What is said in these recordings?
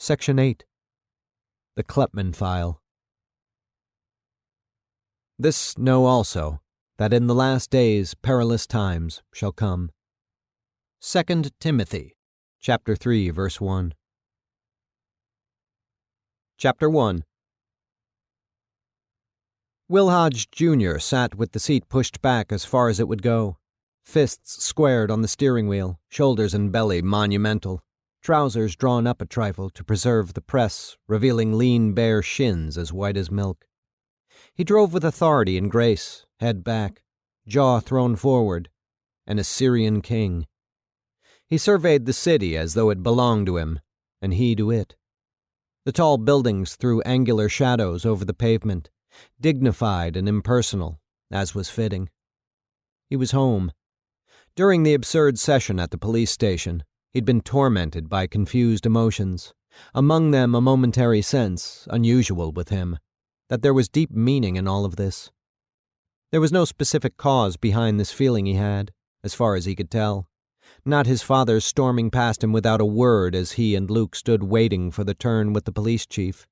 Section 8. The Klepman File. This know also, that in the last days perilous times shall come. 2 Timothy, chapter 3, verse 1. Chapter 1. Will Hodge, Jr. sat with the seat pushed back as far as it would go, fists squared on the steering wheel, shoulders and belly monumental, trousers drawn up a trifle to preserve the press, revealing lean bare shins as white as milk. He drove with authority and grace, head back, jaw thrown forward, an Assyrian king. He surveyed the city as though it belonged to him, and he to it. The tall buildings threw angular shadows over the pavement, dignified and impersonal, as was fitting. He was home. During the absurd session at the police station, he'd been tormented by confused emotions, among them a momentary sense, unusual with him, that there was deep meaning in all of this. There was no specific cause behind this feeling he had, as far as he could tell. Not his father's storming past him without a word as he and Luke stood waiting for the turn with the police chief.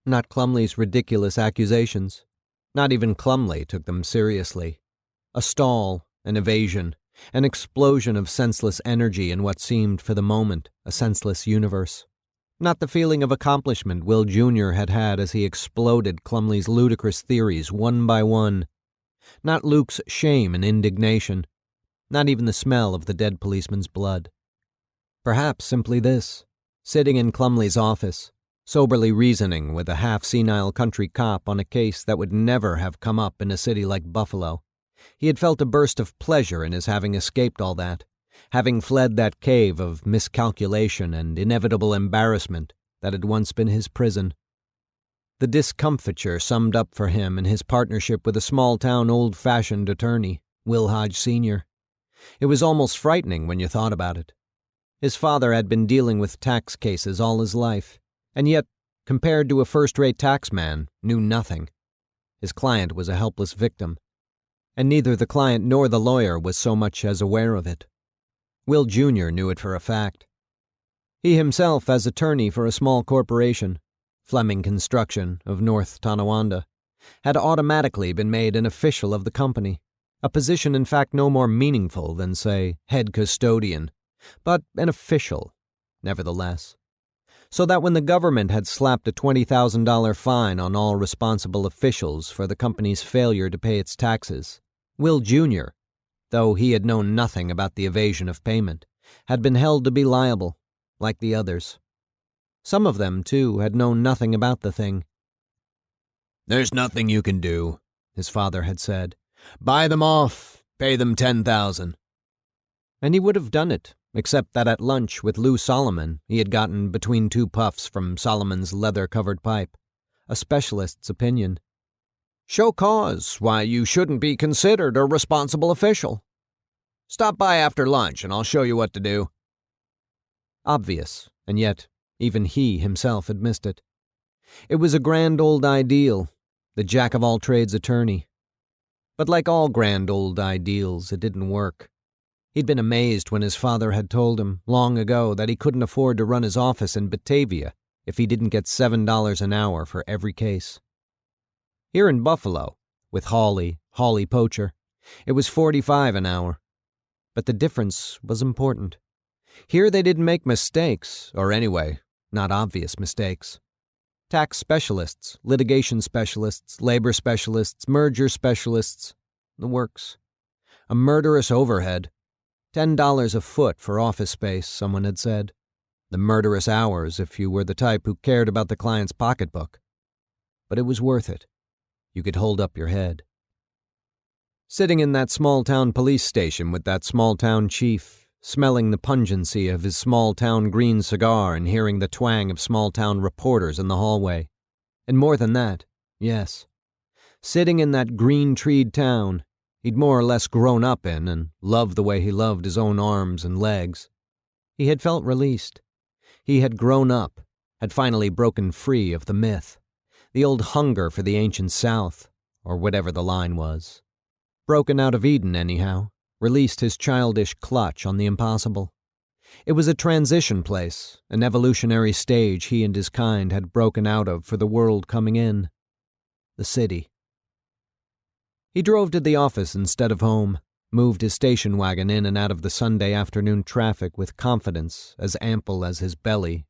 Not Clumley's ridiculous accusations. Not even Clumley took them seriously. A stall, an evasion, an explosion of senseless energy in what seemed for the moment a senseless universe. Not the feeling of accomplishment Will Jr. had had as he exploded Clumley's ludicrous theories one by one. Not Luke's shame and indignation. Not even the smell of the dead policeman's blood. Perhaps simply this, sitting in Clumley's office, soberly reasoning with a half-senile country cop on a case that would never have come up in a city like Buffalo. He had felt a burst of pleasure in his having escaped all that, having fled that cave of miscalculation and inevitable embarrassment that had once been his prison. The discomfiture summed up for him in his partnership with a small-town old-fashioned attorney, Will Hodge Sr. It was almost frightening when you thought about it. His father had been dealing with tax cases all his life, and yet, compared to a first-rate taxman, knew nothing. His client was a helpless victim, and neither the client nor the lawyer was so much as aware of it. Will Jr. knew it for a fact. He himself, as attorney for a small corporation, Fleming Construction of North Tonawanda, had automatically been made an official of the company, a position in fact no more meaningful than, say, head custodian, but an official, nevertheless. So that when the government had slapped a $20,000 fine on all responsible officials for the company's failure to pay its taxes, Will Jr., though he had known nothing about the evasion of payment, had been held to be liable, like the others. Some of them, too, had known nothing about the thing. "There's nothing you can do," his father had said. "Buy them off, pay them $10,000. And he would have done it, except that at lunch with Lou Solomon he had gotten between two puffs from Solomon's leather-covered pipe, a specialist's opinion. "Show cause why you shouldn't be considered a responsible official. Stop by after lunch and I'll show you what to do." Obvious, and yet even he himself had missed it. It was a grand old ideal, the jack-of-all-trades attorney. But like all grand old ideals, it didn't work. He'd been amazed when his father had told him, long ago, that he couldn't afford to run his office in Batavia if he didn't get $7 an hour for every case. Here in Buffalo, with Hawley Poacher, it was $45 an hour. But the difference was important. Here they didn't make mistakes, or anyway, not obvious mistakes. Tax specialists, litigation specialists, labor specialists, merger specialists, the works. A murderous overhead. $10 a foot for office space, someone had said. The murderous hours if you were the type who cared about the client's pocketbook. But it was worth it. You could hold up your head. Sitting in that small-town police station with that small-town chief, smelling the pungency of his small-town green cigar and hearing the twang of small-town reporters in the hallway. And more than that, yes. Sitting in that green-treed town he'd more or less grown up in and loved the way he loved his own arms and legs. He had felt released. He had grown up, had finally broken free of the myth, the old hunger for the ancient South, or whatever the line was. Broken out of Eden, anyhow, released his childish clutch on the impossible. It was a transition place, an evolutionary stage he and his kind had broken out of for the world coming in. The city. He drove to the office instead of home, moved his station wagon in and out of the Sunday afternoon traffic with confidence as ample as his belly,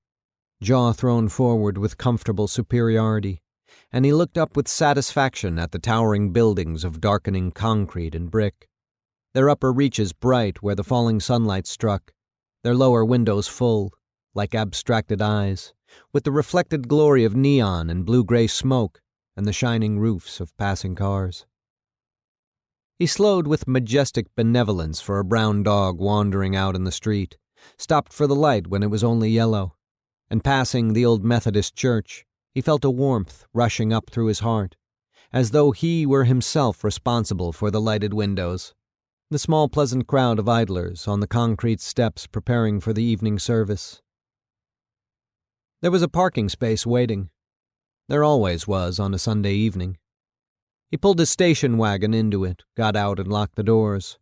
jaw thrown forward with comfortable superiority, and he looked up with satisfaction at the towering buildings of darkening concrete and brick, their upper reaches bright where the falling sunlight struck, their lower windows full, like abstracted eyes, with the reflected glory of neon and blue-gray smoke and the shining roofs of passing cars. He slowed with majestic benevolence for a brown dog wandering out in the street, stopped for the light when it was only yellow, and passing the old Methodist church, he felt a warmth rushing up through his heart, as though he were himself responsible for the lighted windows, the small pleasant crowd of idlers on the concrete steps preparing for the evening service. There was a parking space waiting. There always was on a Sunday evening. He pulled his station wagon into it, got out and locked the doors.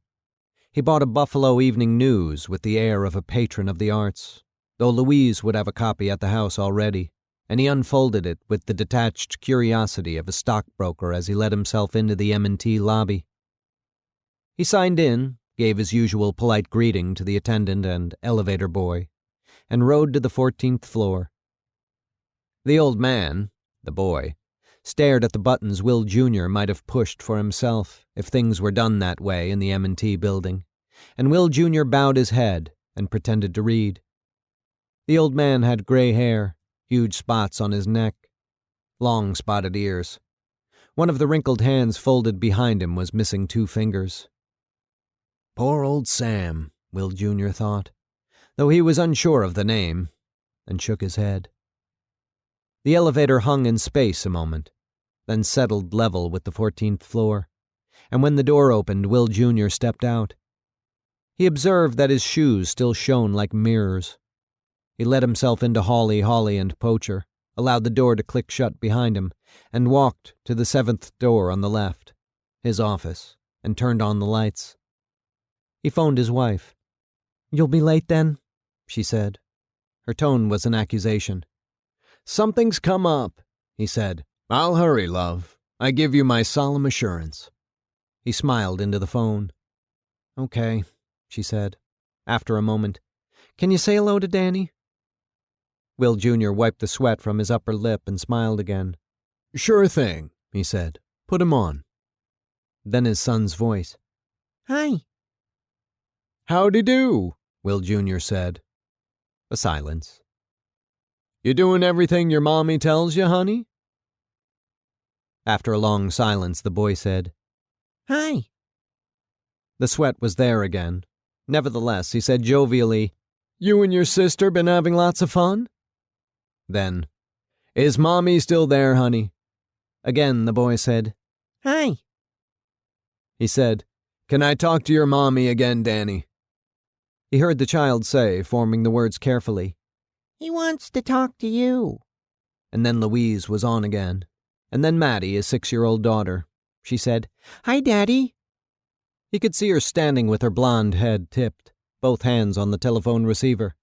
He bought a Buffalo Evening News with the air of a patron of the arts, though Louise would have a copy at the house already, and he unfolded it with the detached curiosity of a stockbroker as he let himself into the M&T lobby. He signed in, gave his usual polite greeting to the attendant and elevator boy, and rode to the 14th floor. The old man, the boy, stared at the buttons Will Jr. might have pushed for himself if things were done that way in the M&T building, and Will Jr. bowed his head and pretended to read. The old man had gray hair, huge spots on his neck, long spotted ears. One of the wrinkled hands folded behind him was missing 2 fingers. Poor old Sam, Will Jr. thought, though he was unsure of the name, and shook his head. The elevator hung in space a moment, then settled level with the 14th floor, and when the door opened, Will Jr. stepped out. He observed that his shoes still shone like mirrors. He let himself into Hawley, and Poacher, allowed the door to click shut behind him, and walked to the 7th door on the left, his office, and turned on the lights. He phoned his wife. "You'll be late then?" she said. Her tone was an accusation. "Something's come up," he said. "I'll hurry, love. I give you my solemn assurance." He smiled into the phone. "Okay," she said. After a moment, "Can you say hello to Danny?" Will Jr. wiped the sweat from his upper lip and smiled again. "Sure thing," he said. "Put him on." Then his son's voice. "Hi." "Howdy do," Will Jr. said. A silence. "You doing everything your mommy tells you, honey?" After a long silence, the boy said, "Hi." The sweat was there again. Nevertheless, he said jovially, "You and your sister been having lots of fun?" Then, "Is Mommy still there, honey?" Again the boy said, "Hi." He said, "Can I talk to your mommy again, Danny?" He heard the child say, forming the words carefully, "He wants to talk to you." And then Louise was on again. And then Maddie, his 6-year-old daughter. She said, "Hi, Daddy." He could see her standing with her blonde head tipped, both hands on the telephone receiver.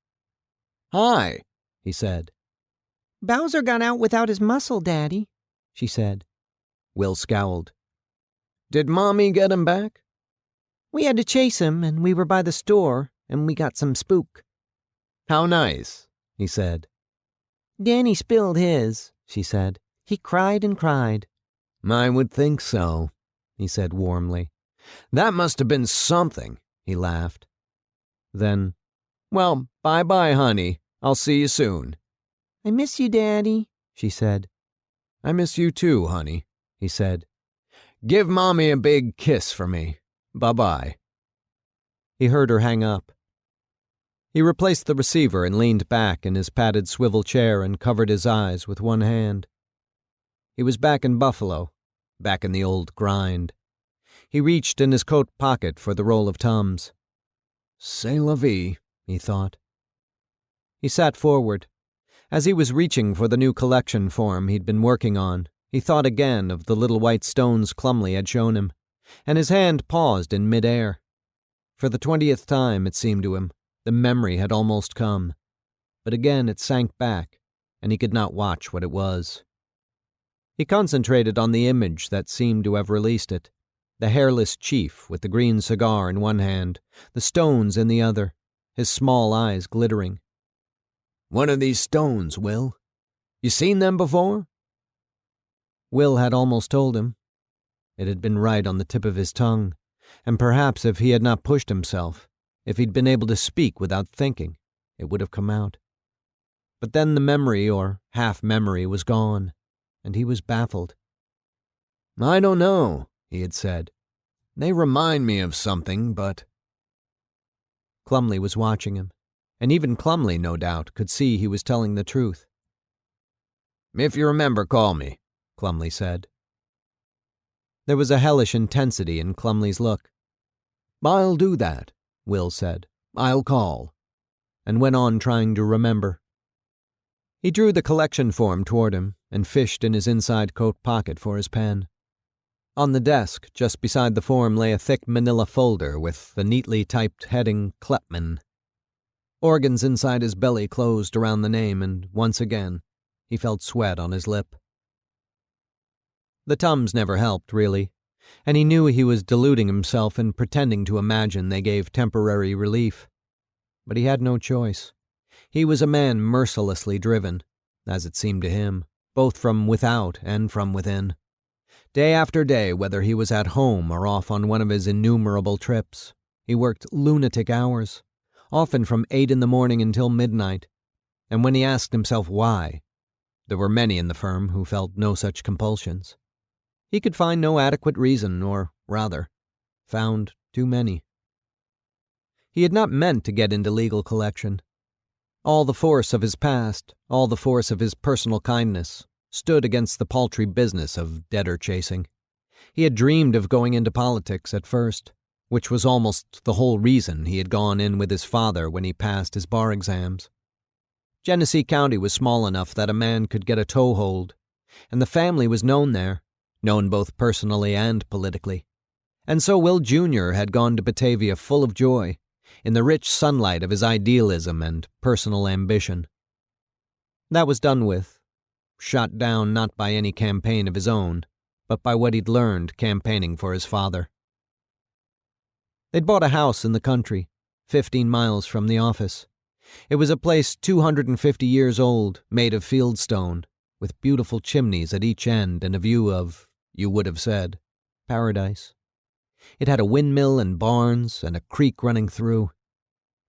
"Hi," he said. "Bowser got out without his muscle, Daddy," she said. Will scowled. "Did Mommy get him back?" "We had to chase him, and we were by the store, and we got some spook." "How nice," he said. "Danny spilled his," she said. "He cried and cried." "I would think so," he said warmly. "That must have been something," he laughed. Then, "Well, bye-bye, honey. I'll see you soon." "I miss you, Daddy," she said. "I miss you too, honey," he said. "Give Mommy a big kiss for me. Bye-bye." He heard her hang up. He replaced the receiver and leaned back in his padded swivel chair and covered his eyes with one hand. He was back in Buffalo, back in the old grind. He reached in his coat pocket for the roll of Tums. C'est la vie, he thought. He sat forward. As he was reaching for the new collection form he'd been working on, he thought again of the little white stones Clumley had shown him, and his hand paused in mid-air. For the 20th time, it seemed to him, The memory had almost come, but again it sank back, and he could not watch what it was. He concentrated on the image that seemed to have released it, the hairless chief with the green cigar in one hand, the stones in the other, his small eyes glittering. "What are these stones, Will? You seen them before?" Will had almost told him. It had been right on the tip of his tongue, and perhaps if he had not pushed himself, if he'd been able to speak without thinking, it would have come out. But then the memory, or half-memory, was gone, and he was baffled. "I don't know," he had said. "They remind me of something, but—" Clumley was watching him, and even Clumley, no doubt, could see he was telling the truth. "If you remember, call me," Clumley said. There was a hellish intensity in Clumley's look. "I'll do that," Will said. "I'll call," and went on trying to remember. He drew the collection form toward him and fished in his inside coat pocket for his pen. On the desk, just beside the form, lay a thick manila folder with the neatly typed heading Klepman. Organs inside his belly closed around the name, and once again, he felt sweat on his lip. The Tums never helped, really, and he knew he was deluding himself in pretending to imagine they gave temporary relief. But he had no choice. He was a man mercilessly driven, as it seemed to him, both from without and from within. Day after day, whether he was at home or off on one of his innumerable trips, he worked lunatic hours, often from 8 in the morning until midnight, and when he asked himself why, there were many in the firm who felt no such compulsions. He could find no adequate reason, or, rather, found too many. He had not meant to get into legal collection. All the force of his past, all the force of his personal kindness, stood against the paltry business of debtor-chasing. He had dreamed of going into politics at first, which was almost the whole reason he had gone in with his father when he passed his bar exams. Genesee County was small enough that a man could get a toehold, and the family was known there, known both personally and politically. And so Will Jr. had gone to Batavia full of joy, in the rich sunlight of his idealism and personal ambition. That was done with, shot down not by any campaign of his own, but by what he'd learned campaigning for his father. They'd bought a house in the country, 15 miles from the office. It was a place 250 years old, made of fieldstone, with beautiful chimneys at each end and a view of, you would have said, paradise. It had a windmill and barns and a creek running through,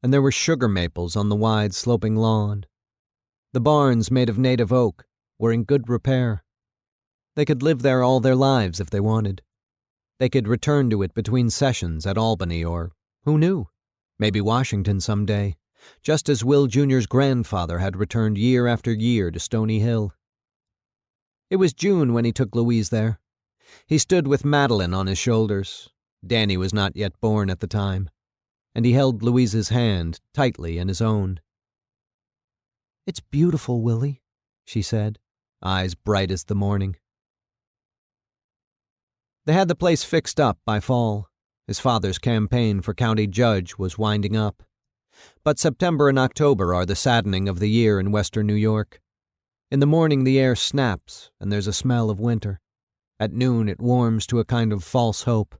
and there were sugar maples on the wide sloping lawn. The barns, made of native oak, were in good repair. They could live there all their lives if they wanted. They could return to it between sessions at Albany or, who knew, maybe Washington someday, just as Will Jr.'s grandfather had returned year after year to Stony Hill. It was June when he took Louise there. He stood with Madeline on his shoulders. Danny was not yet born at the time, and he held Louise's hand tightly in his own. "It's beautiful, Willie," she said, eyes bright as the morning. They had the place fixed up by fall. His father's campaign for county judge was winding up. But September and October are the saddening of the year in western New York. In the morning the air snaps, and there's a smell of winter. At noon it warms to a kind of false hope.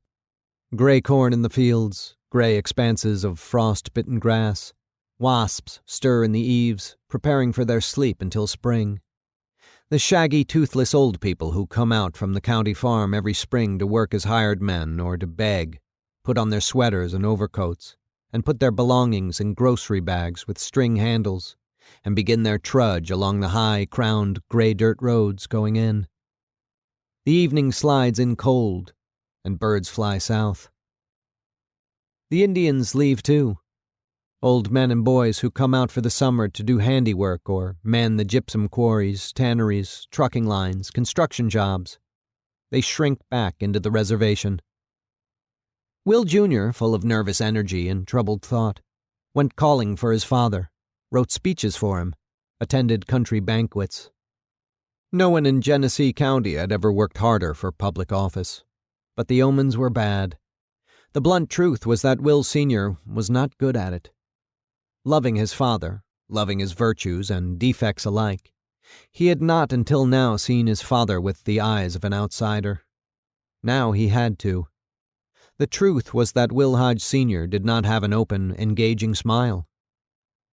Gray corn in the fields, gray expanses of frost-bitten grass. Wasps stir in the eaves, preparing for their sleep until spring. The shaggy, toothless old people who come out from the county farm every spring to work as hired men or to beg, put on their sweaters and overcoats, and put their belongings in grocery bags with string handles, and begin their trudge along the high-crowned gray dirt roads going in. The evening slides in cold, and birds fly south. The Indians leave too. Old men and boys who come out for the summer to do handiwork or man the gypsum quarries, tanneries, trucking lines, construction jobs. They shrink back into the reservation. Will Jr., full of nervous energy and troubled thought, went calling for his father, wrote speeches for him, attended country banquets. No one in Genesee County had ever worked harder for public office, but the omens were bad. The blunt truth was that Will Sr. was not good at it. Loving his father, loving his virtues and defects alike, he had not until now seen his father with the eyes of an outsider. Now he had to. The truth was that Will Hodge Sr. did not have an open, engaging smile.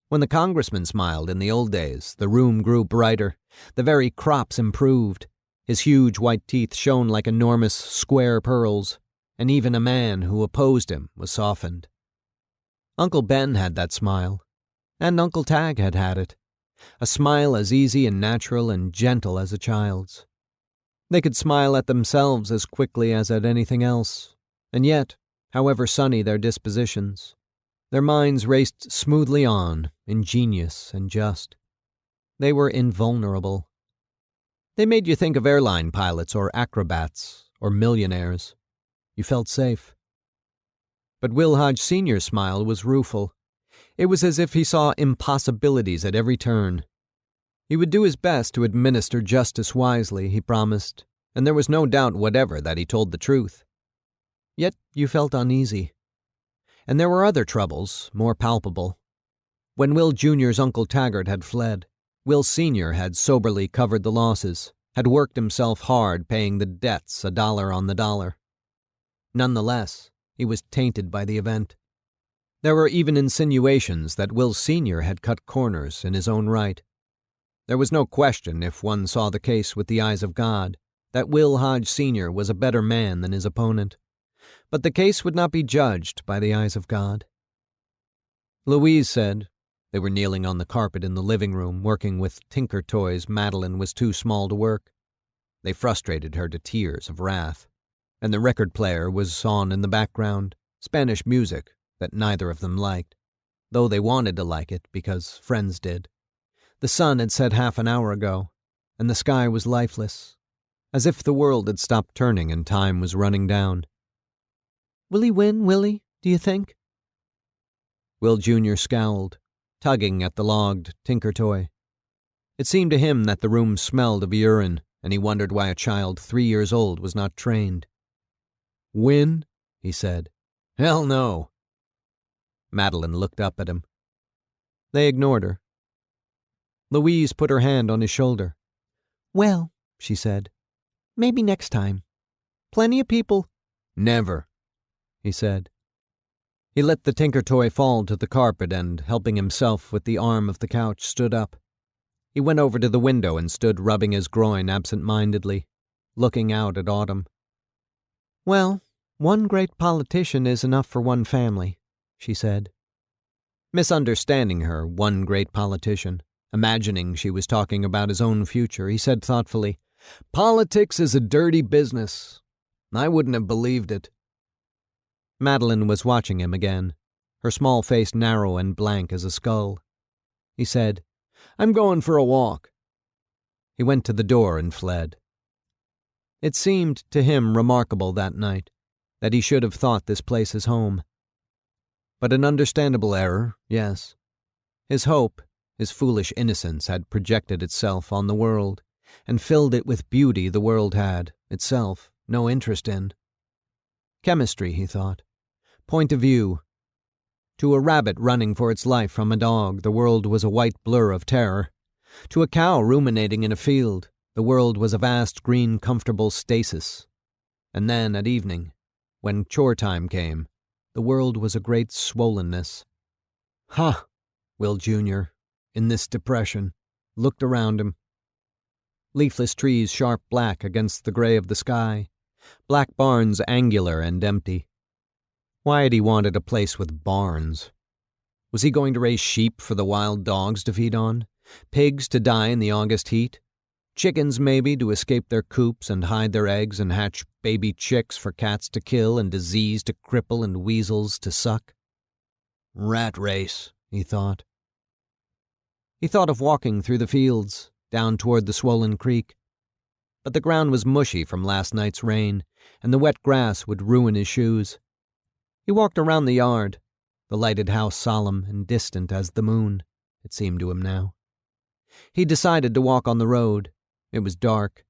When the congressman smiled in the old days, the room grew brighter, the very crops improved. His huge white teeth shone like enormous square pearls, and even a man who opposed him was softened. Uncle Ben had that smile, and Uncle Tag had it, a smile as easy and natural and gentle as a child's. They could smile at themselves as quickly as at anything else, and yet, however sunny their dispositions, their minds raced smoothly on, ingenious and just. They were invulnerable. They made you think of airline pilots or acrobats or millionaires. You felt safe. But Will Hodge Sr.'s smile was rueful. It was as if he saw impossibilities at every turn. He would do his best to administer justice wisely, he promised, and there was no doubt whatever that he told the truth. Yet you felt uneasy. And there were other troubles, more palpable. When Will Jr.'s Uncle Taggart had fled, Will Sr. had soberly covered the losses, had worked himself hard paying the debts $1 on the dollar. Nonetheless, he was tainted by the event. There were even insinuations that Will Sr. had cut corners in his own right. There was no question, if one saw the case with the eyes of God, that Will Hodge Sr. was a better man than his opponent. But the case would not be judged by the eyes of God. Louise said, they were kneeling on the carpet in the living room, working with tinker toys Madeline was too small to work. They frustrated her to tears of wrath, and the record player was on in the background, Spanish music that neither of them liked, though they wanted to like it because friends did. The sun had set half an hour ago, and the sky was lifeless, as if the world had stopped turning and time was running down. "Will he win, Willie, do you think?" Will Jr. scowled, tugging at the logged tinker toy. It seemed to him that the room smelled of urine, and he wondered why a child 3 years old was not trained. "Win?" he said. "Hell no." Madeline looked up at him. They ignored her. Louise put her hand on his shoulder. "Well," she said, "maybe next time. Plenty of people—" "Never," he said. He let the tinker toy fall to the carpet and, helping himself with the arm of the couch, stood up. He went over to the window and stood rubbing his groin absent-mindedly, looking out at autumn. "Well, one great politician is enough for one family," she said. Misunderstanding her, one great politician, imagining she was talking about his own future, he said thoughtfully, "Politics is a dirty business. I wouldn't have believed it." Madeline was watching him again, her small face narrow and blank as a skull. He said, "I'm going for a walk." He went to the door and fled. It seemed to him remarkable that night that he should have thought this place his home. But an understandable error, yes. His hope, his foolish innocence had projected itself on the world and filled it with beauty the world had, itself, no interest in. Chemistry, he thought. Point of view. To a rabbit running for its life from a dog, the world was a white blur of terror. To a cow ruminating in a field, the world was a vast green comfortable stasis. And then, at evening, when chore time came, the world was a great swollenness. "Ha!" Will Jr., in this depression, looked around him. Leafless trees sharp black against the gray of the sky, black barns angular and empty. Why had he wanted a place with barns? Was he going to raise sheep for the wild dogs to feed on? Pigs to die in the August heat? Chickens, maybe, to escape their coops and hide their eggs and hatch baby chicks for cats to kill and disease to cripple and weasels to suck? Rat race, he thought. He thought of walking through the fields, down toward the swollen creek. But the ground was mushy from last night's rain, and the wet grass would ruin his shoes. He walked around the yard, the lighted house solemn and distant as the moon, it seemed to him now. He decided to walk on the road. It was dark.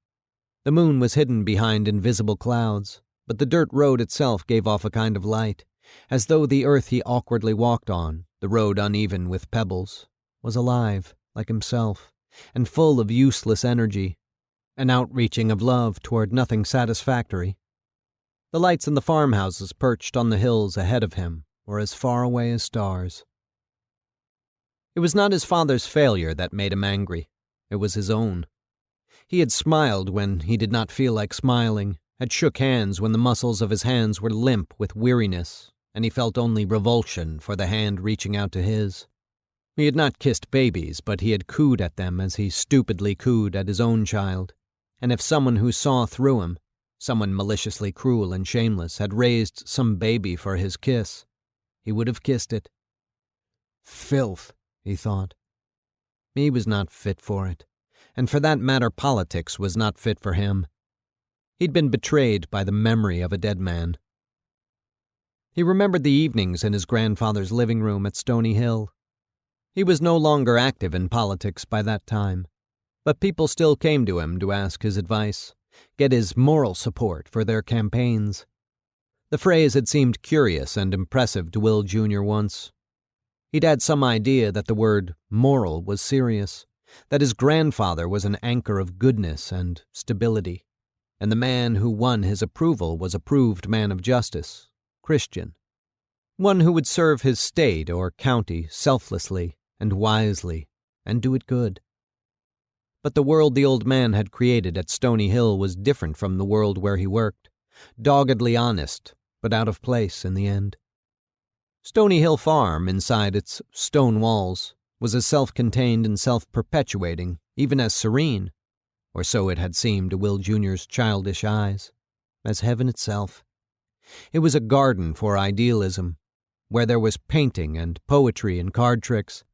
The moon was hidden behind invisible clouds, but the dirt road itself gave off a kind of light, as though the earth he awkwardly walked on, the road uneven with pebbles, was alive, like himself, and full of useless energy, an outreaching of love toward nothing satisfactory. The lights in the farmhouses perched on the hills ahead of him were as far away as stars. It was not his father's failure that made him angry. It was his own. He had smiled when he did not feel like smiling, had shook hands when the muscles of his hands were limp with weariness, and he felt only revulsion for the hand reaching out to his. He had not kissed babies, but he had cooed at them as he stupidly cooed at his own child, and if someone who saw through him, someone maliciously cruel and shameless, had raised some baby for his kiss, he would have kissed it. Filth, he thought. He was not fit for it, and for that matter politics was not fit for him. He'd been betrayed by the memory of a dead man. He remembered the evenings in his grandfather's living room at Stony Hill. He was no longer active in politics by that time, but people still came to him to ask his advice, get his moral support for their campaigns. The phrase had seemed curious and impressive to Will Jr. once. He'd had some idea that the word moral was serious, that his grandfather was an anchor of goodness and stability, and the man who won his approval was a proved man of justice, Christian, one who would serve his state or county selflessly and wisely and do it good. But the world the old man had created at Stony Hill was different from the world where he worked, doggedly honest, but out of place in the end. Stony Hill Farm, inside its stone walls, was as self-contained and self-perpetuating, even as serene, or so it had seemed to Will Jr.'s childish eyes, as heaven itself. It was a garden for idealism, where there was painting and poetry and card tricks,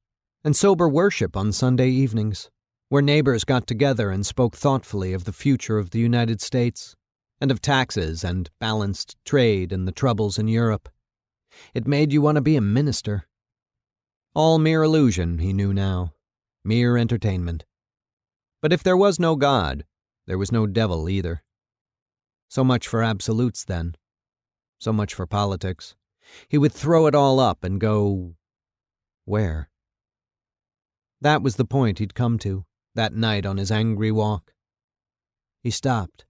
and sober worship on Sunday evenings, where neighbors got together and spoke thoughtfully of the future of the United States, and of taxes and balanced trade and the troubles in Europe. It made you want to be a minister. All mere illusion, he knew now, mere entertainment. But if there was no God, there was no devil either. So much for absolutes, then. So much for politics. He would throw it all up and go... where? That was the point he'd come to, that night on his angry walk. He stopped.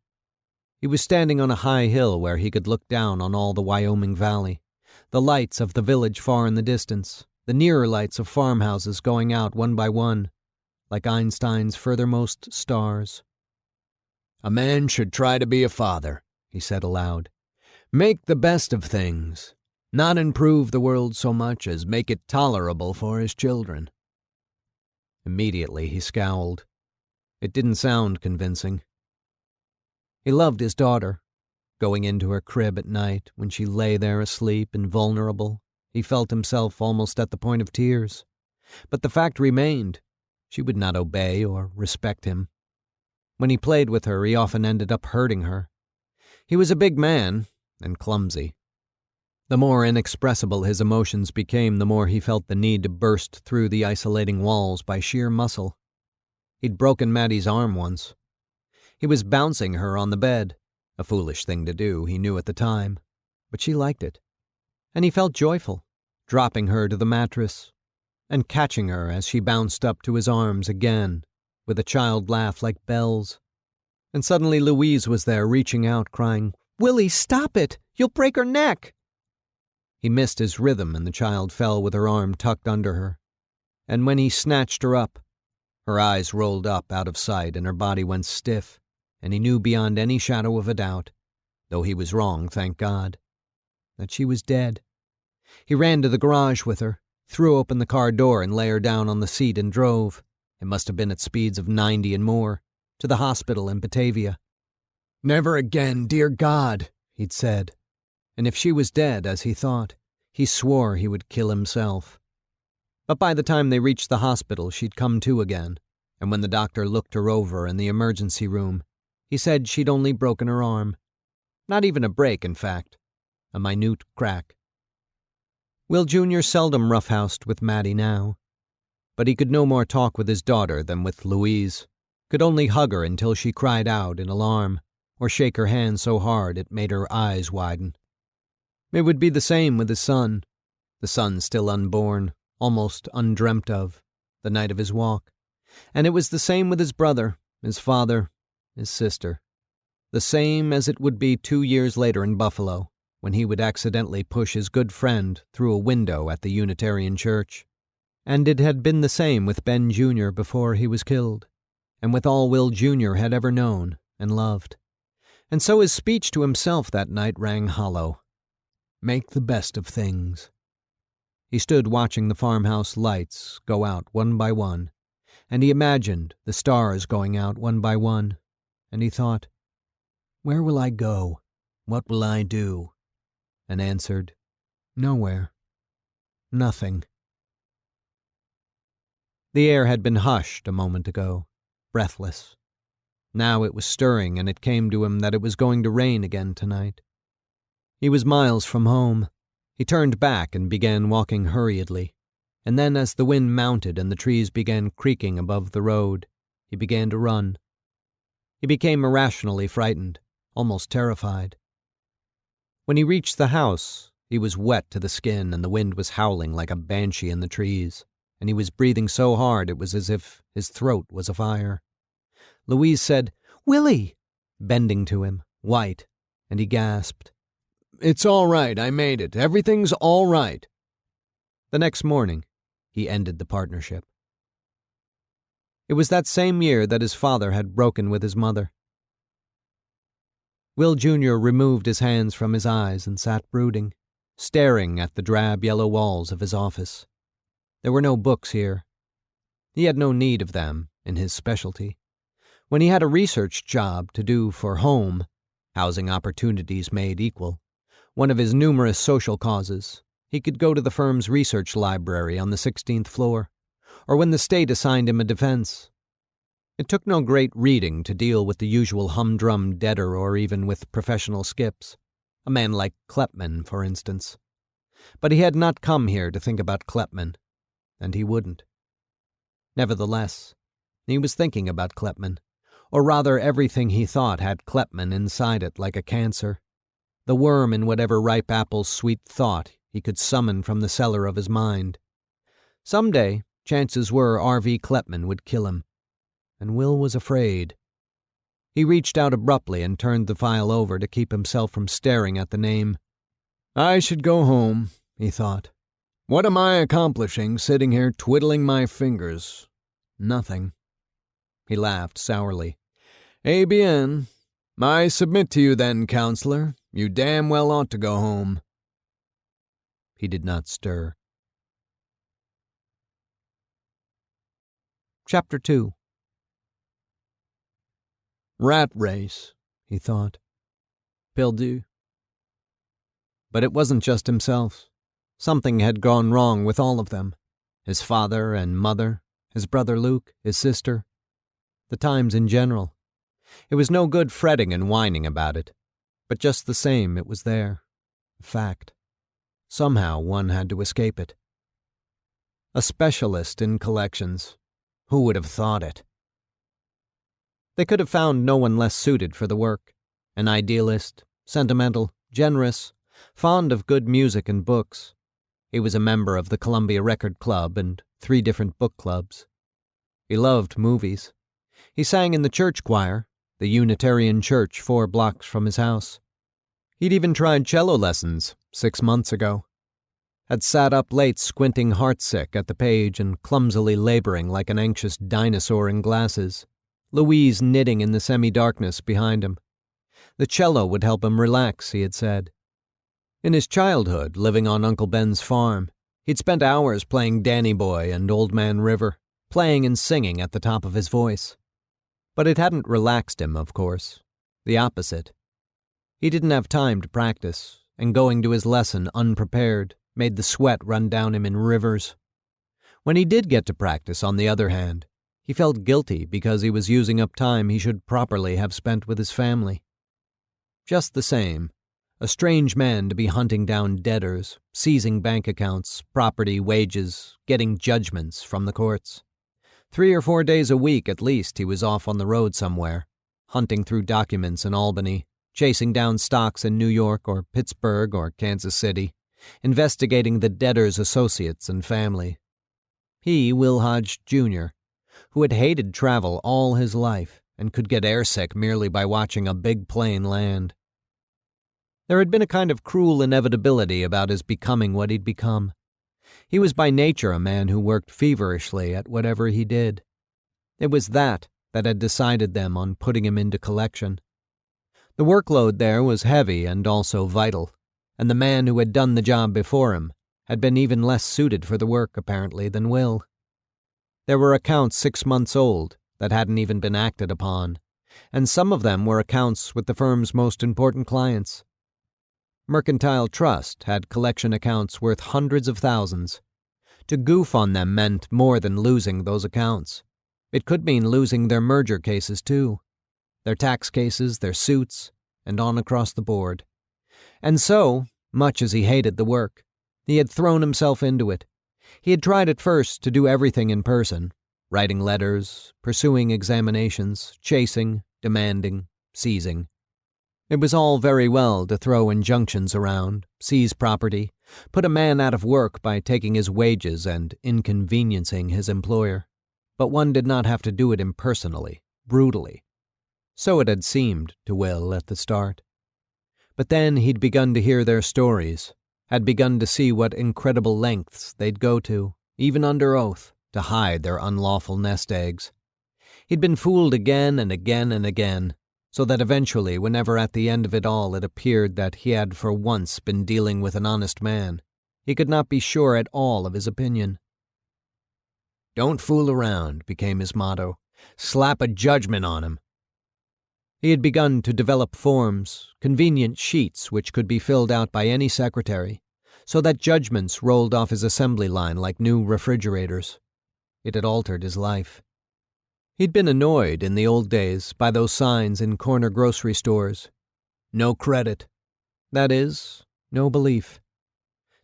He was standing on a high hill where he could look down on all the Wyoming Valley, the lights of the village far in the distance, the nearer lights of farmhouses going out one by one, like Einstein's furthermost stars. "A man should try to be a father," he said aloud. "Make the best of things, not improve the world so much as make it tolerable for his children." Immediately he scowled. It didn't sound convincing. He loved his daughter. Going into her crib at night, when she lay there asleep and vulnerable, he felt himself almost at the point of tears. But the fact remained, she would not obey or respect him. When he played with her, he often ended up hurting her. He was a big man, and clumsy. The more inexpressible his emotions became, the more he felt the need to burst through the isolating walls by sheer muscle. He'd broken Maddie's arm once. He was bouncing her on the bed, a foolish thing to do, he knew at the time, but she liked it. And he felt joyful, dropping her to the mattress, and catching her as she bounced up to his arms again, with a child laugh like bells. And suddenly Louise was there, reaching out, crying, "Willie, stop it! You'll break her neck!" He missed his rhythm, and the child fell with her arm tucked under her. And when he snatched her up, her eyes rolled up out of sight and her body went stiff, and he knew beyond any shadow of a doubt, though he was wrong, thank God, that she was dead. He ran to the garage with her, threw open the car door and lay her down on the seat and drove, it must have been at speeds of 90 and more, to the hospital in Batavia. "Never again, dear God," he'd said. And if she was dead, as he thought, he swore he would kill himself. But by the time they reached the hospital, she'd come to again, and when the doctor looked her over in the emergency room, he said she'd only broken her arm. Not even a break, in fact. A minute crack. Will Jr. seldom roughhoused with Maddie now, but he could no more talk with his daughter than with Louise, could only hug her until she cried out in alarm, or shake her hand so hard it made her eyes widen. It would be the same with his son, the son still unborn, almost undreamt of, the night of his walk. And it was the same with his brother, his father, his sister. The same as it would be 2 years later in Buffalo, when he would accidentally push his good friend through a window at the Unitarian Church. And it had been the same with Ben Jr. before he was killed, and with all Will Jr. had ever known and loved. And so his speech to himself that night rang hollow. Make the best of things. He stood watching the farmhouse lights go out one by one, and he imagined the stars going out one by one, and he thought, where will I go? What will I do? And answered, nowhere. Nothing. The air had been hushed a moment ago, breathless. Now it was stirring, and it came to him that it was going to rain again tonight. He was miles from home. He turned back and began walking hurriedly, and then as the wind mounted and the trees began creaking above the road, he began to run. He became irrationally frightened, almost terrified. When he reached the house, he was wet to the skin and the wind was howling like a banshee in the trees, and he was breathing so hard it was as if his throat was afire. Louise said, Willie, bending to him, white, and he gasped, It's all right, I made it. Everything's all right. The next morning, he ended the partnership. It was that same year that his father had broken with his mother. Will Jr. removed his hands from his eyes and sat brooding, staring at the drab yellow walls of his office. There were no books here. He had no need of them in his specialty. When he had a research job to do for Home, Housing Opportunities Made Equal, one of his numerous social causes, he could go to the firm's research library on the 16th floor, or when the state assigned him a defense. It took no great reading to deal with the usual humdrum debtor or even with professional skips, a man like Klepman, for instance. But he had not come here to think about Klepman, and he wouldn't. Nevertheless, he was thinking about Klepman, or rather everything he thought had Klepman inside it like a cancer, the worm in whatever ripe apple's sweet thought he could summon from the cellar of his mind. Someday, chances were R.V. Klepman would kill him, and Will was afraid. He reached out abruptly and turned the file over to keep himself from staring at the name. I should go home, he thought. What am I accomplishing sitting here twiddling my fingers? Nothing. He laughed sourly. Eh bien. I submit to you then, counselor. You damn well ought to go home. He did not stir. Chapter 2. Rat race, he thought. Perdu. But it wasn't just himself. Something had gone wrong with all of them. His father and mother, his brother Luke, his sister, the times in general. It was no good fretting and whining about it, but just the same it was there. A fact. Somehow one had to escape it. A specialist in collections. Who would have thought it? They could have found no one less suited for the work. An idealist, sentimental, generous, fond of good music and books. He was a member of the Columbia Record Club and 3 different book clubs. He loved movies. He sang in the church choir, the Unitarian Church 4 blocks from his house. He'd even tried cello lessons 6 months ago. Had sat up late squinting heartsick at the page and clumsily laboring like an anxious dinosaur in glasses, Louise knitting in the semi-darkness behind him. The cello would help him relax, he had said. In his childhood, living on Uncle Ben's farm, he'd spent hours playing Danny Boy and Old Man River, playing and singing at the top of his voice. But it hadn't relaxed him, of course. The opposite. He didn't have time to practice, and going to his lesson unprepared made the sweat run down him in rivers. When he did get to practice, on the other hand, he felt guilty because he was using up time he should properly have spent with his family. Just the same, a strange man to be hunting down debtors, seizing bank accounts, property, wages, getting judgments from the courts. 3 or 4 days a week at least he was off on the road somewhere, hunting through documents in Albany, chasing down stocks in New York or Pittsburgh or Kansas City, investigating the debtors' associates and family, He, Will Hodge, Jr., who had hated travel all his life and could get airsick merely by watching a big plane land. There had been a kind of cruel inevitability about his becoming what he'd become. He was by nature a man who worked feverishly at whatever he did. It was that had decided them on putting him into collection. The workload there was heavy and also vital, and the man who had done the job before him had been even less suited for the work, apparently, than Will. There were accounts 6 months old that hadn't even been acted upon, and some of them were accounts with the firm's most important clients. Mercantile Trust had collection accounts worth hundreds of thousands. To goof on them meant more than losing those accounts. It could mean losing their merger cases, too. Their tax cases, their suits, and on across the board. And so, much as he hated the work, he had thrown himself into it. He had tried at first to do everything in person, writing letters, pursuing examinations, chasing, demanding, seizing. It was all very well to throw injunctions around, seize property, put a man out of work by taking his wages and inconveniencing his employer. But one did not have to do it impersonally, brutally. So it had seemed to Will at the start. But then he'd begun to hear their stories, had begun to see what incredible lengths they'd go to, even under oath, to hide their unlawful nest eggs. He'd been fooled again and again and again, so that eventually, whenever at the end of it all it appeared that he had for once been dealing with an honest man, he could not be sure at all of his opinion. "Don't fool around," became his motto. "Slap a judgment on him." He had begun to develop forms, convenient sheets which could be filled out by any secretary, so that judgments rolled off his assembly line like new refrigerators. It had altered his life. He'd been annoyed in the old days by those signs in corner grocery stores. No credit. That is, no belief.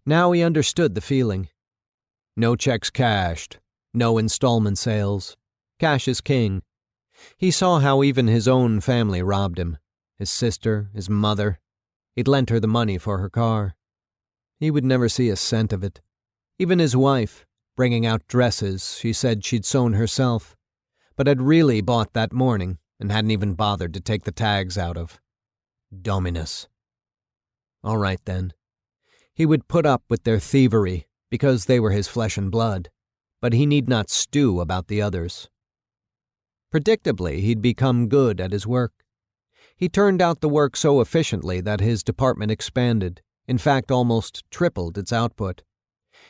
Now he understood the feeling. No checks cashed. No installment sales. Cash is king. He saw how even his own family robbed him. His sister, his mother. He'd lent her the money for her car. He would never see a cent of it. Even his wife, bringing out dresses she said she'd sewn herself, but had really bought that morning and hadn't even bothered to take the tags out of. Dominus. All right, then. He would put up with their thievery because they were his flesh and blood, but he need not stew about the others. Predictably, he'd become good at his work. He turned out the work so efficiently that his department expanded, in fact almost tripled its output.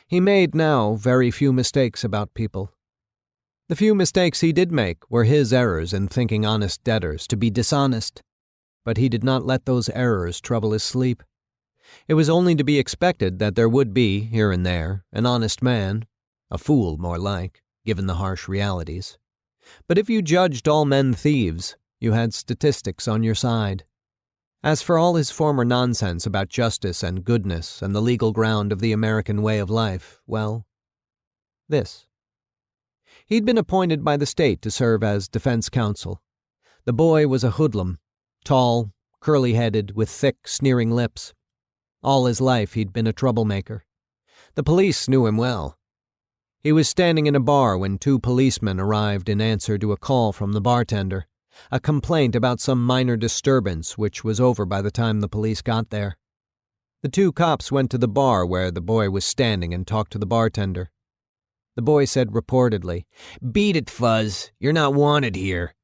He made now very few mistakes about people. The few mistakes he did make were his errors in thinking honest debtors to be dishonest, but he did not let those errors trouble his sleep. It was only to be expected that there would be, here and there, an honest man, a fool more like, given the harsh realities. But if you judged all men thieves, you had statistics on your side. As for all his former nonsense about justice and goodness and the legal ground of the American way of life, well, this. He'd been appointed by the state to serve as defense counsel. The boy was a hoodlum, tall, curly-headed, with thick, sneering lips. All his life he'd been a troublemaker. The police knew him well. He was standing in a bar when 2 policemen arrived in answer to a call from the bartender, a complaint about some minor disturbance which was over by the time the police got there. The 2 cops went to the bar where the boy was standing and talked to the bartender. The boy said reportedly, "Beat it, Fuzz. You're not wanted here."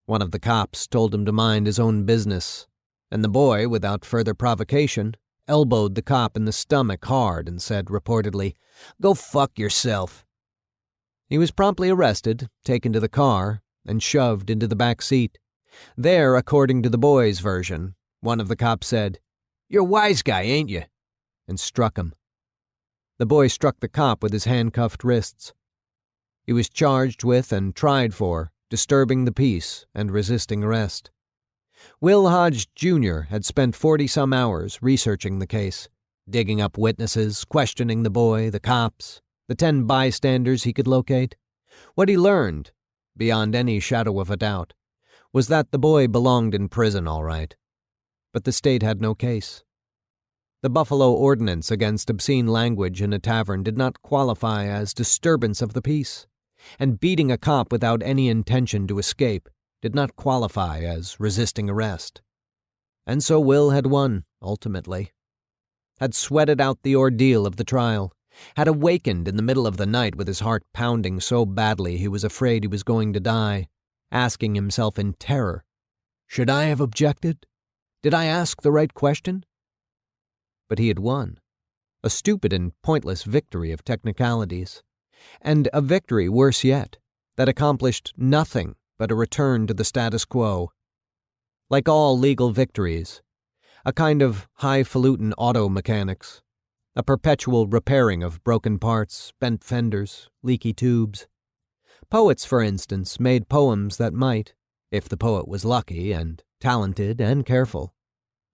One of the cops told him to mind his own business, and the boy, without further provocation, elbowed the cop in the stomach hard and said reportedly, "Go fuck yourself." He was promptly arrested, taken to the car, and shoved into the back seat. There, according to the boy's version, one of the cops said, "You're a wise guy, ain't you?" and struck him. The boy struck the cop with his handcuffed wrists. He was charged with and tried for disturbing the peace and resisting arrest. Will Hodge, Jr. had spent 40-some hours researching the case, digging up witnesses, questioning the boy, the cops, the 10 bystanders he could locate. What he learned, beyond any shadow of a doubt, was that the boy belonged in prison all right. But the state had no case. The Buffalo Ordinance against obscene language in a tavern did not qualify as disturbance of the peace, and beating a cop without any intention to escape did not qualify as resisting arrest. And so Will had won, ultimately. Had sweated out the ordeal of the trial, had awakened in the middle of the night with his heart pounding so badly he was afraid he was going to die, asking himself in terror, "Should I have objected? Did I ask the right question?" But he had won. A stupid and pointless victory of technicalities. And a victory, worse yet, that accomplished nothing but a return to the status quo. Like all legal victories, a kind of highfalutin auto mechanics, a perpetual repairing of broken parts, bent fenders, leaky tubes. Poets, for instance, made poems that might, if the poet was lucky and talented and careful,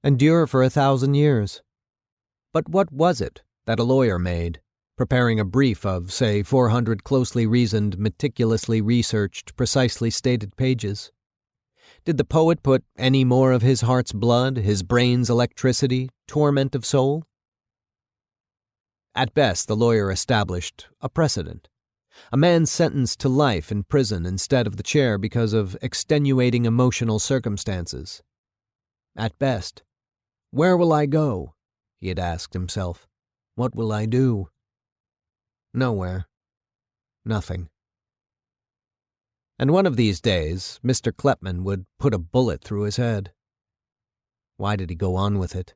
endure for 1,000 years. But what was it that a lawyer made, preparing a brief of, say, 400 closely reasoned, meticulously researched, precisely stated pages? Did the poet put any more of his heart's blood, his brain's electricity, torment of soul? At best, the lawyer established a precedent. A man sentenced to life in prison instead of the chair because of extenuating emotional circumstances. At best. Where will I go? He had asked himself. What will I do? Nowhere. Nothing. And one of these days, Mr. Klepman would put a bullet through his head. Why did he go on with it?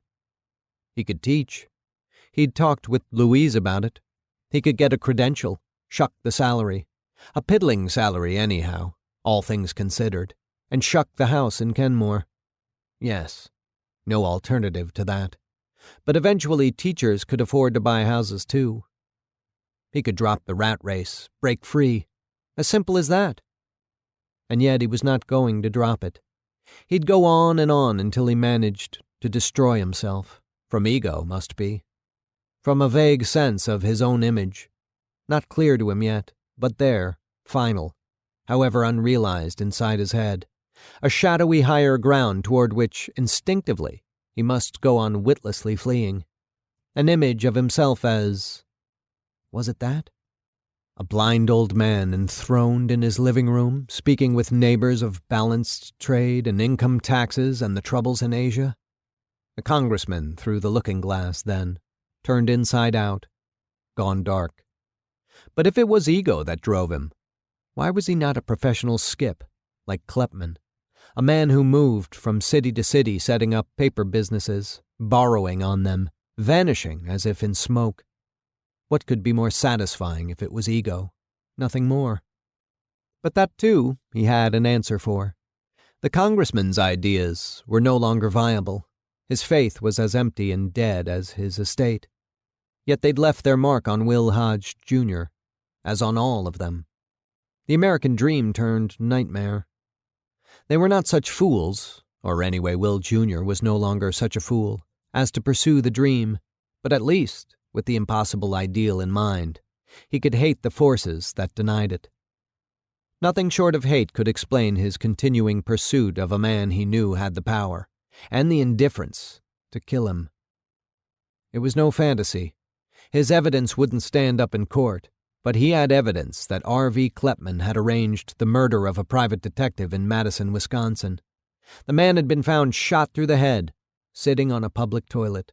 He could teach. He'd talked with Louise about it. He could get a credential, shuck the salary. A piddling salary, anyhow, all things considered, and shuck the house in Kenmore. Yes, no alternative to that. But eventually teachers could afford to buy houses too. He could drop the rat race, break free. As simple as that. And yet he was not going to drop it. He'd go on and on until he managed to destroy himself. From ego, must be. From a vague sense of his own image. Not clear to him yet, but there, final, however unrealized inside his head. A shadowy higher ground toward which, instinctively, he must go on witlessly fleeing. An image of himself as... was it that? A blind old man enthroned in his living room, speaking with neighbors of balanced trade and income taxes and the troubles in Asia? A congressman through the looking-glass, then, turned inside out, gone dark. But if it was ego that drove him, why was he not a professional skip, like Klepman? A man who moved from city to city setting up paper businesses, borrowing on them, vanishing as if in smoke. What could be more satisfying if it was ego? Nothing more. But that, too, he had an answer for. The congressman's ideas were no longer viable. His faith was as empty and dead as his estate. Yet they'd left their mark on Will Hodge, Jr., as on all of them. The American dream turned nightmare. They were not such fools, or anyway Will Jr. was no longer such a fool, as to pursue the dream, but at least, with the impossible ideal in mind, he could hate the forces that denied it. Nothing short of hate could explain his continuing pursuit of a man he knew had the power, and the indifference, to kill him. It was no fantasy. His evidence wouldn't stand up in court, but he had evidence that R.V. Klepman had arranged the murder of a private detective in Madison, Wisconsin. The man had been found shot through the head, sitting on a public toilet.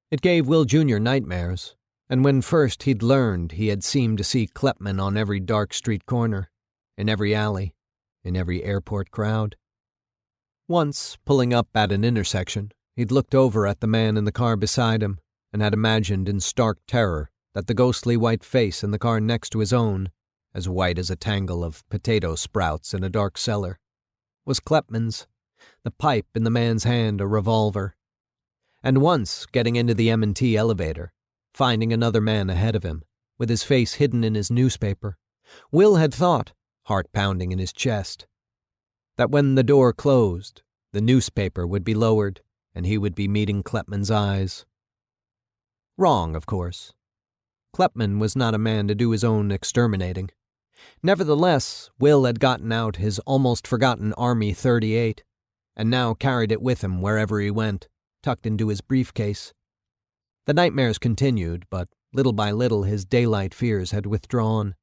It gave Will Jr. nightmares, and when first he'd learned he had seemed to see Klepman on every dark street corner, in every alley, in every airport crowd. Once, pulling up at an intersection, he'd looked over at the man in the car beside him and had imagined in stark terror that the ghostly white face in the car next to his own, as white as a tangle of potato sprouts in a dark cellar, was Klepman's, the pipe in the man's hand a revolver. And once, getting into the M&T elevator, finding another man ahead of him, with his face hidden in his newspaper, Will had thought, heart pounding in his chest, that when the door closed, the newspaper would be lowered, and he would be meeting Klepman's eyes. Wrong, of course. Klepman was not a man to do his own exterminating. Nevertheless, Will had gotten out his almost-forgotten Army .38, and now carried it with him wherever he went, tucked into his briefcase. The nightmares continued, but little by little his daylight fears had withdrawn.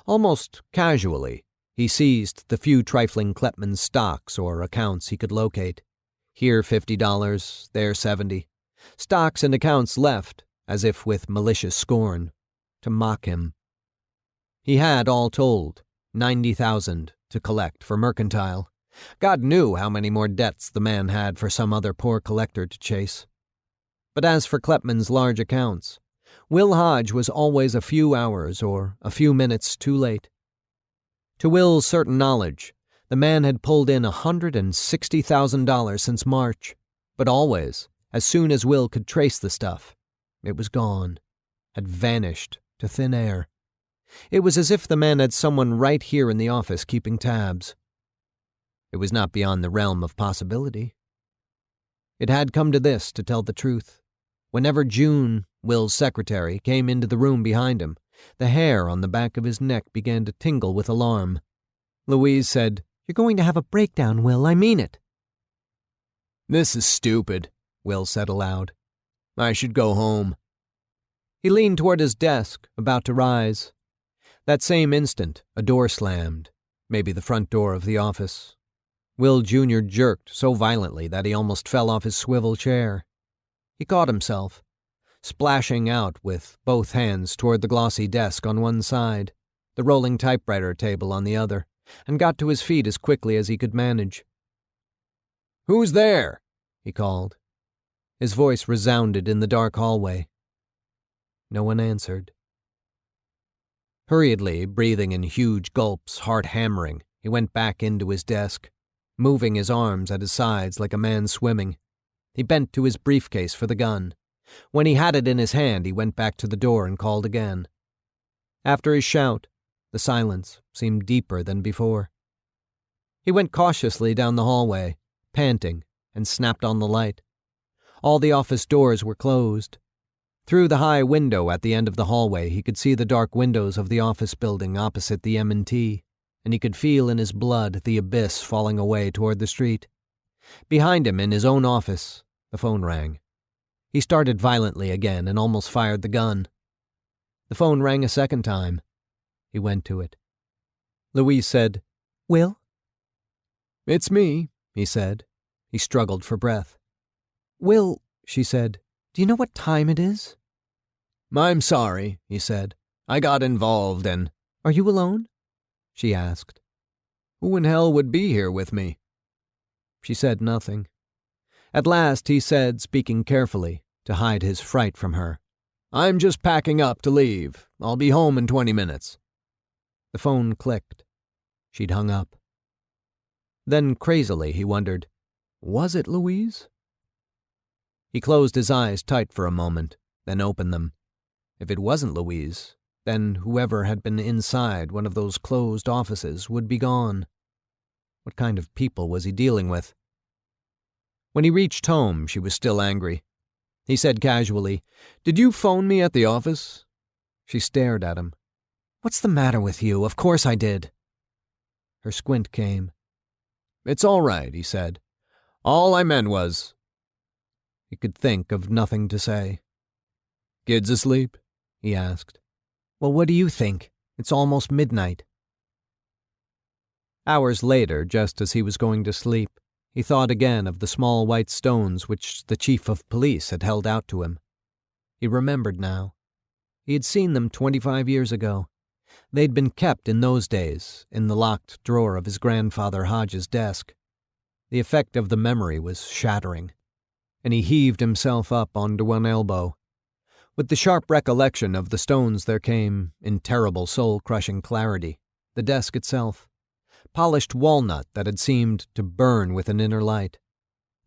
Almost casually, he seized the few trifling Kleppman's stocks or accounts he could locate. Here $50, there $70. Stocks and accounts left, as if with malicious scorn, to mock him. He had, all told, $90,000 to collect for mercantile. God knew how many more debts the man had for some other poor collector to chase. But as for Kleppman's large accounts, Will Hodge was always a few hours or a few minutes too late. To Will's certain knowledge, the man had pulled in $160,000 since March, but always, as soon as Will could trace the stuff, it was gone, had vanished to thin air. It was as if the man had someone right here in the office keeping tabs. It was not beyond the realm of possibility. It had come to this, to tell the truth. Whenever June, Will's secretary, came into the room behind him, the hair on the back of his neck began to tingle with alarm. Louise said, "You're going to have a breakdown, Will, I mean it." "This is stupid," Will said aloud. "I should go home." He leaned toward his desk, about to rise. That same instant, a door slammed, maybe the front door of the office. Will Jr. jerked so violently that he almost fell off his swivel chair. He caught himself, splashing out with both hands toward the glossy desk on one side, the rolling typewriter table on the other, and got to his feet as quickly as he could manage. "Who's there?" he called. His voice resounded in the dark hallway. No one answered. Hurriedly, breathing in huge gulps, heart hammering, he went back into his desk, moving his arms at his sides like a man swimming. He bent to his briefcase for the gun. When he had it in his hand, he went back to the door and called again. After his shout, the silence seemed deeper than before. He went cautiously down the hallway, panting, and snapped on the light. All the office doors were closed. Through the high window at the end of the hallway, he could see the dark windows of the office building opposite the M&T, and he could feel in his blood the abyss falling away toward the street. Behind him, in his own office, the phone rang. He started violently again and almost fired the gun. The phone rang a second time. He went to it. Louise said, "Will?" "It's me," he said. He struggled for breath. "Will," she said, "do you know what time it is?" "I'm sorry," he said. "I got involved and—" "Are you alone?" she asked. "Who in hell would be here with me?" She said nothing. At last he said, speaking carefully, to hide his fright from her, "I'm just packing up to leave. I'll be home in 20 minutes. The phone clicked. She'd hung up. Then, crazily, he wondered, was it Louise? He closed his eyes tight for a moment, then opened them. If it wasn't Louise, then whoever had been inside one of those closed offices would be gone. What kind of people was he dealing with? When he reached home, she was still angry. He said casually, "Did you phone me at the office?" She stared at him. "What's the matter with you? Of course I did." Her squint came. "It's all right," he said. "All I meant was—" He could think of nothing to say. "Kids asleep?" he asked. "Well, what do you think? It's almost midnight." Hours later, just as he was going to sleep, he thought again of the small white stones which the chief of police had held out to him. He remembered now. He had seen them 25 years ago. They'd been kept in those days in the locked drawer of his grandfather Hodge's desk. The effect of the memory was shattering, and he heaved himself up onto one elbow. With the sharp recollection of the stones there came, in terrible soul-crushing clarity, the desk itself. Polished walnut that had seemed to burn with an inner light.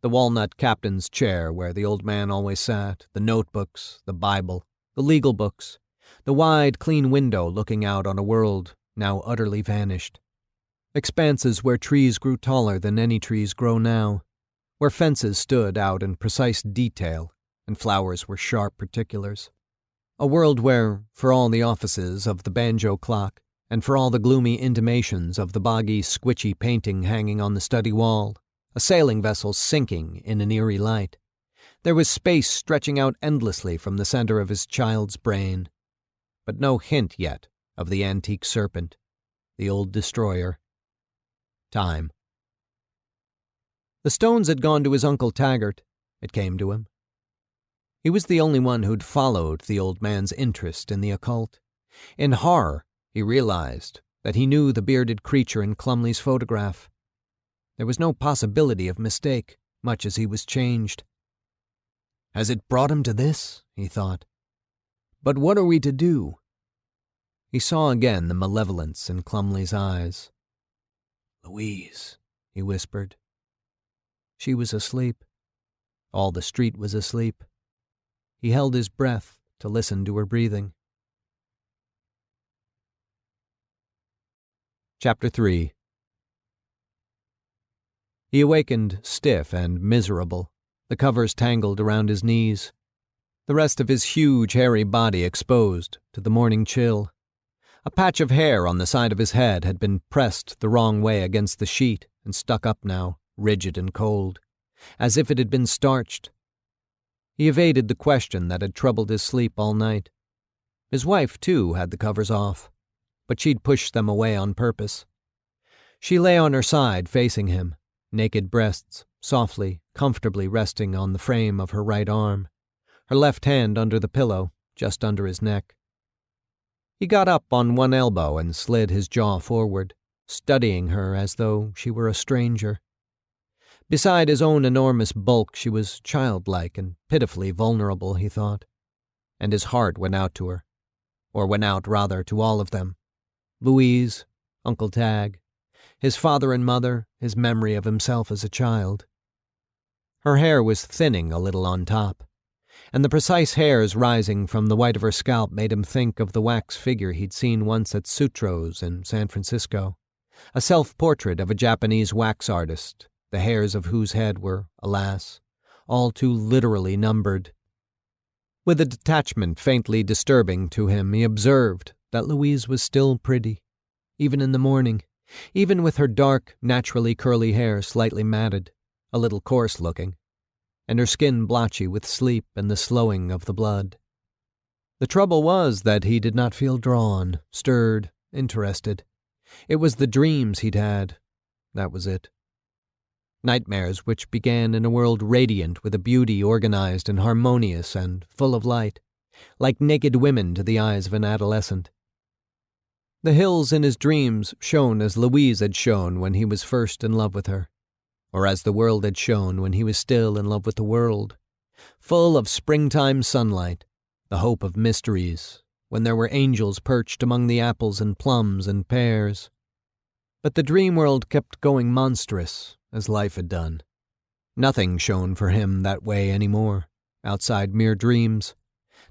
The walnut captain's chair where the old man always sat, the notebooks, the Bible, the legal books, the wide, clean window looking out on a world now utterly vanished. Expanses where trees grew taller than any trees grow now, where fences stood out in precise detail and flowers were sharp particulars. A world where, for all the offices of the banjo clock, and for all the gloomy intimations of the boggy, squitchy painting hanging on the study wall, a sailing vessel sinking in an eerie light, There was space stretching out endlessly from the center of his child's brain, but no hint yet of the antique serpent, the old destroyer. Time. The stones had gone to his Uncle Taggart, it came to him. He was the only one who'd followed the old man's interest in the occult. In horror, he realized that he knew the bearded creature in Clumley's photograph. There was no possibility of mistake, much as he was changed. Has it brought him to this? He thought. But what are we to do? He saw again the malevolence in Clumley's eyes. Louise, he whispered. She was asleep. All the street was asleep. He held his breath to listen to her breathing. Chapter 3. He awakened stiff and miserable, the covers tangled around his knees, the rest of his huge, hairy body exposed to the morning chill. A patch of hair on the side of his head had been pressed the wrong way against the sheet and stuck up now, rigid and cold, as if it had been starched. He evaded the question that had troubled his sleep all night. His wife, too, had the covers off, but she'd pushed them away on purpose. She lay on her side, facing him, naked breasts softly, comfortably resting on the frame of her right arm, her left hand under the pillow, just under his neck. He got up on one elbow and slid his jaw forward, studying her as though she were a stranger. Beside his own enormous bulk, she was childlike and pitifully vulnerable, he thought, and his heart went out to her, or went out, rather, to all of them. Louise, Uncle Tag, his father and mother, his memory of himself as a child. Her hair was thinning a little on top, and the precise hairs rising from the white of her scalp made him think of the wax figure he'd seen once at Sutro's in San Francisco, a self-portrait of a Japanese wax artist, the hairs of whose head were, alas, all too literally numbered. With a detachment faintly disturbing to him, he observed that Louise was still pretty, even in the morning, even with her dark, naturally curly hair slightly matted, a little coarse-looking, and her skin blotchy with sleep and the slowing of the blood. The trouble was that he did not feel drawn, stirred, interested. It was the dreams he'd had. That was it. Nightmares which began in a world radiant with a beauty organized and harmonious and full of light, like naked women to the eyes of an adolescent. The hills in his dreams shone as Louise had shone when he was first in love with her, or as the world had shone when he was still in love with the world, full of springtime sunlight, the hope of mysteries, when there were angels perched among the apples and plums and pears. But the dream world kept going monstrous, as life had done. Nothing shone for him that way any more, outside mere dreams,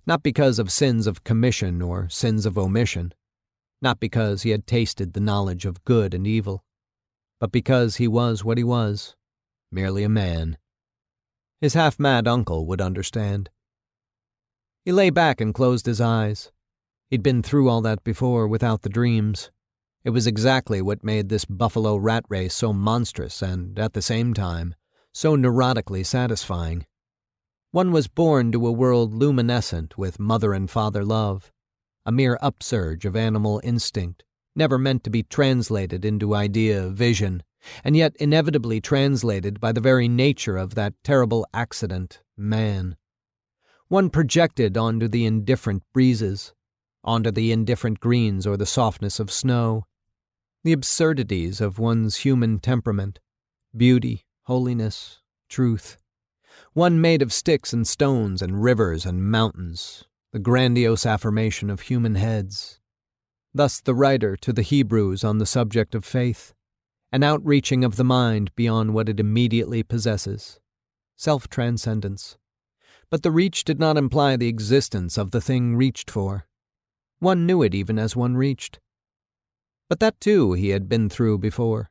not because of sins of commission or sins of omission, not because he had tasted the knowledge of good and evil, but because he was what he was, merely a man. His half-mad uncle would understand. He lay back and closed his eyes. He'd been through all that before without the dreams. It was exactly what made this buffalo rat race so monstrous and, at the same time, so neurotically satisfying. One was born to a world luminescent with mother and father love, a mere upsurge of animal instinct, never meant to be translated into idea, vision, and yet inevitably translated by the very nature of that terrible accident, man. One projected onto the indifferent breezes, onto the indifferent greens or the softness of snow, the absurdities of one's human temperament, beauty, holiness, truth. One made of sticks and stones and rivers and mountains, the grandiose affirmation of human heads. Thus the writer to the Hebrews on the subject of faith, an outreaching of the mind beyond what it immediately possesses, self-transcendence. But the reach did not imply the existence of the thing reached for. One knew it even as one reached. But that, too, he had been through before.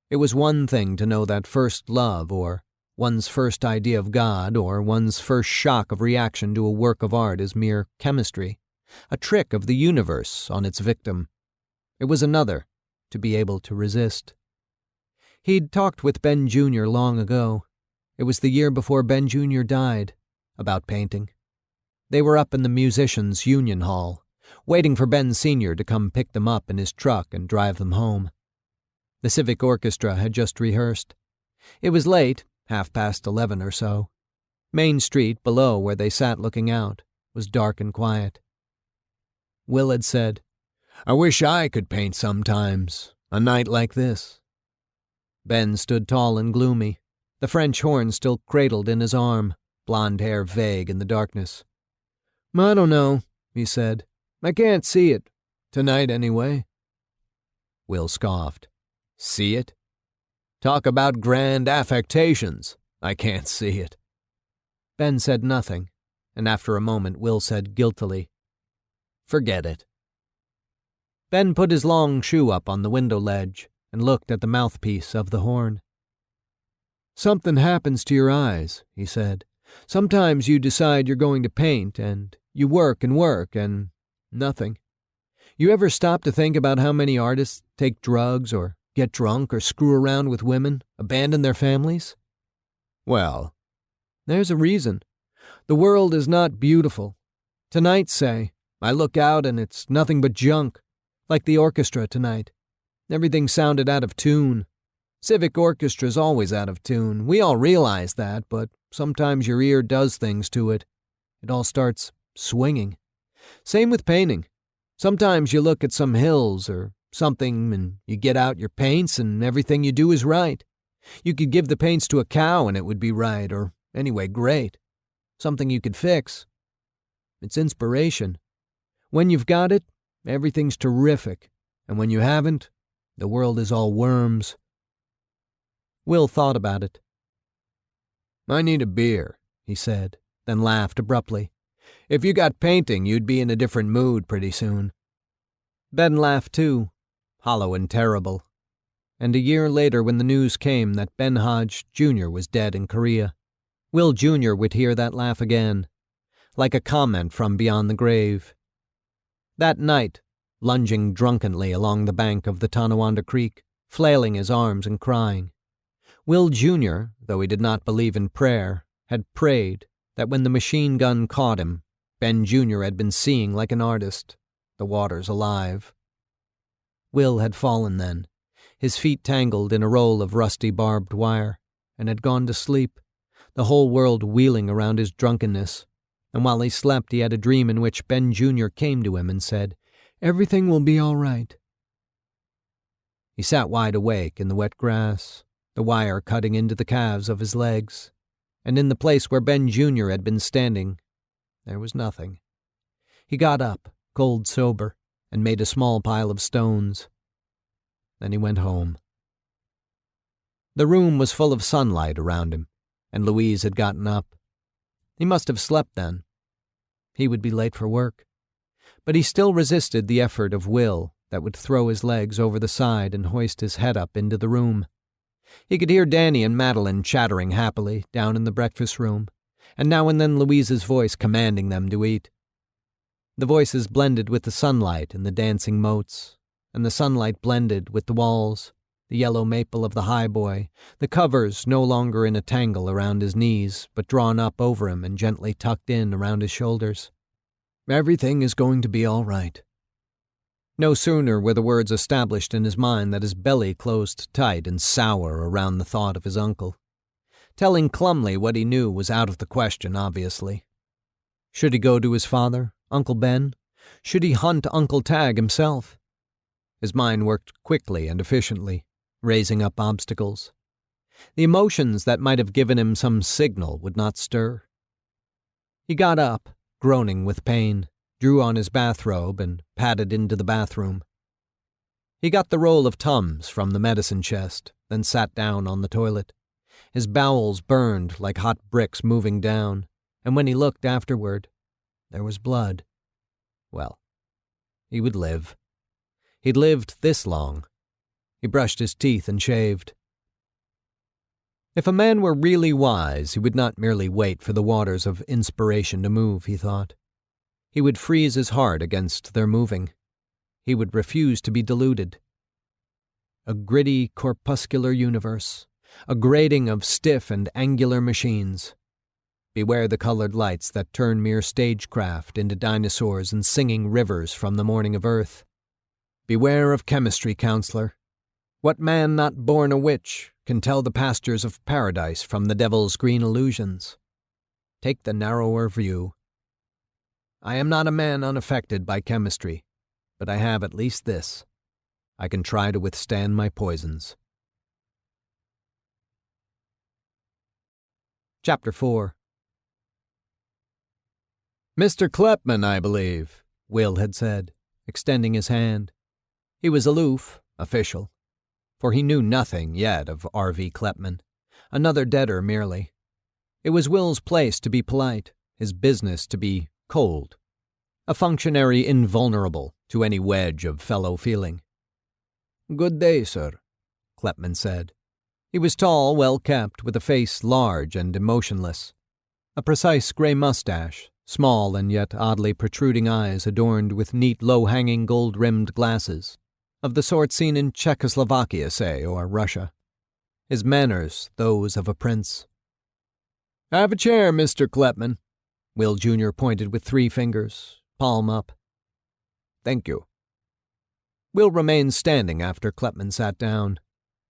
It was one thing to know that first love, or one's first idea of God, or one's first shock of reaction to a work of art is mere chemistry, a trick of the universe on its victim. It was another to be able to resist. He'd talked with Ben Jr. long ago, It was the year before Ben Jr. died, about painting. They were up in the Musicians' Union Hall, waiting for Ben Sr. to come pick them up in his truck and drive them home. The Civic Orchestra had just rehearsed. It was late, 11:30 or so. Main Street, below where they sat looking out, was dark and quiet. Will had said, "I wish I could paint sometimes, a night like this." Ben stood tall and gloomy, the French horn still cradled in his arm, blonde hair vague in the darkness. "I don't know," he said. "I can't see it. Tonight, anyway." Will scoffed. "See it? Talk about grand affectations. I can't see it." Ben said nothing, and after a moment Will said guiltily, "Forget it." Ben put his long shoe up on the window ledge and looked at the mouthpiece of the horn. "Something happens to your eyes," he said. "Sometimes you decide you're going to paint, and you work and nothing. You ever stop to think about how many artists take drugs or get drunk or screw around with women, abandon their families? Well, there's a reason. The world is not beautiful. Tonight, say, I look out and it's nothing but junk, like the orchestra tonight. Everything sounded out of tune. Civic orchestra's always out of tune. We all realize that, but sometimes your ear does things to it. It all starts swinging. Same with painting. Sometimes you look at some hills or something and you get out your paints and everything you do is right. You could give the paints to a cow and it would be right, or anyway great. Something you could fix. It's inspiration. When you've got it, everything's terrific, and when you haven't, the world is all worms." Will thought about it. "I need a beer," he said, then laughed abruptly. "If you got painting, you'd be in a different mood pretty soon." Ben laughed too, hollow and terrible. And a year later, when the news came that Ben Hodge Jr. was dead in Korea, Will Jr. would hear that laugh again, like a comment from beyond the grave. That night, lunging drunkenly along the bank of the Tonawanda Creek, flailing his arms and crying, Will Jr., though he did not believe in prayer, had prayed that when the machine gun caught him, Ben Jr. had been seeing like an artist, the waters alive. Will had fallen then, his feet tangled in a roll of rusty barbed wire, and had gone to sleep, the whole world wheeling around his drunkenness, and while he slept he had a dream in which Ben Jr. came to him and said, "Everything will be all right." He sat wide awake in the wet grass, the wire cutting into the calves of his legs, and in the place where Ben Jr. had been standing, there was nothing. He got up, cold sober, and made a small pile of stones. Then he went home. The room was full of sunlight around him, and Louise had gotten up. He must have slept then. He would be late for work. But he still resisted the effort of will that would throw his legs over the side and hoist his head up into the room. He could hear Danny and Madeline chattering happily down in the breakfast room, and now and then Louise's voice commanding them to eat. The voices blended with the sunlight in the dancing moats, and the sunlight blended with the walls, the yellow maple of the highboy, the covers no longer in a tangle around his knees, but drawn up over him and gently tucked in around his shoulders. "Everything is going to be all right." No sooner were the words established in his mind than his belly closed tight and sour around the thought of his uncle. Telling Clumley what he knew was out of the question, obviously. Should he go to his father, Uncle Ben? Should he hunt Uncle Tag himself? His mind worked quickly and efficiently, raising up obstacles. The emotions that might have given him some signal would not stir. He got up, groaning with pain, drew on his bathrobe, and padded into the bathroom. He got the roll of Tums from the medicine chest, then sat down on the toilet. His bowels burned like hot bricks moving down, and when he looked afterward, there was blood. Well, he would live. He'd lived this long. He brushed his teeth and shaved. If a man were really wise, he would not merely wait for the waters of inspiration to move, he thought. He would freeze his heart against their moving. He would refuse to be deluded. A gritty, corpuscular universe, a grating of stiff and angular machines. Beware the colored lights that turn mere stagecraft into dinosaurs and singing rivers from the morning of Earth. Beware of chemistry, counselor. What man not born a witch can tell the pastures of paradise from the devil's green illusions? Take the narrower view. I am not a man unaffected by chemistry, but I have at least this. I can try to withstand my poisons. Chapter 4. Mr. Klepman, I believe, Will had said, extending his hand. He was aloof, official, for he knew nothing yet of R.V. Klepman, another debtor merely. It was Will's place to be polite, his business to be cold, a functionary invulnerable to any wedge of fellow feeling. "Good day, sir," Klepman said. He was tall, well-kept, with a face large and emotionless, a precise gray mustache, small and yet oddly protruding eyes adorned with neat, low-hanging gold-rimmed glasses, of the sort seen in Czechoslovakia, say, or Russia. His manners, those of a prince. "Have a chair, Mr. Klepman." Will Jr. pointed with 3 fingers, palm up. "Thank you." Will remained standing after Klepman sat down.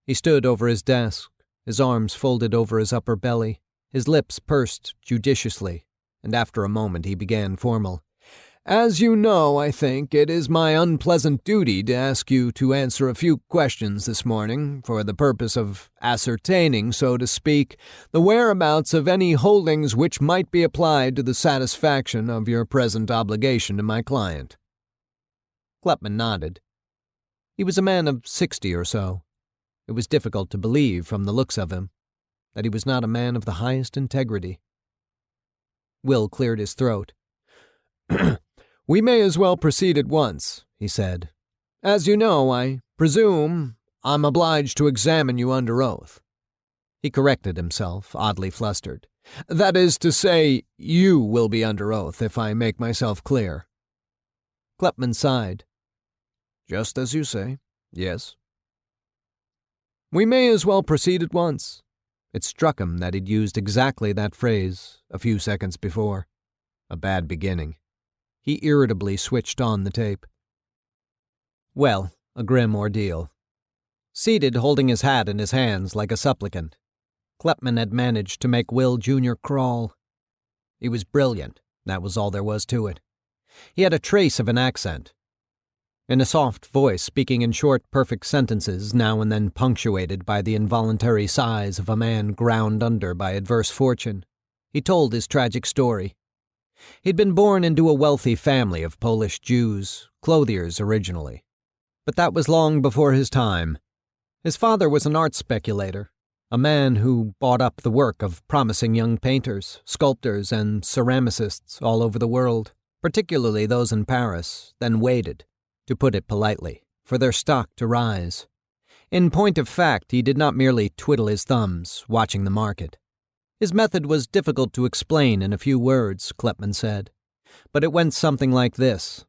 He stood over his desk, his arms folded over his upper belly, his lips pursed judiciously, and after a moment he began formal. "As you know, I think, it is my unpleasant duty to ask you to answer a few questions this morning for the purpose of ascertaining, so to speak, the whereabouts of any holdings which might be applied to the satisfaction of your present obligation to my client." Klepman nodded. He was a man of 60 or so. It was difficult to believe, from the looks of him, that he was not a man of the highest integrity. Will cleared his throat. "We may as well proceed at once," he said. "As you know, I presume I'm obliged to examine you under oath." He corrected himself, oddly flustered. "That is to say, you will be under oath, if I make myself clear." Klepman sighed. "Just as you say, yes." "We may as well proceed at once." It struck him that he'd used exactly that phrase a few seconds before. A bad beginning. He irritably switched on the tape. Well, a grim ordeal. Seated holding his hat in his hands like a supplicant, Klepman had managed to make Will Jr. crawl. He was brilliant, that was all there was to it. He had a trace of an accent. In a soft voice, speaking in short, perfect sentences, now and then punctuated by the involuntary sighs of a man ground under by adverse fortune, he told his tragic story. He'd been born into a wealthy family of Polish Jews, clothiers originally. But that was long before his time. His father was an art speculator, a man who bought up the work of promising young painters, sculptors, and ceramicists all over the world, particularly those in Paris, then waited, to put it politely, for their stock to rise. In point of fact, he did not merely twiddle his thumbs, watching the market. His method was difficult to explain in a few words, Klepman said, but it went something like this.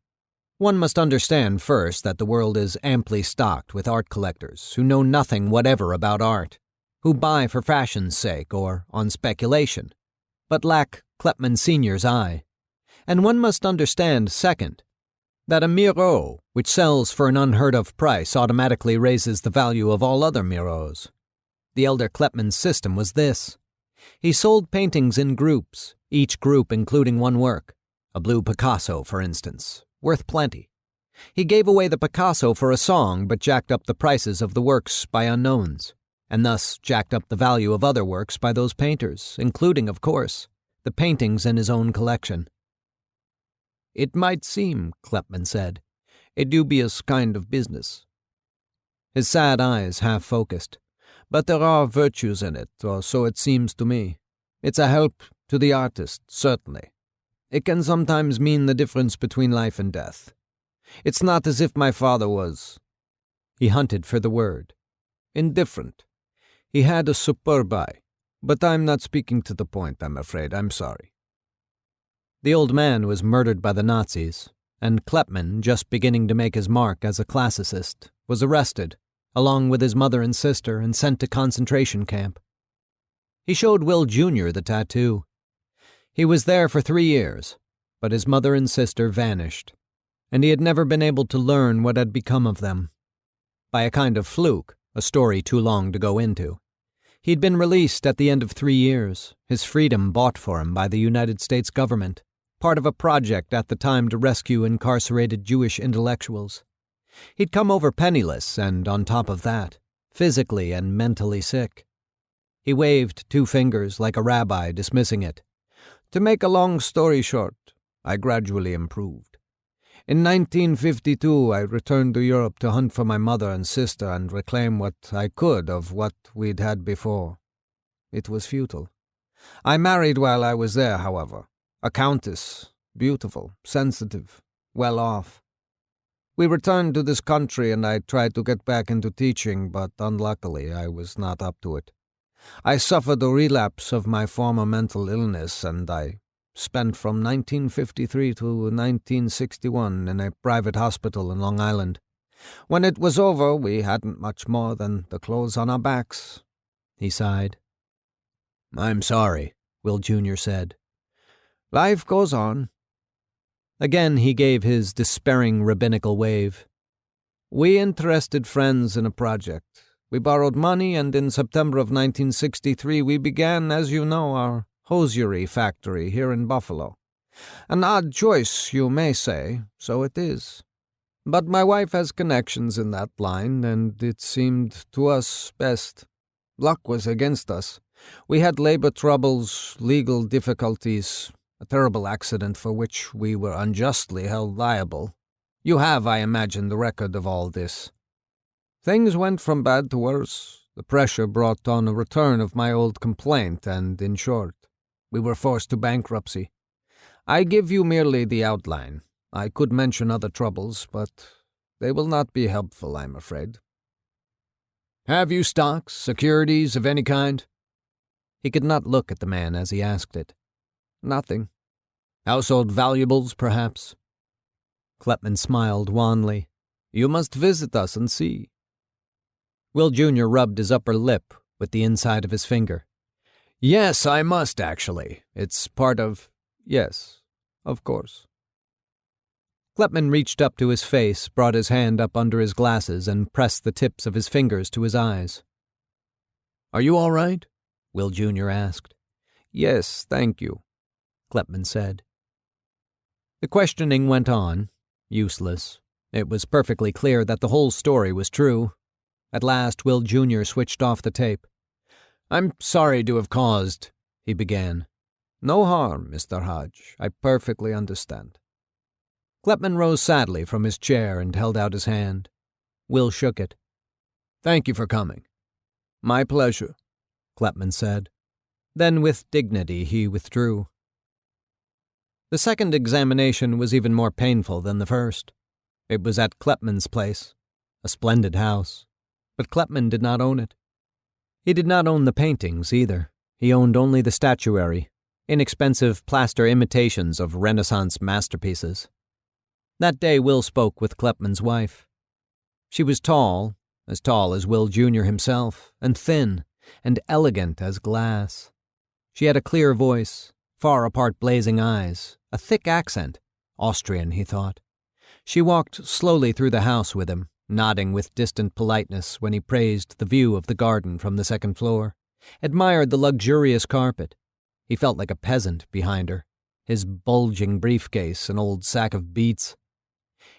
One must understand first that the world is amply stocked with art collectors who know nothing whatever about art, who buy for fashion's sake or on speculation, but lack Klepman Sr.'s eye. And one must understand, second, that a Miro which sells for an unheard-of price automatically raises the value of all other Miros. The elder Klepman's system was this. He sold paintings in groups, each group including one work, a blue Picasso, for instance, worth plenty. He gave away the Picasso for a song but jacked up the prices of the works by unknowns, and thus jacked up the value of other works by those painters, including, of course, the paintings in his own collection. "It might seem," Klepman said, "a dubious kind of business." His sad eyes half-focused. "But there are virtues in it, or so it seems to me. It's a help to the artist, certainly. It can sometimes mean the difference between life and death. It's not as if my father was—" He hunted for the word. "Indifferent. He had a superb eye. But I'm not speaking to the point, I'm afraid. I'm sorry." The old man was murdered by the Nazis, and Klepman, just beginning to make his mark as a classicist, was arrested, along with his mother and sister, and sent to concentration camp. He showed Will Jr. the tattoo. He was there for 3 years, but his mother and sister vanished, and he had never been able to learn what had become of them. By a kind of fluke, a story too long to go into, he'd been released at the end of 3 years, his freedom bought for him by the United States government, part of a project at the time to rescue incarcerated Jewish intellectuals. He'd come over penniless and, on top of that, physically and mentally sick. He waved 2 fingers like a rabbi dismissing it. To make a long story short, I gradually improved. In 1952, I returned to Europe to hunt for my mother and sister and reclaim what I could of what we'd had before. It was futile. I married while I was there, however. A countess, beautiful, sensitive, well off. We returned to this country and I tried to get back into teaching, but unluckily I was not up to it. I suffered a relapse of my former mental illness and I spent from 1953 to 1961 in a private hospital in Long Island. When it was over, we hadn't much more than the clothes on our backs. He sighed. I'm sorry, Will Jr. said. Life goes on. Again he gave his despairing rabbinical wave. We interested friends in a project. We borrowed money, and in September of 1963 we began, as you know, our hosiery factory here in Buffalo. An odd choice, you may say, so it is. But my wife has connections in that line, and it seemed to us best. Luck was against us. We had labor troubles, legal difficulties, a terrible accident for which we were unjustly held liable. You have, I imagine, the record of all this. Things went from bad to worse. The pressure brought on a return of my old complaint, and, in short, we were forced to bankruptcy. I give you merely the outline. I could mention other troubles, but they will not be helpful, I'm afraid. Have you stocks, securities of any kind? He could not look at the man as he asked it. Nothing. Household valuables, perhaps? Klepman smiled wanly. You must visit us and see. Will Jr. rubbed his upper lip with the inside of his finger. Yes, I must, actually. It's part of... Yes, of course. Klepman reached up to his face, brought his hand up under his glasses, and pressed the tips of his fingers to his eyes. Are you all right? Will Jr. asked. Yes, thank you, Klepman said. The questioning went on, useless. It was perfectly clear that the whole story was true. At last, Will Jr. switched off the tape. I'm sorry to have caused, he began. No harm, Mr. Hodge. I perfectly understand. Klepman rose sadly from his chair and held out his hand. Will shook it. Thank you for coming. My pleasure, Klepman said. Then with dignity he withdrew. The second examination was even more painful than the first. It was at Klepman's place, a splendid house, but Klepman did not own it. He did not own the paintings either. He owned only the statuary, inexpensive plaster imitations of Renaissance masterpieces. That day Will spoke with Klepman's wife. She was tall as Will Jr. himself, and thin, and elegant as glass. She had a clear voice, far-apart blazing eyes, a thick accent, Austrian, he thought. She walked slowly through the house with him, nodding with distant politeness when he praised the view of the garden from the second floor, admired the luxurious carpet. He felt like a peasant behind her, his bulging briefcase an old sack of beets.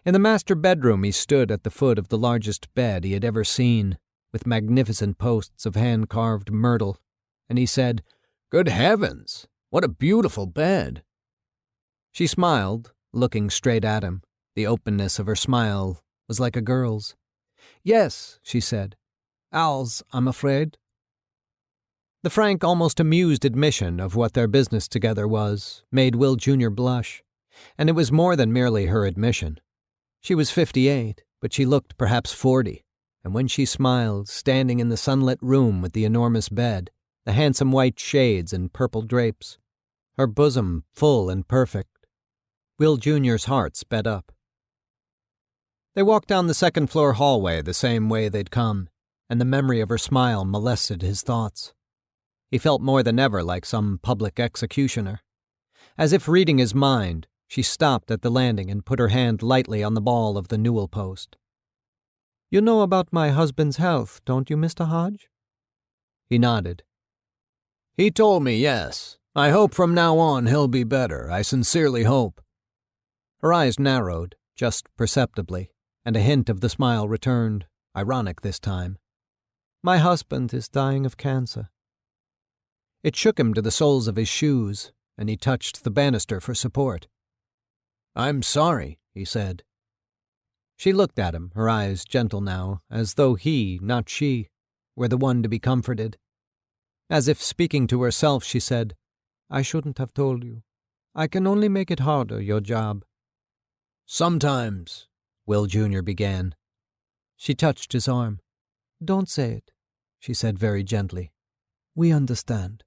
In the master bedroom he stood at the foot of the largest bed he had ever seen, with magnificent posts of hand-carved myrtle, and he said, Good heavens, what a beautiful bed! She smiled, looking straight at him. The openness of her smile was like a girl's. Yes, she said. Ours, I'm afraid. The frank, almost amused admission of what their business together was made Will Jr. blush, and it was more than merely her admission. She was 58, but she looked perhaps 40, and when she smiled, standing in the sunlit room with the enormous bed, the handsome white shades and purple drapes, her bosom full and perfect, Will Jr.'s heart sped up. They walked down the second-floor hallway the same way they'd come, and the memory of her smile molested his thoughts. He felt more than ever like some public executioner. As if reading his mind, she stopped at the landing and put her hand lightly on the ball of the newel post. "You know about my husband's health, don't you, Mr. Hodge?" He nodded. "He told me, yes. I hope from now on he'll be better. I sincerely hope." Her eyes narrowed, just perceptibly, and a hint of the smile returned, ironic this time. "My husband is dying of cancer." It shook him to the soles of his shoes, and he touched the banister for support. "I'm sorry," he said. She looked at him, her eyes gentle now, as though he, not she, were the one to be comforted. As if speaking to herself, she said, "I shouldn't have told you. I can only make it harder, your job." "Sometimes," Will Jr. began. She touched his arm. "Don't say it," she said very gently. "We understand."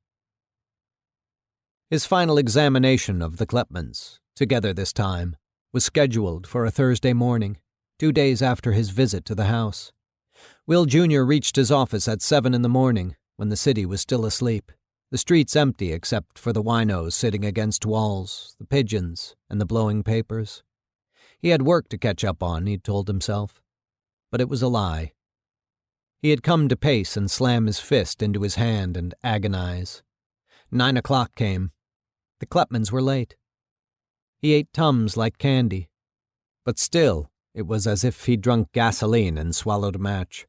His final examination of the Klepmans, together this time, was scheduled for a Thursday morning, 2 days after his visit to the house. Will Jr. reached his office at 7 in the morning, when the city was still asleep, the streets empty except for the winos sitting against walls, the pigeons, and the blowing papers. He had work to catch up on, he'd told himself. But it was a lie. He had come to pace and slam his fist into his hand and agonize. 9 o'clock came. The Klepmans were late. He ate Tums like candy. But still, it was as if he'd drunk gasoline and swallowed a match.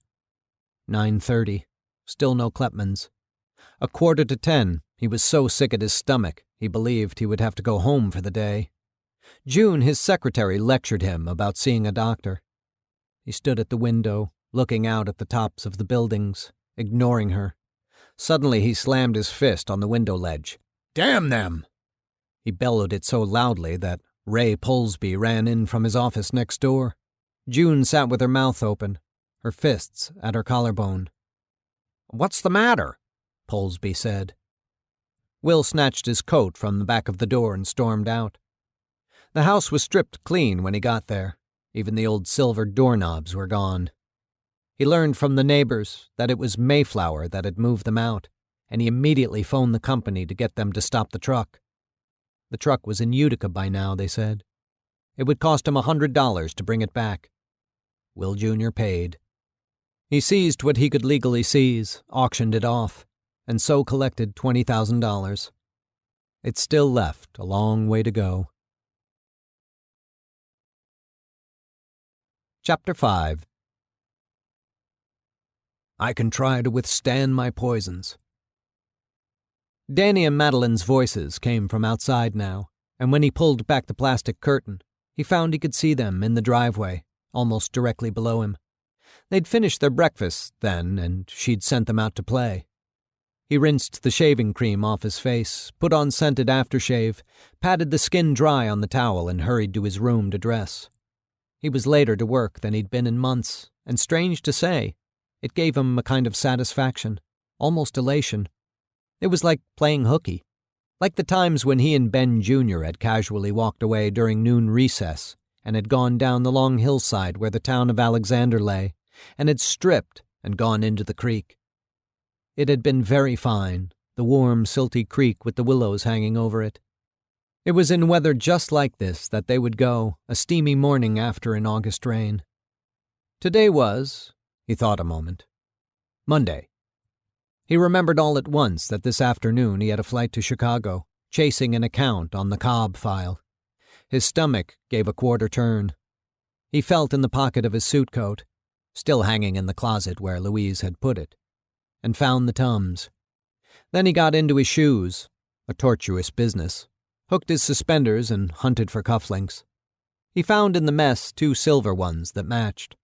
9:30. Still no Klepmans. 9:45, he was so sick at his stomach, he believed he would have to go home for the day. June, his secretary, lectured him about seeing a doctor. He stood at the window, looking out at the tops of the buildings, ignoring her. Suddenly he slammed his fist on the window ledge. "Damn them!" He bellowed it so loudly that Ray Polsby ran in from his office next door. June sat with her mouth open, her fists at her collarbone. "What's the matter?" Polsby said. Will snatched his coat from the back of the door and stormed out. The house was stripped clean when he got there. Even the old silver doorknobs were gone. He learned from the neighbors that it was Mayflower that had moved them out, and he immediately phoned the company to get them to stop the truck. The truck was in Utica by now, they said. It would cost him $100 to bring it back. Will Jr. paid. He seized what he could legally seize, auctioned it off, and so collected $20,000. It still left a long way to go. Chapter 5. I can try to withstand my poisons. Danny and Madeline's voices came from outside now, and when he pulled back the plastic curtain, he found he could see them in the driveway, almost directly below him. They'd finished their breakfast then, and she'd sent them out to play. He rinsed the shaving cream off his face, put on scented aftershave, patted the skin dry on the towel, and hurried to his room to dress. He was later to work than he'd been in months, and strange to say, it gave him a kind of satisfaction, almost elation. It was like playing hooky, like the times when he and Ben Jr. had casually walked away during noon recess and had gone down the long hillside where the town of Alexander lay, and had stripped and gone into the creek. It had been very fine, the warm, silty creek with the willows hanging over it. It was in weather just like this that they would go, a steamy morning after an August rain. Today was, he thought a moment, Monday. He remembered all at once that this afternoon he had a flight to Chicago, chasing an account on the Cobb file. His stomach gave a quarter turn. He felt in the pocket of his suit coat, still hanging in the closet where Louise had put it, and found the Tums. Then he got into his shoes, a tortuous business, hooked his suspenders and hunted for cufflinks. He found in the mess 2 silver ones that matched,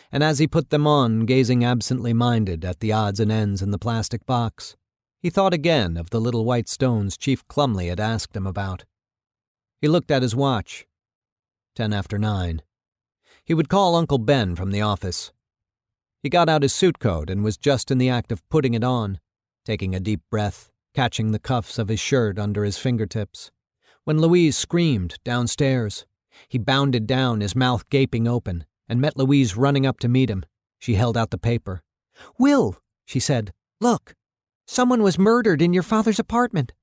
and as he put them on, gazing absently minded at the odds and ends in the plastic box, he thought again of the little white stones Chief Clumley had asked him about. He looked at his watch. 10 after 9. He would call Uncle Ben from the office. He got out his suit coat and was just in the act of putting it on, taking a deep breath, catching the cuffs of his shirt under his fingertips, when Louise screamed downstairs. He bounded down, his mouth gaping open, and met Louise running up to meet him. She held out the paper. "Will," she said, "look. Someone was murdered in your father's apartment."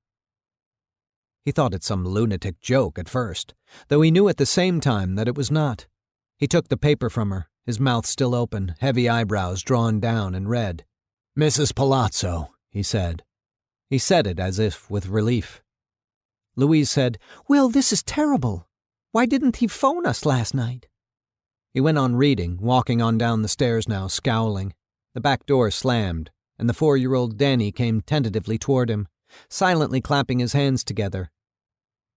He thought it some lunatic joke at first, though he knew at the same time that it was not. He took the paper from her, his mouth still open, heavy eyebrows drawn down, and read. "Mrs. Palazzo," he said. He said it as if with relief. Louise said, "Will, this is terrible. Why didn't he phone us last night?" He went on reading, walking on down the stairs now, scowling. The back door slammed, and the 4-year-old Danny came tentatively toward him, silently clapping his hands together.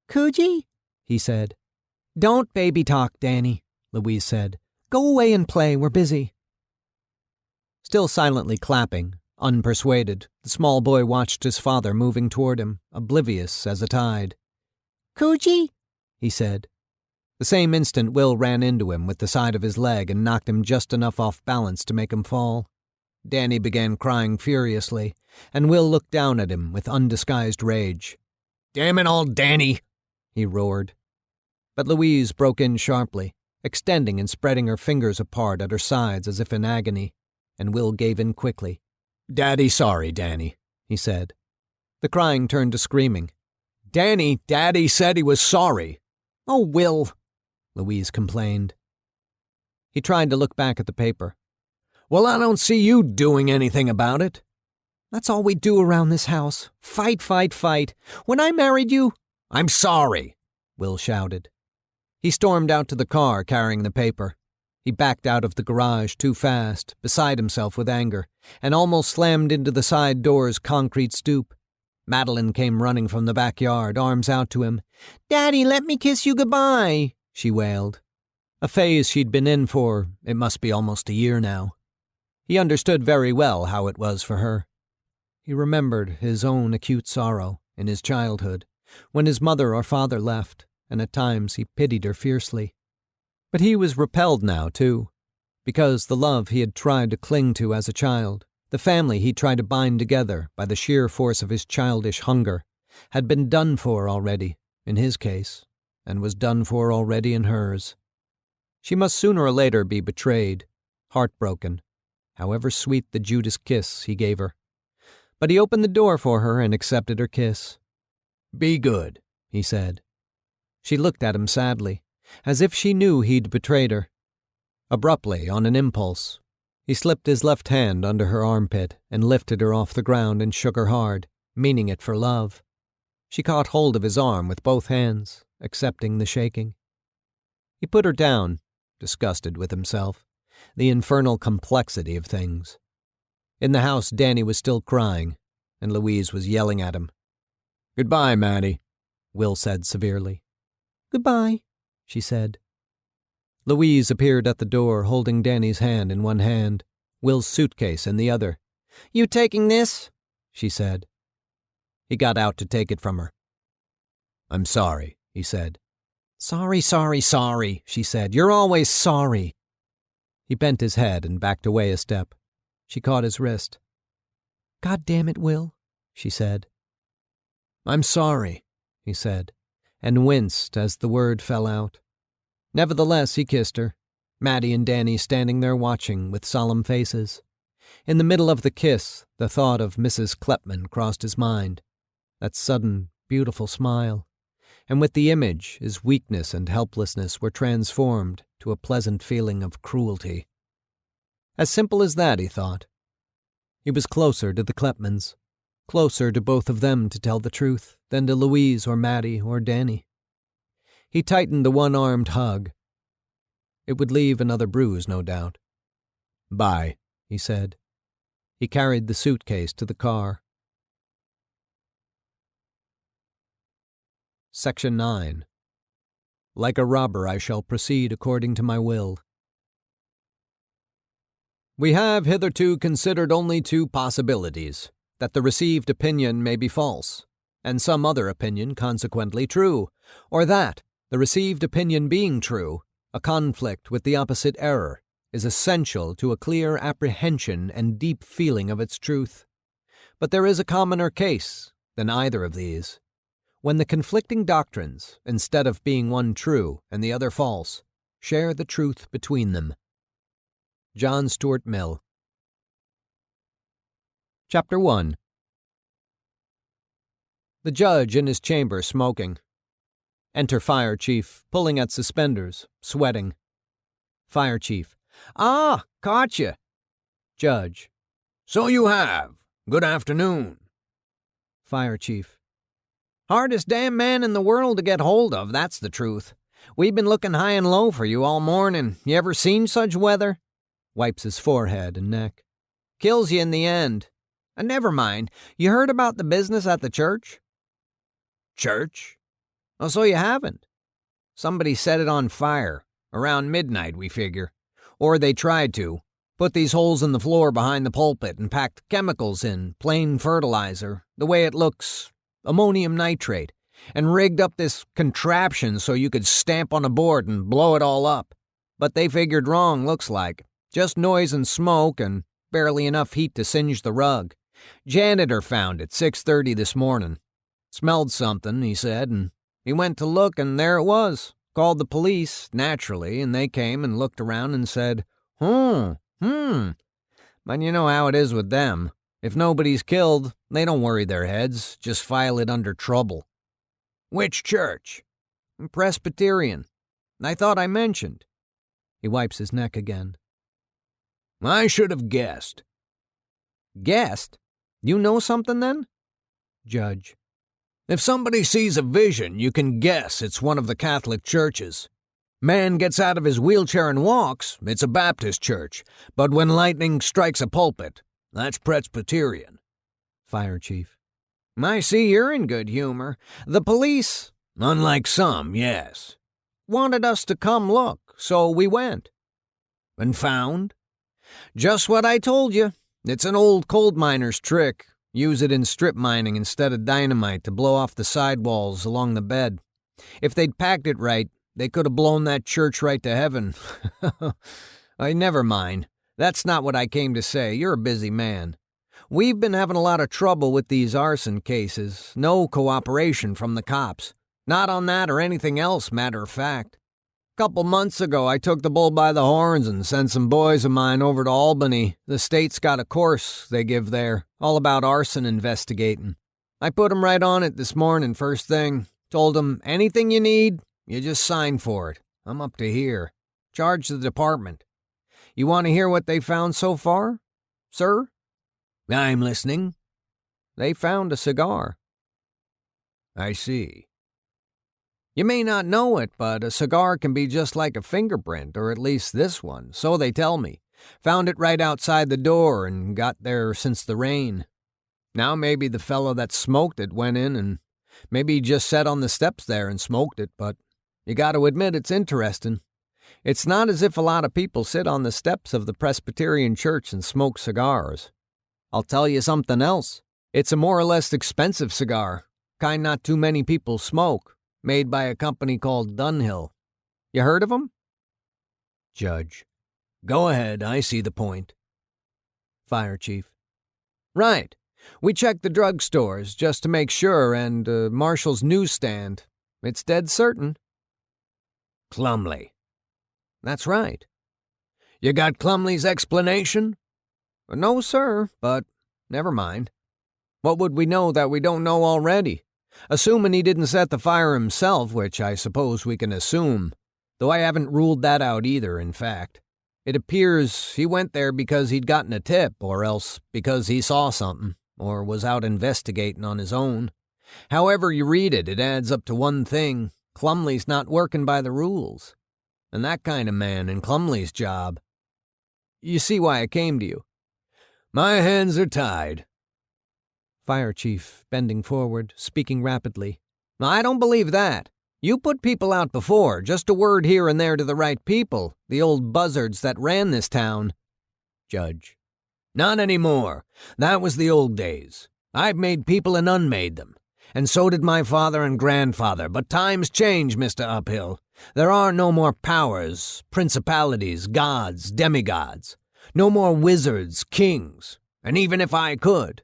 "Coogie?" he said. "Don't baby talk, Danny," Louise said. "Go away and play, we're busy." Still silently clapping, unpersuaded, the small boy watched his father moving toward him, oblivious as a tide. "Coogie?" he said. The same instant Will ran into him with the side of his leg and knocked him just enough off balance to make him fall. Danny began crying furiously, and Will looked down at him with undisguised rage. "Damn it all, Danny!" he roared. But Louise broke in sharply, extending and spreading her fingers apart at her sides as if in agony, and Will gave in quickly. "Daddy's sorry, Danny," he said. The crying turned to screaming. "Danny, Daddy said he was sorry." "Oh, Will," Louise complained. He tried to look back at the paper. "Well, I don't see you doing anything about it." "That's all we do around this house. Fight, fight, fight. When I married you—" "I'm sorry," Will shouted. He stormed out to the car carrying the paper. He backed out of the garage too fast, beside himself with anger, and almost slammed into the side door's concrete stoop. Madeline came running from the backyard, arms out to him. "Daddy, let me kiss you goodbye," she wailed. A phase she'd been in for, it must be almost a year now. He understood very well how it was for her. He remembered his own acute sorrow in his childhood, when his mother or father left, and at times he pitied her fiercely. But he was repelled now, too, because the love he had tried to cling to as a child, the family he tried to bind together by the sheer force of his childish hunger, had been done for already, in his case, and was done for already in hers. She must sooner or later be betrayed, heartbroken, however sweet the Judas kiss he gave her. But he opened the door for her and accepted her kiss. "Be good," he said. She looked at him sadly, as if she knew he'd betrayed her. Abruptly, on an impulse, he slipped his left hand under her armpit and lifted her off the ground and shook her hard, meaning it for love. She caught hold of his arm with both hands, accepting the shaking. He put her down, disgusted with himself, the infernal complexity of things. In the house, Danny was still crying, and Louise was yelling at him. "Goodbye, Maddie," Will said severely. "Goodbye," she said. Louise appeared at the door, holding Danny's hand in one hand, Will's suitcase in the other. "You taking this?" she said. He got out to take it from her. "I'm sorry," he said. "Sorry, sorry, sorry," she said. "You're always sorry." He bent his head and backed away a step. She caught his wrist. "God damn it, Will," she said. "I'm sorry," he said, and winced as the word fell out. Nevertheless, he kissed her, Maddie and Danny standing there watching with solemn faces. In the middle of the kiss, the thought of Mrs. Klepman crossed his mind, that sudden, beautiful smile, and with the image, his weakness and helplessness were transformed to a pleasant feeling of cruelty. As simple as that, he thought. He was closer to the Klepmans, closer to both of them to tell the truth than to Louise or Maddie or Danny. He tightened the one-armed hug. It would leave another bruise, no doubt. "Bye," he said. He carried the suitcase to the car. Section 9. Like a robber I shall proceed according to my will. We have hitherto considered only two possibilities, that the received opinion may be false, and some other opinion consequently true, or that, the received opinion being true, a conflict with the opposite error is essential to a clear apprehension and deep feeling of its truth. But there is a commoner case than either of these, when the conflicting doctrines, instead of being one true and the other false, share the truth between them. John Stuart Mill. Chapter 1. The judge in his chamber smoking. Enter Fire Chief, pulling at suspenders, sweating. Fire Chief. Ah, caught you. Judge. So you have. Good afternoon. Fire Chief. Hardest damn man in the world to get hold of, that's the truth. We've been looking high and low for you all morning. You ever seen such weather? Wipes his forehead and neck. Kills you in the end. And never mind, you heard about the business at the church? Church? Oh, so you haven't? Somebody set it on fire. Around midnight, we figure. Or they tried to. Put these holes in the floor behind the pulpit and packed chemicals in, plain fertilizer, the way it looks, ammonium nitrate, and rigged up this contraption so you could stamp on a board and blow it all up. But they figured wrong, looks like. Just noise and smoke and barely enough heat to singe the rug. Janitor found it 6:30 this morning. Smelled something, he said, and he went to look, and there it was. Called the police, naturally, and they came and looked around and said, But you know how it is with them. If nobody's killed, they don't worry their heads, just file it under trouble. Which church? Presbyterian. I thought I mentioned. He wipes his neck again. I should have guessed. Guessed? You know something then? Judge. If somebody sees a vision, you can guess it's one of the Catholic churches. Man gets out of his wheelchair and walks, it's a Baptist church. But when lightning strikes a pulpit, that's Presbyterian. Fire Chief. I see you're in good humor. The police, unlike some, yes, wanted us to come look, so we went. And found? Just what I told you. It's an old coal miner's trick. Use it in strip mining instead of dynamite to blow off the sidewalls along the bed. If they'd packed it right, they could have blown that church right to heaven. Never mind. That's not what I came to say. You're a busy man. We've been having a lot of trouble with these arson cases. No cooperation from the cops. Not on that or anything else, matter of fact. Couple months ago, I took the bull by the horns and sent some boys of mine over to Albany. The state's got a course they give there, all about arson investigating. I put 'em right on it this morning, first thing. Told 'em, anything you need, you just sign for it. I'm up to here. Charge the department. You want to hear what they found so far, sir? I'm listening. They found a cigar. I see. You may not know it, but a cigar can be just like a fingerprint, or at least this one, so they tell me. Found it right outside the door and got there since the rain. Now maybe the fellow that smoked it went in and maybe he just sat on the steps there and smoked it, but you got to admit it's interesting. It's not as if a lot of people sit on the steps of the Presbyterian church and smoke cigars. I'll tell you something else. It's a more or less expensive cigar, kind not too many people smoke. Made by a company called Dunhill. You heard of 'em? Judge. Go ahead, I see the point. Fire Chief. Right. We checked the drugstores just to make sure and Marshall's newsstand. It's dead certain. Clumley. That's right. You got Clumley's explanation? No, sir, but never mind. What would we know that we don't know already? Assuming he didn't set the fire himself, which I suppose we can assume, though I haven't ruled that out either, in fact. It appears he went there because he'd gotten a tip, or else because he saw something, or was out investigating on his own. However you read it, it adds up to one thing. Clumley's not working by the rules. And that kind of man in Clumley's job. You see why I came to you. My hands are tied. Fire Chief, bending forward, speaking rapidly. I don't believe that. You put people out before, just a word here and there to the right people, the old buzzards that ran this town. Judge. Not anymore. That was the old days. I've made people and unmade them. And so did my father and grandfather, but times change, Mr. Uphill. There are no more powers, principalities, gods, demigods. No more wizards, kings. And even if I could...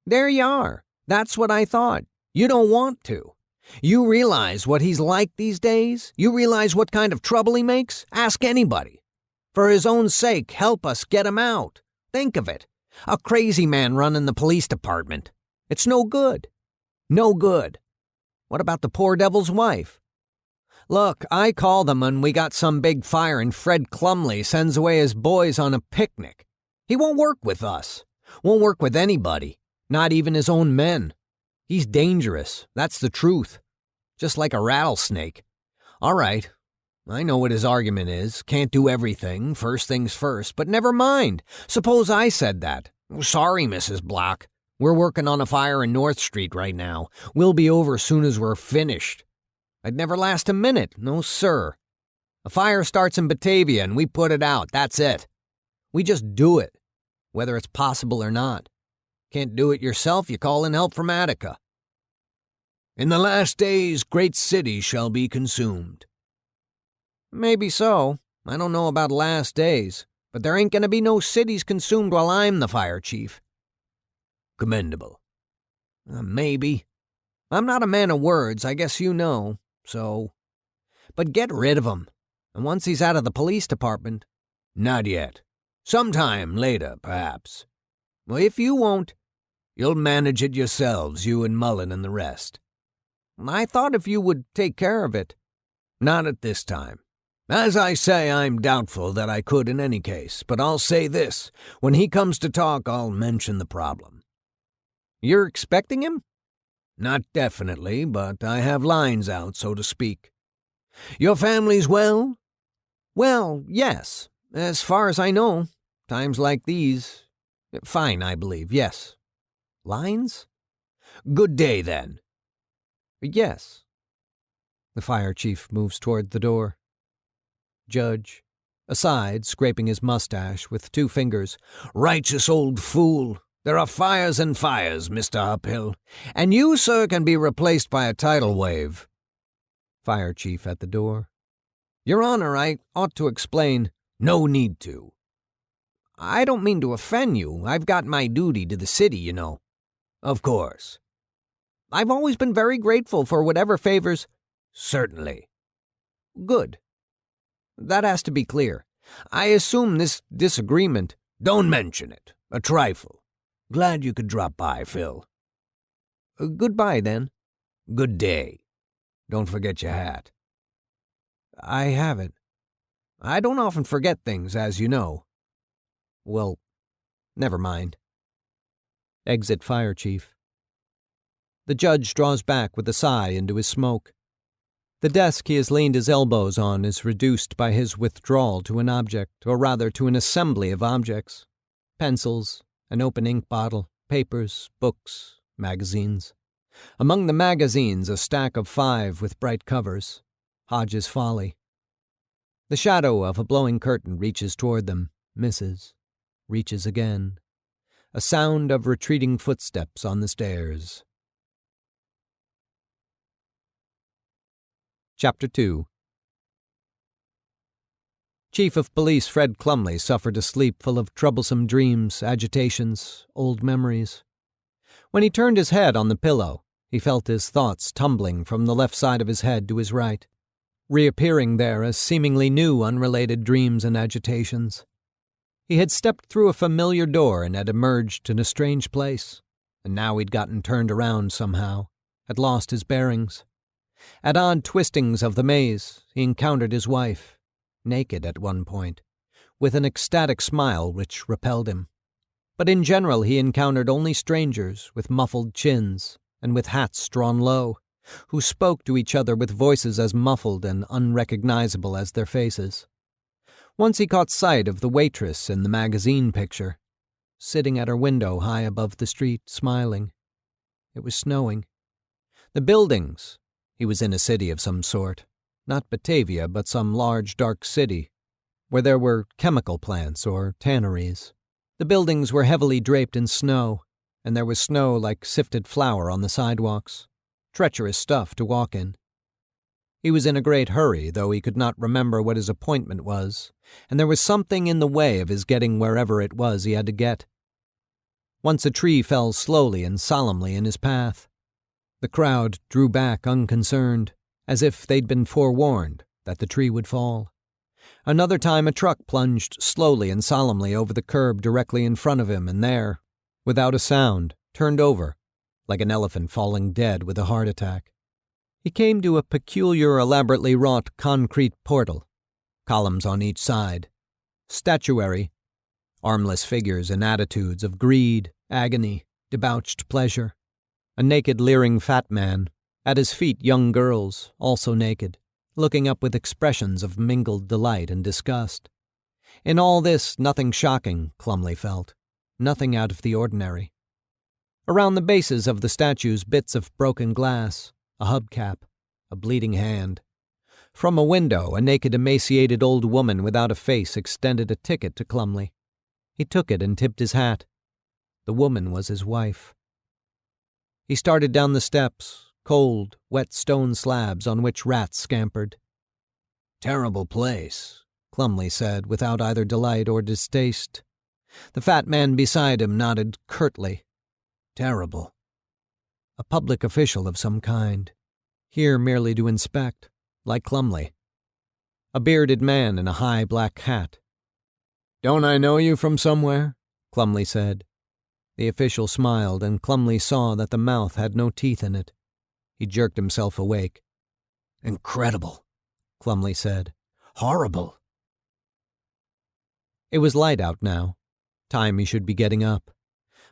There you are. That's what I thought. You don't want to. You realize what he's like these days? You realize what kind of trouble he makes? Ask anybody. For his own sake, help us get him out. Think of it. A crazy man running the police department. It's no good. No good. What about the poor devil's wife? Look, I call them when we got some big fire and Fred Clumley sends away his boys on a picnic. He won't work with us. Won't work with anybody. Not even his own men. He's dangerous. That's the truth. Just like a rattlesnake. All right. I know what his argument is. Can't do everything. First things first. But never mind. Suppose I said that. Sorry, Mrs. Block. We're working on a fire in North Street right now. We'll be over soon as we're finished. I'd never last a minute. No, sir. A fire starts in Batavia and we put it out. That's it. We just do it. Whether it's possible or not. Can't do it yourself, you call in help from Attica. In the last days, great cities shall be consumed. Maybe so. I don't know about last days, but there ain't gonna be no cities consumed while I'm the fire chief. Commendable. Maybe. I'm not a man of words, I guess you know, so. But get rid of him. And once he's out of the police department. Not yet. Sometime later, perhaps. Well, if you won't, you'll manage it yourselves, you and Mullen and the rest. I thought if you would take care of it. Not at this time. As I say, I'm doubtful that I could in any case, but I'll say this. When he comes to talk, I'll mention the problem. You're expecting him? Not definitely, but I have lines out, so to speak. Your family's well? Well, yes. As far as I know. Times like these. Fine, I believe, yes. Lines? Good day, then. Yes. The fire chief moves toward the door. Judge, aside, scraping his mustache with 2 fingers. Righteous old fool. There are fires and fires, Mr. Uphill. And you, sir, can be replaced by a tidal wave. Fire chief at the door. Your Honor, I ought to explain. No need to. I don't mean to offend you. I've got my duty to the city, you know. Of course. I've always been very grateful for whatever favors. Certainly. Good. That has to be clear. I assume this disagreement. Don't mention it. A trifle. Glad you could drop by, Phil. Goodbye, then. Good day. Don't forget your hat. I have it. I don't often forget things, as you know. Well, never mind. Exit fire chief. The judge draws back with a sigh into his smoke. The desk he has leaned his elbows on is reduced by his withdrawal to an object, or rather to an assembly of objects. Pencils, an open ink bottle, papers, books, magazines. Among the magazines, a stack of 5 with bright covers. Hodge's Folly. The shadow of a blowing curtain reaches toward them, misses, reaches again. A sound of retreating footsteps on the stairs. Chapter 2. Chief of Police Fred Clumley suffered a sleep full of troublesome dreams, agitations, old memories. When he turned his head on the pillow, he felt his thoughts tumbling from the left side of his head to his right, reappearing there as seemingly new unrelated dreams and agitations. He had stepped through a familiar door and had emerged in a strange place, and now he'd gotten turned around somehow, had lost his bearings. At odd twistings of the maze, he encountered his wife, naked at one point, with an ecstatic smile which repelled him. But in general he encountered only strangers with muffled chins and with hats drawn low, who spoke to each other with voices as muffled and unrecognizable as their faces. Once he caught sight of the waitress in the magazine picture, sitting at her window high above the street, smiling. It was snowing. The buildings. He was in a city of some sort, not Batavia, but some large, dark city, where there were chemical plants or tanneries. The buildings were heavily draped in snow, and there was snow like sifted flour on the sidewalks. Treacherous stuff to walk in. He was in a great hurry, though he could not remember what his appointment was, and there was something in the way of his getting wherever it was he had to get. Once a tree fell slowly and solemnly in his path. The crowd drew back unconcerned, as if they'd been forewarned that the tree would fall. Another time a truck plunged slowly and solemnly over the curb directly in front of him and there, without a sound, turned over, like an elephant falling dead with a heart attack. He came to a peculiar, elaborately wrought concrete portal, columns on each side, statuary, armless figures in attitudes of greed, agony, debauched pleasure, a naked, leering fat man, at his feet young girls, also naked, looking up with expressions of mingled delight and disgust. In all this, nothing shocking, Clumley felt, nothing out of the ordinary. Around the bases of the statues, bits of broken glass, a hubcap, a bleeding hand. From a window, a naked, emaciated old woman without a face extended a ticket to Clumley. He took it and tipped his hat. The woman was his wife. He started down the steps, cold, wet stone slabs on which rats scampered. "Terrible place," Clumley said, without either delight or distaste. The fat man beside him nodded curtly. "Terrible." A public official of some kind, here merely to inspect, like Clumley. A bearded man in a high black hat. "Don't I know you from somewhere?" Clumley said. The official smiled, and Clumley saw that the mouth had no teeth in it. He jerked himself awake. "Incredible," Clumley said. "Horrible." It was light out now, time he should be getting up,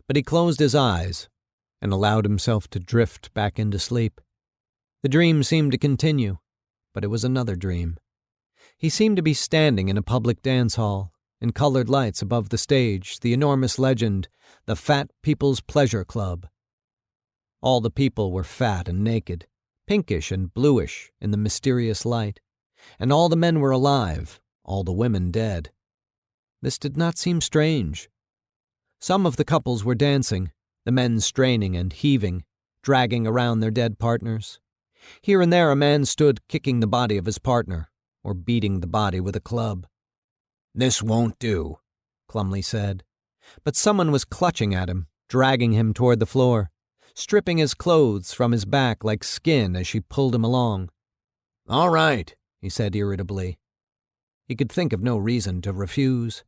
but he closed his eyes and allowed himself to drift back into sleep. The dream seemed to continue, but it was another dream. He seemed to be standing in a public dance hall, in colored lights above the stage, the enormous legend, the Fat People's Pleasure Club. All the people were fat and naked, pinkish and bluish in the mysterious light, and all the men were alive, all the women dead. This did not seem strange. Some of the couples were dancing, the men straining and heaving, dragging around their dead partners. Here and there a man stood kicking the body of his partner, or beating the body with a club. "This won't do," Clumley said. But someone was clutching at him, dragging him toward the floor, stripping his clothes from his back like skin as she pulled him along. "All right," he said irritably. He could think of no reason to refuse,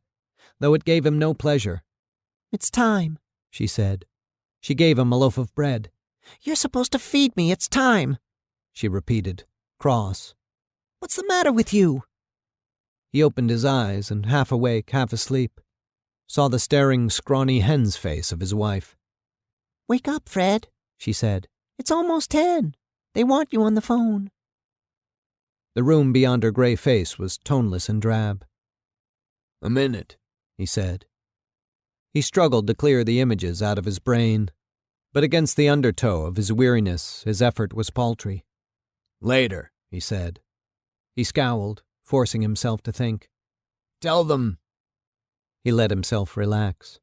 though it gave him no pleasure. "It's time," she said. She gave him a loaf of bread. "You're supposed to feed me. It's time," she repeated, cross. "What's the matter with you?" He opened his eyes and, half awake, half asleep, saw the staring, scrawny hen's face of his wife. "Wake up, Fred," she said. "It's almost 10. They want you on the phone." The room beyond her gray face was toneless and drab. "A minute," he said. He struggled to clear the images out of his brain, but against the undertow of his weariness his effort was paltry. "Later," he said. He scowled, forcing himself to think. "Tell them." He let himself relax.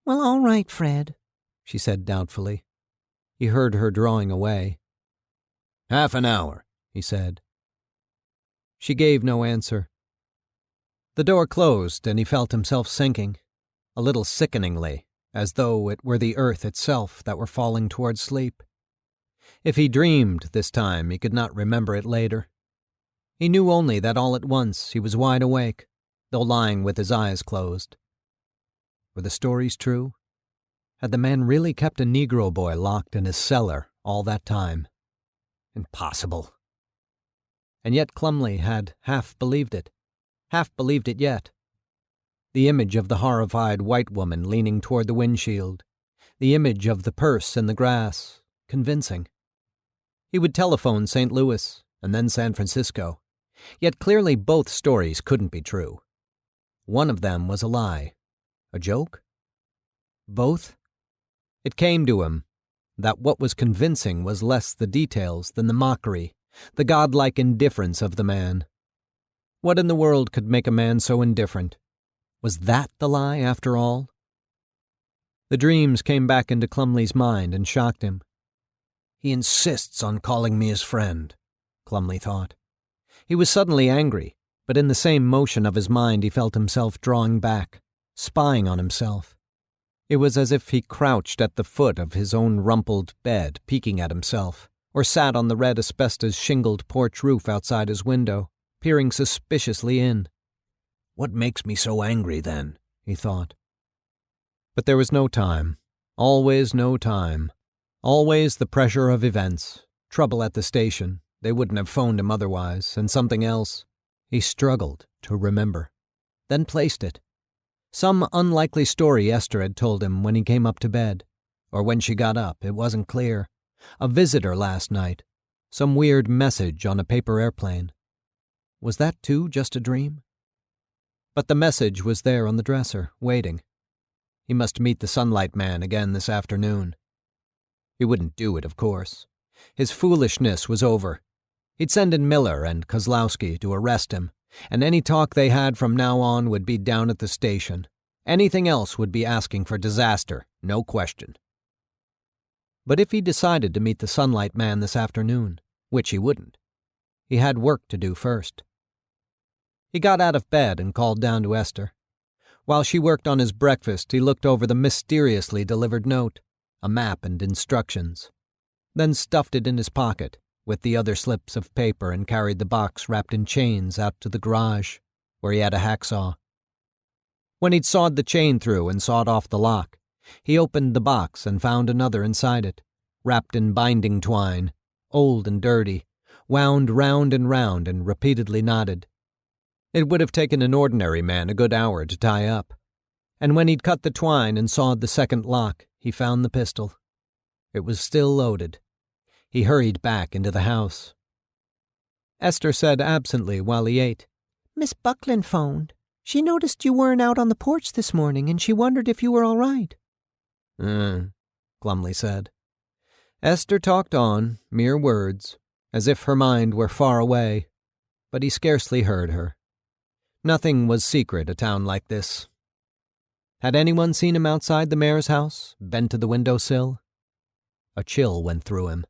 "Well, all right, Fred," she said doubtfully. He heard her drawing away. "Half an hour," he said. She gave no answer. The door closed, and he felt himself sinking, a little sickeningly, as though it were the earth itself that were falling toward sleep. If he dreamed this time, he could not remember it later. He knew only that all at once he was wide awake, though lying with his eyes closed. Were the stories true? Had the man really kept a Negro boy locked in his cellar all that time? Impossible. And yet Clumley had half believed it yet. The image of the horrified white woman leaning toward the windshield, the image of the purse in the grass, convincing. He would telephone St. Louis and then San Francisco, yet clearly both stories couldn't be true. One of them was a lie. A joke? Both? It came to him that what was convincing was less the details than the mockery, the godlike indifference of the man. What in the world could make a man so indifferent? Was that the lie, after all? The dreams came back into Clumley's mind and shocked him. He insists on calling me his friend, Clumley thought. He was suddenly angry, but in the same motion of his mind he felt himself drawing back, spying on himself. It was as if he crouched at the foot of his own rumpled bed, peeking at himself, or sat on the red asbestos-shingled porch roof outside his window, peering suspiciously in. What makes me so angry, then? He thought. But there was no time. Always no time. Always the pressure of events. Trouble at the station. They wouldn't have phoned him otherwise, and something else. He struggled to remember. Then placed it. Some unlikely story Esther had told him when he came up to bed. Or when she got up, it wasn't clear. A visitor last night. Some weird message on a paper airplane. Was that too just a dream? But the message was there on the dresser, waiting. He must meet the Sunlight Man again this afternoon. He wouldn't do it, of course. His foolishness was over. He'd send in Miller and Kozlowski to arrest him, and any talk they had from now on would be down at the station. Anything else would be asking for disaster, no question. But if he decided to meet the Sunlight Man this afternoon, which he wouldn't, he had work to do first. He got out of bed and called down to Esther. While she worked on his breakfast, he looked over the mysteriously delivered note, a map and instructions, then stuffed it in his pocket with the other slips of paper and carried the box wrapped in chains out to the garage, where he had a hacksaw. When he'd sawed the chain through and sawed off the lock, he opened the box and found another inside it, wrapped in binding twine, old and dirty, wound round and repeatedly knotted. It would have taken an ordinary man a good hour to tie up. And when he'd cut the twine and sawed the second lock, he found the pistol. It was still loaded. He hurried back into the house. Esther said absently while he ate, Miss Buckland phoned. She noticed you weren't out on the porch this morning, and she wondered if you were all right. Glumly said. Esther talked on, mere words, as if her mind were far away, but he scarcely heard her. Nothing was secret a town like this. Had anyone seen him outside the mayor's house, bent to the windowsill? A chill went through him.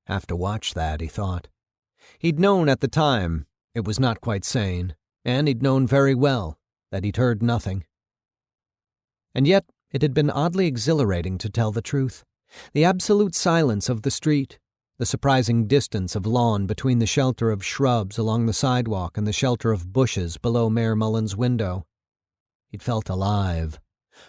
Have to watch that, he thought. He'd known at the time it was not quite sane, and he'd known very well that he'd heard nothing. And yet it had been oddly exhilarating to tell the truth. The absolute silence of the street, the surprising distance of lawn between the shelter of shrubs along the sidewalk and the shelter of bushes below Mayor Mullen's window. He'd felt alive,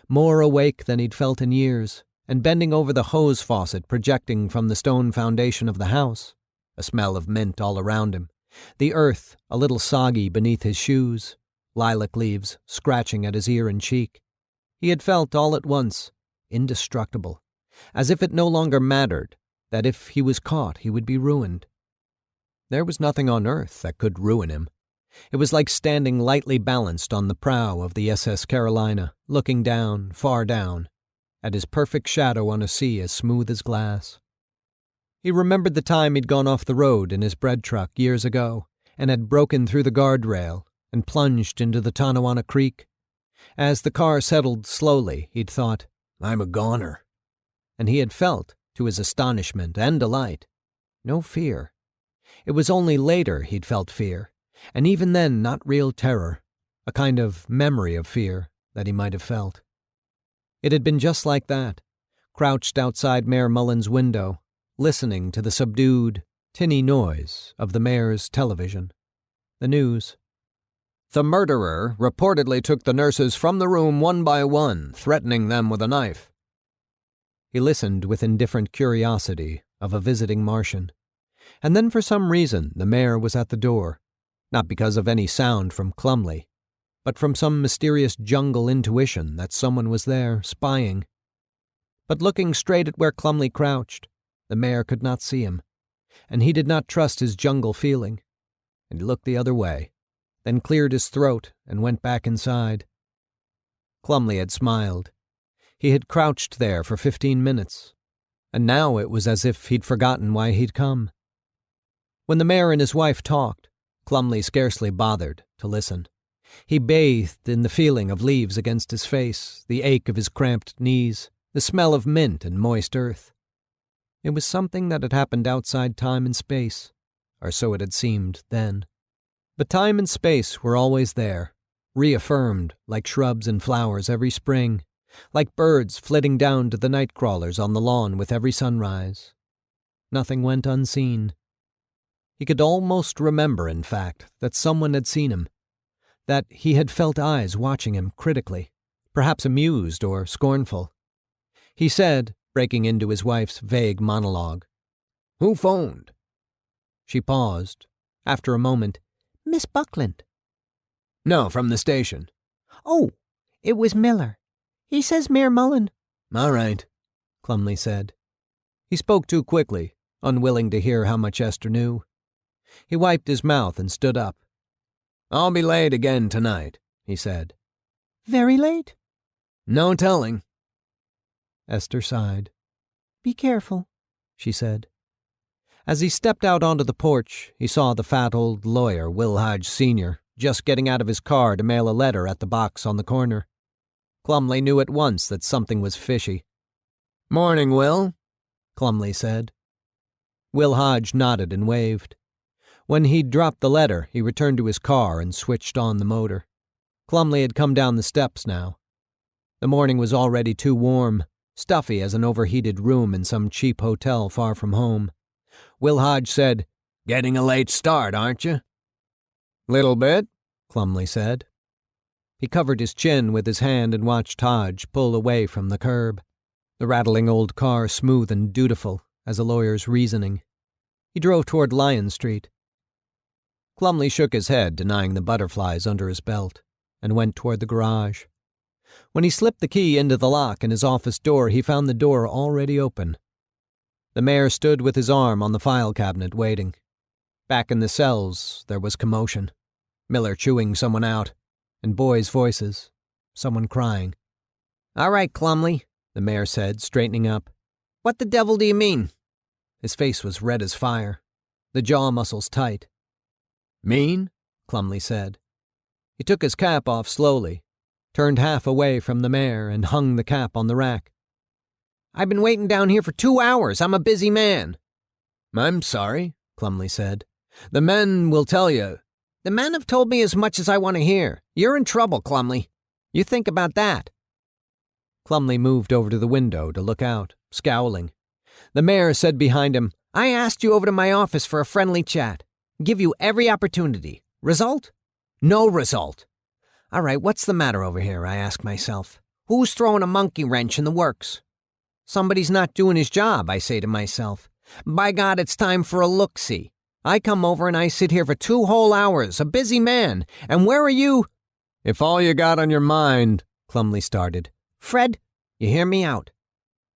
more awake than he'd felt in years, and bending over the hose faucet projecting from the stone foundation of the house, a smell of mint all around him, the earth a little soggy beneath his shoes, lilac leaves scratching at his ear and cheek. He had felt all at once indestructible, as if it no longer mattered, that if he was caught he would be ruined. There was nothing on earth that could ruin him. It was like standing lightly balanced on the prow of the SS Carolina, looking down, far down, at his perfect shadow on a sea as smooth as glass. He remembered the time he'd gone off the road in his bread truck years ago, and had broken through the guardrail and plunged into the Tonawanda Creek. As the car settled slowly, he'd thought, I'm a goner. And he had felt, to his astonishment and delight, no fear. It was only later he'd felt fear, and even then not real terror, a kind of memory of fear that he might have felt. It had been just like that, crouched outside Mayor Mullen's window, listening to the subdued, tinny noise of the mayor's television. The news. The murderer reportedly took the nurses from the room one by one, threatening them with a knife. He listened with indifferent curiosity of a visiting Martian. And then for some reason the mayor was at the door, not because of any sound from Clumley, but from some mysterious jungle intuition that someone was there, spying. But looking straight at where Clumley crouched, the mayor could not see him, and he did not trust his jungle feeling, and he looked the other way, then cleared his throat and went back inside. Clumley had smiled. He had crouched there for 15 minutes, and now it was as if he'd forgotten why he'd come. When the mayor and his wife talked, Clumley scarcely bothered to listen. He bathed in the feeling of leaves against his face, the ache of his cramped knees, the smell of mint and moist earth. It was something that had happened outside time and space, or so it had seemed then. But time and space were always there, reaffirmed like shrubs and flowers every spring, like birds flitting down to the night crawlers on the lawn with every sunrise. Nothing went unseen. He could almost remember, in fact, that someone had seen him, that he had felt eyes watching him critically, perhaps amused or scornful. He said, breaking into his wife's vague monologue, "Who phoned?" She paused. After a moment, Miss Buckland. "No, from the station." Oh, it was Miller. He says Mayor Mullen. "All right," Clumley said. He spoke too quickly, unwilling to hear how much Esther knew. He wiped his mouth and stood up. "I'll be late again tonight," he said. Very late? "No telling." Esther sighed. Be careful, she said. As he stepped out onto the porch, he saw the fat old lawyer, Will Hodge Sr., just getting out of his car to mail a letter at the box on the corner. Clumley knew at once that something was fishy. "Morning, Will," Clumley said. Will Hodge nodded and waved. When he'd dropped the letter, he returned to his car and switched on the motor. Clumley had come down the steps now. The morning was already too warm, stuffy as an overheated room in some cheap hotel far from home. Will Hodge said, "Getting a late start, aren't you?" "Little bit," Clumley said. He covered his chin with his hand and watched Hodge pull away from the curb, the rattling old car smooth and dutiful as a lawyer's reasoning. He drove toward Lyon Street. Clumley shook his head, denying the butterflies under his belt, and went toward the garage. When he slipped the key into the lock in his office door, he found the door already open. The mayor stood with his arm on the file cabinet, waiting. Back in the cells, there was commotion. Miller chewing someone out, and boys' voices, someone crying. "All right, Clumley," the mayor said, straightening up. "What the devil do you mean?" His face was red as fire, the jaw muscles tight. "Mean?" Clumley said. He took his cap off slowly, turned half away from the mayor, and hung the cap on the rack. "I've been waiting down here for 2 hours. I'm a busy man." "I'm sorry," Clumley said. "The men will tell you." "The men have told me as much as I want to hear. You're in trouble, Clumley. You think about that." Clumley moved over to the window to look out, scowling. The mayor said behind him, "I asked you over to my office for a friendly chat. Give you every opportunity. Result? No result. All right, what's the matter over here, I ask myself. Who's throwing a monkey wrench in the works? Somebody's not doing his job, I say to myself. By God, it's time for a look-see. I come over and I sit here for 2 whole hours, a busy man, and where are you?" "If all you got on your mind," Clumley started. "Fred, you hear me out.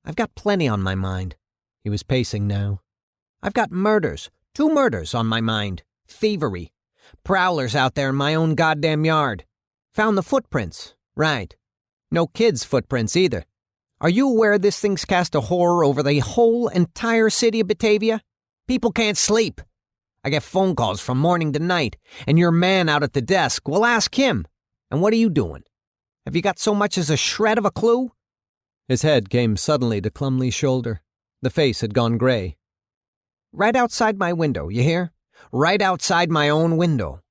I've got plenty on my mind." He was pacing now. "I've got murders, 2 murders on my mind. Thievery. Prowlers out there in my own goddamn yard. Found the footprints. Right. No kids' footprints either. Are you aware this thing's cast a horror over the whole entire city of Batavia? People can't sleep. I get phone calls from morning to night, and your man out at the desk, well, ask him. And what are you doing? Have you got so much as a shred of a clue?" His head came suddenly to Clumley's shoulder. The face had gone gray. "Right outside my window, you hear? Right outside my own window."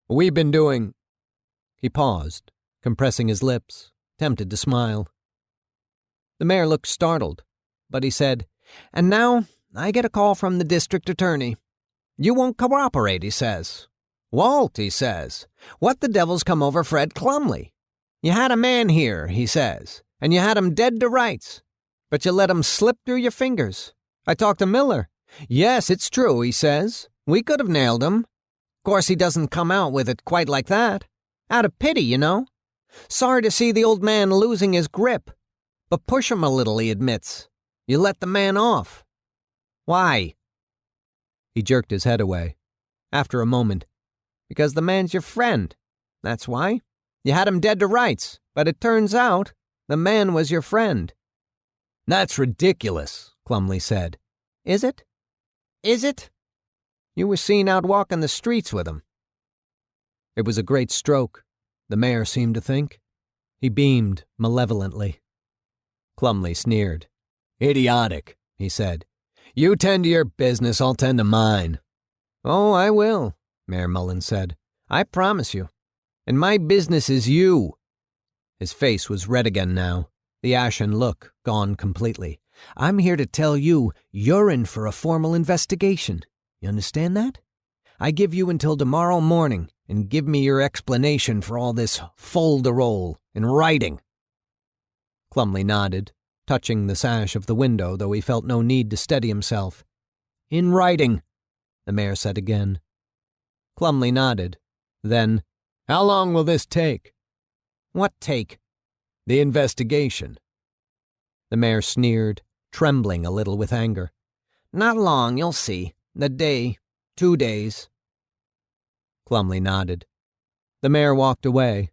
"We've been doing—" He paused, compressing his lips, tempted to smile. The mayor looked startled, but he said, "And now I get a call from the district attorney. You won't cooperate, he says. Walt, he says, what the devil's come over Fred Clumley? You had a man here, he says, and you had him dead to rights, but you let him slip through your fingers. I talked to Miller. Yes, it's true, he says. We could have nailed him. Of course, he doesn't come out with it quite like that. Out of pity, you know. Sorry to see the old man losing his grip. But push him a little, he admits. You let the man off. Why?" He jerked his head away. After a moment, "Because the man's your friend. That's why. You had him dead to rights, but it turns out the man was your friend." "That's ridiculous," Clumley said. "Is it? Is it? You were seen out walking the streets with him." It was a great stroke, the mayor seemed to think. He beamed malevolently. Clumley sneered. "Idiotic," he said. "You tend to your business, I'll tend to mine." "Oh, I will," Mayor Mullen said. "I promise you. And my business is you." His face was red again now, the ashen look gone completely. "I'm here to tell you you're in for a formal investigation. You understand that? I give you until tomorrow morning, and give me your explanation for all this folderol in writing." Clumley nodded, touching the sash of the window, though he felt no need to steady himself. "In writing," the mayor said again. Clumley nodded. Then, "How long will this take?" "What take?" "The investigation." The mayor sneered, trembling a little with anger. "Not long, you'll see. A day, 2 days." Clumley nodded. The mayor walked away.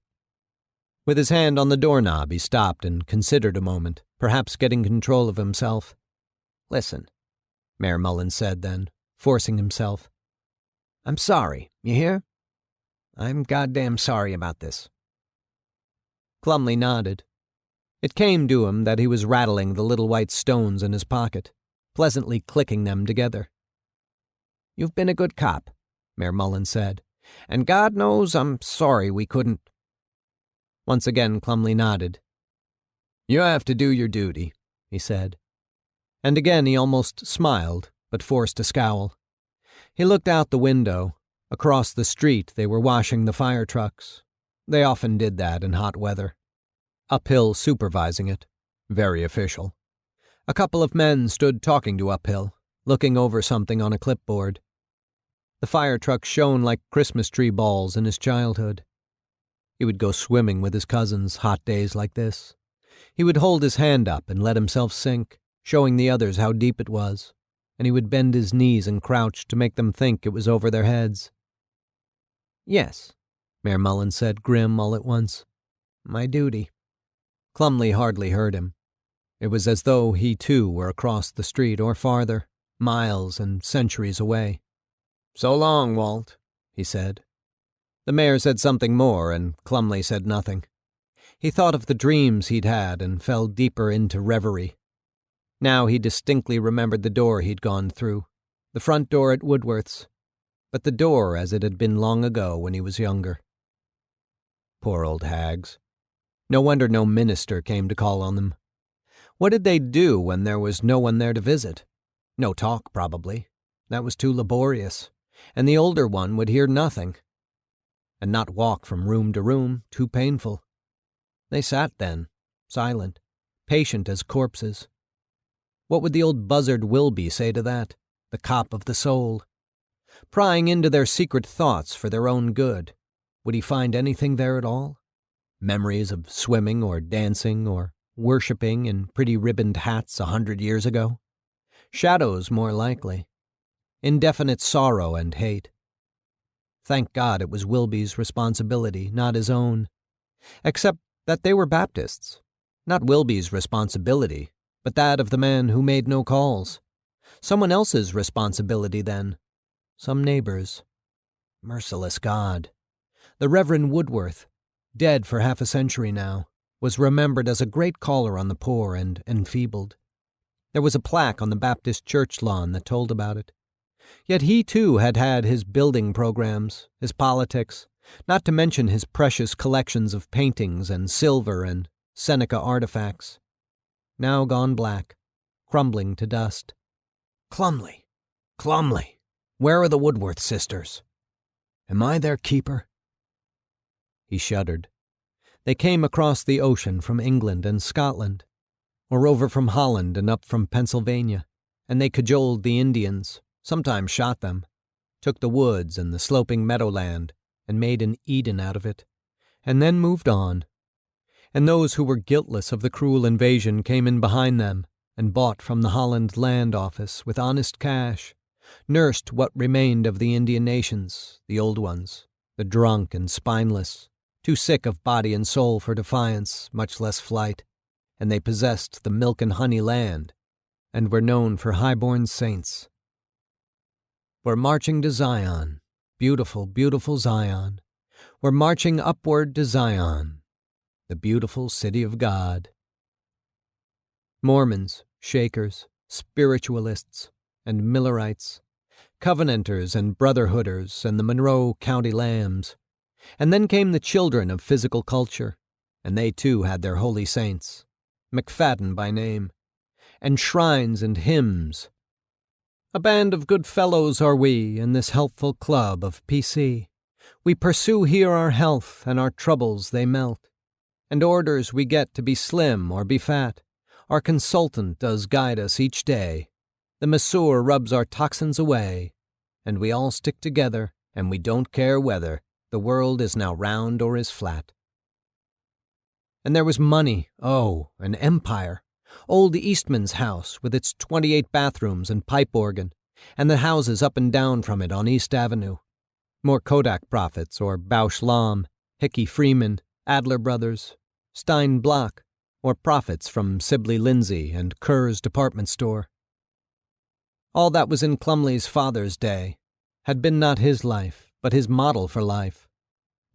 With his hand on the doorknob, he stopped and considered a moment, perhaps getting control of himself. "Listen," Mayor Mullins said then, forcing himself. "I'm sorry, you hear? I'm goddamn sorry about this." Clumley nodded. It came to him that he was rattling the little white stones in his pocket, pleasantly clicking them together. "You've been a good cop," Mayor Mullins said, "and God knows I'm sorry we couldn't—" Once again Clumley nodded. "You have to do your duty," he said. And again he almost smiled, but forced a scowl. He looked out the window. Across the street they were washing the fire trucks. They often did that in hot weather. Uphill supervising it. Very official. A couple of men stood talking to Uphill, looking over something on a clipboard. The fire trucks shone like Christmas tree balls in his childhood. He would go swimming with his cousins hot days like this. He would hold his hand up and let himself sink, showing the others how deep it was, and he would bend his knees and crouch to make them think it was over their heads. "Yes," Mayor Mullins said, grim all at once. "My duty." Clumley hardly heard him. It was as though he too were across the street or farther, miles and centuries away. "So long, Walt," he said. The mayor said something more, and Clumley said nothing. He thought of the dreams he'd had and fell deeper into reverie. Now he distinctly remembered the door he'd gone through, the front door at Woodworth's, but the door as it had been long ago when he was younger. Poor old hags. No wonder no minister came to call on them. What did they do when there was no one there to visit? No talk, probably. That was too laborious, and the older one would hear nothing. And not walk from room to room, too painful. They sat then, silent, patient as corpses. What would the old buzzard Wilby say to that, the cop of the soul? Prying into their secret thoughts for their own good, would he find anything there at all? Memories of swimming or dancing or worshipping in pretty ribboned hats 100 years ago? Shadows, more likely. Indefinite sorrow and hate. Thank God it was Wilby's responsibility, not his own. Except that they were Baptists. Not Wilby's responsibility, but that of the man who made no calls. Someone else's responsibility, then. Some neighbor's. Merciless God. The Reverend Woodworth, dead for half a century now, was remembered as a great caller on the poor and enfeebled. There was a plaque on the Baptist church lawn that told about it. Yet he, too, had had his building programs, his politics, not to mention his precious collections of paintings and silver and Seneca artifacts. Now gone black, crumbling to dust. Clumley, Clumley, where are the Woodworth sisters? Am I their keeper? He shuddered. They came across the ocean from England and Scotland, or over from Holland and up from Pennsylvania, and they cajoled the Indians, sometimes shot them, took the woods and the sloping meadowland and made an Eden out of it, and then moved on. And those who were guiltless of the cruel invasion came in behind them and bought from the Holland Land Office with honest cash, nursed what remained of the Indian nations, the old ones, the drunk and spineless, too sick of body and soul for defiance, much less flight, and they possessed the milk and honey land, and were known for high-born saints. We're marching to Zion, beautiful, beautiful Zion. We're marching upward to Zion, the beautiful city of God. Mormons, Shakers, spiritualists, and Millerites, Covenanters and Brotherhooders and the Monroe County Lambs. And then came the children of physical culture, and they too had their holy saints, McFadden by name, and shrines and hymns. A band of good fellows are we in this healthful club of PC. We pursue here our health, and our troubles they melt. And orders we get to be slim or be fat. Our consultant does guide us each day. The masseur rubs our toxins away. And we all stick together, and we don't care whether the world is now round or is flat. And there was money, oh, an empire. Old Eastman's house, with its 28 bathrooms and pipe organ, and the houses up and down from it on East Avenue. More Kodak profits, or Bausch Lomb, Hickey Freeman, Adler Brothers, Stein Block, or profits from Sibley Lindsay and Kerr's department store. All that was in Clumley's father's day, had been not his life, but his model for life.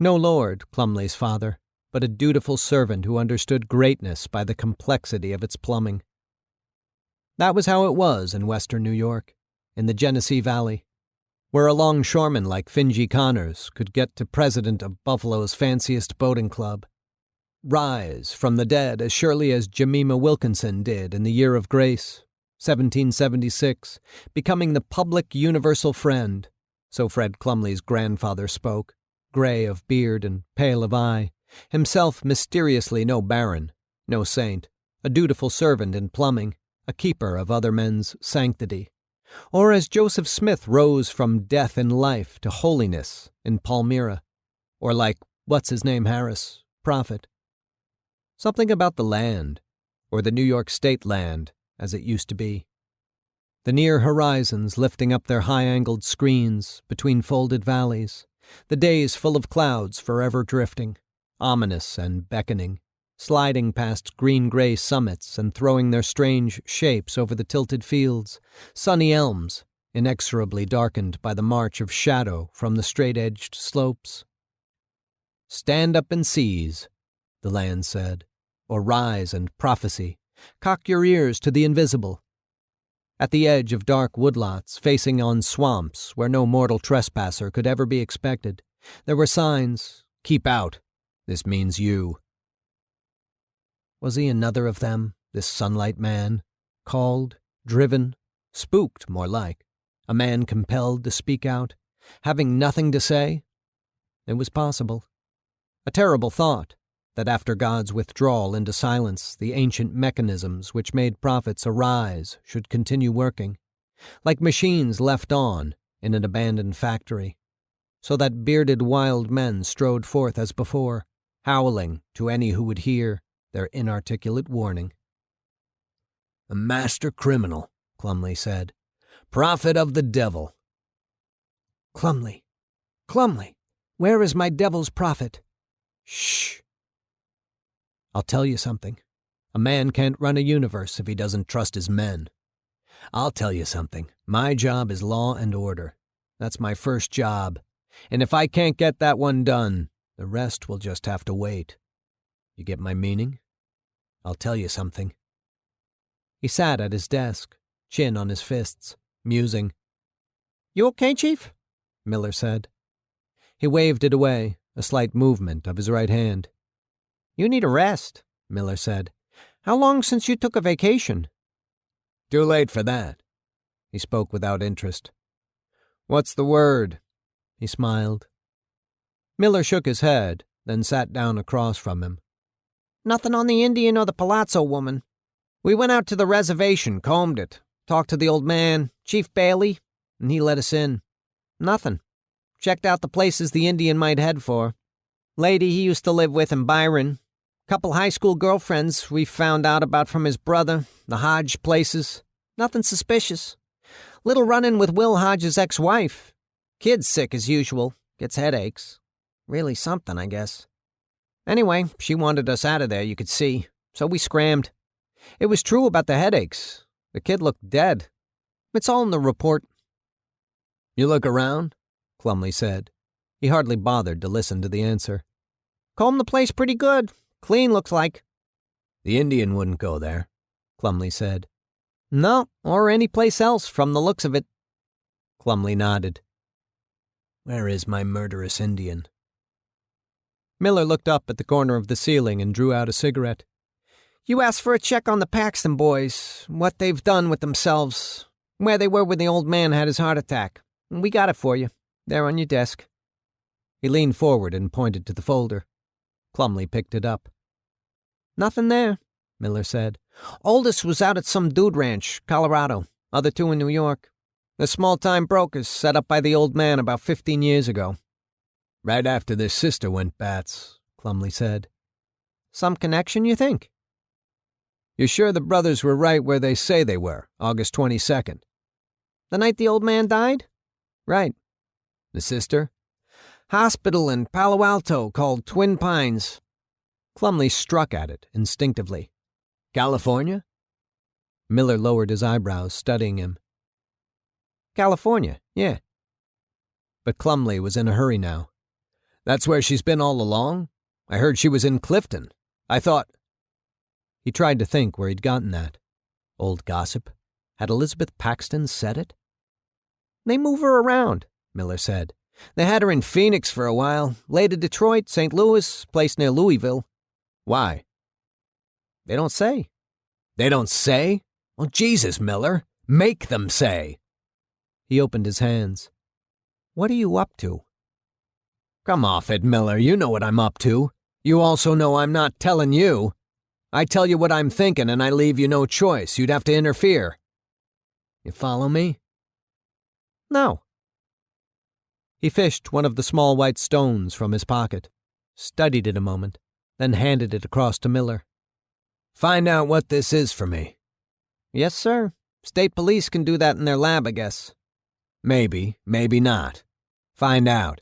No lord, Clumley's father, but a dutiful servant who understood greatness by the complexity of its plumbing. That was how it was in western New York, in the Genesee Valley, where a longshoreman like Fingy Connors could get to president of Buffalo's fanciest boating club, rise from the dead as surely as Jemima Wilkinson did in the year of grace, 1776, becoming the public universal friend, so Fred Clumley's grandfather spoke, gray of beard and pale of eye, himself mysteriously no baron, no saint, a dutiful servant in plumbing, a keeper of other men's sanctity. Or as Joseph Smith rose from death in life to holiness in Palmyra, or like what's-his-name Harris, prophet. Something about the land, or the New York State land, as it used to be. The near horizons lifting up their high-angled screens between folded valleys, the days full of clouds forever drifting, ominous and beckoning, sliding past green-gray summits and throwing their strange shapes over the tilted fields, sunny elms, inexorably darkened by the march of shadow from the straight-edged slopes. "Stand up and seize," the land said, or rise and prophesy, cock your ears to the invisible. At the edge of dark woodlots, facing on swamps where no mortal trespasser could ever be expected, there were signs, "Keep out. This means you." Was he another of them, this sunlight man, called, driven, spooked more like, a man compelled to speak out, having nothing to say? It was possible. A terrible thought, that after God's withdrawal into silence, the ancient mechanisms which made prophets arise should continue working, like machines left on in an abandoned factory, so that bearded wild men strode forth as before, howling to any who would hear their inarticulate warning. "A master criminal," Clumley said. "Prophet of the devil." "Clumley, Clumley, where is my devil's prophet?" "Shh." "I'll tell you something. A man can't run a universe if he doesn't trust his men. I'll tell you something. My job is law and order. That's my first job. And if I can't get that one done, the rest will just have to wait. You get my meaning? I'll tell you something." He sat at his desk, chin on his fists, musing. "You okay, Chief?" Miller said. He waved it away, a slight movement of his right hand. "You need a rest," Miller said. "How long since you took a vacation?" "Too late for that." He spoke without interest. "What's the word?" He smiled. Miller shook his head, then sat down across from him. "Nothing on the Indian or the Palazzo woman. We went out to the reservation, combed it, talked to the old man, Chief Bailey, and he let us in. Nothing. Checked out the places the Indian might head for. Lady he used to live with in Byron. Couple high school girlfriends we found out about from his brother, the Hodge places. Nothing suspicious. Little run-in with Will Hodge's ex-wife. Kid's sick as usual, gets headaches. Really something, I guess. Anyway, she wanted us out of there, you could see, so we scrammed. It was true about the headaches. The kid looked dead. It's all in the report." "You look around?" Clumley said. He hardly bothered to listen to the answer. "Combed the place pretty good. Clean, looks like." "The Indian wouldn't go there," Clumley said. "No, or any place else from the looks of it." Clumley nodded. "Where is my murderous Indian?" Miller looked up at the corner of the ceiling and drew out a cigarette. "You asked for a check on the Paxton boys, what they've done with themselves. Where they were when the old man had his heart attack. We got it for you. There on your desk." He leaned forward and pointed to the folder. Plumley picked it up. "Nothing there," Miller said. "Oldest was out at some dude ranch, Colorado. Other two in New York. They're small-time brokers set up by the old man about 15 years ago." "Right after their sister went bats," Plumley said. "Some connection, you think?" "You're sure the brothers were right where they say they were, August 22nd? "The night the old man died?" "Right." "The sister?" "Hospital in Palo Alto called Twin Pines." Plumley struck at it instinctively. "California?" Miller lowered his eyebrows, studying him. "California, yeah." But Plumley was in a hurry now. "That's where she's been all along? I heard she was in Clifton. I thought—" He tried to think where he'd gotten that. Old gossip? Had Elizabeth Paxton said it? "They move her around," Miller said. "They had her in Phoenix for a while, later Detroit, St. Louis, place near Louisville." "Why?" "They don't say." "They don't say? Well, Jesus, Miller, make them say." He opened his hands. "What are you up to?" "Come off it, Miller. You know what I'm up to. You also know I'm not telling you. I tell you what I'm thinking and I leave you no choice. You'd have to interfere. You follow me?" "No." He fished one of the small white stones from his pocket, studied it a moment, then handed it across to Miller. "Find out what this is for me." "Yes, sir. State police can do that in their lab, I guess." "Maybe, maybe not. Find out."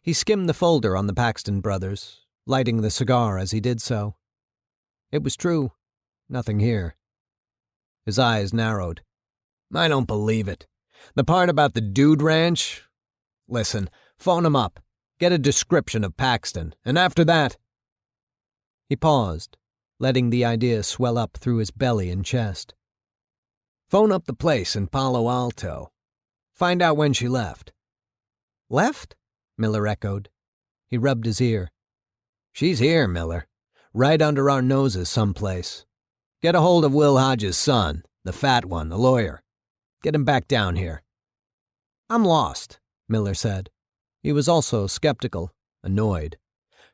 He skimmed the folder on the Paxton brothers, lighting the cigar as he did so. It was true. Nothing here. His eyes narrowed. "I don't believe it. The part about the dude ranch? Listen, phone him up. Get a description of Paxton, and after that—" He paused, letting the idea swell up through his belly and chest. "Phone up the place in Palo Alto. Find out when she left." "Left?" Miller echoed. He rubbed his ear. "She's here, Miller. Right under our noses someplace. Get a hold of Will Hodges' son, the fat one, the lawyer. Get him back down here." "I'm lost," Miller said. He was also skeptical, annoyed.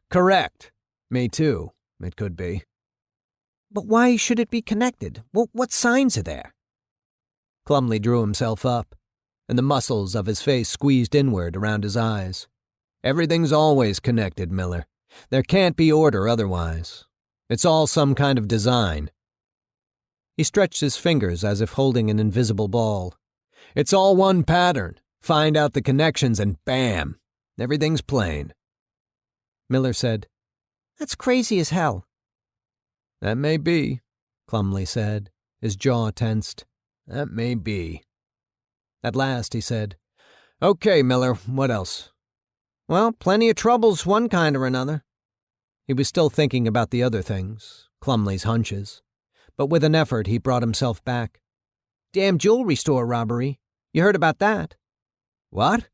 "Correct. Me too, it could be." "But why should it be connected? What signs are there?" Plumley drew himself up, and the muscles of his face squeezed inward around his eyes. "Everything's always connected, Miller. There can't be order otherwise. It's all some kind of design." He stretched his fingers as if holding an invisible ball. "It's all one pattern. Find out the connections and bam! Everything's plain." Miller said, "That's crazy as hell." "That may be," Plumley said, his jaw tensed. "That may be." At last he said, "Okay, Miller, what else?" "Well, plenty of troubles, one kind or another." He was still thinking about the other things, Plumley's hunches, but with an effort he brought himself back. "Damn jewelry store robbery. You heard about that?" "What?"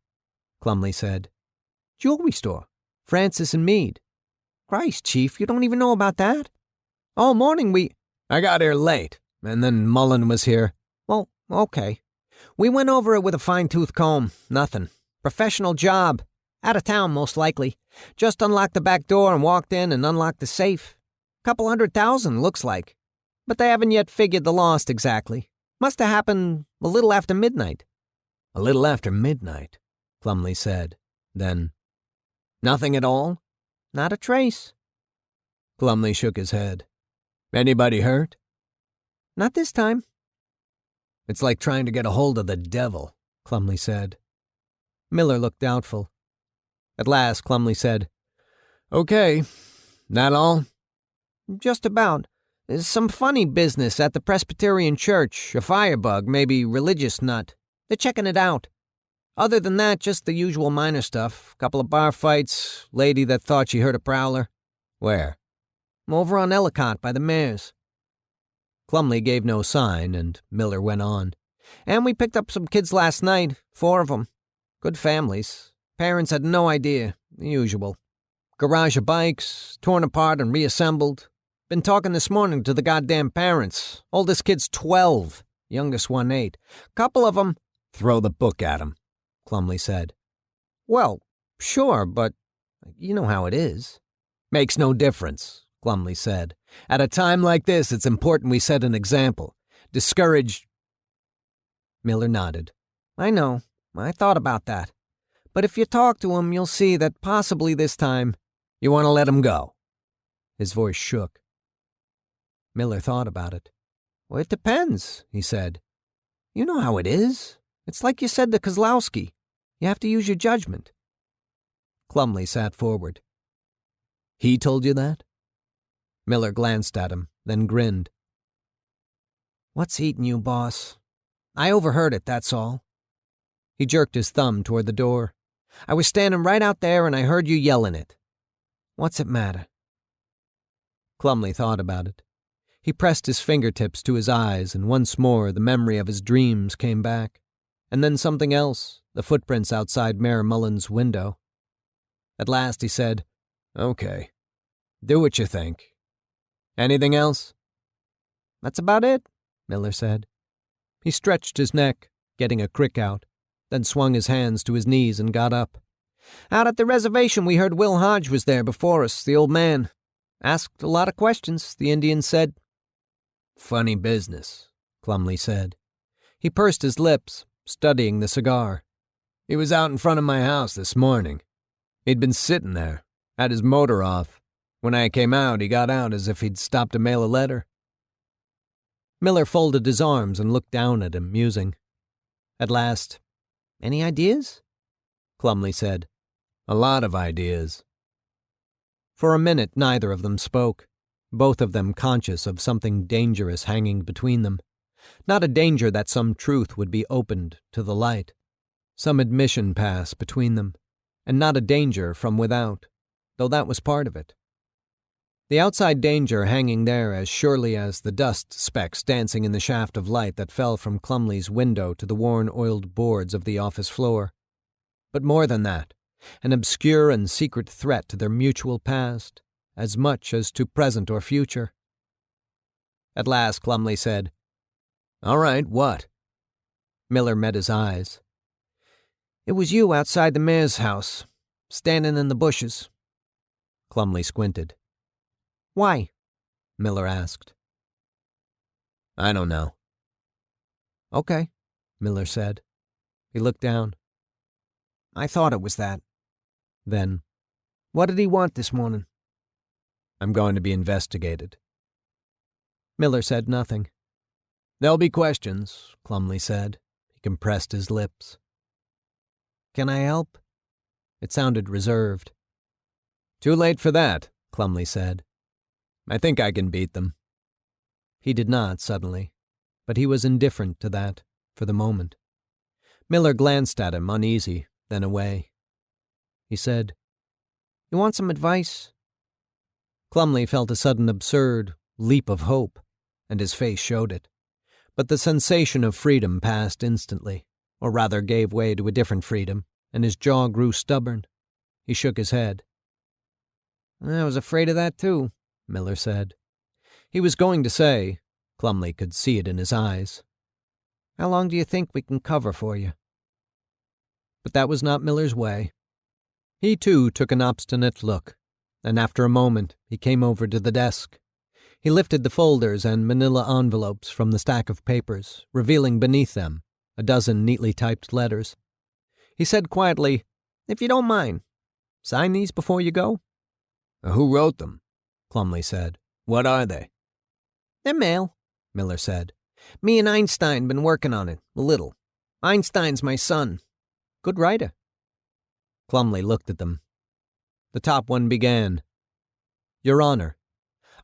Plumley said. "Jewelry store. Francis and Meade." "Christ, Chief, you don't even know about that?" "All morning I got here late, and then Mullen was here." "Well, okay. We went over it with a fine-tooth comb. Nothing. Professional job. Out of town, most likely. Just unlocked the back door and walked in and unlocked the safe. Couple $100,000, looks like. But they haven't yet figured the lost exactly. Must have happened a little after midnight." "A little after midnight," Plumley said. Then, "Nothing at all?" "Not a trace." Plumley shook his head. "Anybody hurt?" "Not this time." "It's like trying to get a hold of the devil," Plumley said. Miller looked doubtful. At last, Plumley said, "Okay, that all?" "Just about. There's some funny business at the Presbyterian Church, a firebug, maybe religious nut. They're checking it out. Other than that, just the usual minor stuff. Couple of bar fights, lady that thought she heard a prowler." "Where?" "Over on Ellicott by the mayor's." Plumley gave no sign, and Miller went on. "And we picked up some kids last night, 4 of them. Good families. Parents had no idea, the usual. Garage of bikes, torn apart and reassembled. Been talking this morning to the goddamn parents. Oldest kid's 12. Youngest one 8. Couple of 'em. Throw the book at 'em, Plumley said. Well, sure, but you know how it is. Makes no difference, Plumley said. At a time like this, it's important we set an example. Discourage... Miller nodded. I know. I thought about that. But if you talk to him, you'll see that possibly this time you want to let him go. His voice shook. Miller thought about it. Well, it depends, he said. You know how it is. It's like you said to Kozlowski. You have to use your judgment. Plumley sat forward. He told you that? Miller glanced at him, then grinned. What's eating you, boss? I overheard it, that's all. He jerked his thumb toward the door. I was standing right out there and I heard you yelling it. What's it matter? Plumley thought about it. He pressed his fingertips to his eyes, and once more the memory of his dreams came back. And then something else, the footprints outside Mayor Mullen's window. At last he said, Okay. Do what you think. Anything else? That's about it, Miller said. He stretched his neck, getting a crick out, then swung his hands to his knees and got up. Out at the reservation we heard Will Hodge was there before us, the old man. Asked a lot of questions, the Indian said. Funny business, Plumley said. He pursed his lips, studying the cigar. He was out in front of my house this morning. He'd been sitting there, had his motor off. When I came out, he got out as if he'd stopped to mail a letter. Miller folded his arms and looked down at him, musing. At last, Any ideas? Plumley said. A lot of ideas. For a minute neither of them spoke, both of them conscious of something dangerous hanging between them. Not a danger that some truth would be opened to the light, some admission pass between them, and not a danger from without, though that was part of it. The outside danger hanging there as surely as the dust specks dancing in the shaft of light that fell from Plumley's window to the worn oiled boards of the office floor. But more than that, an obscure and secret threat to their mutual past, as much as to present or future. At last Plumley said, All right, what? Miller met his eyes. It was you outside the mayor's house, standing in the bushes. Plumley squinted. Why? Miller asked. I don't know. Okay, Miller said. He looked down. I thought it was that. Then, what did he want this morning? I'm going to be investigated. Miller said nothing. There'll be questions, Plumley said. He compressed his lips. Can I help? It sounded reserved. Too late for that, Plumley said. I think I can beat them. He did not, suddenly, but he was indifferent to that, for the moment. Miller glanced at him, uneasy, then away. He said, You want some advice? Plumley felt a sudden absurd leap of hope, and his face showed it. But the sensation of freedom passed instantly, or rather gave way to a different freedom, and his jaw grew stubborn. He shook his head. I was afraid of that, too, Miller said. He was going to say, Plumley could see it in his eyes, How long do you think we can cover for you? But that was not Miller's way. He, too, took an obstinate look, and after a moment he came over to the desk. He lifted the folders and manila envelopes from the stack of papers, revealing beneath them a dozen neatly typed letters. He said quietly, If you don't mind, sign these before you go. Who wrote them? Plumley said. What are they? They're mail, Miller said. Me and Einstein been working on it, a little. Einstein's my son. Good writer. Plumley looked at them. The top one began, Your Honor,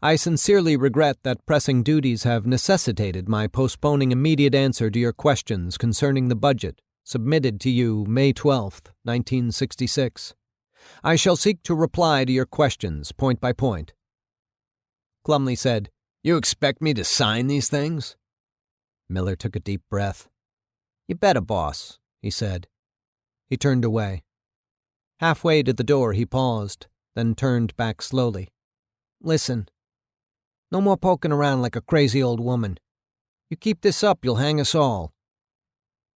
I sincerely regret that pressing duties have necessitated my postponing immediate answer to your questions concerning the budget submitted to you May 12th, 1966. I shall seek to reply to your questions point by point. Plumley said, You expect me to sign these things? Miller took a deep breath. You better, boss, he said. He turned away. Halfway to the door he paused, then turned back slowly. Listen. No more poking around like a crazy old woman. You keep this up, you'll hang us all."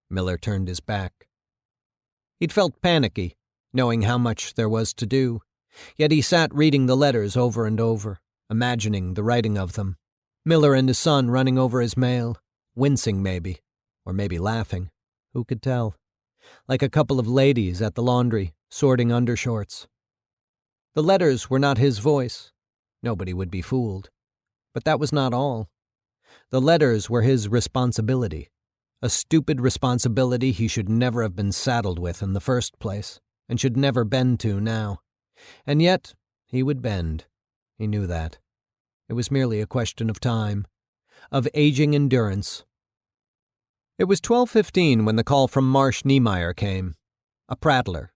Miller turned his back. He'd felt panicky, knowing how much there was to do, yet he sat reading the letters over and over, imagining the writing of them. Miller and his son running over his mail, wincing maybe, or maybe laughing, who could tell, like a couple of ladies at the laundry, sorting undershorts. The letters were not his voice. Nobody would be fooled. But that was not all. The letters were his responsibility, a stupid responsibility he should never have been saddled with in the first place, and should never bend to now. And yet he would bend. He knew that. It was merely a question of time, of aging endurance. It was 12:15 when the call from Marsh Niemeyer came, a prattler,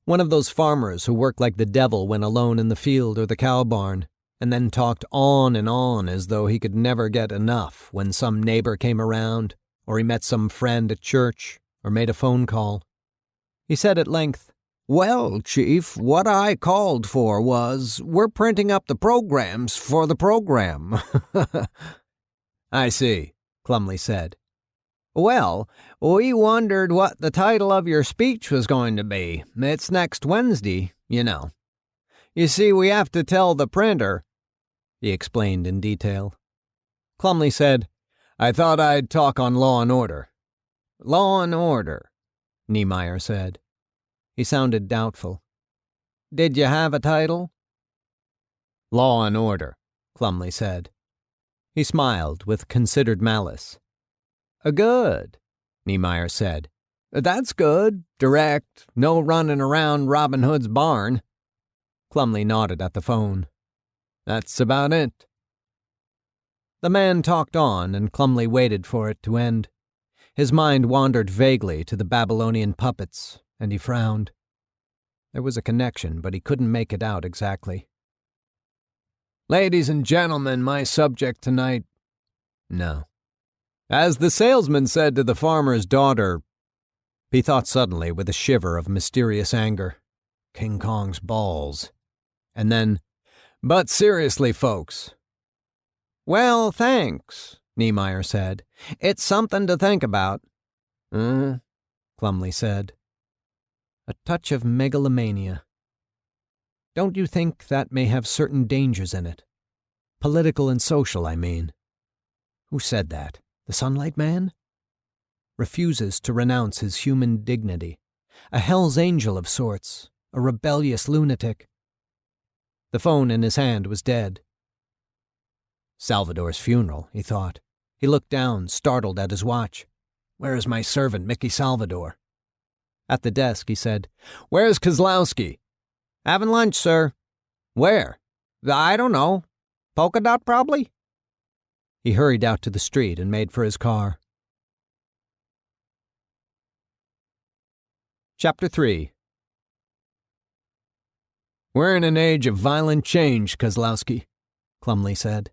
one of those farmers who work like the devil when alone in the field or the cow barn, and then talked on and on as though he could never get enough when some neighbor came around, or he met some friend at church, or made a phone call. He said at length, "Well, Chief, what I called for was, we're printing up the programs for the program." "I see," Clumley said. "Well, we wondered what the title of your speech was going to be. It's next Wednesday, you know. You see, we have to tell the printer," he explained in detail. Clumley said, "I thought I'd talk on law and order." "Law and order," Niemeyer said. He sounded doubtful. "Did you have a title?" "Law and order," Clumley said. He smiled with considered malice. "Good," Niemeyer said. "That's good, direct, no running around Robin Hood's barn." Clumley nodded at the phone. "That's about it." The man talked on, and Clumley waited for it to end. His mind wandered vaguely to the Babylonian puppets, and he frowned. There was a connection, but he couldn't make it out exactly. "Ladies and gentlemen, my subject tonight—" No. As the salesman said to the farmer's daughter, he thought suddenly with a shiver of mysterious anger, King Kong's balls. And then, "But seriously, folks." "Well, thanks," Niemeyer said. "It's something to think about." Clumley said. A touch of megalomania. Don't you think that may have certain dangers in it? Political and social, I mean. Who said that? The Sunlight Man? Refuses to renounce his human dignity. A Hell's Angel of sorts. A rebellious lunatic. The phone in his hand was dead. Salvador's funeral, he thought. He looked down, startled at his watch. "Where is my servant, Mickey Salvador?" At the desk, he said, "Where's Kozlowski?" "Having lunch, sir." "Where?" "I don't know. Polka Dot, probably." He hurried out to the street and made for his car. Chapter 3. "We're in an age of violent change, Kozlowski," Clumley said.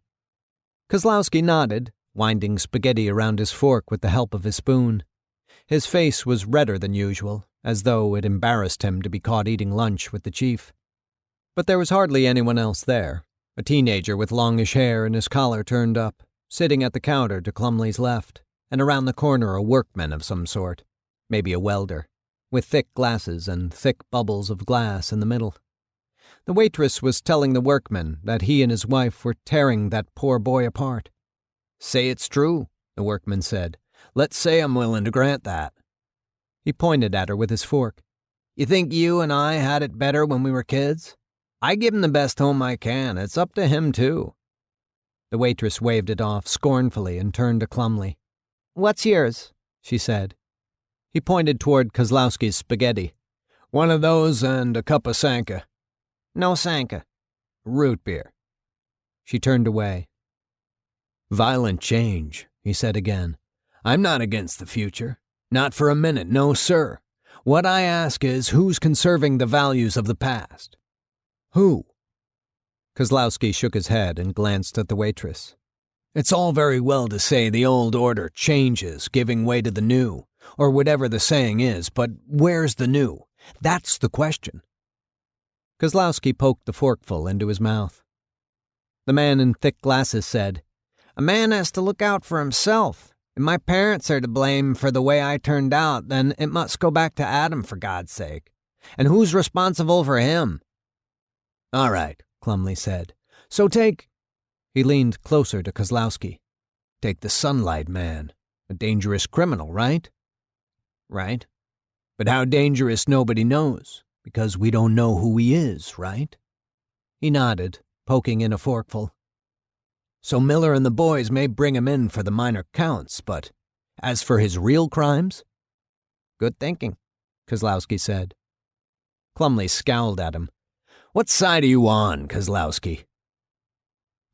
Kozlowski nodded, winding spaghetti around his fork with the help of his spoon. His face was redder than usual, as though it embarrassed him to be caught eating lunch with the chief. But there was hardly anyone else there, a teenager with longish hair and his collar turned up, sitting at the counter to Clumley's left, and around the corner a workman of some sort, maybe a welder, with thick glasses and thick bubbles of glass in the middle. The waitress was telling the workman that he and his wife were tearing that poor boy apart. "Say it's true," the workman said. "Let's say I'm willing to grant that." He pointed at her with his fork. "You think you and I had it better when we were kids? I give him the best home I can. It's up to him, too." The waitress waved it off scornfully and turned to Clumley. "What's yours?" she said. He pointed toward Kozlowski's spaghetti. "One of those and a cup of Sanka." "No Sanka." "Root beer." She turned away. "Violent change," he said again. "I'm not against the future. Not for a minute, no sir. What I ask is, who's conserving the values of the past? Who?" Kozlowski shook his head and glanced at the waitress. "It's all very well to say the old order changes, giving way to the new, or whatever the saying is, but where's the new? That's the question." Kozlowski poked the forkful into his mouth. The man in thick glasses said, A man has to look out for himself. If my parents are to blame for the way I turned out, then it must go back to Adam, for God's sake. And who's responsible for him?" "All right," Klumley said. "So take—" He leaned closer to Kozlowski. "Take the Sunlight Man. A dangerous criminal, right?" "Right. But how dangerous nobody knows, because we don't know who he is, right?" He nodded, poking in a forkful. "So Miller and the boys may bring him in for the minor counts, but as for his real crimes?" "Good thinking," Kozlowski said. Klumley scowled at him. "What side are you on, Kozlowski?"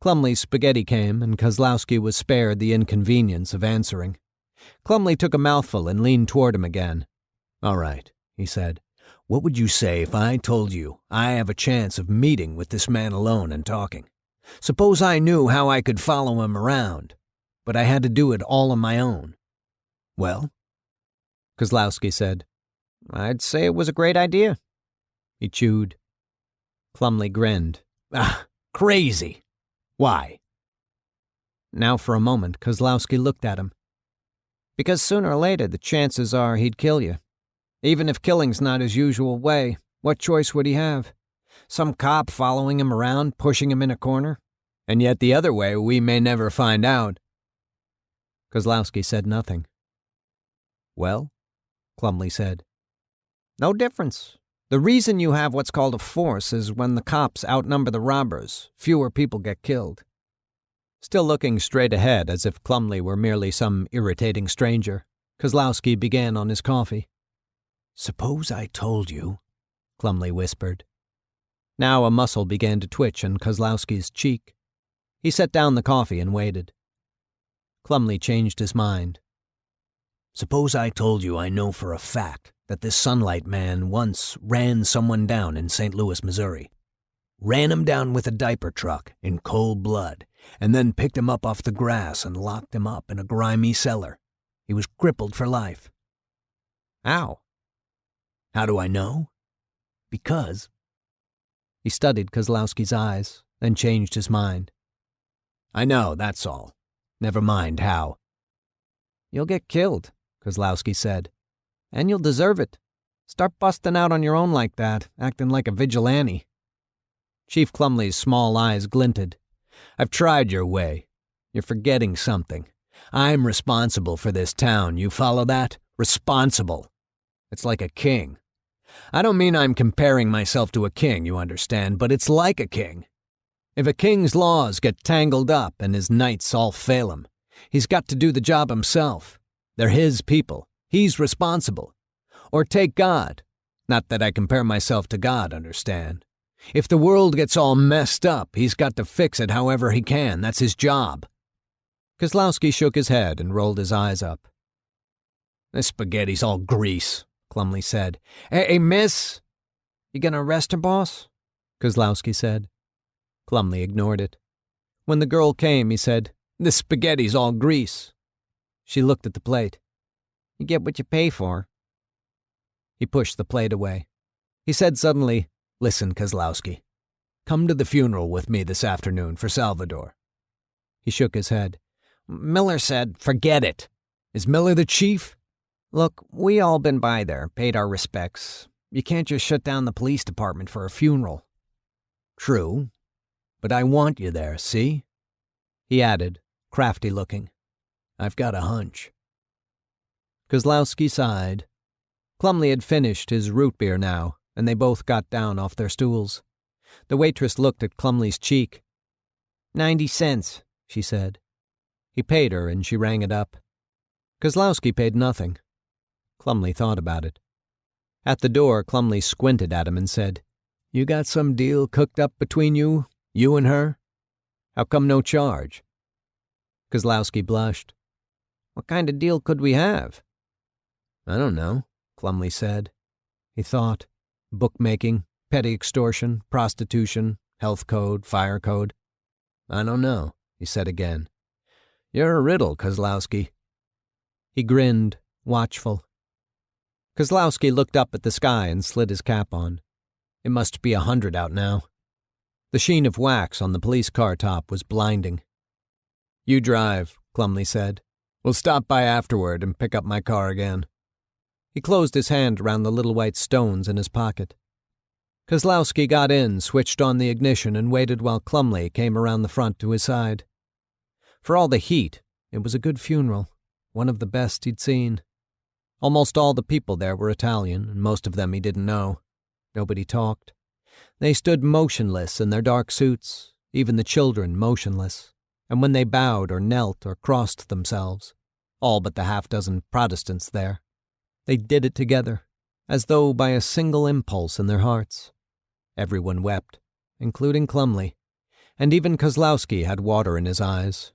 Klumley's spaghetti came, and Kozlowski was spared the inconvenience of answering. Klumley took a mouthful and leaned toward him again. "All right," he said. "What would you say if I told you I have a chance of meeting with this man alone and talking? Suppose I knew how I could follow him around, but I had to do it all on my own." "Well?" Kozlowski said. "I'd say it was a great idea." He chewed. Klumley grinned. "Ah, crazy. Why?" Now for a moment, Kozlowski looked at him. "Because sooner or later the chances are he'd kill you. Even if killing's not his usual way, what choice would he have? Some cop following him around, pushing him in a corner? And yet the other way we may never find out." Kozlowski said nothing. "Well?" Klumley said. "No difference. The reason you have what's called a force is when the cops outnumber the robbers, fewer people get killed." Still looking straight ahead as if Klumley were merely some irritating stranger, Kozlowski began on his coffee. "Suppose I told you," Klumley whispered. Now a muscle began to twitch on Kozlowski's cheek. He set down the coffee and waited. Klumley changed his mind. "Suppose I told you I know for a fact that this Sunlight Man once ran someone down in St. Louis, Missouri. Ran him down with a diaper truck in cold blood, and then picked him up off the grass and locked him up in a grimy cellar. He was crippled for life." "How?" "How do I know? Because—" He studied Kozlowski's eyes, then changed his mind. "I know, that's all. Never mind how." "You'll get killed," Kozlowski said. "And you'll deserve it. Start busting out on your own like that, acting like a vigilante." Chief Klumley's small eyes glinted. "I've tried your way. You're forgetting something. I'm responsible for this town, you follow that? Responsible. It's like a king. I don't mean I'm comparing myself to a king, you understand, but it's like a king. If a king's laws get tangled up and his knights all fail him, he's got to do the job himself. They're his people. He's responsible. Or take God. Not that I compare myself to God, understand. If the world gets all messed up, he's got to fix it however he can. That's his job." Kozlowski shook his head and rolled his eyes up. "This spaghetti's all grease," Klumley said. Hey, miss!" "You gonna arrest her, boss?" Kozlowski said. Klumley ignored it. When the girl came, he said, "This spaghetti's all grease." She looked at the plate. "You get what you pay for." He pushed the plate away. He said suddenly, "Listen, Kozlowski, come to the funeral with me this afternoon for Salvador." He shook his head. "Miller said, forget it. Is Miller the chief?" "Look, we all been by there, paid our respects. You can't just shut down the police department for a funeral." "True, but I want you there, see?" He added, crafty looking. "I've got a hunch." Kozlowski sighed. Klumley had finished his root beer now, and they both got down off their stools. The waitress looked at Klumley's cheek. 90 cents, she said. He paid her, and she rang it up. Kozlowski paid nothing. Klumley thought about it. At the door, Klumley squinted at him and said, "You got some deal cooked up between you and her? How come no charge?" Kozlowski blushed. "What kind of deal could we have?" "I don't know," Klumley said. He thought. Bookmaking, petty extortion, prostitution, health code, fire code. "I don't know," he said again. "You're a riddle, Kozlowski." He grinned, watchful. Kozlowski looked up at the sky and slid his cap on. It must be 100 out now. The sheen of wax on the police car top was blinding. You drive, Clumley said. We'll stop by afterward and pick up my car again. He closed his hand around the little white stones in his pocket. Kozlowski got in, switched on the ignition, and waited while Clumley came around the front to his side. For all the heat, it was a good funeral, one of the best he'd seen. Almost all the people there were Italian, and most of them he didn't know. Nobody talked. They stood motionless in their dark suits, even the children motionless, and when they bowed or knelt or crossed themselves, all but the half-dozen Protestants there, they did it together, as though by a single impulse in their hearts. Everyone wept, including Clumley, and even Kozlowski had water in his eyes.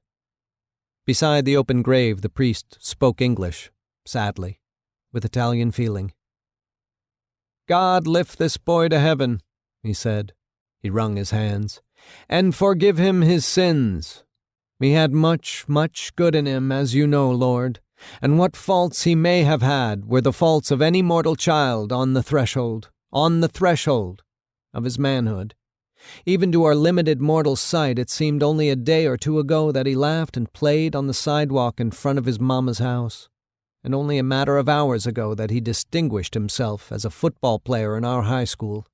Beside the open grave the priest spoke English, sadly, with Italian feeling. "God lift this boy to heaven," he said. He wrung his hands. "And forgive him his sins. He had much, much good in him, as you know, Lord, and what faults he may have had were the faults of any mortal child on the threshold of his manhood. Even to our limited mortal sight it seemed only a day or two ago that he laughed and played on the sidewalk in front of his mamma's house, and only a matter of hours ago that he distinguished himself as a football player in our high school.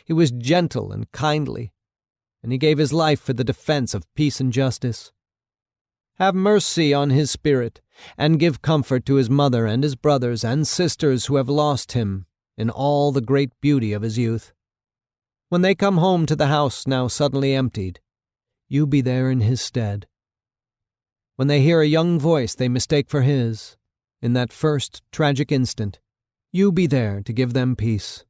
He was gentle and kindly, and he gave his life for the defense of peace and justice. Have mercy on his spirit, and give comfort to his mother and his brothers and sisters who have lost him in all the great beauty of his youth. When they come home to the house now suddenly emptied, you be there in his stead. When they hear a young voice they mistake for his, in that first tragic instant, you be there to give them peace."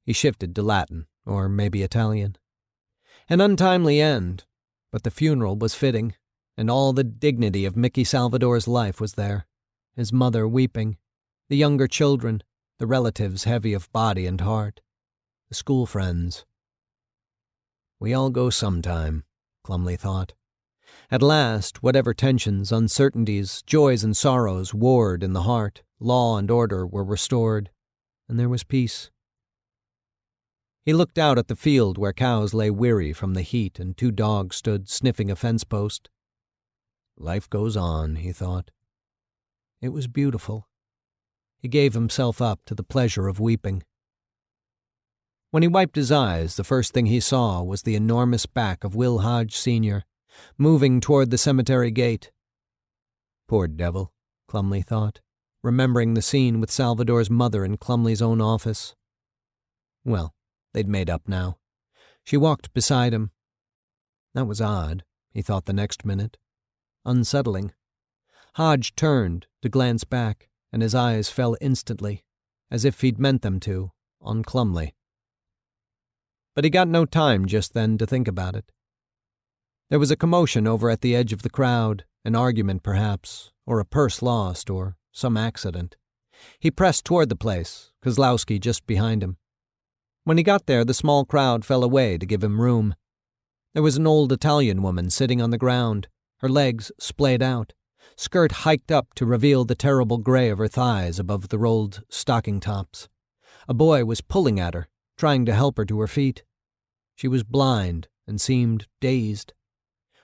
He shifted to Latin, or maybe Italian. An untimely end, but the funeral was fitting, and all the dignity of Mickey Salvador's life was there, his mother weeping, the younger children, the relatives heavy of body and heart, the school friends. We all go sometime, Clumley thought. At last, whatever tensions, uncertainties, joys and sorrows warred in the heart, law and order were restored, and there was peace. He looked out at the field where cows lay weary from the heat and 2 dogs stood sniffing a fence post. Life goes on, he thought. It was beautiful. He gave himself up to the pleasure of weeping. When he wiped his eyes, the first thing he saw was the enormous back of Will Hodge Sr., moving toward the cemetery gate. Poor devil, Clumley thought, remembering the scene with Salvador's mother in Clumley's own office. Well, they'd made up now. She walked beside him. That was odd, he thought the next minute. Unsettling. Hodge turned to glance back, and his eyes fell instantly, as if he'd meant them to, on Clumley. But he got no time just then to think about it. There was a commotion over at the edge of the crowd, an argument perhaps, or a purse lost, or some accident. He pressed toward the place, Kozlowski just behind him. When he got there, the small crowd fell away to give him room. There was an old Italian woman sitting on the ground, her legs splayed out, skirt hiked up to reveal the terrible gray of her thighs above the rolled stocking tops. A boy was pulling at her, trying to help her to her feet. She was blind and seemed dazed.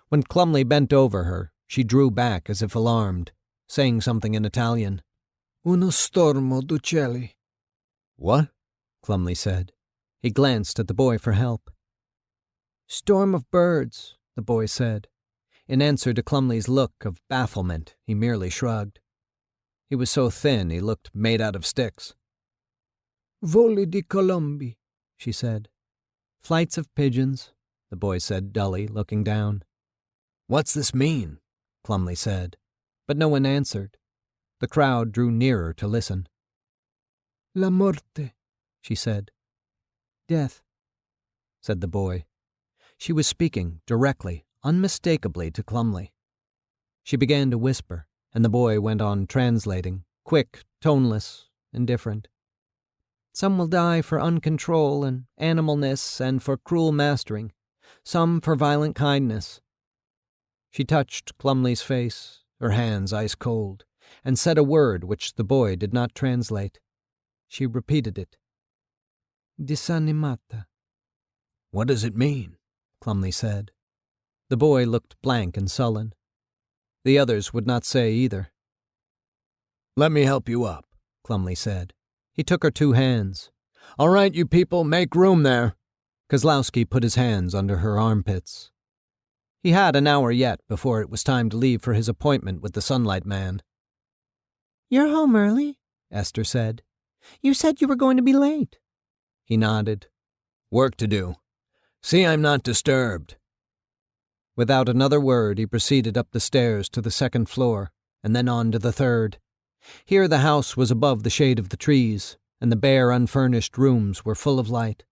When Clumley bent over her, she drew back as if alarmed, saying something in Italian. "Uno stormo d'uccelli." "What?" Clumley said. He glanced at the boy for help. "Storm of birds," the boy said. In answer to Clumley's look of bafflement, he merely shrugged. He was so thin he looked made out of sticks. "Voli di colombi," she said. "Flights of pigeons," the boy said dully, looking down. "What's this mean?" Clumley said, but no one answered. The crowd drew nearer to listen. "La morte," she said. "Death," said the boy. She was speaking directly, unmistakably to Clumley. She began to whisper, and the boy went on translating, quick, toneless, indifferent. "Some will die for uncontrol and animalness and for cruel mastering, some for violent kindness." She touched Clumley's face, her hands ice cold, and said a word which the boy did not translate. She repeated it. "Disanimata." "What does it mean?" Clumley said. The boy looked blank and sullen. The others would not say either. "Let me help you up," Klumley said. He took her 2 hands. "All right, you people, make room there." Kozlowski put his hands under her armpits. He had an hour yet before it was time to leave for his appointment with the Sunlight Man. "You're home early," Esther said. "You said you were going to be late." He nodded. "Work to do. See I'm not disturbed." Without another word, he proceeded up the stairs to the 2nd floor, and then on to the 3rd. Here the house was above the shade of the trees, and the bare, unfurnished rooms were full of light.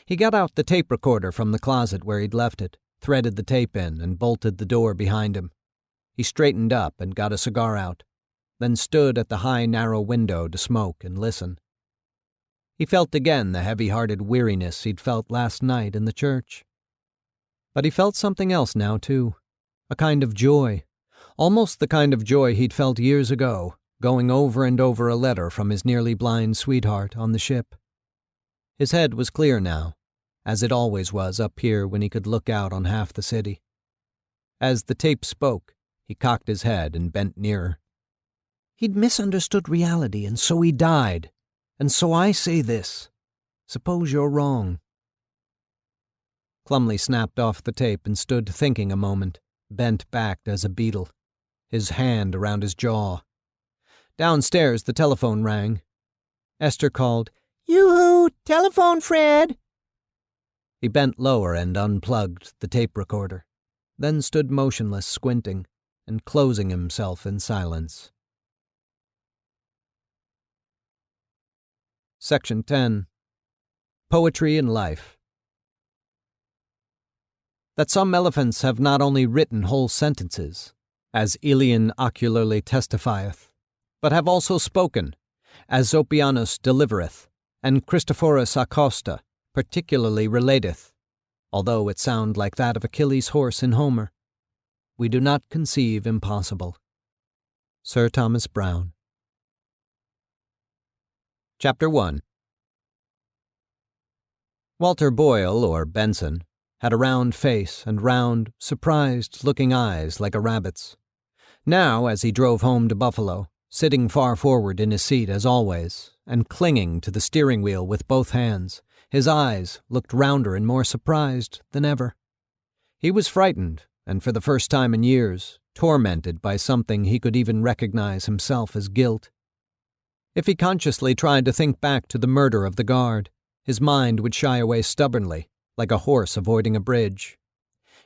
He got out the tape recorder from the closet where he'd left it, threaded the tape in, and bolted the door behind him. He straightened up and got a cigar out, then stood at the high, narrow window to smoke and listen. He felt again the heavy-hearted weariness he'd felt last night in the church. But he felt something else now, too. A kind of joy. Almost the kind of joy he'd felt years ago, going over and over a letter from his nearly blind sweetheart on the ship. His head was clear now, as it always was up here when he could look out on half the city. As the tape spoke, he cocked his head and bent nearer. "He'd misunderstood reality, and so he died. And so I say this. Suppose you're wrong." Klumley snapped off the tape and stood thinking a moment, bent back as a beetle, his hand around his jaw. Downstairs the telephone rang. Esther called, "Yoo-hoo! Telephone, Fred!" He bent lower and unplugged the tape recorder, then stood motionless, squinting, and closing himself in silence. Section 10. Poetry and Life. That some elephants have not only written whole sentences, as Elian ocularly testifieth, but have also spoken, as Zopianus delivereth, and Christophorus Acosta particularly relateth, although it sound like that of Achilles' horse in Homer, we do not conceive impossible. Sir Thomas Browne. Chapter 1. Walter Boyle, or Benson, had a round face and round, surprised-looking eyes like a rabbit's. Now, as he drove home to Buffalo, sitting far forward in his seat as always, and clinging to the steering wheel with both hands, his eyes looked rounder and more surprised than ever. He was frightened, and for the first time in years, tormented by something he could even recognize himself as guilt. If he consciously tried to think back to the murder of the guard, his mind would shy away stubbornly, like a horse avoiding a bridge.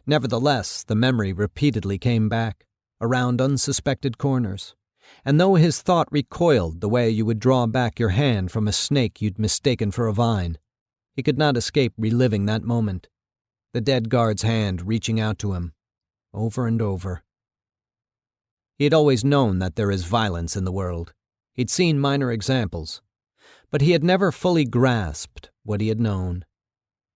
Nevertheless, the memory repeatedly came back, around unsuspected corners, and though his thought recoiled the way you would draw back your hand from a snake you'd mistaken for a vine, he could not escape reliving that moment, the dead guard's hand reaching out to him, over and over. He had always known that there is violence in the world. He'd seen minor examples, but he had never fully grasped what he had known.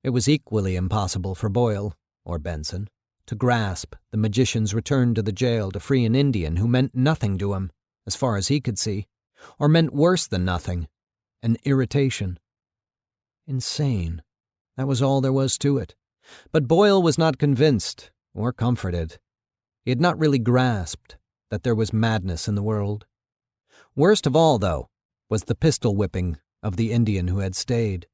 It was equally impossible for Boyle, or Benson, to grasp the magician's return to the jail to free an Indian who meant nothing to him, as far as he could see, or meant worse than nothing, an irritation. Insane. That was all there was to it. But Boyle was not convinced, or comforted. He had not really grasped that there was madness in the world. Worst of all, though, was the pistol whipping of the Indian who had stayed.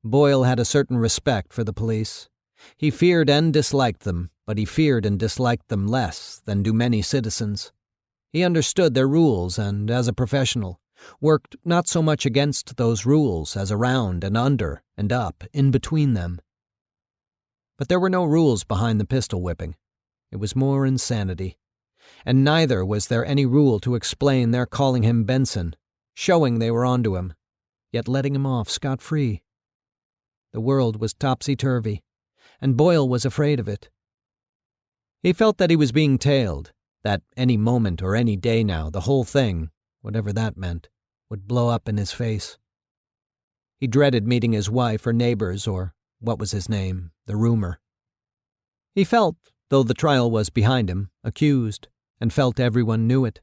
Boyle had a certain respect for the police. He feared and disliked them, but he feared and disliked them less than do many citizens. He understood their rules and, as a professional, worked not so much against those rules as around and under and up in between them. But there were no rules behind the pistol whipping. It was more insanity. And neither was there any rule to explain their calling him Benson, showing they were onto him, yet letting him off scot-free. The world was topsy-turvy, and Boyle was afraid of it. He felt that he was being tailed, that any moment or any day now the whole thing, whatever that meant, would blow up in his face. He dreaded meeting his wife or neighbors or, what was his name, the rumor. He felt, though the trial was behind him, accused, and felt everyone knew it.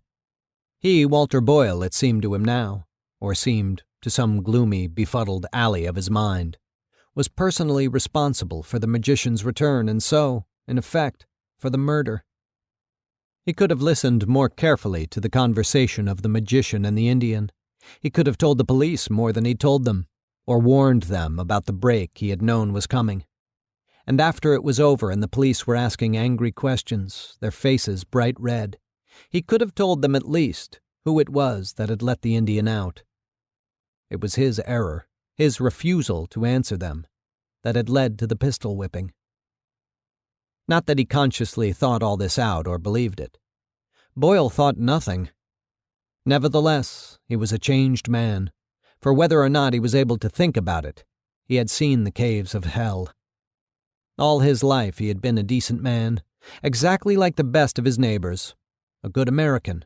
He, Walter Boyle, it seemed to him now, or seemed to some gloomy, befuddled alley of his mind, was personally responsible for the magician's return, and so, in effect, for the murder. He could have listened more carefully to the conversation of the magician and the Indian. He could have told the police more than he'd told them, or warned them about the break he had known was coming. And after it was over and the police were asking angry questions, their faces bright red, he could have told them at least who it was that had let the Indian out. It was his error, his refusal to answer them, that had led to the pistol whipping. Not that he consciously thought all this out or believed it. Boyle thought nothing. Nevertheless, he was a changed man, for whether or not he was able to think about it, he had seen the caves of hell. All his life he had been a decent man, exactly like the best of his neighbors, a good American.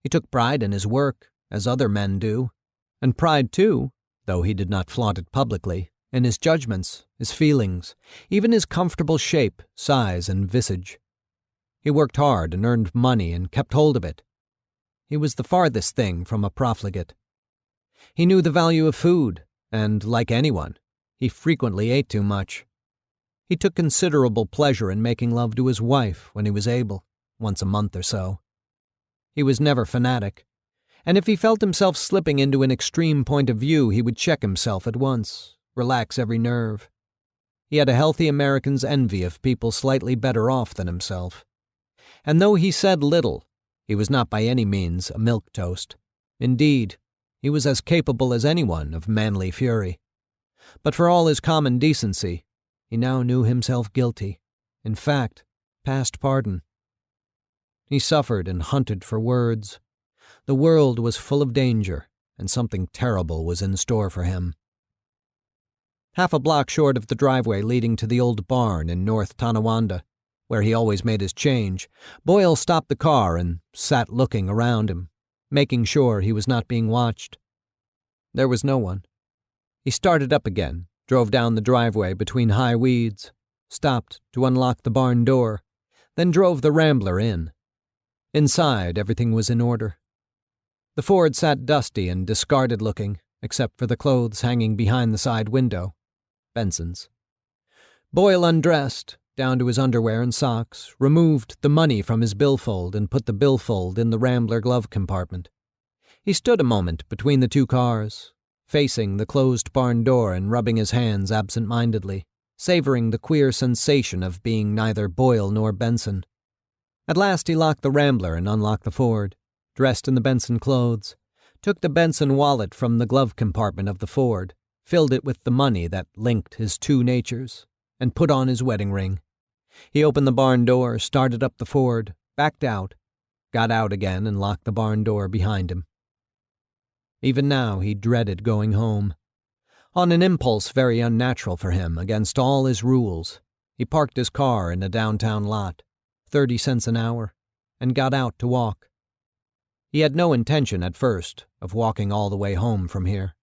He took pride in his work, as other men do, and pride too, though he did not flaunt it publicly, in his judgments, his feelings, even his comfortable shape, size, and visage. He worked hard and earned money and kept hold of it. He was the farthest thing from a profligate. He knew the value of food, and, like anyone, he frequently ate too much. He took considerable pleasure in making love to his wife when he was able, once a month or so. He was never fanatic, and if he felt himself slipping into an extreme point of view, he would check himself at once, relax every nerve. He had a healthy American's envy of people slightly better off than himself. And though he said little, he was not by any means a milquetoast. Indeed, he was as capable as anyone of manly fury. But for all his common decency, he now knew himself guilty, in fact, past pardon. He suffered and hunted for words. The world was full of danger, and something terrible was in store for him. Half a block short of the driveway leading to the old barn in North Tonawanda, where he always made his change, Boyle stopped the car and sat looking around him, making sure he was not being watched. There was no one. He started up again, drove down the driveway between high weeds, stopped to unlock the barn door, then drove the Rambler in. Inside, everything was in order. The Ford sat dusty and discarded-looking, except for the clothes hanging behind the side window. Benson's. Boyle undressed, down to his underwear and socks, removed the money from his billfold and put the billfold in the Rambler glove compartment. He stood a moment between the two cars, facing the closed barn door and rubbing his hands absent-mindedly, savoring the queer sensation of being neither Boyle nor Benson. At last he locked the Rambler and unlocked the Ford, dressed in the Benson clothes, took the Benson wallet from the glove compartment of the Ford, filled it with the money that linked his two natures, and put on his wedding ring. He opened the barn door, started up the Ford, backed out, got out again and locked the barn door behind him. Even now he dreaded going home. On an impulse very unnatural for him, against all his rules, he parked his car in a downtown lot, 30 cents an hour, and got out to walk. He had no intention, at first, of walking all the way home from here.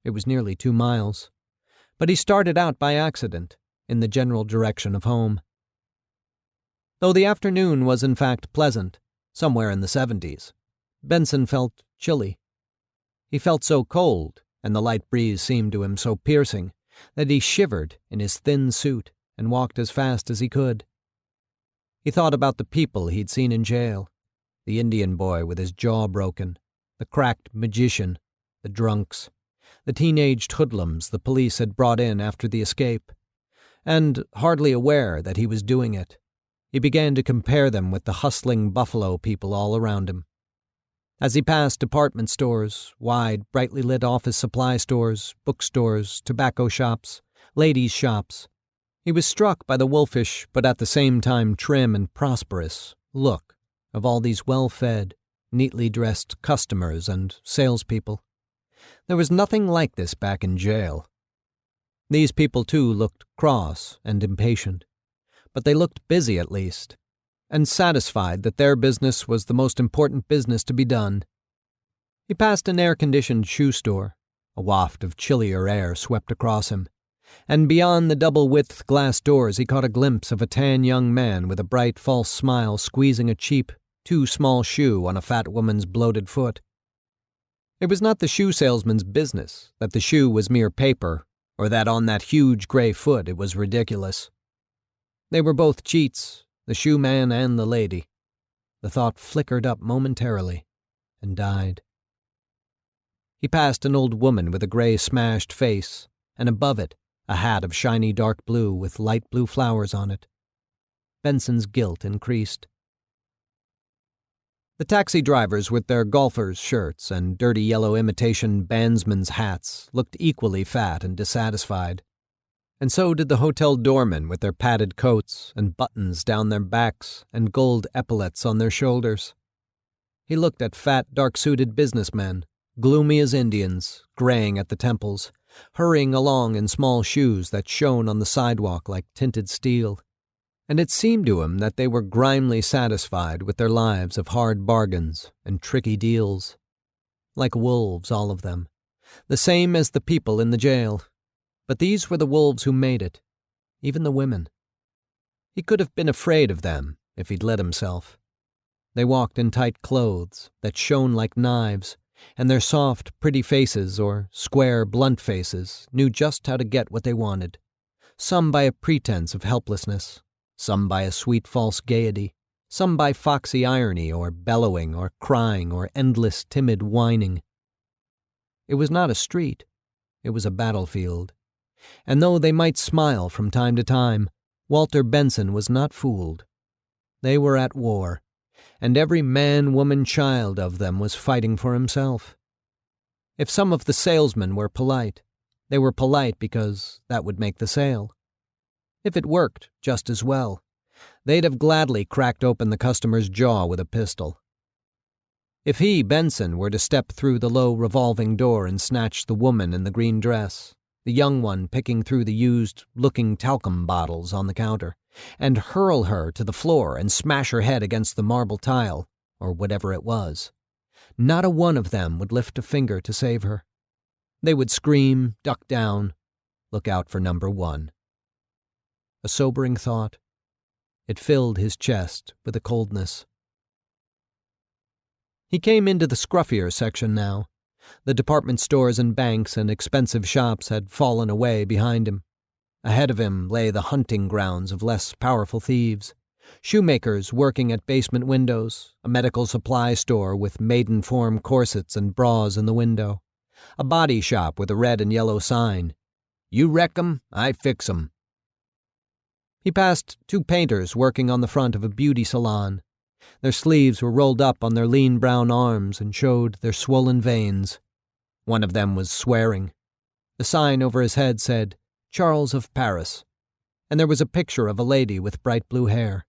It was nearly 2 miles. But he started out by accident, in the general direction of home. Though the afternoon was in fact pleasant, somewhere in the 70s, Benson felt chilly. He felt so cold, and the light breeze seemed to him so piercing, that he shivered in his thin suit and walked as fast as he could. He thought about the people he'd seen in jail, the Indian boy with his jaw broken, the cracked magician, the drunks, the teenaged hoodlums the police had brought in after the escape, and, hardly aware that he was doing it, he began to compare them with the hustling Buffalo people all around him. As he passed department stores, wide, brightly lit office supply stores, bookstores, tobacco shops, ladies' shops, he was struck by the wolfish but at the same time trim and prosperous look of all these well-fed, neatly dressed customers and salespeople. There was nothing like this back in jail. These people, too, looked cross and impatient, but they looked busy at least, and satisfied that their business was the most important business to be done. He passed an air-conditioned shoe store. A waft of chillier air swept across him, and beyond the double-width glass doors he caught a glimpse of a tan young man with a bright, false smile squeezing a cheap, too-small shoe on a fat woman's bloated foot. It was not the shoe salesman's business that the shoe was mere paper, or that on that huge gray foot it was ridiculous. They were both cheats, the shoeman and the lady. The thought flickered up momentarily and died. He passed an old woman with a gray smashed face, and above it, a hat of shiny dark blue with light blue flowers on it. Benson's guilt increased. The taxi drivers with their golfers' shirts and dirty yellow imitation bandsmen's hats looked equally fat and dissatisfied, and so did the hotel doormen with their padded coats and buttons down their backs and gold epaulets on their shoulders. He looked at fat, dark-suited businessmen, gloomy as Indians, graying at the temples, hurrying along in small shoes that shone on the sidewalk like tinted steel, and it seemed to him that they were grimly satisfied with their lives of hard bargains and tricky deals. Like wolves, all of them, the same as the people in the jail, but these were the wolves who made it, even the women. He could have been afraid of them if he'd let himself. They walked in tight clothes that shone like knives, and their soft, pretty faces or square, blunt faces knew just how to get what they wanted, some by a pretense of helplessness, some by a sweet false gaiety, some by foxy irony or bellowing or crying or endless timid whining. It was not a street, it was a battlefield, and though they might smile from time to time, Walter Benson was not fooled. They were at war, and every man, woman, child of them was fighting for himself. If some of the salesmen were polite, they were polite because that would make the sale. If it worked just as well, they'd have gladly cracked open the customer's jaw with a pistol. If he, Benson, were to step through the low revolving door and snatch the woman in the green dress, the young one picking through the used-looking talcum bottles on the counter, and hurl her to the floor and smash her head against the marble tile, or whatever it was, not a one of them would lift a finger to save her. They would scream, duck down, look out for number one. A sobering thought. It filled his chest with a coldness. He came into the scruffier section now. The department stores and banks and expensive shops had fallen away behind him. Ahead of him lay the hunting grounds of less powerful thieves, shoemakers working at basement windows, a medical supply store with maiden-form corsets and bras in the window, a body shop with a red and yellow sign, "You wreck 'em, I fix 'em." He passed two painters working on the front of a beauty salon. Their sleeves were rolled up on their lean brown arms and showed their swollen veins. One of them was swearing. The sign over his head said, "Charles of Paris," and there was a picture of a lady with bright blue hair.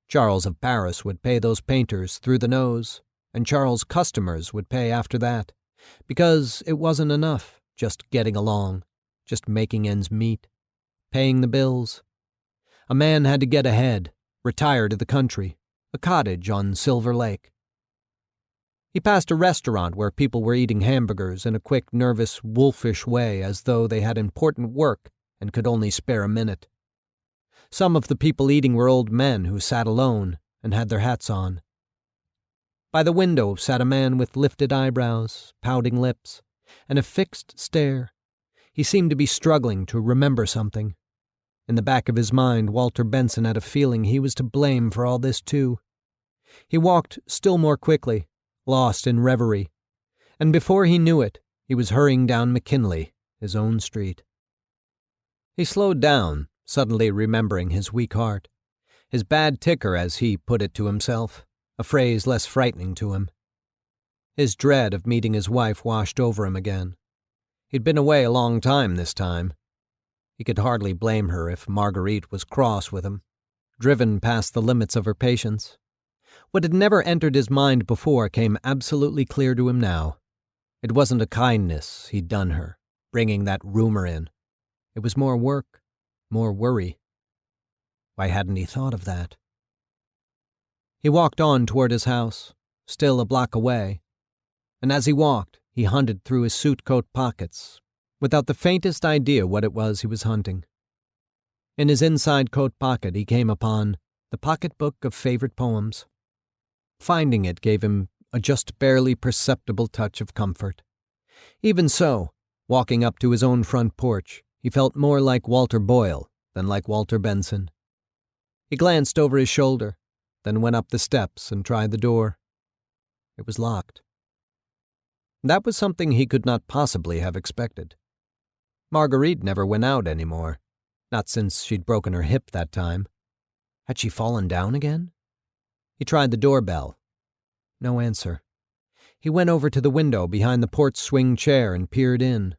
Charles of Paris would pay those painters through the nose, and Charles' customers would pay after that, because it wasn't enough just getting along, just making ends meet, paying the bills. A man had to get ahead, retire to the country, a cottage on Silver Lake. He passed a restaurant where people were eating hamburgers in a quick, nervous, wolfish way as though they had important work and could only spare a minute. Some of the people eating were old men who sat alone and had their hats on. By the window sat a man with lifted eyebrows, pouting lips, and a fixed stare. He seemed to be struggling to remember something. In the back of his mind, Walter Benson had a feeling he was to blame for all this, too. He walked still more quickly, lost in reverie, and before he knew it, he was hurrying down McKinley, his own street. He slowed down, suddenly remembering his weak heart, his bad ticker, as he put it to himself, a phrase less frightening to him. His dread of meeting his wife washed over him again. He'd been away a long time this time. He could hardly blame her if Marguerite was cross with him, driven past the limits of her patience. What had never entered his mind before came absolutely clear to him now. It wasn't a kindness he'd done her, bringing that rumor in. It was more work, more worry. Why hadn't he thought of that? He walked on toward his house, still a block away, and as he walked, he hunted through his suit coat pockets, without the faintest idea what it was he was hunting. In his inside coat pocket he came upon the pocketbook of favorite poems. Finding it gave him a just barely perceptible touch of comfort. Even so, walking up to his own front porch, he felt more like Walter Boyle than like Walter Benson. He glanced over his shoulder, then went up the steps and tried the door. It was locked. That was something he could not possibly have expected. Marguerite never went out anymore, not since she'd broken her hip that time. Had she fallen down again? He tried the doorbell. No answer. He went over to the window behind the porch swing chair and peered in.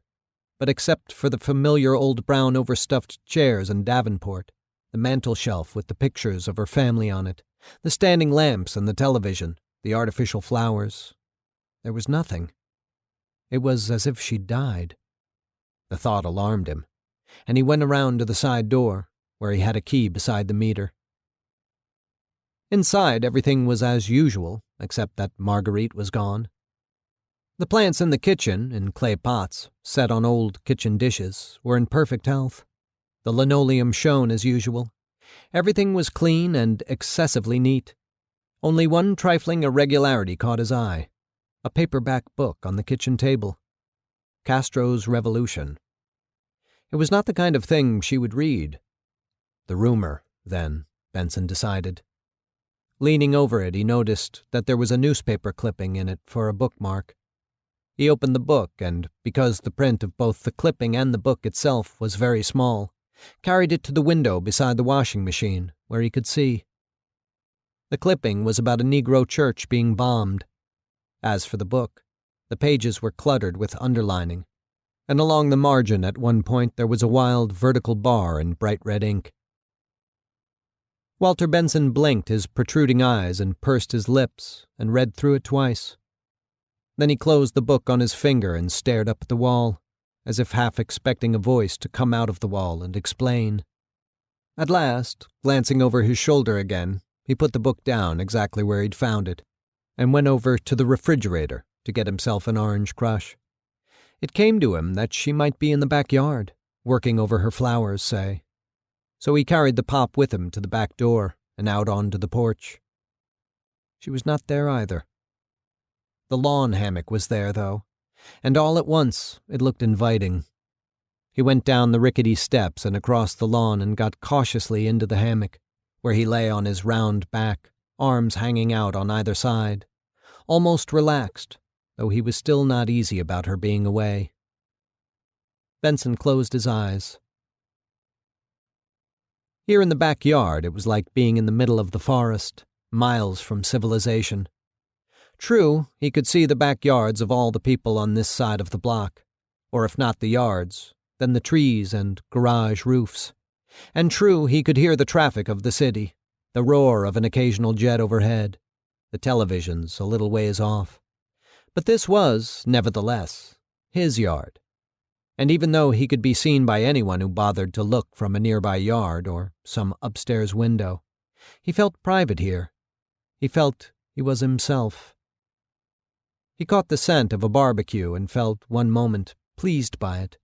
But except for the familiar old brown overstuffed chairs and davenport, the mantel shelf with the pictures of her family on it, the standing lamps and the television, the artificial flowers, there was nothing. It was as if she'd died. The thought alarmed him, and he went around to the side door, where he had a key beside the meter. Inside, everything was as usual, except that Marguerite was gone. The plants in the kitchen, in clay pots, set on old kitchen dishes, were in perfect health. The linoleum shone as usual. Everything was clean and excessively neat. Only one trifling irregularity caught his eye. A paperback book on the kitchen table. Castro's Revolution. It was not the kind of thing she would read. The rumor, then, Benson decided. Leaning over it, he noticed that there was a newspaper clipping in it for a bookmark. He opened the book and, because the print of both the clipping and the book itself was very small, carried it to the window beside the washing machine, where he could see. The clipping was about a Negro church being bombed. As for the book, the pages were cluttered with underlining, and along the margin at one point there was a wild vertical bar in bright red ink. Walter Benson blinked his protruding eyes and pursed his lips and read through it twice. Then he closed the book on his finger and stared up at the wall, as if half expecting a voice to come out of the wall and explain. At last, glancing over his shoulder again, he put the book down exactly where he'd found it, and went over to the refrigerator to get himself an orange crush. It came to him that she might be in the backyard, working over her flowers, say. So he carried the pop with him to the back door and out onto the porch. She was not there either. The lawn hammock was there, though, and all at once it looked inviting. He went down the rickety steps and across the lawn and got cautiously into the hammock, where he lay on his round back, arms hanging out on either side, almost relaxed, though he was still not easy about her being away. Benson closed his eyes. Here in the backyard, it was like being in the middle of the forest, miles from civilization. True, he could see the backyards of all the people on this side of the block, or if not the yards, then the trees and garage roofs. And true, he could hear the traffic of the city, the roar of an occasional jet overhead, the televisions a little ways off. But this was, nevertheless, his yard. And even though he could be seen by anyone who bothered to look from a nearby yard or some upstairs window, he felt private here. He felt he was himself. He caught the scent of a barbecue and felt one moment pleased by it,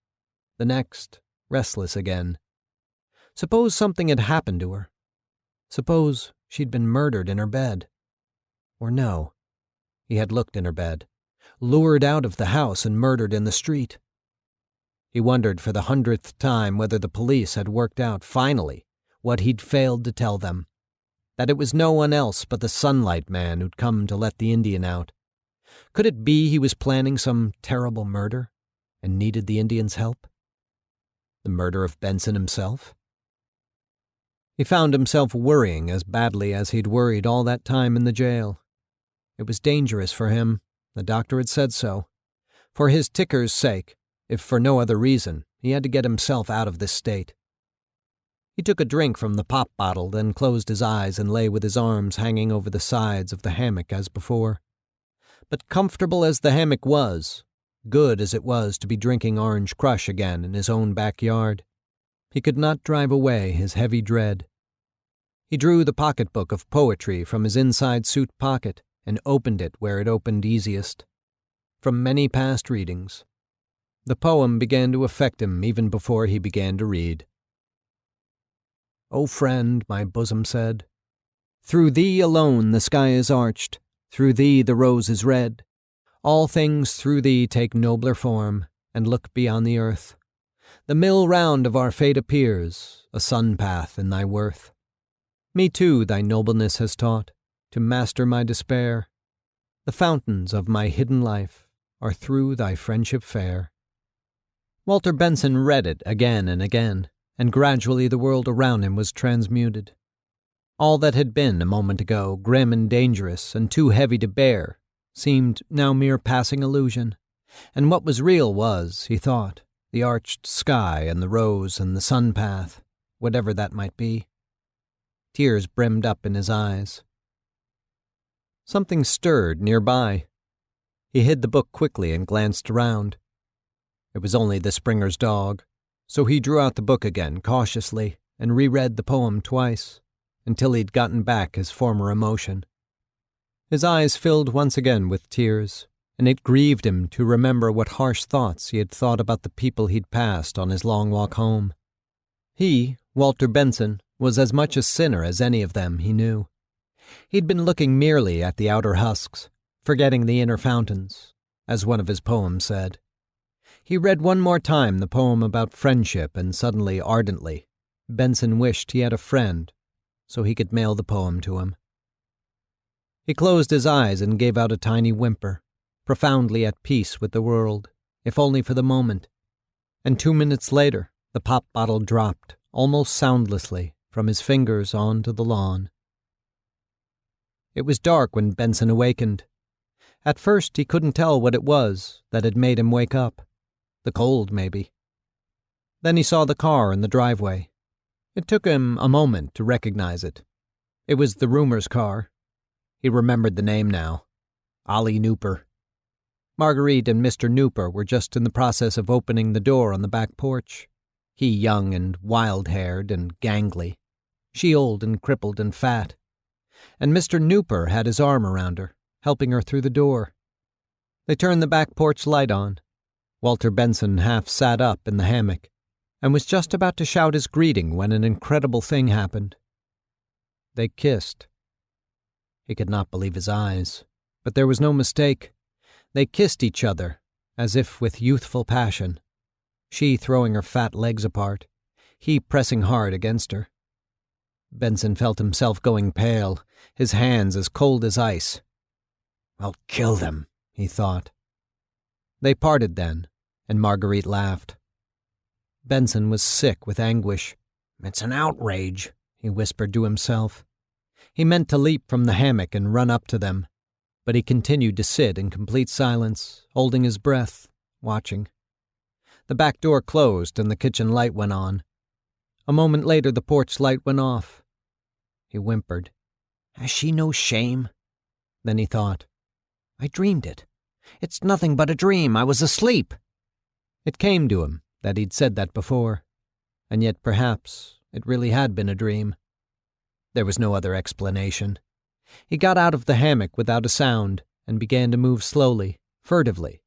the next restless again. Suppose something had happened to her. Suppose she'd been murdered in her bed. Or no, he had looked in her bed, lured out of the house and murdered in the street. He wondered for the 100th time whether the police had worked out, finally, what he'd failed to tell them, that it was no one else but the Sunlight Man who'd come to let the Indian out. Could it be he was planning some terrible murder and needed the Indians' help? The murder of Benson himself? He found himself worrying as badly as he'd worried all that time in the jail. It was dangerous for him, the doctor had said so. For his ticker's sake, if for no other reason, he had to get himself out of this state. He took a drink from the pop bottle, then closed his eyes and lay with his arms hanging over the sides of the hammock as before. But comfortable as the hammock was, good as it was to be drinking orange crush again in his own backyard, he could not drive away his heavy dread. He drew the pocketbook of poetry from his inside suit pocket and opened it where it opened easiest. From many past readings, the poem began to affect him even before he began to read. "O friend," my bosom said, "through thee alone the sky is arched, through thee the rose is red. All things through thee take nobler form, and look beyond the earth. The mill round of our fate appears, a sun path in thy worth. Me too thy nobleness has taught, to master my despair. The fountains of my hidden life are through thy friendship fair. Walter Benson read it again and again, and gradually the world around him was transmuted. All that had been, a moment ago, grim and dangerous and too heavy to bear, seemed now mere passing illusion, and what was real was, he thought, the arched sky and the rose and the sun path, whatever that might be. Tears brimmed up in his eyes. Something stirred nearby. He hid the book quickly and glanced around. It was only the Springer's dog, so he drew out the book again cautiously and reread the poem twice, until he'd gotten back his former emotion. His eyes filled once again with tears, and it grieved him to remember what harsh thoughts he had thought about the people he'd passed on his long walk home. He, Walter Benson, was as much a sinner as any of them, he knew. He'd been looking merely at the outer husks, forgetting the inner fountains, as one of his poems said. He read one more time the poem about friendship, and suddenly, ardently, Benson wished he had a friend, so he could mail the poem to him. He closed his eyes and gave out a tiny whimper, profoundly at peace with the world, if only for the moment, and 2 minutes later the pop bottle dropped, almost soundlessly, from his fingers onto the lawn. It was dark when Benson awakened. At first he couldn't tell what it was that had made him wake up. The cold, maybe. Then he saw the car in the driveway. It took him a moment to recognize it. It was the Rumor's car. He remembered the name now. Ollie Nooper. Marguerite and Mr. Nooper were just in the process of opening the door on the back porch. He young and wild-haired and gangly. She old and crippled and fat. And Mr. Nooper had his arm around her, helping her through the door. They turned the back porch light on. Walter Benson half sat up in the hammock, and was just about to shout his greeting when an incredible thing happened. They kissed. He could not believe his eyes, but there was no mistake. They kissed each other, as if with youthful passion, she throwing her fat legs apart, he pressing hard against her. Benson felt himself going pale, his hands as cold as ice. "I'll kill them," he thought. They parted then, and Marguerite laughed. Benson was sick with anguish. "It's an outrage," he whispered to himself. He meant to leap from the hammock and run up to them, but he continued to sit in complete silence, holding his breath, watching. The back door closed and the kitchen light went on. A moment later the porch light went off. He whimpered. "Has she no shame?" Then he thought, "I dreamed it. It's nothing but a dream. I was asleep." It came to him that he'd said that before, and yet perhaps it really had been a dream. There was no other explanation. He got out of the hammock without a sound and began to move slowly, furtively,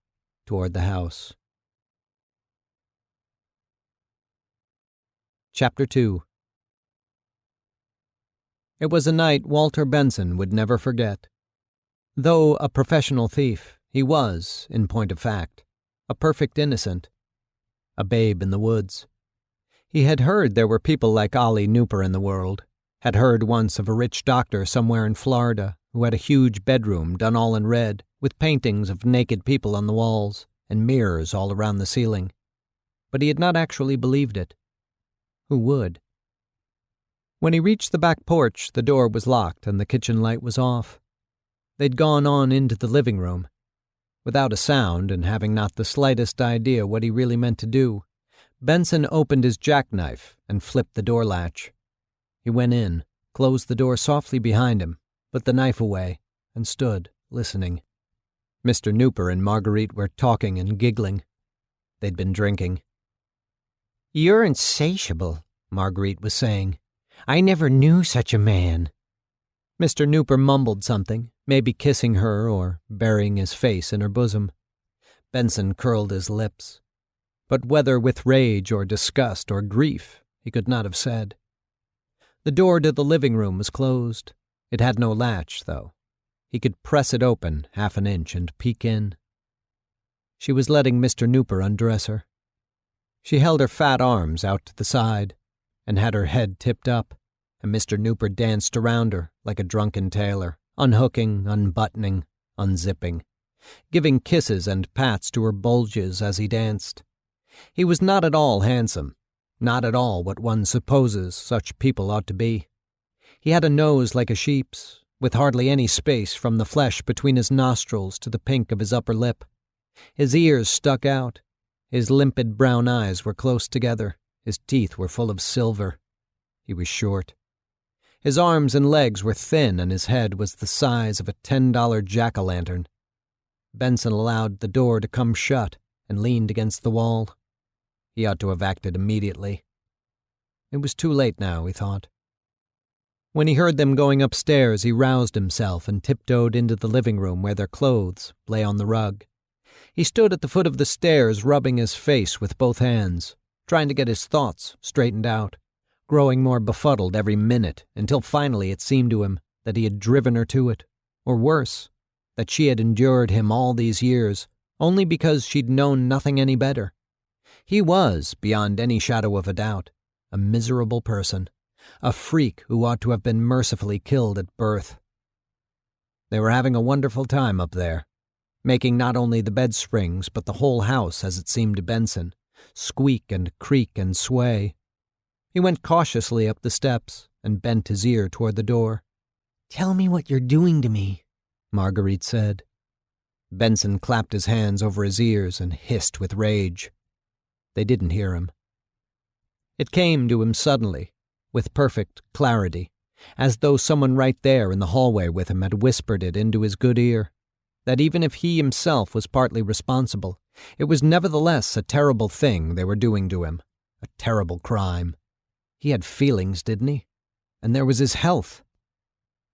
toward the house. Chapter 2. It was a night Walter Benson would never forget. Though a professional thief, he was, in point of fact, a perfect innocent, a babe in the woods. He had heard there were people like Ollie Nooper in the world, had heard once of a rich doctor somewhere in Florida who had a huge bedroom done all in red, with paintings of naked people on the walls and mirrors all around the ceiling. But he had not actually believed it. Who would? When he reached the back porch, the door was locked and the kitchen light was off. They'd gone on into the living room. Without a sound, and having not the slightest idea what he really meant to do, Benson opened his jackknife and flipped the door latch. He went in, closed the door softly behind him, put the knife away, and stood, listening. Mr. Nooper and Marguerite were talking and giggling. They'd been drinking. "You're insatiable," Marguerite was saying. "I never knew such a man." Mr. Nooper mumbled something, maybe kissing her or burying his face in her bosom. Benson curled his lips. But whether with rage or disgust or grief, he could not have said. The door to the living room was closed. It had no latch, though. He could press it open half an inch and peek in. She was letting Mr. Nooper undress her. She held her fat arms out to the side and had her head tipped up. and Mr. Nooper danced around her like a drunken tailor, unhooking, unbuttoning, unzipping, giving kisses and pats to her bulges as he danced. He was not at all handsome, not at all what one supposes such people ought to be. He had a nose like a sheep's, with hardly any space from the flesh between his nostrils to the pink of his upper lip. His ears stuck out. His limpid brown eyes were close together. His teeth were full of silver. He was short. His arms and legs were thin, and his head was the size of a $10 jack-o'-lantern. Benson allowed the door to come shut and leaned against the wall. He ought to have acted immediately. It was too late now, he thought. When he heard them going upstairs, he roused himself and tiptoed into the living room where their clothes lay on the rug. He stood at the foot of the stairs, rubbing his face with both hands, trying to get his thoughts straightened out, growing more befuddled every minute, until finally it seemed to him that he had driven her to it, or worse, that she had endured him all these years only because she'd known nothing any better. He was, beyond any shadow of a doubt, a miserable person, a freak who ought to have been mercifully killed at birth. They were having a wonderful time up there, making not only the bed springs but the whole house, as it seemed to Benson, squeak and creak and sway. He went cautiously up the steps and bent his ear toward the door. "Tell me what you're doing to me," Marguerite said. Benson clapped his hands over his ears and hissed with rage. They didn't hear him. It came to him suddenly, with perfect clarity, as though someone right there in the hallway with him had whispered it into his good ear, that even if he himself was partly responsible, it was nevertheless a terrible thing they were doing to him, a terrible crime. He had feelings, didn't he? And there was his health.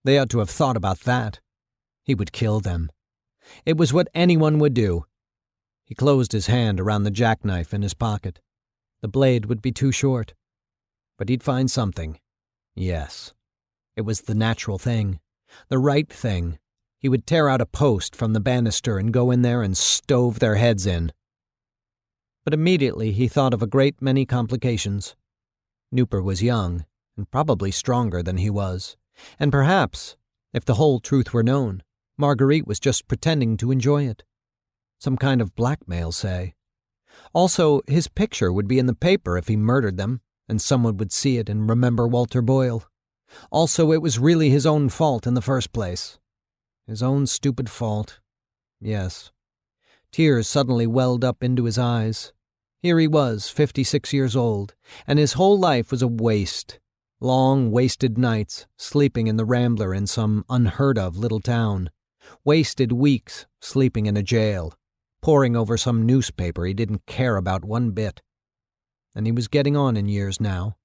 They ought to have thought about that. He would kill them. It was what anyone would do. He closed his hand around the jackknife in his pocket. The blade would be too short. But he'd find something. Yes. It was the natural thing. The right thing. He would tear out a post from the banister and go in there and stove their heads in. But immediately he thought of a great many complications. Nooper was young, and probably stronger than he was. And perhaps, if the whole truth were known, Marguerite was just pretending to enjoy it. Some kind of blackmail, say. Also, his picture would be in the paper if he murdered them, and someone would see it and remember Walter Boyle. Also, it was really his own fault in the first place. His own stupid fault. Yes. Tears suddenly welled up into his eyes. Here he was, 56 years old, and his whole life was a waste. Long, wasted nights, sleeping in the Rambler in some unheard-of little town. Wasted weeks, sleeping in a jail. Poring over some newspaper he didn't care about one bit. And he was getting on in years now.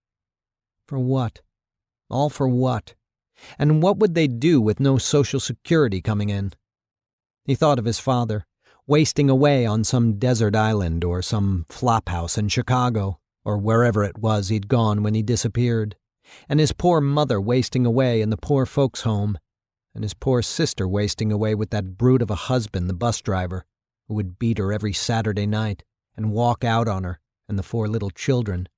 For what? All for what? And what would they do with no Social Security coming in? He thought of his father, wasting away on some desert island or some flophouse in Chicago, or wherever it was he'd gone when he disappeared, and his poor mother wasting away in the poor folks' home, and his poor sister wasting away with that brute of a husband, the bus driver, who would beat her every Saturday night and walk out on her and the 4 little children,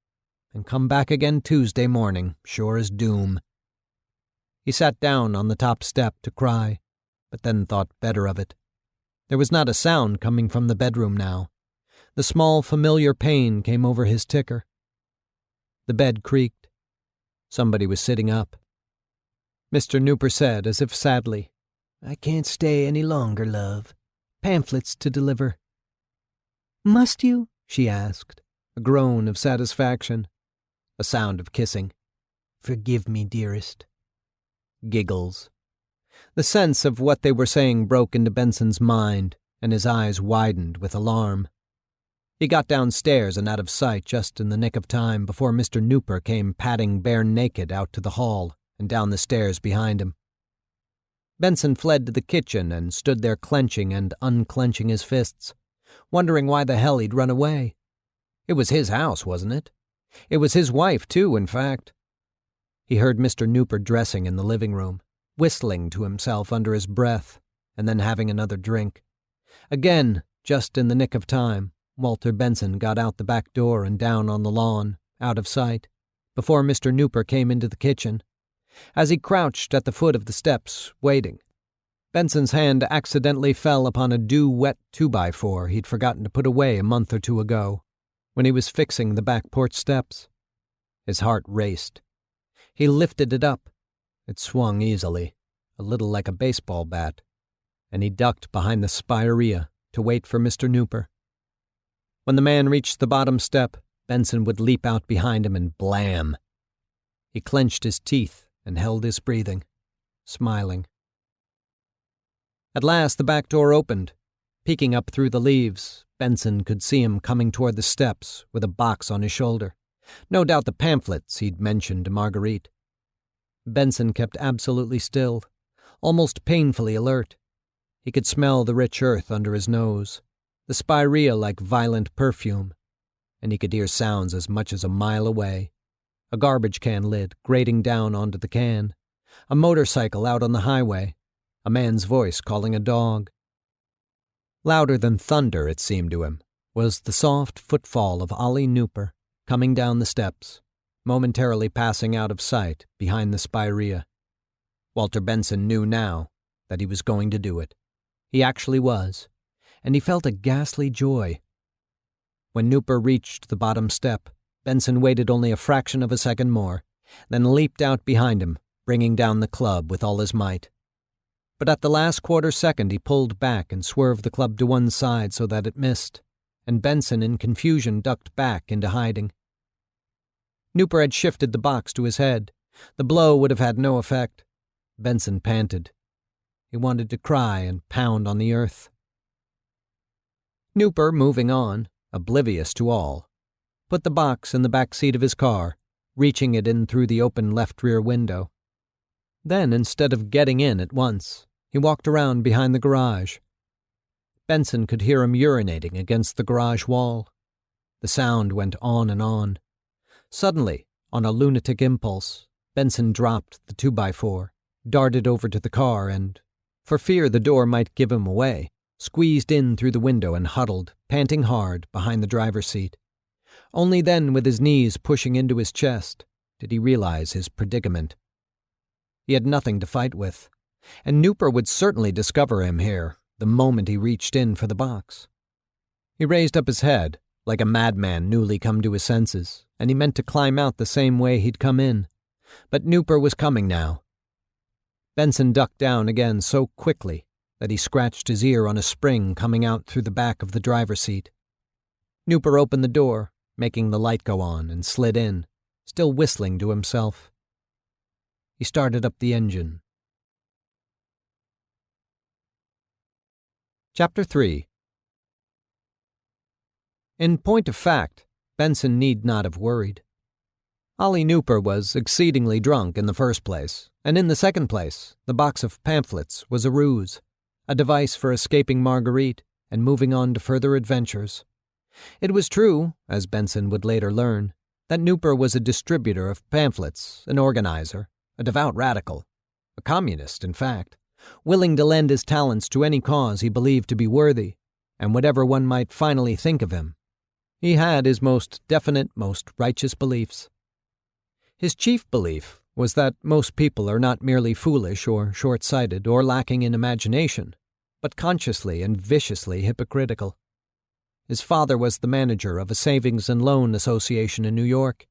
and come back again Tuesday morning, sure as doom. He sat down on the top step to cry, but then thought better of it. There was not a sound coming from the bedroom now. The small familiar pain came over his ticker. The bed creaked. Somebody was sitting up. Mr. Nooper said, as if sadly, "I can't stay any longer, love. Pamphlets to deliver." "Must you?" she asked, a groan of satisfaction, a sound of kissing. "Forgive me, dearest." Giggles. The sense of what they were saying broke into Benson's mind, and his eyes widened with alarm. He got downstairs and out of sight just in the nick of time before Mr. Nooper came padding bare naked out to the hall and down the stairs behind him. Benson fled to the kitchen and stood there clenching and unclenching his fists, wondering why the hell he'd run away. It was his house, wasn't it? It was his wife, too, in fact. He heard Mr. Nooper dressing in the living room, whistling to himself under his breath, and then having another drink. Again, just in the nick of time, Walter Benson got out the back door and down on the lawn, out of sight, before Mr. Nooper came into the kitchen As he crouched at the foot of the steps, waiting, Benson's hand accidentally fell upon a dew-wet 2x4 he'd forgotten to put away a month or two ago, when he was fixing the back porch steps. His heart raced. He lifted it up. It swung easily, a little like a baseball bat, and he ducked behind the spirea to wait for Mr. Nooper. When the man reached the bottom step, Benson would leap out behind him and blam. He clenched his teeth and held his breathing, smiling. At last the back door opened. Peeking up through the leaves, Benson could see him coming toward the steps with a box on his shoulder. No doubt the pamphlets he'd mentioned to Marguerite. Benson kept absolutely still, almost painfully alert. He could smell the rich earth under his nose, the spirea like violent perfume, and he could hear sounds as much as a mile away. A garbage can lid grating down onto the can, a motorcycle out on the highway, a man's voice calling a dog. Louder than thunder, it seemed to him, was the soft footfall of Ollie Nooper coming down the steps, momentarily passing out of sight behind the spirea. Walter Benson knew now that he was going to do it. He actually was, and he felt a ghastly joy. When Nooper reached the bottom step, Benson waited only a fraction of a second more, then leaped out behind him, bringing down the club with all his might. But at the last quarter second he pulled back and swerved the club to one side so that it missed, and Benson in confusion ducked back into hiding. Nooper had shifted the box to his head. The blow would have had no effect. Benson panted. He wanted to cry and pound on the earth. Nooper, moving on, oblivious to all, put the box in the back seat of his car, reaching it in through the open left rear window. Then, instead of getting in at once, he walked around behind the garage. Benson could hear him urinating against the garage wall. The sound went on and on. Suddenly, on a lunatic impulse, Benson dropped the 2x4, darted over to the car and, for fear the door might give him away, squeezed in through the window and huddled, panting hard, behind the driver's seat. Only then, with his knees pushing into his chest, did he realize his predicament. He had nothing to fight with, and Nooper would certainly discover him here the moment he reached in for the box. He raised up his head, like a madman newly come to his senses, and he meant to climb out the same way he'd come in. But Nooper was coming now. Benson ducked down again so quickly that he scratched his ear on a spring coming out through the back of the driver's seat. Nooper opened the door, making the light go on, and slid in, still whistling to himself. He started up the engine. Chapter 3. In point of fact, Benson need not have worried. Ollie Nooper was exceedingly drunk in the first place, and in the second place, the box of pamphlets was a ruse, a device for escaping Marguerite and moving on to further adventures. It was true, as Benson would later learn, that Nooper was a distributor of pamphlets, an organizer, a devout radical, a communist, in fact, willing to lend his talents to any cause he believed to be worthy, and whatever one might finally think of him. He had his most definite, most righteous beliefs. His chief belief was that most people are not merely foolish or short-sighted or lacking in imagination, but consciously and viciously hypocritical. His father was the manager of a savings and loan association in New York,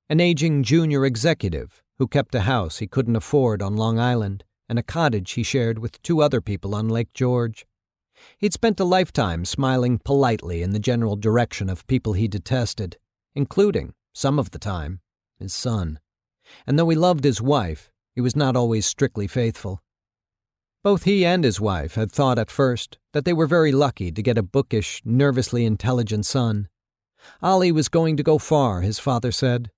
an aging junior executive who kept a house he couldn't afford on Long Island and a cottage he shared with 2 other people on Lake George. He'd spent a lifetime smiling politely in the general direction of people he detested, including, some of the time, his son. And though he loved his wife, he was not always strictly faithful. Both he and his wife had thought at first that they were very lucky to get a bookish, nervously intelligent son. Ollie was going to go far, his father said.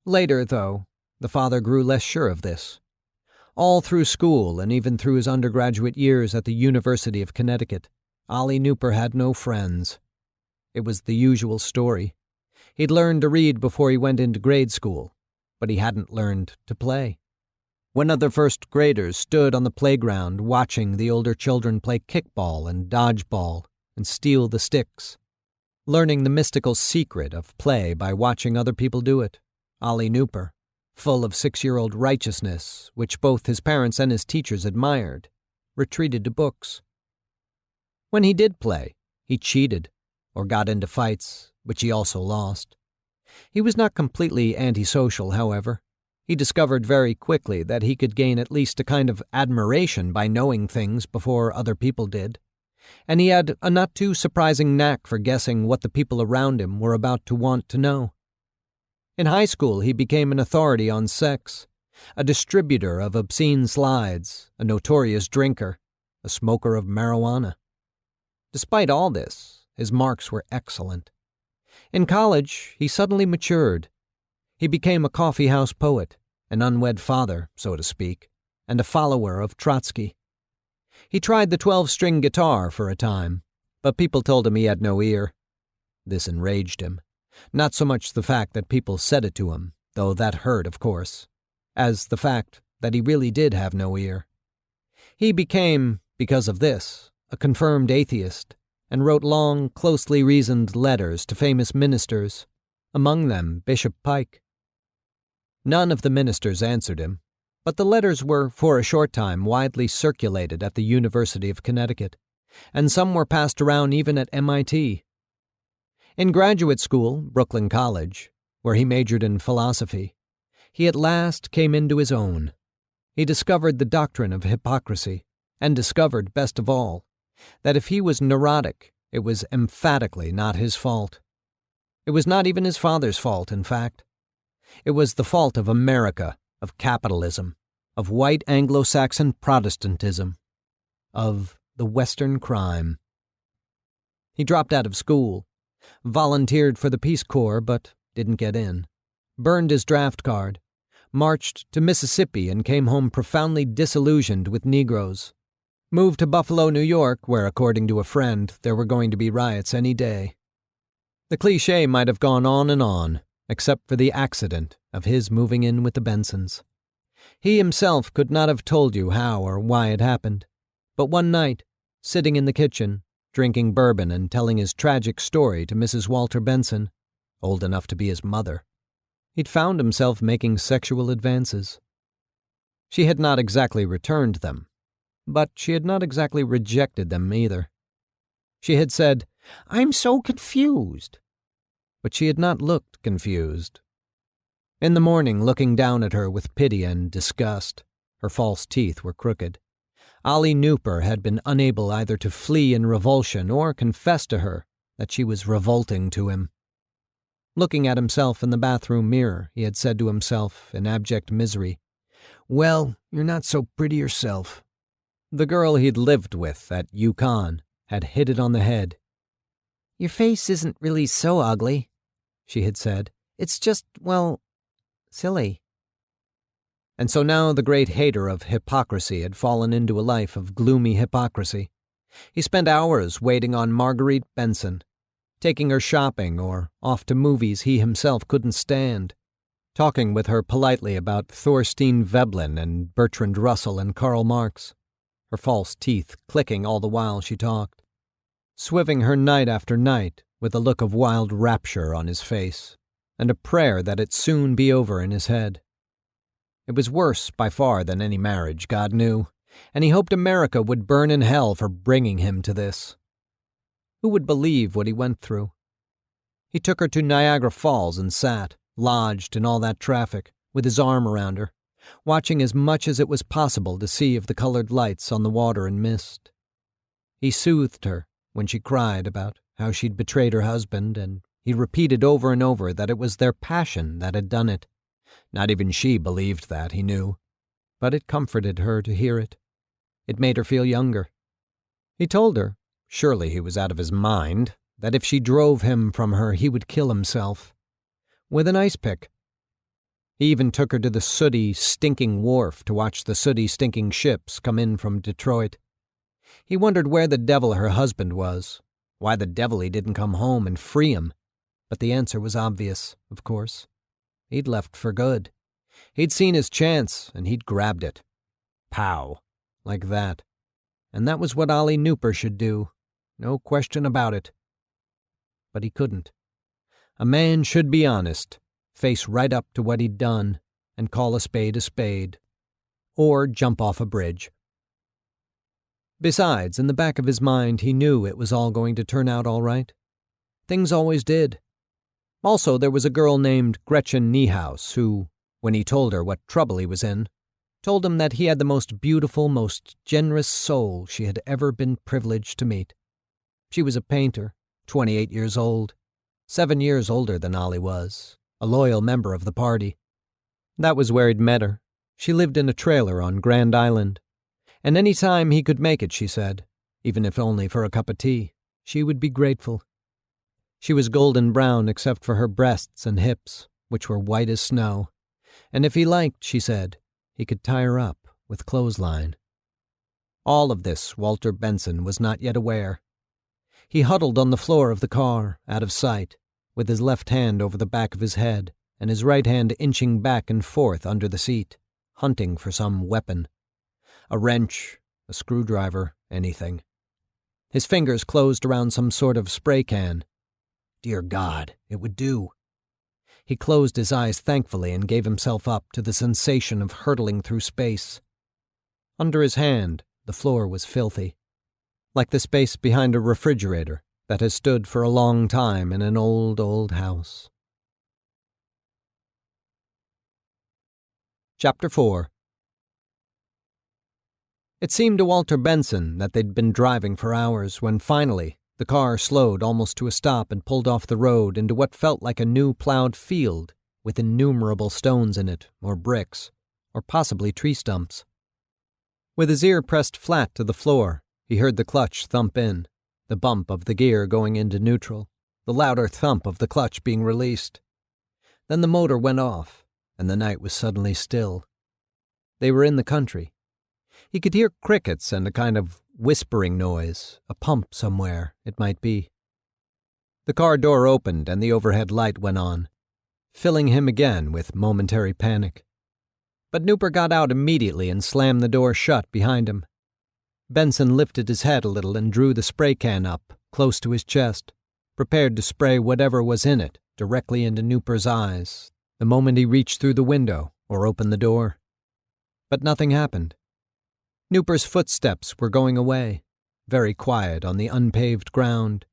Later, though, the father grew less sure of this. All through school and even through his undergraduate years at the University of Connecticut, Ollie Nooper had no friends. It was the usual story. He'd learned to read before he went into grade school, but he hadn't learned to play. When other first graders stood on the playground watching the older children play kickball and dodgeball and steal the sticks, learning the mystical secret of play by watching other people do it, Ollie Nooper, full of 6-year-old righteousness, which both his parents and his teachers admired, retreated to books. When he did play, he cheated, or got into fights, which he also lost. He was not completely antisocial, however. He discovered very quickly that he could gain at least a kind of admiration by knowing things before other people did, and he had a not too surprising knack for guessing what the people around him were about to want to know. In high school, he became an authority on sex, a distributor of obscene slides, a notorious drinker, a smoker of marijuana. Despite all this, his marks were excellent. In college, he suddenly matured. He became a coffee-house poet, an unwed father, so to speak, and a follower of Trotsky. He tried the 12-string guitar for a time, but people told him he had no ear. This enraged him. Not so much the fact that people said it to him, though that hurt, of course, as the fact that he really did have no ear. He became, because of this, a confirmed atheist, and wrote long, closely reasoned letters to famous ministers, among them Bishop Pike. None of the ministers answered him, but the letters were, for a short time, widely circulated at the University of Connecticut, and some were passed around even at MIT. In graduate school, Brooklyn College, where he majored in philosophy, he at last came into his own. He discovered the doctrine of hypocrisy, and discovered, best of all, that if he was neurotic, it was emphatically not his fault. It was not even his father's fault, in fact. It was the fault of America, of capitalism, of white Anglo-Saxon Protestantism, of the Western crime. He dropped out of school, volunteered for the Peace Corps but didn't get in, burned his draft card, marched to Mississippi and came home profoundly disillusioned with Negroes, moved to Buffalo, New York, where, according to a friend, there were going to be riots any day. The cliché might have gone on, except for the accident of his moving in with the Bensons. He himself could not have told you how or why it happened, but one night, sitting in the kitchen, drinking bourbon and telling his tragic story to Mrs. Walter Benson, old enough to be his mother, he'd found himself making sexual advances. She had not exactly returned them, but she had not exactly rejected them either. She had said, "I'm so confused," but she had not looked confused. In the morning, looking down at her with pity and disgust, her false teeth were crooked, Ollie Nooper had been unable either to flee in revulsion or confess to her that she was revolting to him. Looking at himself in the bathroom mirror, he had said to himself in abject misery, "Well, you're not so pretty yourself." The girl he'd lived with at UConn had hit it on the head. "Your face isn't really so ugly," she had said. "It's just, well, silly." And so now the great hater of hypocrisy had fallen into a life of gloomy hypocrisy. He spent hours waiting on Marguerite Benson, taking her shopping or off to movies he himself couldn't stand, talking with her politely about Thorstein Veblen and Bertrand Russell and Karl Marx, her false teeth clicking all the while she talked, swiving her night after night with a look of wild rapture on his face, and a prayer that it soon be over in his head. It was worse by far than any marriage, God knew, and he hoped America would burn in hell for bringing him to this. Who would believe what he went through? He took her to Niagara Falls and sat, lodged in all that traffic, with his arm around her, watching as much as it was possible to see of the colored lights on the water and mist. He soothed her when she cried about how she'd betrayed her husband, and he repeated over and over that it was their passion that had done it. Not even she believed that, he knew, but it comforted her to hear it. It made her feel younger. He told her, surely he was out of his mind, that if she drove him from her he would kill himself. With an ice pick. He even took her to the sooty, stinking wharf to watch the sooty, stinking ships come in from Detroit. He wondered where the devil her husband was, why the devil he didn't come home and free him, but the answer was obvious, of course. He'd left for good. He'd seen his chance, and he'd grabbed it. Pow. Like that. And that was what Ollie Nooper should do. No question about it. But he couldn't. A man should be honest, face right up to what he'd done, and call a spade, or jump off a bridge. Besides, in the back of his mind, he knew it was all going to turn out all right. Things always did. Also, there was a girl named Gretchen Niehaus who, when he told her what trouble he was in, told him that he had the most beautiful, most generous soul she had ever been privileged to meet. She was a painter, 28 years old, 7 years older than Ollie was, a loyal member of the party. That was where he'd met her. She lived in a trailer on Grand Island, and any time he could make it, she said, even if only for a cup of tea, she would be grateful. She was golden brown except for her breasts and hips, which were white as snow, and if he liked, she said, he could tie her up with clothesline. All of this Walter Benson was not yet aware. He huddled on the floor of the car, out of sight, with his left hand over the back of his head and his right hand inching back and forth under the seat, hunting for some weapon. A wrench, a screwdriver, anything. His fingers closed around some sort of spray can. Dear God, it would do. He closed his eyes thankfully and gave himself up to the sensation of hurtling through space. Under his hand, the floor was filthy, like the space behind a refrigerator that has stood for a long time in an old, old house. Chapter 4. It seemed to Walter Benson that they'd been driving for hours when finally the car slowed almost to a stop and pulled off the road into what felt like a new plowed field with innumerable stones in it, or bricks, or possibly tree stumps. With his ear pressed flat to the floor, he heard the clutch thump in, the bump of the gear going into neutral, the louder thump of the clutch being released. Then the motor went off, and the night was suddenly still. They were in the country. He could hear crickets and a kind of whispering noise, a pump somewhere, it might be. The car door opened and the overhead light went on, filling him again with momentary panic. But Nooper got out immediately and slammed the door shut behind him. Benson lifted his head a little and drew the spray can up, close to his chest, prepared to spray whatever was in it directly into Nooper's eyes the moment he reached through the window or opened the door. But nothing happened. Nooper's footsteps were going away, very quiet on the unpaved ground,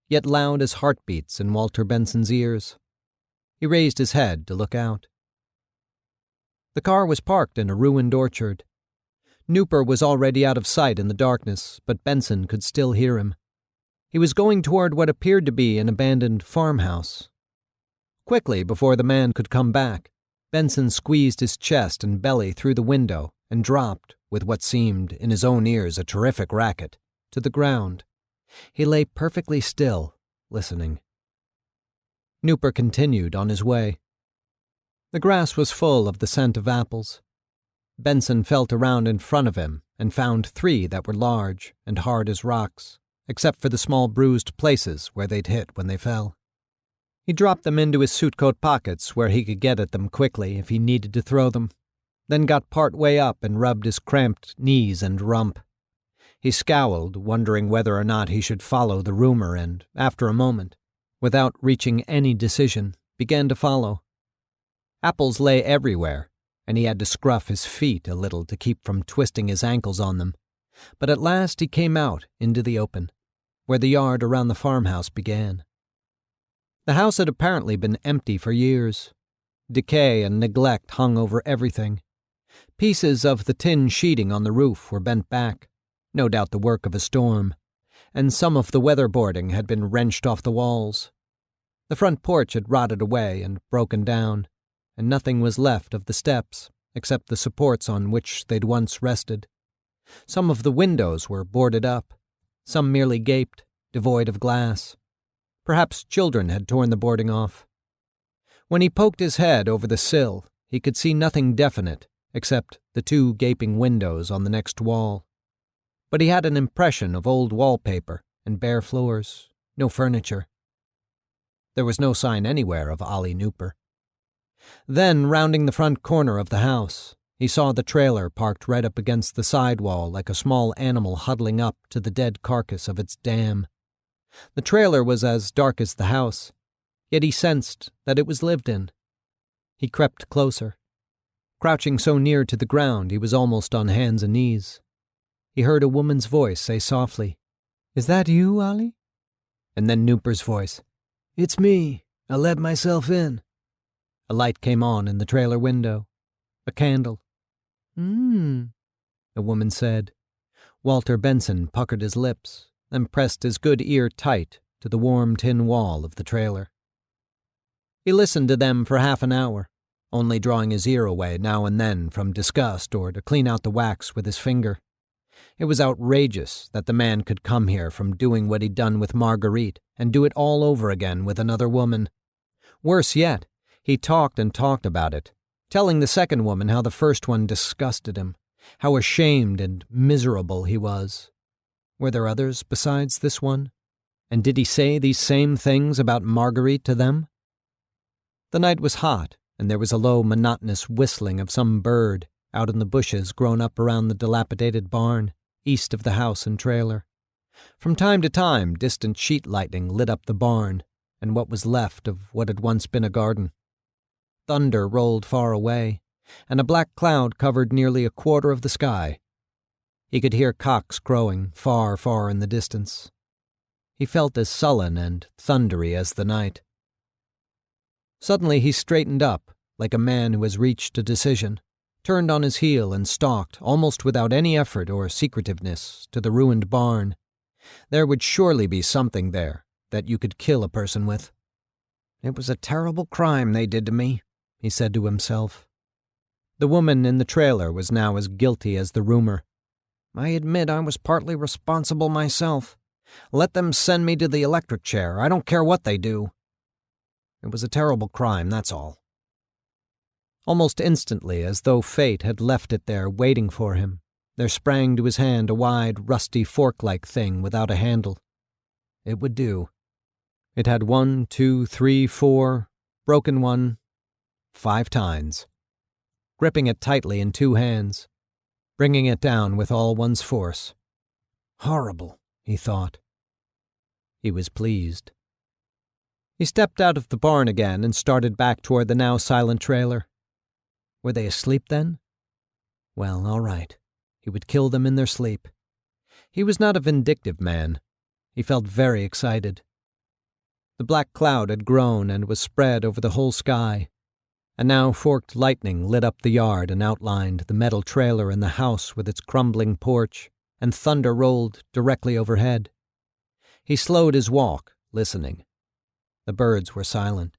yet loud as heartbeats in Walter Benson's ears. He raised his head to look out. The car was parked in a ruined orchard. Nooper was already out of sight in the darkness, but Benson could still hear him. He was going toward what appeared to be an abandoned farmhouse. Quickly, before the man could come back, Benson squeezed his chest and belly through the window and dropped, with what seemed, in his own ears, a terrific racket, to the ground. He lay perfectly still, listening. Nooper continued on his way. The grass was full of the scent of apples. Benson felt around in front of him and found 3 that were large and hard as rocks, except for the small bruised places where they'd hit when they fell. He dropped them into his suit coat pockets where he could get at them quickly if he needed to throw them, then got part way up and rubbed his cramped knees and rump. He scowled, wondering whether or not he should follow the rumor and, after a moment, without reaching any decision, began to follow. Apples lay everywhere, and he had to scruff his feet a little to keep from twisting his ankles on them, but at last he came out into the open, where the yard around the farmhouse began. The house had apparently been empty for years. Decay and neglect hung over everything. Pieces of the tin sheeting on the roof were bent back, no doubt the work of a storm, and some of the weatherboarding had been wrenched off the walls. The front porch had rotted away and broken down, and nothing was left of the steps except the supports on which they'd once rested. Some of the windows were boarded up, some merely gaped, devoid of glass. Perhaps children had torn the boarding off. When he poked his head over the sill, he could see nothing definite except the 2 gaping windows on the next wall. But he had an impression of old wallpaper and bare floors, no furniture. There was no sign anywhere of Ollie Nooper. Then, rounding the front corner of the house, he saw the trailer parked right up against the side wall like a small animal huddling up to the dead carcass of its dam. The trailer was as dark as the house, yet he sensed that it was lived in. He crept closer. Crouching so near to the ground he was almost on hands and knees. He heard a woman's voice say softly, "Is that you, Ollie?" And then Nooper's voice, "It's me. I let myself in." A light came on in the trailer window. A candle. The woman said. Walter Benson puckered his lips, then pressed his good ear tight to the warm tin wall of the trailer. He listened to them for half an hour, only drawing his ear away now and then from disgust or to clean out the wax with his finger. It was outrageous that the man could come here from doing what he'd done with Marguerite and do it all over again with another woman. Worse yet, he talked and talked about it, telling the second woman how the first one disgusted him, how ashamed and miserable he was. Were there others besides this one? And did he say these same things about Marguerite to them? The night was hot, and there was a low, monotonous whistling of some bird out in the bushes grown up around the dilapidated barn, east of the house and trailer. From time to time, distant sheet lightning lit up the barn and what was left of what had once been a garden. Thunder rolled far away, and a black cloud covered nearly a quarter of the sky. He could hear cocks crowing far, far in the distance. He felt as sullen and thundery as the night. Suddenly he straightened up, like a man who has reached a decision, turned on his heel and stalked, almost without any effort or secretiveness, to the ruined barn. There would surely be something there that you could kill a person with. "It was a terrible crime they did to me," he said to himself. The woman in the trailer was now as guilty as the rumor. "I admit I was partly responsible myself. Let them send me to the electric chair. I don't care what they do. It was a terrible crime, that's all." Almost instantly, as though fate had left it there waiting for him, there sprang to his hand a wide, rusty fork-like thing without a handle. It would do. It had 1, 2, 3, 4, broken one, 5 tines. Gripping it tightly in 2 hands, bringing it down with all one's force. Horrible, he thought. He was pleased. He stepped out of the barn again and started back toward the now silent trailer. Were they asleep then? Well, all right. He would kill them in their sleep. He was not a vindictive man. He felt very excited. The black cloud had grown and was spread over the whole sky, and now forked lightning lit up the yard and outlined the metal trailer and the house with its crumbling porch, and thunder rolled directly overhead. He slowed his walk, listening. The birds were silent.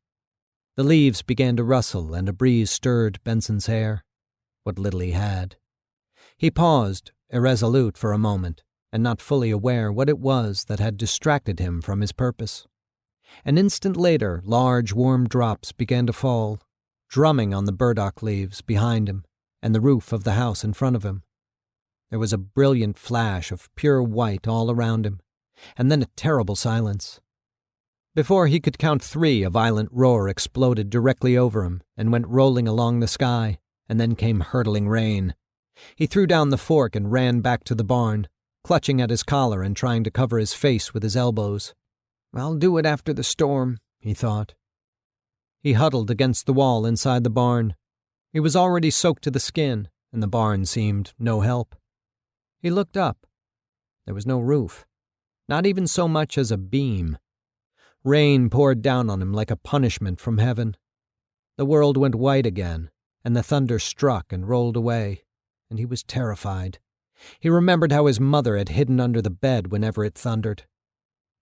The leaves began to rustle and a breeze stirred Benson's hair, what little he had. He paused, irresolute for a moment, and not fully aware what it was that had distracted him from his purpose. An instant later, large warm drops began to fall, drumming on the burdock leaves behind him and the roof of the house in front of him. There was a brilliant flash of pure white all around him, and then a terrible silence. Before he could count 3, a violent roar exploded directly over him and went rolling along the sky, and then came hurtling rain. He threw down the fork and ran back to the barn, clutching at his collar and trying to cover his face with his elbows. "I'll do it after the storm," he thought. He huddled against the wall inside the barn. He was already soaked to the skin, and the barn seemed no help. He looked up. There was no roof, not even so much as a beam. Rain poured down on him like a punishment from heaven. The world went white again, and the thunder struck and rolled away, and he was terrified. He remembered how his mother had hidden under the bed whenever it thundered.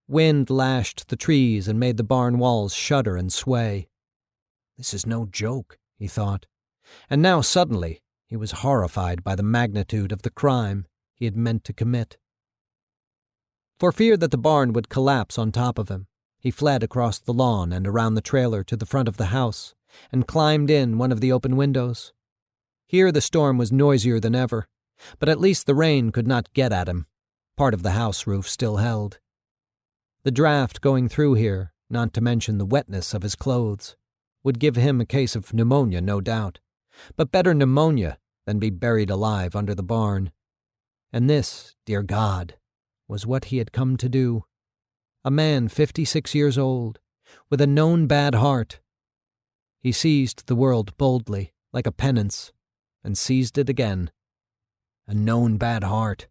Wind lashed the trees and made the barn walls shudder and sway. This is no joke, he thought, and now suddenly he was horrified by the magnitude of the crime he had meant to commit. For fear that the barn would collapse on top of him, he fled across the lawn and around the trailer to the front of the house and climbed in one of the open windows. Here the storm was noisier than ever, but at least the rain could not get at him. Part of the house roof still held. The draft going through here, not to mention the wetness of his clothes, would give him a case of pneumonia, no doubt, but better pneumonia than be buried alive under the barn. And this, dear God, was what he had come to do. A man 56 years old, with a known bad heart. He seized the world boldly, like a penance, and seized it again. A known bad heart.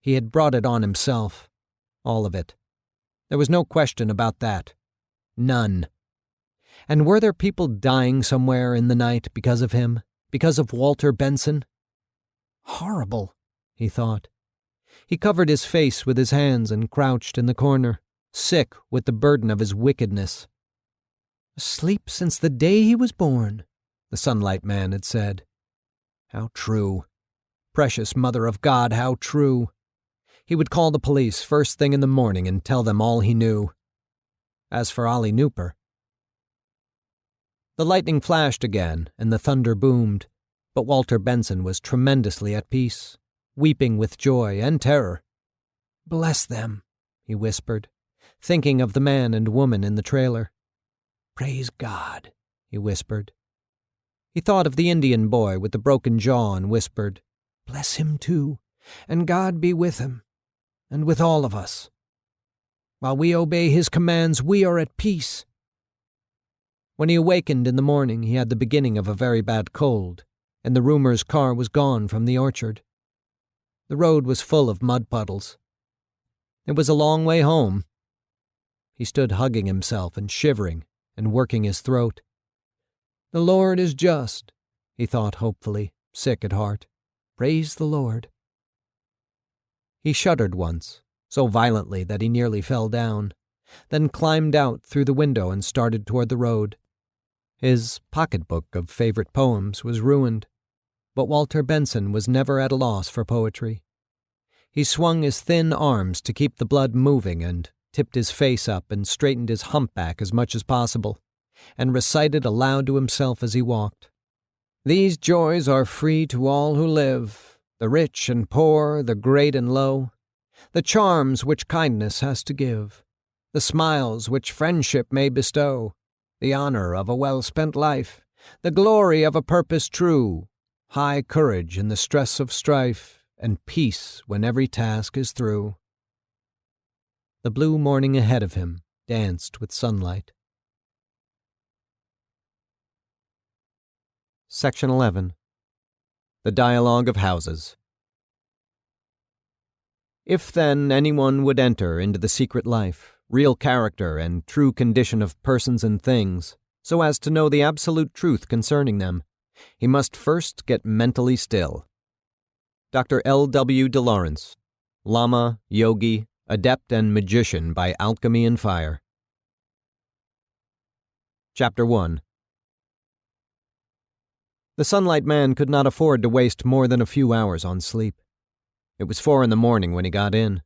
He had brought it on himself. All of it. There was no question about that. None. And were there people dying somewhere in the night because of him? Because of Walter Benson? Horrible, he thought. He covered his face with his hands and crouched in the corner, sick with the burden of his wickedness. Asleep since the day he was born, the Sunlight Man had said. How true. Precious Mother of God, how true. He would call the police first thing in the morning and tell them all he knew. As for Ollie Nooper... The lightning flashed again, and the thunder boomed, but Walter Benson was tremendously at peace, weeping with joy and terror. "Bless them," he whispered, thinking of the man and woman in the trailer. "Praise God," he whispered. He thought of the Indian boy with the broken jaw and whispered, "Bless him too, and God be with him, and with all of us. While we obey his commands, we are at peace." When he awakened in the morning, he had the beginning of a very bad cold, and the Roomer's car was gone from the orchard. The road was full of mud puddles. It was a long way home. He stood hugging himself and shivering and working his throat. "The Lord is just," he thought hopefully, sick at heart. "Praise the Lord." He shuddered once, so violently that he nearly fell down, then climbed out through the window and started toward the road. His pocketbook of favorite poems was ruined, but Walter Benson was never at a loss for poetry. He swung his thin arms to keep the blood moving and tipped his face up and straightened his humpback as much as possible, and recited aloud to himself as he walked. "These joys are free to all who live, the rich and poor, the great and low, the charms which kindness has to give, the smiles which friendship may bestow, the honor of a well-spent life, the glory of a purpose true, high courage in the stress of strife, and peace when every task is through." The blue morning ahead of him danced with sunlight. Section 11. The Dialogue of Houses. If, then, anyone would enter into the secret life, real character, and true condition of persons and things, so as to know the absolute truth concerning them, he must first get mentally still. Dr. L. W. de Lawrence, Lama, Yogi, Adept and Magician by Alchemy and Fire. Chapter 1. The Sunlight Man could not afford to waste more than a few hours on sleep. It was 4 a.m. when he got in.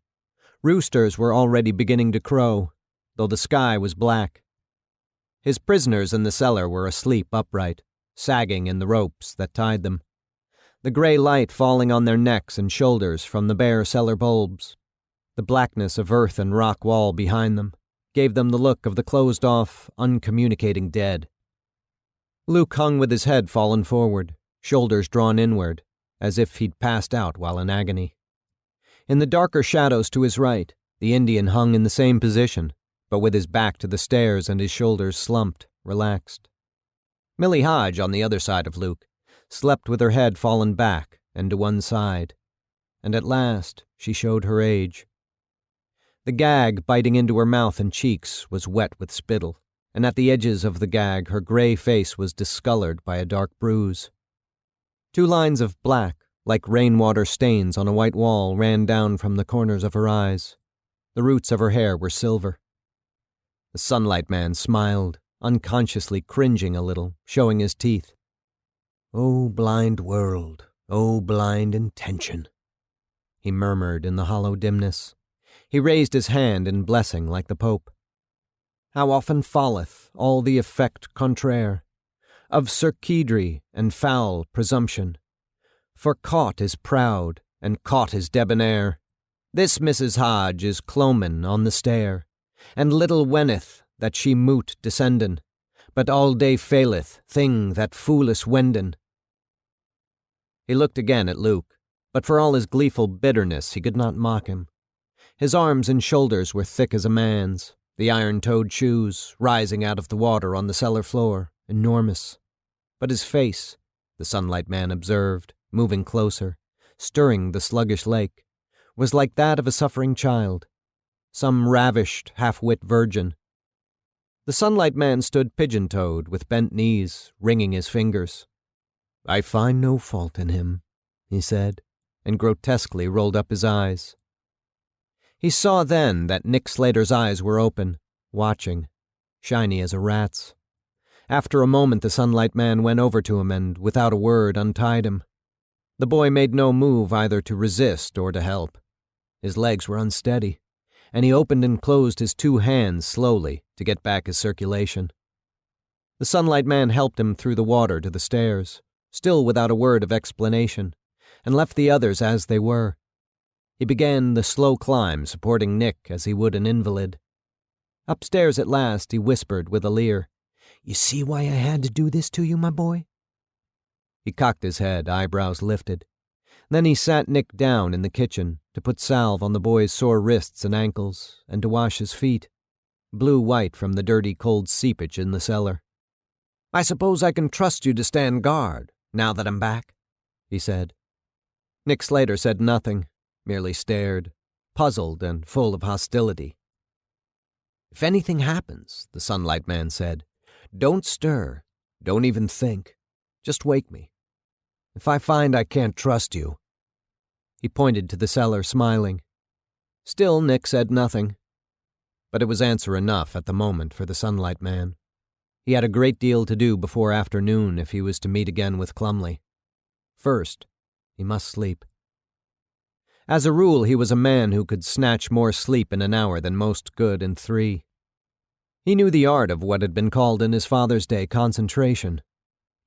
Roosters were already beginning to crow, though the sky was black. His prisoners in the cellar were asleep upright, sagging in the ropes that tied them, the gray light falling on their necks and shoulders from the bare cellar bulbs. The blackness of earth and rock wall behind them gave them the look of the closed-off, uncommunicating dead. Luke hung with his head fallen forward, shoulders drawn inward, as if he'd passed out while in agony. In the darker shadows to his right, the Indian hung in the same position, but with his back to the stairs and his shoulders slumped, relaxed. Millie Hodge, on the other side of Luke, slept with her head fallen back and to one side, and at last she showed her age. The gag biting into her mouth and cheeks was wet with spittle, and at the edges of the gag her gray face was discolored by a dark bruise. 2 lines of black, like rainwater stains on a white wall, ran down from the corners of her eyes. The roots of her hair were silver. The Sunlight Man smiled, unconsciously cringing a little, showing his teeth. "O blind world, O blind intention," he murmured in the hollow dimness. He raised his hand in blessing like the Pope. "How often falleth all the effect contraire of surquidry and foul presumption. For caught is proud, and caught is debonair. This Mrs. Hodge is clomen on the stair, and little wenneth that she moot descendin, but all day faileth thing that fooless wenden." He looked again at Luke, but for all his gleeful bitterness he could not mock him. His arms and shoulders were thick as a man's, the iron-toed shoes, rising out of the water on the cellar floor, enormous. But his face, the Sunlight Man observed, moving closer, stirring the sluggish lake, was like that of a suffering child, some ravished, half-wit virgin. The Sunlight Man stood pigeon-toed, with bent knees, wringing his fingers. "I find no fault in him," he said, and grotesquely rolled up his eyes. He saw then that Nick Slater's eyes were open, watching, shiny as a rat's. After a moment the Sunlight Man went over to him and, without a word, untied him. The boy made no move either to resist or to help. His legs were unsteady, and he opened and closed his two hands slowly to get back his circulation. The Sunlight Man helped him through the water to the stairs, still without a word of explanation, and left the others as they were. He began the slow climb, supporting Nick as he would an invalid. Upstairs at last he whispered with a leer, "You see why I had to do this to you, my boy?" He cocked his head, eyebrows lifted. Then he sat Nick down in the kitchen to put salve on the boy's sore wrists and ankles and to wash his feet, blue-white from the dirty cold seepage in the cellar. "I suppose I can trust you to stand guard, now that I'm back," he said. Nick Slater said nothing, merely stared, puzzled and full of hostility. "If anything happens," the Sunlight Man said, "don't stir, don't even think. Just wake me. If I find I can't trust you." He pointed to the cellar, smiling. Still Nick said nothing. But it was answer enough at the moment for the Sunlight Man. He had a great deal to do before afternoon if he was to meet again with Clumley. First, he must sleep. As a rule, he was a man who could snatch more sleep in an hour than most could in 3. He knew the art of what had been called in his father's day concentration,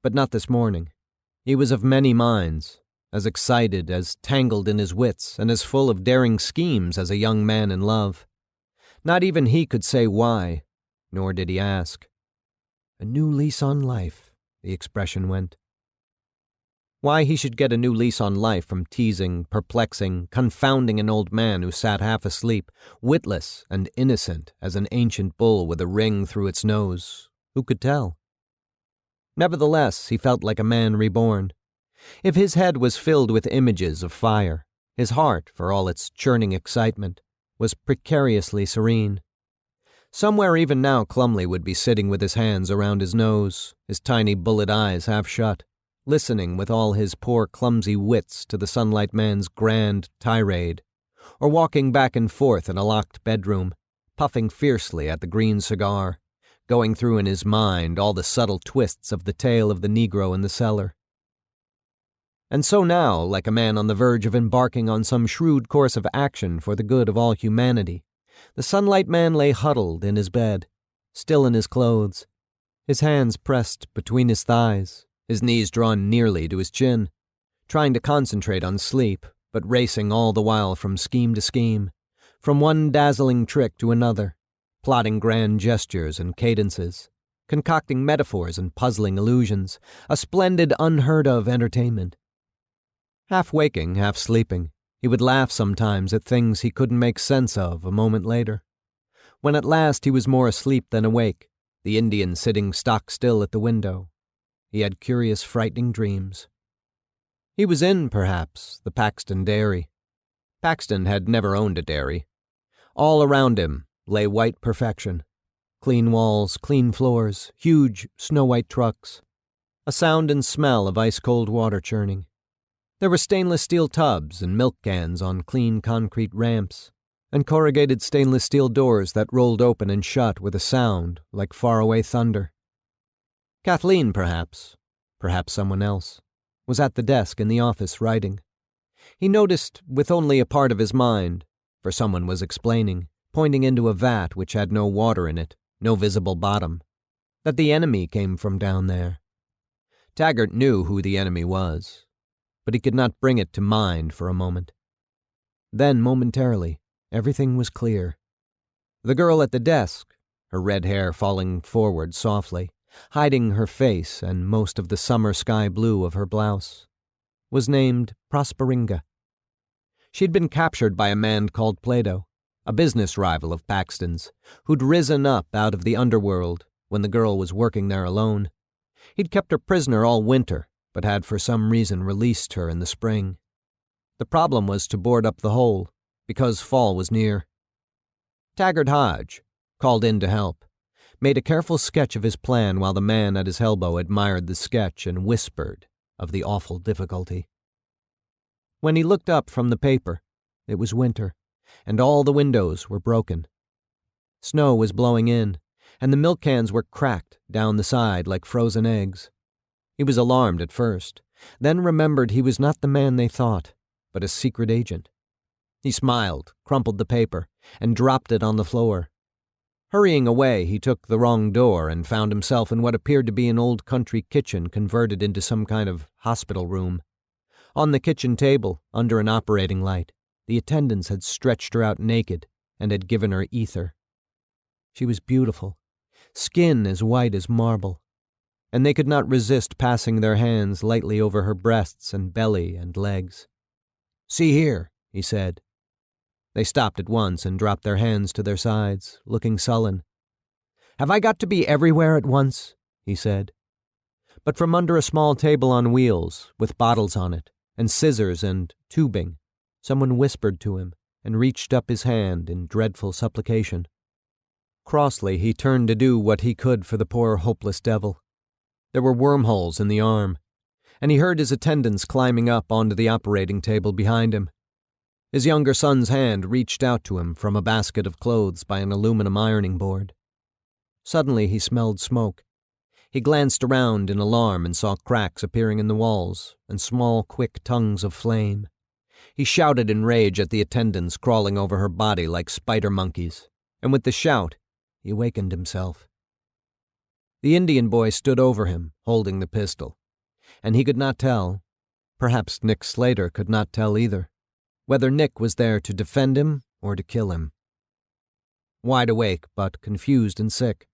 but not this morning. He was of many minds, as excited, as tangled in his wits, and as full of daring schemes as a young man in love. Not even he could say why, nor did he ask. A new lease on life, the expression went. Why he should get a new lease on life from teasing, perplexing, confounding an old man who sat half asleep, witless and innocent as an ancient bull with a ring through its nose, who could tell? Nevertheless, he felt like a man reborn. If his head was filled with images of fire, his heart, for all its churning excitement, was precariously serene. Somewhere even now Clumley would be sitting with his hands around his nose, his tiny bullet eyes half shut, listening with all his poor clumsy wits to the Sunlight Man's grand tirade, or walking back and forth in a locked bedroom, puffing fiercely at the green cigar, going through in his mind all the subtle twists of the tale of the Negro in the cellar. And so now, like a man on the verge of embarking on some shrewd course of action for the good of all humanity, the Sunlight Man lay huddled in his bed, still in his clothes, his hands pressed between his thighs, his knees drawn nearly to his chin, trying to concentrate on sleep, but racing all the while from scheme to scheme, from one dazzling trick to another, plotting grand gestures and cadences, concocting metaphors and puzzling illusions, a splendid unheard-of entertainment. Half waking, half sleeping, he would laugh sometimes at things he couldn't make sense of a moment later. When at last he was more asleep than awake, the Indian sitting stock-still at the window, he had curious, frightening dreams. He was in, perhaps, the Paxton dairy. Paxton had never owned a dairy. All around him lay white perfection. Clean walls, clean floors, huge, snow-white trucks. A sound and smell of ice-cold water churning. There were stainless steel tubs and milk cans on clean concrete ramps, and corrugated stainless steel doors that rolled open and shut with a sound like faraway thunder. Kathleen, perhaps someone else, was at the desk in the office writing. He noticed, with only a part of his mind, for someone was explaining, pointing into a vat which had no water in it, no visible bottom, that the enemy came from down there. Taggart knew who the enemy was, but he could not bring it to mind for a moment. Then, momentarily, everything was clear. The girl at the desk, her red hair falling forward softly, hiding her face and most of the summer sky blue of her blouse, was named Prosperinga. She'd been captured by a man called Plato, a business rival of Paxton's, who'd risen up out of the underworld when the girl was working there alone. He'd kept her prisoner all winter, but had for some reason released her in the spring. The problem was to board up the hole, because fall was near. Taggart Hodge, called in to help, made a careful sketch of his plan while the man at his elbow admired the sketch and whispered of the awful difficulty. When he looked up from the paper, it was winter, and all the windows were broken. Snow was blowing in, and the milk cans were cracked down the side like frozen eggs. He was alarmed at first, then remembered he was not the man they thought, but a secret agent. He smiled, crumpled the paper, and dropped it on the floor. Hurrying away, he took the wrong door and found himself in what appeared to be an old country kitchen converted into some kind of hospital room. On the kitchen table, under an operating light, the attendants had stretched her out naked and had given her ether. She was beautiful, skin as white as marble, and they could not resist passing their hands lightly over her breasts and belly and legs. "See here," he said. They stopped at once and dropped their hands to their sides, looking sullen. "Have I got to be everywhere at once?" he said. But from under a small table on wheels, with bottles on it, and scissors and tubing, someone whispered to him and reached up his hand in dreadful supplication. Crossly he turned to do what he could for the poor hopeless devil. There were wormholes in the arm, and he heard his attendants climbing up onto the operating table behind him. His younger son's hand reached out to him from a basket of clothes by an aluminum ironing board. Suddenly he smelled smoke. He glanced around in alarm and saw cracks appearing in the walls and small, quick tongues of flame. He shouted in rage at the attendants crawling over her body like spider monkeys, and with the shout, he awakened himself. The Indian boy stood over him, holding the pistol, and he could not tell, perhaps Nick Slater could not tell either, whether Nick was there to defend him or to kill him. Wide awake, but confused and sick,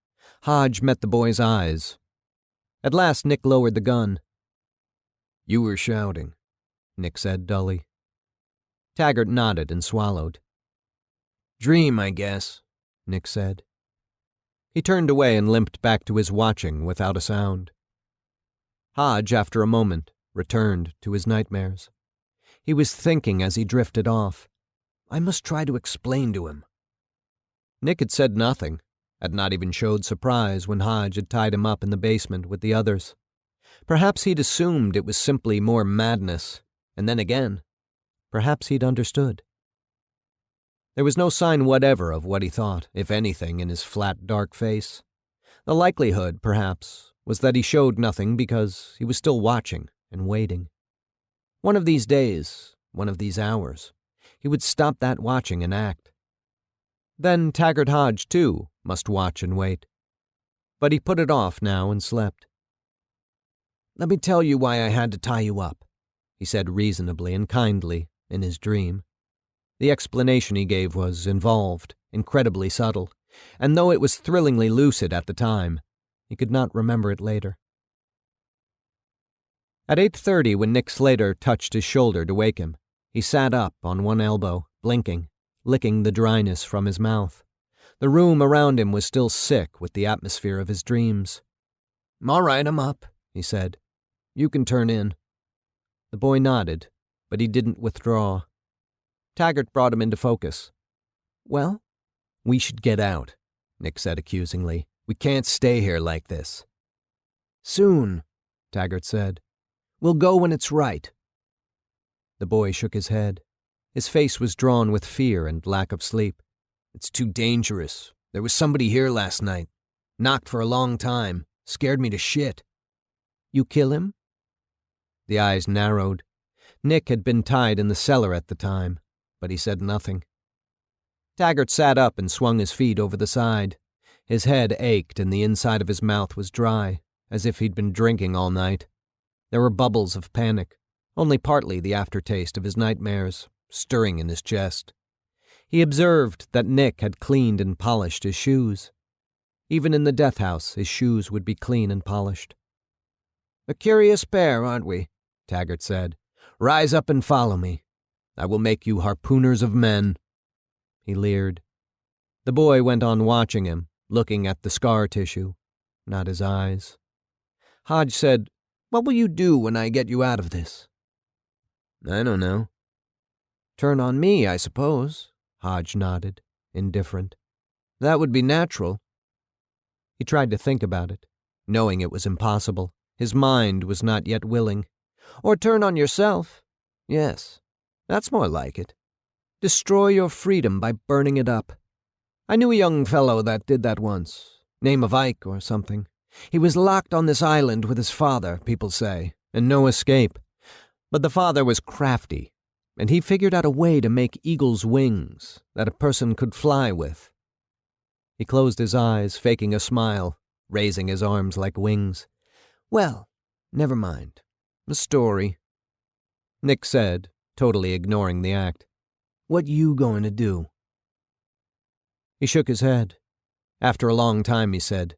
Hodge met the boy's eyes. At last Nick lowered the gun. "You were shouting," Nick said dully. Taggart nodded and swallowed. "Dream, I guess," Nick said. He turned away and limped back to his watching without a sound. Hodge, after a moment, returned to his nightmares. He was thinking as he drifted off, "I must try to explain to him." Nick had said nothing, had not even showed surprise when Hodge had tied him up in the basement with the others. Perhaps he'd assumed it was simply more madness, and then again, perhaps he'd understood. There was no sign whatever of what he thought, if anything, in his flat, dark face. The likelihood, perhaps, was that he showed nothing because he was still watching and waiting. One of these days, one of these hours, he would stop that watching and act. Then Taggart Hodge, too, must watch and wait. But he put it off now and slept. "Let me tell you why I had to tie you up," he said reasonably and kindly in his dream. The explanation he gave was involved, incredibly subtle, and though it was thrillingly lucid at the time, he could not remember it later. At 8:30, when Nick Slater touched his shoulder to wake him, he sat up on one elbow, blinking, licking the dryness from his mouth. The room around him was still sick with the atmosphere of his dreams. "All right, I'm up," he said. "You can turn in." The boy nodded, but he didn't withdraw. Taggart brought him into focus. "Well?" "We should get out," Nick said accusingly. "We can't stay here like this." "Soon," Taggart said. "We'll go when it's right." The boy shook his head. His face was drawn with fear and lack of sleep. "It's too dangerous. There was somebody here last night. Knocked for a long time. Scared me to shit." "You kill him?" The eyes narrowed. Nick had been tied in the cellar at the time, but he said nothing. Taggart sat up and swung his feet over the side. His head ached and the inside of his mouth was dry, as if he'd been drinking all night. There were bubbles of panic, only partly the aftertaste of his nightmares, stirring in his chest. He observed that Nick had cleaned and polished his shoes. Even in the death house, his shoes would be clean and polished. "A curious pair, aren't we?" Taggart said. "Rise up and follow me. I will make you harpooners of men." He leered. The boy went on watching him, looking at the scar tissue, not his eyes. Hodge said, What will you do when I get you out of this?" "I don't know." "Turn on me, I suppose," Hodge nodded, indifferent. "That would be natural." He tried to think about it, knowing it was impossible. His mind was not yet willing. "Or turn on yourself. Yes, that's more like it. Destroy your freedom by burning it up. I knew a young fellow that did that once. Name of Ike or something. He was locked on this island with his father, people say, and no escape. But the father was crafty, and he figured out a way to make eagle's wings that a person could fly with." He closed his eyes, faking a smile, raising his arms like wings. "Well, never mind. A story," Nick said, totally ignoring the act. "What you going to do?" He shook his head. After a long time he said,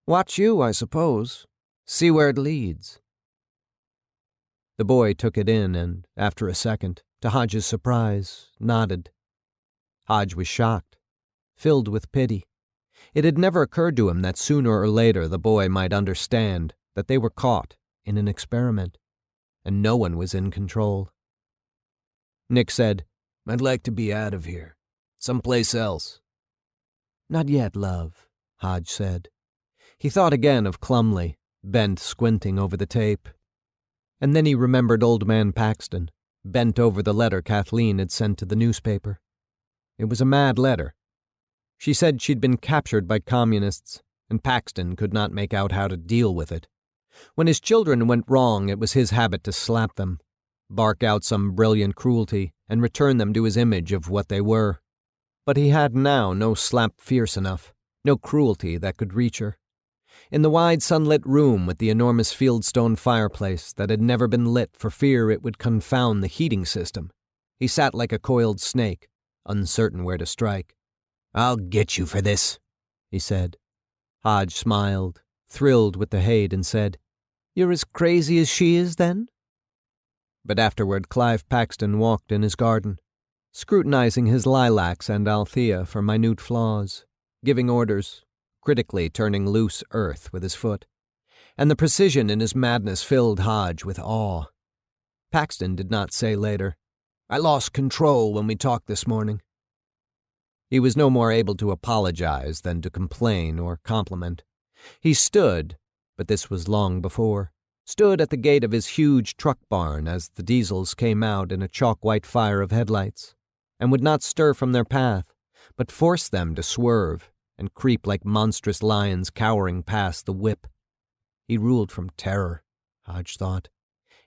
"Watch you, I suppose. See where it leads." The boy took it in and, after a second, to Hodge's surprise, nodded. Hodge was shocked, filled with pity. It had never occurred to him that sooner or later the boy might understand that they were caught in an experiment, and no one was in control. Nick said, "I'd like to be out of here. Someplace else." "Not yet, love," Hodge said. He thought again of Clumley, bent squinting over the tape. And then he remembered old man Paxton, bent over the letter Kathleen had sent to the newspaper. It was a mad letter. She said she'd been captured by communists, and Paxton could not make out how to deal with it. When his children went wrong, it was his habit to slap them, bark out some brilliant cruelty, and return them to his image of what they were. But he had now no slap fierce enough, no cruelty that could reach her. In the wide sunlit room with the enormous fieldstone fireplace that had never been lit for fear it would confound the heating system, he sat like a coiled snake, uncertain where to strike. "I'll get you for this," he said. Hodge smiled, thrilled with the hate, and said, "You're as crazy as she is, then?" But afterward Clive Paxton walked in his garden, scrutinizing his lilacs and Althea for minute flaws, giving orders, critically turning loose earth with his foot, and the precision in his madness filled Hodge with awe. Paxton did not say later, "I lost control when we talked this morning." He was no more able to apologize than to complain or compliment. He stood, but this was long before, stood at the gate of his huge truck barn as the diesels came out in a chalk-white fire of headlights, and would not stir from their path, but force them to swerve and creep like monstrous lions cowering past the whip. He ruled from terror, Hodge thought.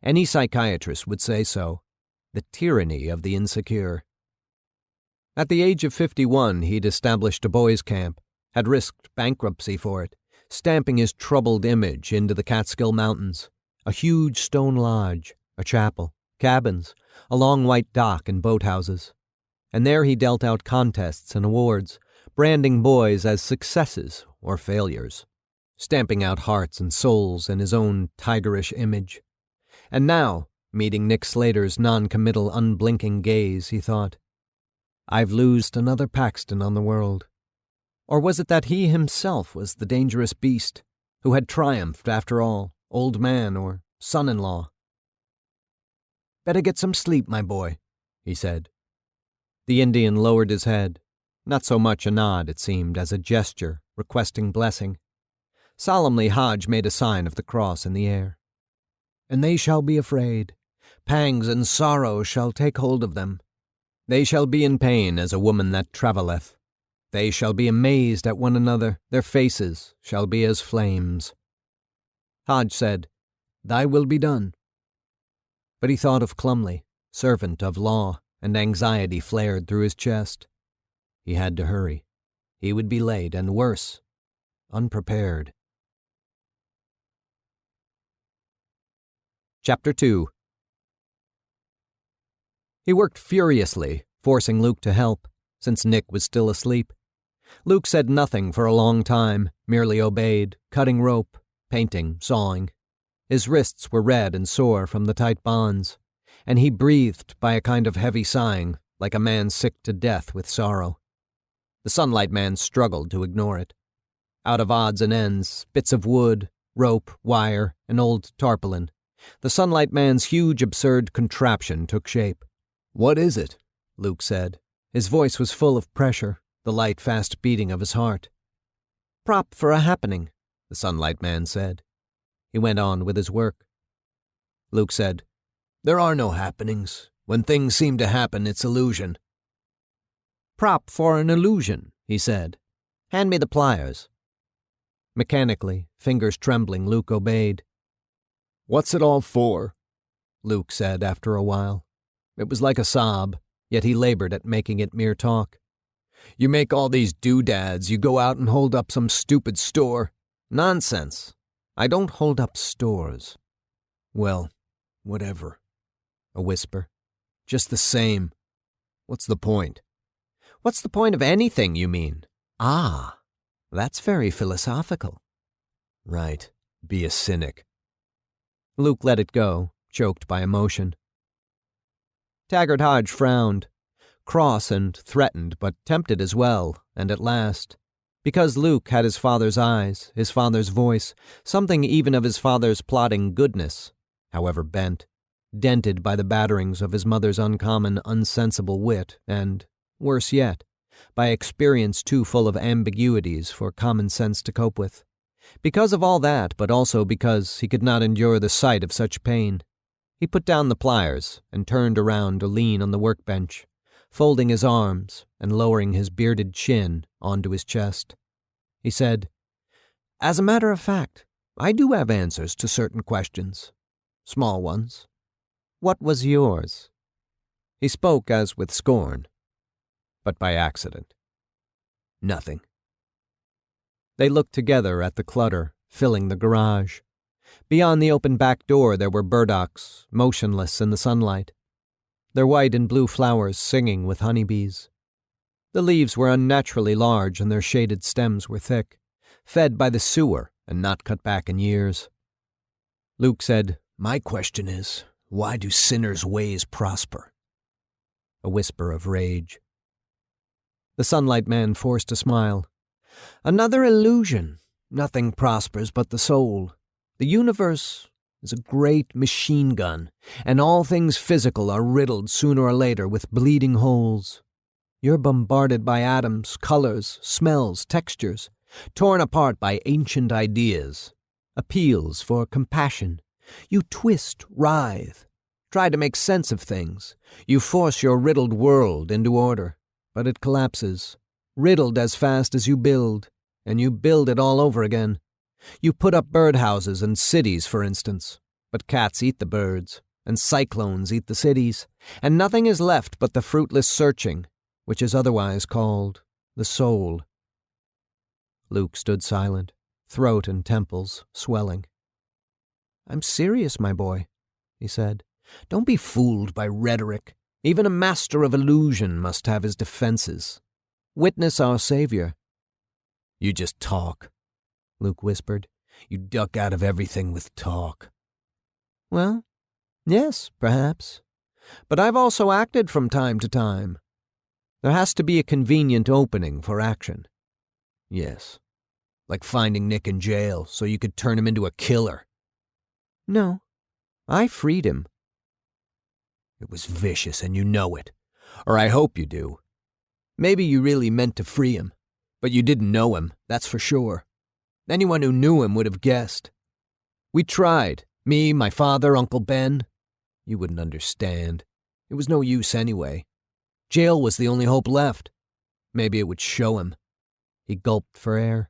Any psychiatrist would say so. The tyranny of the insecure. At the age of 51, he'd established a boys' camp, had risked bankruptcy for it, stamping his troubled image into the Catskill Mountains, a huge stone lodge, a chapel, cabins, a long white dock and boathouses. And there he dealt out contests and awards, branding boys as successes or failures, stamping out hearts and souls in his own tigerish image. And now, meeting Nick Slater's non-committal, unblinking gaze, he thought, "I've loosed another Paxton on the world." Or was it that he himself was the dangerous beast, who had triumphed after all, old man or son-in-law? "Better get some sleep, my boy," he said. The Indian lowered his head, not so much a nod, it seemed, as a gesture, requesting blessing. Solemnly Hodge made a sign of the cross in the air. "And they shall be afraid. Pangs and sorrow shall take hold of them. They shall be in pain as a woman that travelleth. They shall be amazed at one another, their faces shall be as flames." Hodge said, "Thy will be done." But he thought of Clumley, servant of law, and anxiety flared through his chest. He had to hurry. He would be late, and worse, unprepared. Chapter 2. He worked furiously, forcing Luke to help, since Nick was still asleep. Luke said nothing for a long time, merely obeyed, cutting rope, painting, sawing. His wrists were red and sore from the tight bonds, and he breathed by a kind of heavy sighing, like a man sick to death with sorrow. The Sunlight Man struggled to ignore it. Out of odds and ends, bits of wood, Rope, wire, an old tarpaulin. The Sunlight Man's huge, absurd contraption took shape. "What is it?" Luke said. His voice was full of pressure, the light, fast beating of his heart. "Prop for a happening," the Sunlight Man said. He went on with his work. Luke said, "There are no happenings. When things seem to happen, it's illusion." "Prop for an illusion," he said. "Hand me the pliers." Mechanically, fingers trembling, Luke obeyed. "What's it all for?" Luke said after a while. It was like a sob, yet he labored at making it mere talk. "You make all these doodads, you go out and hold up some stupid store." "Nonsense. I don't hold up stores." "Well, whatever." A whisper. "Just the same. What's the point?" "What's the point of anything, you mean?" "Ah, that's very philosophical." "Right. Be a cynic." Luke let it go, choked by emotion. Taggart Hodge frowned, cross and threatened, but tempted as well, and at last, because Luke had his father's eyes, his father's voice, something even of his father's plodding goodness, however bent, dented by the batterings of his mother's uncommon, unsensible wit, and, worse yet, by experience too full of ambiguities for common sense to cope with. Because of all that, but also because he could not endure the sight of such pain, he put down the pliers and turned around to lean on the workbench, folding his arms and lowering his bearded chin onto his chest. He said, "As a matter of fact, I do have answers to certain questions. Small ones. What was yours?" He spoke as with scorn, but by accident. "Nothing." They looked together at the clutter, filling the garage. Beyond the open back door there were burdocks, motionless in the sunlight, their white and blue flowers singing with honeybees. The leaves were unnaturally large and their shaded stems were thick, fed by the sewer and not cut back in years. Luke said, "My question is, why do sinners' ways prosper?" A whisper of rage. The Sunlight Man forced a smile. "Another illusion. Nothing prospers but the soul. The universe is a great machine gun, and all things physical are riddled sooner or later with bleeding holes. You're bombarded by atoms, colors, smells, textures, torn apart by ancient ideas, appeals for compassion. You twist, writhe, try to make sense of things. You force your riddled world into order, but it collapses, riddled as fast as you build, and you build it all over again. You put up birdhouses and cities, for instance, but cats eat the birds, and cyclones eat the cities, and nothing is left but the fruitless searching, which is otherwise called the soul." Luke stood silent, throat and temples swelling. "I'm serious, my boy," he said. "Don't be fooled by rhetoric. Even a master of illusion must have his defenses. Witness our Savior." "You just talk," Luke whispered. "You duck out of everything with talk." "Well, yes, perhaps. But I've also acted from time to time. There has to be a convenient opening for action." "Yes. Like finding Nick in jail so you could turn him into a killer." "No. I freed him." "It was vicious and you know it. Or I hope you do. Maybe you really meant to free him, but you didn't know him, that's for sure. Anyone who knew him would have guessed. We tried. Me, my father, Uncle Ben. You wouldn't understand. It was no use anyway. Jail was the only hope left. Maybe it would show him." He gulped for air.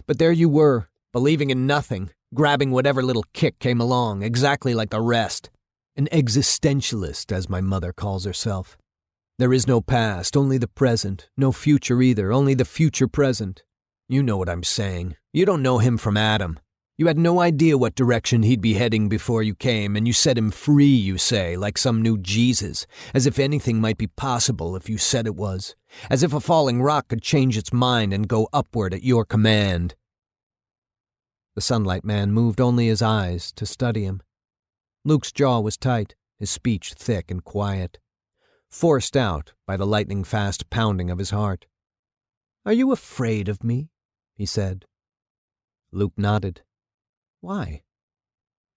"But there you were, believing in nothing, grabbing whatever little kick came along, exactly like the rest. An existentialist, as my mother calls herself. There is no past, only the present. No future either, only the future present. You know what I'm saying. You don't know him from Adam. You had no idea what direction he'd be heading before you came, and you set him free, you say, like some new Jesus, as if anything might be possible if you said it was, as if a falling rock could change its mind and go upward at your command." The Sunlight Man moved only his eyes to study him. Luke's jaw was tight, his speech thick and quiet, forced out by the lightning-fast pounding of his heart. "Are you afraid of me?" he said. Luke nodded. Why?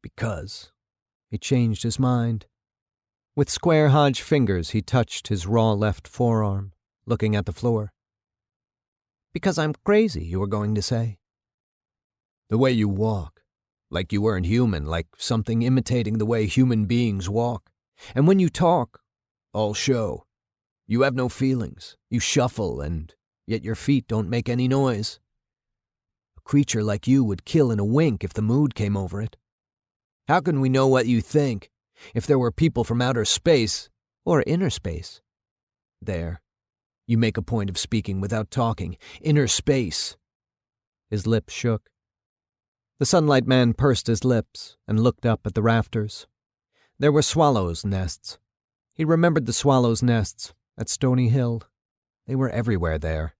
Because. He changed his mind. With square Hodge fingers he touched his raw left forearm, looking at the floor. Because I'm crazy, you were going to say. The way you walk. Like you weren't human, like something imitating the way human beings walk. And when you talk, all show. You have no feelings. You shuffle, and yet your feet don't make any noise. A creature like you would kill in a wink if the mood came over it. How can we know what you think if there were people from outer space or inner space? There. You make a point of speaking without talking. Inner space. His lips shook. The Sunlight Man pursed his lips and looked up at the rafters. There were swallows' nests. He remembered the swallows' nests at Stony Hill. They were everywhere there.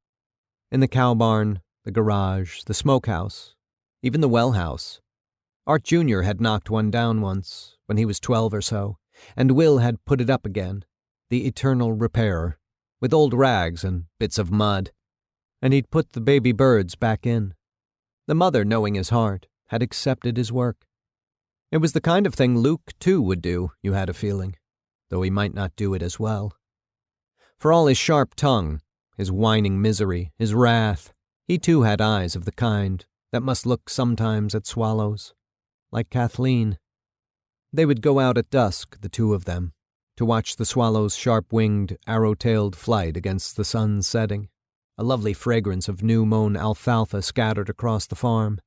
In the cow barn, the garage, the smokehouse, even the well house. Art Jr. had knocked one down once, when he was 12 or so, and Will had put it up again, the eternal repairer, with old rags and bits of mud. And he'd put the baby birds back in. The mother, knowing his heart, had accepted his work. It was the kind of thing Luke, too, would do, you had a feeling, though he might not do it as well. For all his sharp tongue, his whining misery, his wrath, he too had eyes of the kind that must look sometimes at swallows, like Kathleen. They would go out at dusk, the two of them, to watch the swallow's sharp-winged, arrow-tailed flight against the sun's setting, a lovely fragrance of new-mown alfalfa scattered across the farm.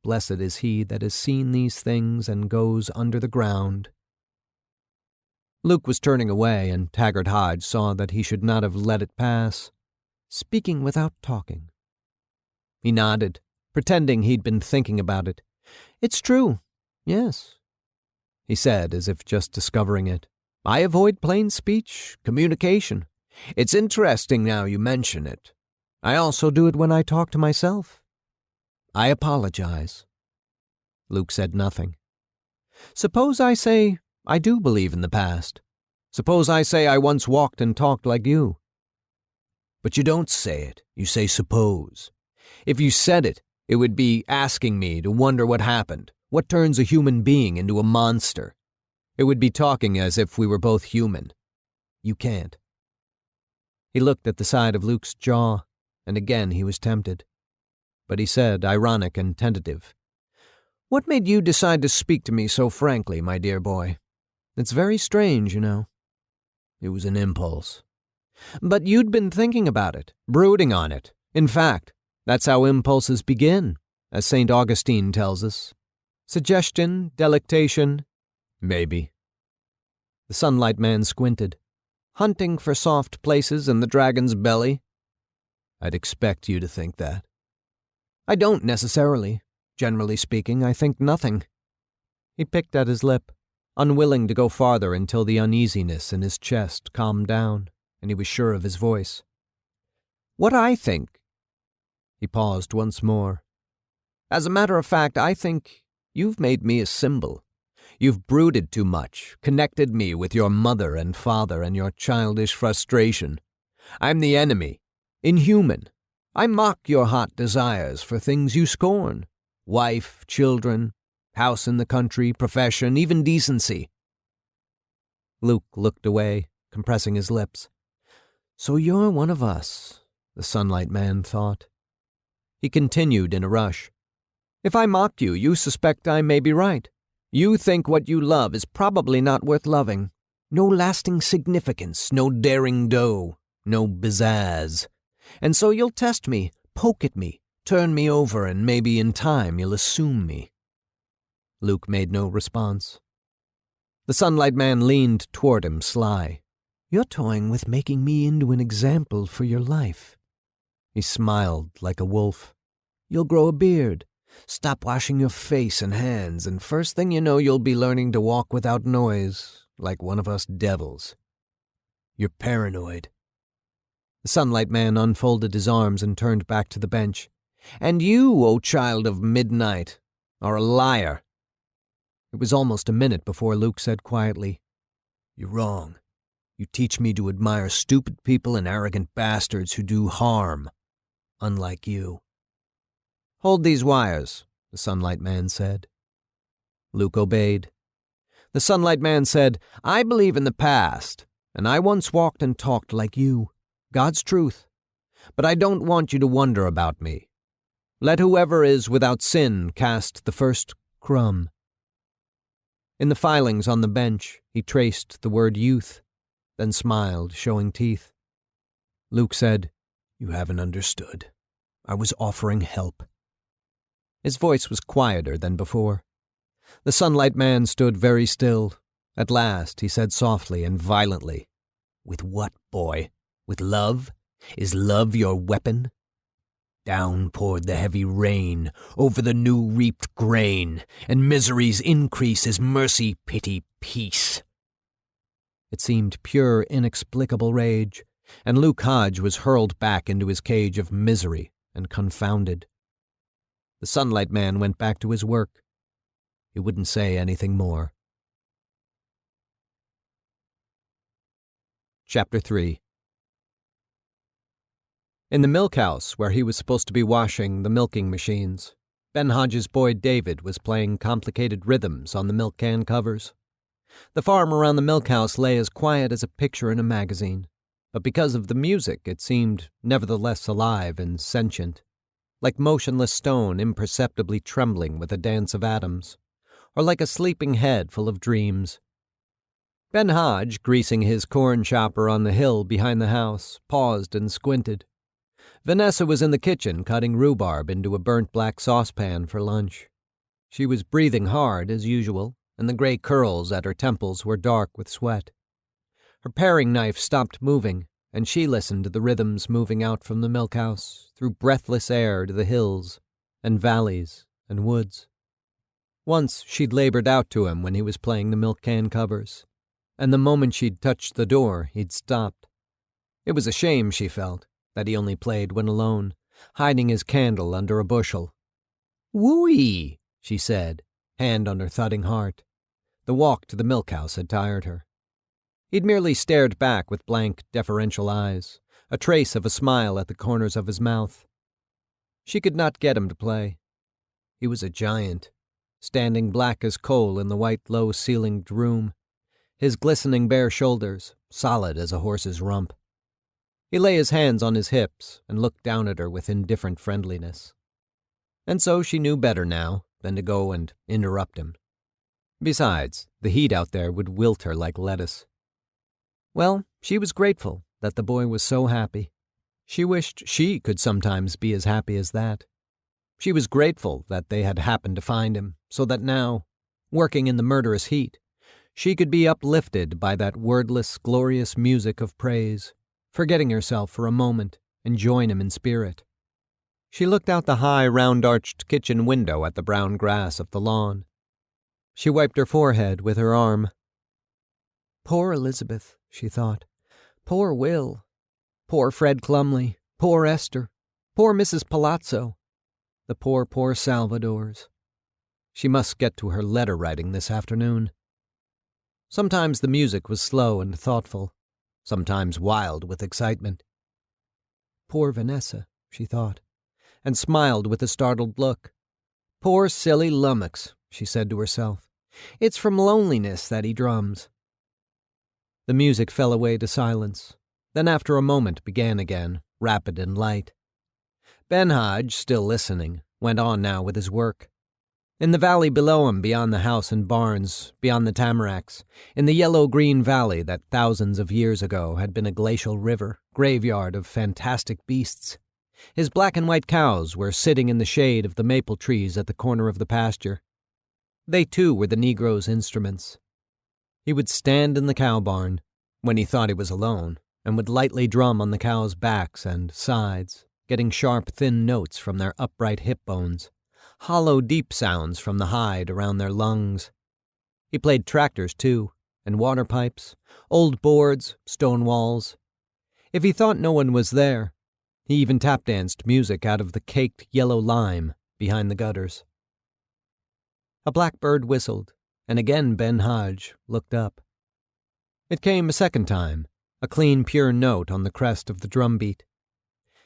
Blessed is he that has seen these things and goes under the ground. Luke was turning away, and Taggart Hodge saw that he should not have let it pass, speaking without talking. He nodded, pretending he'd been thinking about it. It's true, yes, he said, as if just discovering it. I avoid plain speech, communication. It's interesting now you mention it. I also do it when I talk to myself. I apologize. Luke said nothing. Suppose I say I do believe in the past. Suppose I say I once walked and talked like you. But you don't say it. You say suppose. If you said it, it would be asking me to wonder what happened, what turns a human being into a monster. It would be talking as if we were both human. You can't. He looked at the side of Luke's jaw, and again he was tempted. But he said, ironic and tentative, What made you decide to speak to me so frankly, my dear boy? It's very strange, you know. It was an impulse. But you'd been thinking about it, brooding on it. In fact, that's how impulses begin, as St. Augustine tells us. Suggestion, delectation, maybe. The Sunlight Man squinted. Hunting for soft places in the dragon's belly? I'd expect you to think that. I don't necessarily. Generally speaking, I think nothing. He picked at his lip, unwilling to go farther until the uneasiness in his chest calmed down, and he was sure of his voice. What I think. He paused once more. As a matter of fact, I think you've made me a symbol. You've brooded too much, connected me with your mother and father and your childish frustration. I'm the enemy, inhuman. I mock your hot desires for things you scorn. Wife, children, house in the country, profession, even decency. Luke looked away, compressing his lips. So you're one of us, the Sunlight Man thought. He continued in a rush. If I mock you, you suspect I may be right. You think what you love is probably not worth loving. No lasting significance, no daring doe, no pizzazz. And so you'll test me, poke at me, turn me over, and maybe in time you'll assume me. Luke made no response. The Sunlight Man leaned toward him, sly. You're toying with making me into an example for your life. He smiled like a wolf. You'll grow a beard. Stop washing your face and hands, and first thing you know you'll be learning to walk without noise, like one of us devils. You're paranoid. The Sunlight Man unfolded his arms and turned back to the bench. And you, O child of midnight, are a liar. It was almost a minute before Luke said quietly, You're wrong. You teach me to admire stupid people and arrogant bastards who do harm, unlike you. Hold these wires, the Sunlight Man said. Luke obeyed. The Sunlight Man said, I believe in the past, and I once walked and talked like you, God's truth. But I don't want you to wonder about me. Let whoever is without sin cast the first crumb. In the filings on the bench, he traced the word youth, then smiled, showing teeth. Luke said, You haven't understood. I was offering help. His voice was quieter than before. The Sunlight Man stood very still. At last he said softly and violently, With what, boy? With love? Is love your weapon? Down poured the heavy rain over the new reaped grain, and misery's increase is mercy, pity, peace. It seemed pure, inexplicable rage, and Luke Hodge was hurled back into his cage of misery and confounded. The Sunlight Man went back to his work. He wouldn't say anything more. Chapter 3. In the milk house where he was supposed to be washing the milking machines, Ben Hodge's boy David was playing complicated rhythms on the milk can covers. The farm around the milk house lay as quiet as a picture in a magazine, but because of the music it seemed nevertheless alive and sentient, like motionless stone imperceptibly trembling with a dance of atoms, or like a sleeping head full of dreams. Ben Hodge, greasing his corn chopper on the hill behind the house, paused and squinted. Vanessa was in the kitchen cutting rhubarb into a burnt black saucepan for lunch. She was breathing hard as usual, and the gray curls at her temples were dark with sweat. Her paring knife stopped moving, and she listened to the rhythms moving out from the milk house through breathless air to the hills and valleys and woods. Once she'd labored out to him when he was playing the milk can covers, and the moment she'd touched the door, he'd stopped. It was a shame, she felt, that he only played when alone, hiding his candle under a bushel. "Woo-ee," she said, hand on her thudding heart. The walk to the milk house had tired her. He'd merely stared back with blank, deferential eyes, a trace of a smile at the corners of his mouth. She could not get him to play. He was a giant, standing black as coal in the white, low-ceilinged room, his glistening bare shoulders solid as a horse's rump. He lay his hands on his hips and looked down at her with indifferent friendliness. And so she knew better now than to go and interrupt him. Besides, the heat out there would wilt her like lettuce. Well, she was grateful that the boy was so happy. She wished she could sometimes be as happy as that. She was grateful that they had happened to find him, so that now, working in the murderous heat, she could be uplifted by that wordless, glorious music of praise, forgetting herself for a moment and join him in spirit. She looked out the high, round-arched kitchen window at the brown grass of the lawn. She wiped her forehead with her arm. Poor Elizabeth, she thought. Poor Will. Poor Fred Clumley. Poor Esther. Poor Mrs. Palazzo. The poor, poor Salvadors. She must get to her letter-writing this afternoon. Sometimes the music was slow and thoughtful, sometimes wild with excitement. Poor Vanessa, she thought, and smiled with a startled look. Poor silly lummox, she said to herself. It's from loneliness that he drums. The music fell away to silence, then after a moment began again, rapid and light. Ben Hodge, still listening, went on now with his work. In the valley below him, beyond the house and barns, beyond the tamaracks, in the yellow-green valley that thousands of years ago had been a glacial river, graveyard of fantastic beasts, his black and white cows were sitting in the shade of the maple trees at the corner of the pasture. They too were the Negro's instruments. He would stand in the cow barn, when he thought he was alone, and would lightly drum on the cows' backs and sides, getting sharp, thin notes from their upright hip bones, hollow, deep sounds from the hide around their lungs. He played tractors, too, and water pipes, old boards, stone walls. If he thought no one was there, he even tap-danced music out of the caked yellow lime behind the gutters. A blackbird whistled, and again Ben Hodge looked up. It came a second time, a clean, pure note on the crest of the drumbeat.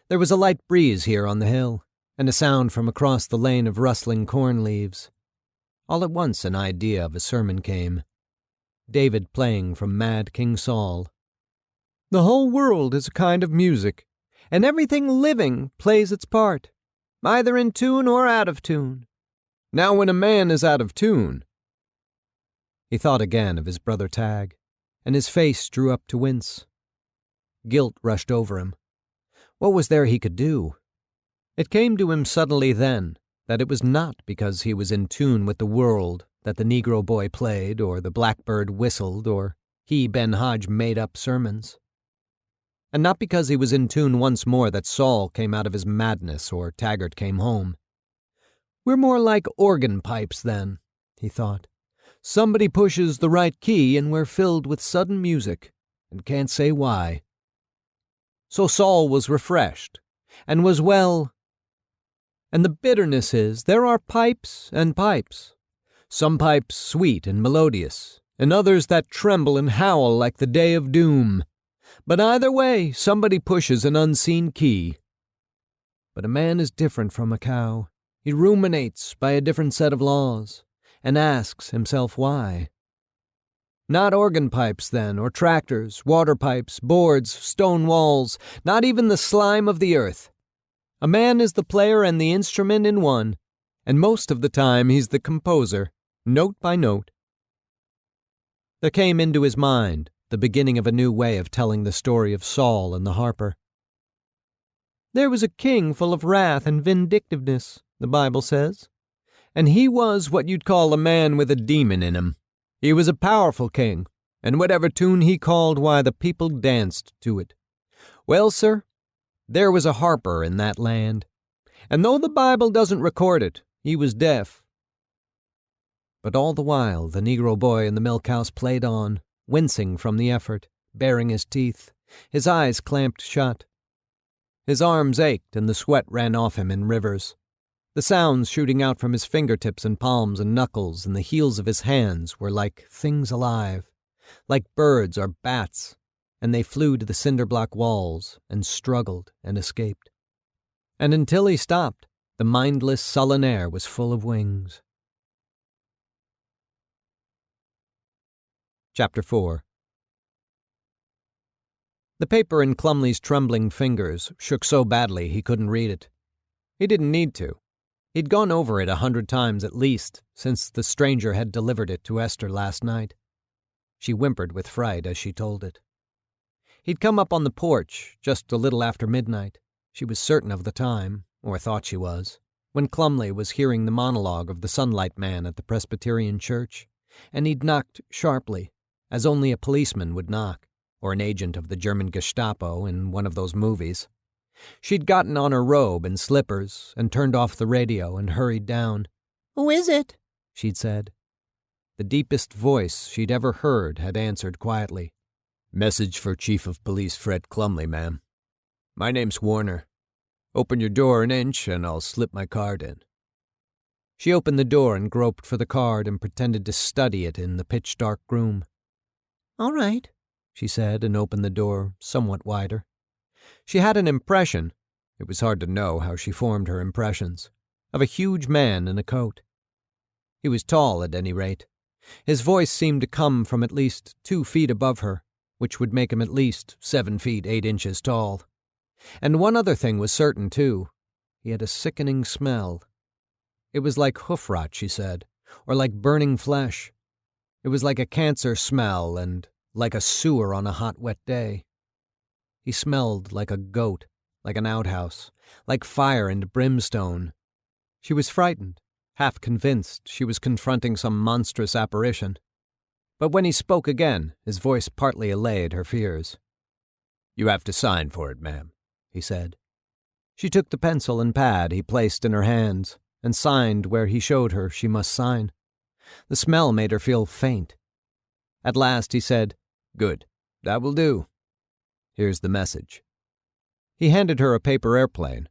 There was a light breeze here on the hill, and a sound from across the lane of rustling corn leaves. All at once an idea of a sermon came. David playing from Mad King Saul. The whole world is a kind of music, and everything living plays its part, either in tune or out of tune. Now when a man is out of tune... He thought again of his brother Tag, and his face drew up to wince. Guilt rushed over him. What was there he could do? It came to him suddenly then that it was not because he was in tune with the world that the Negro boy played, or the blackbird whistled, or he, Ben Hodge, made up sermons. And not because he was in tune once more that Saul came out of his madness or Taggart came home. We're more like organ pipes then, he thought. Somebody pushes the right key and we're filled with sudden music, and can't say why. So Saul was refreshed, and was well. And the bitterness is, there are pipes and pipes. Some pipes sweet and melodious, and others that tremble and howl like the day of doom. But either way, somebody pushes an unseen key. But a man is different from a cow. He ruminates by a different set of laws, and asks himself why. Not organ pipes, then, or tractors, water pipes, boards, stone walls, not even the slime of the earth. A man is the player and the instrument in one, and most of the time he's the composer, note by note. There came into his mind the beginning of a new way of telling the story of Saul and the harper. There was a king full of wrath and vindictiveness, the Bible says, and he was what you'd call a man with a demon in him. He was a powerful king, and whatever tune he called, why, the people danced to it. Well, sir, there was a harper in that land, and though the Bible doesn't record it, he was deaf. But all the while the Negro boy in the milk-house played on, wincing from the effort, baring his teeth, his eyes clamped shut. His arms ached and the sweat ran off him in rivers. The sounds shooting out from his fingertips and palms and knuckles and the heels of his hands were like things alive, like birds or bats, and they flew to the cinder-block walls and struggled and escaped. And until he stopped, the mindless, sullen air was full of wings. Chapter 4. The paper in Clumley's trembling fingers shook so badly he couldn't read it. He didn't need to. He'd gone over it 100 times at least since the stranger had delivered it to Esther last night. She whimpered with fright as she told it. He'd come up on the porch just a little after midnight. She was certain of the time, or thought she was, when Clumley was hearing the monologue of the Sunlight Man at the Presbyterian church, and he'd knocked sharply, as only a policeman would knock, or an agent of the German Gestapo in one of those movies. She'd gotten on her robe and slippers and turned off the radio and hurried down. Who is it? She'd said. The deepest voice she'd ever heard had answered quietly. Message for Chief of Police Fred Clumley, ma'am. My name's Warner. Open your door an inch and I'll slip my card in. She opened the door and groped for the card and pretended to study it in the pitch-dark room. All right, she said, and opened the door somewhat wider. She had an impression, it was hard to know how she formed her impressions, of a huge man in a coat. He was tall, at any rate. His voice seemed to come from at least 2 feet above her, which would make him at least 7 feet 8 inches tall. And one other thing was certain, too. He had a sickening smell. It was like hoof rot, she said, or like burning flesh. It was like a cancer smell and like a sewer on a hot, wet day. He smelled like a goat, like an outhouse, like fire and brimstone. She was frightened, half convinced she was confronting some monstrous apparition. But when he spoke again, his voice partly allayed her fears. You have to sign for it, ma'am, he said. She took the pencil and pad he placed in her hands and signed where he showed her she must sign. The smell made her feel faint. At last he said, Good, that will do. Here's the message. He handed her a paper airplane.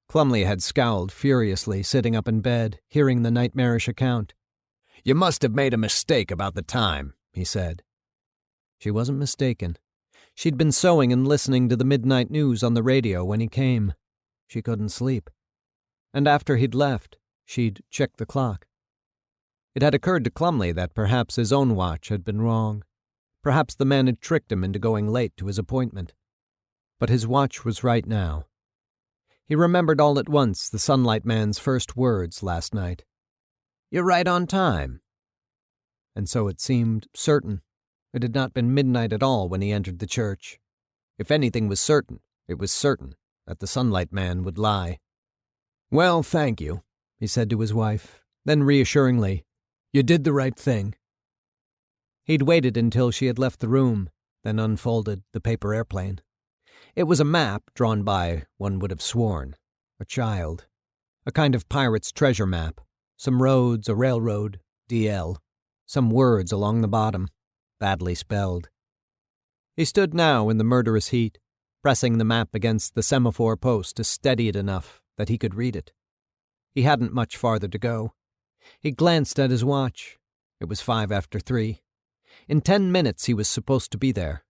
Clumley had scowled furiously, sitting up in bed, hearing the nightmarish account. You must have made a mistake about the time, he said. She wasn't mistaken. She'd been sewing and listening to the midnight news on the radio when he came. She couldn't sleep. and after he'd left, she'd checked the clock. It had occurred to Clumley that perhaps his own watch had been wrong. Perhaps the man had tricked him into going late to his appointment. But his watch was right now. He remembered all at once the Sunlight Man's first words last night. "You're right on time." And so it seemed certain. It had not been midnight at all when he entered the church. If anything was certain, it was certain that the Sunlight Man would lie. "Well, thank you," he said to his wife. Then reassuringly, "You did the right thing." He'd waited until she had left the room, then unfolded the paper airplane. It was a map drawn by, one would have sworn, a child. A kind of pirate's treasure map. Some roads, a railroad, DL. Some words along the bottom, badly spelled. He stood now in the murderous heat, pressing the map against the semaphore post to steady it enough that he could read it. He hadn't much farther to go. He glanced at his watch. It was 3:05. In 10 minutes he was supposed to be there.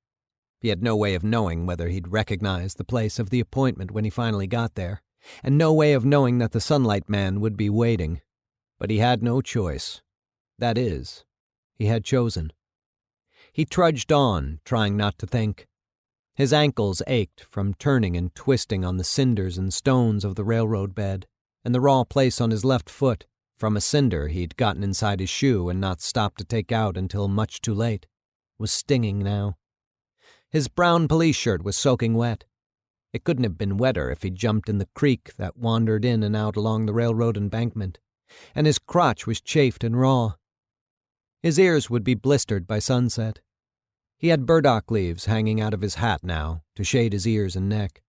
He had no way of knowing whether he'd recognize the place of the appointment when he finally got there, and no way of knowing that the Sunlight Man would be waiting. But he had no choice. That is, he had chosen. He trudged on, trying not to think. His ankles ached from turning and twisting on the cinders and stones of the railroad bed, and the raw place on his left foot, from a cinder he'd gotten inside his shoe and not stopped to take out until much too late, was stinging now. His brown police shirt was soaking wet. It couldn't have been wetter if he'd jumped in the creek that wandered in and out along the railroad embankment, and his crotch was chafed and raw. His ears would be blistered by sunset. He had burdock leaves hanging out of his hat now to shade his ears and neck,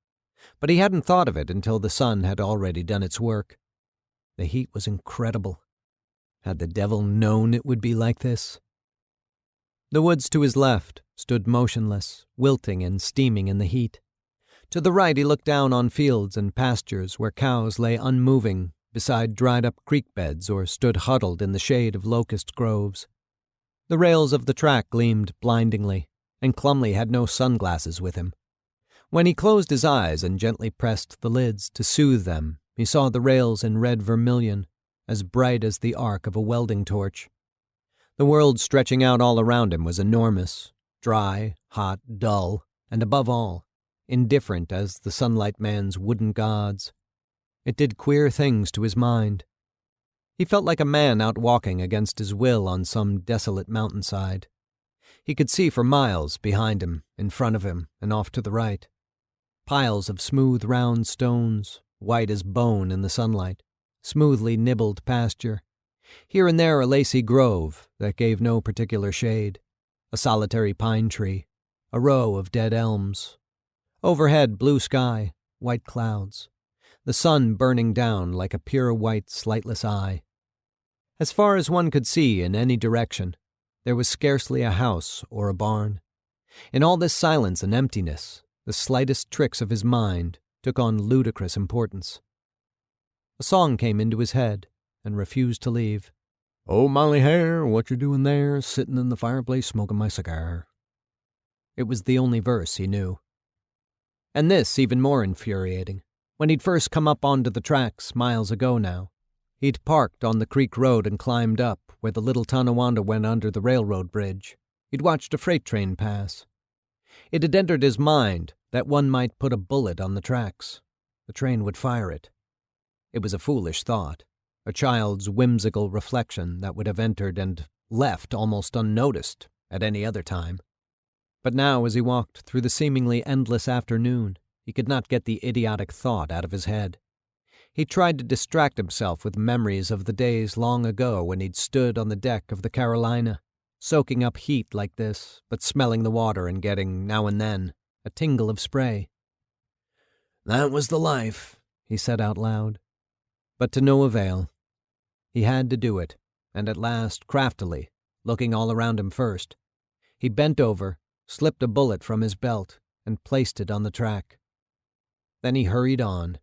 but he hadn't thought of it until the sun had already done its work. The heat was incredible. Had the devil known it would be like this? The woods to his left stood motionless, wilting and steaming in the heat. To the right he looked down on fields and pastures where cows lay unmoving beside dried-up creek beds or stood huddled in the shade of locust groves. The rails of the track gleamed blindingly, and Clumley had no sunglasses with him. When he closed his eyes and gently pressed the lids to soothe them, he saw the rails in red vermilion, as bright as the arc of a welding torch. The world stretching out all around him was enormous, dry, hot, dull, and above all, indifferent as the Sunlight Man's wooden gods. It did queer things to his mind. He felt like a man out walking against his will on some desolate mountainside. He could see for miles behind him, in front of him, and off to the right. Piles of smooth round stones, white as bone in the sunlight, smoothly nibbled pasture. Here and there a lacy grove that gave no particular shade, a solitary pine tree, a row of dead elms. Overhead blue sky, white clouds, the sun burning down like a pure white slightless eye. As far as one could see in any direction, there was scarcely a house or a barn. In all this silence and emptiness, the slightest tricks of his mind took on ludicrous importance. A song came into his head and refused to leave. "Oh, Molly Hare, what you doing there, sitting in the fireplace smoking my cigar?" It was the only verse he knew. And this even more infuriating. When he'd first come up onto the tracks miles ago now, he'd parked on the creek road and climbed up where the little Tonawanda went under the railroad bridge. He'd watched a freight train pass. It had entered his mind that one might put a bullet on the tracks. The train would fire it. It was a foolish thought, a child's whimsical reflection that would have entered and left almost unnoticed at any other time. But now, as he walked through the seemingly endless afternoon, he could not get the idiotic thought out of his head. He tried to distract himself with memories of the days long ago when he'd stood on the deck of the Carolina, soaking up heat like this, but smelling the water and getting, now and then, a tingle of spray. "That was the life," he said out loud. But to no avail. He had to do it, and at last, craftily, looking all around him first, he bent over, slipped a bullet from his belt, and placed it on the track. Then he hurried on.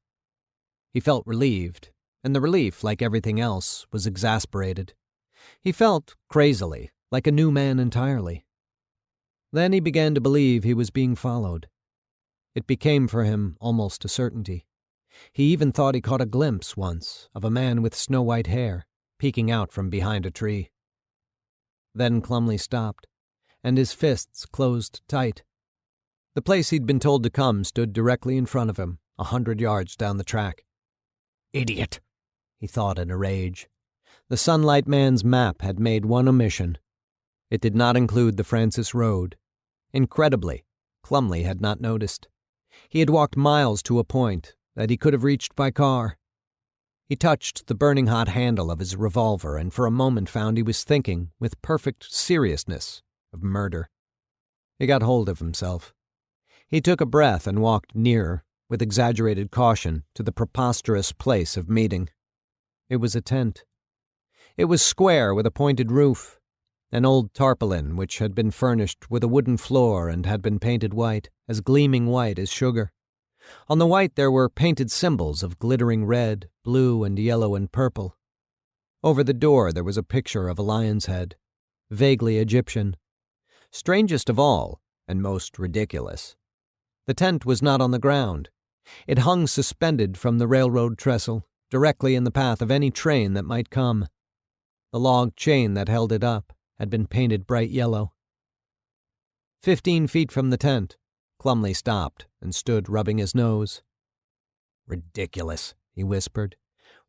He felt relieved, and the relief, like everything else, was exasperated. He felt, crazily, like a new man entirely. Then he began to believe he was being followed. It became for him almost a certainty. He even thought he caught a glimpse once of a man with snow-white hair peeking out from behind a tree. Then Clumley stopped, and his fists closed tight. The place he'd been told to come stood directly in front of him, 100 yards down the track. Idiot, he thought in a rage. The Sunlight Man's map had made one omission. It did not include the Francis Road. Incredibly, Clumley had not noticed. He had walked miles to a point that he could have reached by car. He touched the burning hot handle of his revolver and for a moment found he was thinking, with perfect seriousness, of murder. He got hold of himself. He took a breath and walked nearer, with exaggerated caution, to the preposterous place of meeting. It was a tent. It was square with a pointed roof, an old tarpaulin which had been furnished with a wooden floor and had been painted white, as gleaming white as sugar. On the white there were painted symbols of glittering red, blue, and yellow and purple. Over the door there was a picture of a lion's head, vaguely Egyptian. Strangest of all, and most ridiculous, the tent was not on the ground. It hung suspended from the railroad trestle, directly in the path of any train that might come. The log chain that held it up had been painted bright yellow. 15 feet from the tent, Clumley stopped and stood rubbing his nose. Ridiculous, he whispered.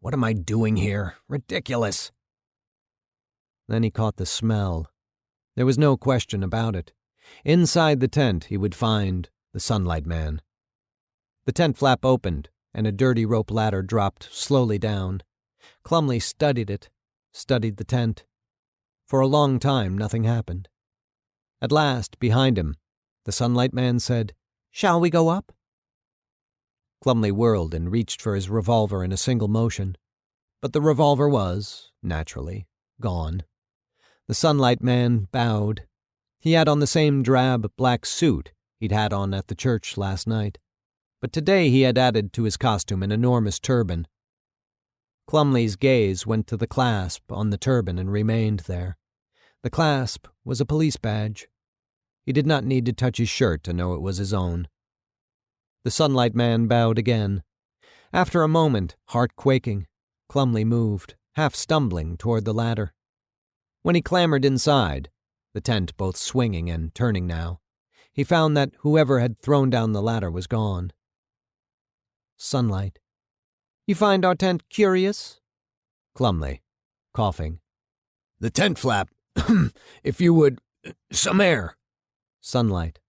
What am I doing here? Ridiculous. Then he caught the smell. There was no question about it. Inside the tent he would find the Sunlight Man. The tent flap opened, and a dirty rope ladder dropped slowly down. Clumley studied it, studied the tent. For a long time nothing happened. At last, behind him, the Sunlight Man said, "Shall we go up?" Clumley whirled and reached for his revolver in a single motion. But the revolver was, naturally, gone. The Sunlight Man bowed. He had on the same drab black suit he'd had on at the church last night, but today he had added to his costume an enormous turban. Clumley's gaze went to the clasp on the turban and remained there. The clasp was a police badge. He did not need to touch his shirt to know it was his own. The Sunlight Man bowed again. After a moment, heart quaking, Clumley moved, half stumbling, toward the ladder. When he clambered inside, the tent both swinging and turning now, he found that whoever had thrown down the ladder was gone. Sunlight. You find our tent curious? Clumley, coughing. The tent flap. If you would... some air. Sunlight.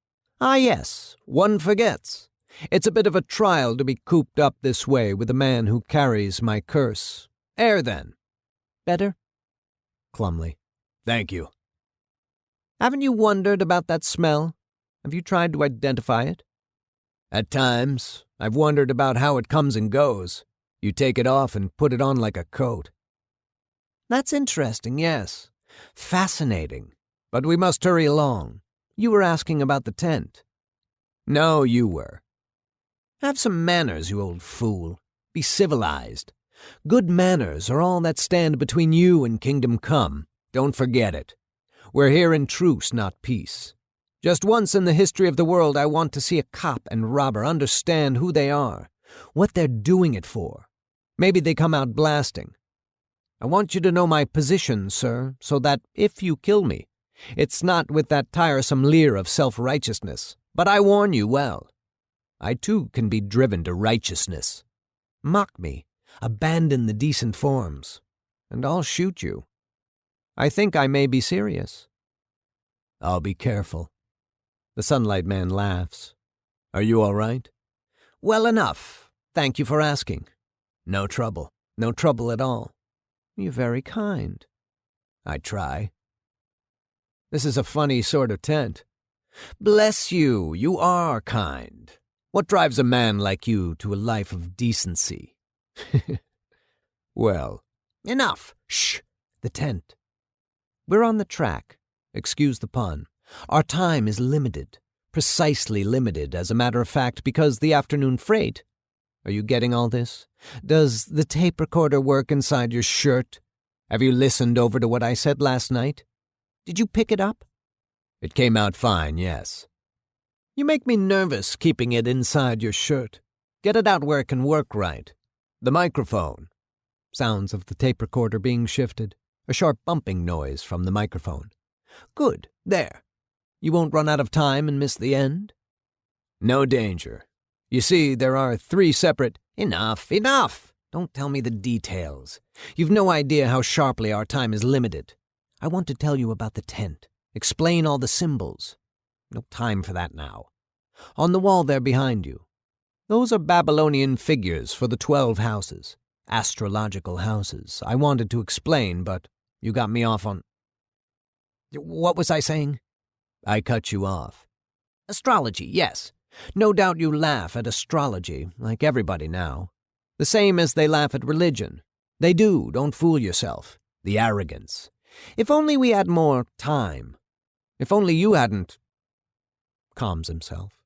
Ah, yes, one forgets. It's a bit of a trial to be cooped up this way with a man who carries my curse. Air, then. Better? Clumley. Thank you. Haven't you wondered about that smell? Have you tried to identify it? At times, I've wondered about how it comes and goes. You take it off and put it on like a coat. That's interesting, yes. Fascinating. But we must hurry along. You were asking about the tent. No, you were. Have some manners, you old fool. Be civilized. Good manners are all that stand between you and kingdom come. Don't forget it. We're here in truce, not peace. Just once in the history of the world I want to see a cop and robber understand who they are, what they're doing it for. Maybe they come out blasting. I want you to know my position, sir, so that if you kill me, it's not with that tiresome leer of self-righteousness, but I warn you well. I too can be driven to righteousness. Mock me, abandon the decent forms, and I'll shoot you. I think I may be serious. I'll be careful. The Sunlight Man laughs. Are you all right? Well enough. Thank you for asking. No trouble. No trouble at all. You're very kind. I try. This is a funny sort of tent. Bless you, you are kind. What drives a man like you to a life of decency? Well, enough. Shh, the tent. We're on the track. Excuse the pun. Our time is limited. Precisely limited, as a matter of fact, because the afternoon freight... Are you getting all this? Does the tape recorder work inside your shirt? Have you listened over to what I said last night? Did you pick it up? It came out fine, yes. You make me nervous keeping it inside your shirt. Get it out where it can work right. The microphone. Sounds of the tape recorder being shifted. A sharp bumping noise from the microphone. Good. There. You won't run out of time and miss the end? No danger. You see, there are 3 separate— Enough. Don't tell me the details. You've no idea how sharply our time is limited. I want to tell you about the tent. Explain all the symbols. No time for that now. On the wall there behind you. Those are Babylonian figures for the 12 houses. Astrological houses. I wanted to explain, but you got me off on— What was I saying? I cut you off. Astrology, yes. No doubt you laugh at astrology, like everybody now. The same as they laugh at religion. They do, don't fool yourself. The arrogance. If only we had more time. If only you hadn't— Calms himself.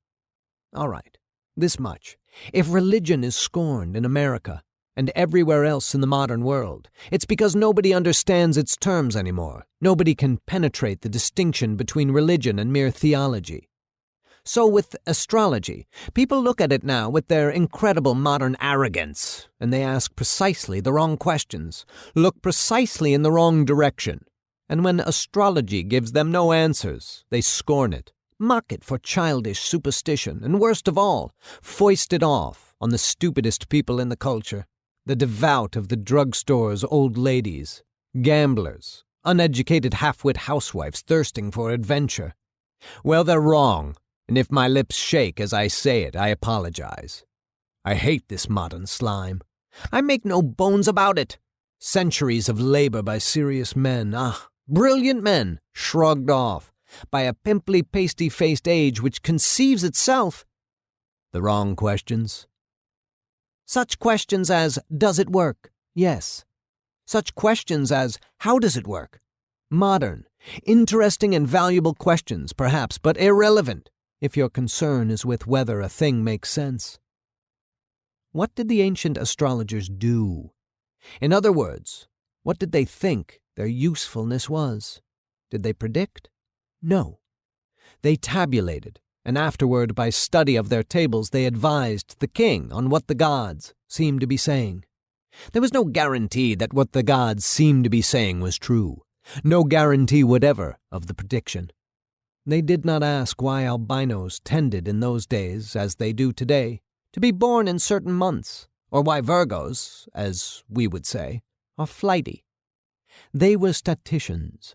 All right, this much. If religion is scorned in America and everywhere else in the modern world, it's because nobody understands its terms anymore. Nobody can penetrate the distinction between religion and mere theology. So with astrology, people look at it now with their incredible modern arrogance, and they ask precisely the wrong questions, look precisely in the wrong direction. And when astrology gives them no answers, they scorn it, mock it for childish superstition, and worst of all, foist it off on the stupidest people in the culture, the devout of the drugstore's old ladies, gamblers, uneducated half-wit housewives thirsting for adventure. Well, they're wrong. And if my lips shake as I say it, I apologize. I hate this modern slime. I make no bones about it. Centuries of labor by serious men, brilliant men, shrugged off by a pimply, pasty-faced age which conceives itself— The wrong questions? Such questions as, does it work? Yes. Such questions as, how does it work? Modern, interesting and valuable questions, perhaps, but irrelevant if your concern is with whether a thing makes sense. What did the ancient astrologers do? In other words, what did they think their usefulness was? Did they predict? No. They tabulated, and afterward by study of their tables they advised the king on what the gods seemed to be saying. There was no guarantee that what the gods seemed to be saying was true. No guarantee whatever of the prediction. They did not ask why albinos tended in those days, as they do today, to be born in certain months, or why Virgos, as we would say, are flighty. They were statisticians.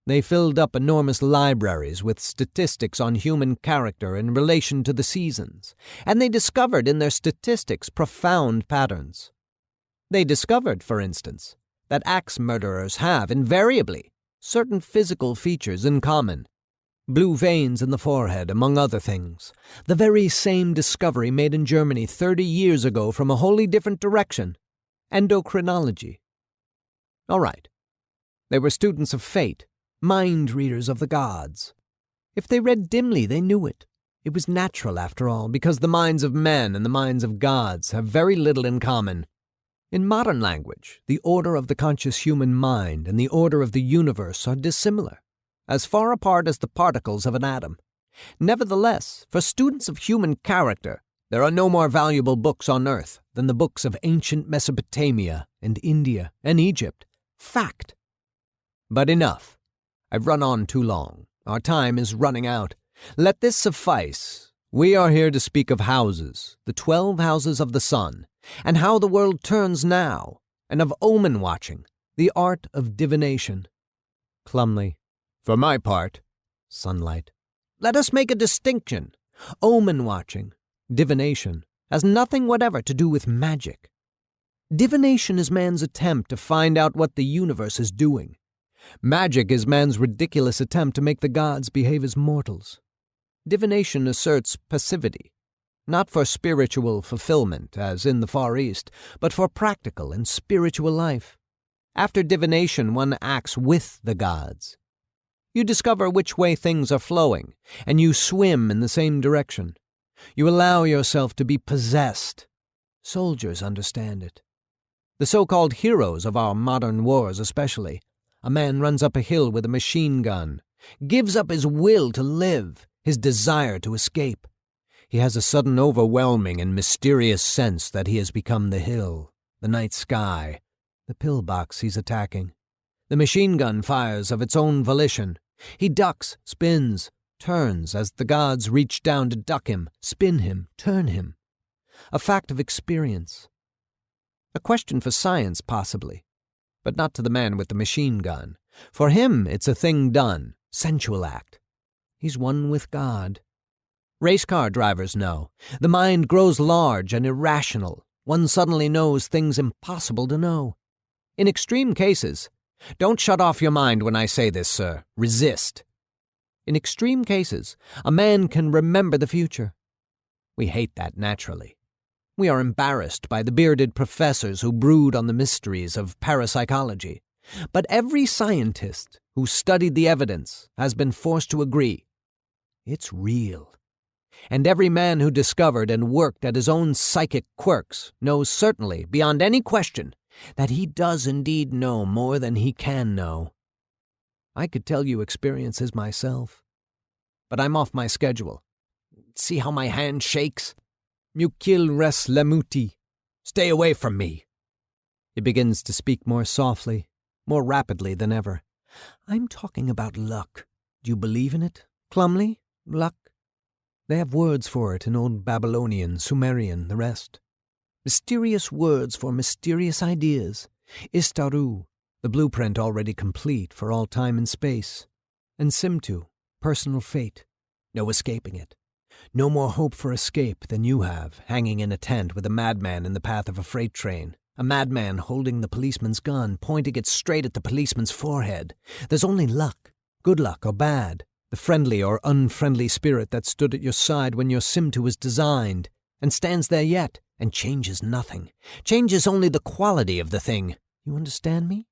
They filled up enormous libraries with statistics on human character in relation to the seasons, and they discovered in their statistics profound patterns. They discovered, for instance, that axe murderers have, invariably, certain physical features in common. Blue veins in the forehead, among other things. The very same discovery made in Germany 30 years ago from a wholly different direction. Endocrinology. All right. They were students of fate, mind readers of the gods. If they read dimly, they knew it. It was natural, after all, because the minds of men and the minds of gods have very little in common. In modern language, the order of the conscious human mind and the order of the universe are dissimilar, as far apart as the particles of an atom. Nevertheless, for students of human character, there are no more valuable books on earth than the books of ancient Mesopotamia and India and Egypt. Fact. But enough. I've run on too long. Our time is running out. Let this suffice. We are here to speak of houses, the 12 houses of the sun, and how the world turns now, and of omen watching, the art of divination. Clumley. For my part— Sunlight. Let us make a distinction. Omen watching, divination, has nothing whatever to do with magic. Divination is man's attempt to find out what the universe is doing. Magic is man's ridiculous attempt to make the gods behave as mortals. Divination asserts passivity, not for spiritual fulfillment, as in the Far East, but for practical and spiritual life. After divination, one acts with the gods. You discover which way things are flowing, and you swim in the same direction. You allow yourself to be possessed. Soldiers understand it. The so-called heroes of our modern wars especially. A man runs up a hill with a machine gun, gives up his will to live, his desire to escape. He has a sudden overwhelming and mysterious sense that he has become the hill, the night sky, the pillbox he's attacking. The machine gun fires of its own volition. He ducks, spins, turns as the gods reach down to duck him, spin him, turn him. A fact of experience. A question for science, possibly, but not to the man with the machine gun. For him, it's a thing done, sensual act. He's one with God. Race car drivers know. The mind grows large and irrational. One suddenly knows things impossible to know. In extreme cases, don't shut off your mind when I say this, sir. Resist. In extreme cases, a man can remember the future. We hate that naturally. We are embarrassed by the bearded professors who brood on the mysteries of parapsychology. But every scientist who studied the evidence has been forced to agree. It's real. And every man who discovered and worked at his own psychic quirks knows certainly, beyond any question, that he does indeed know more than he can know. I could tell you experiences myself, but I'm off my schedule. See how my hand shakes? Mukil res lamuti. Stay away from me. He begins to speak more softly, more rapidly than ever. I'm talking about luck. Do you believe in it? Clumley? Luck? They have words for it in old Babylonian, Sumerian, the rest. Mysterious words for mysterious ideas. Istaru, the blueprint already complete for all time and space. And Simtu, personal fate. No escaping it. No more hope for escape than you have, hanging in a tent with a madman in the path of a freight train. A madman holding the policeman's gun, pointing it straight at the policeman's forehead. There's only luck, good luck or bad. The friendly or unfriendly spirit that stood at your side when your Simtu was designed, and stands there yet, and changes nothing. Changes only the quality of the thing. You understand me?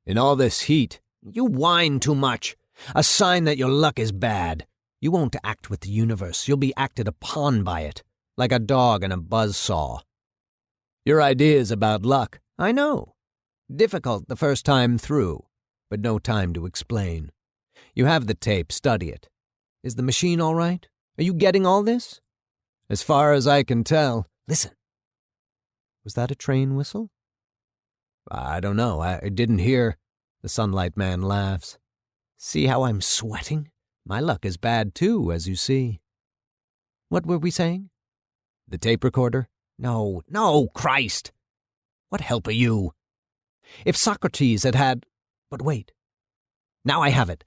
In all this heat, you whine too much. A sign that your luck is bad. You won't act with the universe. You'll be acted upon by it, like a dog in a buzzsaw. Your ideas about luck, I know. Difficult the first time through, but no time to explain. You have the tape, study it. Is the machine all right? Are you getting all this? As far as I can tell. Listen. Was that a train whistle? I don't know. I didn't hear. The Sunlight Man laughs. See how I'm sweating? My luck is bad too, as you see. What were we saying? The tape recorder? No, Christ! What help are you? If Socrates had had... But wait. Now I have it.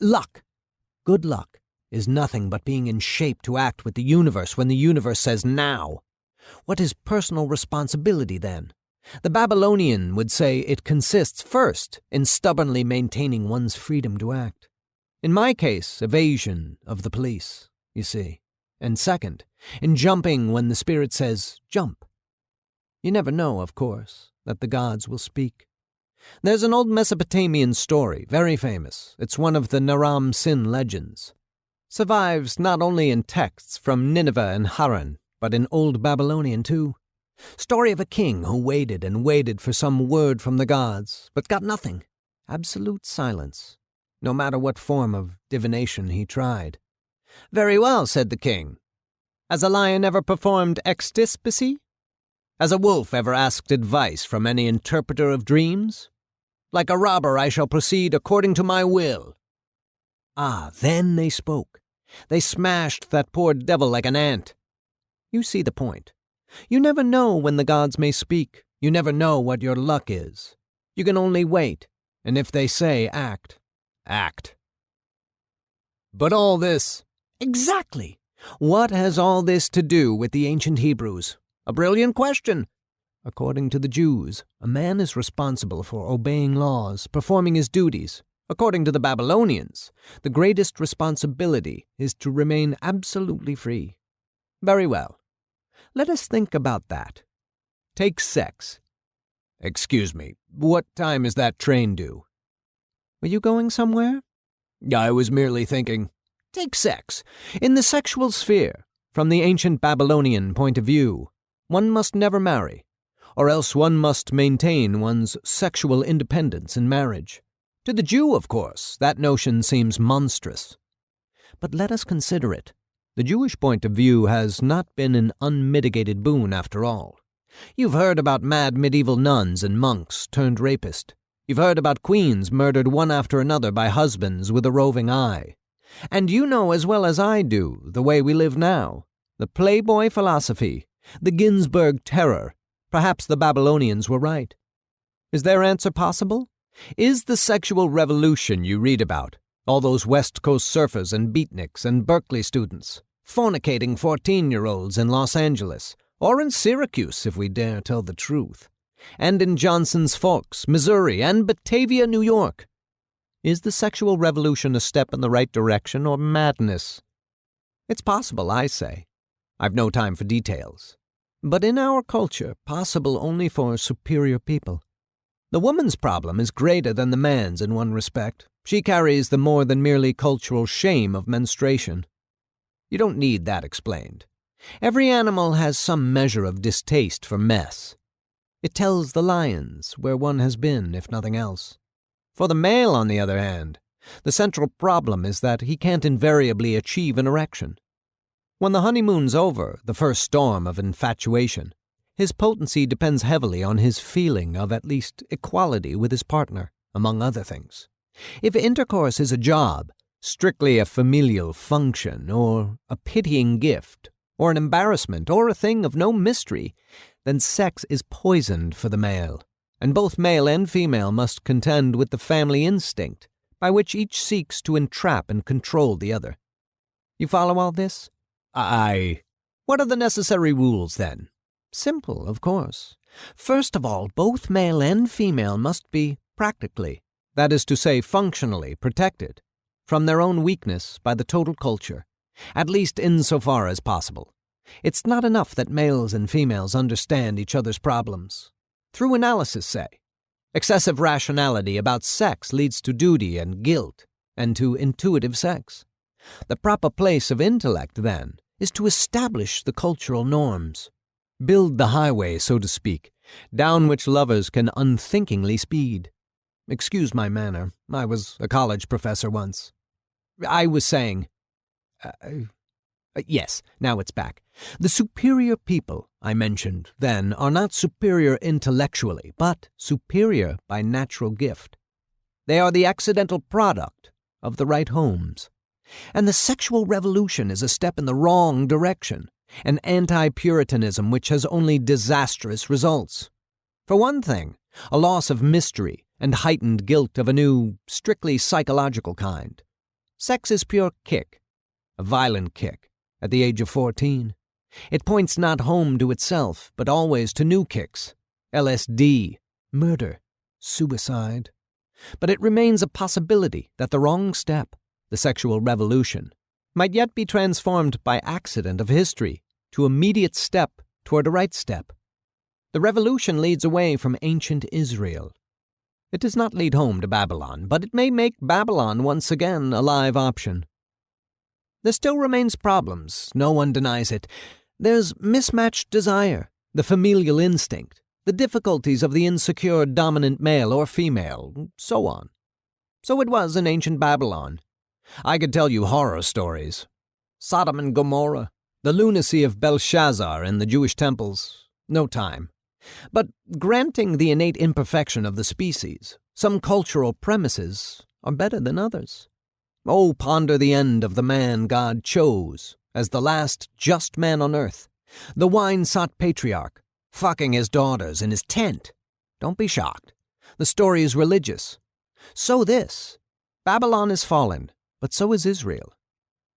Luck. Good luck is nothing but being in shape to act with the universe when the universe says now. What is personal responsibility then? The Babylonian would say it consists first in stubbornly maintaining one's freedom to act. In my case, evasion of the police, you see. And second, in jumping when the spirit says, jump. You never know, of course, that the gods will speak. There's an old Mesopotamian story, very famous. It's one of the Naram Sin legends. Survives not only in texts from Nineveh and Haran, but in Old Babylonian too. Story of a king who waited and waited for some word from the gods, but got nothing. Absolute silence, no matter what form of divination he tried. Very well, said the king. Has a lion ever performed extispicy? Has a wolf ever asked advice from any interpreter of dreams? Like a robber I shall proceed according to my will. Ah, then they spoke. They smashed that poor devil like an ant. You see the point. You never know when the gods may speak. You never know what your luck is. You can only wait, and if they say act, act. But all this... Exactly. What has all this to do with the ancient Hebrews? A brilliant question. According to the Jews, a man is responsible for obeying laws, performing his duties. According to the Babylonians, the greatest responsibility is to remain absolutely free. Very well. Let us think about that. Take sex. Excuse me, what time is that train due? Were you going somewhere? I was merely thinking. Take sex. In the sexual sphere, from the ancient Babylonian point of view, one must never marry, or else one must maintain one's sexual independence in marriage. To the Jew, of course, that notion seems monstrous. But let us consider it. The Jewish point of view has not been an unmitigated boon after all. You've heard about mad medieval nuns and monks turned rapist. You've heard about queens murdered one after another by husbands with a roving eye. And you know as well as I do the way we live now. The Playboy philosophy, the Ginsburg terror. Perhaps the Babylonians were right. Is their answer possible? Is the sexual revolution you read about, all those West Coast surfers and beatniks and Berkeley students, fornicating 14-year-olds in Los Angeles, or in Syracuse if we dare tell the truth, and in Johnson's Forks, Missouri, and Batavia, New York? Is the sexual revolution a step in the right direction or madness? It's possible, I say. I've no time for details. But in our culture, possible only for superior people. The woman's problem is greater than the man's in one respect. She carries the more than merely cultural shame of menstruation. You don't need that explained. Every animal has some measure of distaste for mess. It tells the lions where one has been, if nothing else. For the male, on the other hand, the central problem is that he can't invariably achieve an erection. When the honeymoon's over, the first storm of infatuation, his potency depends heavily on his feeling of at least equality with his partner, among other things. If intercourse is a job, strictly a familial function, or a pitying gift, or an embarrassment, or a thing of no mystery, then sex is poisoned for the male, and both male and female must contend with the family instinct, by which each seeks to entrap and control the other. You follow all this? Aye. What are the necessary rules, then? Simple, of course. First of all, both male and female must be practically, that is to say functionally, protected from their own weakness by the total culture, at least insofar as possible. It's not enough that males and females understand each other's problems. Through analysis, say. Excessive rationality about sex leads to duty and guilt, and to intuitive sex. The proper place of intellect, then, is to establish the cultural norms. Build the highway, so to speak, down which lovers can unthinkingly speed. Excuse my manner. I was a college professor once. I was saying... yes, now it's back. The superior people, I mentioned then, are not superior intellectually, but superior by natural gift. They are the accidental product of the right homes. And the sexual revolution is a step in the wrong direction, an anti-Puritanism which has only disastrous results. For one thing, a loss of mystery and heightened guilt of a new, strictly psychological kind. Sex is pure kick, a violent kick, at the age of 14. It points not home to itself, but always to new kicks, LSD, murder, suicide. But it remains a possibility that the wrong step, the sexual revolution, might yet be transformed by accident of history to immediate step toward a right step. The revolution leads away from ancient Israel. It does not lead home to Babylon, but it may make Babylon once again a live option. There still remains problems, no one denies it. There's mismatched desire, the familial instinct, the difficulties of the insecure dominant male or female, so on. So it was in ancient Babylon. I could tell you horror stories. Sodom and Gomorrah, the lunacy of Belshazzar in the Jewish temples. No time. But granting the innate imperfection of the species, some cultural premises are better than others. Oh, ponder the end of the man God chose as the last just man on earth, the wine-sot patriarch, fucking his daughters in his tent. Don't be shocked. The story is religious. So this. Babylon is fallen, but so is Israel.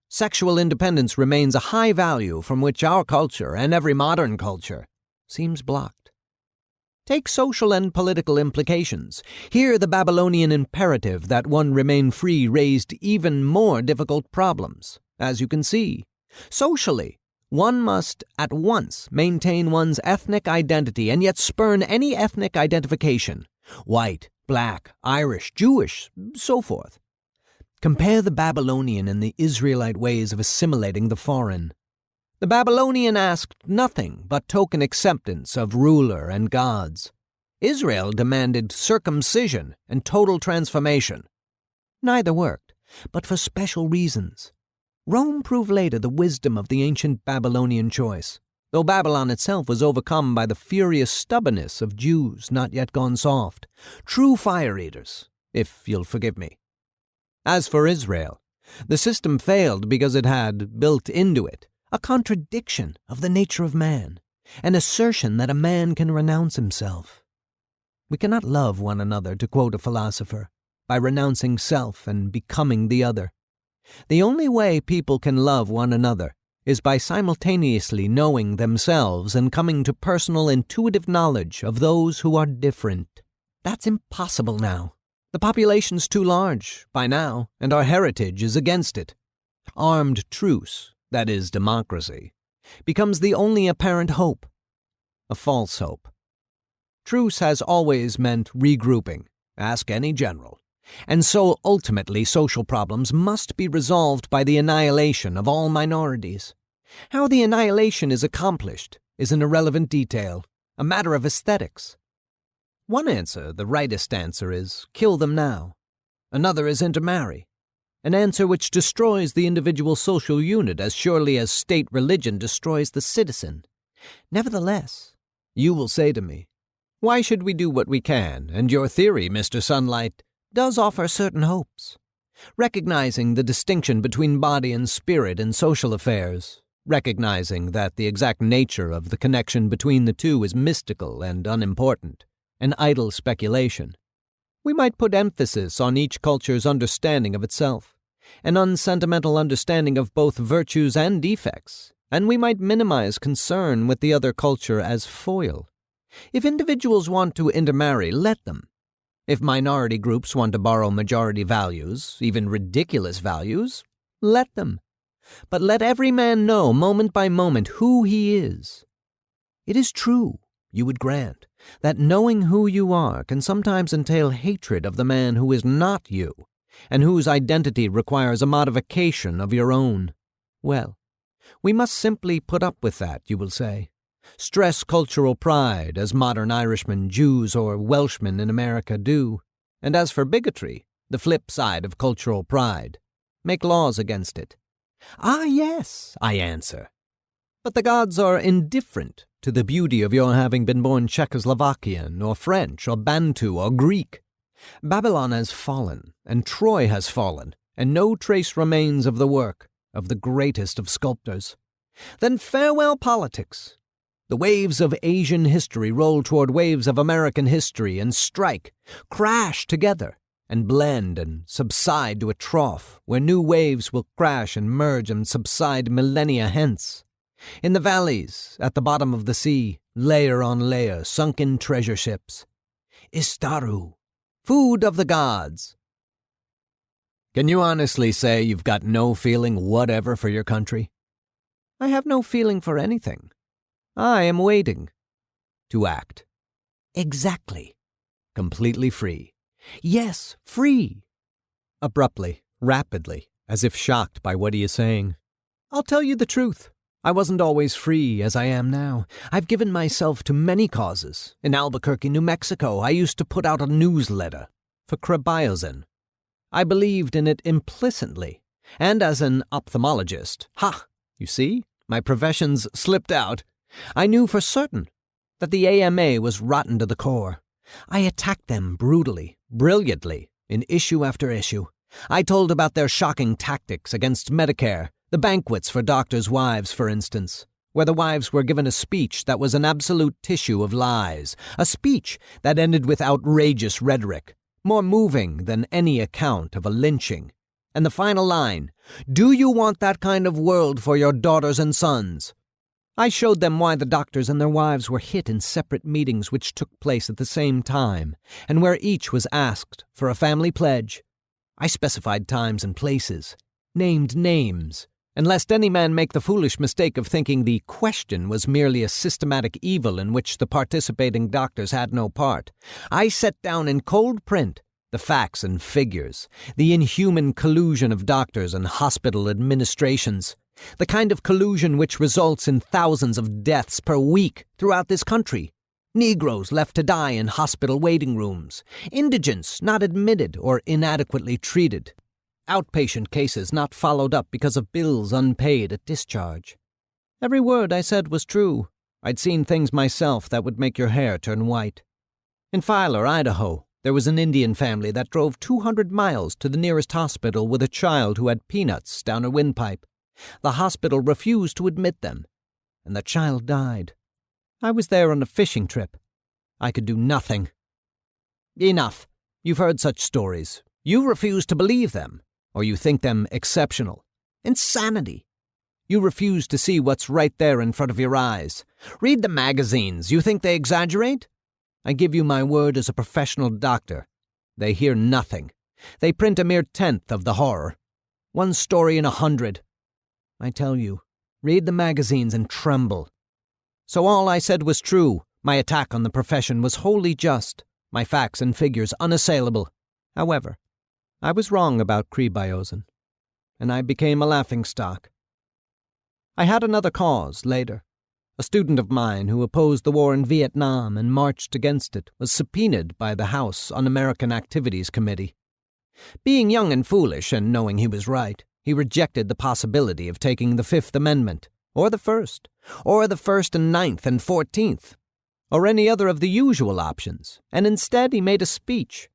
Sexual independence remains a high value from which our culture, and every modern culture, seems blocked. Take social and political implications. Here the Babylonian imperative that one remain free raised even more difficult problems, as you can see. Socially, one must at once maintain one's ethnic identity and yet spurn any ethnic identification. White, black, Irish, Jewish, so forth. Compare the Babylonian and the Israelite ways of assimilating the foreign. The Babylonian asked nothing but token acceptance of ruler and gods. Israel demanded circumcision and total transformation. Neither worked, but for special reasons. Rome proved later the wisdom of the ancient Babylonian choice, though Babylon itself was overcome by the furious stubbornness of Jews not yet gone soft, true fire-eaters, if you'll forgive me. As for Israel, the system failed because it had, built into it, a contradiction of the nature of man, an assertion that a man can renounce himself. We cannot love one another, to quote a philosopher, by renouncing self and becoming the other. The only way people can love one another is by simultaneously knowing themselves and coming to personal intuitive knowledge of those who are different. That's impossible now. The population's too large, by now, and our heritage is against it. Armed truce, that is democracy, becomes the only apparent hope. A false hope. Truce has always meant regrouping, ask any general. And so ultimately social problems must be resolved by the annihilation of all minorities. How the annihilation is accomplished is an irrelevant detail, a matter of aesthetics. One answer, the rightest answer, is kill them now. Another is intermarry, an answer which destroys the individual social unit as surely as state religion destroys the citizen. Nevertheless, you will say to me, why should we do what we can, and your theory, Mr. Sunlight, does offer certain hopes. Recognizing the distinction between body and spirit in social affairs, recognizing that the exact nature of the connection between the two is mystical and unimportant, an idle speculation, we might put emphasis on each culture's understanding of itself, an unsentimental understanding of both virtues and defects, and we might minimize concern with the other culture as foil. If individuals want to intermarry, let them. If minority groups want to borrow majority values, even ridiculous values, let them. But let every man know moment by moment who he is. It is true, you would grant, that knowing who you are can sometimes entail hatred of the man who is not you, and whose identity requires a modification of your own. Well, we must simply put up with that, you will say. Stress cultural pride, as modern Irishmen, Jews, or Welshmen in America do. And as for bigotry, the flip side of cultural pride, make laws against it. Ah, yes, I answer. But the gods are indifferent to the beauty of your having been born Czechoslovakian, or French, or Bantu, or Greek. Babylon has fallen, and Troy has fallen, and no trace remains of the work of the greatest of sculptors. Then farewell politics. The waves of Asian history roll toward waves of American history and strike, crash together, and blend and subside to a trough where new waves will crash and merge and subside millennia hence. In the valleys, at the bottom of the sea, layer on layer, sunken treasure ships. Istaru, food of the gods. Can you honestly say you've got no feeling whatever for your country? I have no feeling for anything. I am waiting to act. Exactly. Completely free. Yes, free. Abruptly, rapidly, as if shocked by what he is saying. I'll tell you the truth. I wasn't always free as I am now. I've given myself to many causes. In Albuquerque, New Mexico, I used to put out a newsletter for Krebiozin. I believed in it implicitly, and as an ophthalmologist, you see, my professions slipped out. I knew for certain that the AMA was rotten to the core. I attacked them brutally, brilliantly, in issue after issue. I told about their shocking tactics against Medicare, the banquets for doctors' wives, for instance, where the wives were given a speech that was an absolute tissue of lies, a speech that ended with outrageous rhetoric, more moving than any account of a lynching. And the final line, "Do you want that kind of world for your daughters and sons?" I showed them why the doctors and their wives were hit in separate meetings which took place at the same time, and where each was asked for a family pledge. I specified times and places, named names, and lest any man make the foolish mistake of thinking the question was merely a systematic evil in which the participating doctors had no part, I set down in cold print the facts and figures, the inhuman collusion of doctors and hospital administrations, the kind of collusion which results in thousands of deaths per week throughout this country, Negroes left to die in hospital waiting rooms, indigents not admitted or inadequately treated, Outpatient cases not followed up because of bills unpaid at discharge. Every word I said was true. I'd seen things myself that would make your hair turn white. In Filer, Idaho, there was an Indian family that drove 200 miles to the nearest hospital with a child who had peanuts down her windpipe. The hospital refused to admit them, and the child died. I was there on a fishing trip. I could do nothing. Enough. You've heard such stories. You refuse to believe them, or you think them exceptional. Insanity. You refuse to see what's right there in front of your eyes. Read the magazines. You think they exaggerate? I give you my word as a professional doctor. They hear nothing. They print a mere tenth of the horror. One story in 100. I tell you, read the magazines and tremble. So all I said was true. My attack on the profession was wholly just. My facts and figures unassailable. However, I was wrong about Kriebiosn, and I became a laughingstock. I had another cause later. A student of mine who opposed the war in Vietnam and marched against it was subpoenaed by the House Un-American Activities Committee. Being young and foolish and knowing he was right, he rejected the possibility of taking the Fifth Amendment, or the First and Ninth and 14th, or any other of the usual options, and instead he made a speech.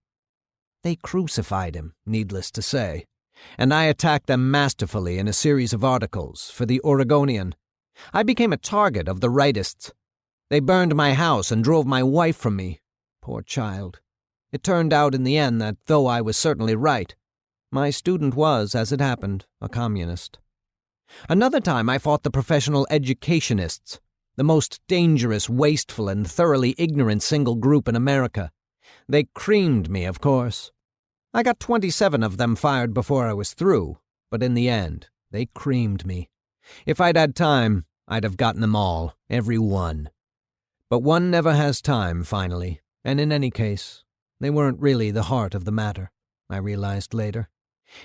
They crucified him, needless to say, and I attacked them masterfully in a series of articles for the Oregonian. I became a target of the rightists. They burned my house and drove my wife from me. Poor child. It turned out in the end that, though I was certainly right, my student was, as it happened, a communist. Another time I fought the professional educationists, the most dangerous, wasteful, and thoroughly ignorant single group in America. They creamed me, of course. I got 27 of them fired before I was through, but in the end, they creamed me. If I'd had time, I'd have gotten them all, every one. But one never has time, finally, and in any case, they weren't really the heart of the matter, I realized later.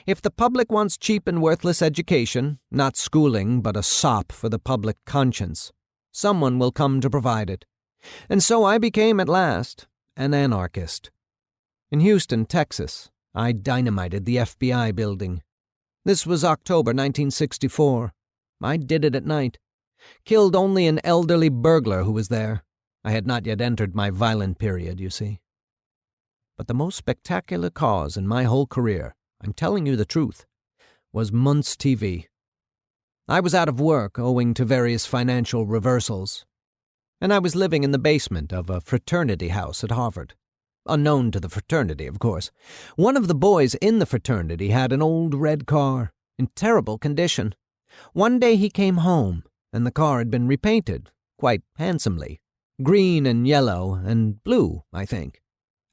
If the public wants cheap and worthless education, not schooling but a sop for the public conscience, someone will come to provide it. And so I became, at last, an anarchist. In Houston, Texas, I dynamited the FBI building. This was October 1964. I did it at night. Killed only an elderly burglar who was there. I had not yet entered my violent period, you see. But the most spectacular cause in my whole career, I'm telling you the truth, was Muntz TV. I was out of work owing to various financial reversals, and I was living in the basement of a fraternity house at Harvard. Unknown to the fraternity, of course. One of the boys in the fraternity had an old red car, in terrible condition. One day he came home, and the car had been repainted, quite handsomely. Green and yellow and blue, I think.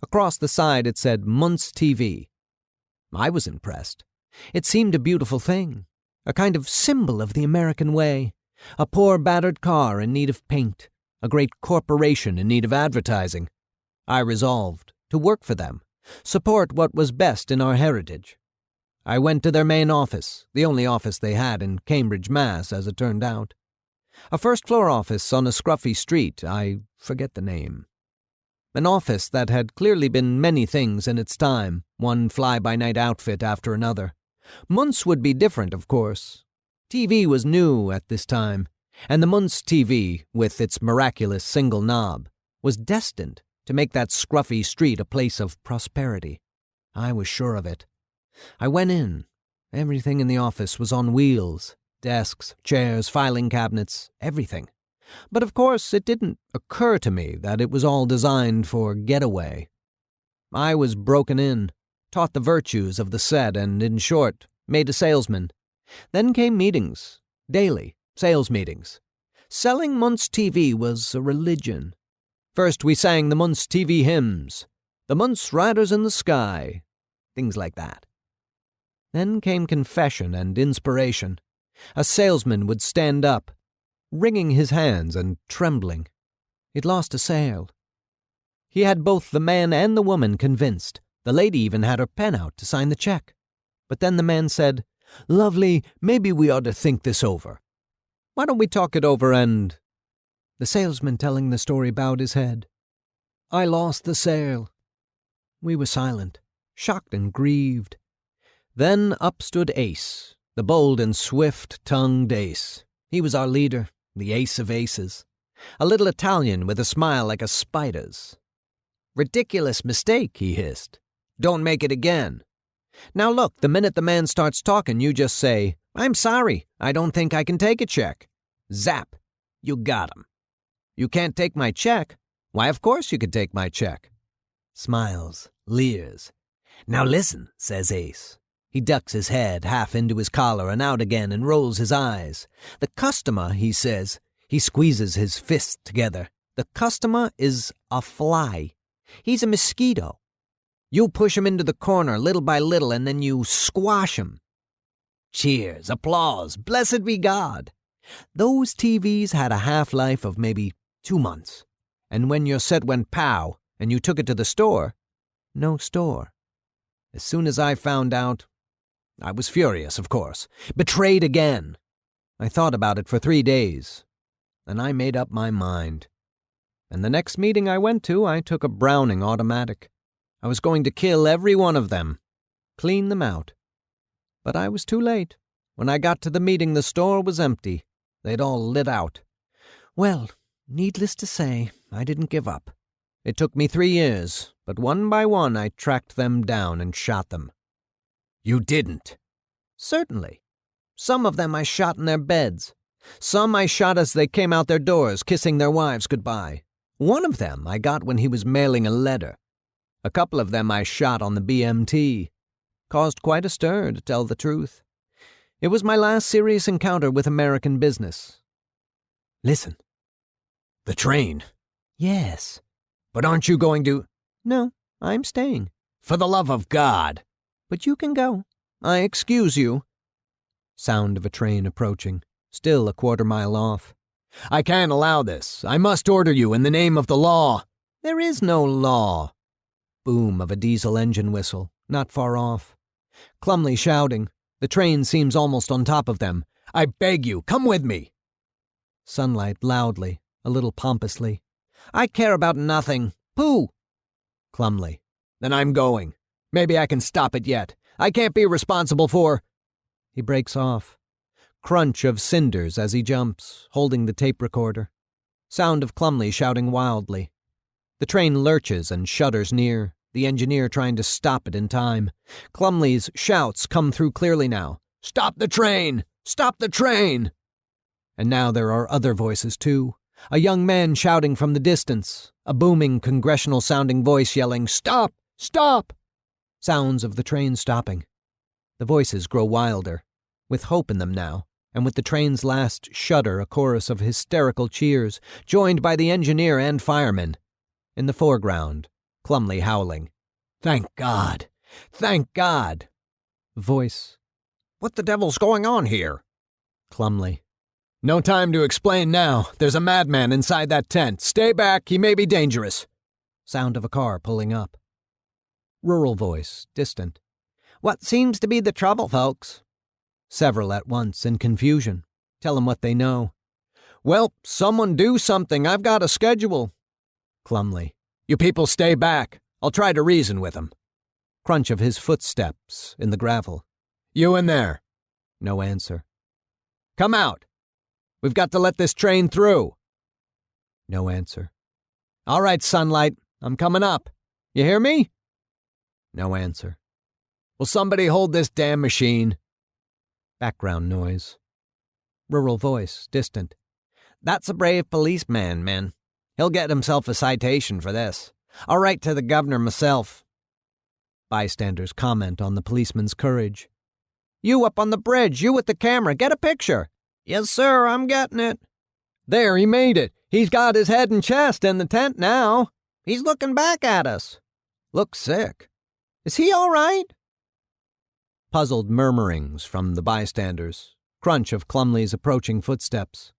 Across the side it said Muntz TV. I was impressed. It seemed a beautiful thing, a kind of symbol of the American way. A poor battered car in need of paint, a great corporation in need of advertising. I resolved to work for them, support what was best in our heritage. I went to their main office, the only office they had in Cambridge, Mass., as it turned out. A first-floor office on a scruffy street, I forget the name. An office that had clearly been many things in its time, one fly-by-night outfit after another. Muntz would be different, of course. TV was new at this time, and the Muntz TV, with its miraculous single knob, was destined to make that scruffy street a place of prosperity. I was sure of it. I went in. Everything in the office was on wheels. Desks, chairs, filing cabinets, everything. But of course it didn't occur to me that it was all designed for getaway. I was broken in, taught the virtues of the set and, in short, made a salesman. Then came meetings, daily, sales meetings. Selling Muntz TV was a religion. First we sang the Muntz TV hymns, the Muntz Riders in the Sky, things like that. Then came confession and inspiration. A salesman would stand up, wringing his hands and trembling. He'd lost a sale. He had both the man and the woman convinced. The lady even had her pen out to sign the check. But then the man said, "Lovely, maybe we ought to think this over. Why don't we talk it over and—" The salesman telling the story bowed his head. "I lost the sale." We were silent, shocked and grieved. Then up stood Ace, the bold and swift-tongued Ace. He was our leader, the ace of aces. A little Italian with a smile like a spider's. "Ridiculous mistake," he hissed. "Don't make it again. Now look, the minute the man starts talking, you just say, 'I'm sorry, I don't think I can take a check.' Zap! You got him. You can't take my check? Why, of course you could take my check." Smiles, leers. "Now listen," says Ace. He ducks his head half into his collar and out again and rolls his eyes. "The customer," he says. He squeezes his fists together. "The customer is a fly. He's a mosquito. You push him into the corner little by little and then you squash him." Cheers, applause, blessed be God. Those TVs had a half-life of maybe 2 months. And when your set went pow and you took it to the store, no store. As soon as I found out, I was furious, of course. Betrayed again. I thought about it for 3 days, and I made up my mind. And the next meeting I went to, I took a Browning automatic. I was going to kill every one of them, clean them out. But I was too late. When I got to the meeting, the store was empty. They'd all lit out. Well, needless to say, I didn't give up. It took me 3 years, but one by one I tracked them down and shot them. "You didn't?" "Certainly. Some of them I shot in their beds. Some I shot as they came out their doors, kissing their wives goodbye. One of them I got when he was mailing a letter. A couple of them I shot on the BMT. Caused quite a stir, to tell the truth. It was my last serious encounter with American business." "Listen." "The train?" "Yes." "But aren't you going to—" "No, I'm staying." "For the love of God!" "But you can go. I excuse you." Sound of a train approaching, still a 1/4 mile off. "I can't allow this. I must order you in the name of the law." "There is no law." Boom of a diesel engine whistle, not far off. Clumley shouting. The train seems almost on top of them. "I beg you, come with me." Sunlight loudly, a little pompously. "I care about nothing. Pooh." Clumley. "Then I'm going. Maybe I can stop it yet. I can't be responsible for—" He breaks off. Crunch of cinders as he jumps, holding the tape recorder. Sound of Clumley shouting wildly. The train lurches and shudders near, the engineer trying to stop it in time. Clumley's shouts come through clearly now. "Stop the train! Stop the train!" And now there are other voices too. A young man shouting from the distance, a booming congressional-sounding voice yelling, "Stop! Stop!" Sounds of the train stopping. The voices grow wilder, with hope in them now, and with the train's last shudder a chorus of hysterical cheers, joined by the engineer and firemen. In the foreground, Clumley howling, "Thank God! Thank God!" Voice, "What the devil's going on here?" Clumley, "No time to explain now. There's a madman inside that tent. Stay back, he may be dangerous." Sound of a car pulling up. Rural voice, distant, "What seems to be the trouble, folks?" Several at once, in confusion. Tell 'em what they know. "Well, someone do something. I've got a schedule." Clumley, "You people stay back. I'll try to reason with 'em." Crunch of his footsteps in the gravel. "You in there?" No answer. "Come out. We've got to let this train through." No answer. "All right, Sunlight. I'm coming up. You hear me?" No answer. "Will somebody hold this damn machine?" Background noise. Rural voice, distant. "That's a brave policeman, men. He'll get himself a citation for this. I'll write to the governor myself." Bystanders comment on the policeman's courage. "You up on the bridge, you with the camera, get a picture." "Yes, sir, I'm getting it." "There, he made it. He's got his head and chest in the tent now. He's looking back at us. Looks sick. Is he all right?" Puzzled murmurings from the bystanders. Crunch of Clumley's approaching footsteps.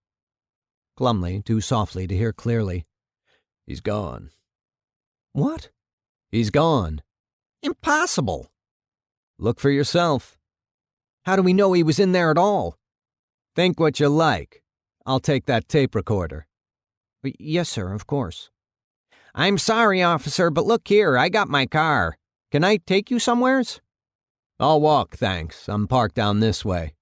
Clumley, too softly to hear clearly. "He's gone." "What?" "He's gone." "Impossible." "Look for yourself." "How do we know he was in there at all?" "Think what you like. I'll take that tape recorder." "Yes, sir, of course." "I'm sorry, officer, but look here, I got my car. Can I take you somewheres?" I'll walk, thanks. I'm parked down this way.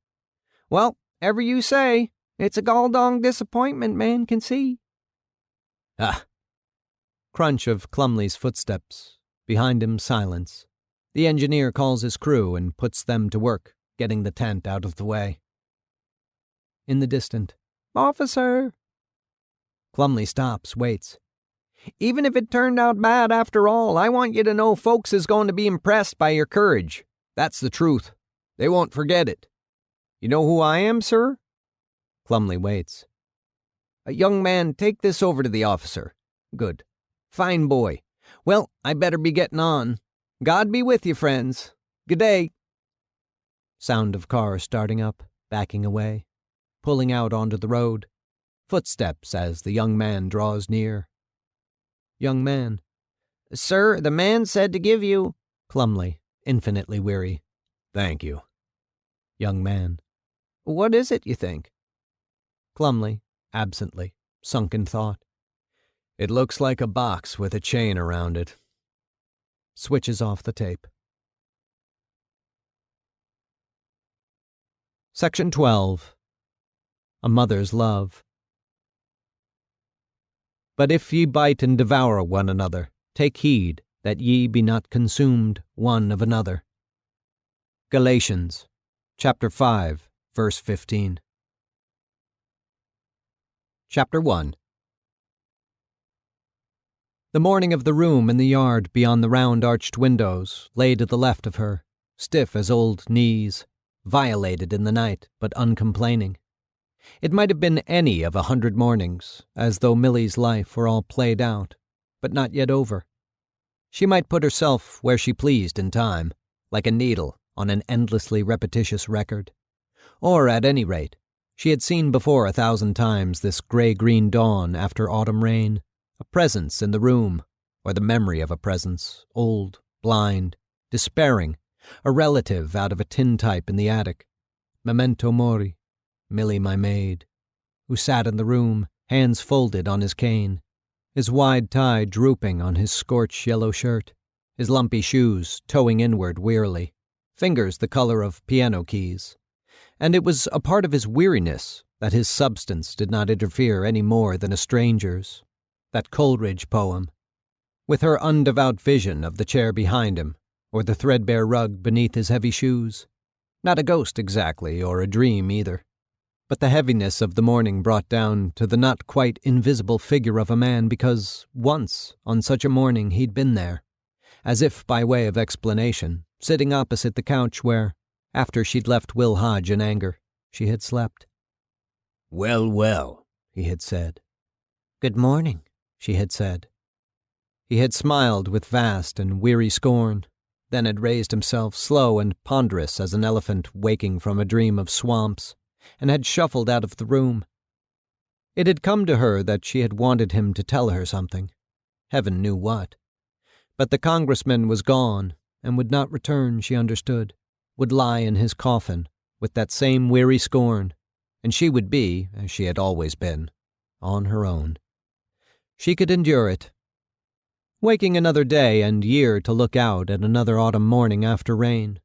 Well, ever you say. It's a gall-dong disappointment man can see. Ah. Crunch of Clumley's footsteps. Behind him, silence. The engineer calls his crew and puts them to work, getting the tent out of the way. In the distant, Officer! Clumley stops, waits. Even if it turned out bad after all, I want you to know folks is going to be impressed by your courage. That's the truth. They won't forget it. You know who I am, sir? Clumley waits. A young man, take this over to the officer. Good. Fine boy. Well, I better be getting on. God be with you, friends. Good day. Sound of car starting up, backing away, pulling out onto the road. Footsteps as the young man draws near. Young man. Sir, the man said to give you. Clumley, infinitely weary. Thank you. Young man. What is it, you think? Clumley, absently, sunk in thought. It looks like a box with a chain around it. Switches off the tape. Section 12. A Mother's Love. But if ye bite and devour one another, take heed that ye be not consumed one of another. Galatians, chapter 5, verse 15. Chapter 1. The morning of the room in the yard beyond the round arched windows lay to the left of her, stiff as old knees, violated in the night but uncomplaining. It might have been any of 100 mornings, as though Milly's life were all played out, but not yet over. She might put herself where she pleased in time, like a needle on an endlessly repetitious record. Or, at any rate, she had seen before 1,000 times this gray-green dawn after autumn rain, a presence in the room, or the memory of a presence, old, blind, despairing, a relative out of a tintype in the attic. Memento mori, Milly my maid, who sat in the room, hands folded on his cane, his wide tie drooping on his scorched yellow shirt, his lumpy shoes towing inward wearily, fingers the color of piano keys. And it was a part of his weariness that his substance did not interfere any more than a stranger's. That Coleridge poem, with her undevout vision of the chair behind him, or the threadbare rug beneath his heavy shoes. Not a ghost exactly, or a dream either, but the heaviness of the morning brought down to the not quite invisible figure of a man because once, on such a morning, he'd been there, as if by way of explanation, sitting opposite the couch where, after she'd left Will Hodge in anger, she had slept. Well, well, he had said. Good morning, she had said. He had smiled with vast and weary scorn, then had raised himself slow and ponderous as an elephant waking from a dream of swamps, and had shuffled out of the room. It had come to her that she had wanted him to tell her something, heaven knew what. But the congressman was gone, and would not return, she understood, would lie in his coffin, with that same weary scorn, and she would be, as she had always been, on her own. She could endure it. Waking another day and year to look out at another autumn morning after rain,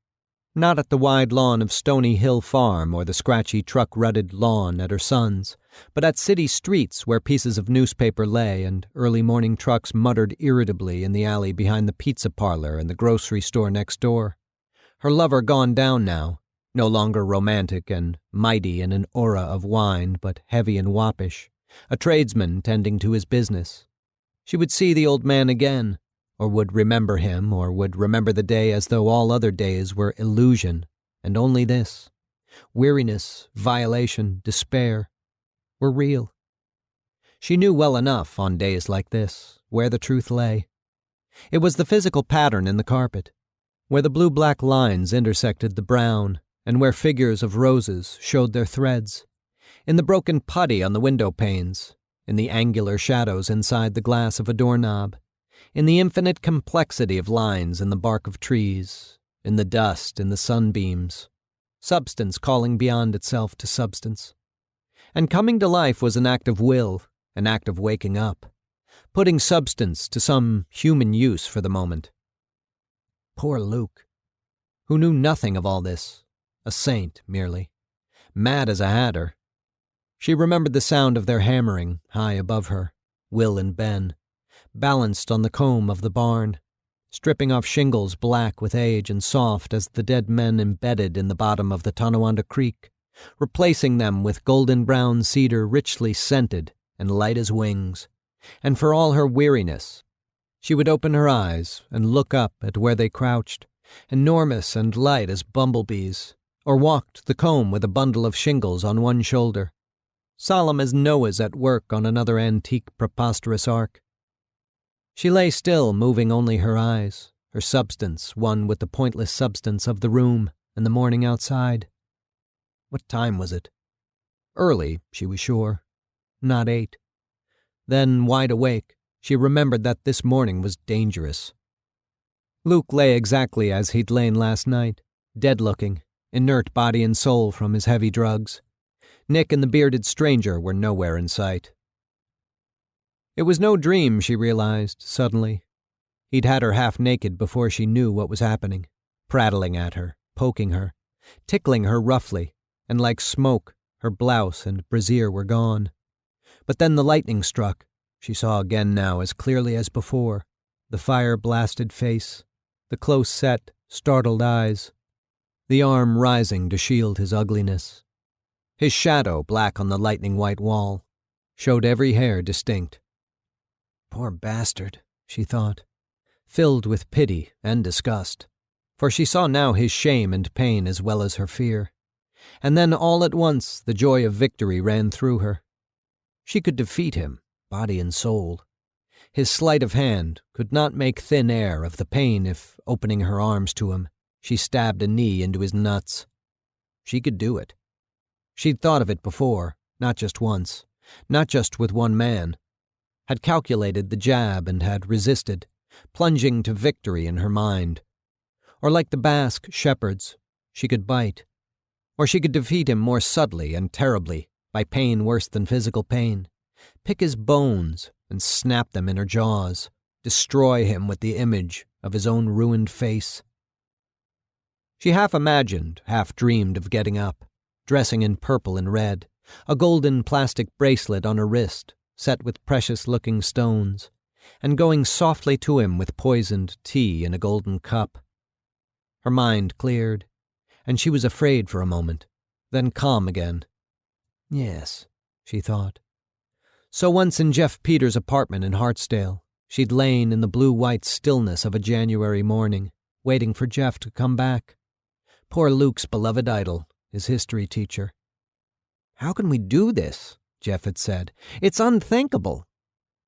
not at the wide lawn of Stony Hill Farm or the scratchy truck-rutted lawn at her son's, but at city streets where pieces of newspaper lay and early morning trucks muttered irritably in the alley behind the pizza parlor and the grocery store next door. Her lover gone down now, no longer romantic and mighty in an aura of wine, but heavy and woppish, a tradesman tending to his business. She would see the old man again, or would remember him, or would remember the day as though all other days were illusion, and only this, weariness, violation, despair, were real. She knew well enough, on days like this, where the truth lay. It was the physical pattern in the carpet, where the blue-black lines intersected the brown, and where figures of roses showed their threads, in the broken putty on the window panes, in the angular shadows inside the glass of a doorknob, in the infinite complexity of lines in the bark of trees, in the dust, in the sunbeams, substance calling beyond itself to substance. And coming to life was an act of will, an act of waking up, putting substance to some human use for the moment. Poor Luke. who knew nothing of all this, a saint merely, mad as a hatter. She remembered the sound of their hammering high above her, Will and Ben, balanced on the comb of the barn, stripping off shingles black with age and soft as the dead men embedded in the bottom of the Tonawanda Creek, replacing them with golden-brown cedar richly scented and light as wings. And for all her weariness, she would open her eyes and look up at where they crouched, enormous and light as bumblebees, or walked the comb with a bundle of shingles on one shoulder, solemn as Noah's at work on another antique preposterous ark. She lay still, moving only her eyes, her substance one with the pointless substance of the room and the morning outside. What time was it? Early, she was sure. Not 8. Then, wide awake, she remembered that this morning was dangerous. Luke lay exactly as he'd lain last night, dead-looking, inert body and soul from his heavy drugs. Nick and the bearded stranger were nowhere in sight. It was no dream, she realized, suddenly. He'd had her half naked before she knew what was happening, prattling at her, poking her, tickling her roughly, and like smoke, her blouse and brassiere were gone. But then the lightning struck. She saw again now as clearly as before, the fire-blasted face, the close-set, startled eyes, the arm rising to shield his ugliness. His shadow, black on the lightning-white wall, showed every hair distinct. Poor bastard, she thought, filled with pity and disgust, for she saw now his shame and pain as well as her fear. And then all at once the joy of victory ran through her. She could defeat him, body and soul. His sleight of hand could not make thin air of the pain if, opening her arms to him, she stabbed a knee into his nuts. She could do it. She'd thought of it before, not just once, not just with one man. Had calculated the jab and had resisted, plunging to victory in her mind. Or like the Basque shepherds, she could bite. Or she could defeat him more subtly and terribly, by pain worse than physical pain, pick his bones and snap them in her jaws, destroy him with the image of his own ruined face. She half imagined, half dreamed of getting up, dressing in purple and red, a golden plastic bracelet on her wrist, set with precious-looking stones, and going softly to him with poisoned tea in a golden cup. Her mind cleared, and she was afraid for a moment, then calm again. Yes, she thought. So once in Jeff Peters' apartment in Hartsdale, she'd lain in the blue-white stillness of a January morning, waiting for Jeff to come back. Poor Luke's beloved idol, his history teacher. "How can we do this?" Jeff had said. "It's unthinkable."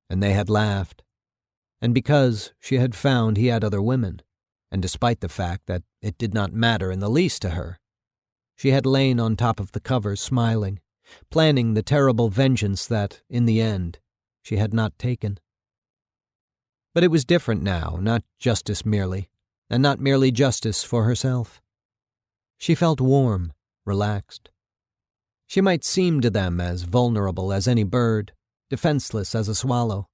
And they had laughed. And because she had found he had other women, and despite the fact that it did not matter in the least to her, she had lain on top of the covers smiling, planning the terrible vengeance that, in the end, she had not taken. But it was different now, not justice merely, and not merely justice for herself. She felt warm, relaxed. She might seem to them as vulnerable as any bird, defenseless as a swallow,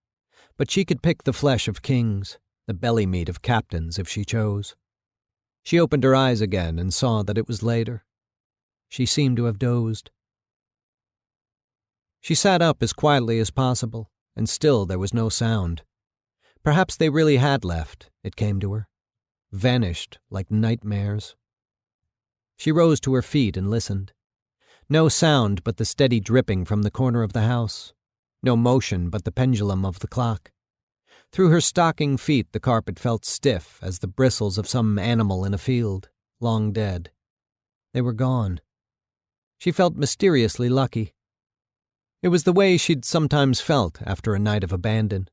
but she could pick the flesh of kings, the belly meat of captains if she chose. She opened her eyes again and saw that it was later. She seemed to have dozed. She sat up as quietly as possible, and still there was no sound. Perhaps they really had left, it came to her. Vanished like nightmares. She rose to her feet and listened. No sound but the steady dripping from the corner of the house. No motion but the pendulum of the clock. Through her stocking feet the carpet felt stiff as the bristles of some animal in a field, long dead. They were gone. She felt mysteriously lucky. It was the way she'd sometimes felt after a night of abandon,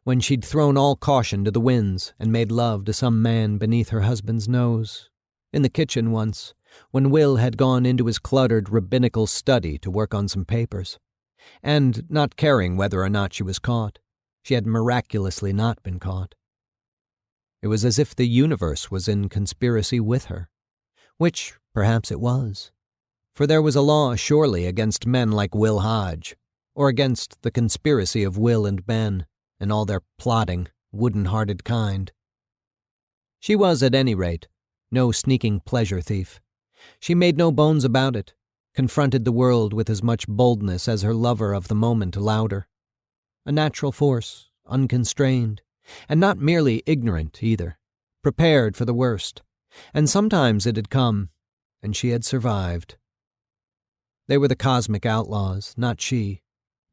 when she'd thrown all caution to the winds and made love to some man beneath her husband's nose. In the kitchen once, when Will had gone into his cluttered rabbinical study to work on some papers, and, not caring whether or not she was caught, she had miraculously not been caught. It was as if the universe was in conspiracy with her, which perhaps it was, for there was a law surely against men like Will Hodge, or against the conspiracy of Will and Ben, and all their plotting, wooden-hearted kind. She was, at any rate, No sneaking pleasure thief. She made no bones about it, confronted the world with as much boldness as her lover of the moment allowed her. A natural force, unconstrained, and not merely ignorant either, prepared for the worst, and sometimes it had come, and she had survived. They were the cosmic outlaws, not she.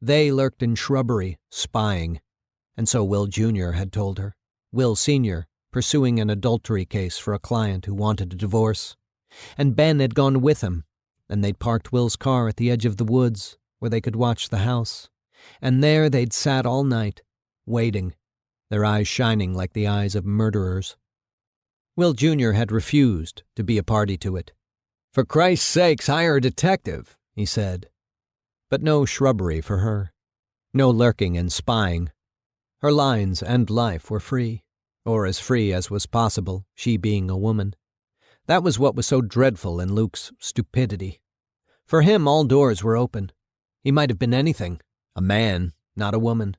They lurked in shrubbery, spying, and so Will Jr. had told her. Will Sr. pursuing an adultery case for a client who wanted a divorce, and Ben had gone with him, and they'd parked Will's car at the edge of the woods where they could watch the house, and there they'd sat all night, waiting, their eyes shining like the eyes of murderers. Will Jr. had refused to be a party to it. "For Christ's sakes, hire a detective," he said. But no shrubbery for her. No lurking and spying. Her lines and life were free, or as free as was possible, she being a woman. That was what was so dreadful in Luke's stupidity. For him, all doors were open. He might have been anything, a man, not a woman.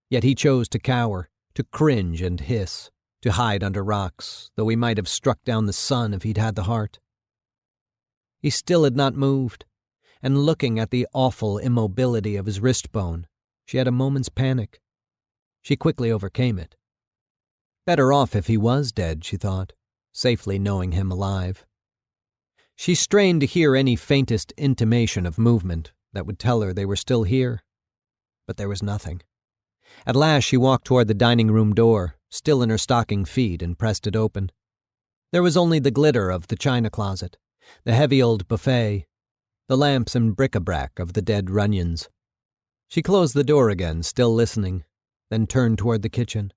Yet he chose to cower, to cringe and hiss, to hide under rocks, though he might have struck down the sun if he'd had the heart. He still had not moved, and looking at the awful immobility of his wrist bone, she had a moment's panic. She quickly overcame it. Better off if he was dead, she thought, safely knowing him alive. She strained to hear any faintest intimation of movement that would tell her they were still here, but there was nothing. At last she walked toward the dining room door, still in her stocking feet, and pressed it open. There was only the glitter of the china closet, the heavy old buffet, the lamps and bric-a-brac of the dead Runyons. She closed the door again, still listening, then turned toward the kitchen.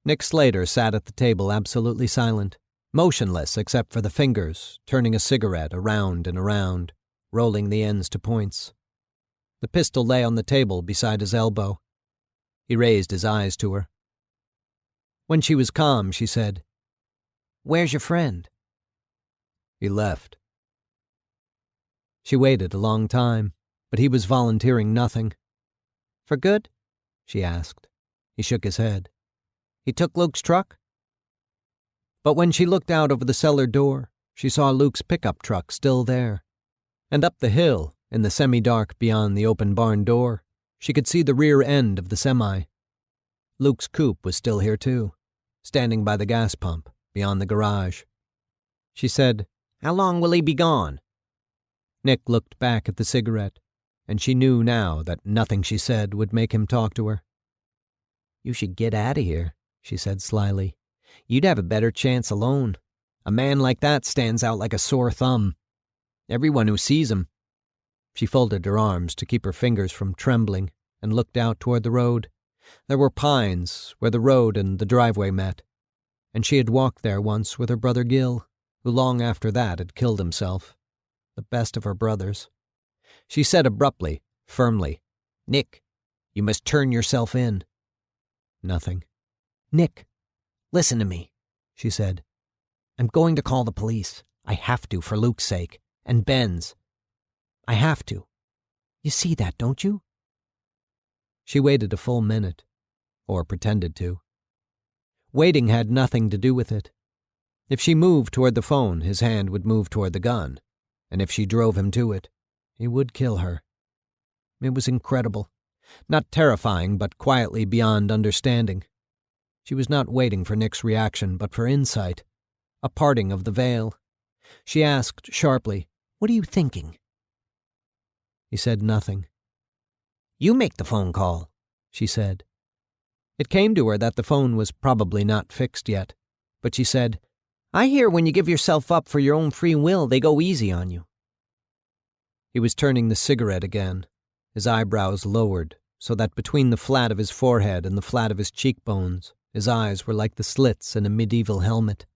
Nick Slater sat at the table absolutely silent, motionless except for the fingers, turning a cigarette around and around, rolling the ends to points. The pistol lay on the table beside his elbow. He raised his eyes to her. When she was calm, she said, "Where's your friend?" "He left." She waited a long time, but he was volunteering nothing. "For good?" she asked. He shook his head. "He took Luke's truck?" But when she looked out over the cellar door, she saw Luke's pickup truck still there. And up the hill, in the semi-dark beyond the open barn door, she could see the rear end of the semi. Luke's coupe was still here too, standing by the gas pump, beyond the garage. She said, "How long will he be gone?" Nick looked back at the cigarette, and she knew now that nothing she said would make him talk to her. "You should get out of here," she said slyly. "You'd have a better chance alone. A man like that stands out like a sore thumb. Everyone who sees him." She folded her arms to keep her fingers from trembling and looked out toward the road. There were pines where the road and the driveway met, and she had walked there once with her brother Gil, who long after that had killed himself. The best of her brothers. She said abruptly, firmly, "Nick, you must turn yourself in." Nothing. "Nick, listen to me," she said. "I'm going to call the police. I have to, for Luke's sake, and Ben's. I have to. You see that, don't you?" She waited a full minute, or pretended to. Waiting had nothing to do with it. If she moved toward the phone, his hand would move toward the gun, and if she drove him to it, he would kill her. It was incredible. Not terrifying, but quietly beyond understanding. She was not waiting for Nick's reaction, but for insight, a parting of the veil. She asked sharply, "What are you thinking?" He said nothing. "You make the phone call," she said. It came to her that the phone was probably not fixed yet, but she said, "I hear when you give yourself up for your own free will, they go easy on you." He was turning the cigarette again, his eyebrows lowered, so that between the flat of his forehead and the flat of his cheekbones, his eyes were like the slits in a medieval helmet.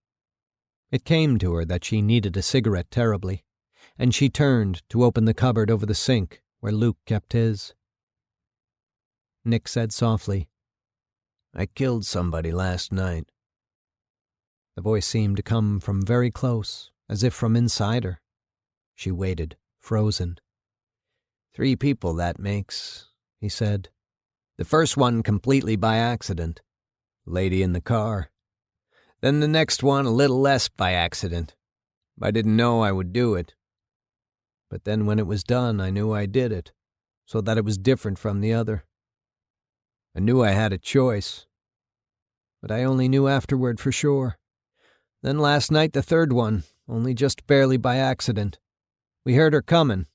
It came to her that she needed a cigarette terribly, and she turned to open the cupboard over the sink where Luke kept his. Nick said softly, "I killed somebody last night." The voice seemed to come from very close, as if from inside her. She waited, frozen. 3 people that makes," he said. "The first one completely by accident. Lady in the car. Then the next one a little less by accident. I didn't know I would do it. But then when it was done, I knew I did it, so that it was different from the other. I knew I had a choice, but I only knew afterward for sure. Then last night the third one, only just barely by accident. We heard her coming,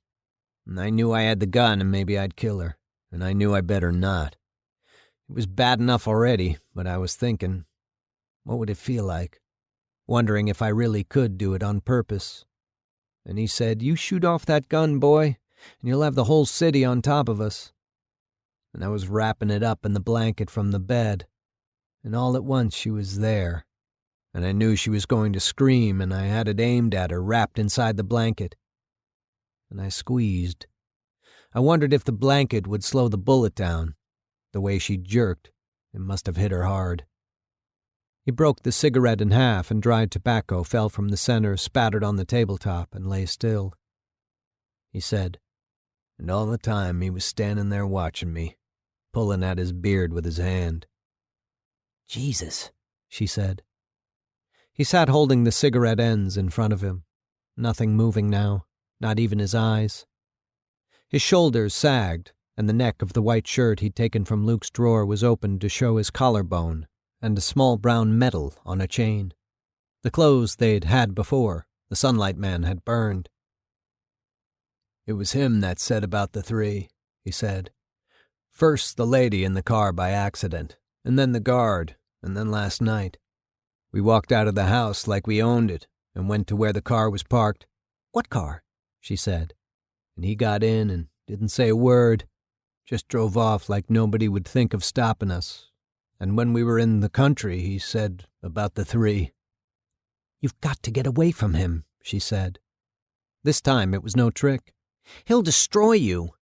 and I knew I had the gun and maybe I'd kill her, and I knew I better not. It was bad enough already, but I was thinking, what would it feel like? Wondering if I really could do it on purpose. And he said, "You shoot off that gun, boy, and you'll have the whole city on top of us." And I was wrapping it up in the blanket from the bed, and all at once she was there. And I knew she was going to scream, and I had it aimed at her, wrapped inside the blanket. And I squeezed. I wondered if the blanket would slow the bullet down. The way she jerked, it must have hit her hard. He broke the cigarette in half, and dried tobacco fell from the center, spattered on the tabletop, and lay still. He said, and all the time he was standing there watching me, pulling at his beard with his hand. "Jesus," she said. He sat holding the cigarette ends in front of him, nothing moving now, not even his eyes. His shoulders sagged, and the neck of the white shirt he'd taken from Luke's drawer was opened to show his collarbone and a small brown medal on a chain. The clothes they'd had before, the Sunlight Man had burned. "It was him that said about the three," he said. "First the lady in the car by accident, and then the guard, and then last night. We walked out of the house like we owned it and went to where the car was parked." "What car?" she said. "And he got in and didn't say a word, just drove off like nobody would think of stopping us. And when we were in the country, he said about the three." "You've got to get away from him," she said. This time it was no trick. "He'll destroy you."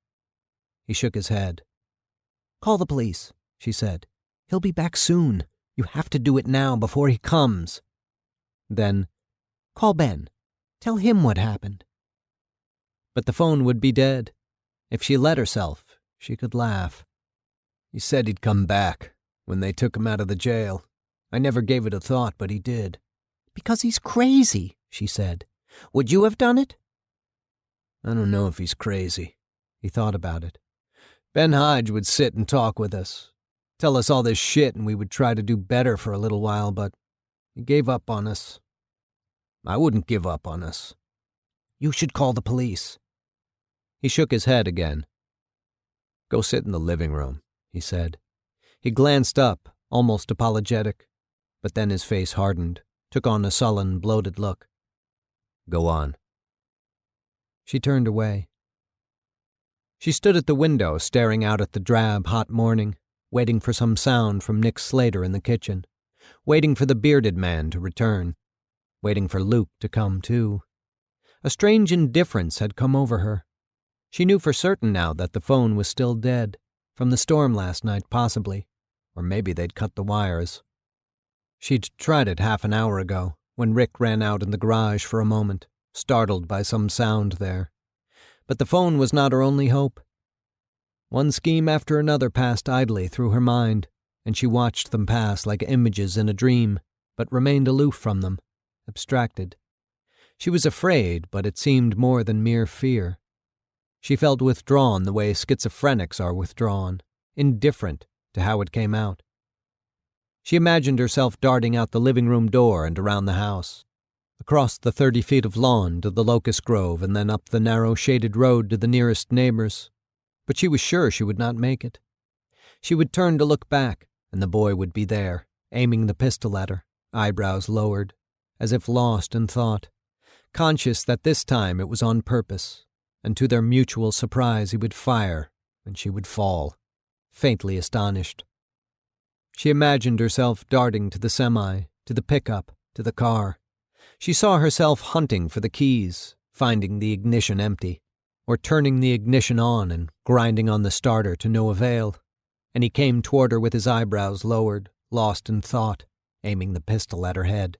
He shook his head. "Call the police," she said. "He'll be back soon. You have to do it now before he comes." Then, "Call Ben. Tell him what happened." But the phone would be dead. If she let herself, she could laugh. "He said he'd come back when they took him out of the jail. I never gave it a thought, but he did." "Because he's crazy," she said. "Would you have done it?" "I don't know if he's crazy." He thought about it. "Ben Hodge would sit and talk with us, tell us all this shit, and we would try to do better for a little while, but he gave up on us. I wouldn't give up on us." "You should call the police." He shook his head again. "Go sit in the living room," he said. He glanced up, almost apologetic, but then his face hardened, took on a sullen, bloated look. "Go on." She turned away. She stood at the window, staring out at the drab, hot morning, waiting for some sound from Nick Slater in the kitchen, waiting for the bearded man to return, waiting for Luke to come too. A strange indifference had come over her. She knew for certain now that the phone was still dead, from the storm last night possibly, or maybe they'd cut the wires. She'd tried it half an hour ago, when Rick ran out in the garage for a moment, startled by some sound there. But the phone was not her only hope. One scheme after another passed idly through her mind, and she watched them pass like images in a dream, but remained aloof from them, abstracted. She was afraid, but it seemed more than mere fear. She felt withdrawn the way schizophrenics are withdrawn, indifferent to how it came out. She imagined herself darting out the living room door and around the house, across the 30 feet of lawn to the locust grove and then up the narrow shaded road to the nearest neighbors. But she was sure she would not make it. She would turn to look back, and the boy would be there, aiming the pistol at her, eyebrows lowered, as if lost in thought, conscious that this time it was on purpose, and to their mutual surprise he would fire, and she would fall, faintly astonished. She imagined herself darting to the semi, to the pickup, to the car. She saw herself hunting for the keys, finding the ignition empty, or turning the ignition on and grinding on the starter to no avail, and he came toward her with his eyebrows lowered, lost in thought, aiming the pistol at her head.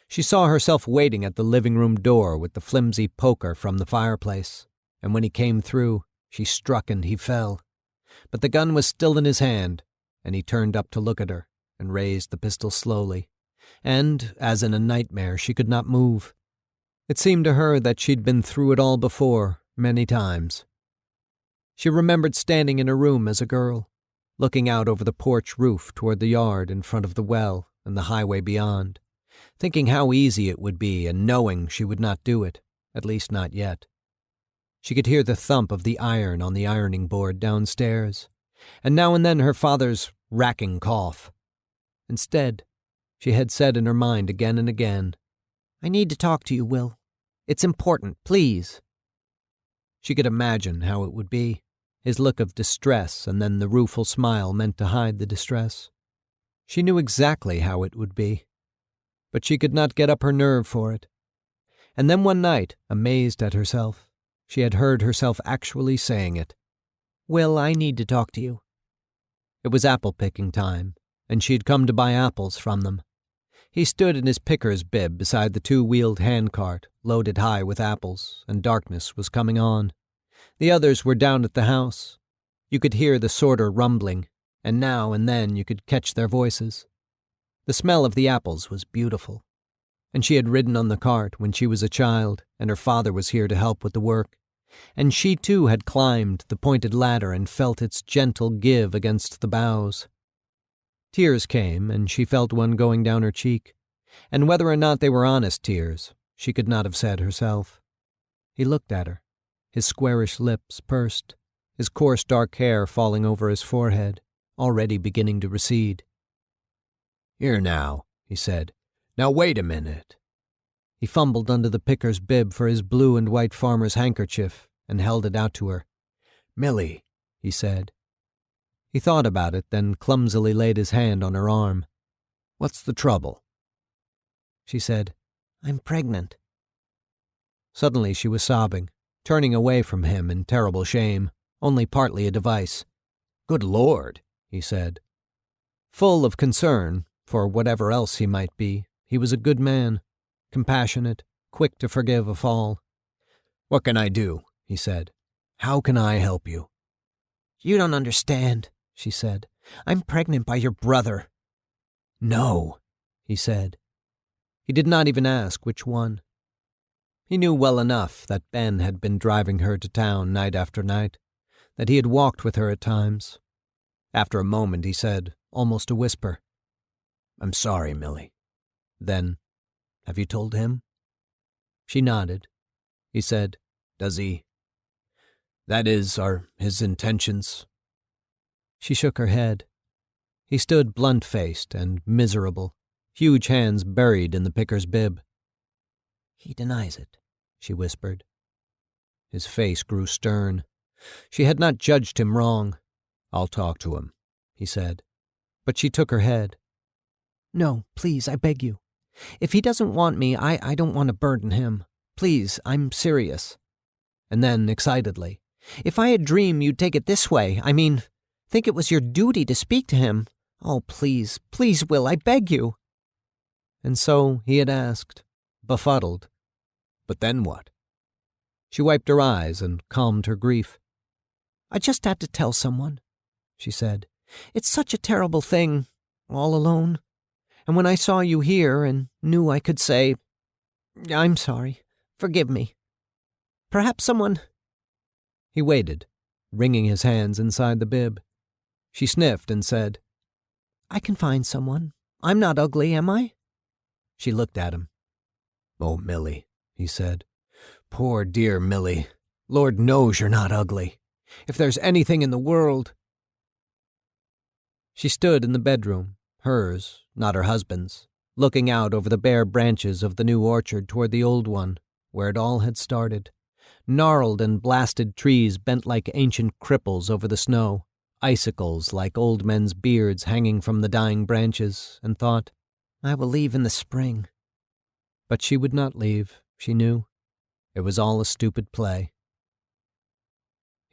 She saw herself waiting at the living room door with the flimsy poker from the fireplace, and when he came through, she struck and he fell. But the gun was still in his hand, and he turned up to look at her and raised the pistol slowly, and, as in a nightmare, she could not move. It seemed to her that she'd been through it all before, many times. She remembered standing in her room as a girl, looking out over the porch roof toward the yard in front of the well and the highway beyond, thinking how easy it would be and knowing she would not do it, at least not yet. She could hear the thump of the iron on the ironing board downstairs, and now and then her father's racking cough. Instead, she had said in her mind again and again, "I need to talk to you, Will. It's important, please." She could imagine how it would be, his look of distress and then the rueful smile meant to hide the distress. She knew exactly how it would be, but she could not get up her nerve for it. And then one night, amazed at herself, she had heard herself actually saying it. "Will, I need to talk to you." It was apple-picking time, and she had come to buy apples from them. He stood in his picker's bib beside the two-wheeled handcart, loaded high with apples, and darkness was coming on. The others were down at the house. You could hear the sorter rumbling, and now and then you could catch their voices. The smell of the apples was beautiful, and she had ridden on the cart when she was a child, and her father was here to help with the work, and she too had climbed the pointed ladder and felt its gentle give against the boughs. Tears came, and she felt one going down her cheek, and whether or not they were honest tears, she could not have said herself. He looked at her, his squarish lips pursed, his coarse dark hair falling over his forehead, already beginning to recede. "Here now," he said. "Now wait a minute." He fumbled under the picker's bib for his blue and white farmer's handkerchief and held it out to her. "Millie," he said. He thought about it, then clumsily laid his hand on her arm. "What's the trouble?" She said, "I'm pregnant." Suddenly she was sobbing, turning away from him in terrible shame, only partly a device. "Good Lord," he said. Full of concern, for whatever else he might be, he was a good man, compassionate, quick to forgive a fall. "What can I do?" he said. "How can I help you?" "You don't understand," she said. "I'm pregnant by your brother." "No," he said. He did not even ask which one. He knew well enough that Ben had been driving her to town night after night, that he had walked with her at times. After a moment he said, almost a whisper, "I'm sorry, Millie." Then, "Have you told him?" She nodded. He said, "Does he? That is, are his intentions?" She shook her head. He stood blunt-faced and miserable, huge hands buried in the picker's bib. "He denies it," she whispered. His face grew stern. She had not judged him wrong. "I'll talk to him," he said. But she took her head. "No, please, I beg you. If he doesn't want me, I don't want to burden him. Please, I'm serious." And then, excitedly, "If I had dreamed you'd take it this way, I mean, think it was your duty to speak to him. Oh, please, please, Will, I beg you." And so he had asked, befuddled. "But then what?" She wiped her eyes and calmed her grief. "I just had to tell someone," she said. "It's such a terrible thing, all alone. And when I saw you here and knew I could say, 'I'm sorry, forgive me,' perhaps someone—" He waited, wringing his hands inside the bib. She sniffed and said, "I can find someone. I'm not ugly, am I?" She looked at him. "Oh, Millie," he said. "Poor dear Millie. Lord knows you're not ugly. If there's anything in the world—" She stood in the bedroom, hers, not her husband's, looking out over the bare branches of the new orchard toward the old one, where it all had started. Gnarled and blasted trees bent like ancient cripples over the snow, icicles like old men's beards hanging from the dying branches, and thought, "I will leave in the spring." But she would not leave, she knew. It was all a stupid play.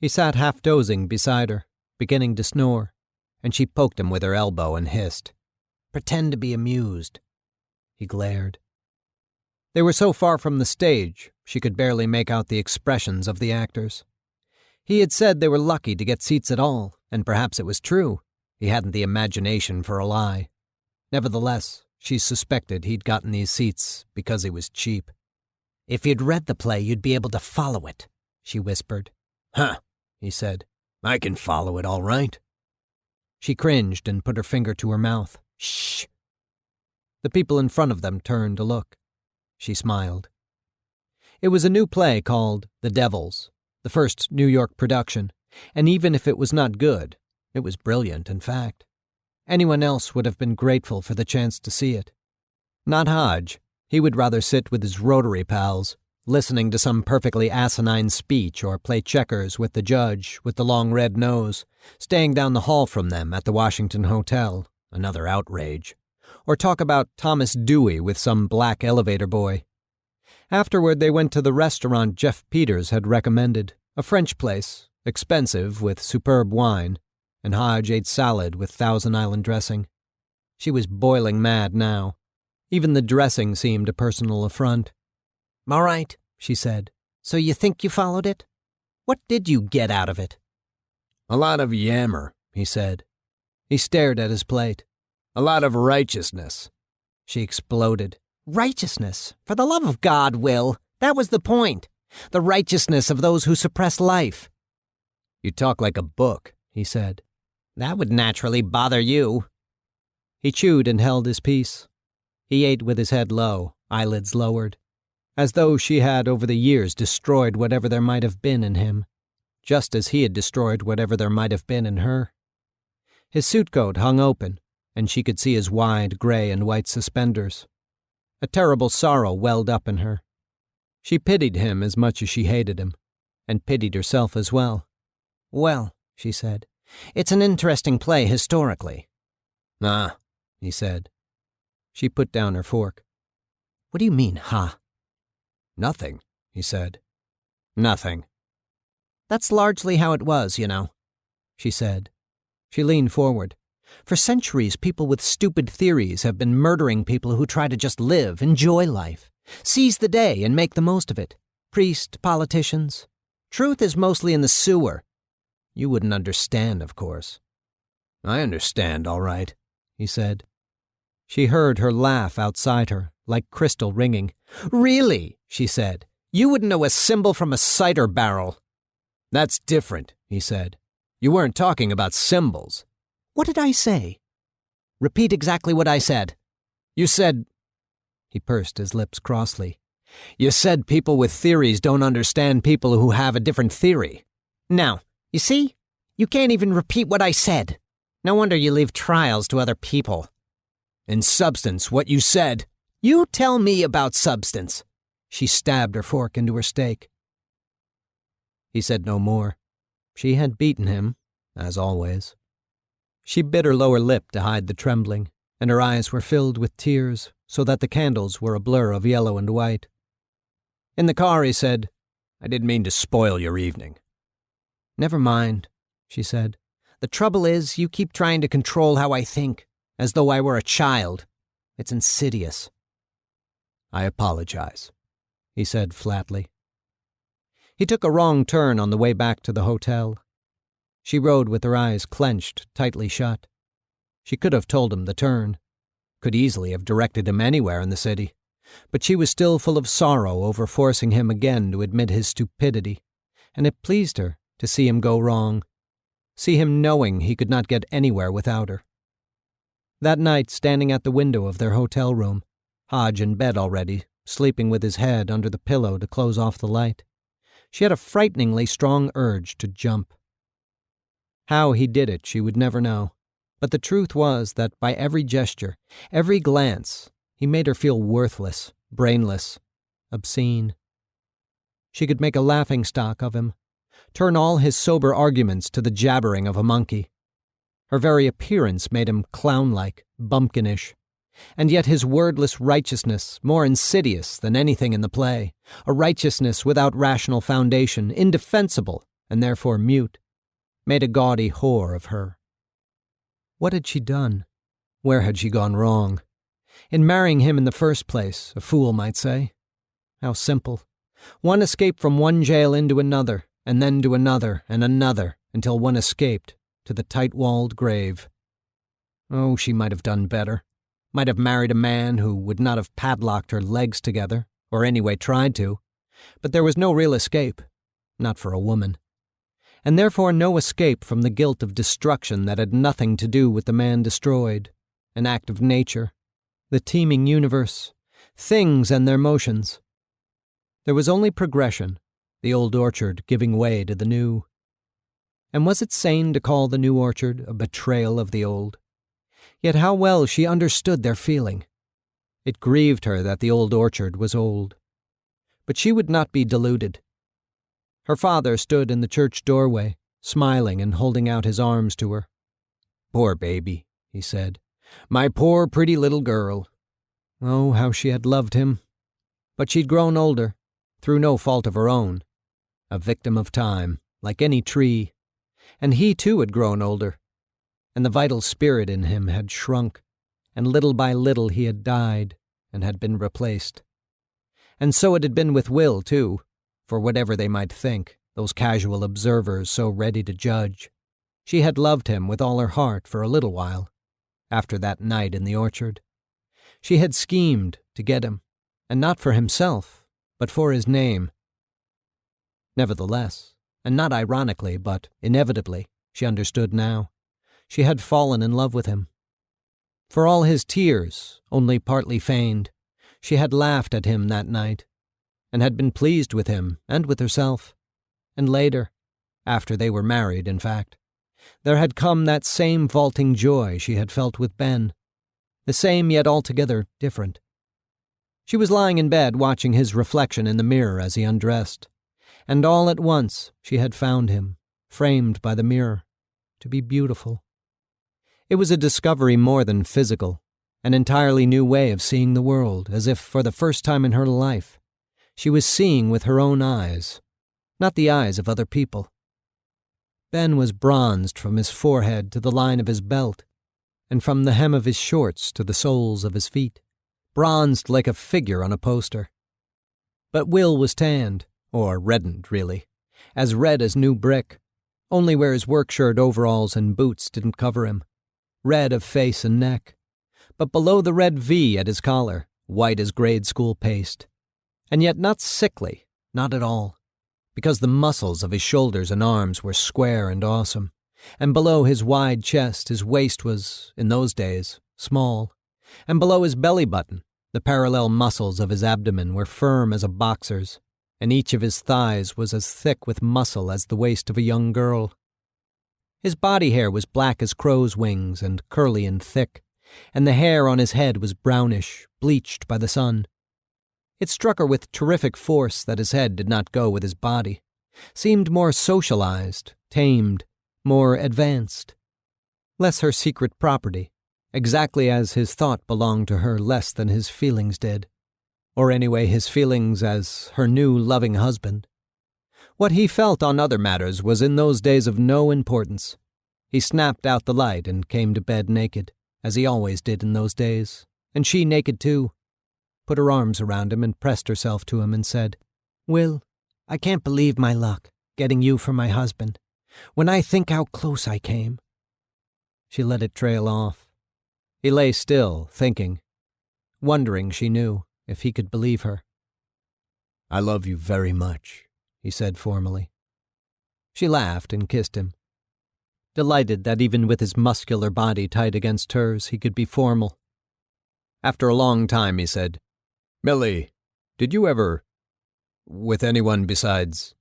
He sat half dozing beside her, beginning to snore, and she poked him with her elbow and hissed, "Pretend to be amused." He glared. They were so far from the stage, she could barely make out the expressions of the actors. He had said they were lucky to get seats at all, and perhaps it was true. He hadn't the imagination for a lie. Nevertheless, She suspected he'd gotten these seats because he was cheap. "If you'd read the play, you'd be able to follow it," she whispered. "Huh," he said. "I can follow it all right." She cringed and put her finger to her mouth. "Shh." The people in front of them turned to look. She smiled. It was a new play called The Devils, the first New York production, and even if it was not good, it was brilliant, in fact. Anyone else would have been grateful for the chance to see it. Not Hodge. He would rather sit with his Rotary pals, listening to some perfectly asinine speech or play checkers with the judge with the long red nose, staying down the hall from them at the Washington Hotel, another outrage, or talk about Thomas Dewey with some black elevator boy. Afterward, they went to the restaurant Jeff Peters had recommended, a French place, expensive with superb wine, and Hodge ate salad with Thousand Island dressing. She was boiling mad now. Even the dressing seemed a personal affront. "All right," she said. "So you think you followed it? What did you get out of it?" "A lot of yammer," he said. He stared at his plate. "A lot of righteousness." She exploded. "Righteousness? For the love of God, Will. That was the point. The righteousness of those who suppress life." "You talk like a book," he said. "That would naturally bother you." He chewed and held his peace. He ate with his head low, eyelids lowered, as though she had over the years destroyed whatever there might have been in him, just as he had destroyed whatever there might have been in her. His suit coat hung open, and she could see his wide gray and white suspenders. A terrible sorrow welled up in her. She pitied him as much as she hated him, and pitied herself as well. "Well," she said, "it's an interesting play historically." "Ah," he said. She put down her fork. "What do you mean, ha?" "Nothing," he said. "Nothing." "That's largely how it was, you know," she said. She leaned forward. "For centuries, people with stupid theories have been murdering people who try to just live, enjoy life, seize the day and make the most of it. Priests, politicians. Truth is mostly in the sewer. You wouldn't understand, of course." "I understand, all right," he said. She heard her laugh outside her, like crystal ringing. "Really?" she said. "You wouldn't know a cymbal from a cider barrel." "That's different," he said. "You weren't talking about symbols." "What did I say?" "Repeat exactly what I said." "You said—" He pursed his lips crossly. "You said people with theories don't understand people who have a different theory." "Now, you see? You can't even repeat what I said. No wonder you leave trials to other people." "In substance, what you said—" "You tell me about substance." She stabbed her fork into her steak. He said no more. She had beaten him, as always. She bit her lower lip to hide the trembling, and her eyes were filled with tears, so that the candles were a blur of yellow and white. In the car he said, "I didn't mean to spoil your evening." "Never mind," she said. "The trouble is, you keep trying to control how I think, as though I were a child. It's insidious." "I apologize," he said flatly. He took a wrong turn on the way back to the hotel. She rode with her eyes clenched, tightly shut. She could have told him the turn, could easily have directed him anywhere in the city, but she was still full of sorrow over forcing him again to admit his stupidity, and it pleased her to see him go wrong, see him knowing he could not get anywhere without her. That night, standing at the window of their hotel room, Hodge in bed already, sleeping with his head under the pillow to close off the light, she had a frighteningly strong urge to jump. How he did it she would never know, but the truth was that by every gesture, every glance, he made her feel worthless, brainless, obscene. She could make a laughingstock of him, turn all his sober arguments to the jabbering of a monkey. Her very appearance made him clown-like, bumpkinish, and yet his wordless righteousness, more insidious than anything in the play, a righteousness without rational foundation, indefensible, and therefore mute, made a gaudy whore of her. What had she done? Where had she gone wrong? In marrying him in the first place, a fool might say. How simple. One escape from one jail into another, and then to another and another, until one escaped to the tight-walled grave. Oh, she might have done better. might have married a man who would not have padlocked her legs together, or anyway tried to, but there was no real escape, not for a woman. And therefore no escape from the guilt of destruction that had nothing to do with the man destroyed, an act of nature, the teeming universe, things and their motions. There was only progression, the old orchard giving way to the new. And was it sane to call the new orchard a betrayal of the old? Yet how well she understood their feeling. It grieved her that the old orchard was old. But she would not be deluded. Her father stood in the church doorway, smiling and holding out his arms to her. "Poor baby," he said. "My poor pretty little girl." Oh, how she had loved him. But she'd grown older, through no fault of her own. A victim of time, like any tree. And he too had grown older. And the vital spirit in him had shrunk, and little by little he had died and had been replaced. And so it had been with Will, too, for whatever they might think, those casual observers so ready to judge. She had loved him with all her heart for a little while, after that night in the orchard. She had schemed to get him, and not for himself, but for his name. Nevertheless, and not ironically, but inevitably, she understood now, she had fallen in love with him. For all his tears, only partly feigned, she had laughed at him that night, and had been pleased with him and with herself. And later, after they were married, in fact, there had come that same vaulting joy she had felt with Ben, the same yet altogether different. She was lying in bed watching his reflection in the mirror as he undressed, and all at once she had found him, framed by the mirror, to be beautiful. It was a discovery more than physical, an entirely new way of seeing the world, as if for the first time in her life, she was seeing with her own eyes, not the eyes of other people. Ben was bronzed from his forehead to the line of his belt, and from the hem of his shorts to the soles of his feet, bronzed like a figure on a poster. But Will was tanned, or reddened, really, as red as new brick, only where his work shirt, overalls, and boots didn't cover him, red of face and neck, but below the red V at his collar, white as grade school paste, and yet not sickly, not at all, because the muscles of his shoulders and arms were square and awesome, and below his wide chest his waist was, in those days, small, and below his belly button the parallel muscles of his abdomen were firm as a boxer's, and each of his thighs was as thick with muscle as the waist of a young girl. His body hair was black as crow's wings and curly and thick, and the hair on his head was brownish, bleached by the sun. It struck her with terrific force that his head did not go with his body, seemed more socialized, tamed, more advanced. Less her secret property, exactly as his thought belonged to her less than his feelings did, or anyway his feelings as her new loving husband. What he felt on other matters was in those days of no importance. He snapped out the light and came to bed naked, as he always did in those days, and she naked too, put her arms around him and pressed herself to him and said, "Will, I can't believe my luck, getting you for my husband, when I think how close I came." She let it trail off. He lay still, thinking, wondering, she knew, if he could believe her. "I love you very much," he said formally. She laughed and kissed him, delighted that even with his muscular body tight against hers he could be formal. After a long time he said, "Millie, did you ever, with anyone besides—"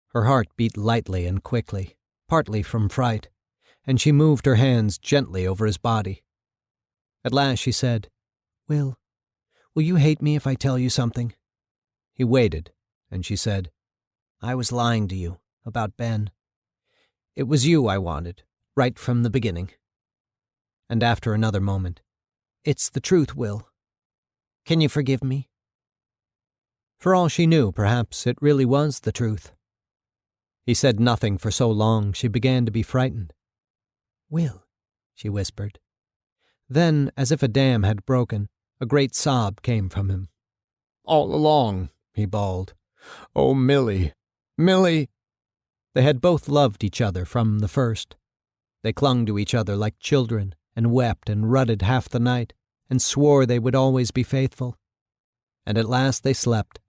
Her heart beat lightly and quickly, partly from fright, and she moved her hands gently over his body. At last she said, will you hate me if I tell you something?" He waited, and she said, "I was lying to you about Ben. It was you I wanted, right from the beginning." And after another moment, "It's the truth, Will. Can you forgive me?" For all she knew, perhaps it really was the truth. He said nothing for so long she began to be frightened. "Will," she whispered. Then, as if a dam had broken, a great sob came from him. "All along," he bawled. "Oh, Millie, Millie!" They had both loved each other from the first. They clung to each other like children, and wept and rutted half the night, and swore they would always be faithful. And at last they slept.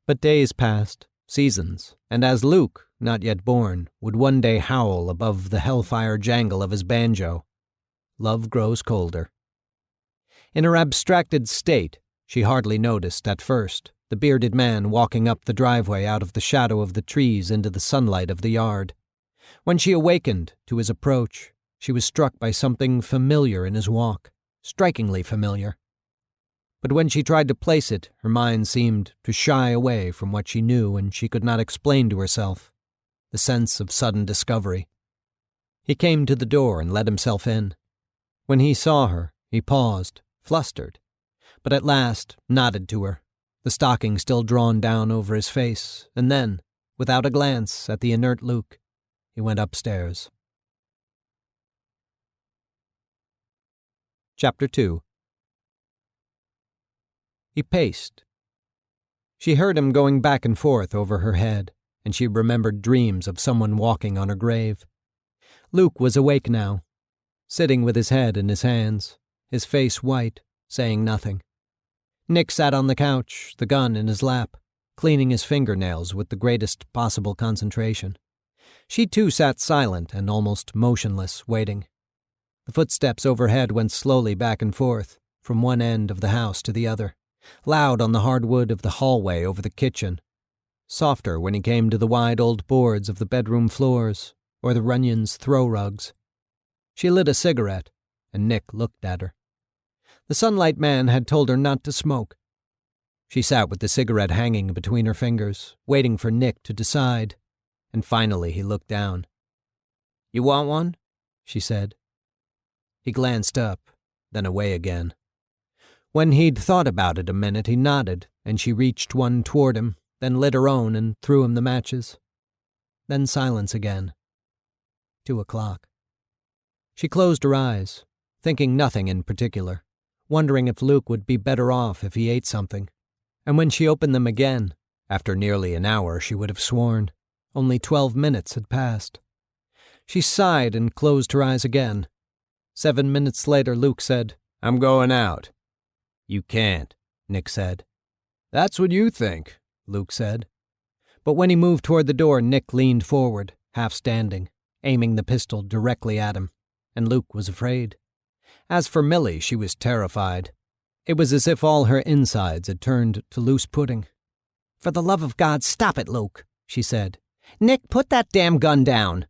But days passed, seasons, and as Luke, not yet born, would one day howl above the hellfire jangle of his banjo, love grows colder. In her abstracted state, she hardly noticed, at first, the bearded man walking up the driveway out of the shadow of the trees into the sunlight of the yard. When she awakened to his approach, she was struck by something familiar in his walk, strikingly familiar. But when she tried to place it, her mind seemed to shy away from what she knew and she could not explain to herself, the sense of sudden discovery. He came to the door and let himself in. When he saw her, he paused, flustered, but at last nodded to her, the stocking still drawn down over his face, and then, without a glance at the inert Luke, he went upstairs. Chapter 2. He paced. She heard him going back and forth over her head, and she remembered dreams of someone walking on her grave. Luke was awake now, sitting with his head in his hands, his face white, saying nothing. Nick sat on the couch, the gun in his lap, cleaning his fingernails with the greatest possible concentration. She too sat silent and almost motionless, waiting. The footsteps overhead went slowly back and forth, from one end of the house to the other, loud on the hard wood of the hallway over the kitchen, softer when he came to the wide old boards of the bedroom floors or the Runyon's throw rugs. She lit a cigarette, and Nick looked at her. The Sunlight Man had told her not to smoke. She sat with the cigarette hanging between her fingers, waiting for Nick to decide, and finally he looked down. "You want one?" she said. He glanced up, then away again. When he'd thought about it a minute, he nodded, and she reached one toward him, then lit her own and threw him the matches. Then silence again. 2:00. She closed her eyes, thinking nothing in particular, wondering if Luke would be better off if he ate something. And when she opened them again, after nearly an hour, she would have sworn, only 12 minutes had passed. She sighed and closed her eyes again. 7 minutes later, Luke said, "I'm going out." "You can't," Nick said. "That's what you think," Luke said. But when he moved toward the door, Nick leaned forward, half standing, aiming the pistol directly at him, and Luke was afraid. As for Millie, she was terrified. It was as if all her insides had turned to loose pudding. "For the love of God, stop it, Luke," she said. "Nick, put that damn gun down."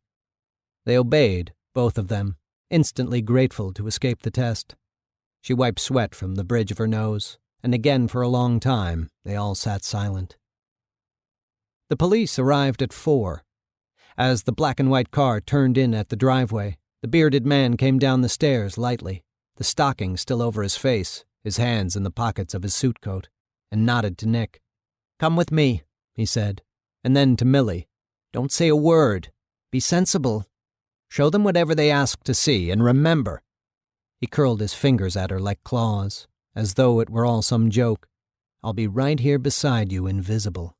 They obeyed, both of them, instantly grateful to escape the test. She wiped sweat from the bridge of her nose, and again for a long time they all sat silent. The police arrived at 4. As the black and white car turned in at the driveway, the bearded man came down the stairs lightly, the stocking still over his face, his hands in the pockets of his suit coat, and nodded to Nick. "Come with me," he said, and then to Millie, "Don't say a word. Be sensible. Show them whatever they ask to see, and remember." He curled his fingers at her like claws, as though it were all some joke. "I'll be right here beside you, invisible."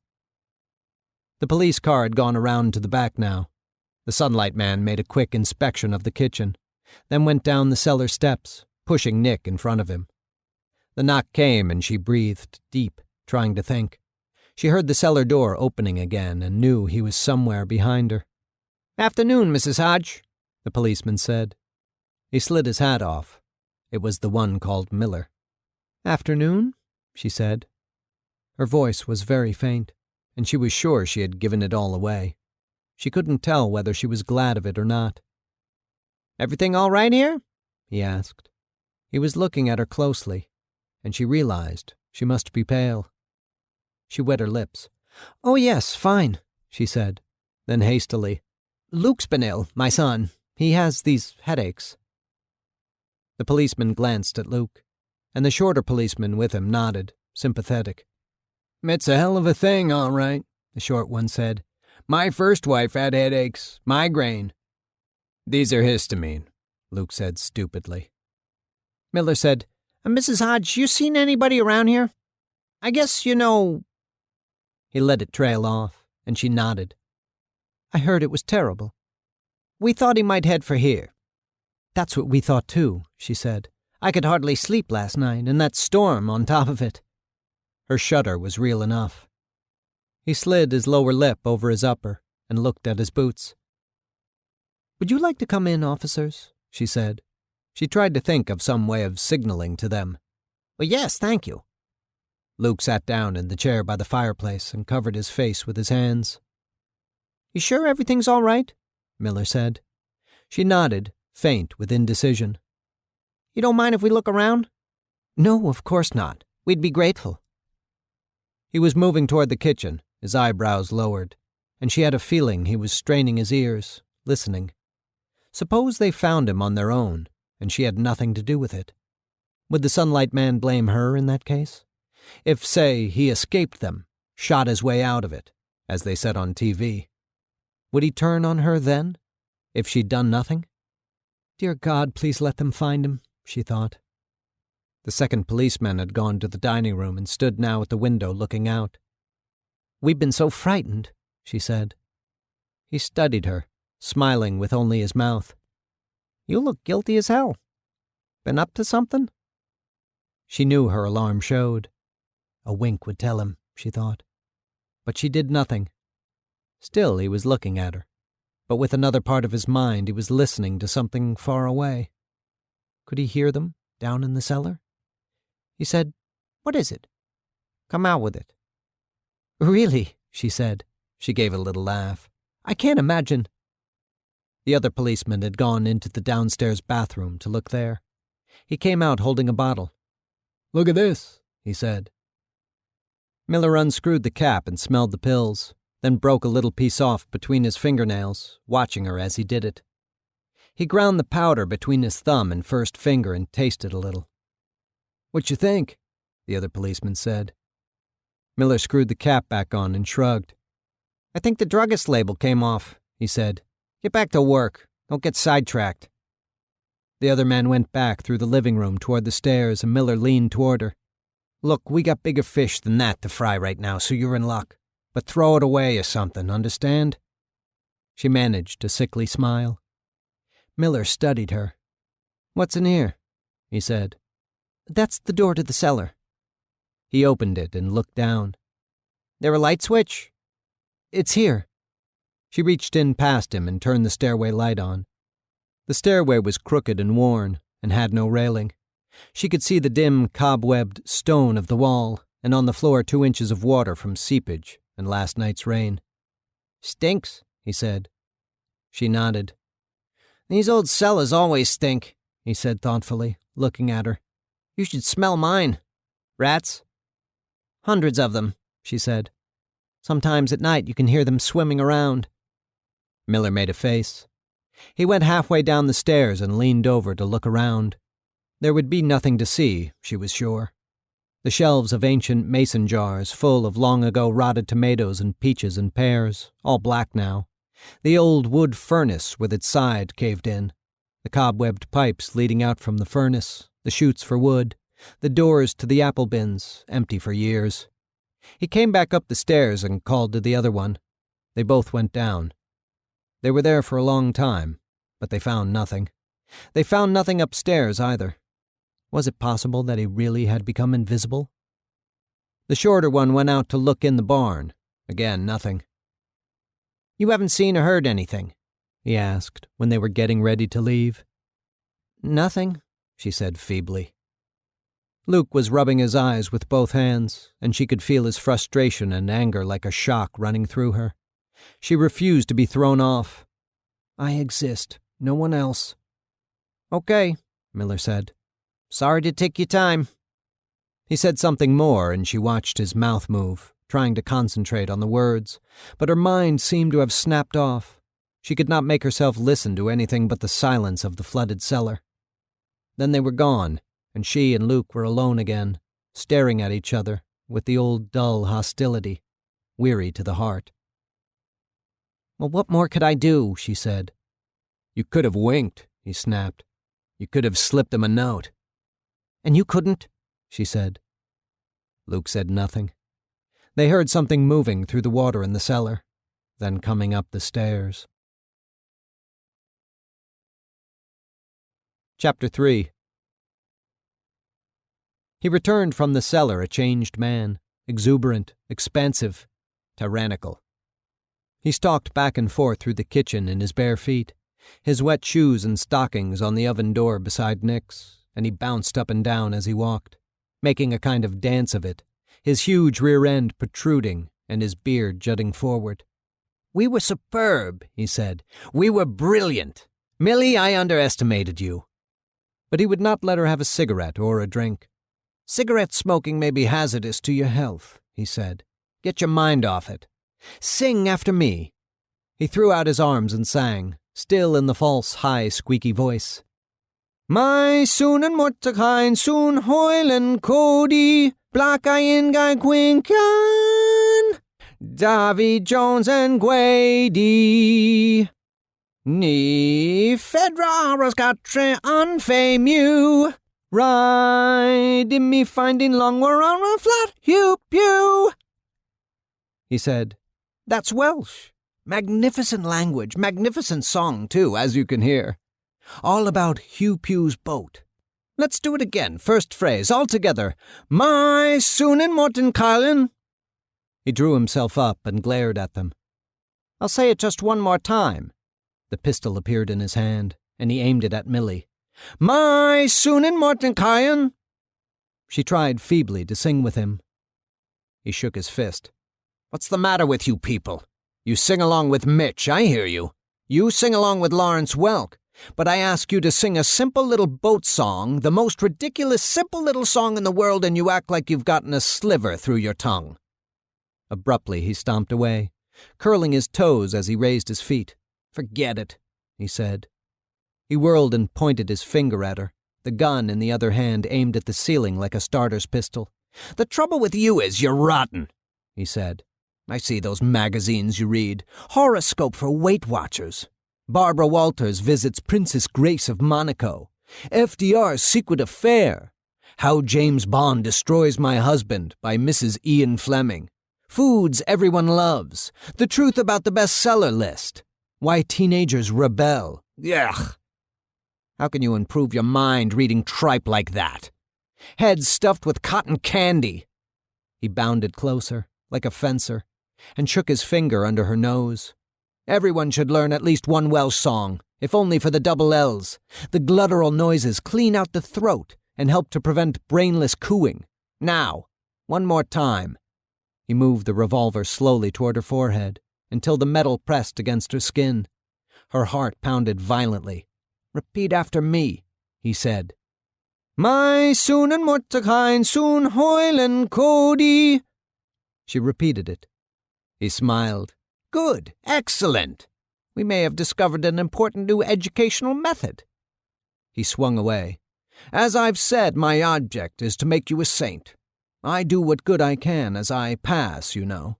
The police car had gone around to the back now. The Sunlight Man made a quick inspection of the kitchen, then went down the cellar steps, pushing Nick in front of him. The knock came and she breathed deep, trying to think. She heard the cellar door opening again and knew he was somewhere behind her. "Afternoon, Mrs. Hodge," the policeman said. He slid his hat off. It was the one called Miller. "Afternoon," she said. Her voice was very faint, and she was sure she had given it all away. She couldn't tell whether she was glad of it or not. "Everything all right here?" he asked. He was looking at her closely, and she realized she must be pale. She wet her lips. "Oh yes, fine," she said. Then hastily, "Luke's been ill, my son. He has these headaches." The policeman glanced at Luke, and the shorter policeman with him nodded, sympathetic. "It's a hell of a thing, all right," the short one said. "My first wife had headaches, migraine." "These are histamine," Luke said stupidly. Miller said, "Mrs. Hodge, you seen anybody around here? I guess you know—" He let it trail off, and she nodded. "I heard it was terrible. We thought he might head for here." That's what we thought too, she said. I could hardly sleep last night, and that storm on top of it. Her shudder was real enough. He slid his lower lip over his upper and looked at his boots. Would you like to come in, officers? She said. She tried to think of some way of signaling to them. Well, yes, thank you. Luke sat down in the chair by the fireplace and covered his face with his hands. You sure everything's all right? Miller said. She nodded, faint with indecision. You don't mind if we look around? No, of course not. We'd be grateful. He was moving toward the kitchen, his eyebrows lowered, and she had a feeling he was straining his ears, listening. Suppose they found him on their own, and she had nothing to do with it. Would the Sunlight Man blame her in that case? If, say, he escaped them, shot his way out of it, as they said on TV. Would he turn on her then, if she'd done nothing? Dear God, please let them find him, she thought. The second policeman had gone to the dining room and stood now at the window looking out. We've been so frightened, she said. He studied her, smiling with only his mouth. You look guilty as hell. Been up to something? She knew her alarm showed. A wink would tell him, she thought. But she did nothing. Still he was looking at her, but with another part of his mind he was listening to something far away. Could he hear them down in the cellar? He said, What is it? Come out with it. Really, she said. She gave a little laugh. I can't imagine. The other policeman had gone into the downstairs bathroom to look there. He came out holding a bottle. Look at this, he said. Miller unscrewed the cap and smelled the pills, then broke a little piece off between his fingernails, watching her as he did it. He ground the powder between his thumb and first finger and tasted a little. What you think? The other policeman said. Miller screwed the cap back on and shrugged. I think the druggist label came off, he said. Get back to work. Don't get sidetracked. The other man went back through the living room toward the stairs, and Miller leaned toward her. Look, we got bigger fish than that to fry right now, so you're in luck. But throw it away or something, understand? She managed a sickly smile. Miller studied her. What's in here? He said. That's the door to the cellar. He opened it and looked down. There a light switch? It's here. She reached in past him and turned the stairway light on. The stairway was crooked and worn and had no railing. She could see the dim, cobwebbed stone of the wall, and on the floor 2 inches of water from seepage and last night's rain. Stinks, he said. She nodded. These old cellars always stink, he said thoughtfully, looking at her. You should smell mine. Rats? Hundreds of them, she said. Sometimes at night you can hear them swimming around. Miller made a face. He went halfway down the stairs and leaned over to look around. There would be nothing to see, she was sure. The shelves of ancient mason jars full of long-ago rotted tomatoes and peaches and pears, all black now. The old wood furnace with its side caved in. The cobwebbed pipes leading out from the furnace, the chutes for wood, the doors to the apple bins, empty for years. He came back up the stairs and called to the other one. They both went down. They were there for a long time, but they found nothing. They found nothing upstairs either. Was it possible that he really had become invisible? The shorter one went out to look in the barn. Again, nothing. You haven't seen or heard anything? He asked when they were getting ready to leave. Nothing, she said feebly. Luke was rubbing his eyes with both hands, and she could feel his frustration and anger like a shock running through her. She refused to be thrown off. I exist, no one else. Okay, Miller said. Sorry to take your time. He said something more, and she watched his mouth move, trying to concentrate on the words, but her mind seemed to have snapped off. She could not make herself listen to anything but the silence of the flooded cellar. Then they were gone, and she and Luke were alone again, staring at each other with the old dull hostility, weary to the heart. Well, what more could I do? She said. You could have winked, he snapped. You could have slipped him a note. And you couldn't? She said. Luke said nothing. They heard something moving through the water in the cellar, then coming up the stairs. Chapter 3. He returned from the cellar a changed man, exuberant, expansive, tyrannical. He stalked back and forth through the kitchen in his bare feet, his wet shoes and stockings on the oven door beside Nick's, and he bounced up and down as he walked, making a kind of dance of it, his huge rear end protruding and his beard jutting forward. "We were superb," he said. "We were brilliant. Millie, I underestimated you." But he would not let her have a cigarette or a drink. "Cigarette smoking may be hazardous to your health," he said. "Get your mind off it. Sing after me." He threw out his arms and sang, still in the false, high, squeaky voice. My soon and Mordecai soon Hoyle and Cody, Black Eye in Guy Quincan, Davy Jones and Gwady. Ni Fedra Scatre unfame you. Ride in me finding long war on a flat hew pew. He said, "That's Welsh. Magnificent language, magnificent song, too, as you can hear. All about Hugh Pugh's boat. Let's do it again, first phrase, all together. My soon and Morton Kylan." He drew himself up and glared at them. "I'll say it just one more time." The pistol appeared in his hand, and he aimed it at Millie. My soon and Morton Kylan. She tried feebly to sing with him. He shook his fist. "What's the matter with you people? You sing along with Mitch, I hear you. You sing along with Lawrence Welk. But I ask you to sing a simple little boat song, the most ridiculous simple little song in the world, and you act like you've gotten a sliver through your tongue." Abruptly he stomped away, curling his toes as he raised his feet. "Forget it," he said. He whirled and pointed his finger at her, the gun in the other hand aimed at the ceiling like a starter's pistol. "The trouble with you is you're rotten," he said. "I see those magazines you read. Horoscope for Weight Watchers. Barbara Walters visits Princess Grace of Monaco. FDR's Secret Affair. How James Bond Destroys My Husband by Mrs. Ian Fleming. Foods Everyone Loves. The Truth About the Bestseller List. Why Teenagers Rebel. Ugh. How can you improve your mind reading tripe like that? Heads stuffed with cotton candy." He bounded closer, like a fencer, and shook his finger under her nose. "Everyone should learn at least one Welsh song, if only for the double L's. The gluttural noises clean out the throat and help to prevent brainless cooing. Now, one more time." He moved the revolver slowly toward her forehead until the metal pressed against her skin. Her heart pounded violently. "Repeat after me," he said. "My soon and Mordecai soon Hoyle and Cody." She repeated it. He smiled. "Good, excellent. We may have discovered an important new educational method." He swung away. "As I've said, my object is to make you a saint. I do what good I can as I pass, you know.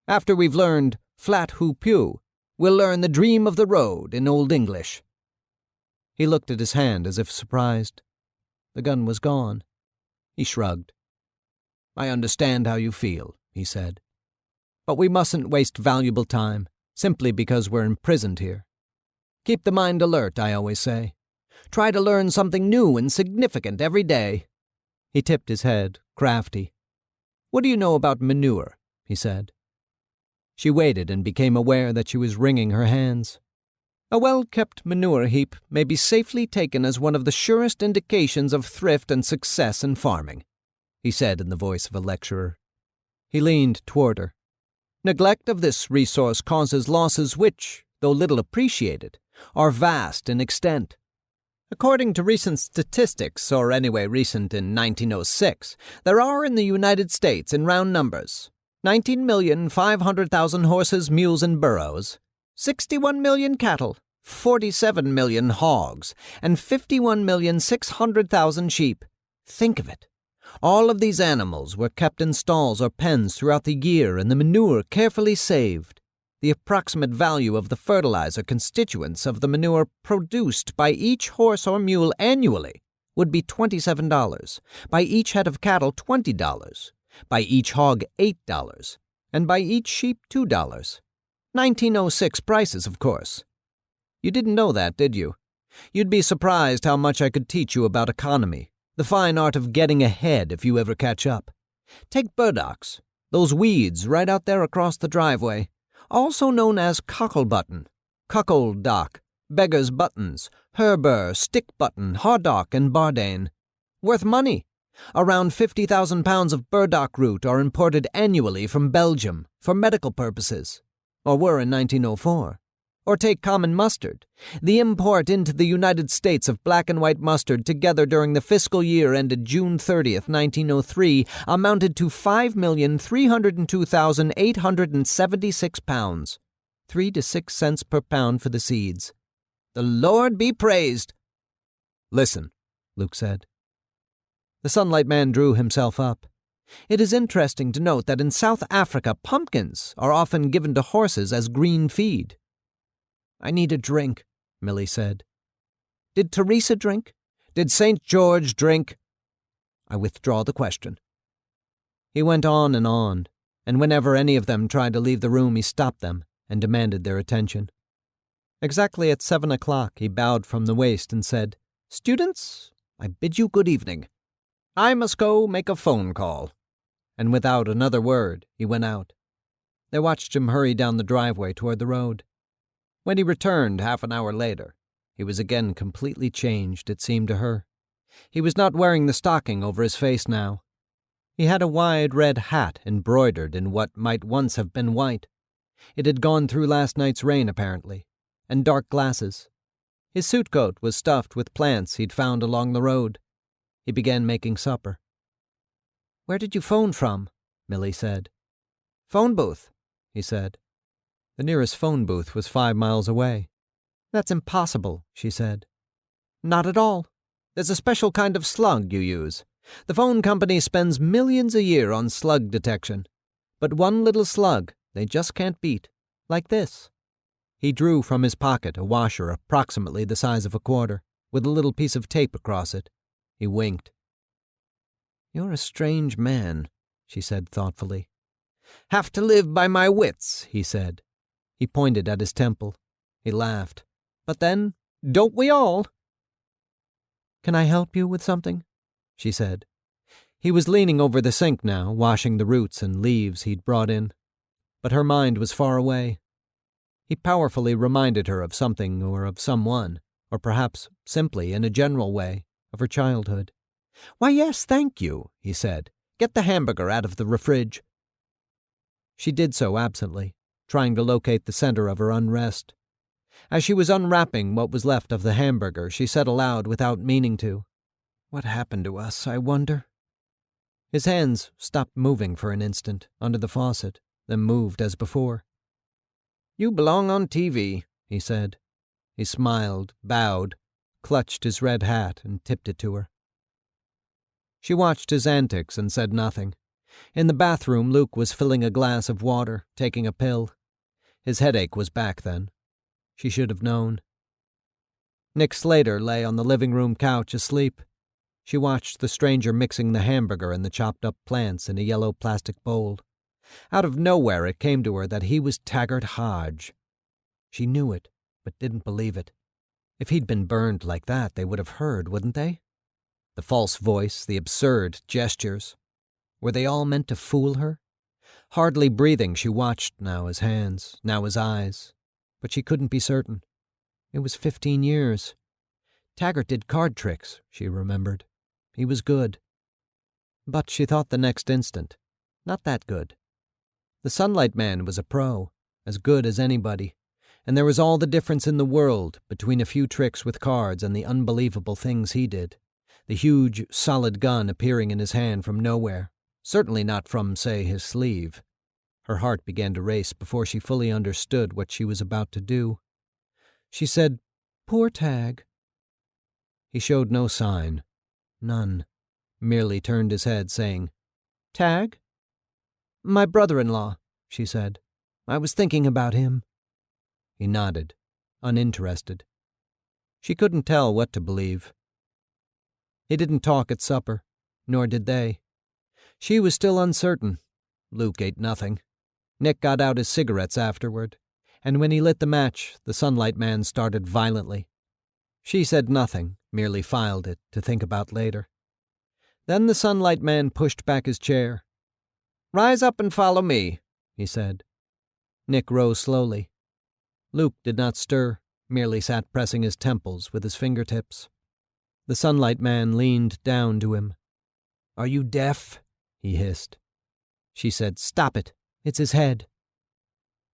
After we've learned Flat Hoo Pew, we'll learn the dream of the road in Old English." He looked at his hand as if surprised. The gun was gone. He shrugged. "I understand how you feel," he said. "But we mustn't waste valuable time, simply because we're imprisoned here. Keep the mind alert, I always say. Try to learn something new and significant every day." He tipped his head, crafty. "What do you know about manure?" he said. She waited and became aware that she was wringing her hands. "A well-kept manure heap may be safely taken as one of the surest indications of thrift and success in farming," he said in the voice of a lecturer. He leaned toward her. "Neglect of this resource causes losses which, though little appreciated, are vast in extent. According to recent statistics, or anyway recent in 1906, there are in the United States, in round numbers, 19,500,000 horses, mules, and burros, 61 million cattle, 47 million hogs, and 51,600,000 sheep. Think of it. All of these animals were kept in stalls or pens throughout the year and the manure carefully saved. The approximate value of the fertilizer constituents of the manure produced by each horse or mule annually would be $27, by each head of cattle $20, by each hog $8, and by each sheep $2. 1906 prices, of course. You didn't know that, did you? You'd be surprised how much I could teach you about economy, the fine art of getting ahead if you ever catch up. Take burdocks, those weeds right out there across the driveway, also known as cocklebutton, cuckold dock, beggar's buttons, herber, stick button, hardock, and bardane. Worth money. Around 50,000 pounds of burdock root are imported annually from Belgium for medical purposes, or were in 1904. Or take common mustard. The import into the United States of black and white mustard together during the fiscal year ended June 30th, 1903, amounted to 5,302,876 pounds, 3 to 6 cents per pound for the seeds. The Lord be praised! Listen, Luke said. The Sunlight Man drew himself up. It is interesting to note that in South Africa pumpkins are often given to horses as green feed. I need a drink, Millie said. Did Teresa drink? Did St. George drink? I withdraw the question. He went on, and whenever any of them tried to leave the room he stopped them and demanded their attention. Exactly at 7 o'clock he bowed from the waist and said, "Students, I bid you good evening. I must go make a phone call." And without another word he went out. They watched him hurry down the driveway toward the road. When he returned half an hour later, he was again completely changed, it seemed to her. He was not wearing the stocking over his face now. He had a wide red hat embroidered in what might once have been white. It had gone through last night's rain, apparently, and dark glasses. His suit coat was stuffed with plants he'd found along the road. He began making supper. "Where did you phone from?" Millie said. "Phone booth," he said. The nearest phone booth was 5 miles away. "That's impossible," she said. "Not at all. There's a special kind of slug you use. The phone company spends millions a year on slug detection. But one little slug they just can't beat. Like this." He drew from his pocket a washer approximately the size of a quarter, with a little piece of tape across it. He winked. "You're a strange man," she said thoughtfully. "Have to live by my wits," he said. He pointed at his temple. He laughed. "But then, don't we all?" "Can I help you with something?" she said. He was leaning over the sink now, washing the roots and leaves he'd brought in. But her mind was far away. He powerfully reminded her of something or of someone, or perhaps simply, in a general way, of her childhood. "Why, yes, thank you," he said. "Get the hamburger out of the refrige." She did so absently, trying to locate the center of her unrest. As she was unwrapping what was left of the hamburger, she said aloud without meaning to, "What happened to us, I wonder?" His hands stopped moving for an instant under the faucet, then moved as before. "You belong on TV," he said. He smiled, bowed, clutched his red hat, and tipped it to her. She watched his antics and said nothing. In the bathroom, Luke was filling a glass of water, taking a pill. His headache was back then. She should have known. Nick Slater lay on the living room couch asleep. She watched the stranger mixing the hamburger and the chopped-up plants in a yellow plastic bowl. Out of nowhere it came to her that he was Taggart Hodge. She knew it, but didn't believe it. If he'd been burned like that, they would have heard, wouldn't they? The false voice, the absurd gestures. Were they all meant to fool her? Hardly breathing, she watched now his hands, now his eyes. But she couldn't be certain. It was 15 years. Taggart did card tricks, she remembered. He was good. But, she thought the next instant, not that good. The Sunlight Man was a pro, as good as anybody, and there was all the difference in the world between a few tricks with cards and the unbelievable things he did. The huge, solid gun appearing in his hand from nowhere, certainly not from, say, his sleeve. Her heart began to race before she fully understood what she was about to do. She said, "Poor Tag." He showed no sign. None. Merely turned his head, saying, "Tag?" "My brother-in-law," she said. "I was thinking about him." He nodded, uninterested. She couldn't tell what to believe. He didn't talk at supper, nor did they. She was still uncertain. Luke ate nothing. Nick got out his cigarettes afterward, and when he lit the match, the Sunlight Man started violently. She said nothing, merely filed it to think about later. Then the Sunlight Man pushed back his chair. "Rise up and follow me," he said. Nick rose slowly. Luke did not stir, merely sat pressing his temples with his fingertips. The Sunlight Man leaned down to him. "Are you deaf?" he hissed. She said, "Stop it. It's his head."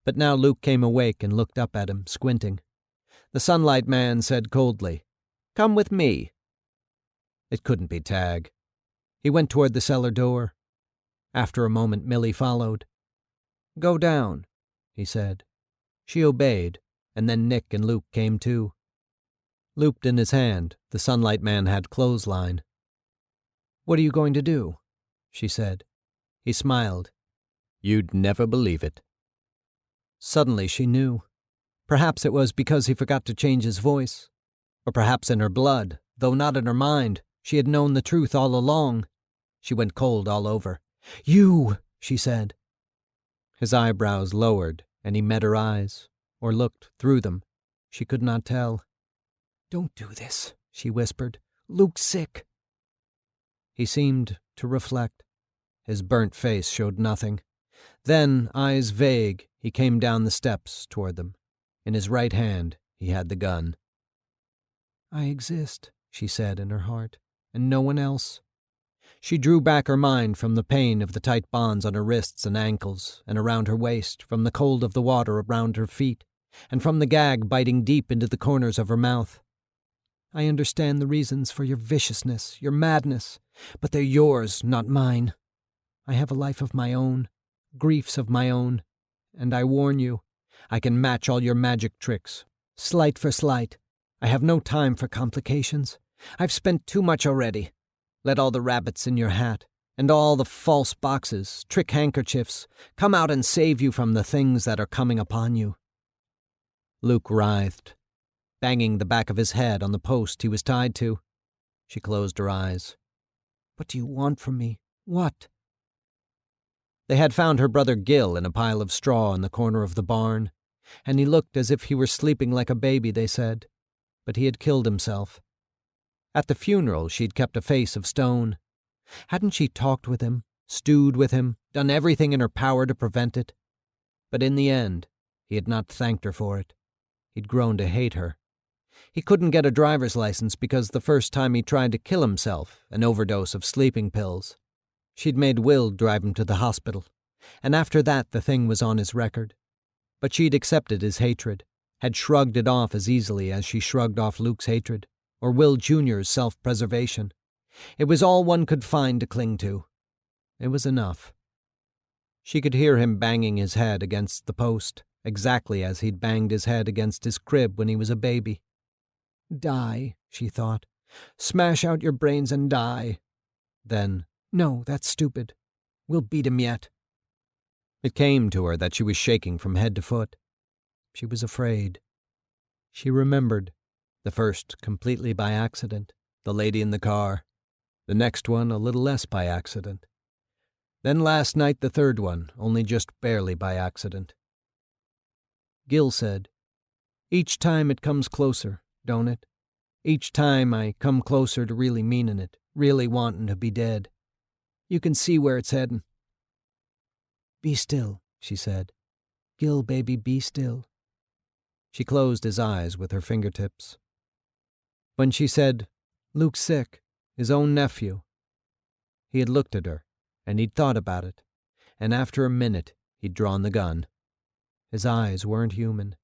But now Luke came awake and looked up at him, squinting. The Sunlight Man said coldly, "Come with me." It couldn't be Tag. He went toward the cellar door. After a moment, Millie followed. "Go down," he said. She obeyed, and then Nick and Luke came too. Looped in his hand, the Sunlight Man had clothesline. "What are you going to do?" she said. He smiled. "You'd never believe it." Suddenly she knew. Perhaps it was because he forgot to change his voice. Or perhaps in her blood, though not in her mind, she had known the truth all along. She went cold all over. "You!" she said. His eyebrows lowered, and he met her eyes, or looked through them. She could not tell. "Don't do this," she whispered. "Luke's sick." He seemed to reflect. His burnt face showed nothing. Then, eyes vague, he came down the steps toward them. In his right hand, he had the gun. "I exist," she said in her heart, "and no one else." She drew back her mind from the pain of the tight bonds on her wrists and ankles and around her waist, from the cold of the water around her feet, and from the gag biting deep into the corners of her mouth. "I understand the reasons for your viciousness, your madness, but they're yours, not mine. I have a life of my own, griefs of my own, and I warn you, I can match all your magic tricks, sleight for sleight. I have no time for complications. I've spent too much already. Let all the rabbits in your hat, and all the false boxes, trick handkerchiefs, come out and save you from the things that are coming upon you." Luke writhed, banging the back of his head on the post he was tied to. She closed her eyes. "What do you want from me? What?" They had found her brother Gil in a pile of straw in the corner of the barn, and he looked as if he were sleeping like a baby, they said, but he had killed himself. At the funeral she'd kept a face of stone. Hadn't she talked with him, stewed with him, done everything in her power to prevent it? But in the end, he had not thanked her for it. He'd grown to hate her. He couldn't get a driver's license because the first time he tried to kill himself, an overdose of sleeping pills. She'd made Will drive him to the hospital, and after that the thing was on his record. But she'd accepted his hatred, had shrugged it off as easily as she shrugged off Luke's hatred, or Will Jr.'s self-preservation. It was all one could find to cling to. It was enough. She could hear him banging his head against the post, exactly as he'd banged his head against his crib when he was a baby. "Die," she thought. "Smash out your brains and die." Then, "No, that's stupid. We'll beat him yet." It came to her that she was shaking from head to foot. She was afraid. She remembered. The first completely by accident, the lady in the car. The next one a little less by accident. Then last night the third one, only just barely by accident. Gil said, "Each time it comes closer, don't it? Each time I come closer to really meaning it, really wanting to be dead. You can see where it's heading." "Be still," she said. "Gil, baby, be still." She closed his eyes with her fingertips. When she said, "Luke's sick, his own nephew," he had looked at her, and he'd thought about it, and after a minute he'd drawn the gun. His eyes weren't human.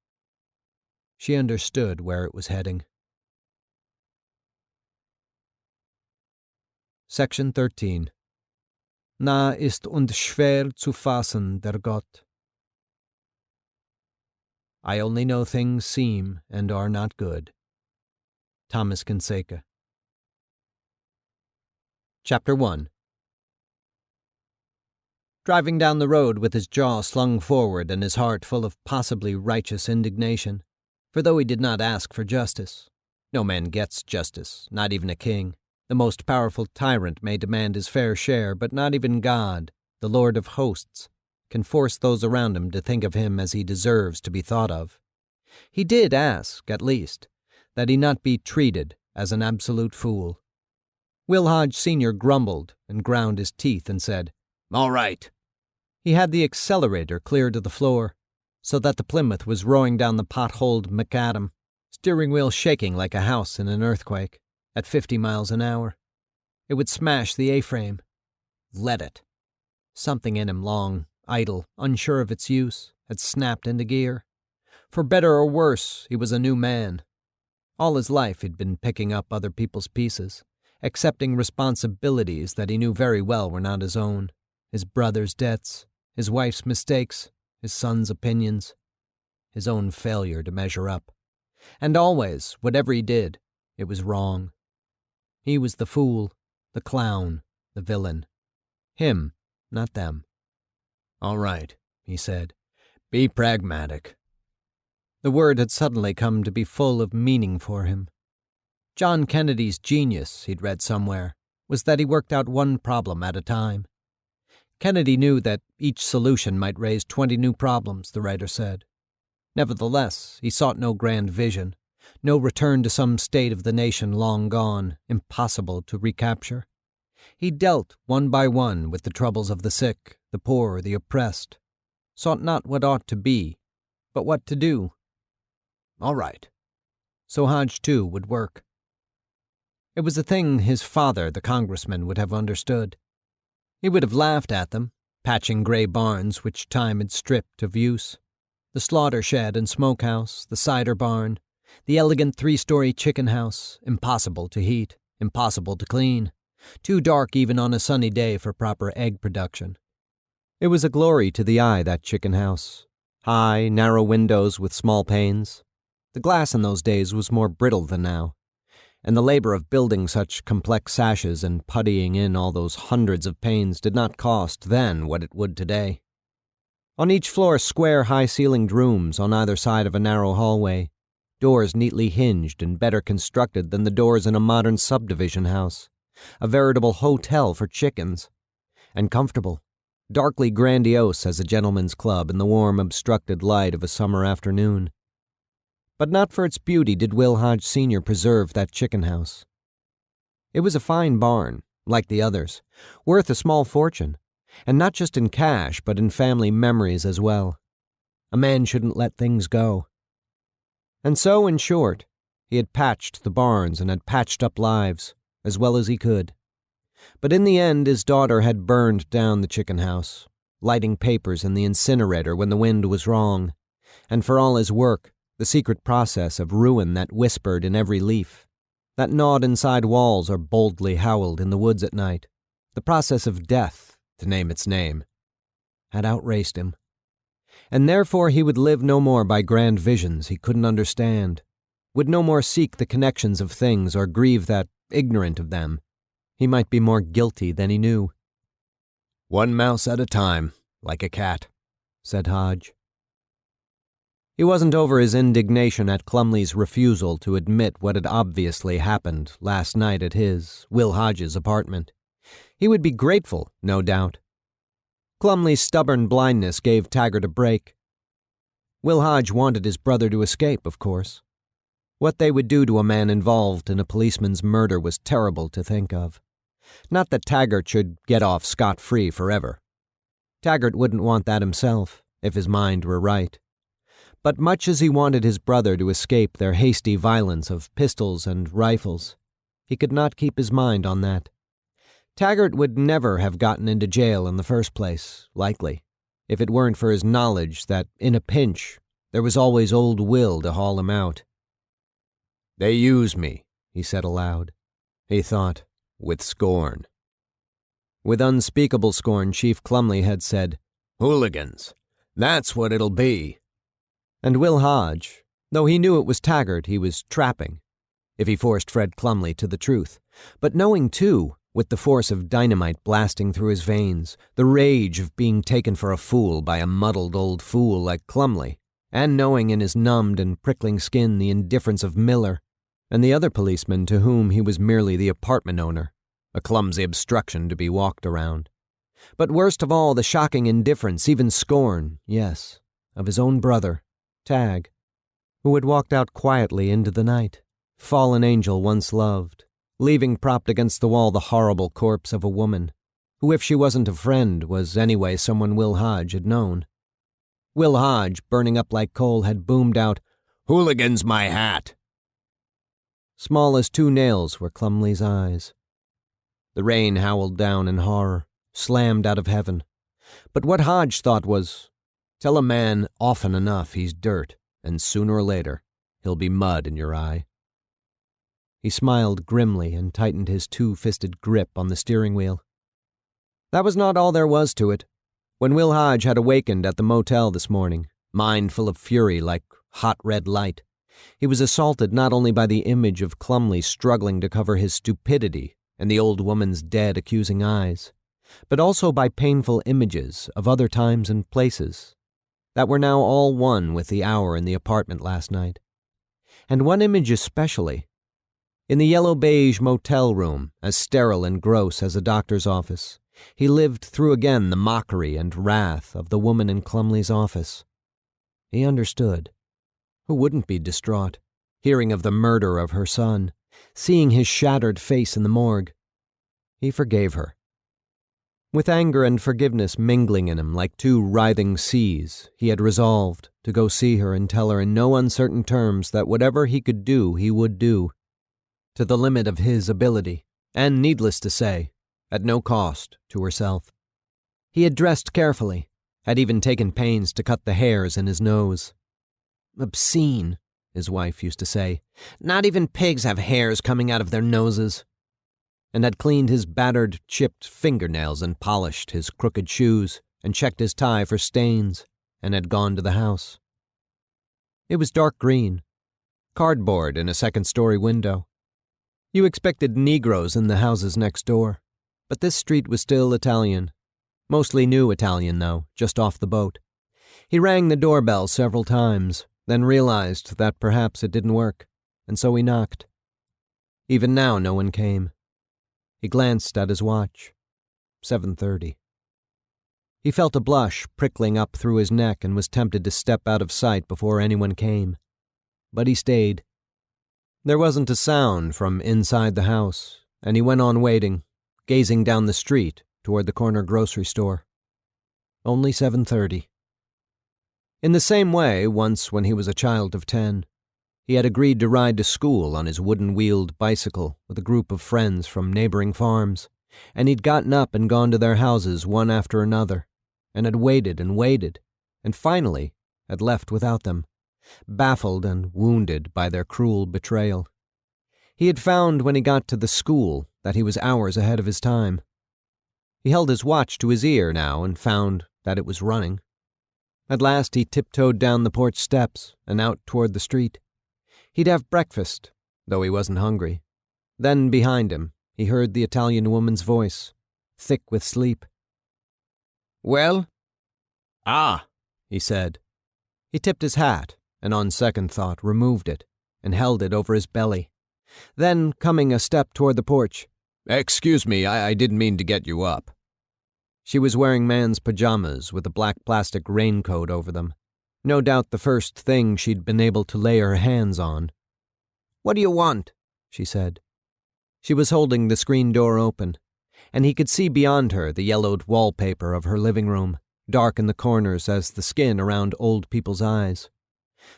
She understood where it was heading. Section 13. Nah ist und schwer zu fassen der Gott. I only know things seem and are not good. Thomas Kinseca. Chapter 1. Driving down the road with his jaw slung forward and his heart full of possibly righteous indignation, for though he did not ask for justice, no man gets justice, not even a king. The most powerful tyrant may demand his fair share, but not even God, the Lord of hosts, can force those around him to think of him as he deserves to be thought of. He did ask, at least, that he not be treated as an absolute fool. Will Hodge Sr. grumbled and ground his teeth and said, "All right." He had the accelerator clear to the floor, so that the Plymouth was roaring down the potholed macadam, steering wheel shaking like a house in an earthquake, at 50 miles an hour. It would smash the A-frame. Let it. Something in him, long, idle, unsure of its use, had snapped into gear. For better or worse, he was a new man. All his life he'd been picking up other people's pieces, accepting responsibilities that he knew very well were not his own, his brother's debts, his wife's mistakes, his son's opinions, his own failure to measure up. And always, whatever he did, it was wrong. He was the fool, the clown, the villain. Him, not them. "All right," he said. "Be pragmatic." The word had suddenly come to be full of meaning for him. John Kennedy's genius, he'd read somewhere, was that he worked out one problem at a time. Kennedy knew that each solution might raise 20 new problems, the writer said. Nevertheless, he sought no grand vision, no return to some state of the nation long gone, impossible to recapture. He dealt one by one with the troubles of the sick, the poor, the oppressed, sought not what ought to be, but what to do. All right. So Hodge, too, would work. It was a thing his father, the congressman, would have understood. He would have laughed at them, patching gray barns which time had stripped of use. The slaughter shed and smokehouse, the cider barn, the elegant 3-story chicken house, impossible to heat, impossible to clean, too dark even on a sunny day for proper egg production. It was a glory to the eye, that chicken house. High, narrow windows with small panes. The glass in those days was more brittle than now, and the labor of building such complex sashes and puttying in all those hundreds of panes did not cost then what it would today. On each floor, square, high-ceilinged rooms on either side of a narrow hallway, doors neatly hinged and better constructed than the doors in a modern subdivision house, a veritable hotel for chickens, and comfortable, darkly grandiose as a gentleman's club in the warm, obstructed light of a summer afternoon. But not for its beauty did Will Hodge Sr. preserve that chicken house. It was a fine barn, like the others, worth a small fortune, and not just in cash, but in family memories as well. A man shouldn't let things go. And so, in short, he had patched the barns and had patched up lives, as well as he could. But in the end, his daughter had burned down the chicken house, lighting papers in the incinerator when the wind was wrong, and for all his work, the secret process of ruin that whispered in every leaf, that gnawed inside walls or boldly howled in the woods at night, the process of death, to name its name, had outraced him. And therefore he would live no more by grand visions he couldn't understand, would no more seek the connections of things or grieve that, ignorant of them, he might be more guilty than he knew. "One mouse at a time, like a cat," said Hodge. He wasn't over his indignation at Clumley's refusal to admit what had obviously happened last night at his, Will Hodge's, apartment. He would be grateful, no doubt. Clumley's stubborn blindness gave Taggart a break. Will Hodge wanted his brother to escape, of course. What they would do to a man involved in a policeman's murder was terrible to think of. Not that Taggart should get off scot-free forever. Taggart wouldn't want that himself, if his mind were right. But much as he wanted his brother to escape their hasty violence of pistols and rifles, he could not keep his mind on that. Taggart would never have gotten into jail in the first place, likely, if it weren't for his knowledge that, in a pinch, there was always old Will to haul him out. "They use me," he said aloud. He thought, with scorn. With unspeakable scorn, Chief Clumley had said, "Hooligans. That's what it'll be." And Will Hodge, though he knew it was Taggart he was trapping, if he forced Fred Clumley to the truth, but knowing, too, with the force of dynamite blasting through his veins, the rage of being taken for a fool by a muddled old fool like Clumley, and knowing in his numbed and prickling skin the indifference of Miller, and the other policeman to whom he was merely the apartment owner, a clumsy obstruction to be walked around. But worst of all, the shocking indifference, even scorn, yes, of his own brother, Tag, who had walked out quietly into the night, fallen angel once loved, leaving propped against the wall the horrible corpse of a woman, who, if she wasn't a friend, was anyway someone Will Hodge had known. Will Hodge, burning up like coal, had boomed out, "Hooligan's my hat!" Small as 2 nails were Clumley's eyes. The rain howled down in horror, slammed out of heaven. But what Hodge thought was, tell a man often enough he's dirt, and sooner or later he'll be mud in your eye. He smiled grimly and tightened his 2-fisted grip on the steering wheel. That was not all there was to it. When Will Hodge had awakened at the motel this morning, mind full of fury like hot red light, he was assaulted not only by the image of Clumley struggling to cover his stupidity and the old woman's dead, accusing eyes, but also by painful images of other times and places that were now all one with the hour in the apartment last night. And one image especially, in the yellow-beige motel room, as sterile and gross as a doctor's office, he lived through again the mockery and wrath of the woman in Clumley's office. He understood. Who wouldn't be distraught, hearing of the murder of her son, seeing his shattered face in the morgue? He forgave her. With anger and forgiveness mingling in him like 2 writhing seas, he had resolved to go see her and tell her in no uncertain terms that whatever he could do, he would do, to the limit of his ability, and, needless to say, at no cost to herself. He had dressed carefully, had even taken pains to cut the hairs in his nose. "Obscene," his wife used to say. "Not even pigs have hairs coming out of their noses." And had cleaned his battered, chipped fingernails and polished his crooked shoes and checked his tie for stains, and had gone to the house. It was dark green, cardboard in a 2nd-story window. You expected Negroes in the houses next door, but this street was still Italian. Mostly new Italian, though, just off the boat. He rang the doorbell several times, then realized that perhaps it didn't work, and so he knocked. Even now no one came. He glanced at his watch. 7:30. He felt a blush prickling up through his neck and was tempted to step out of sight before anyone came. But he stayed. There wasn't a sound from inside the house, and he went on waiting, gazing down the street toward the corner grocery store. Only 7:30. In the same way, once when he was a child of 10, he had agreed to ride to school on his wooden-wheeled bicycle with a group of friends from neighboring farms, and he'd gotten up and gone to their houses one after another, and had waited, and finally had left without them, baffled and wounded by their cruel betrayal. He had found when he got to the school that he was hours ahead of his time. He held his watch to his ear now and found that it was running. At last he tiptoed down the porch steps and out toward the street. He'd have breakfast, though he wasn't hungry. Then, behind him, he heard the Italian woman's voice, thick with sleep. "Well?" "Ah," he said. He tipped his hat, and on second thought removed it, and held it over his belly. Then, coming a step toward the porch, "Excuse me, I didn't mean to get you up." She was wearing man's pajamas with a black plastic raincoat over them. No doubt the first thing she'd been able to lay her hands on. "What do you want?" she said. She was holding the screen door open, and he could see beyond her the yellowed wallpaper of her living room, dark in the corners as the skin around old people's eyes.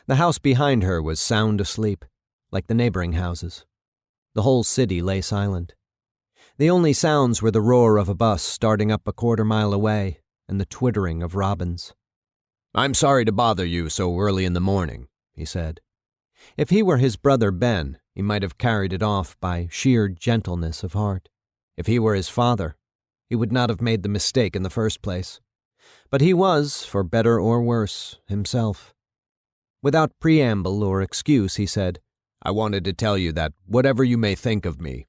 The house behind her was sound asleep, like the neighboring houses. The whole city lay silent. The only sounds were the roar of a bus starting up a quarter-mile away and the twittering of robins. "I'm sorry to bother you so early in the morning," he said. If he were his brother Ben, he might have carried it off by sheer gentleness of heart. If he were his father, he would not have made the mistake in the first place. But he was, for better or worse, himself. Without preamble or excuse, he said, "I wanted to tell you that, whatever you may think of me,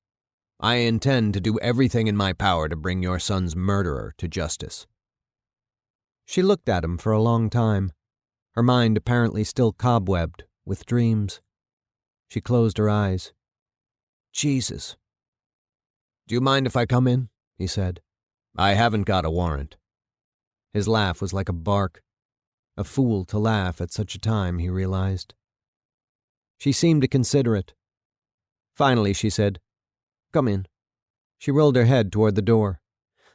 I intend to do everything in my power to bring your son's murderer to justice." She looked at him for a long time, her mind apparently still cobwebbed with dreams. She closed her eyes. "Jesus." "Do you mind if I come in?" he said. "I haven't got a warrant." His laugh was like a bark. A fool to laugh at such a time, he realized. She seemed to consider it. Finally, she said, "Come in." She rolled her head toward the door.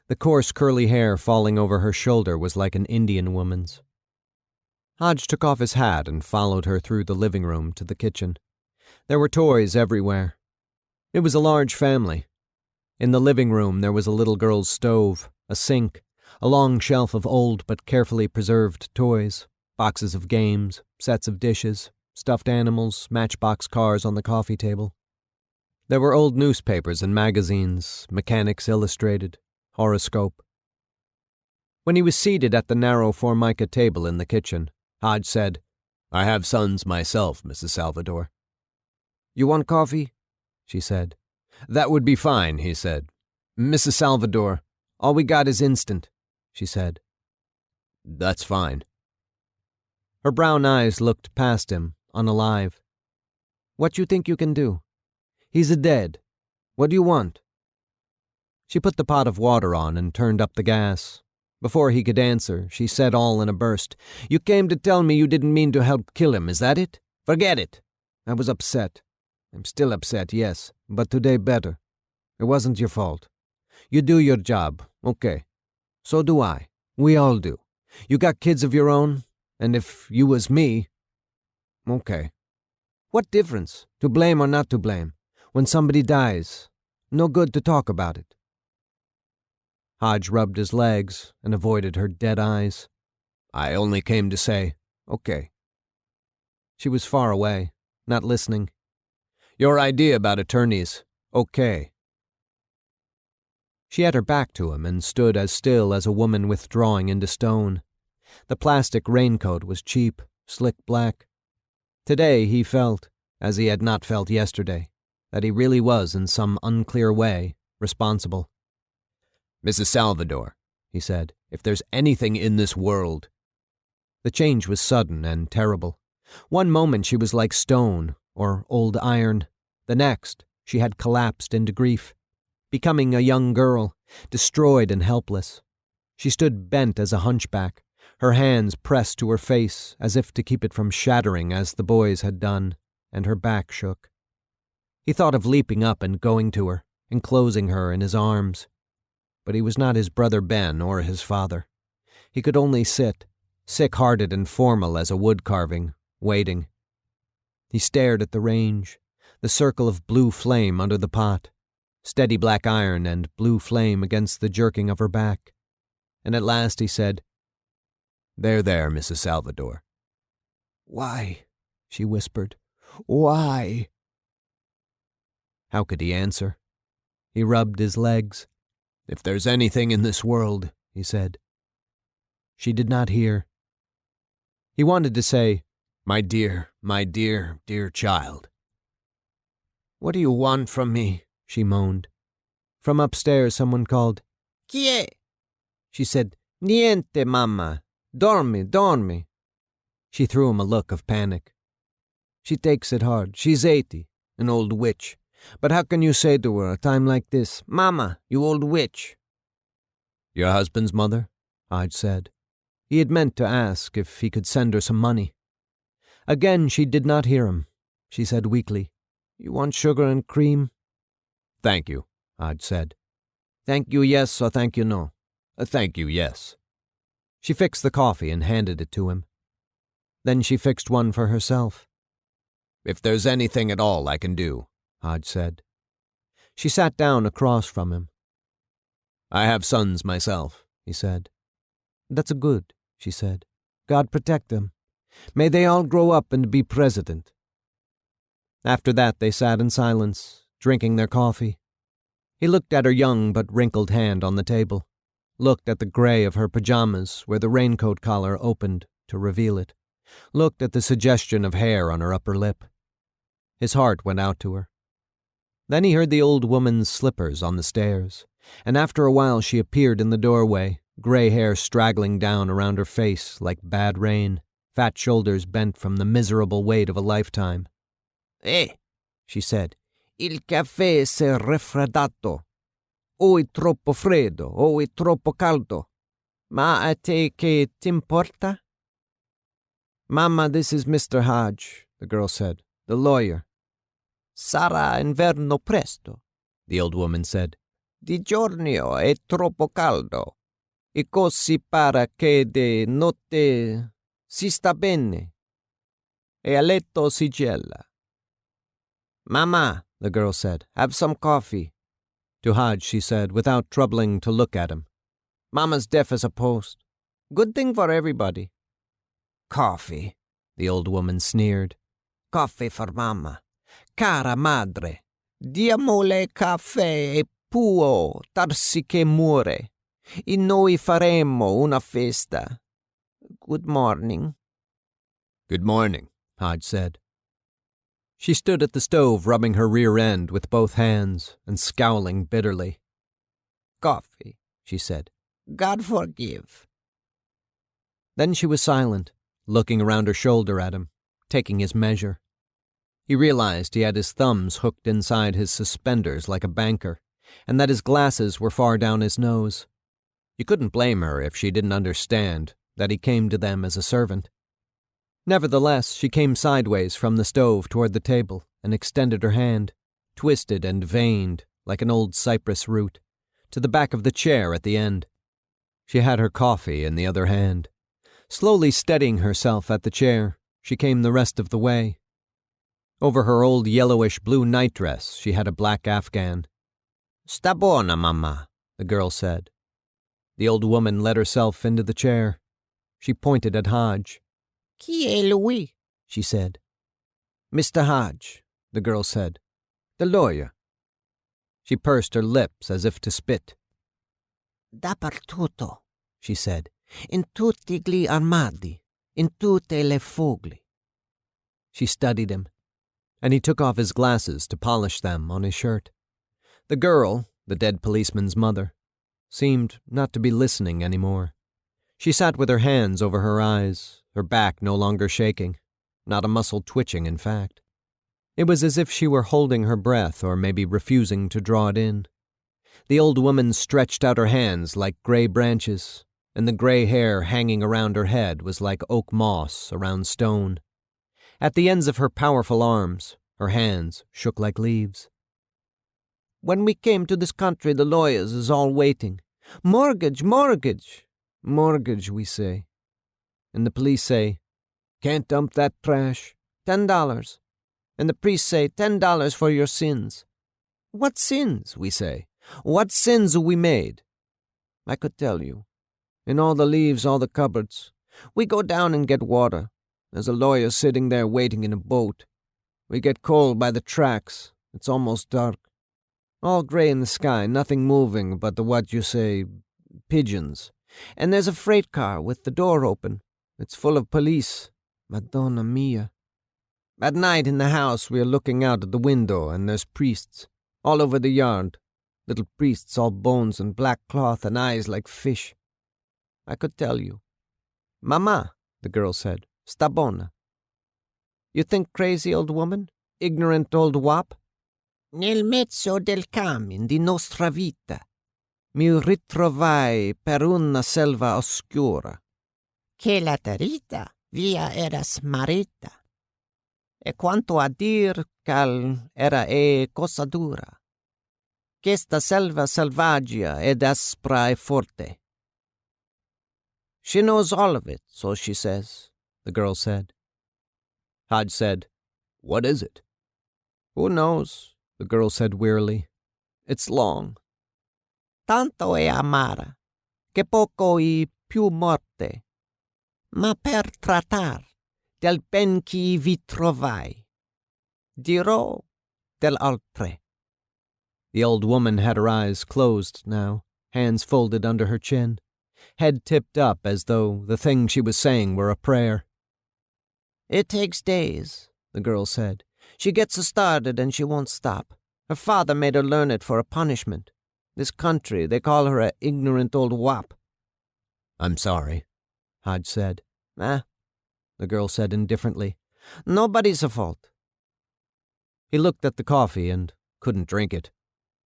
The coarse curly hair falling over her shoulder was like an Indian woman's. Hodge took off his hat and followed her through the living room to the kitchen. There were toys everywhere. It was a large family. In the living room there was a little girl's stove, a sink, a long shelf of old but carefully preserved toys, boxes of games, sets of dishes, stuffed animals, matchbox cars on the coffee table. There were old newspapers and magazines, Mechanics Illustrated, Horoscope. When he was seated at the narrow formica table in the kitchen, Hodge said, "I have sons myself, Mrs. Salvador." "You want coffee?" she said. "That would be fine," he said. "Mrs. Salvador, all we got is instant," she said. "That's fine." Her brown eyes looked past him, unalive. "What you think you can do? He's dead. What do you want?" She put the pot of water on and turned up the gas. Before he could answer, she said all in a burst, "You came to tell me you didn't mean to help kill him, is that it? Forget it. I was upset. I'm still upset, yes, but today better. It wasn't your fault. You do your job, okay. So do I. We all do. You got kids of your own, and if you was me, okay. What difference, to blame or not to blame? When somebody dies, no good to talk about it." Hodge rubbed his legs and avoided her dead eyes. "I only came to say, okay." She was far away, not listening. "Your idea about attorneys, okay." She had her back to him and stood as still as a woman withdrawing into stone. The plastic raincoat was cheap, slick black. Today he felt, as he had not felt yesterday, that he really was in some unclear way responsible. "Mrs. Salvador," he said, "if there's anything in this world—" The change was sudden and terrible. One moment she was like stone or old iron. The next, she had collapsed into grief, becoming a young girl, destroyed and helpless. She stood bent as a hunchback, her hands pressed to her face as if to keep it from shattering as the boys had done, and her back shook. He thought of leaping up and going to her, enclosing her in his arms. But he was not his brother Ben or his father. He could only sit, sick-hearted and formal as a wood carving, waiting. He stared at the range, the circle of blue flame under the pot, steady black iron and blue flame against the jerking of her back. And at last he said, "There, Mrs. Salvador." "Why?" she whispered. "Why?" How could he answer? He rubbed his legs. "If there's anything in this world," he said. She did not hear. He wanted to say, my dear, dear child." "What do you want from me?" she moaned. From upstairs someone called, "Chi è?" She said, "Niente, mamma. Dormi, dormi." She threw him a look of panic. "She takes it hard. She's 80, an old witch. But how can you say to her a time like this, 'Mama, you old witch'?" "Your husband's mother?" Hodge said. He had meant to ask if he could send her some money. Again she did not hear him. She said weakly, "You want sugar and cream?" "Thank you," Hodge said. "Thank you, yes, or thank you, no?" "Thank you, yes." She fixed the coffee and handed it to him. Then she fixed one for herself. "If there's anything at all I can do," Hodge said. She sat down across from him. "I have sons myself," he said. "That's good," she said. "God protect them. May they all grow up and be president." After that they sat in silence, drinking their coffee. He looked at her young but wrinkled hand on the table, looked at the gray of her pajamas where the raincoat collar opened to reveal it, looked at the suggestion of hair on her upper lip. His heart went out to her. Then he heard the old woman's slippers on the stairs, and after a while she appeared in the doorway, gray hair straggling down around her face like bad rain, fat shoulders bent from the miserable weight of a lifetime. "Eh," she said, "il caffè s'è raffreddato. O è troppo freddo, o è troppo caldo. Ma a te che t'importa?" "Mamma, this is Mr. Hodge," the girl said, "the lawyer." Sarà inverno presto, the old woman said. Di giorno è troppo caldo. E così para che de notte si sta bene. E a letto si gela. Mama, the girl said, have some coffee. To Hodge she said, without troubling to look at him. Mama's deaf as a post. Good thing for everybody. Coffee, the old woman sneered. Coffee for Mama. Cara madre, diamole caffè e può darsi che muore. E noi faremo una festa. Good morning. Good morning, Hodge said. She stood at the stove rubbing her rear end with both hands and scowling bitterly. Coffee, she said. God forgive. Then she was silent, looking around her shoulder at him, taking his measure. He realized he had his thumbs hooked inside his suspenders like a banker, and that his glasses were far down his nose. You couldn't blame her if she didn't understand that he came to them as a servant. Nevertheless, she came sideways from the stove toward the table and extended her hand, twisted and veined like an old cypress root, to the back of the chair at the end. She had her coffee in the other hand. Slowly steadying herself at the chair, she came the rest of the way. Over her old yellowish-blue nightdress, she had a black afghan. Sta buona, mamma, the girl said. The old woman let herself into the chair. She pointed at Hodge. Chi è lui? She said. Mr. Hodge, the girl said. The lawyer. She pursed her lips as if to spit. Dappertutto, she said. In tutti gli armadi, in tutte le foglie. She studied him, and he took off his glasses to polish them on his shirt. The girl, the dead policeman's mother, seemed not to be listening any more. She sat with her hands over her eyes, her back no longer shaking, not a muscle twitching, in fact. It was as if she were holding her breath or maybe refusing to draw it in. The old woman stretched out her hands like gray branches, and the gray hair hanging around her head was like oak moss around stone. At the ends of her powerful arms, her hands shook like leaves. When we came to this country, the lawyers is all waiting. Mortgage, mortgage. Mortgage, we say. And the police say, can't dump that trash. $10. And the priest say, $10 for your sins. What sins, we say. What sins we made? I could tell you. In all the leaves, all the cupboards. We go down and get water. There's a lawyer sitting there waiting in a boat. We get cold by the tracks. It's almost dark. All gray in the sky, nothing moving but the what you say, pigeons. And there's a freight car with the door open. It's full of police. Madonna mia. At night in the house we are looking out at the window and there's priests. All over the yard. Little priests all bones and black cloth and eyes like fish. I could tell you. Mama, the girl said, sta buona. You think crazy, old woman? Ignorant old wop? Nel mezzo del cammin di nostra vita mi ritrovai per una selva oscura. Che la terita via era smarrita. E quanto a dir cal era e cosa dura. Questa selva selvaggia ed aspra e forte. She knows all of it, so she says, the girl said. Hodge said, What is it? Who knows, the girl said wearily. It's long. Tanto è amara, che poco y più morte. Ma per trattar del ben chi vi trovai, dirò del altre. The old woman had her eyes closed now, hands folded under her chin, head tipped up as though the thing she was saying were a prayer. It takes days, the girl said. She gets started and she won't stop. Her father made her learn it for a punishment. This country, they call her a ignorant old wop. I'm sorry, Hodge said. The girl said indifferently. Nobody's fault. He looked at the coffee and couldn't drink it.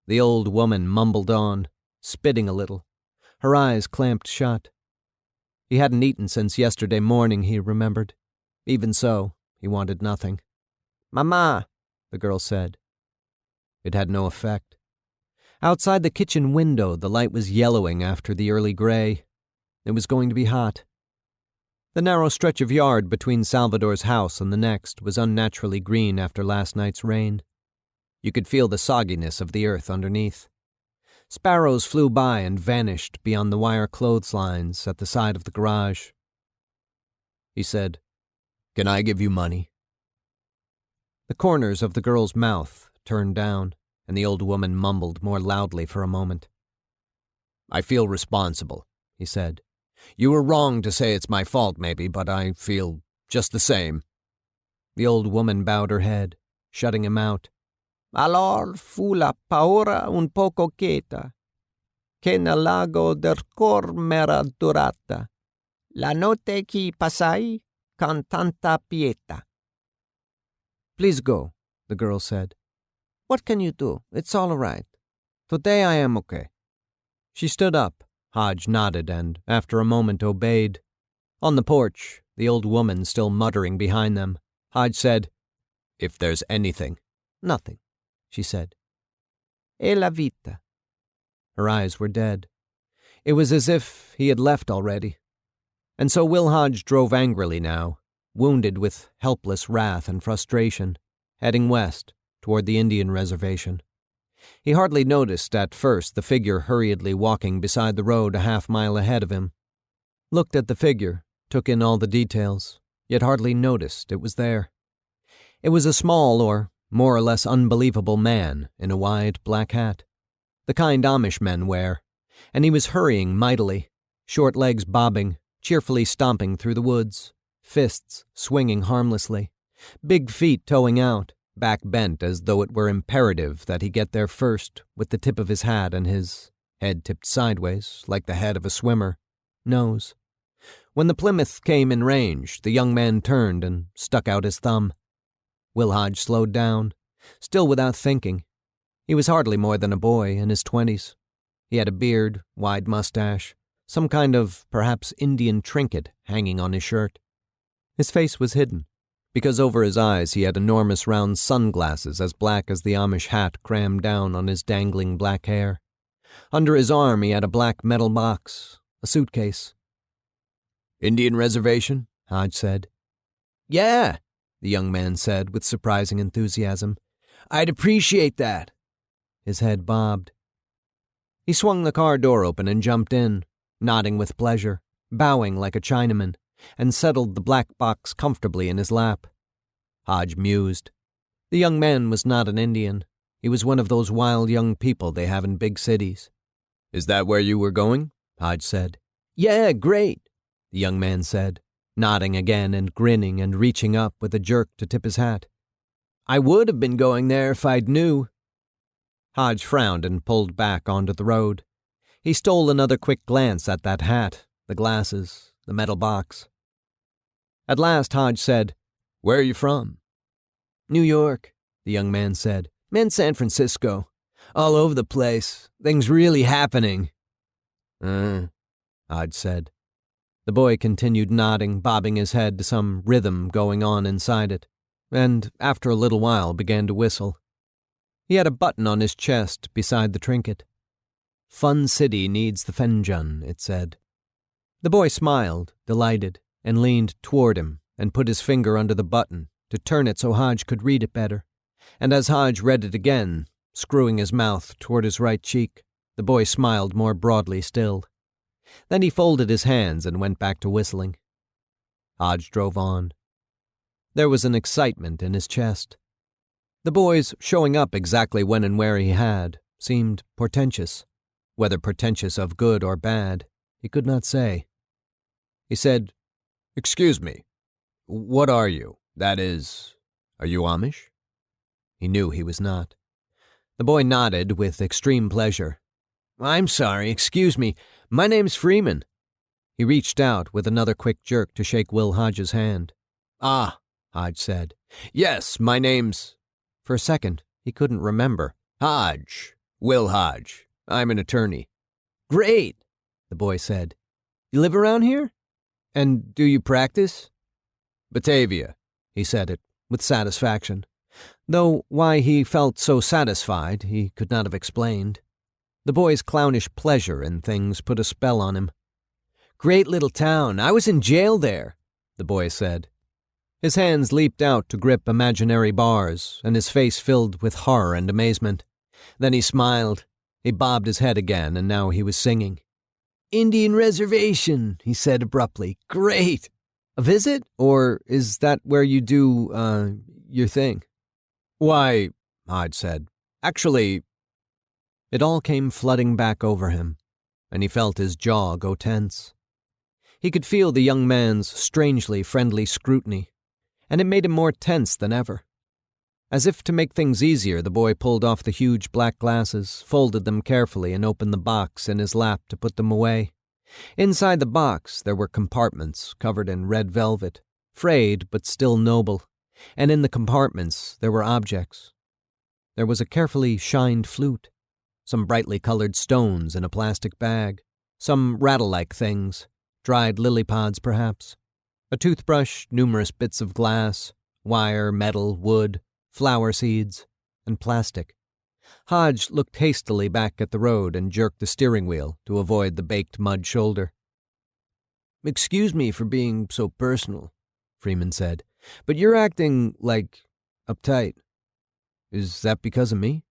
The old woman mumbled on, spitting a little, her eyes clamped shut. He hadn't eaten since yesterday morning, he remembered. Even so, he wanted nothing. Mama, the girl said, It had no effect. Outside the kitchen window, the light was yellowing after the early gray. It was going to be hot. The narrow stretch of yard between Salvador's house and the next was unnaturally green after last night's rain. You could feel the sogginess of the earth underneath. Sparrows flew by and vanished beyond the wire clotheslines at the side of the garage. He said, "Can I give you money?" The corners of the girl's mouth turned down, and the old woman mumbled more loudly for a moment. "I feel responsible," he said. "You were wrong to say it's my fault, maybe, but I feel just the same." The old woman bowed her head, shutting him out. Allor fu la paura un poco quieta, che nel lago del cor m'era durata, la notte che passai con tanta pietà. "Please go," the girl said. What can you do? It's all right. Today I am okay. She stood up. Hodge nodded and, after a moment, obeyed. On the porch, the old woman still muttering behind them, Hodge said, "If there's anything." Nothing, she said. E la vita. Her eyes were dead. It was as if he had left already. And so Will Hodge drove angrily now, wounded with helpless wrath and frustration, heading west toward the Indian reservation. He hardly noticed at first the figure hurriedly walking beside the road a half-mile ahead of him. Looked at the figure, took in all the details, yet hardly noticed it was there. It was a small or more or less unbelievable man in a wide black hat, the kind Amish men wear, and he was hurrying mightily, short legs bobbing, cheerfully stomping through the woods, fists swinging harmlessly, big feet toeing out, back bent as though it were imperative that he get there first with the tip of his hat and his head tipped sideways like the head of a swimmer, nose. When the Plymouth came in range, the young man turned and stuck out his thumb. Will Hodge slowed down, still without thinking. He was hardly more than a boy in his 20s. He had a beard, wide mustache, some kind of, perhaps, Indian trinket hanging on his shirt. His face was hidden, because over his eyes he had enormous round sunglasses as black as the Amish hat crammed down on his dangling black hair. Under his arm he had a black metal box, a suitcase. "Indian reservation?" Hodge said. "Yeah," the young man said with surprising enthusiasm. "I'd appreciate that." His head bobbed. He swung the car door open and jumped in, nodding with pleasure, bowing like a Chinaman, and settled the black box comfortably in his lap. Hodge mused. The young man was not an Indian. He was one of those wild young people they have in big cities. "Is that where you were going?" Hodge said. "Yeah, great," the young man said, nodding again and grinning and reaching up with a jerk to tip his hat. "I would have been going there if I'd knew." Hodge frowned and pulled back onto the road. He stole another quick glance at that hat, the glasses, the metal box. At last Hodge said, "Where are you from?" "New York," the young man said. "And San Francisco. All over the place. Things really happening." Hodge said. The boy continued nodding, bobbing his head to some rhythm going on inside it, and after a little while began to whistle. He had a button on his chest beside the trinket. "Fun City needs the Fenjun," it said. The boy smiled, delighted, and leaned toward him and put his finger under the button to turn it so Hodge could read it better. And as Hodge read it again, screwing his mouth toward his right cheek, the boy smiled more broadly still. Then he folded his hands and went back to whistling. Hodge drove on. There was an excitement in his chest. The boy's showing up exactly when and where he had seemed portentous. Whether portentous of good or bad, he could not say. He said, "Excuse me, what are you? That is, are you Amish?" He knew he was not. The boy nodded with extreme pleasure. "I'm sorry, excuse me. My name's Freeman." He reached out with another quick jerk to shake Will Hodge's hand. "Ah," Hodge said. "Yes, my name's—" For a second, he couldn't remember. "Hodge. Will Hodge. I'm an attorney." "Great," the boy said. "You live around here? And do you practice?" "Batavia," he said it with satisfaction. Though why he felt so satisfied he could not have explained. The boy's clownish pleasure in things put a spell on him. "Great little town. I was in jail there," the boy said. His hands leaped out to grip imaginary bars, and his face filled with horror and amazement. Then he smiled. He bobbed his head again, and now he was singing. "Indian reservation," he said abruptly. "Great! A visit? Or is that where you do, your thing?" "Why," Hodge said, "actually—" It all came flooding back over him, and he felt his jaw go tense. He could feel the young man's strangely friendly scrutiny, and it made him more tense than ever. As if to make things easier, the boy pulled off the huge black glasses, folded them carefully, and opened the box in his lap to put them away. Inside the box there were compartments covered in red velvet, frayed but still noble, and in the compartments there were objects. There was a carefully shined flute, some brightly colored stones in a plastic bag, some rattle-like things, dried lily pods perhaps, a toothbrush, numerous bits of glass, wire, metal, wood, flower seeds, and plastic. Hodge looked hastily back at the road and jerked the steering wheel to avoid the baked mud shoulder. "Excuse me for being so personal," Freeman said, "but you're acting, uptight. Is that because of me?"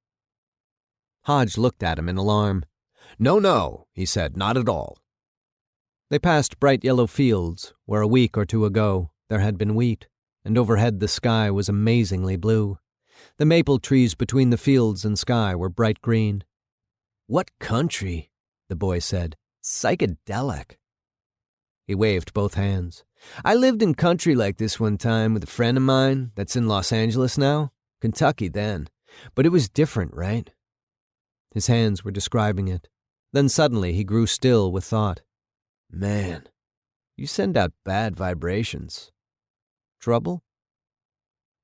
Hodge looked at him in alarm. No, he said, "not at all." They passed bright yellow fields where a week or two ago there had been wheat, and overhead the sky was amazingly blue. The maple trees between the fields and sky were bright green. "What country?" the boy said. "Psychedelic." He waved both hands. "I lived in country like this one time with a friend of mine that's in Los Angeles now. Kentucky then. But it was different, right?" His hands were describing it. Then suddenly he grew still with thought. "Man, you send out bad vibrations. Trouble?"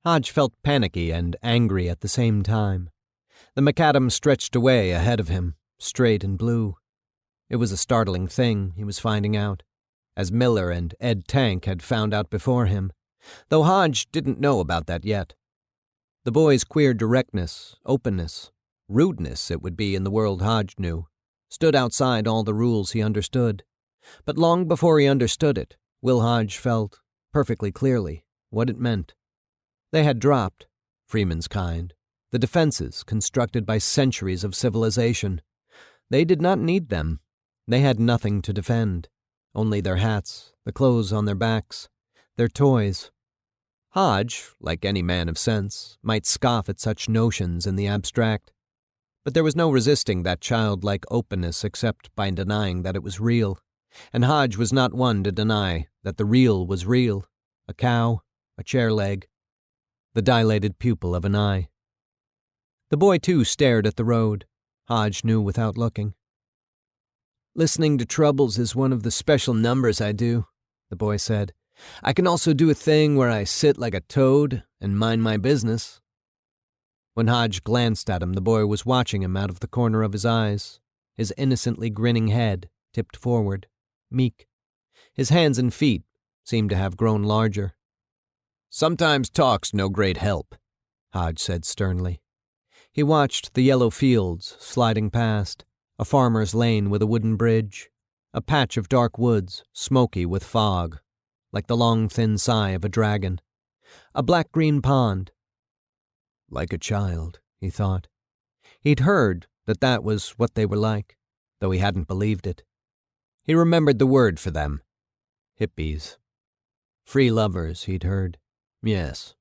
Hodge felt panicky and angry at the same time. The macadam stretched away ahead of him, straight and blue. It was a startling thing, he was finding out, as Miller and Ed Tank had found out before him, though Hodge didn't know about that yet. The boy's queer directness, openness, rudeness it would be in the world Hodge knew, stood outside all the rules he understood. But long before he understood it, Will Hodge felt, perfectly clearly, what it meant. They had dropped, Freeman's kind, the defenses constructed by centuries of civilization. They did not need them. They had nothing to defend, only their hats, the clothes on their backs, their toys. Hodge, like any man of sense, might scoff at such notions in the abstract. But there was no resisting that childlike openness except by denying that it was real. And Hodge was not one to deny that the real was real. A cow, a chair leg, the dilated pupil of an eye. The boy, too, stared at the road. Hodge knew without looking. "Listening to troubles is one of the special numbers I do," the boy said. "I can also do a thing where I sit like a toad and mind my business." When Hodge glanced at him, the boy was watching him out of the corner of his eyes, his innocently grinning head tipped forward, meek. His hands and feet seemed to have grown larger. "Sometimes talk's no great help," Hodge said sternly. He watched the yellow fields sliding past, a farmer's lane with a wooden bridge, a patch of dark woods, smoky with fog, like the long thin sigh of a dragon, a black-green pond. Like a child, he thought. He'd heard that was what they were like, though he hadn't believed it. He remembered the word for them. Hippies. Free lovers, he'd heard. Yes,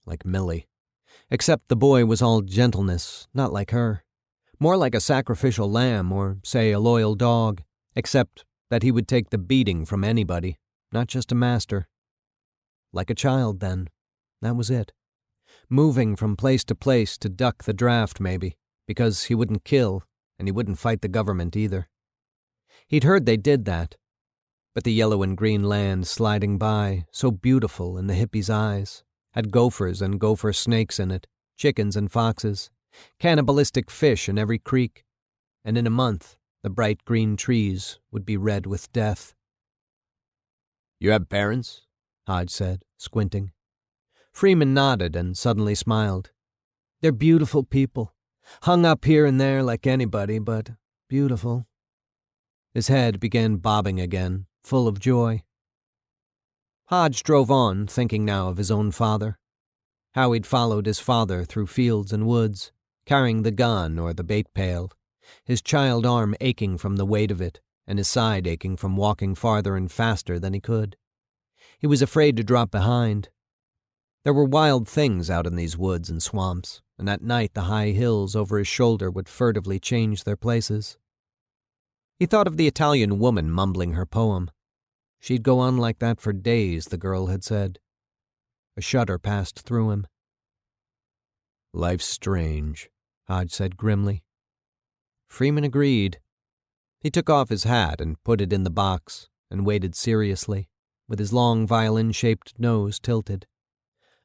like Millie. Except the boy was all gentleness, not like her. More like a sacrificial lamb or, say, a loyal dog, except that he would take the beating from anybody, not just a master. Like a child, then. That was it. Moving from place to place to duck the draft, maybe, because he wouldn't kill, and he wouldn't fight the government either. He'd heard they did that. But the yellow and green land sliding by, so beautiful in the hippie's eyes, had gophers and gopher snakes in it, chickens and foxes, cannibalistic fish in every creek, and in a month the bright green trees would be red with death. "You have parents?" Hodge said, squinting. Freeman nodded and suddenly smiled. They're beautiful people, hung up here and there like anybody, but beautiful. His head began bobbing again, full of joy. Hodge drove on, thinking now of his own father. How he'd followed his father through fields and woods, carrying the gun or the bait pail, his child arm aching from the weight of it, and his side aching from walking farther and faster than he could. He was afraid to drop behind. There were wild things out in these woods and swamps, and at night the high hills over his shoulder would furtively change their places. He thought of the Italian woman mumbling her poem. She'd go on like that for days, the girl had said. A shudder passed through him. Life's strange, Hodge said grimly. Freeman agreed. He took off his hat and put it in the box and waited seriously, with his long violin-shaped nose tilted.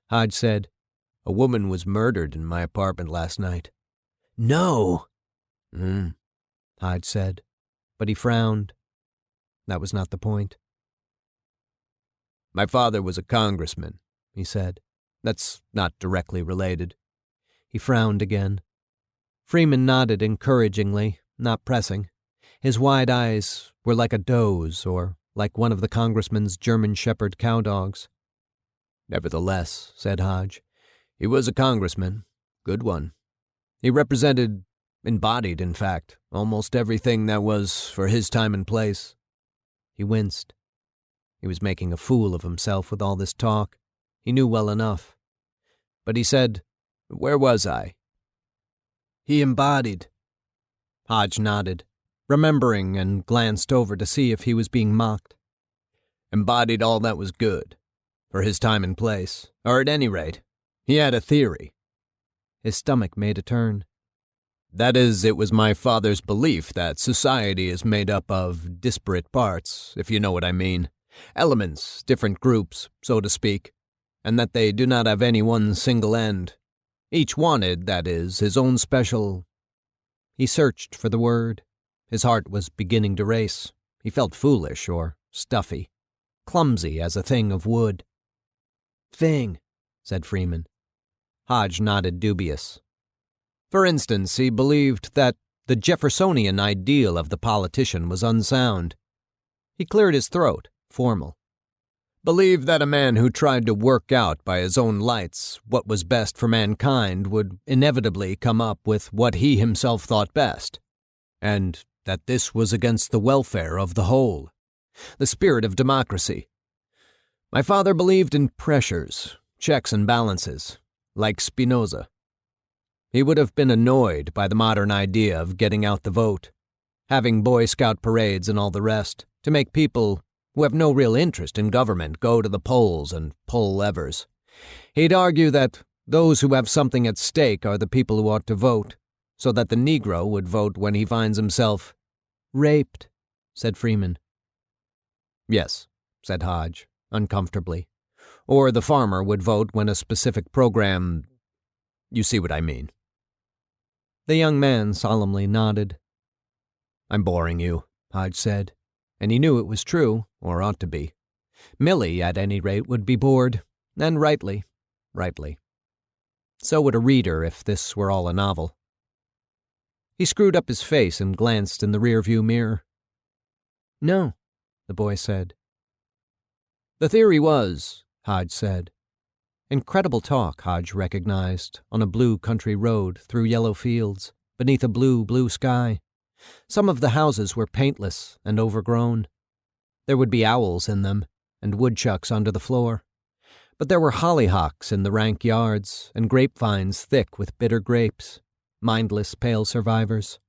Hodge said, "A woman was murdered in my apartment last night." "No!" Hodge said, but he frowned. That was not the point. "My father was a congressman," he said. "That's not directly related." He frowned again. Freeman nodded encouragingly, not pressing. His wide eyes were like a doe's or like one of the congressman's German shepherd cowdogs. "Nevertheless," said Hodge, "he was a congressman. Good one. He embodied, in fact, almost everything that was for his time and place." He winced. He was making a fool of himself with all this talk. He knew well enough. But he said, "Where was I?" "He embodied." Hodge nodded, remembering, and glanced over to see if he was being mocked. "Embodied all that was good, for his time and place, or at any rate, he had a theory." His stomach made a turn. "That is, it was my father's belief that society is made up of disparate parts, if you know what I mean. Elements, different groups, so to speak, and that they do not have any one single end. Each wanted, that is, his own special—" He searched for the word. His heart was beginning to race. He felt foolish or stuffy, clumsy as a thing of wood. "Thing," said Freeman. Hodge nodded dubious. For instance, he believed that the Jeffersonian ideal of the politician was unsound. He cleared his throat, formal. Believed that a man who tried to work out by his own lights what was best for mankind would inevitably come up with what he himself thought best, and that this was against the welfare of the whole, the spirit of democracy. My father believed in pressures, checks and balances, like Spinoza. He would have been annoyed by the modern idea of getting out the vote, having Boy Scout parades and all the rest, to make people who have no real interest in government go to the polls and pull levers. He'd argue that those who have something at stake are the people who ought to vote, so that the Negro would vote when he finds himself raped, said Freeman. Yes, said Hodge, uncomfortably. Or the farmer would vote when a specific program— You see what I mean. The young man solemnly nodded. I'm boring you, Hodge said, and he knew it was true, or ought to be. Millie, at any rate, would be bored, and rightly. So would a reader if this were all a novel. He screwed up his face and glanced in the rearview mirror. No, the boy said. The theory was, Hodge said. Incredible talk, Hodge recognized, on a blue country road through yellow fields, beneath a blue sky. Some of the houses were paintless and overgrown. There would be owls in them, and woodchucks under the floor. But there were hollyhocks in the rank yards, and grapevines thick with bitter grapes, mindless pale survivors.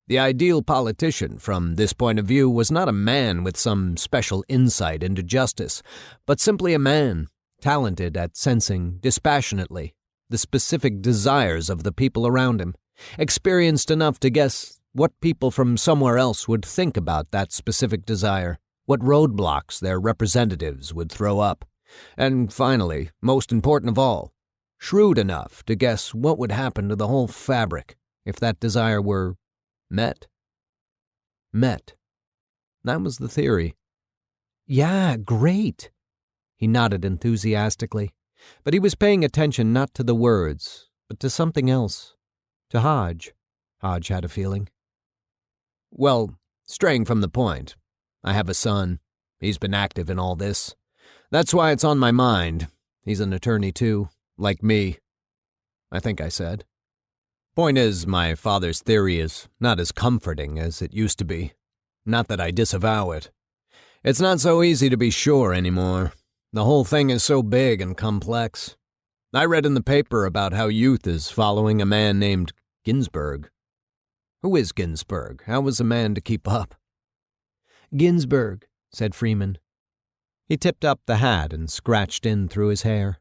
The ideal politician, from this point of view, was not a man with some special insight into justice, but simply a man, talented at sensing, dispassionately, the specific desires of the people around him, experienced enough to guess what people from somewhere else would think about that specific desire, what roadblocks their representatives would throw up, and finally, most important of all, shrewd enough to guess what would happen to the whole fabric if that desire were met. That was the theory. Yeah, great. He nodded enthusiastically. But he was paying attention not to the words, but to something else. To Hodge. Hodge had a feeling. Well, straying from the point, I have a son. He's been active in all this. That's why it's on my mind. He's an attorney too, like me. I think I said. Point is, my father's theory is not as comforting as it used to be. Not that I disavow it. It's not so easy to be sure anymore. The whole thing is so big and complex. I read in the paper about how youth is following a man named Ginsberg. Who is Ginsberg? How was a man to keep up? Ginsberg, said Freeman. He tipped up the hat and scratched in through his hair.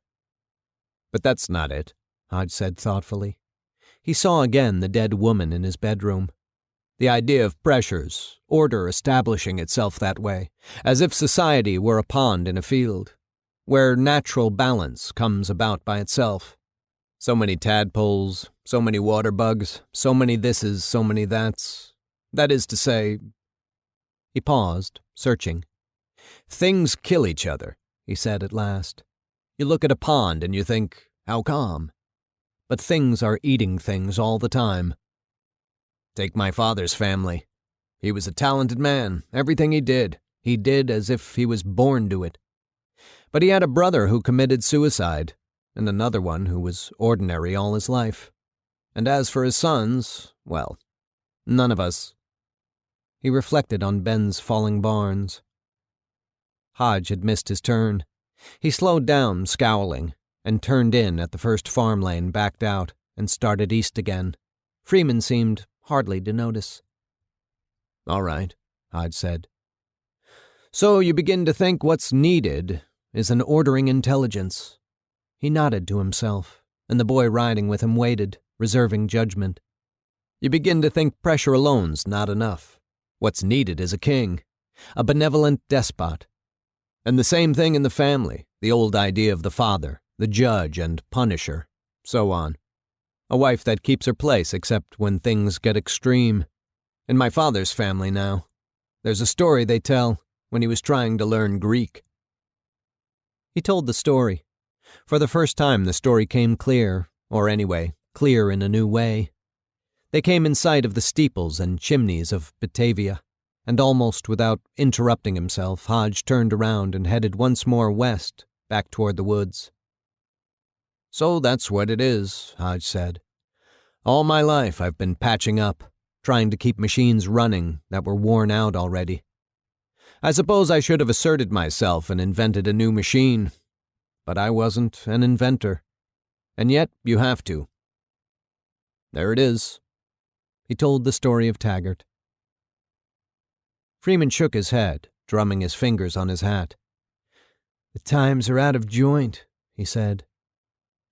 But that's not it, Hodge said thoughtfully. He saw again the dead woman in his bedroom. The idea of pressures, order establishing itself that way, as if society were a pond in a field, where natural balance comes about by itself. So many tadpoles, so many water bugs, so many thises, so many that's. That is to say... He paused, searching. Things kill each other, he said at last. You look at a pond and you think, how calm? But things are eating things all the time. Take my father's family. He was a talented man. Everything he did as if he was born to it. But he had a brother who committed suicide, and another one who was ordinary all his life. And as for his sons, well, none of us. He reflected on Ben's falling barns. Hodge had missed his turn. He slowed down, scowling, and turned in at the first farm lane, backed out, and started east again. Freeman seemed hardly to notice. All right, Hodge said. So you begin to think what's needed is an ordering intelligence. He nodded to himself, and the boy riding with him waited, reserving judgment. You begin to think pressure alone's not enough. What's needed is a king, a benevolent despot. And the same thing in the family, the old idea of the father, the judge and punisher, so on. A wife that keeps her place except when things get extreme. In my father's family now, there's a story they tell when he was trying to learn Greek. He told the story. For the first time the story came clear, or anyway, clear in a new way. They came in sight of the steeples and chimneys of Batavia, and almost without interrupting himself, Hodge turned around and headed once more west, back toward the woods. So that's what it is, Hodge said. All my life I've been patching up, trying to keep machines running that were worn out already. I suppose I should have asserted myself and invented a new machine, but I wasn't an inventor. And yet you have to. There it is. He told the story of Taggart. Freeman shook his head, drumming his fingers on his hat. The times are out of joint, he said.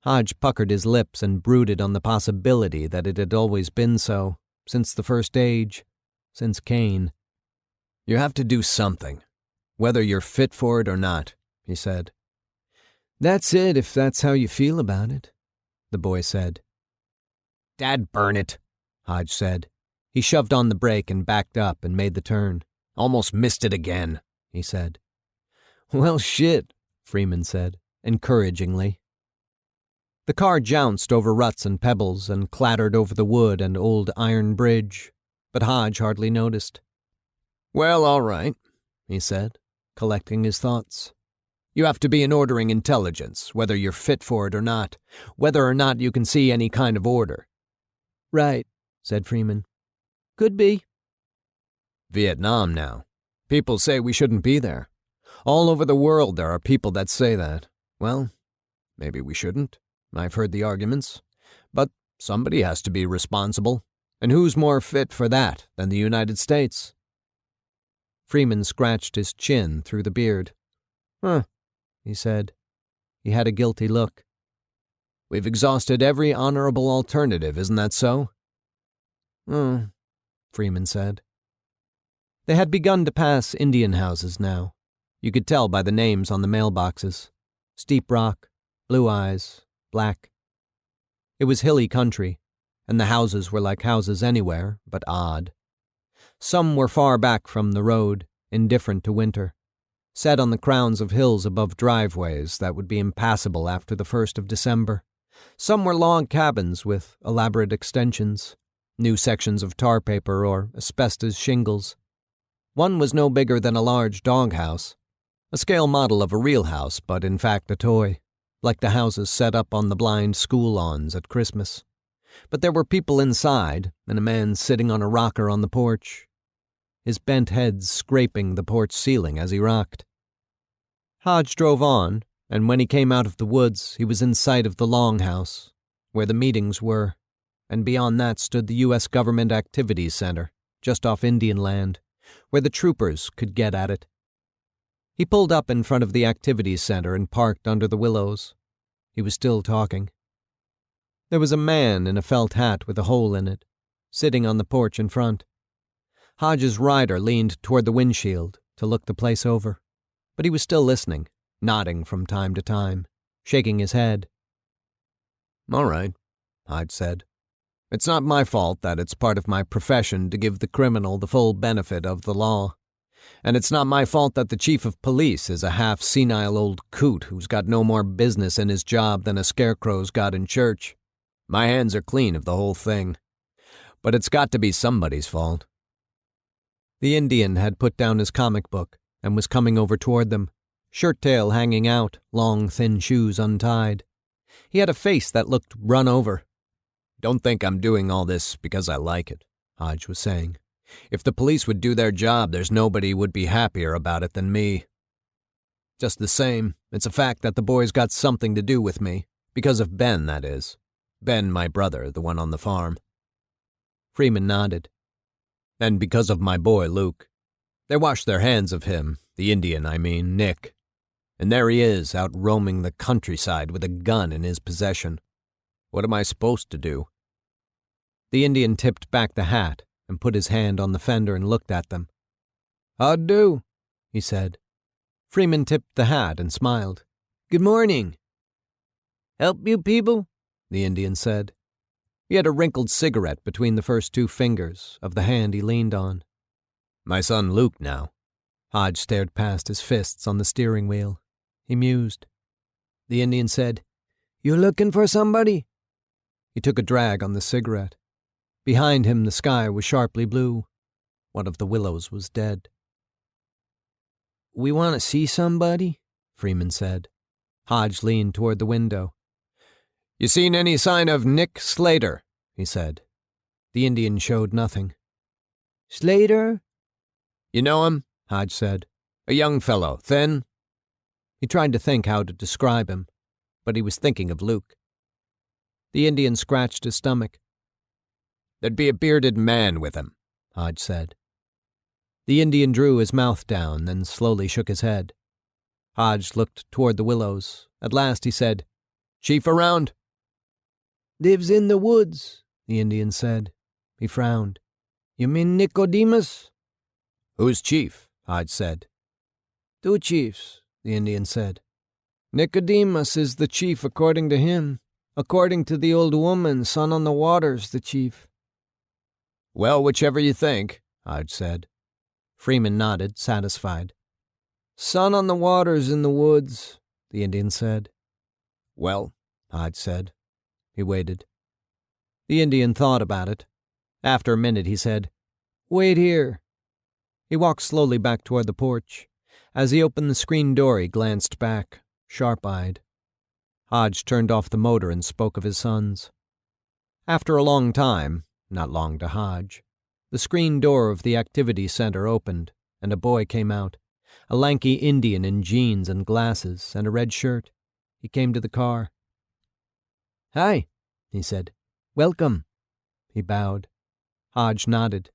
Hodge puckered his lips and brooded on the possibility that it had always been so, since the first age, since Cain. You have to do something, whether you're fit for it or not, he said. That's it, if that's how you feel about it, the boy said. Dad burn it, Hodge said. He shoved on the brake and backed up and made the turn. Almost missed it again, he said. Well, shit, Freeman said, encouragingly. The car jounced over ruts and pebbles and clattered over the wood and old iron bridge, but Hodge hardly noticed. Well, all right, he said, collecting his thoughts. You have to be an ordering intelligence, whether you're fit for it or not, whether or not you can see any kind of order. Right, said Freeman. Could be. Vietnam now. People say we shouldn't be there. All over the world there are people that say that. Well, maybe we shouldn't. I've heard the arguments. But somebody has to be responsible. And who's more fit for that than the United States? Freeman scratched his chin through the beard. Huh, he said. He had a guilty look. We've exhausted every honorable alternative, isn't that so? Freeman said. They had begun to pass Indian houses now. You could tell by the names on the mailboxes. Steep Rock, Blue Eyes, Black. It was hilly country, and the houses were like houses anywhere, but odd. Some were far back from the road, indifferent to winter. set on the crowns of hills above driveways that would be impassable after the 1st of December. Some were log cabins with elaborate extensions, new sections of tar paper or asbestos shingles. One was no bigger than a large doghouse, a scale model of a real house, but in fact a toy, like the houses set up on the blind school lawns at Christmas. But there were people inside, and a man sitting on a rocker on the porch, his bent head scraping the porch ceiling as he rocked. Hodge drove on, and when he came out of the woods, he was in sight of the Longhouse, where the meetings were, and beyond that stood the U.S. Government Activities Center, just off Indian land, where the troopers could get at it. He pulled up in front of the Activities Center and parked under the willows. He was still talking. There was a man in a felt hat with a hole in it, sitting on the porch in front. Hodge's rider leaned toward the windshield to look the place over, but he was still listening, nodding from time to time, shaking his head. "All right," Hodge said. "It's not my fault that it's part of my profession to give the criminal the full benefit of the law. And it's not my fault that the chief of police is a half-senile old coot who's got no more business in his job than a scarecrow's got in church. My hands are clean of the whole thing. But it's got to be somebody's fault." The Indian had put down his comic book and was coming over toward them, shirt-tail hanging out, long, thin shoes untied. He had a face that looked run over. "Don't think I'm doing all this because I like it," Hodge was saying. "If the police would do their job, there's nobody would be happier about it than me. Just the same, it's a fact that the boy's got something to do with me, because of Ben, that is. Ben, my brother, the one on the farm." Freeman nodded. "And because of my boy, Luke. They washed their hands of him, the Indian, I mean, Nick. And there he is, out roaming the countryside with a gun in his possession. What am I supposed to do?" The Indian tipped back the hat and put his hand on the fender and looked at them. "How'd do?" he said. Freeman tipped the hat and smiled. "Good morning." "Help you people?" the Indian said. He had a wrinkled cigarette between the first two fingers of the hand he leaned on. "My son Luke, now." Hodge stared past his fists on the steering wheel. He mused. The Indian said, "You looking for somebody?" He took a drag on the cigarette. Behind him the sky was sharply blue. One of the willows was dead. "We want to see somebody?" Freeman said. Hodge leaned toward the window. "You seen any sign of Nick Slater?" he said. The Indian showed nothing. "Slater?" "You know him?" Hodge said. "A young fellow, thin." He tried to think how to describe him, but he was thinking of Luke. The Indian scratched his stomach. "There'd be a bearded man with him," Hodge said. The Indian drew his mouth down, then slowly shook his head. Hodge looked toward the willows. At last he said, "Chief around?" "Lives in the woods," the Indian said. He frowned. "You mean Nicodemus?" "Who's chief?" Hodge said. "Two chiefs," the Indian said. "Nicodemus is the chief according to him. According to the old woman, Son on the Water's the chief." "Well, whichever you think," Hodge said. Freeman nodded, satisfied. "Son on the Water's in the woods," the Indian said. "Well," Hodge said. He waited. The Indian thought about it. After a minute he said, "Wait here." He walked slowly back toward the porch. As he opened the screen door he glanced back, sharp-eyed. Hodge turned off the motor and spoke of his sons. After a long time, not long to Hodge, the screen door of the activity center opened, and a boy came out, a lanky Indian in jeans and glasses and a red shirt. He came to the car. "Hi," he said. "Welcome." He bowed. Hodge nodded.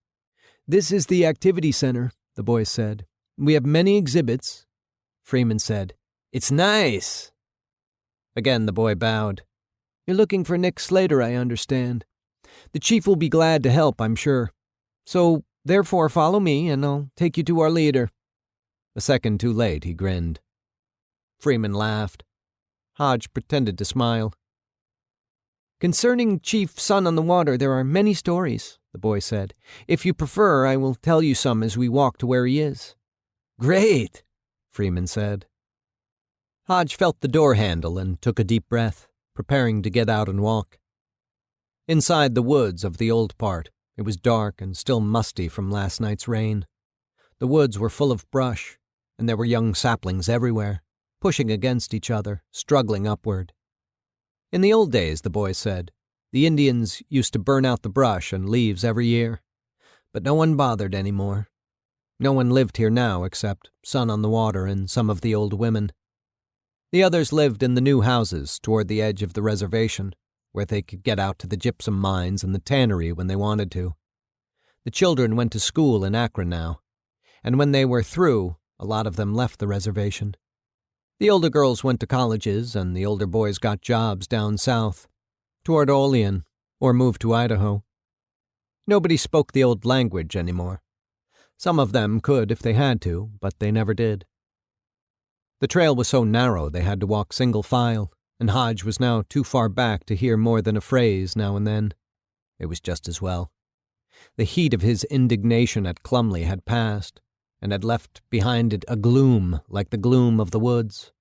"This is the activity center," the boy said. "We have many exhibits." Freeman said, "It's nice." Again the boy bowed. "You're looking for Nick Slater, I understand. The chief will be glad to help, I'm sure. So, therefore, follow me, and I'll take you to our leader." A second too late, he grinned. Freeman laughed. Hodge pretended to smile. "Concerning Chief Son on the Water, there are many stories," the boy said. "If you prefer, I will tell you some as we walk to where he is." "Great!" Freeman said. Hodge felt the door handle and took a deep breath, preparing to get out and walk. Inside the woods of the old part, it was dark and still musty from last night's rain. The woods were full of brush, and there were young saplings everywhere, pushing against each other, struggling upward. In the old days, the boy said, the Indians used to burn out the brush and leaves every year. But no one bothered any more. No one lived here now except Son on the Water and some of the old women. The others lived in the new houses toward the edge of the reservation, where they could get out to the gypsum mines and the tannery when they wanted to. The children went to school in Akron now, and when they were through, a lot of them left the reservation. The older girls went to colleges, and the older boys got jobs down south, toward Olean, or moved to Idaho. Nobody spoke the old language anymore. Some of them could if they had to, but they never did. The trail was so narrow they had to walk single file, and Hodge was now too far back to hear more than a phrase now and then. It was just as well. The heat of his indignation at Clumley had passed, and had left behind it a gloom like the gloom of the woods,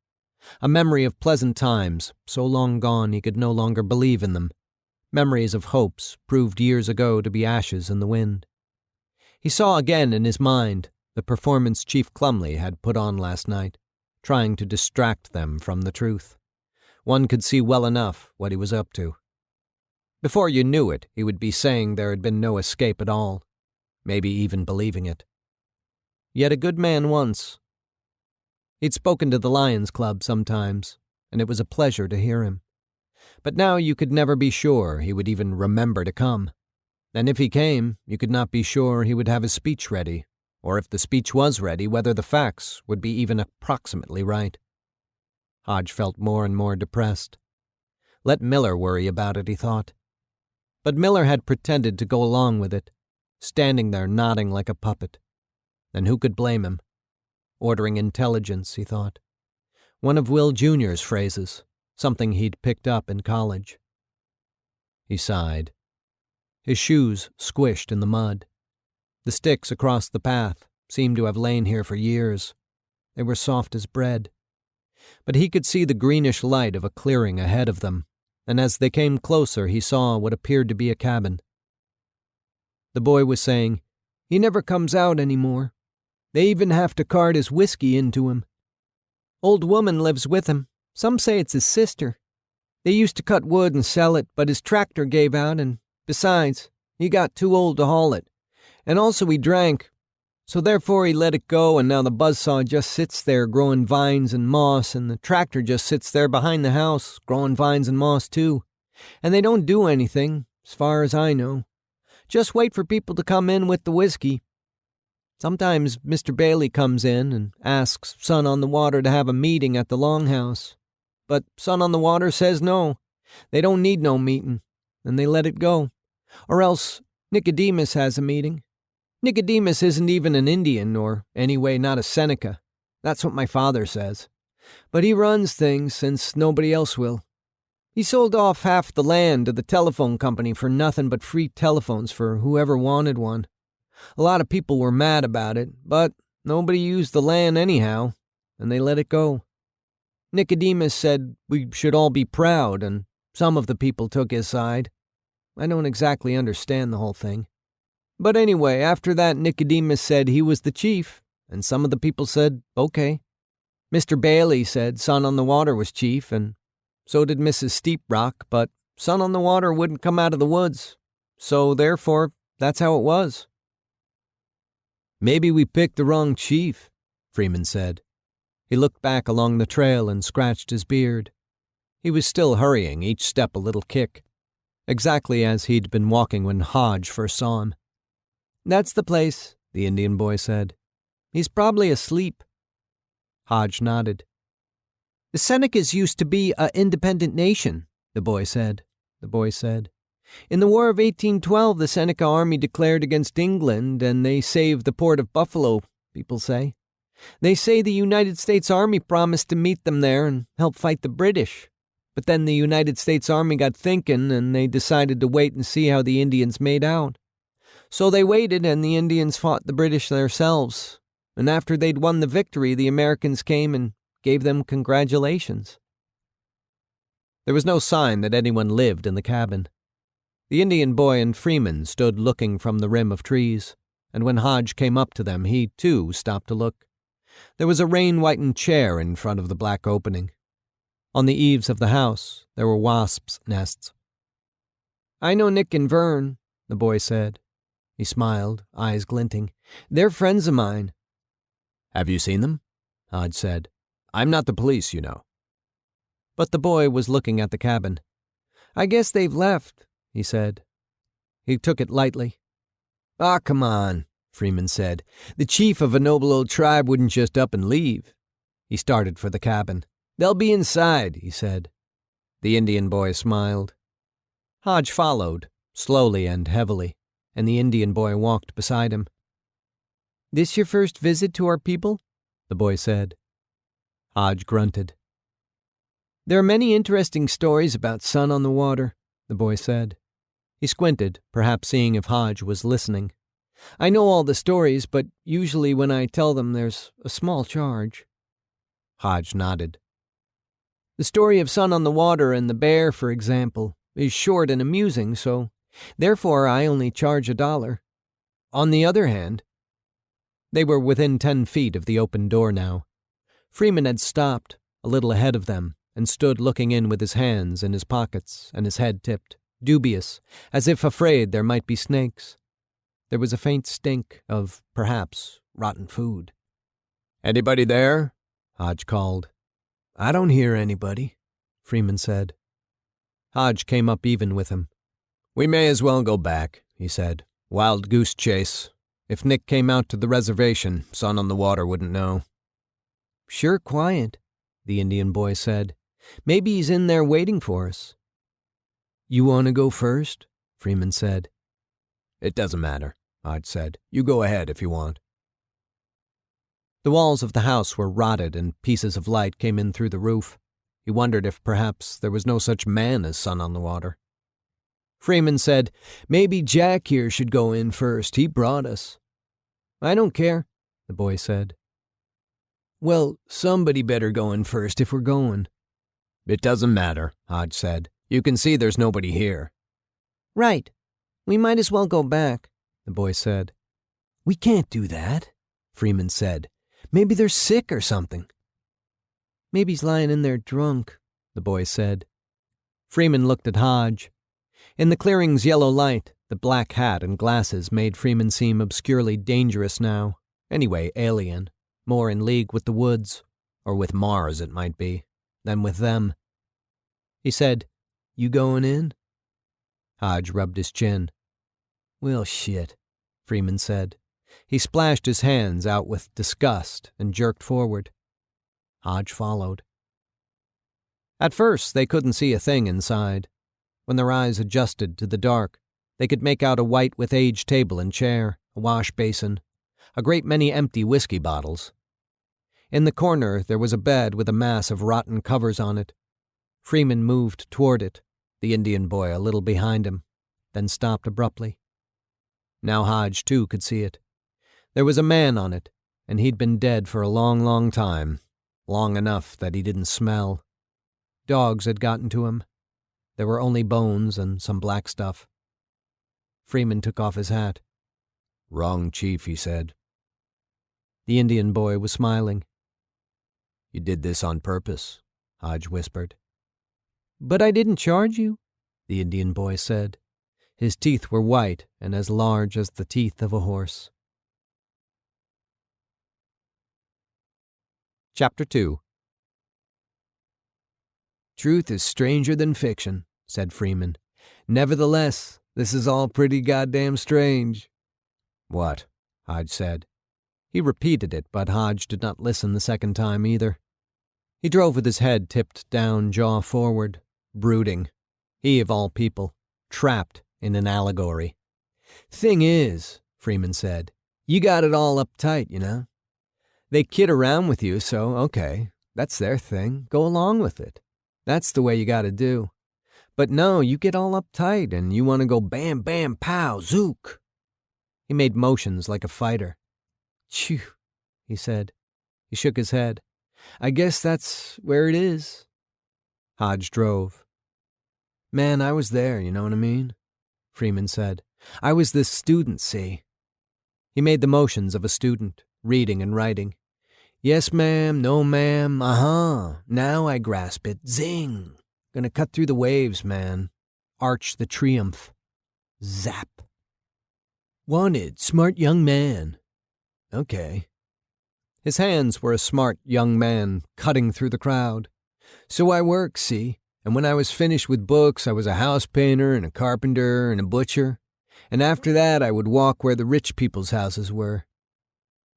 a memory of pleasant times so long gone he could no longer believe in them, memories of hopes proved years ago to be ashes in the wind. He saw again in his mind the performance Chief Clumley had put on last night, trying to distract them from the truth. One could see well enough what he was up to. Before you knew it, he would be saying there had been no escape at all, maybe even believing it. Yet a good man once. He'd spoken to the Lions Club sometimes, and it was a pleasure to hear him. But now you could never be sure he would even remember to come. And if he came, you could not be sure he would have his speech ready, or if the speech was ready, whether the facts would be even approximately right. Hodge felt more and more depressed. Let Miller worry about it, he thought. But Miller had pretended to go along with it, standing there nodding like a puppet. And who could blame him? Ordering intelligence, he thought. One of Will Jr.'s phrases, something he'd picked up in college. He sighed. His shoes squished in the mud. The sticks across the path seemed to have lain here for years. They were soft as bread. But he could see the greenish light of a clearing ahead of them, and as they came closer he saw what appeared to be a cabin. The boy was saying, "He never comes out anymore. They even have to cart his whiskey into him. Old woman lives with him. Some say it's his sister. They used to cut wood and sell it, but his tractor gave out, and besides, he got too old to haul it. And also he drank. So therefore he let it go, and now the buzzsaw just sits there growing vines and moss, and the tractor just sits there behind the house growing vines and moss too. And they don't do anything, as far as I know. Just wait for people to come in with the whiskey. Sometimes Mr. Bailey comes in and asks Son on the Water to have a meeting at the Longhouse. But Son on the Water says no. They don't need no meeting, and they let it go. Or else Nicodemus has a meeting. Nicodemus isn't even an Indian, or anyway not a Seneca. That's what my father says. But he runs things since nobody else will. He sold off half the land to the telephone company for nothing but free telephones for whoever wanted one. A lot of people were mad about it, but nobody used the land anyhow, and they let it go. Nicodemus said we should all be proud, and some of the people took his side. I don't exactly understand the whole thing. But anyway, after that Nicodemus said he was the chief, and some of the people said, okay. Mr. Bailey said Son on the Water was chief, and so did Mrs. Steeprock, but Son on the Water wouldn't come out of the woods. So therefore, that's how it was. Maybe we picked the wrong chief, Freeman said. He looked back along the trail and scratched his beard. He was still hurrying, each step a little kick, exactly as he'd been walking when Hodge first saw him. That's the place, the Indian boy said. He's probably asleep. Hodge nodded. The Senecas used to be a independent nation, the boy said. In the War of 1812, the Seneca army declared against England, and they saved the port of Buffalo, people say. They say the United States Army promised to meet them there and help fight the British. But then the United States Army got thinking, and they decided to wait and see how the Indians made out. So they waited, and the Indians fought the British themselves. And after they'd won the victory, the Americans came and gave them congratulations. There was no sign that anyone lived in the cabin. The Indian boy and Freeman stood looking from the rim of trees, and when Hodge came up to them, he, too, stopped to look. There was a rain-whitened chair in front of the black opening. On the eaves of the house, there were wasps' nests. "I know Nick and Vern," the boy said. He smiled, eyes glinting. "They're friends of mine." "Have you seen them?" Hodge said. "I'm not the police, you know." But the boy was looking at the cabin. "I guess they've left," he said. He took it lightly. "Ah, come on," Freeman said. "The chief of a noble old tribe wouldn't just up and leave." He started for the cabin. "They'll be inside," he said. The Indian boy smiled. Hodge followed, slowly and heavily, and the Indian boy walked beside him. "This your first visit to our people?" the boy said. Hodge grunted. "There are many interesting stories about Son on the Water," the boy said. He squinted, perhaps seeing if Hodge was listening. "I know all the stories, but usually when I tell them there's a small charge." Hodge nodded. "The story of Son on the Water and the bear, for example, is short and amusing, so therefore I only charge $1. On the other hand—" They were within 10 feet of the open door now. Freeman had stopped, a little ahead of them, and stood looking in with his hands in his pockets and his head tipped, dubious, as if afraid there might be snakes. There was a faint stink of, perhaps, rotten food. "Anybody there?" Hodge called. "I don't hear anybody," Freeman said. Hodge came up even with him. "We may as well go back," he said. "Wild goose chase. If Nick came out to the reservation, Son on the Water wouldn't know." "Sure quiet," the Indian boy said. "Maybe he's in there waiting for us." "You want to go first?" Freeman said. "It doesn't matter," Hodge said. "You go ahead if you want." The walls of the house were rotted and pieces of light came in through the roof. He wondered if perhaps there was no such man as Son on the Water. Freeman said, "Maybe Jack here should go in first. He brought us." "I don't care," the boy said. "Well, somebody better go in first if we're going." "It doesn't matter," Hodge said. "You can see there's nobody here." "Right. We might as well go back," the boy said. "We can't do that," Freeman said. "Maybe they're sick or something." "Maybe he's lying in there drunk," the boy said. Freeman looked at Hodge. In the clearing's yellow light, the black hat and glasses made Freeman seem obscurely dangerous now, anyway alien, more in league with the woods, or with Mars it might be, than with them. He said, "You going in?" Hodge rubbed his chin. "Well, shit," Freeman said. He splashed his hands out with disgust and jerked forward. Hodge followed. At first, they couldn't see a thing inside. When their eyes adjusted to the dark, they could make out a white with age table and chair, a wash basin, a great many empty whiskey bottles. In the corner, there was a bed with a mass of rotten covers on it. Freeman moved toward it, the Indian boy a little behind him, then stopped abruptly. Now Hodge, too, could see it. There was a man on it, and he'd been dead for a long, long time, long enough that he didn't smell. Dogs had gotten to him. There were only bones and some black stuff. Freeman took off his hat. "Wrong chief," he said. The Indian boy was smiling. "You did this on purpose," Hodge whispered. "But I didn't charge you," the Indian boy said. His teeth were white and as large as the teeth of a horse. Chapter 2. "Truth is stranger than fiction," said Freeman. "Nevertheless, this is all pretty goddamn strange." "What?" Hodge said. He repeated it, but Hodge did not listen the second time either. He drove with his head tipped down, jaw forward, brooding. He, of all people, trapped in an allegory. "Thing is," Freeman said, "you got it all uptight, you know. They kid around with you, so, okay, that's their thing. Go along with it. That's the way you gotta do. But no, you get all uptight and you want to go bam, bam, pow, zook." He made motions like a fighter. "Phew," he said. He shook his head. I guess that's where it is. Hodge drove. Man, I was there, you know what I mean? Freeman said. I was this student, see? He made the motions of a student, reading and writing. Yes, ma'am, no, ma'am, now I grasp it. Zing! Gonna cut through the waves, man. Arch the triumph. Zap. Wanted, smart young man. Okay. His hands were a smart young man cutting through the crowd. So I work, see? And when I was finished with books, I was a house painter and a carpenter and a butcher. And after that, I would walk where the rich people's houses were.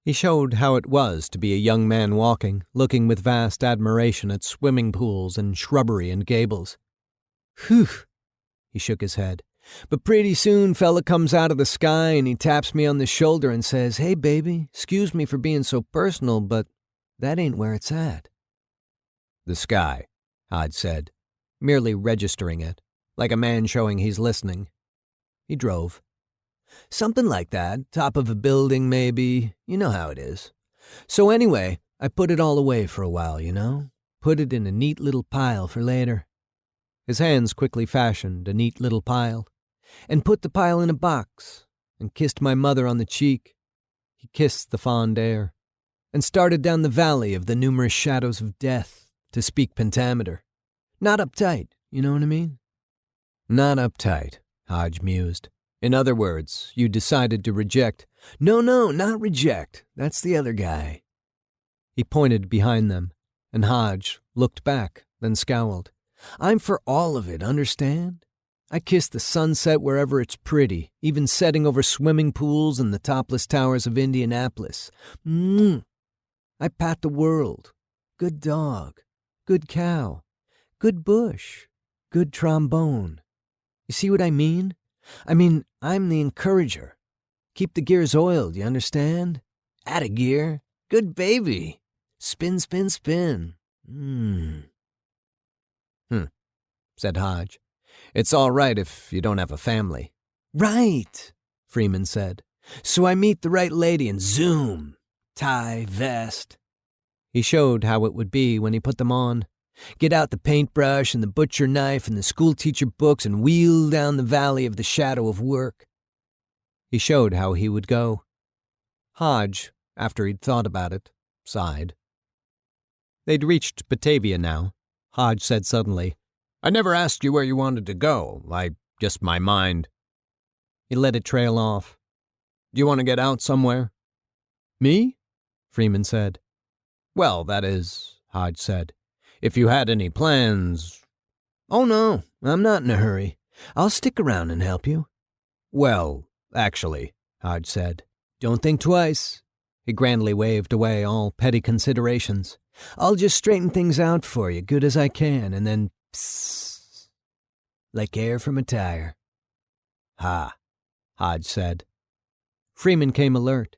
He showed how it was to be a young man walking, looking with vast admiration at swimming pools and shrubbery and gables. Whew! He shook his head. But pretty soon fella comes out of the sky and he taps me on the shoulder and says, Hey, baby, excuse me for being so personal, but that ain't where it's at. The sky, Hodge said, merely registering it, like a man showing he's listening. He drove. Something like that, top of a building maybe, you know how it is. So anyway, I put it all away for a while, you know? Put it in a neat little pile for later. His hands quickly fashioned a neat little pile, and put the pile in a box, and kissed my mother on the cheek. He kissed the fond air, and started down the valley of the numerous shadows of death, to speak pentameter. Not uptight, you know what I mean? Not uptight, Hodge mused. In other words, you decided to reject. No, not reject. That's the other guy. He pointed behind them, and Hodge looked back, then scowled. I'm for all of it, understand? I kiss the sunset wherever it's pretty, even setting over swimming pools and the topless towers of Indianapolis. I pat the world. Good dog. Good cow. Good bush. Good trombone. You see what I mean? I'm the encourager. Keep the gears oiled, you understand? Atta gear. Good baby. Spin, spin, spin. Said Hodge. It's all right if you don't have a family. Right, Freeman said. So I meet the right lady and zoom. Tie, vest. He showed how it would be when he put them on. Get out the paintbrush and the butcher knife and the schoolteacher books and wheel down the valley of the shadow of work. He showed how he would go. Hodge, after he'd thought about it, sighed. They'd reached Batavia now. Hodge said suddenly, I never asked you where you wanted to go. Just my mind. He let it trail off. Do you want to get out somewhere? Me? Freeman said. Well, that is, Hodge said. If you had any plans. Oh, no, I'm not in a hurry. I'll stick around and help you. Well, actually, Hodge said. Don't think twice. He grandly waved away all petty considerations. I'll just straighten things out for you, good as I can, and then psst, like air from a tire. Ha, Hodge said. Freeman came alert.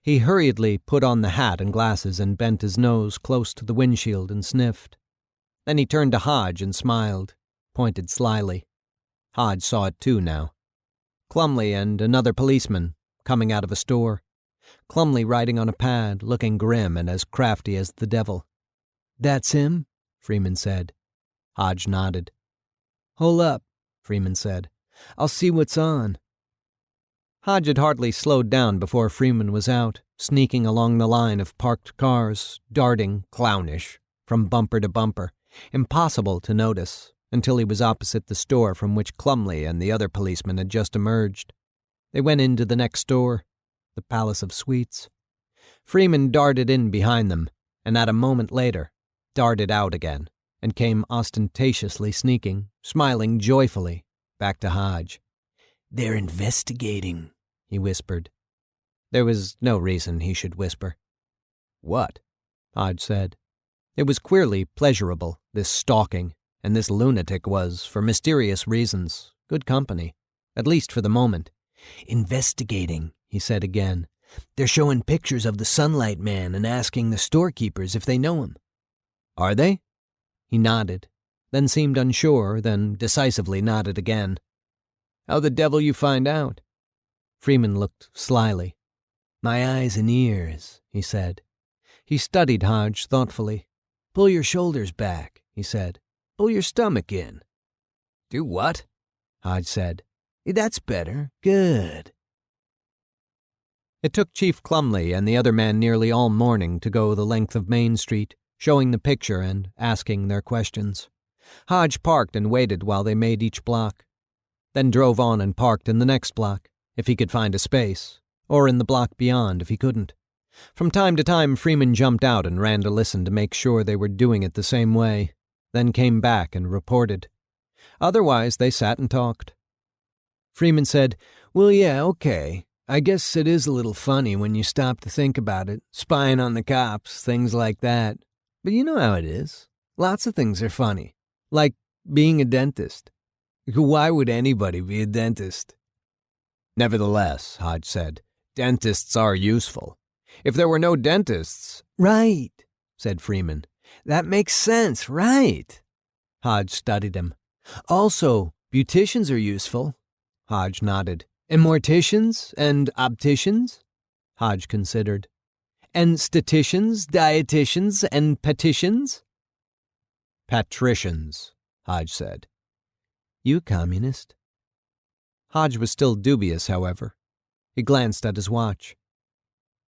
He hurriedly put on the hat and glasses and bent his nose close to the windshield and sniffed. Then he turned to Hodge and smiled, pointed slyly. Hodge saw it too now. Clumley and another policeman coming out of a store. Clumley riding on a pad, looking grim and as crafty as the devil. That's him, Freeman said. Hodge nodded. Hold up, Freeman said. I'll see what's on. Hodge had hardly slowed down before Freeman was out, sneaking along the line of parked cars, darting, clownish, from bumper to bumper, impossible to notice, until he was opposite the store from which Clumley and the other policeman had just emerged. They went into the next door, the Palace of Sweets. Freeman darted in behind them, and at a moment later, darted out again, and came ostentatiously sneaking, smiling joyfully, back to Hodge. They're investigating, he whispered. There was no reason he should whisper. What? Hodge said. It was queerly pleasurable, this stalking, and this lunatic was, for mysterious reasons, good company, at least for the moment. Investigating, he said again. They're showing pictures of the Sunlight Man and asking the storekeepers if they know him. Are they? He nodded, then seemed unsure, then decisively nodded again. How the devil you find out? Freeman looked slyly. My eyes and ears, he said. He studied Hodge thoughtfully. Pull your shoulders back, he said. Pull your stomach in. Do what? Hodge said. That's better. Good. It took Chief Clumley and the other man nearly all morning to go the length of Main Street, showing the picture and asking their questions. Hodge parked and waited while they made each block, then drove on and parked in the next block, if he could find a space, or in the block beyond if he couldn't. From time to time, Freeman jumped out and ran to listen to make sure they were doing it the same way, then came back and reported. Otherwise, they sat and talked. Freeman said, "Well, yeah, okay. I guess it is a little funny when you stop to think about it, spying on the cops, things like that. But you know how it is. Lots of things are funny, like being a dentist. Why would anybody be a dentist?" Nevertheless, Hodge said, dentists are useful. If there were no dentists— Right, said Freeman. That makes sense, right. Hodge studied him. Also, beauticians are useful. Hodge nodded. And morticians and opticians? Hodge considered. And statisticians, dietitians, and petitions? Patricians, Hodge said. You communist? Hodge was still dubious, however. He glanced at his watch.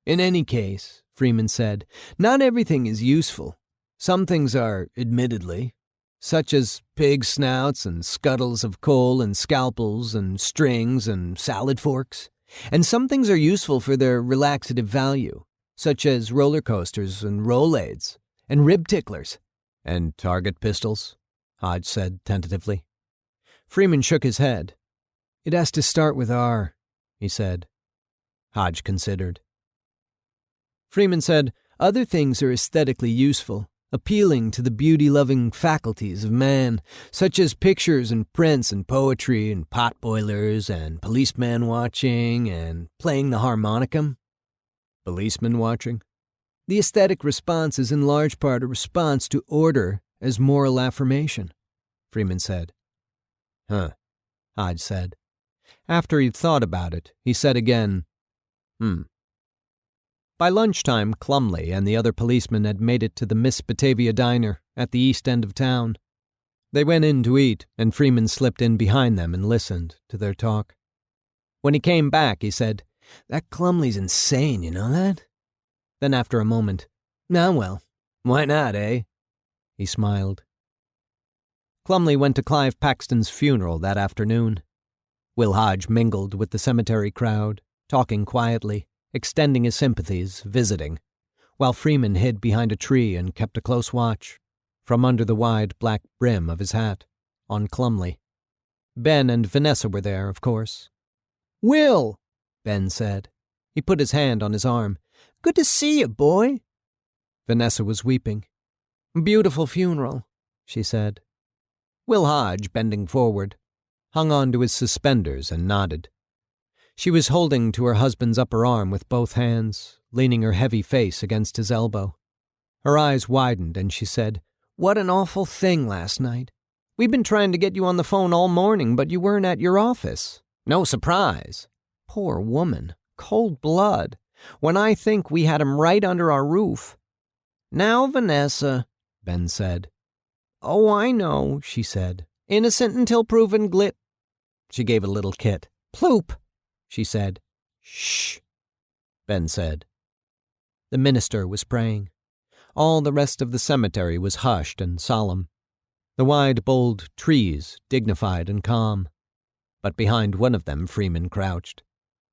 In any case, Freeman said, not everything is useful. Some things are, admittedly, such as pig snouts and scuttles of coal and scalpels and strings and salad forks. And some things are useful for their relaxative value, such as roller coasters and Rolaids and rib ticklers. And target pistols, Hodge said tentatively. Freeman shook his head. It has to start with R, he said. Hodge considered. Freeman said, other things are aesthetically useful, appealing to the beauty-loving faculties of man, such as pictures and prints and poetry and potboilers and policeman watching and playing the harmonicum. Policeman watching? The aesthetic response is in large part a response to order as moral affirmation, Freeman said. Huh, Hodge said. After he'd thought about it, he said again, By lunchtime, Clumley and the other policemen had made it to the Miss Batavia diner at the east end of town. They went in to eat, and Freeman slipped in behind them and listened to their talk. When he came back, he said, That Clumley's insane, you know that? Then after a moment, Ah, well, why not, eh? He smiled. Clumley went to Clive Paxton's funeral that afternoon. Will Hodge mingled with the cemetery crowd, talking quietly, extending his sympathies, visiting, while Freeman hid behind a tree and kept a close watch, from under the wide black brim of his hat, on Clumley. Ben and Vanessa were there, of course. Will, Ben said. He put his hand on his arm. Good to see you, boy. Vanessa was weeping. Beautiful funeral, she said. Will Hodge, bending forward, hung on to his suspenders and nodded. She was holding to her husband's upper arm with both hands, leaning her heavy face against his elbow. Her eyes widened and she said, What an awful thing last night. We've been trying to get you on the phone all morning, but you weren't at your office. No surprise. Poor woman. Cold blood. When I think we had him right under our roof. Now, Vanessa, Ben said. Oh, I know, she said. Innocent until proven glit. She gave a little kit. Ploop, she said. Shh, Ben said. The minister was praying. All the rest of the cemetery was hushed and solemn. The wide, bold trees, dignified and calm. But behind one of them Freeman crouched,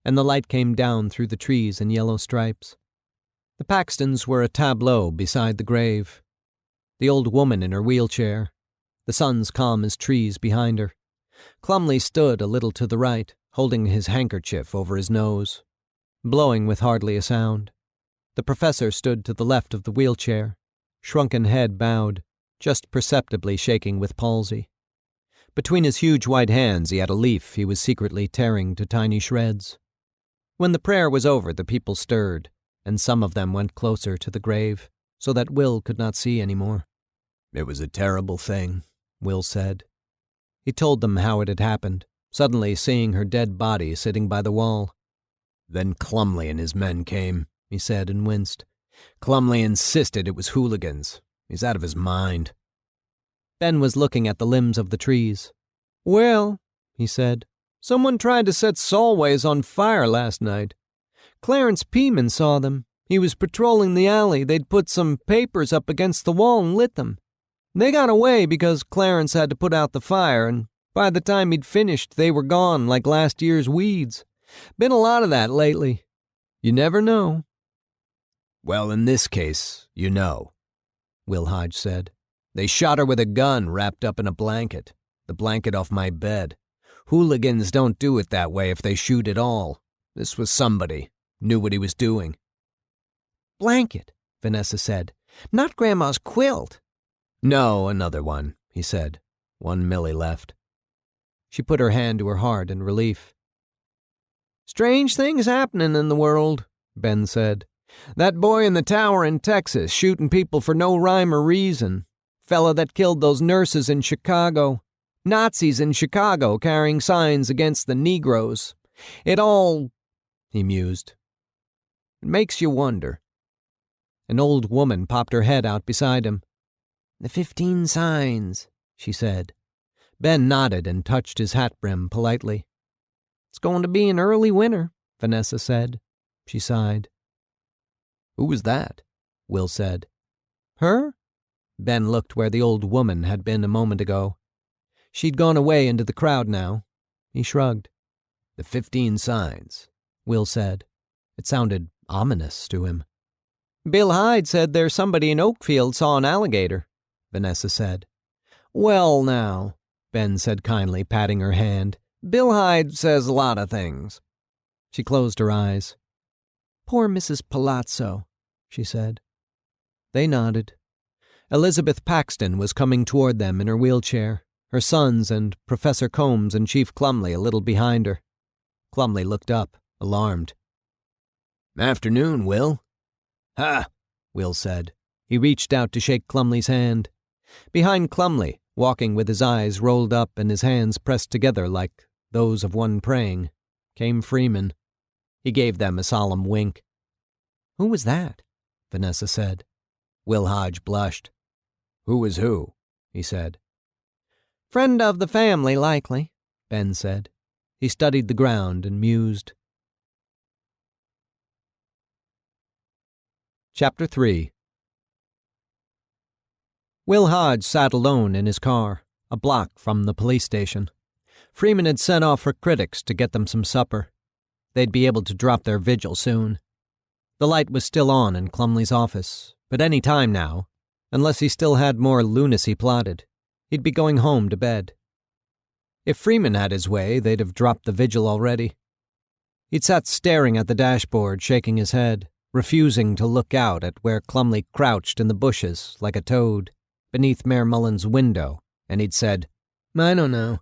and the light came down through the trees in yellow stripes. The Paxtons were a tableau beside the grave. The old woman in her wheelchair, the sons calm as trees behind her. Clumley stood a little to the right, holding his handkerchief over his nose, blowing with hardly a sound. The professor stood to the left of the wheelchair, shrunken head bowed, just perceptibly shaking with palsy. Between his huge white hands he had a leaf he was secretly tearing to tiny shreds. When the prayer was over, the people stirred, and some of them went closer to the grave, so that Will could not see any more. It was a terrible thing, Will said. He told them how it had happened, suddenly seeing her dead body sitting by the wall. Then Clumley and his men came, he said and winced. Clumley insisted it was hooligans. He's out of his mind. Ben was looking at the limbs of the trees. Well, he said, someone tried to set Solway's on fire last night. Clarence Peeman saw them. He was patrolling the alley. They'd put some papers up against the wall and lit them. They got away because Clarence had to put out the fire, and by the time he'd finished, they were gone like last year's weeds. Been a lot of that lately. You never know. Well, in this case, you know, Will Hodge said. They shot her with a gun wrapped up in a blanket. The blanket off my bed. Hooligans don't do it that way if they shoot at all. This was somebody. Knew what he was doing. Blanket, Vanessa said. Not Grandma's quilt. No, another one, he said. One Millie left. She put her hand to her heart in relief. Strange things happening in the world, Ben said. That boy in the tower in Texas shooting people for no rhyme or reason. Fella that killed those nurses in Chicago. Nazis in Chicago carrying signs against the Negroes. It all, he mused. It makes you wonder. An old woman popped her head out beside him. The 15 signs, she said. Ben nodded and touched his hat brim politely. It's going to be an early winter, Vanessa said. She sighed. Who was that? Will said. Her? Ben looked where the old woman had been a moment ago. She'd gone away into the crowd now. He shrugged. The 15 signs, Will said. It sounded ominous to him. Bill Hyde said there's somebody in Oakfield saw an alligator, Vanessa said. Well, now, Ben said kindly, patting her hand. Bill Hyde says a lot of things. She closed her eyes. Poor Mrs. Palazzo, she said. They nodded. Elizabeth Paxton was coming toward them in her wheelchair, her sons and Professor Combs and Chief Clumley a little behind her. Clumley looked up, alarmed. Afternoon, Will. Ha, Will said. He reached out to shake Clumley's hand. Behind Clumley, walking with his eyes rolled up and his hands pressed together like those of one praying, came Freeman. He gave them a solemn wink. Who was that? Vanessa said. Will Hodge blushed. Who was who? He said. Friend of the family, likely, Ben said. He studied the ground and mused. Chapter 3. Will Hodge sat alone in his car, a block from the police station. Freeman had sent off for critics to get them some supper. They'd be able to drop their vigil soon. The light was still on in Clumley's office, but any time now, unless he still had more lunacy plotted, he'd be going home to bed. If Freeman had his way, they'd have dropped the vigil already. He'd sat staring at the dashboard, shaking his head, refusing to look out at where Clumley crouched in the bushes like a toad, beneath Mayor Mullen's window, and he'd said, I don't know,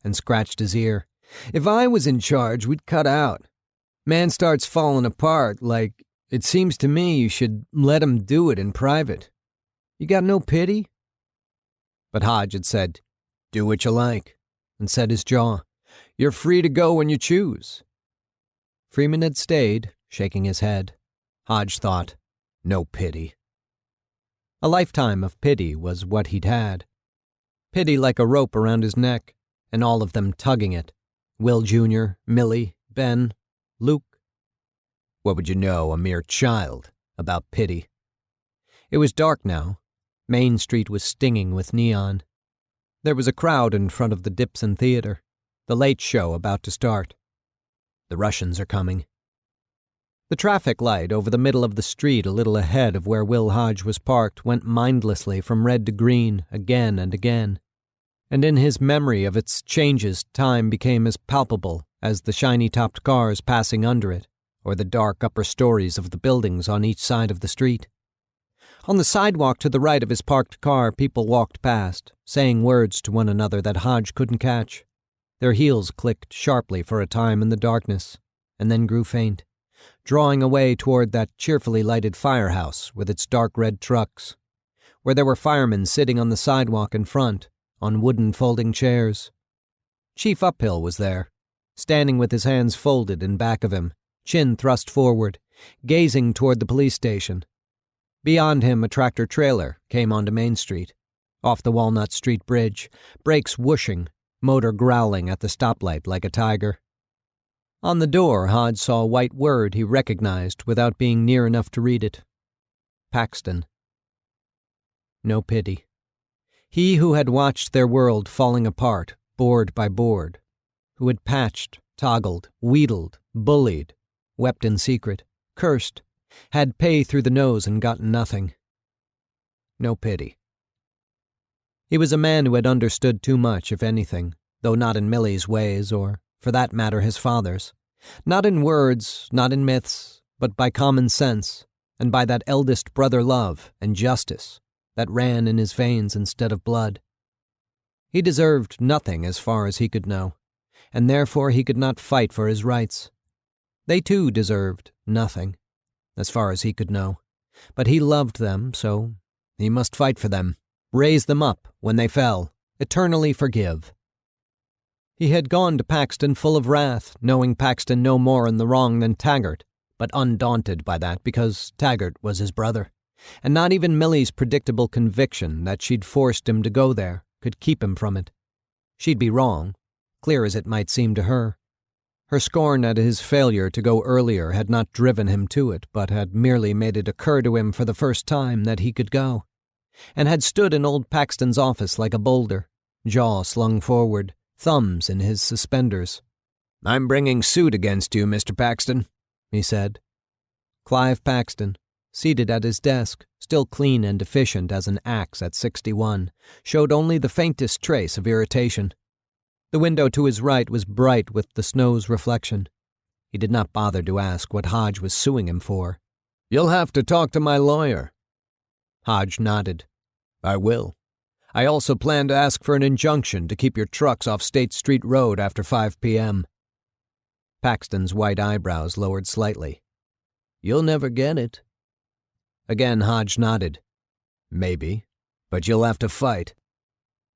and scratched his ear. If I was in charge, we'd cut out. Man starts falling apart, like, it seems to me you should let him do it in private. You got no pity? But Hodge had said, do what you like, and set his jaw. You're free to go when you choose. Freeman had stayed, shaking his head. Hodge thought, no pity. A lifetime of pity was what he'd had. Pity like a rope around his neck, and all of them tugging it. Will Jr., Millie, Ben, Luke. What would you know, a mere child, about pity? It was dark now. Main Street was stinging with neon. There was a crowd in front of the Dipson Theater, the late show about to start. The Russians are coming. The traffic light over the middle of the street a little ahead of where Will Hodge was parked went mindlessly from red to green again and again, and in his memory of its changes time became as palpable as the shiny-topped cars passing under it or the dark upper stories of the buildings on each side of the street. On the sidewalk to the right of his parked car, people walked past, saying words to one another that Hodge couldn't catch. Their heels clicked sharply for a time in the darkness, and then grew faint, drawing away toward that cheerfully lighted firehouse with its dark red trucks, where there were firemen sitting on the sidewalk in front, on wooden folding chairs. Chief Uphill was there, standing with his hands folded in back of him, chin thrust forward, gazing toward the police station. Beyond him, a tractor-trailer came onto Main Street. Off the Walnut Street Bridge, brakes whooshing, motor growling at the stoplight like a tiger. On the door, Hodge saw a white word he recognized without being near enough to read it. Paxton. No pity. He who had watched their world falling apart, board by board, who had patched, toggled, wheedled, bullied, wept in secret, cursed, had pay through the nose and gotten nothing. No pity. He was a man who had understood too much, if anything, though not in Millie's ways, or, for that matter, his father's. Not in words, not in myths, but by common sense, and by that eldest brother love and justice that ran in his veins instead of blood. He deserved nothing as far as he could know, and therefore he could not fight for his rights. They too deserved nothing, as far as he could know, but he loved them, so he must fight for them, raise them up when they fell, eternally forgive. He had gone to Paxton full of wrath, knowing Paxton no more in the wrong than Taggart, but undaunted by that because Taggart was his brother, and not even Millie's predictable conviction that she'd forced him to go there could keep him from it. She'd be wrong, clear as it might seem to her. Her scorn at his failure to go earlier had not driven him to it, but had merely made it occur to him for the first time that he could go, and had stood in old Paxton's office like a boulder, jaw slung forward, thumbs in his suspenders. "I'm bringing suit against you, Mr. Paxton," he said. Clive Paxton, seated at his desk, still clean and efficient as an axe at 61, showed only the faintest trace of irritation. The window to his right was bright with the snow's reflection. He did not bother to ask what Hodge was suing him for. "You'll have to talk to my lawyer." Hodge nodded. "I will. I also plan to ask for an injunction to keep your trucks off State Street Road after 5 p.m. Paxton's white eyebrows lowered slightly. "You'll never get it." Again Hodge nodded. "Maybe, but you'll have to fight.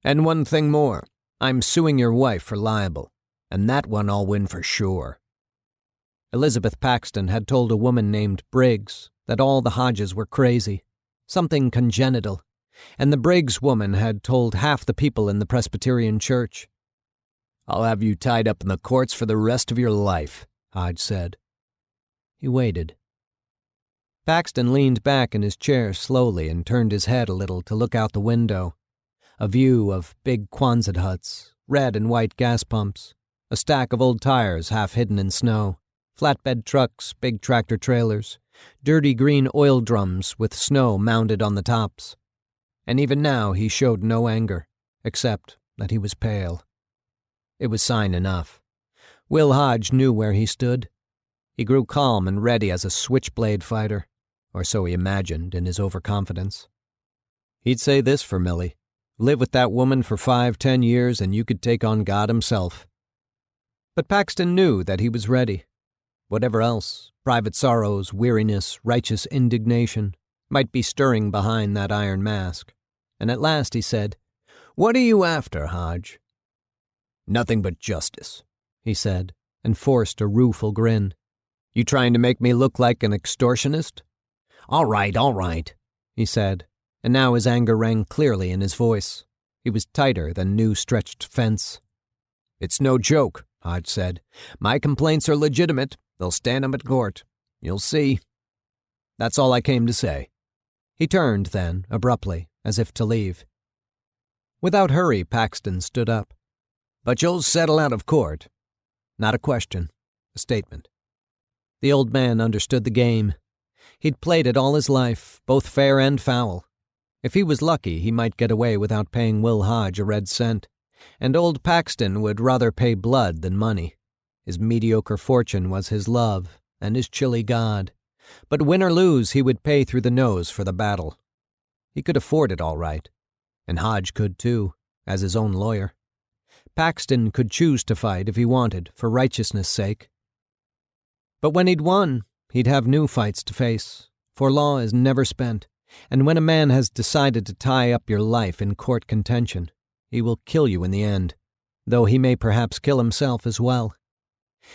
And one thing more. I'm suing your wife for libel, and that one I'll win for sure." Elizabeth Paxton had told a woman named Briggs that all the Hodges were crazy, something congenital, and the Briggs woman had told half the people in the Presbyterian church. "I'll have you tied up in the courts for the rest of your life," Hodge said. He waited. Paxton leaned back in his chair slowly and turned his head a little to look out the window. A view of big Quonset huts, red and white gas pumps, a stack of old tires half hidden in snow, flatbed trucks, big tractor-trailers, dirty green oil drums with snow mounded on the tops. And even now he showed no anger, except that he was pale. It was sign enough. Will Hodge knew where he stood. He grew calm and ready as a switchblade fighter, or so he imagined in his overconfidence. He'd say this for Millie. Live with that woman for 5-10 years and you could take on God himself. But Paxton knew that he was ready. Whatever else, private sorrows, weariness, righteous indignation, might be stirring behind that iron mask. And at last he said, "What are you after, Hodge?" "Nothing but justice," he said, and forced a rueful grin. "You trying to make me look like an extortionist?" All right, he said, and now his anger rang clearly in his voice. He was tighter than new stretched fence. "It's no joke," Hodge said. "My complaints are legitimate. They'll stand 'em at court. You'll see. That's all I came to say." He turned then, abruptly, as if to leave. Without hurry, Paxton stood up. "But you'll settle out of court." Not a question, a statement. The old man understood the game. He'd played it all his life, both fair and foul. If he was lucky, he might get away without paying Will Hodge a red cent, and old Paxton would rather pay blood than money. His mediocre fortune was his love and his chilly God. But win or lose, he would pay through the nose for the battle. He could afford it all right, and Hodge could too, as his own lawyer. Paxton could choose to fight if he wanted, for righteousness' sake. But when he'd won, he'd have new fights to face, for law is never spent, and when a man has decided to tie up your life in court contention, he will kill you in the end, though he may perhaps kill himself as well.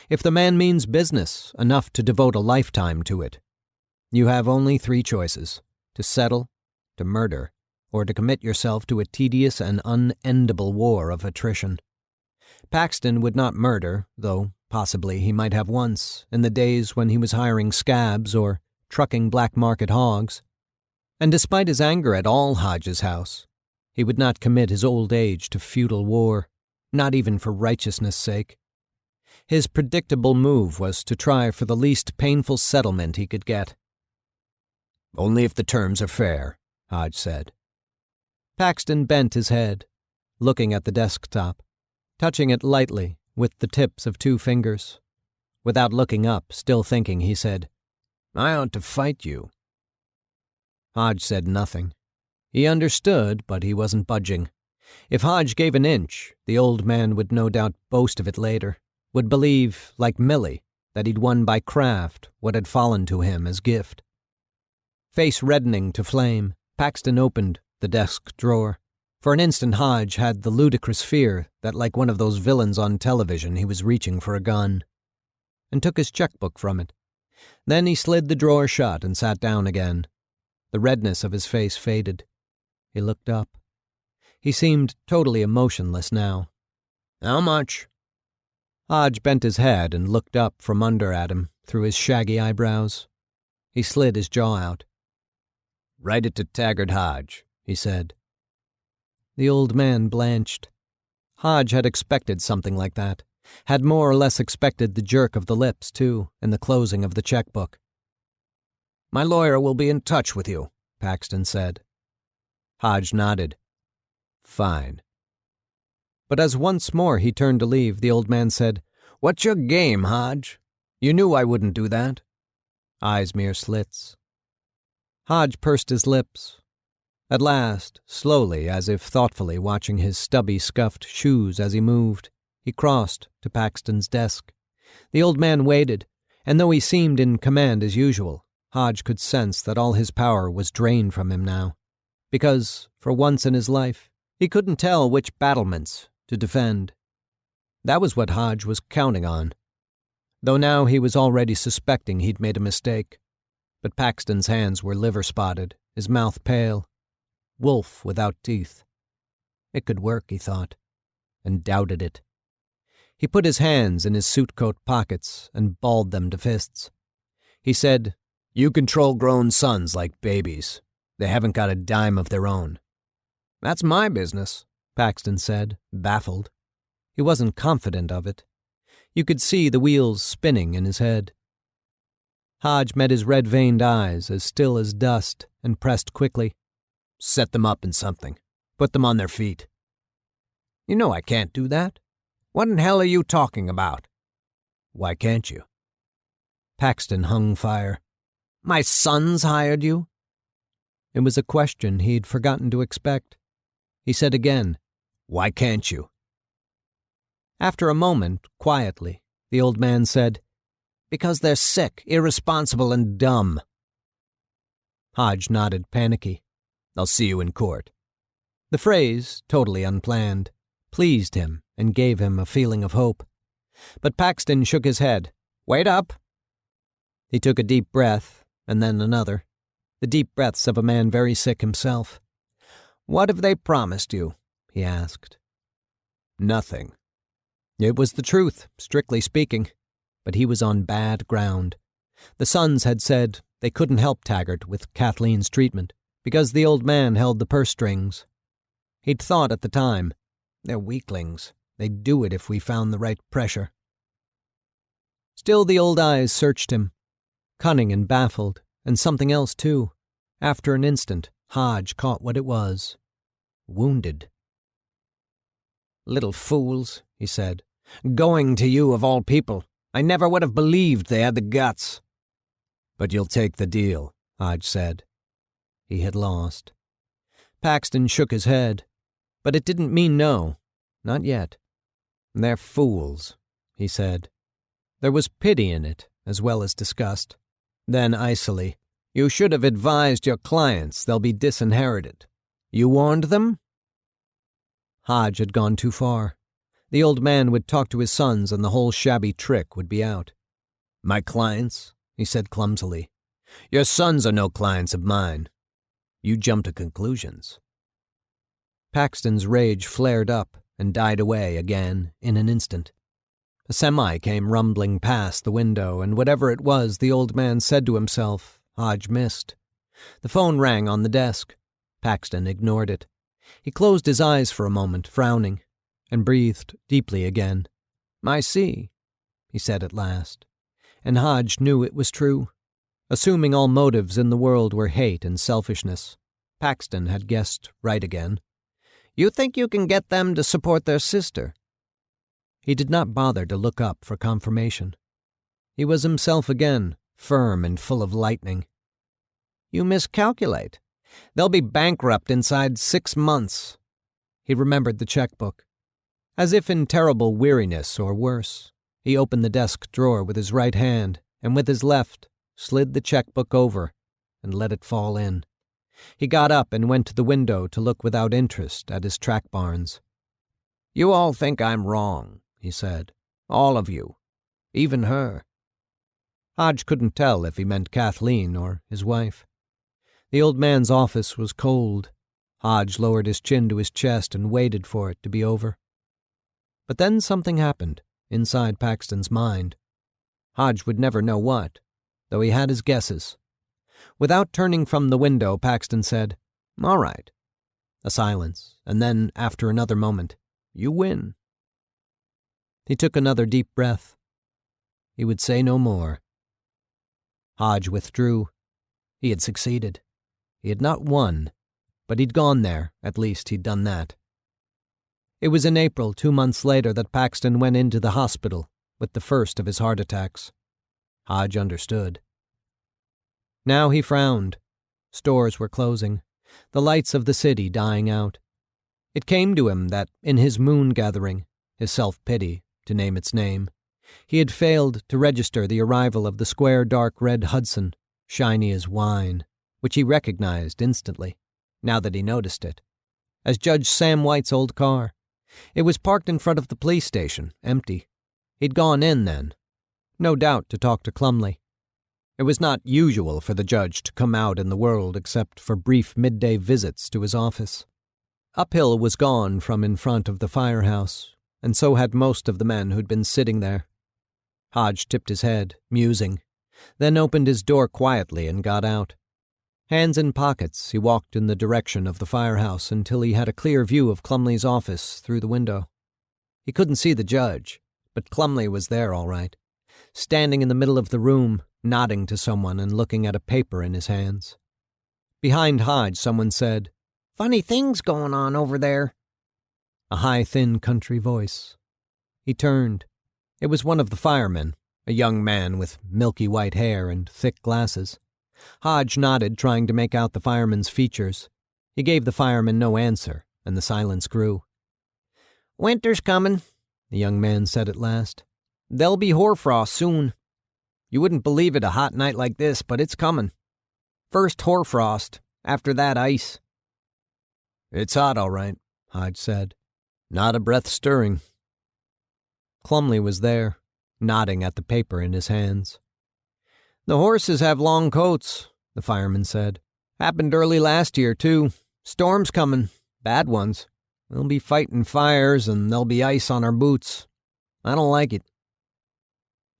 If the man means business, enough to devote a lifetime to it, you have only 3 choices: to settle, to murder, or to commit yourself to a tedious and unendable war of attrition. Paxton would not murder, though possibly he might have once, in the days when he was hiring scabs or trucking black market hogs. And despite his anger at all Hodge's house, he would not commit his old age to futile war, not even for righteousness' sake. His predictable move was to try for the least painful settlement he could get. "Only if the terms are fair," Hodge said. Paxton bent his head, looking at the desktop, touching it lightly with the tips of 2 fingers. Without looking up, still thinking, he said, "I ought to fight you." Hodge said nothing. He understood, but he wasn't budging. If Hodge gave an inch, the old man would no doubt boast of it later, would believe, like Millie, that he'd won by craft what had fallen to him as gift. Face reddening to flame, Paxton opened the desk drawer. For an instant Hodge had the ludicrous fear that, like one of those villains on television, he was reaching for a gun, and took his checkbook from it. Then he slid the drawer shut and sat down again. The redness of his face faded. He looked up. He seemed totally emotionless now. "How much?" Hodge bent his head and looked up from under at him through his shaggy eyebrows. He slid his jaw out. "Write it to Taggart Hodge," he said. The old man blanched. Hodge had expected something like that, had more or less expected the jerk of the lips, too, in the closing of the checkbook. "My lawyer will be in touch with you," Paxton said. Hodge nodded. "Fine." But as once more he turned to leave, the old man said, "What's your game, Hodge? You knew I wouldn't do that." Eyes mere slits. Hodge pursed his lips. At last, slowly, as if thoughtfully watching his stubby, scuffed shoes as he moved, he crossed to Paxton's desk. The old man waited, and though he seemed in command as usual, Hodge could sense that all his power was drained from him now, because, for once in his life, he couldn't tell which battlements to defend. That was what Hodge was counting on, though now he was already suspecting he'd made a mistake. But Paxton's hands were liver-spotted, his mouth pale. Wolf without teeth. It could work, he thought, and doubted it. He put his hands in his suit coat pockets and balled them to fists. He said, "You control grown sons like babies. They haven't got a dime of their own." "That's my business," Paxton said, baffled. He wasn't confident of it. You could see the wheels spinning in his head. Hodge met his red-veined eyes, as still as dust, and pressed quickly. "Set them up in something. Put them on their feet." "You know I can't do that. What in hell are you talking about?" "Why can't you?" Paxton hung fire. "My sons hired you?" It was a question he'd forgotten to expect. He said again, "Why can't you?" After a moment, quietly, the old man said, "Because they're sick, irresponsible, and dumb." Hodge nodded, panicky. "I'll see you in court." The phrase, totally unplanned, pleased him and gave him a feeling of hope. But Paxton shook his head. "Wait up." He took a deep breath, and then another. The deep breaths of a man very sick himself. "What have they promised you?" he asked. "Nothing." It was the truth, strictly speaking, but he was on bad ground. The sons had said they couldn't help Taggart with Kathleen's treatment, because the old man held the purse strings. He'd thought at the time, "They're weaklings. They'd do it if we found the right pressure." Still the old eyes searched him, cunning and baffled, and something else too. After an instant, Hodge caught what it was. Wounded. "Little fools," he said. "Going to you of all people. I never would have believed they had the guts." "But you'll take the deal," Hodge said. He had lost. Paxton shook his head, but it didn't mean no. Not yet. "They're fools," he said. There was pity in it, as well as disgust. Then, icily, "You should have advised your clients they'll be disinherited. You warned them?" Hodge had gone too far. The old man would talk to his sons and the whole shabby trick would be out. "My clients," he said clumsily. "Your sons are no clients of mine. You jump to conclusions." Paxton's rage flared up and died away again in an instant. A semi came rumbling past the window, and whatever it was the old man said to himself, Hodge missed. The phone rang on the desk. Paxton ignored it. He closed his eyes for a moment, frowning, and breathed deeply again. "I see," he said at last, and Hodge knew it was true. Assuming all motives in the world were hate and selfishness, Paxton had guessed right again. "You think you can get them to support their sister?" He did not bother to look up for confirmation. He was himself again, firm and full of lightning. "You miscalculate. They'll be bankrupt inside 6 months." He remembered the checkbook. As if in terrible weariness or worse, he opened the desk drawer with his right hand and with his left slid the checkbook over and let it fall in. He got up and went to the window to look without interest at his track barns. "You all think I'm wrong," he said. "All of you. Even her." Hodge couldn't tell if he meant Kathleen or his wife. The old man's office was cold. Hodge lowered his chin to his chest and waited for it to be over. But then something happened inside Paxton's mind. Hodge would never know what, though he had his guesses. Without turning from the window, Paxton said, "All right." A silence, and then, after another moment, "You win." He took another deep breath. He would say no more. Hodge withdrew. He had succeeded. He had not won, but he'd gone there. At least he'd done that. It was in April, 2 months later, that Paxton went into the hospital with the first of his heart attacks. Hodge understood. Now he frowned. Stores were closing, the lights of the city dying out. It came to him that, in his moon-gathering, his self-pity, to name its name, he had failed to register the arrival of the square dark red Hudson, shiny as wine, which he recognized instantly, now that he noticed it, as Judge Sam White's old car. It was parked in front of the police station, empty. He'd gone in then, no doubt to talk to Clumley. It was not usual for the judge to come out in the world except for brief midday visits to his office. Uphill was gone from in front of the firehouse, and so had most of the men who'd been sitting there. Hodge tipped his head, musing, then opened his door quietly and got out. Hands in pockets, he walked in the direction of the firehouse until he had a clear view of Clumley's office through the window. He couldn't see the judge, but Clumley was there all right, standing in the middle of the room, nodding to someone and looking at a paper in his hands. Behind Hodge, someone said, "Funny things going on over there." A high, thin country voice. He turned. It was one of the firemen, a young man with milky white hair and thick glasses. Hodge nodded, trying to make out the fireman's features. He gave the fireman no answer, and the silence grew. "Winter's coming," the young man said at last. "There'll be hoarfrost soon. You wouldn't believe it a hot night like this, but it's coming. First hoarfrost, after that ice." "It's hot, all right," Hodge said. "Not a breath stirring." Clumley was there, nodding at the paper in his hands. "The horses have long coats," the fireman said. "Happened early last year, too. Storms coming, bad ones. We'll be fighting fires, and there'll be ice on our boots. I don't like it."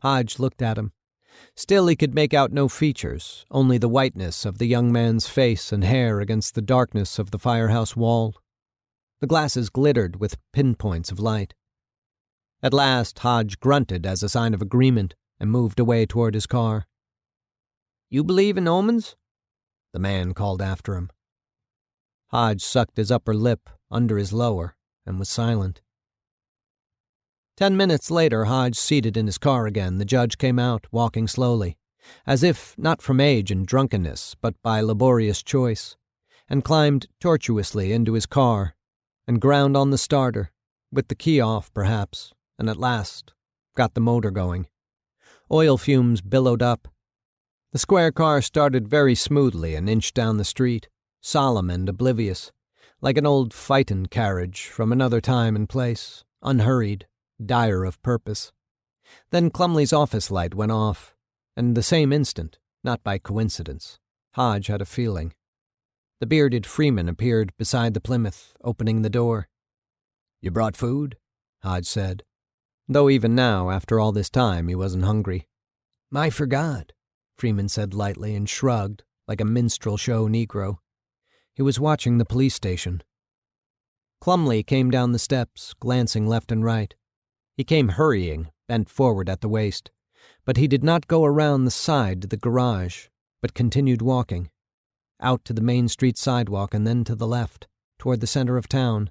Hodge looked at him. Still he could make out no features, only the whiteness of the young man's face and hair against the darkness of the firehouse wall. The glasses glittered with pinpoints of light. At last Hodge grunted as a sign of agreement and moved away toward his car. "You believe in omens?" the man called after him. Hodge sucked his upper lip under his lower and was silent. 10 minutes later, Hodge seated in his car again, the judge came out, walking slowly, as if not from age and drunkenness, but by laborious choice, and climbed tortuously into his car, and ground on the starter, with the key off, perhaps, and at last got the motor going. Oil fumes billowed up. The square car started very smoothly and inched down the street, solemn and oblivious, like an old phaeton carriage from another time and place, unhurried, dire of purpose. Then Clumley's office light went off, and the same instant, not by coincidence, Hodge had a feeling. The bearded Freeman appeared beside the Plymouth, opening the door. "You brought food?" Hodge said, though even now, after all this time, he wasn't hungry. "I forgot," Freeman said lightly and shrugged, like a minstrel show Negro. He was watching the police station. Clumley came down the steps, glancing left and right. He came hurrying, bent forward at the waist, but he did not go around the side to the garage, but continued walking, out to the Main Street sidewalk and then to the left, toward the center of town.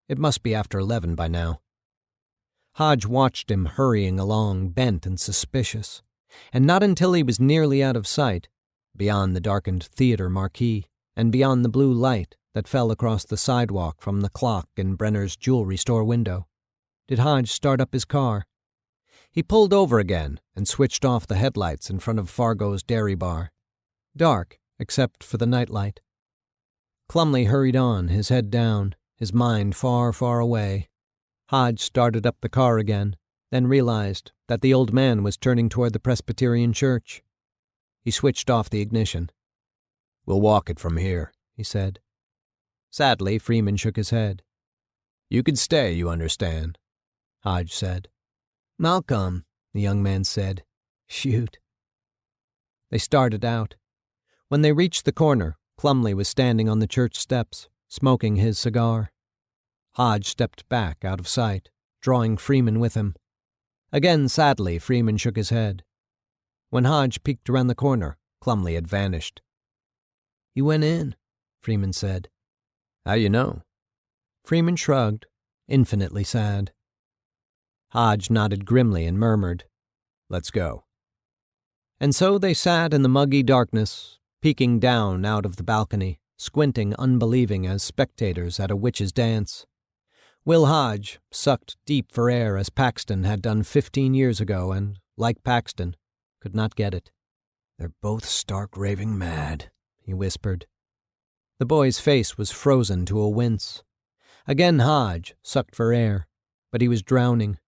It must be after 11 by now. Hodge watched him hurrying along, bent and suspicious, and not until he was nearly out of sight, beyond the darkened theater marquee, and beyond the blue light that fell across the sidewalk from the clock in Brenner's jewelry store window, did Hodge start up his car. He pulled over again and switched off the headlights in front of Fargo's Dairy Bar. Dark, except for the nightlight. Clumley hurried on, his head down, his mind far, far away. Hodge started up the car again, then realized that the old man was turning toward the Presbyterian church. He switched off the ignition. "We'll walk it from here," he said. Sadly, Freeman shook his head. "You could stay, you understand," Hodge said. "I'll come," the young man said. "Shoot." They started out. When they reached the corner, Clumley was standing on the church steps, smoking his cigar. Hodge stepped back out of sight, drawing Freeman with him. Again, sadly, Freeman shook his head. When Hodge peeked around the corner, Clumley had vanished. "You went in," Freeman said. "How you know?" Freeman shrugged, infinitely sad. Hodge nodded grimly and murmured, "Let's go." And so they sat in the muggy darkness, peeking down out of the balcony, squinting unbelieving as spectators at a witch's dance. Will Hodge sucked deep for air as Paxton had done 15 years ago and, like Paxton, could not get it. "They're both stark raving mad," he whispered. The boy's face was frozen to a wince. Again Hodge sucked for air, but he was drowning.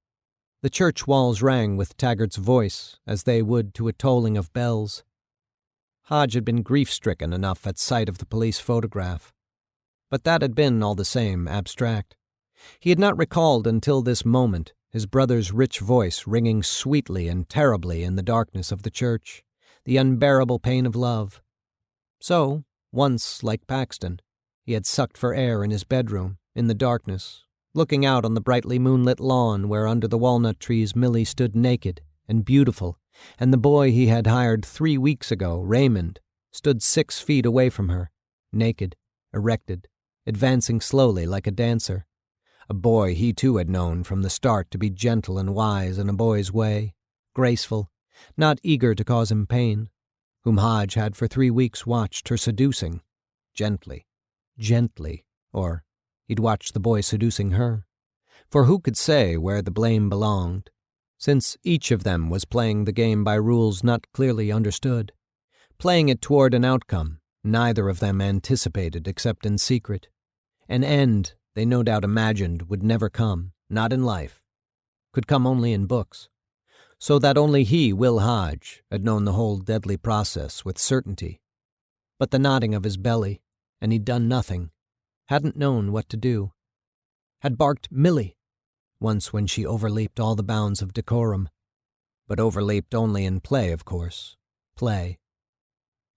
The church walls rang with Taggart's voice, as they would to a tolling of bells. Hodge had been grief-stricken enough at sight of the police photograph. But that had been, all the same, abstract. He had not recalled until this moment his brother's rich voice ringing sweetly and terribly in the darkness of the church, the unbearable pain of love. So, once, like Paxton, he had sucked for air in his bedroom, in the darkness, looking out on the brightly moonlit lawn where under the walnut trees Millie stood naked and beautiful, and the boy he had hired 3 weeks ago, Raymond, stood 6 feet away from her, naked, erected, advancing slowly like a dancer. A boy he too had known from the start to be gentle and wise in a boy's way, graceful, not eager to cause him pain, whom Hodge had for 3 weeks watched her seducing, gently, or he'd watched the boy seducing her. For who could say where the blame belonged, since each of them was playing the game by rules not clearly understood, playing it toward an outcome neither of them anticipated except in secret, an end they no doubt imagined would never come, not in life, could come only in books, so that only he, Will Hodge, had known the whole deadly process with certainty. But the nodding of his belly, and he'd done nothing, hadn't known what to do. Had barked Millie, once when she overleaped all the bounds of decorum, but overleaped only in play, of course, play.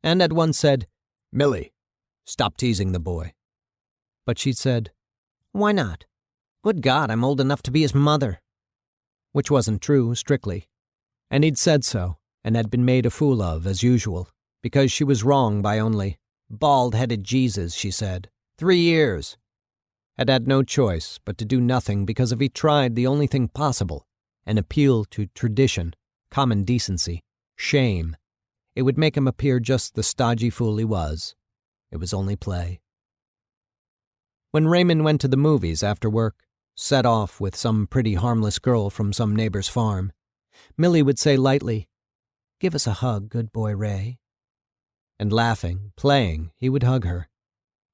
And had once said, "Millie, stop teasing the boy." But she'd said, "Why not? Good God, I'm old enough to be his mother." Which wasn't true, strictly. And he'd said so, and had been made a fool of, as usual, because she was wrong by only bald-headed Jesus, she said. 3 years. Had had no choice but to do nothing because if he tried the only thing possible, an appeal to tradition, common decency, shame, it would make him appear just the stodgy fool he was. It was only play. When Raymond went to the movies after work, set off with some pretty harmless girl from some neighbor's farm, Millie would say lightly, "Give us a hug, good boy Ray." And laughing, playing, he would hug her.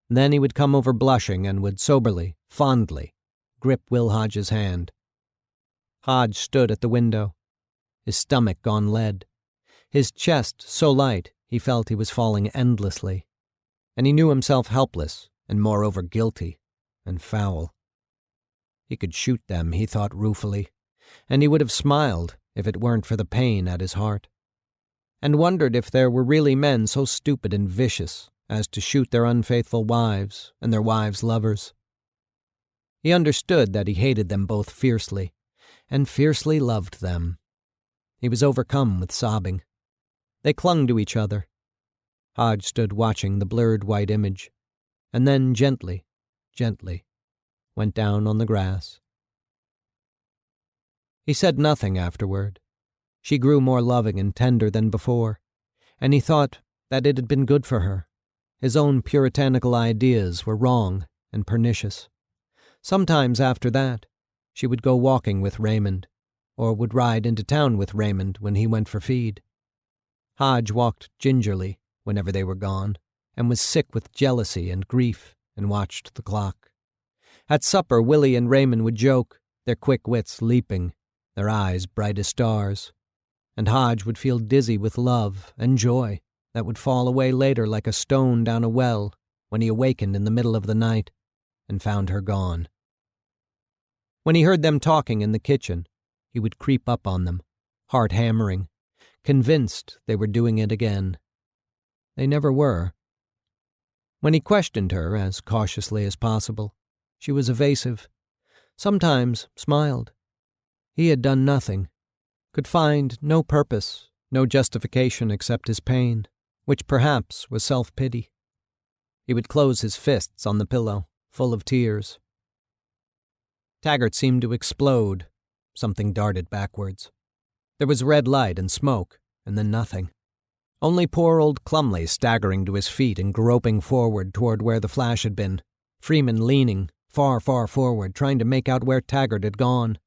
Then he would come over blushing and would soberly, fondly, grip Will Hodge's hand. Hodge stood at the window, his stomach gone lead, his chest so light he felt he was falling endlessly, and he knew himself helpless and moreover guilty and foul. He could shoot them, he thought ruefully, and he would have smiled if it weren't for the pain at his heart, and wondered if there were really men so stupid and vicious as to shoot their unfaithful wives and their wives' lovers. He understood that he hated them both fiercely, and fiercely loved them. He was overcome with sobbing. They clung to each other. Hodge stood watching the blurred white image, and then gently, went down on the grass. He said nothing afterward. She grew more loving and tender than before, and he thought that it had been good for her. His own puritanical ideas were wrong and pernicious. Sometimes after that, she would go walking with Raymond, or would ride into town with Raymond when he went for feed. Hodge walked gingerly whenever they were gone, and was sick with jealousy and grief, and watched the clock. At supper, Willie and Raymond would joke, their quick wits leaping, their eyes bright as stars, and Hodge would feel dizzy with love and joy that would fall away later like a stone down a well when he awakened in the middle of the night and found her gone. When he heard them talking in the kitchen, he would creep up on them, heart hammering, convinced they were doing it again. They never were. When he questioned her as cautiously as possible, she was evasive, sometimes smiled. He had done nothing, could find no purpose, no justification except his pain, which perhaps was self-pity. He would close his fists on the pillow, full of tears. Taggart seemed to explode. Something darted backwards. There was red light and smoke, and then nothing. Only poor old Clumley staggering to his feet and groping forward toward where the flash had been, Freeman leaning far, far forward, trying to make out where Taggart had gone.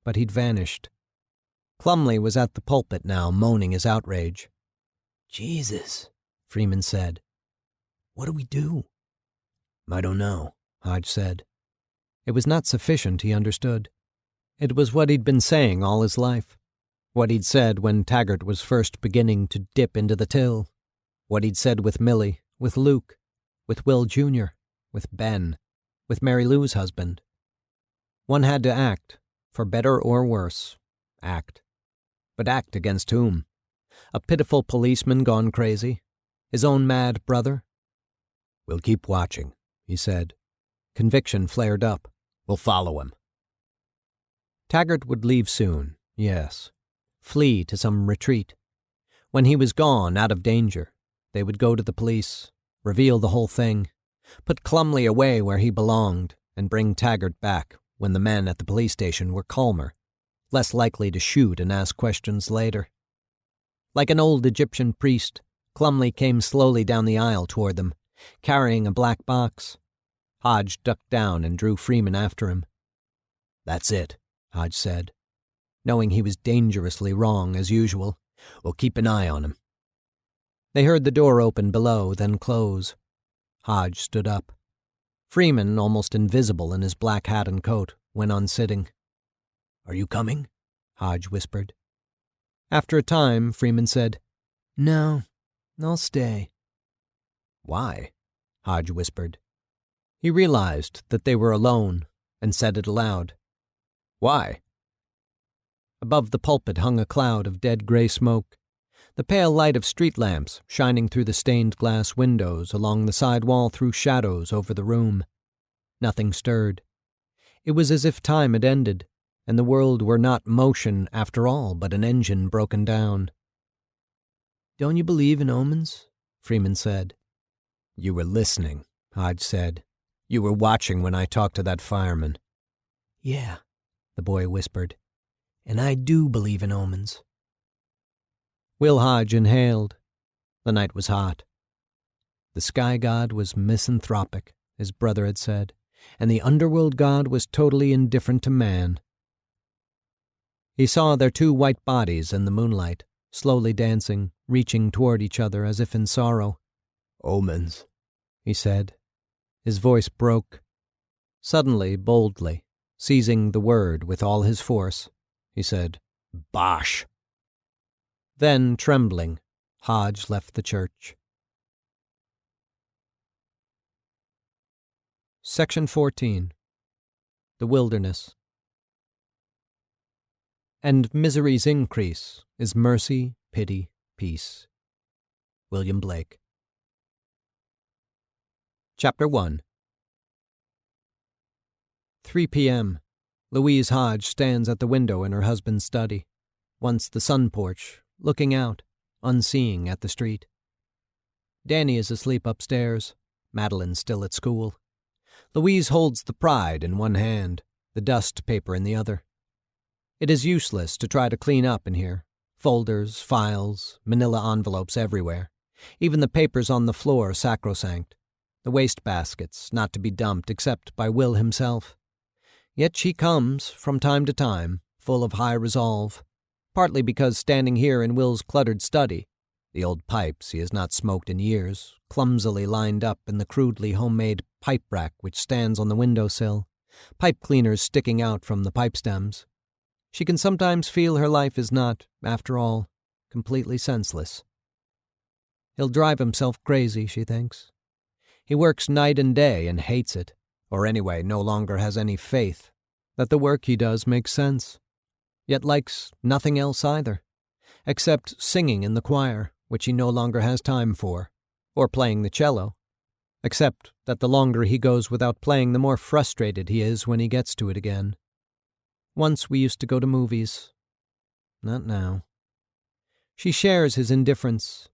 But he'd vanished. Clumley was at the pulpit now, moaning his outrage. Jesus, Freeman said. What do we do? I don't know, Hodge said. It was not sufficient, he understood. It was what he'd been saying all his life. What he'd said when Taggart was first beginning to dip into the till. What he'd said with Millie, with Luke, with Will Jr., with Ben, with Mary Lou's husband. One had to act, for better or worse. Act. But act against whom? A pitiful policeman gone crazy? His own mad brother? We'll keep watching, he said. Conviction flared up. We'll follow him. Taggart would leave soon, yes. Flee to some retreat. When he was gone, out of danger, they would go to the police, reveal the whole thing, put Clumley away where he belonged, and bring Taggart back when the men at the police station were calmer, less likely to shoot and ask questions later. Like an old Egyptian priest, Clumley came slowly down the aisle toward them, carrying a black box. Hodge ducked down and drew Freeman after him. That's it, Hodge said, knowing he was dangerously wrong as usual. We'll keep an eye on him. They heard the door open below, then close. Hodge stood up. Freeman, almost invisible in his black hat and coat, went on sitting. Are you coming? Hodge whispered. After a time, Freeman said, No, I'll stay. Why? Hodge whispered. He realized that they were alone and said it aloud. Why? Above the pulpit hung a cloud of dead gray smoke, the pale light of street lamps shining through the stained glass windows along the side wall threw shadows over the room. Nothing stirred. It was as if time had ended, and the world were not motion after all, but an engine broken down. Don't you believe in omens? Freeman said. You were listening, Hodge said. You were watching when I talked to that fireman. Yeah, the boy whispered. And I do believe in omens. Will Hodge inhaled. The night was hot. The sky god was misanthropic, his brother had said, and the underworld god was totally indifferent to man. He saw their two white bodies in the moonlight, slowly dancing, reaching toward each other as if in sorrow. Omens, he said. His voice broke. Suddenly, boldly, Seizing the word with all his force, he said, "Bosh!" Then, trembling, Hodge left the church. Section 14. The Wilderness. And misery's increase is mercy, pity, peace. William Blake. Chapter 1. 3 p.m. Louise Hodge stands at the window in her husband's study, once the sun porch, looking out, unseeing at the street. Danny is asleep upstairs, Madeline still at school. Louise holds the Pride in one hand, the dust paper in the other. It is useless to try to clean up in here. Folders, files, manila envelopes everywhere. Even the papers on the floor sacrosanct. The wastebaskets not to be dumped except by Will himself. Yet she comes, from time to time, full of high resolve, partly because standing here in Will's cluttered study, the old pipes he has not smoked in years, clumsily lined up in the crudely homemade pipe rack which stands on the windowsill, pipe cleaners sticking out from the pipe stems, she can sometimes feel her life is not, after all, completely senseless. He'll drive himself crazy, she thinks. He works night and day and hates it, or anyway no longer has any faith that the work he does makes sense, yet likes nothing else either, except singing in the choir, which he no longer has time for, or playing the cello, except that the longer he goes without playing, the more frustrated he is when he gets to it again. Once we used to go to movies. Not now. She shares his indifference.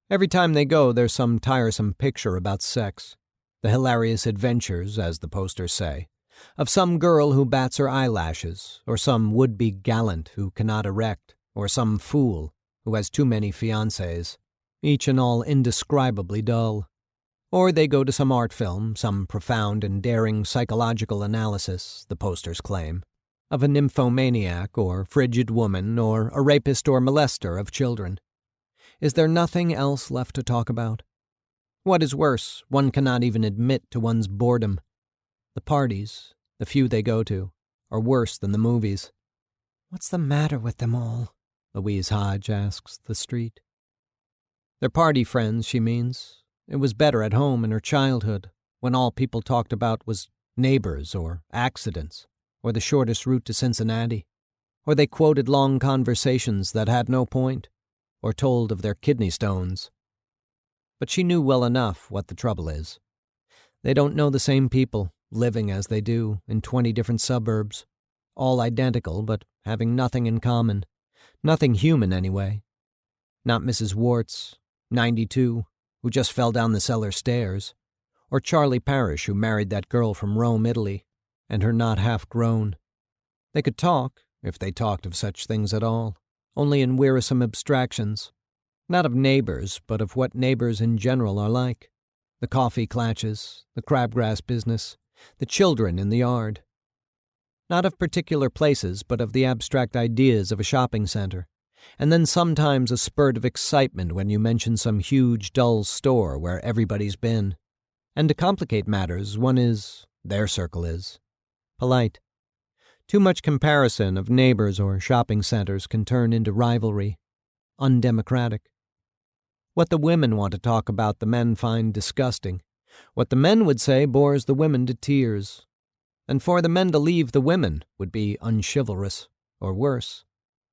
Every time they go, there's some tiresome picture about sex, the hilarious adventures, as the posters say, of some girl who bats her eyelashes, or some would-be gallant who cannot erect, or some fool who has too many fiancés, each and all indescribably dull. Or they go to some art film, some profound and daring psychological analysis, the posters claim, of a nymphomaniac or frigid woman or a rapist or molester of children. Is there nothing else left to talk about? What is worse, one cannot even admit to one's boredom. The parties, the few they go to, are worse than the movies. What's the matter with them all? Louise Hodge asks the street. They're party friends, she means. It was better at home in her childhood, when all people talked about was neighbors or accidents, or the shortest route to Cincinnati, or they quoted long conversations that had no point, or told of their kidney stones. But she knew well enough what the trouble is. They don't know the same people, living as they do in 20 different suburbs, all identical but having nothing in common, nothing human anyway. Not Mrs. Warts, 92, who just fell down the cellar stairs, or Charlie Parrish, who married that girl from Rome, Italy, and her not half grown. They could talk, if they talked of such things at all, only in wearisome abstractions, not of neighbors, but of what neighbors in general are like. The coffee clatches, the crabgrass business, the children in the yard. Not of particular places, but of the abstract ideas of a shopping center, and then sometimes a spurt of excitement when you mention some huge, dull store where everybody's been. And to complicate matters, one is, their circle is, polite. Too much comparison of neighbors or shopping centers can turn into rivalry, undemocratic. What the women want to talk about the men find disgusting. What the men would say bores the women to tears. And for the men to leave the women would be unchivalrous, or worse,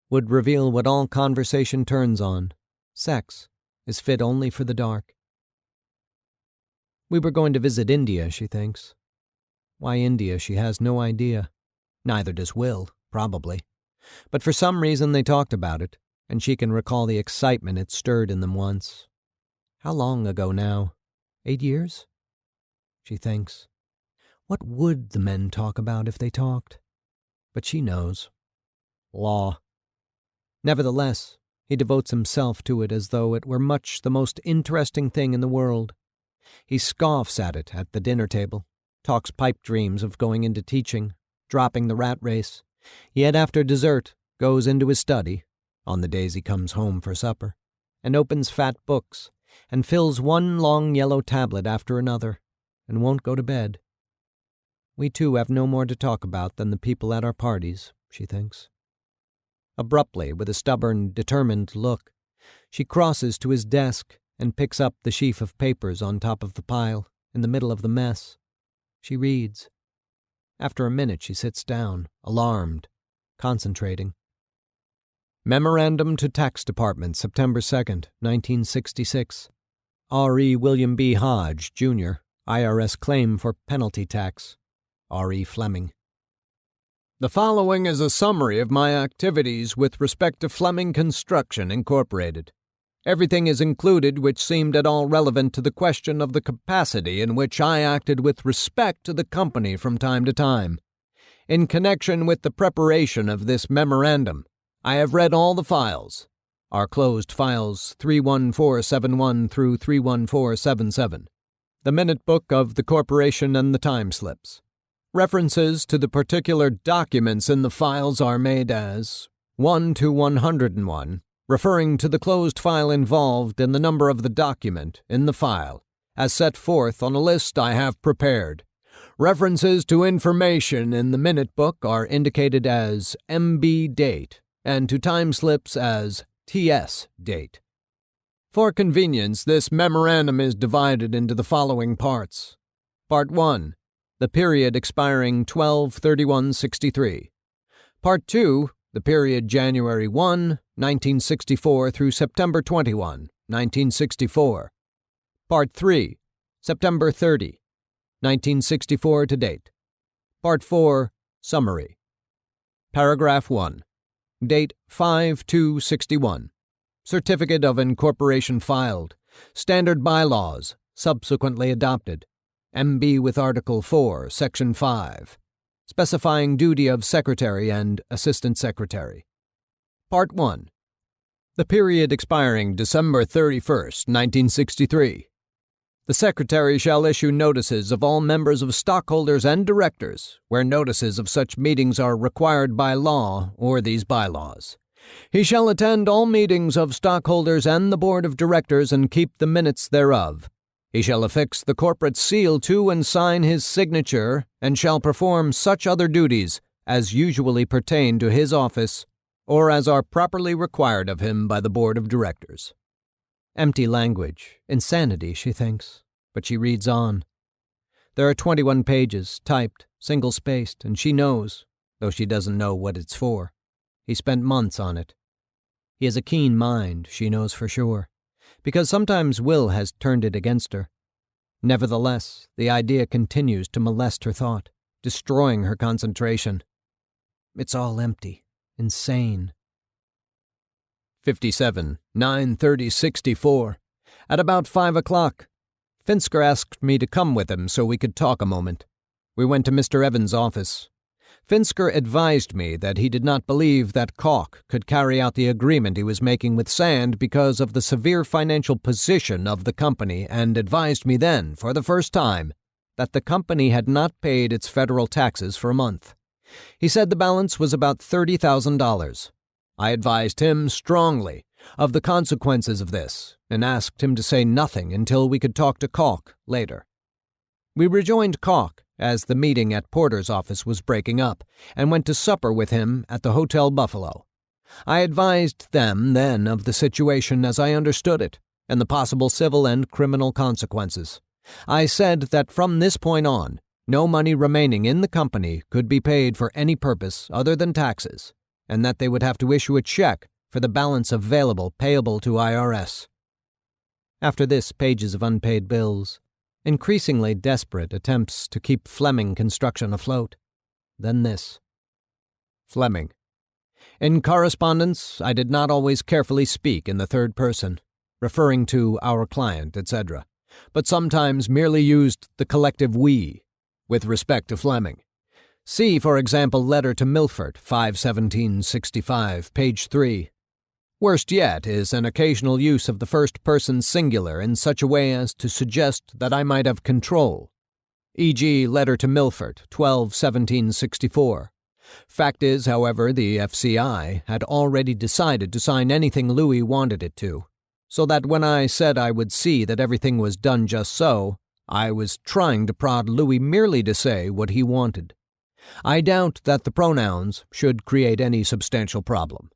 would reveal what all conversation turns on. Sex is fit only for the dark. We were going to visit India, she thinks. Why India, she has no idea. Neither does Will, probably. But for some reason they talked about it, and she can recall the excitement it stirred in them once. How long ago now? 8 years? She thinks. What would the men talk about if they talked? But she knows. Law. Nevertheless, he devotes himself to it as though it were much the most interesting thing in the world. He scoffs at it at the dinner table, talks pipe dreams of going into teaching, dropping the rat race, yet after dessert goes into his study, on the days he comes home for supper, and opens fat books, and fills one long yellow tablet after another, and won't go to bed. We two have no more to talk about than the people at our parties, she thinks. Abruptly, with a stubborn, determined look, she crosses to his desk and picks up the sheaf of papers on top of the pile, in the middle of the mess. She reads. After a minute, she sits down, alarmed, concentrating. Memorandum to Tax Department, September 2nd, 1966. R.E. William B. Hodge, Jr., IRS claim for penalty tax. R.E. Fleming. The following is a summary of my activities with respect to Fleming Construction, Incorporated. Everything is included which seemed at all relevant to the question of the capacity in which I acted with respect to the company from time to time. In connection with the preparation of this memorandum, I have read all the files. Our closed files 31471 through 31477. The minute book of the corporation and the time slips. References to the particular documents in the files are made as 1 to 101, referring to the closed file involved in the number of the document in the file, as set forth on a list I have prepared. References to information in the minute book are indicated as MB date, and to time slips as TS date. For convenience, this memorandum is divided into the following parts. Part 1. The period expiring 12/31/63. Part 2. The period January 1, 1964 through September 21, 1964. Part 3. September 30, 1964 to date. Part 4. Summary. Paragraph 1. Date 5/2/61. Certificate of Incorporation filed. Standard bylaws, subsequently adopted. MB with Article 4, Section 5. Specifying duty of Secretary and Assistant Secretary. Part 1. The period expiring December 31st, 1963. The Secretary shall issue notices of all members of stockholders and directors, where notices of such meetings are required by law or these bylaws. He shall attend all meetings of stockholders and the board of directors and keep the minutes thereof. He shall affix the corporate seal to and sign his signature, and shall perform such other duties as usually pertain to his office or as are properly required of him by the board of directors. Empty language, insanity, she thinks, but she reads on. There are 21 pages, typed, single-spaced, and she knows, though she doesn't know what it's for. He spent months on it. He has a keen mind, she knows for sure, because sometimes Will has turned it against her. Nevertheless, the idea continues to molest her thought, destroying her concentration. It's all empty, insane. 57, 9/30/64. At about 5 o'clock. Finsker asked me to come with him so we could talk a moment. We went to Mr. Evans' office. Finsker advised me that he did not believe that Calk could carry out the agreement he was making with Sand because of the severe financial position of the company, and advised me then, for the first time, that the company had not paid its federal taxes for a month. He said the balance was about $30,000. I advised him strongly of the consequences of this, and asked him to say nothing until we could talk to Calk later. We rejoined Calk as the meeting at Porter's office was breaking up, and went to supper with him at the Hotel Buffalo. I advised them then of the situation as I understood it, and the possible civil and criminal consequences. I said that from this point on, no money remaining in the company could be paid for any purpose other than taxes, and that they would have to issue a check for the balance available payable to IRS. After this, pages of unpaid bills. Increasingly desperate attempts to keep Fleming Construction afloat. Then this. Fleming. In correspondence, I did not always carefully speak in the third person, referring to our client, etc., but sometimes merely used the collective we, with respect to Fleming. See, for example, letter to Milford, 5/17/65, page 3. Worst yet is an occasional use of the first-person singular in such a way as to suggest that I might have control. E.g., letter to Milford, 12/17/64. Fact is, however, the FCI had already decided to sign anything Louis wanted it to, so that when I said I would see that everything was done just so, I was trying to prod Louis merely to say what he wanted. I doubt that the pronouns should create any substantial problem.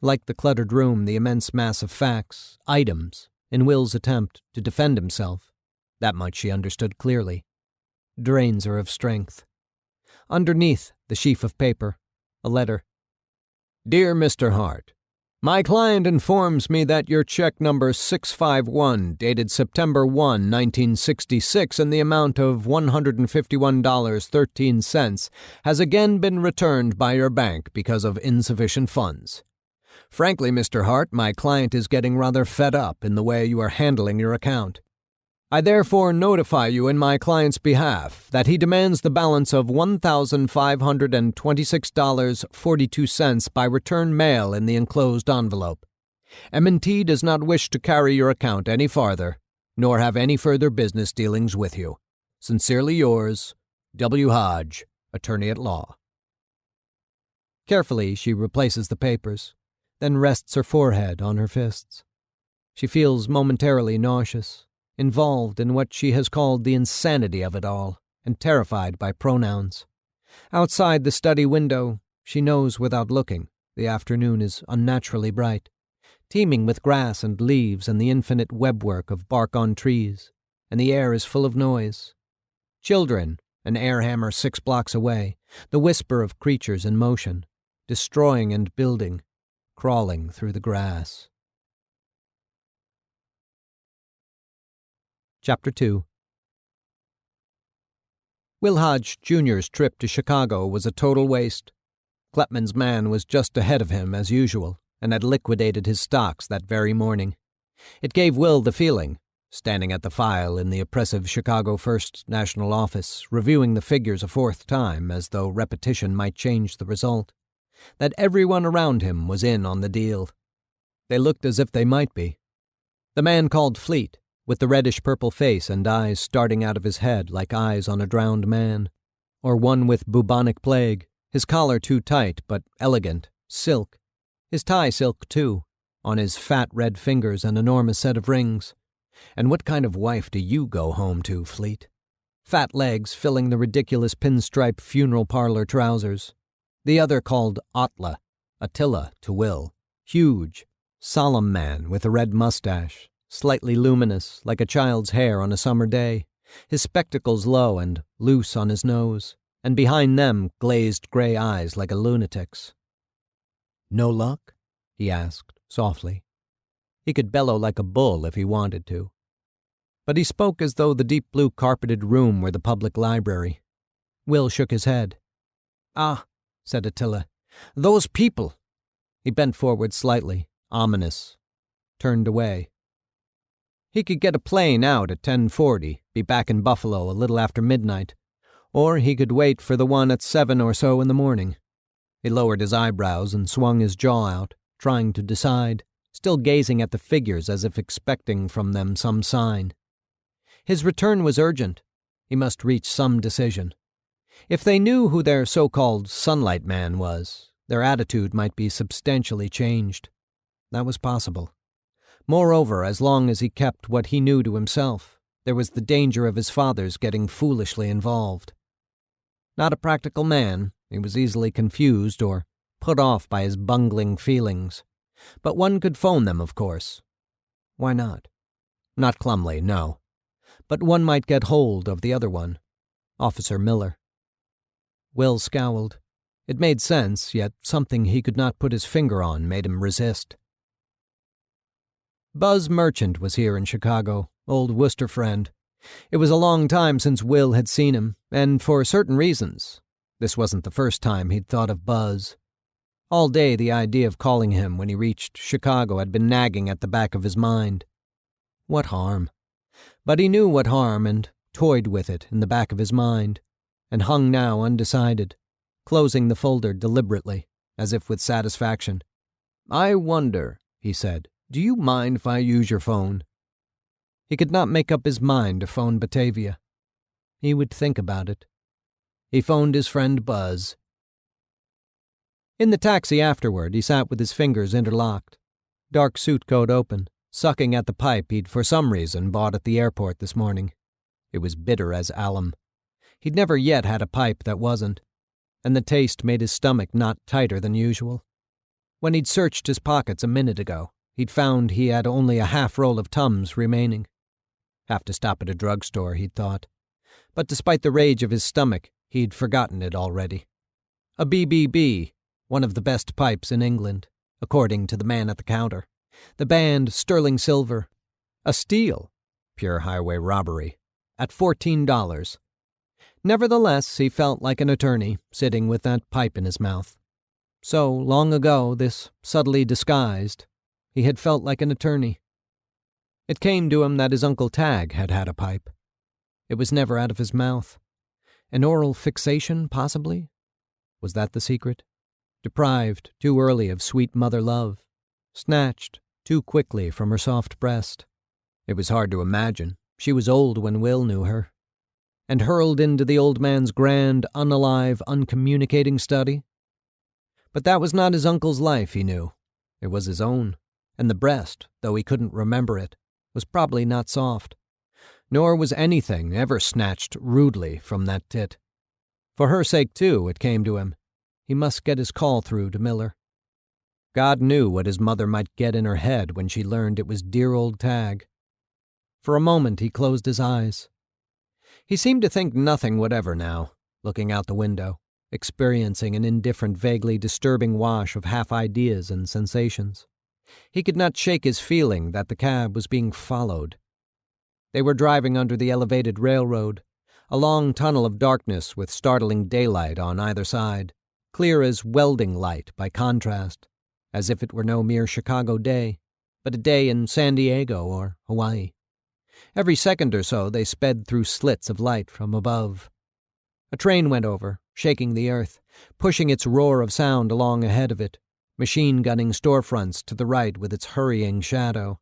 Like the cluttered room, the immense mass of facts, items, in Will's attempt to defend himself, that much she understood clearly, drains her of strength. Underneath the sheaf of paper, a letter. Dear Mr. Hart, my client informs me that your check number 651, dated September 1, 1966, in the amount of $151.13, has again been returned by your bank because of insufficient funds. Frankly, Mr. Hart, my client is getting rather fed up in the way you are handling your account. I therefore notify you in my client's behalf that he demands the balance of $1,526.42 by return mail in the enclosed envelope. M&T does not wish to carry your account any farther, nor have any further business dealings with you. Sincerely yours, W. Hodge, Attorney at Law. Carefully, she replaces the papers, then rests her forehead on her fists. She feels momentarily nauseous, involved in what she has called the insanity of it all, and terrified by pronouns. Outside the study window, she knows without looking, the afternoon is unnaturally bright, teeming with grass and leaves and the infinite webwork of bark on trees, and the air is full of noise. Children, an air hammer 6 blocks away, the whisper of creatures in motion, destroying and building, crawling through the grass. Chapter 2. Will Hodge Jr.'s trip to Chicago was a total waste. Klepman's man was just ahead of him as usual and had liquidated his stocks that very morning. It gave Will the feeling, standing at the file in the oppressive Chicago First National Office, reviewing the figures a 4th time as though repetition might change the result, that everyone around him was in on the deal. They looked as if they might be. The man called Fleet, with the reddish-purple face and eyes starting out of his head like eyes on a drowned man, or one with bubonic plague, his collar too tight but elegant, silk, his tie silk too, on his fat red fingers an enormous set of rings. And what kind of wife do you go home to, Fleet? Fat legs filling the ridiculous pinstripe funeral parlor trousers. The other called Attila to Will, huge, solemn man with a red mustache, slightly luminous, like a child's hair on a summer day, his spectacles low and loose on his nose, and behind them glazed gray eyes like a lunatic's. "No luck?" he asked, softly. He could bellow like a bull if he wanted to. But he spoke as though the deep blue carpeted room were the public library. Will shook his head. "Ah," said Attila, "those people." He bent forward slightly, ominous, turned away. He could get a plane out at 10:40, be back in Buffalo a little after midnight, or he could wait for the one at 7 or so in the morning. He lowered his eyebrows and swung his jaw out, trying to decide, still gazing at the figures as if expecting from them some sign. His return was urgent. He must reach some decision. If they knew who their so-called sunlight man was, their attitude might be substantially changed. That was possible. Moreover, as long as he kept what he knew to himself, there was the danger of his father's getting foolishly involved. Not a practical man, he was easily confused or put off by his bungling feelings. But one could phone them, of course. Why not? Not Clumley, no. But one might get hold of the other one, Officer Miller. Will scowled. It made sense, yet something he could not put his finger on made him resist. Buzz Merchant was here in Chicago, old Worcester friend. It was a long time since Will had seen him, and for certain reasons. This wasn't the first time he'd thought of Buzz. All day the idea of calling him when he reached Chicago had been nagging at the back of his mind. What harm? But he knew what harm and toyed with it in the back of his mind, and hung now undecided, closing the folder deliberately, as if with satisfaction. "I wonder," he said, "do you mind if I use your phone?" He could not make up his mind to phone Batavia. He would think about it. He phoned his friend Buzz. In the taxi afterward, he sat with his fingers interlocked, dark suit coat open, sucking at the pipe he'd for some reason bought at the airport this morning. It was bitter as alum. He'd never yet had a pipe that wasn't, and the taste made his stomach knot tighter than usual. When he'd searched his pockets a minute ago, he'd found he had only a half roll of Tums remaining. Have to stop at a drugstore, he'd thought. But despite the rage of his stomach, he'd forgotten it already. A BBB, one of the best pipes in England, according to the man at the counter. The band sterling silver. A steal, pure highway robbery, at $14. Nevertheless, he felt like an attorney, sitting with that pipe in his mouth. So, long ago, this subtly disguised, he had felt like an attorney. It came to him that his Uncle Tag had had a pipe. It was never out of his mouth. An oral fixation, possibly? Was that the secret? Deprived too early of sweet mother love. Snatched too quickly from her soft breast. It was hard to imagine. She was old when Will knew her. And hurled into the old man's grand, unalive, uncommunicating study? But that was not his uncle's life, he knew. It was his own. And the breast, though he couldn't remember it, was probably not soft. Nor was anything ever snatched rudely from that tit. For her sake, too, it came to him. He must get his call through to Miller. God knew what his mother might get in her head when she learned it was dear old Tag. For a moment he closed his eyes. He seemed to think nothing whatever now, looking out the window, experiencing an indifferent, vaguely disturbing wash of half-ideas and sensations. He could not shake his feeling that the cab was being followed. They were driving under the elevated railroad, a long tunnel of darkness with startling daylight on either side, clear as welding light by contrast, as if it were no mere Chicago day, but a day in San Diego or Hawaii. Every second or so they sped through slits of light from above. A train went over, shaking the earth, pushing its roar of sound along ahead of it, machine-gunning storefronts to the right with its hurrying shadow.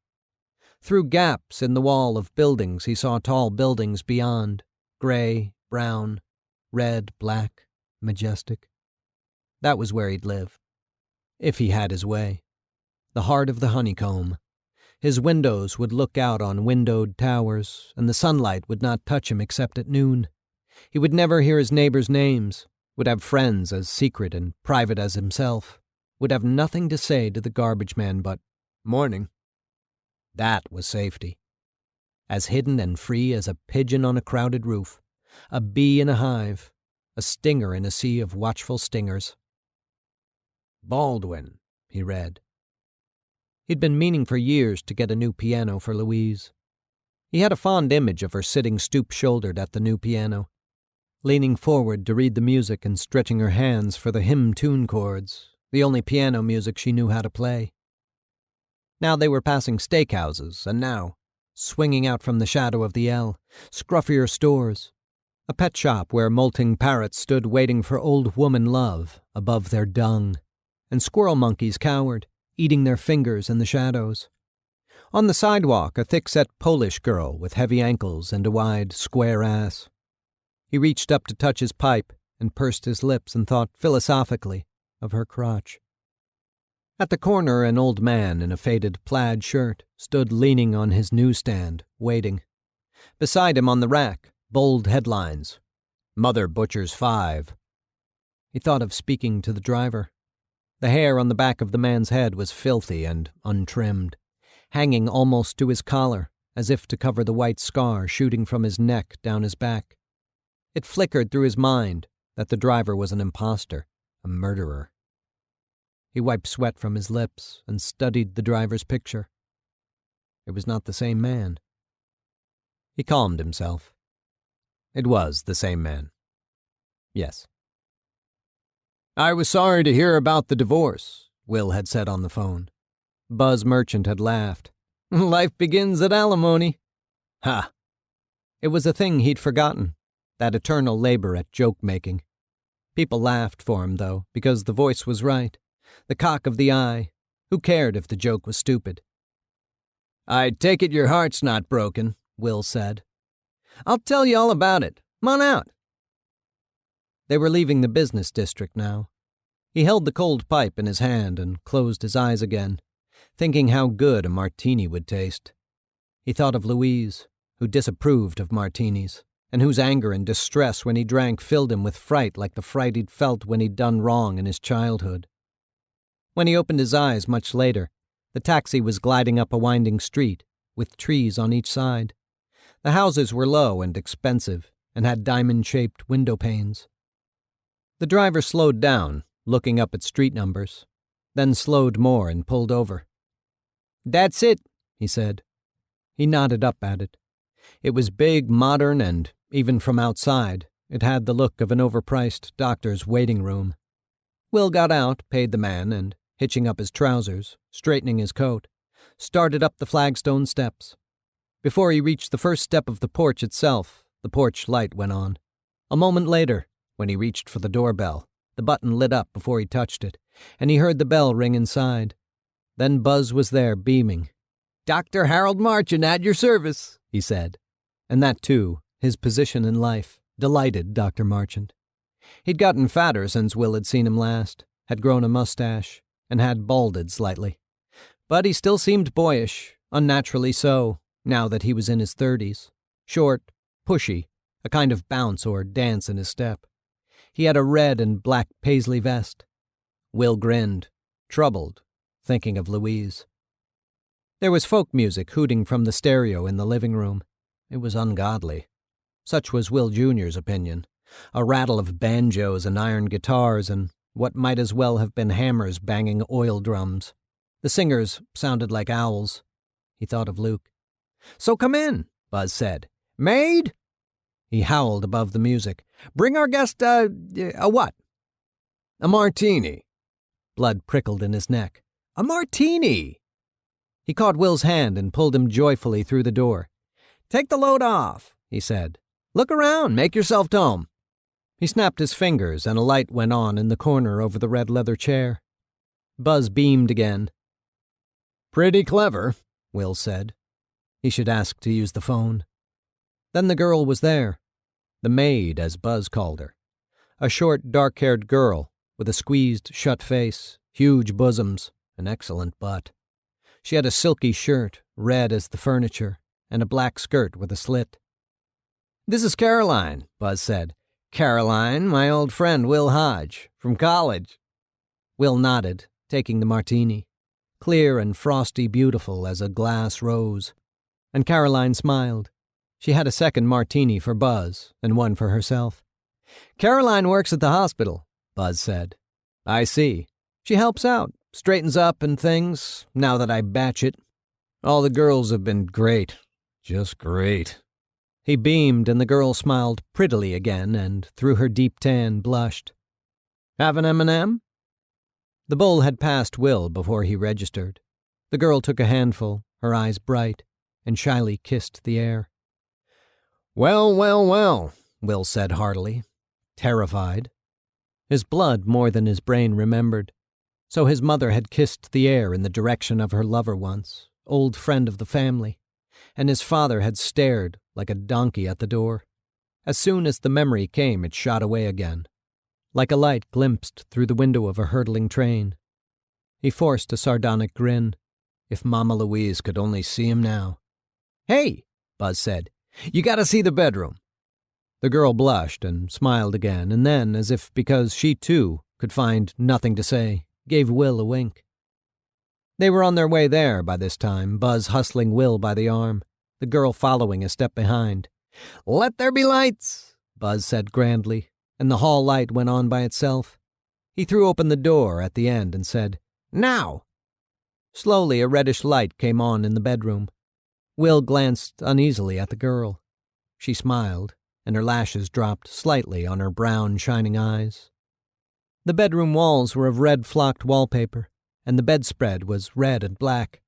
Through gaps in the wall of buildings he saw tall buildings beyond, gray, brown, red, black, majestic. That was where he'd live, if he had his way. The heart of the honeycomb. His windows would look out on windowed towers, and the sunlight would not touch him except at noon. He would never hear his neighbors' names, would have friends as secret and private as himself, would have nothing to say to the garbage man but, "Morning." That was safety. As hidden and free as a pigeon on a crowded roof, a bee in a hive, a stinger in a sea of watchful stingers. Baldwin, he read. He'd been meaning for years to get a new piano for Louise. He had a fond image of her sitting stoop-shouldered at the new piano, leaning forward to read the music and stretching her hands for the hymn tune chords, the only piano music she knew how to play. Now they were passing steakhouses, and now, swinging out from the shadow of the L, scruffier stores, a pet shop where molting parrots stood waiting for old woman love above their dung, and squirrel monkeys cowered, eating their fingers in the shadows. On the sidewalk, a thick-set Polish girl with heavy ankles and a wide, square ass. He reached up to touch his pipe and pursed his lips and thought philosophically of her crotch. At the corner, an old man in a faded plaid shirt stood leaning on his newsstand, waiting. Beside him on the rack, bold headlines. Mother Butchers 5. He thought of speaking to the driver. The hair on the back of the man's head was filthy and untrimmed, hanging almost to his collar, as if to cover the white scar shooting from his neck down his back. It flickered through his mind that the driver was an imposter, a murderer. He wiped sweat from his lips and studied the driver's picture. It was not the same man. He calmed himself. It was the same man. Yes. "I was sorry to hear about the divorce," Will had said on the phone. Buzz Merchant had laughed. "Life begins at alimony." Ha! It was a thing he'd forgotten, that eternal labor at joke-making. People laughed for him, though, because the voice was right. The cock of the eye. Who cared if the joke was stupid? "I take it your heart's not broken," Will said. "I'll tell you all about it. Come on out." They were leaving the business district now. He held the cold pipe in his hand and closed his eyes again, thinking how good a martini would taste. He thought of Louise, who disapproved of martinis, and whose anger and distress when he drank filled him with fright like the fright he'd felt when he'd done wrong in his childhood. When he opened his eyes much later, the taxi was gliding up a winding street, with trees on each side. The houses were low and expensive, and had diamond-shaped window panes. The driver slowed down, looking up at street numbers, then slowed more and pulled over. "That's it," he said. He nodded up at it. It was big, modern, and, even from outside, it had the look of an overpriced doctor's waiting room. Will got out, paid the man, and, hitching up his trousers, straightening his coat, started up the flagstone steps. Before he reached the first step of the porch itself, the porch light went on. A moment later, when he reached for the doorbell, the button lit up before he touched it, and he heard the bell ring inside. Then Buzz was there, beaming. "Dr. Harold Marchand at your service," he said. And that, too, his position in life, delighted Dr. Marchand. He'd gotten fatter since Will had seen him last, had grown a mustache, and had balded slightly. But he still seemed boyish, unnaturally so, now that he was in his 30s. Short, pushy, a kind of bounce or dance in his step. He had a red and black paisley vest. Will grinned, troubled, thinking of Louise. There was folk music hooting from the stereo in the living room. It was ungodly. Such was Will Jr.'s opinion. A rattle of banjos and iron guitars and what might as well have been hammers banging oil drums. The singers sounded like owls. He thought of Luke. "So come in," Buzz said. "Maid?" He howled above the music. "Bring our guest a what?" "A martini." Blood prickled in his neck. "A martini!" He caught Will's hand and pulled him joyfully through the door. "Take the load off," he said. "Look around, make yourself at home." He snapped his fingers and a light went on in the corner over the red leather chair. Buzz beamed again. "Pretty clever," Will said. He should ask to use the phone. Then the girl was there. The maid, as Buzz called her. A short, dark-haired girl with a squeezed, shut face, huge bosoms, an excellent butt. She had a silky shirt, red as the furniture, and a black skirt with a slit. "This is Caroline," Buzz said. "Caroline, my old friend Will Hodge, from college." Will nodded, taking the martini, clear and frosty beautiful as a glass rose. And Caroline smiled. She had a second martini for Buzz and one for herself. "Caroline works at the hospital," Buzz said. "I see. She helps out, straightens up and things, now that I batch it. All the girls have been great. Just great." He beamed and the girl smiled prettily again and, through her deep tan, blushed. "Have an M&M?" The bowl had passed Will before he registered. The girl took a handful, her eyes bright, and shyly kissed the air. "Well, well, well," Will said heartily, terrified. His blood more than his brain remembered. So his mother had kissed the air in the direction of her lover once, old friend of the family, and his father had stared like a donkey at the door. As soon as the memory came, it shot away again, like a light glimpsed through the window of a hurtling train. He forced a sardonic grin. If Mama Louise could only see him now. "Hey," Buzz said, "you gotta see the bedroom." The girl blushed and smiled again, and then, as if because she too could find nothing to say, gave Will a wink. They were on their way there by this time, Buzz hustling Will by the arm, the girl following a step behind. "Let there be lights," Buzz said grandly, and the hall light went on by itself. He threw open the door at the end and said, "Now!" Slowly a reddish light came on in the bedroom. Will glanced uneasily at the girl. She smiled, and her lashes dropped slightly on her brown, shining eyes. The bedroom walls were of red flocked wallpaper, and the bedspread was red and black.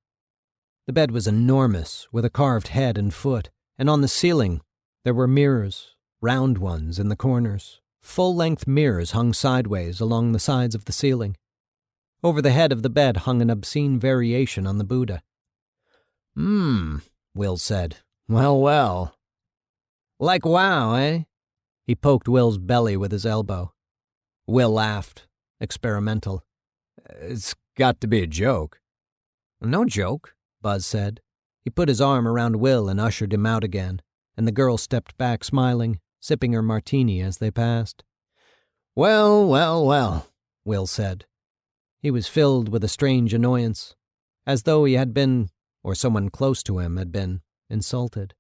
The bed was enormous, with a carved head and foot, and on the ceiling there were mirrors, round ones in the corners. Full-length mirrors hung sideways along the sides of the ceiling. Over the head of the bed hung an obscene variation on the Buddha. Will said. "Well, well." "Like wow, eh?" He poked Will's belly with his elbow. Will laughed, experimental. "It's got to be a joke." No joke, Buzz said. He put his arm around Will and ushered him out again, and the girl stepped back smiling, sipping her martini as they passed. Well, well, well, Will said. He was filled with a strange annoyance, as though he had been, or someone close to him had been, insulted.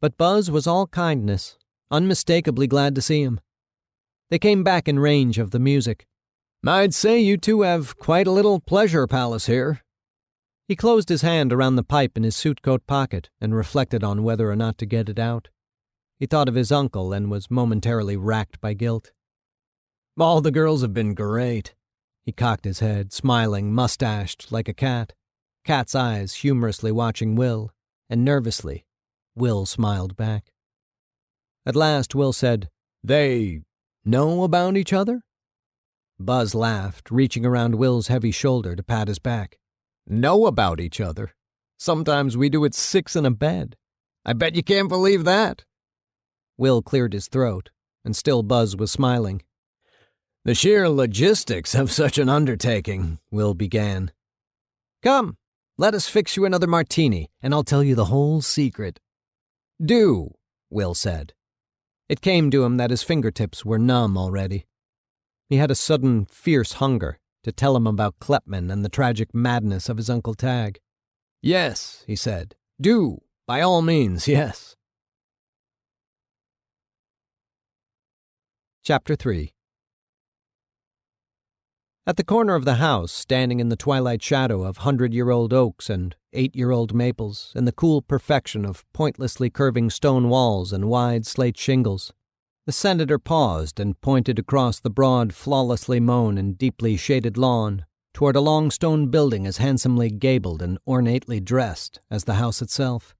But Buzz was all kindness, unmistakably glad to see him. They came back in range of the music. I'd say you two have quite a little pleasure palace here. He closed his hand around the pipe in his suit coat pocket and reflected on whether or not to get it out. He thought of his uncle and was momentarily racked by guilt. All the girls have been great. He cocked his head, smiling, mustached like a cat. Cat's eyes humorously watching Will, and nervously, Will smiled back. At last, Will said, They know about each other? Buzz laughed, reaching around Will's heavy shoulder to pat his back. Know about each other? Sometimes we do it 6 in a bed. I bet you can't believe that. Will cleared his throat, and still Buzz was smiling. The sheer logistics of such an undertaking, Will began. Come, let us fix you another martini, and I'll tell you the whole secret. Do, Will said. It came to him that his fingertips were numb already. He had a sudden, fierce hunger to tell him about Klepman and the tragic madness of his Uncle Tag. Yes, he said. Do, by all means, yes. Chapter 3. At the corner of the house, standing in the twilight shadow of 100-year-old oaks and 8-year-old maples, in the cool perfection of pointlessly curving stone walls and wide slate shingles, the senator paused and pointed across the broad, flawlessly mown and deeply shaded lawn toward a long stone building as handsomely gabled and ornately dressed as the house itself.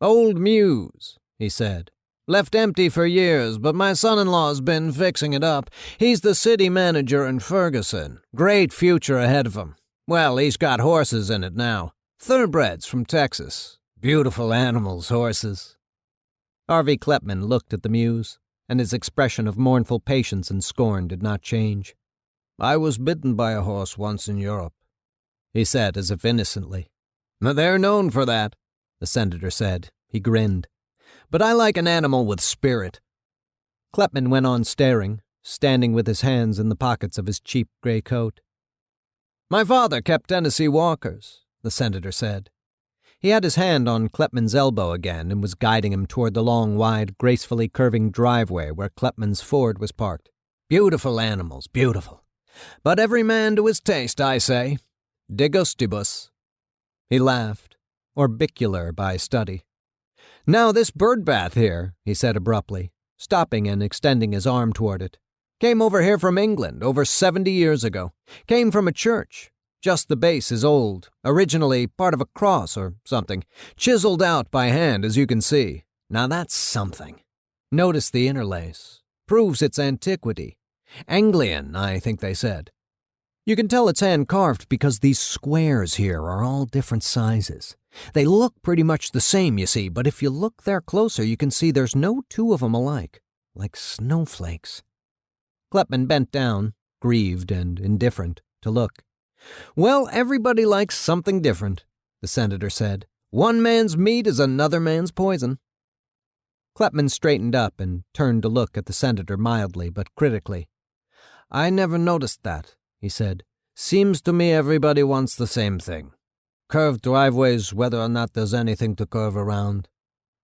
Old Mews, he said. Left empty for years, but my son-in-law's been fixing it up. He's the city manager in Ferguson. Great future ahead of him. Well, he's got horses in it now. Thoroughbreds from Texas. Beautiful animals, horses. Harvey Klepman looked at the Mews, and his expression of mournful patience and scorn did not change. I was bitten by a horse once in Europe, he said as if innocently. They're known for that, the senator said. He grinned. But I like an animal with spirit. Klepman went on staring, standing with his hands in the pockets of his cheap gray coat. My father kept Tennessee Walkers, the senator said. He had his hand on Klepman's elbow again and was guiding him toward the long, wide, gracefully curving driveway where Klepman's Ford was parked. Beautiful animals, beautiful. But every man to his taste, I say. De gustibus. He laughed, orbicular by study. Now this bird bath here, he said abruptly, stopping and extending his arm toward it. Came over here from England over 70 years ago. Came from a church. Just the base is old, originally part of a cross or something, chiseled out by hand as you can see. Now that's something. Notice the interlace. Proves its antiquity. Anglian, I think they said. You can tell it's hand-carved because these squares here are all different sizes. They look pretty much the same, you see, but if you look there closer, you can see there's no two of them alike, like snowflakes. Klepman bent down, grieved and indifferent, to look. Well, everybody likes something different, the senator said. One man's meat is another man's poison. Klepman straightened up and turned to look at the senator mildly but critically. I never noticed that, he said. Seems to me everybody wants the same thing. Curved driveways, whether or not there's anything to curve around.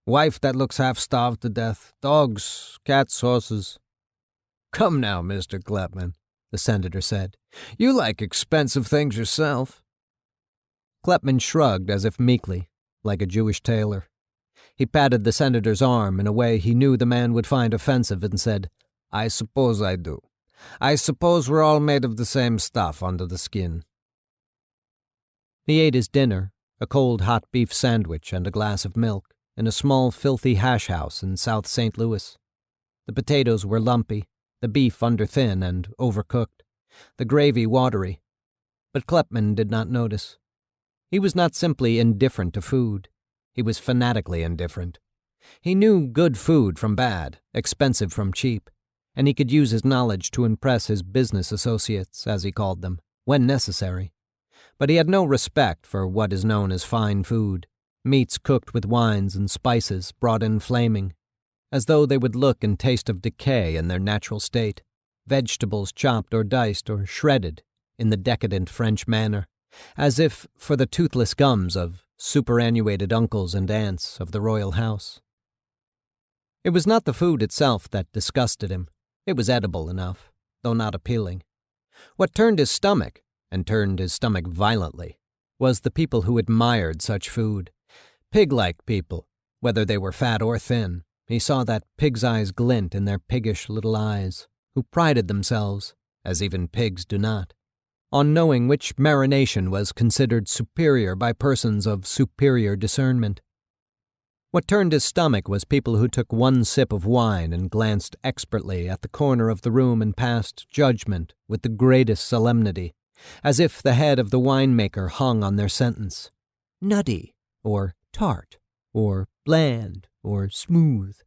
Wife that looks half-starved to death. Dogs, cats, horses. Come now, Mr. Klepman, the senator said. You like expensive things yourself. Klepman shrugged as if meekly, like a Jewish tailor. He patted the senator's arm in a way he knew the man would find offensive and said, I suppose I do. I suppose we're all made of the same stuff under the skin. He ate his dinner, a cold hot beef sandwich and a glass of milk, in a small filthy hash house in South St. Louis. The potatoes were lumpy, the beef under-thin and overcooked, the gravy watery. But Klepman did not notice. He was not simply indifferent to food. He was fanatically indifferent. He knew good food from bad, expensive from cheap, and he could use his knowledge to impress his business associates, as he called them, when necessary. But he had no respect for what is known as fine food, meats cooked with wines and spices brought in flaming, as though they would look and taste of decay in their natural state, vegetables chopped or diced or shredded in the decadent French manner, as if for the toothless gums of superannuated uncles and aunts of the royal house. It was not the food itself that disgusted him. It was edible enough, though not appealing. What turned his stomach, and turned his stomach violently, was the people who admired such food. Pig-like people, whether they were fat or thin. He saw that pig's eyes glint in their piggish little eyes, who prided themselves, as even pigs do not, on knowing which marination was considered superior by persons of superior discernment. What turned his stomach was people who took one sip of wine and glanced expertly at the corner of the room and passed judgment with the greatest solemnity, as if the head of the winemaker hung on their sentence. Nutty, or tart, or bland, or smooth,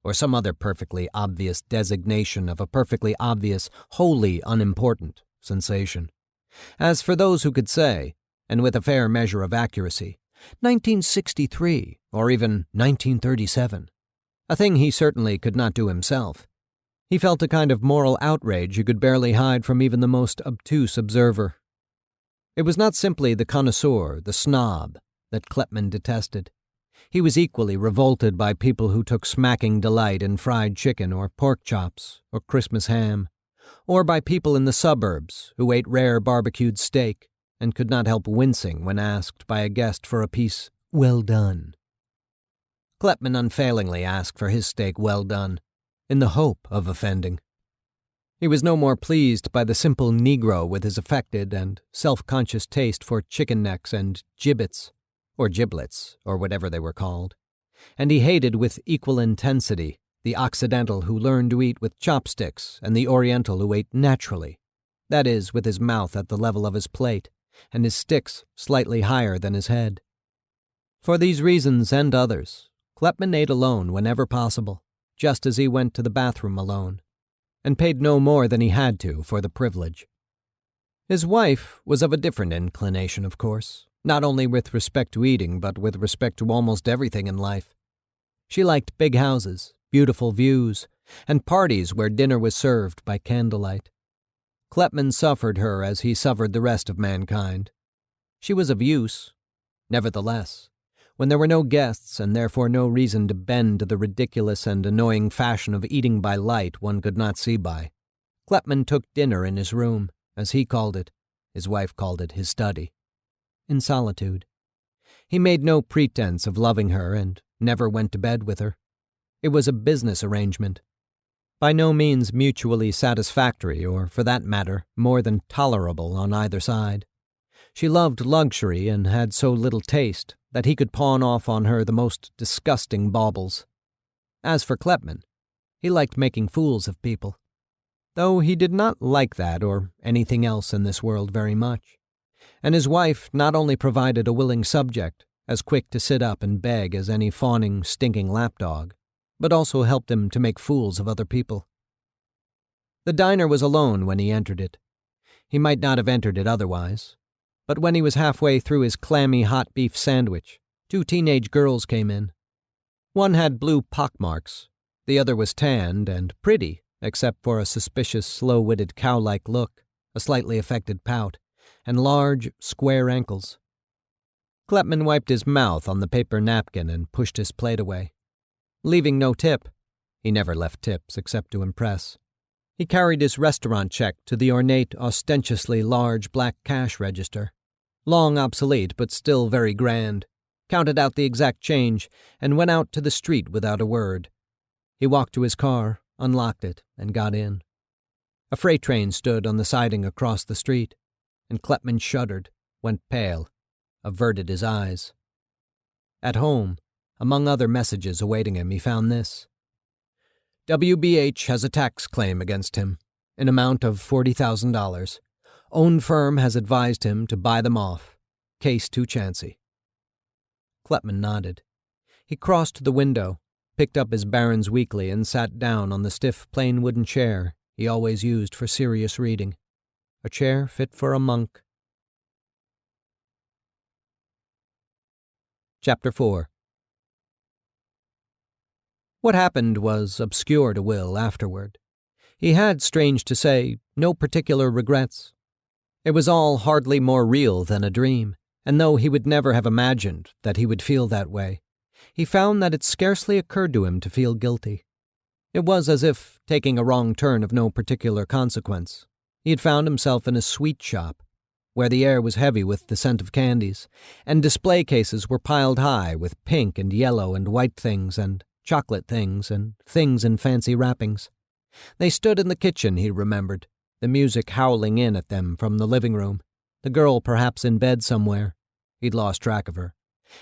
or some other perfectly obvious designation of a perfectly obvious, wholly unimportant sensation. As for those who could say, and with a fair measure of accuracy, 1963, or even 1937, a thing he certainly could not do himself, he felt a kind of moral outrage you could barely hide from even the most obtuse observer. It was not simply the connoisseur, the snob, that Kleppmann detested. He was equally revolted by people who took smacking delight in fried chicken or pork chops or Christmas ham, or by people in the suburbs who ate rare barbecued steak and could not help wincing when asked by a guest for a piece well done. Kleppmann unfailingly asked for his steak well done, in the hope of offending. He was no more pleased by the simple Negro with his affected and self-conscious taste for chicken necks and giblets, or giblets, or whatever they were called, and he hated with equal intensity the Occidental who learned to eat with chopsticks and the Oriental who ate naturally, that is, with his mouth at the level of his plate and his sticks slightly higher than his head. For these reasons and others, Kleppmann ate alone whenever possible, just as he went to the bathroom alone, and paid no more than he had to for the privilege. His wife was of a different inclination, of course, not only with respect to eating, but with respect to almost everything in life. She liked big houses, beautiful views, and parties where dinner was served by candlelight. Kleppmann suffered her as he suffered the rest of mankind. She was of use. Nevertheless, when there were no guests and therefore no reason to bend to the ridiculous and annoying fashion of eating by light one could not see by, Kleppmann took dinner in his room, as he called it. His wife called it his study. In solitude. He made no pretense of loving her and never went to bed with her. It was a business arrangement, by no means mutually satisfactory or, for that matter, more than tolerable on either side. She loved luxury and had so little taste that he could pawn off on her the most disgusting baubles. As for Kleppmann, he liked making fools of people, though he did not like that or anything else in this world very much, and his wife not only provided a willing subject, as quick to sit up and beg as any fawning, stinking lapdog, but also helped him to make fools of other people. The diner was alone when he entered it. He might not have entered it otherwise, but when he was halfway through his clammy hot beef sandwich, 2 teenage girls came in. One had blue pockmarks, the other was tanned and pretty, except for a suspicious, slow-witted cow-like look, a slightly affected pout, and large, square ankles. Kleppmann wiped his mouth on the paper napkin and pushed his plate away. Leaving no tip, he never left tips except to impress, he carried his restaurant check to the ornate, ostentatiously large black cash register, long obsolete but still very grand, counted out the exact change, and went out to the street without a word. He walked to his car, unlocked it, and got in. A freight train stood on the siding across the street, and Kleppmann shuddered, went pale, averted his eyes. At home, among other messages awaiting him, he found this. WBH has a tax claim against him, an amount of $40,000. Own firm has advised him to buy them off. Case too chancy. Kleppmann nodded. He crossed to the window, picked up his Barron's Weekly, and sat down on the stiff, plain wooden chair he always used for serious reading. A chair fit for a monk. Chapter 4. What happened was obscure to Will afterward. He had, strange to say, no particular regrets. It was all hardly more real than a dream, and though he would never have imagined that he would feel that way, he found that it scarcely occurred to him to feel guilty. It was as if, taking a wrong turn of no particular consequence, he had found himself in a sweet shop, where the air was heavy with the scent of candies, and display cases were piled high with pink and yellow and white things and chocolate things and things in fancy wrappings. They stood in the kitchen, he remembered, the music howling in at them from the living room, the girl perhaps in bed somewhere. He'd lost track of her.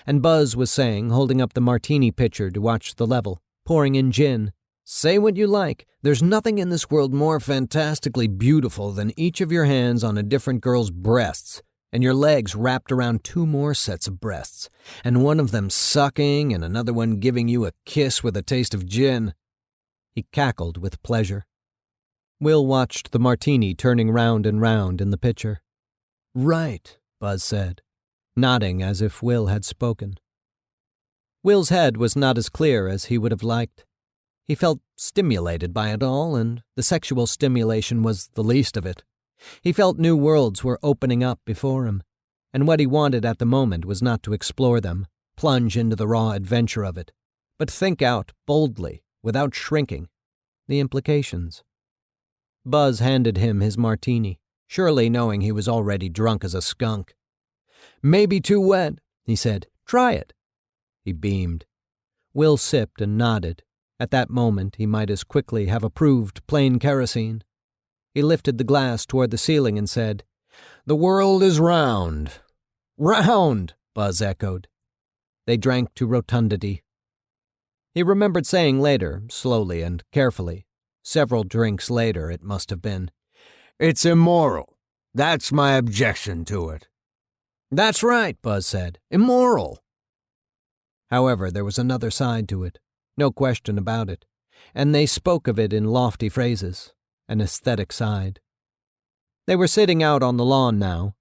And Buzz was saying, holding up the martini pitcher to watch the level, pouring in gin, "Say what you like, there's nothing in this world more fantastically beautiful than each of your hands on a different girl's breasts, and your legs wrapped around two more sets of breasts, and one of them sucking and another one giving you a kiss with a taste of gin." He cackled with pleasure. Will watched the martini turning round and round in the pitcher. "Right," Buzz said, nodding as if Will had spoken. Will's head was not as clear as he would have liked. He felt stimulated by it all, and the sexual stimulation was the least of it. He felt new worlds were opening up before him, and what he wanted at the moment was not to explore them, plunge into the raw adventure of it, but think out boldly, without shrinking, the implications. Buzz handed him his martini, surely knowing he was already drunk as a skunk. "Maybe too wet," he said. "Try it." He beamed. Will sipped and nodded. At that moment, he might as quickly have approved plain kerosene. He lifted the glass toward the ceiling and said, "The world is round." "Round," Buzz echoed. They drank to rotundity. He remembered saying later, slowly and carefully, several drinks later it must have been, "It's immoral. That's my objection to it." "That's right," Buzz said. "Immoral." However, there was another side to it. No question about it, and they spoke of it in lofty phrases, an aesthetic side. They were sitting out on the lawn now.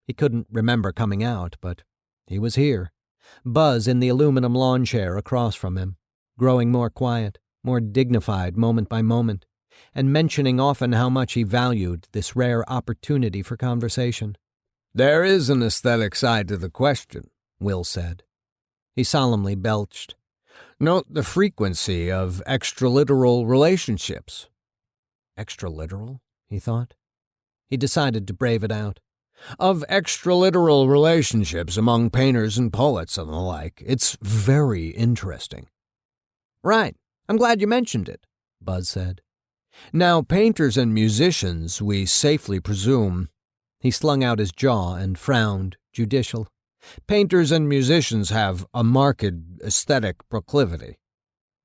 He couldn't remember coming out, but he was here, Buzz in the aluminum lawn chair across from him, growing more quiet, more dignified moment by moment, and mentioning often how much he valued this rare opportunity for conversation. "There is an aesthetic side to the question," Will said. He solemnly belched. "Note the frequency of extraliteral relationships." Extraliteral, he thought. He decided to brave it out. "Of extraliteral relationships among painters and poets and the like. It's very interesting." "Right. I'm glad you mentioned it," Buzz said. "Now, painters and musicians, we safely presume—" He slung out his jaw and frowned, judicial. "Painters and musicians have a marked aesthetic proclivity."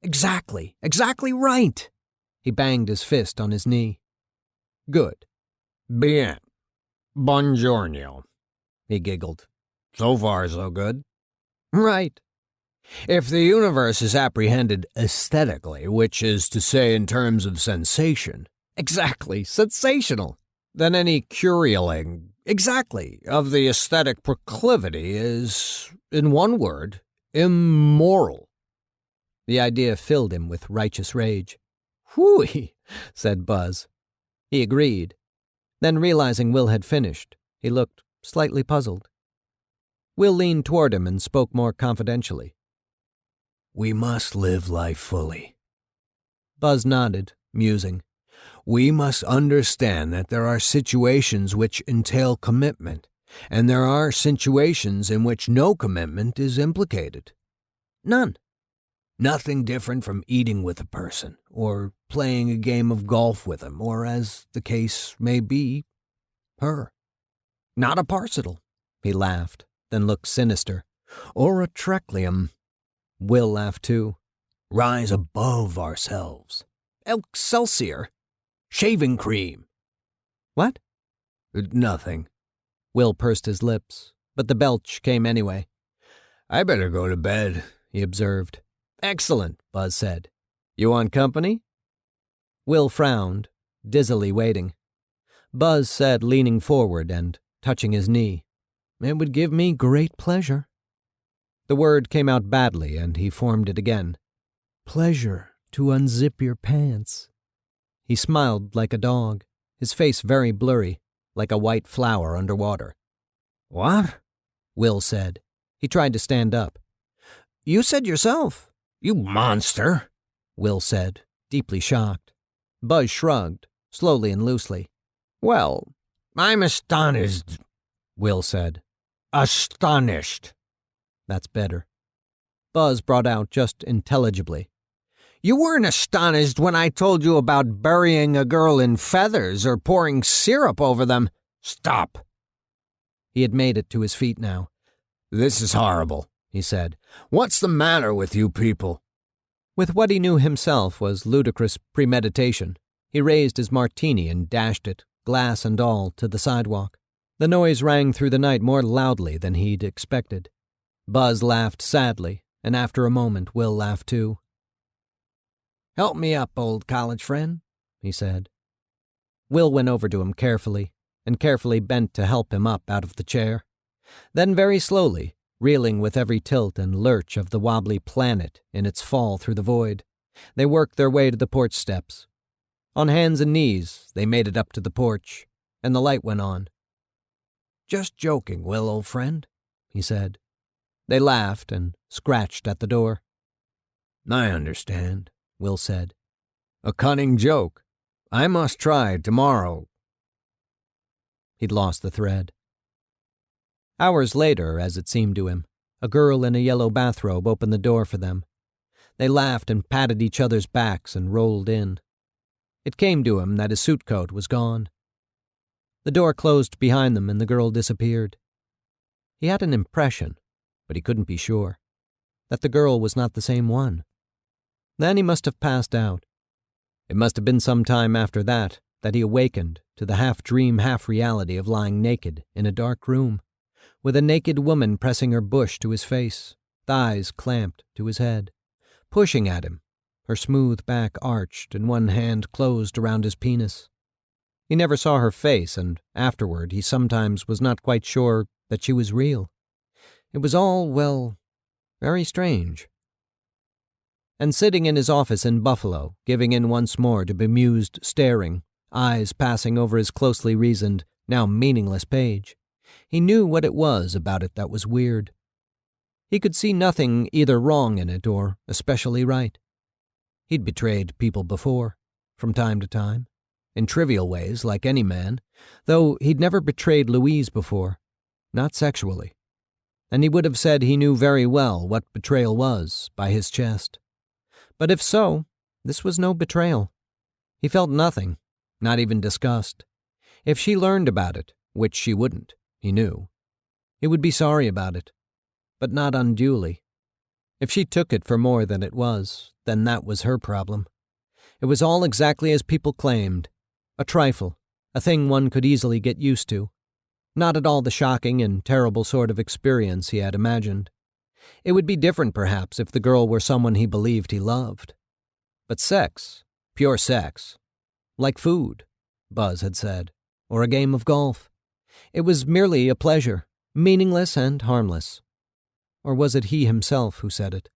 Exactly right." He banged his fist on his knee. "Good. Bien. Buongiorno," he giggled. "So far, so good." "Right. If the universe is apprehended aesthetically, which is to say in terms of sensation—" "Exactly, sensational." "Then any curialing—" "Exactly, of the aesthetic proclivity is, in one word, immoral." The idea filled him with righteous rage. "Whooey," said Buzz. He agreed. Then, realizing Will had finished, he looked slightly puzzled. Will leaned toward him and spoke more confidentially. "We must live life fully." Buzz nodded, musing. "We must understand that there are situations which entail commitment, and there are situations in which no commitment is implicated." "None." "Nothing different from eating with a person, or playing a game of golf with him, or, as the case may be, her." "Not a parcel," he laughed, then looked sinister. "Or a treclium." Will laughed too. "Rise above ourselves." "Excelsior." "Shaving cream." "What?" "Nothing." Will pursed his lips, but the belch came anyway. "I better go to bed," he observed. "Excellent," Buzz said. "You want company?" Will frowned, dizzily waiting. Buzz said, leaning forward and touching his knee, "It would give me great pleasure." The word came out badly, and he formed it again. Pleasure to unzip your pants. He smiled like a dog, his face very blurry, like a white flower underwater. What? Will said. He tried to stand up. You said yourself. You monster, Will said, deeply shocked. Buzz shrugged, slowly and loosely. Well, I'm astonished, Will said. Astonished. That's better. Buzz brought out just intelligibly. You weren't astonished when I told you about burying a girl in feathers or pouring syrup over them. Stop. He had made it to his feet now. This is horrible, he said. What's the matter with you people? With what he knew himself was ludicrous premeditation, he raised his martini and dashed it, glass and all, to the sidewalk. The noise rang through the night more loudly than he'd expected. Buzz laughed sadly, and after a moment Will laughed too. Help me up, old college friend, he said. Will went over to him carefully, and carefully bent to help him up out of the chair. Then very slowly, reeling with every tilt and lurch of the wobbly planet in its fall through the void, they worked their way to the porch steps. On hands and knees, they made it up to the porch, and the light went on. Just joking, Will, old friend, he said. They laughed and scratched at the door. I understand, Will said. A cunning joke. I must try tomorrow. He'd lost the thread. Hours later, as it seemed to him, a girl in a yellow bathrobe opened the door for them. They laughed and patted each other's backs and rolled in. It came to him that his suit coat was gone. The door closed behind them and the girl disappeared. He had an impression, but he couldn't be sure, that the girl was not the same one. Then he must have passed out. It must have been some time after that he awakened to the half-dream, half-reality of lying naked in a dark room, with a naked woman pressing her bush to his face, thighs clamped to his head, pushing at him, her smooth back arched and one hand closed around his penis. He never saw her face, and afterward he sometimes was not quite sure that she was real. It was all, well, very strange. And sitting in his office in Buffalo, giving in once more to bemused staring, eyes passing over his closely reasoned, now meaningless page, he knew what it was about it that was weird. He could see nothing either wrong in it or especially right. He'd betrayed people before, from time to time, in trivial ways like any man, though he'd never betrayed Louise before, not sexually. And he would have said he knew very well what betrayal was by his chest. But if so, this was no betrayal. He felt nothing, not even disgust. If she learned about it, which she wouldn't, he knew, he would be sorry about it, but not unduly. If she took it for more than it was, then that was her problem. It was all exactly as people claimed, a trifle, a thing one could easily get used to, not at all the shocking and terrible sort of experience he had imagined. It would be different, perhaps, if the girl were someone he believed he loved. But sex, pure sex, like food, Buzz had said, or a game of golf. It was merely a pleasure, meaningless and harmless. Or was it he himself who said it?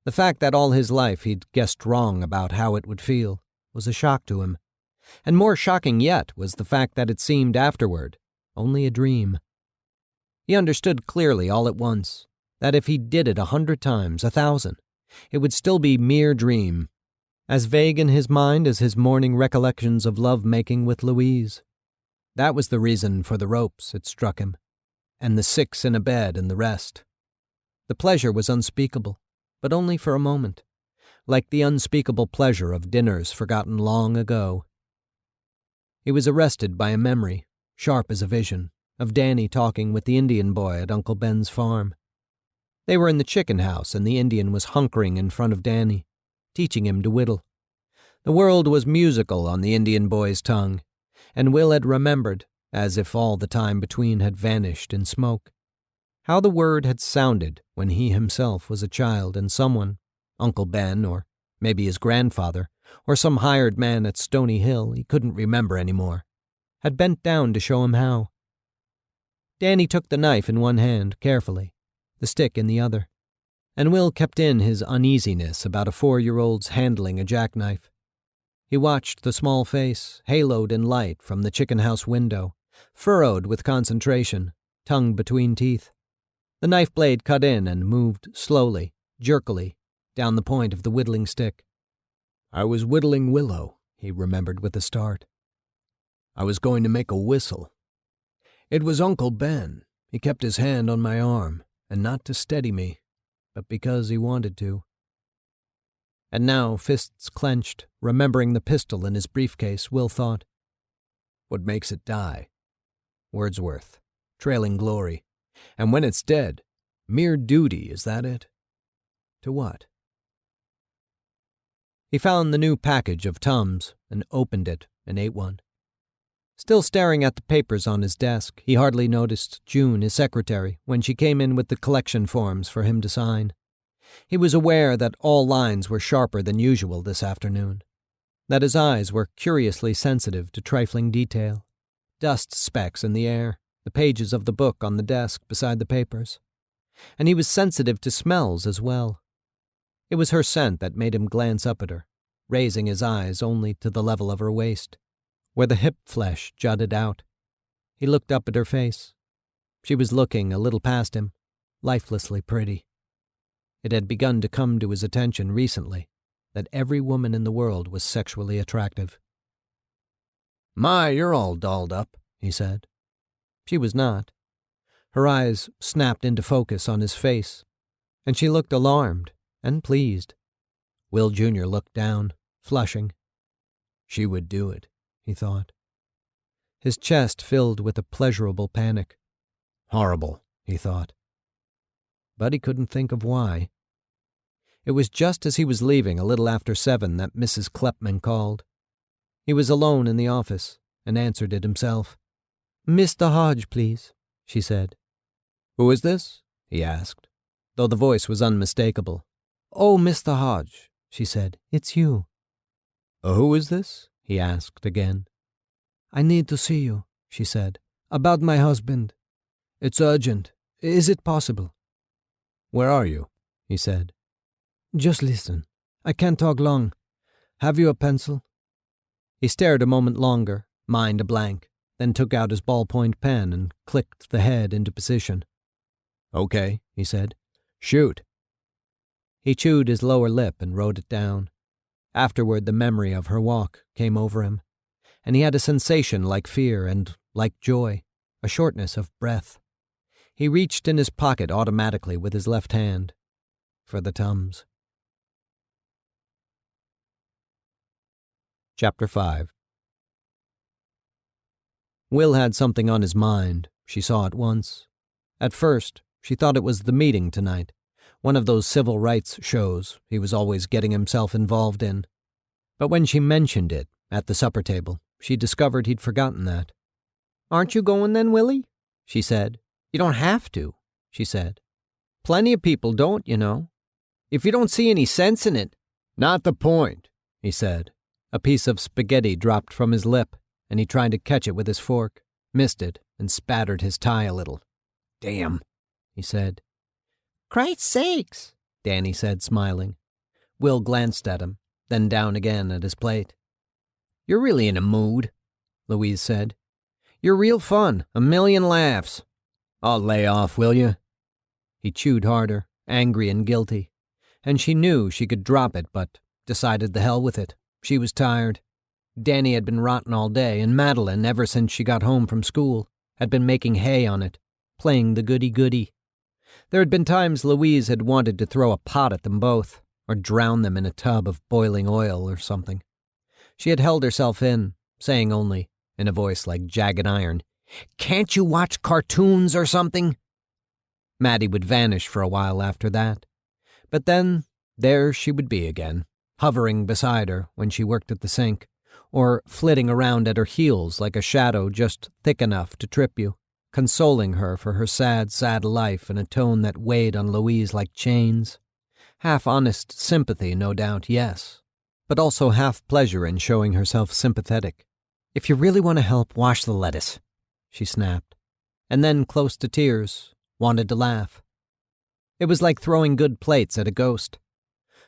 The fact that all his life he'd guessed wrong about how it would feel was a shock to him. And more shocking yet was the fact that it seemed afterward only a dream. He understood clearly all at once that if he did it 100 times, 1,000, it would still be mere dream, as vague in his mind as his morning recollections of love-making with Louise. That was the reason for the ropes, it struck him, and the 6 in a bed and the rest. The pleasure was unspeakable, but only for a moment, like the unspeakable pleasure of dinners forgotten long ago. He was arrested by a memory, sharp as a vision, of Danny talking with the Indian boy at Uncle Ben's farm. They were in the chicken house, and the Indian was hunkering in front of Danny, teaching him to whittle. The world was musical on the Indian boy's tongue, and Will had remembered, as if all the time between had vanished in smoke, how the word had sounded when he himself was a child and someone, Uncle Ben, or maybe his grandfather, or some hired man at Stony Hill, he couldn't remember any more, had bent down to show him how. Danny took the knife in one hand, carefully, the stick in the other. And Will kept in his uneasiness about a 4-year-old's handling a jackknife. He watched the small face, haloed in light from the chicken house window, furrowed with concentration, tongue between teeth. The knife blade cut in and moved slowly, jerkily, down the point of the whittling stick. I was whittling willow, he remembered with a start. I was going to make a whistle. It was Uncle Ben. He kept his hand on my arm, and not to steady me, but because he wanted to. And now, fists clenched, remembering the pistol in his briefcase, Will thought, what makes it die? Wordsworth, trailing glory. And when it's dead, mere duty, is that it? To what? He found the new package of Tums and opened it and ate one. Still staring at the papers on his desk, he hardly noticed June, his secretary, when she came in with the collection forms for him to sign. He was aware that all lines were sharper than usual this afternoon, that his eyes were curiously sensitive to trifling detail, dust specks in the air, the pages of the book on the desk beside the papers. And he was sensitive to smells as well. It was her scent that made him glance up at her, raising his eyes only to the level of her waist, where the hip flesh jutted out. He looked up at her face. She was looking a little past him, lifelessly pretty. It had begun to come to his attention recently that every woman in the world was sexually attractive. My, you're all dolled up, he said. She was not. Her eyes snapped into focus on his face, and she looked alarmed and pleased. Will Jr. looked down, flushing. She would do it, he thought. His chest filled with a pleasurable panic. Horrible, he thought. But he couldn't think of why. It was just as he was leaving a little after 7 that Mrs. Klepman called. He was alone in the office and answered it himself. "Mr. Hodge, please," she said. "Who is this?" he asked, though the voice was unmistakable. "Oh, Mr. Hodge," she said, "it's you." "Who is this?" he asked again. "I need to see you," she said, "about my husband. It's urgent. Is it possible?" "Where are you?" he said. "Just listen. I can't talk long. Have you a pencil?" He stared a moment longer, mind a blank, then took out his ballpoint pen and clicked the head into position. "Okay," he said. "Shoot." He chewed his lower lip and wrote it down. Afterward, the memory of her walk came over him, and he had a sensation like fear and like joy, a shortness of breath. He reached in his pocket automatically with his left hand for the Tums. Chapter 5. Will had something on his mind, she saw at once. At first, she thought it was the meeting tonight, one of those civil rights shows he was always getting himself involved in. But when she mentioned it at the supper table, she discovered he'd forgotten that. "Aren't you going then, Willie?" she said. "You don't have to," she said. "Plenty of people don't, you know. If you don't see any sense in it—" "Not the point," he said. A piece of spaghetti dropped from his lip, and he tried to catch it with his fork, missed it, and spattered his tie a little. "Damn," he said. "Christ's sakes," Danny said, smiling. Will glanced at him, then down again at his plate. "You're really in a mood," Louise said. "You're real fun, a million laughs." "I'll lay off, will you?" He chewed harder, angry and guilty, and she knew she could drop it, but decided the hell with it. She was tired. Danny had been rotten all day, and Madeline, ever since she got home from school, had been making hay on it, playing the goody-goody. There had been times Louise had wanted to throw a pot at them both, or drown them in a tub of boiling oil or something. She had held herself in, saying only, in a voice like jagged iron, "Can't you watch cartoons or something?" Maddie would vanish for a while after that. But then, there she would be again, hovering beside her when she worked at the sink, or flitting around at her heels like a shadow just thick enough to trip you, consoling her for her sad, sad life in a tone that weighed on Louise like chains. Half honest sympathy, no doubt, yes, but also half pleasure in showing herself sympathetic. "If you really want to help, wash the lettuce," she snapped, and then, close to tears, wanted to laugh. It was like throwing good plates at a ghost.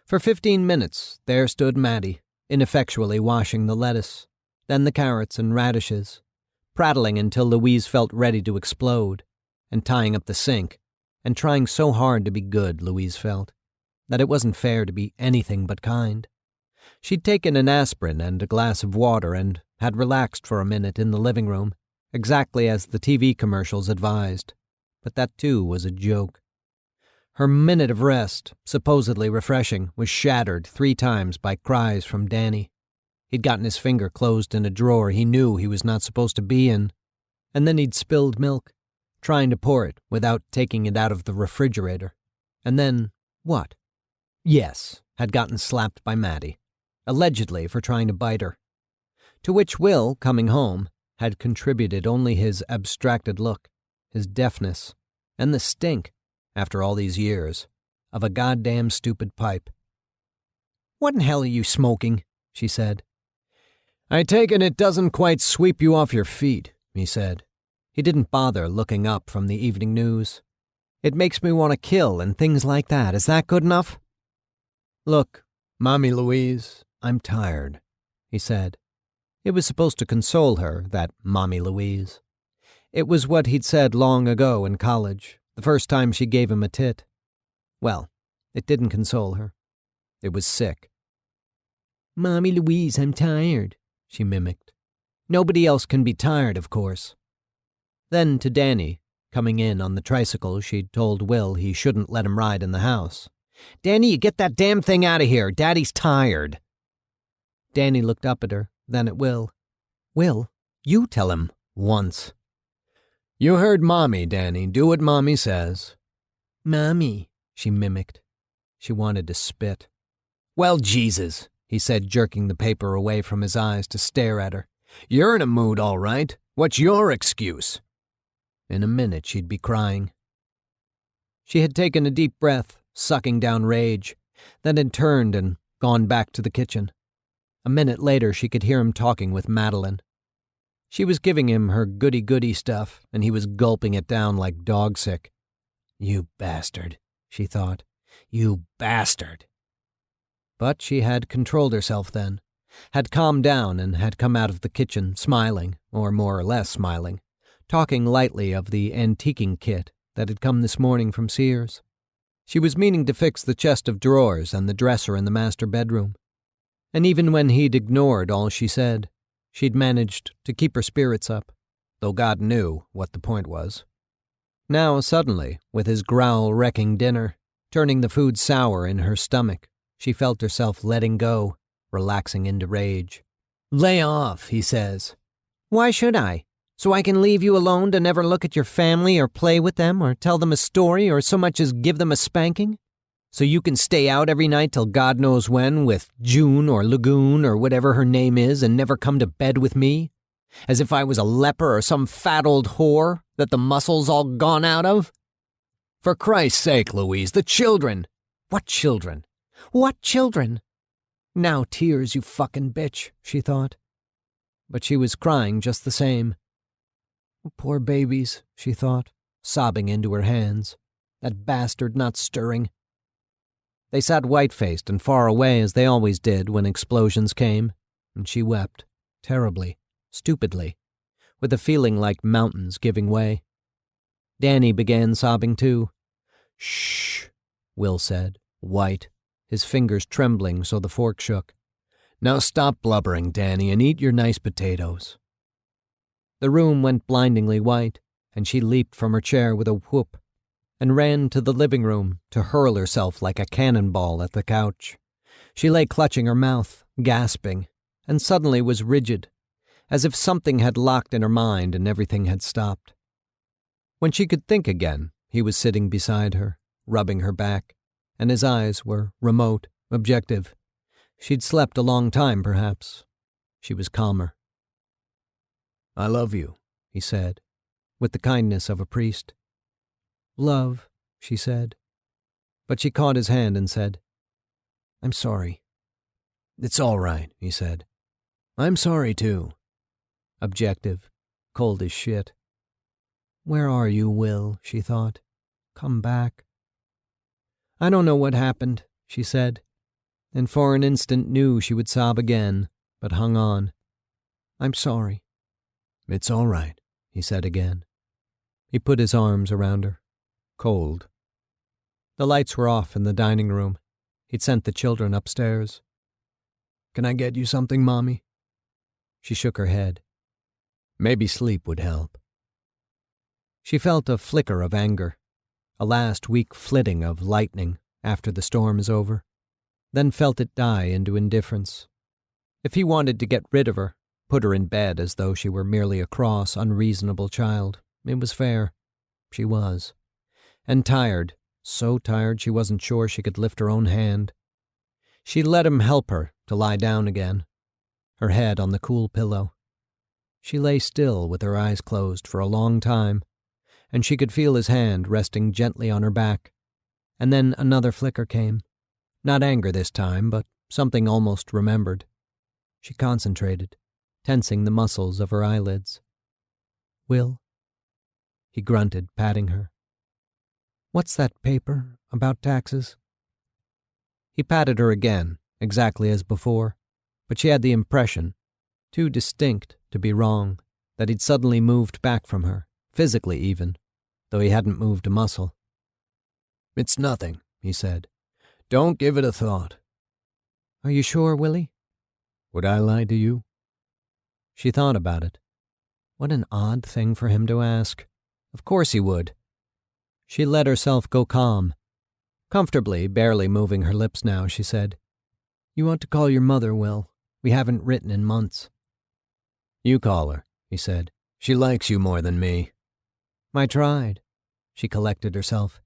For 15 minutes, there stood Mattie, ineffectually washing the lettuce, then the carrots and radishes, prattling until Louise felt ready to explode, and tying up the sink, and trying so hard to be good, Louise felt, that it wasn't fair to be anything but kind. She'd taken an aspirin and a glass of water and had relaxed for a minute in the living room, exactly as the TV commercials advised, but that too was a joke. Her minute of rest, supposedly refreshing, was shattered 3 times by cries from Danny. He'd gotten his finger closed in a drawer he knew he was not supposed to be in, and then he'd spilled milk, trying to pour it without taking it out of the refrigerator. And then, what? Yes, had gotten slapped by Mattie, allegedly for trying to bite her. To which Will, coming home, had contributed only his abstracted look, his deafness, and the stink, after all these years, of a goddamn stupid pipe. "What in hell are you smoking?" she said. "I take it doesn't quite sweep you off your feet," he said. He didn't bother looking up from the evening news. "It makes me want to kill and things like that. Is that good enough?" "Look, Mommy Louise, I'm tired," he said. It was supposed to console her, that Mommy Louise. It was what he'd said long ago in college, the first time she gave him a tit. Well, it didn't console her. It was sick. "Mommy Louise, I'm tired," she mimicked. Nobody else can be tired, of course. Then to Danny, coming in on the tricycle she'd told Will he shouldn't let him ride in the house. "Danny, you get that damn thing out of here. Daddy's tired." Danny looked up at her, then at Will. "Will, you tell him once." "You heard Mommy, Danny. Do what Mommy says." "Mommy," she mimicked. She wanted to spit. "Well, Jesus," he said, jerking the paper away from his eyes to stare at her. "You're in a mood, all right. What's your excuse?" In a minute she'd be crying. She had taken a deep breath, sucking down rage, then had turned and gone back to the kitchen. A minute later she could hear him talking with Madeline. She was giving him her goody-goody stuff, and he was gulping it down like dog-sick. "You bastard," she thought. "You bastard." But she had controlled herself then, had calmed down and had come out of the kitchen smiling, or more or less smiling, talking lightly of the antiquing kit that had come this morning from Sears. She was meaning to fix the chest of drawers and the dresser in the master bedroom. And even when he'd ignored all she said, she'd managed to keep her spirits up, though God knew what the point was. Now, suddenly, with his growl wrecking dinner, turning the food sour in her stomach, she felt herself letting go, relaxing into rage. "Lay off," he says. "Why should I? So I can leave you alone to never look at your family or play with them or tell them a story or so much as give them a spanking? So you can stay out every night till God knows when with June or Lagoon or whatever her name is and never come to bed with me? As if I was a leper or some fat old whore that the muscle's all gone out of? For Christ's sake, Louise, the children!" "What children? What children?" "Now tears, you fucking bitch," she thought. But she was crying just the same. Poor babies, she thought, sobbing into her hands. That bastard not stirring. They sat white-faced and far away as they always did when explosions came, and she wept, terribly, stupidly, with a feeling like mountains giving way. Danny began sobbing too. "Shh," Will said, white, his fingers trembling so the fork shook. "Now stop blubbering, Danny, and eat your nice potatoes." The room went blindingly white, and she leaped from her chair with a whoop and ran to the living room to hurl herself like a cannonball at the couch. She lay clutching her mouth, gasping, and suddenly was rigid, as if something had locked in her mind and everything had stopped. When she could think again, he was sitting beside her, rubbing her back, and his eyes were remote, objective. She'd slept a long time, perhaps. She was calmer. "I love you," he said, with the kindness of a priest. "Love," she said. But she caught his hand and said, "I'm sorry." "It's all right," he said. "I'm sorry, too." Objective, cold as shit. Where are you, Will? She thought. Come back. I don't know what happened, she said, and for an instant knew she would sob again, but hung on. I'm sorry. It's all right, he said again. He put his arms around her. Cold. The lights were off in the dining room. He'd sent the children upstairs. Can I get you something, Mommy? She shook her head. Maybe sleep would help. She felt a flicker of anger, a last weak flitting of lightning after the storm is over, then felt it die into indifference. If he wanted to get rid of her, put her in bed as though she were merely a cross, unreasonable child, it was fair. She was. And tired, so tired she wasn't sure she could lift her own hand. She let him help her to lie down again, her head on the cool pillow. She lay still with her eyes closed for a long time, and she could feel his hand resting gently on her back. And then another flicker came. Not anger this time, but something almost remembered. She concentrated, tensing the muscles of her eyelids. Will? He grunted, patting her. What's that paper about taxes? He patted her again, exactly as before, but she had the impression, too distinct to be wrong, that he'd suddenly moved back from her, physically even, though he hadn't moved a muscle. It's nothing, he said. Don't give it a thought. Are you sure, Willie? Would I lie to you? She thought about it. What an odd thing for him to ask. Of course he would. She let herself go calm. Comfortably, barely moving her lips now, she said, You ought to call your mother, Will. We haven't written in months. You call her, he said. She likes you more than me. I tried. She collected herself.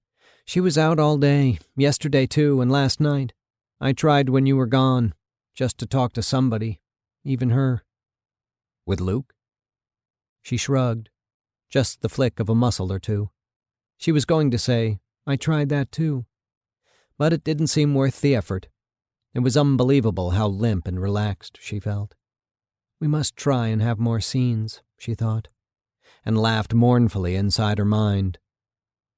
She was out all day, yesterday too, and last night. I tried when you were gone, just to talk to somebody, even her. With Luke? She shrugged, just the flick of a muscle or two. She was going to say, I tried that too. But it didn't seem worth the effort. It was unbelievable how limp and relaxed she felt. We must try and have more scenes, she thought, and laughed mournfully inside her mind.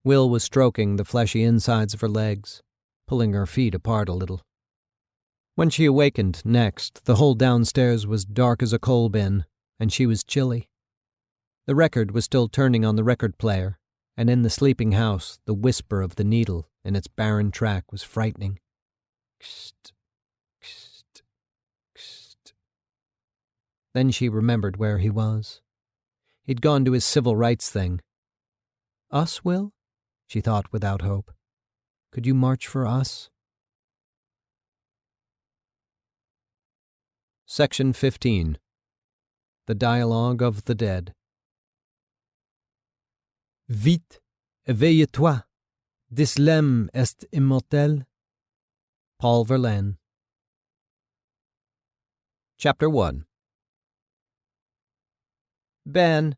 Will was stroking the fleshy insides of her legs, pulling her feet apart a little. When she awakened next, the whole downstairs was dark as a coal bin, and she was chilly. The record was still turning on the record player, and in the sleeping house the whisper of the needle in its barren track was frightening. Kst, kst, kst. Then she remembered where he was. He'd gone to his civil rights thing. Us, Will? She thought without hope. Could you march for us? Section 15. The Dialogue of the Dead. Vite, éveille-toi. This lemme est immortel. Paul Verlaine. Chapter 1. Ben,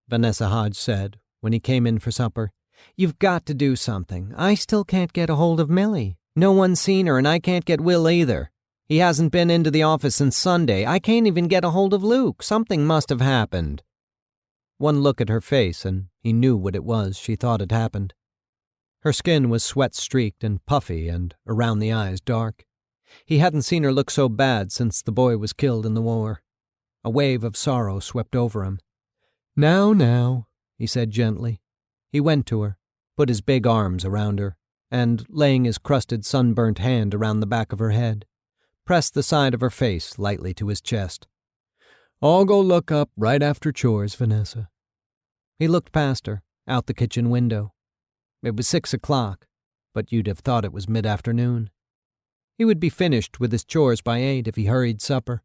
Vanessa Hodge said when he came in for supper, you've got to do something. I still can't get a hold of Millie. No one's seen her, and I can't get Will either. He hasn't been into the office since Sunday. I can't even get a hold of Luke. Something must have happened. One look at her face, and he knew what it was she thought had happened. Her skin was sweat-streaked and puffy, and around the eyes dark. He hadn't seen her look so bad since the boy was killed in the war. A wave of sorrow swept over him. Now, he said gently. He went to her, put his big arms around her, and, laying his crusted sunburnt hand around the back of her head, pressed the side of her face lightly to his chest. I'll go look up right after chores, Vanessa. He looked past her, out the kitchen window. It was 6 o'clock, but you'd have thought it was mid-afternoon. He would be finished with his chores by 8 if he hurried supper.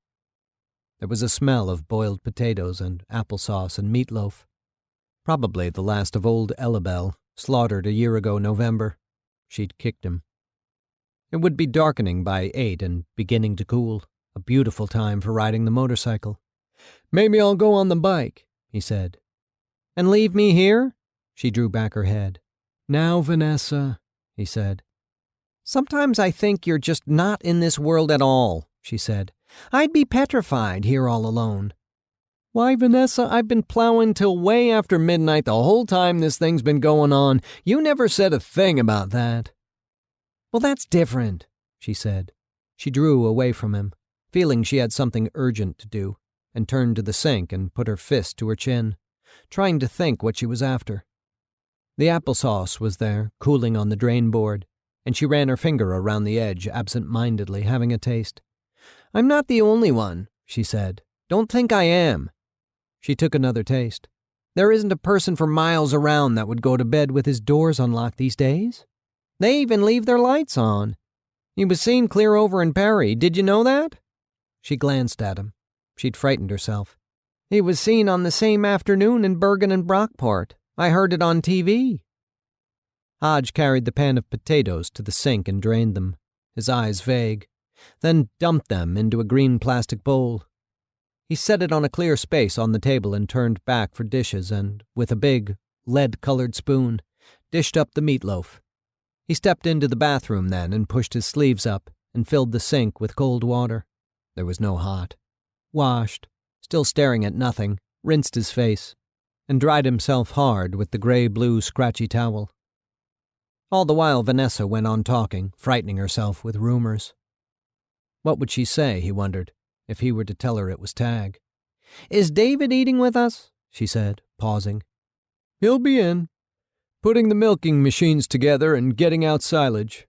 There was a smell of boiled potatoes and applesauce and meatloaf. Probably the last of old Ellabelle, slaughtered a year ago November. She'd kicked him. It would be darkening by 8 and beginning to cool, a beautiful time for riding the motorcycle. Maybe I'll go on the bike, he said. And leave me here? She drew back her head. Now, Vanessa, he said. Sometimes I think you're just not in this world at all, she said. I'd be petrified here all alone. Why, Vanessa, I've been plowing till way after midnight the whole time this thing's been going on. You never said a thing about that. Well, that's different, she said. She drew away from him, feeling she had something urgent to do, and turned to the sink and put her fist to her chin, trying to think what she was after. The applesauce was there, cooling on the drain board, and she ran her finger around the edge absent-mindedly, having a taste. I'm not the only one, she said. Don't think I am. She took another taste. There isn't a person for miles around that would go to bed with his doors unlocked these days. They even leave their lights on. He was seen clear over in Perry. Did you know that? She glanced at him. She'd frightened herself. He was seen on the same afternoon in Bergen and Brockport. I heard it on TV. Hodge carried the pan of potatoes to the sink and drained them, his eyes vague, then dumped them into a green plastic bowl. He set it on a clear space on the table and turned back for dishes and, with a big, lead-colored spoon, dished up the meatloaf. He stepped into the bathroom then and pushed his sleeves up and filled the sink with cold water. There was no hot. Washed, still staring at nothing, rinsed his face, and dried himself hard with the gray-blue scratchy towel. All the while Vanessa went on talking, frightening herself with rumors. What would she say, he wondered, if he were to tell her it was Tag? Is David eating with us? She said, pausing. He'll be in, putting the milking machines together and getting out silage.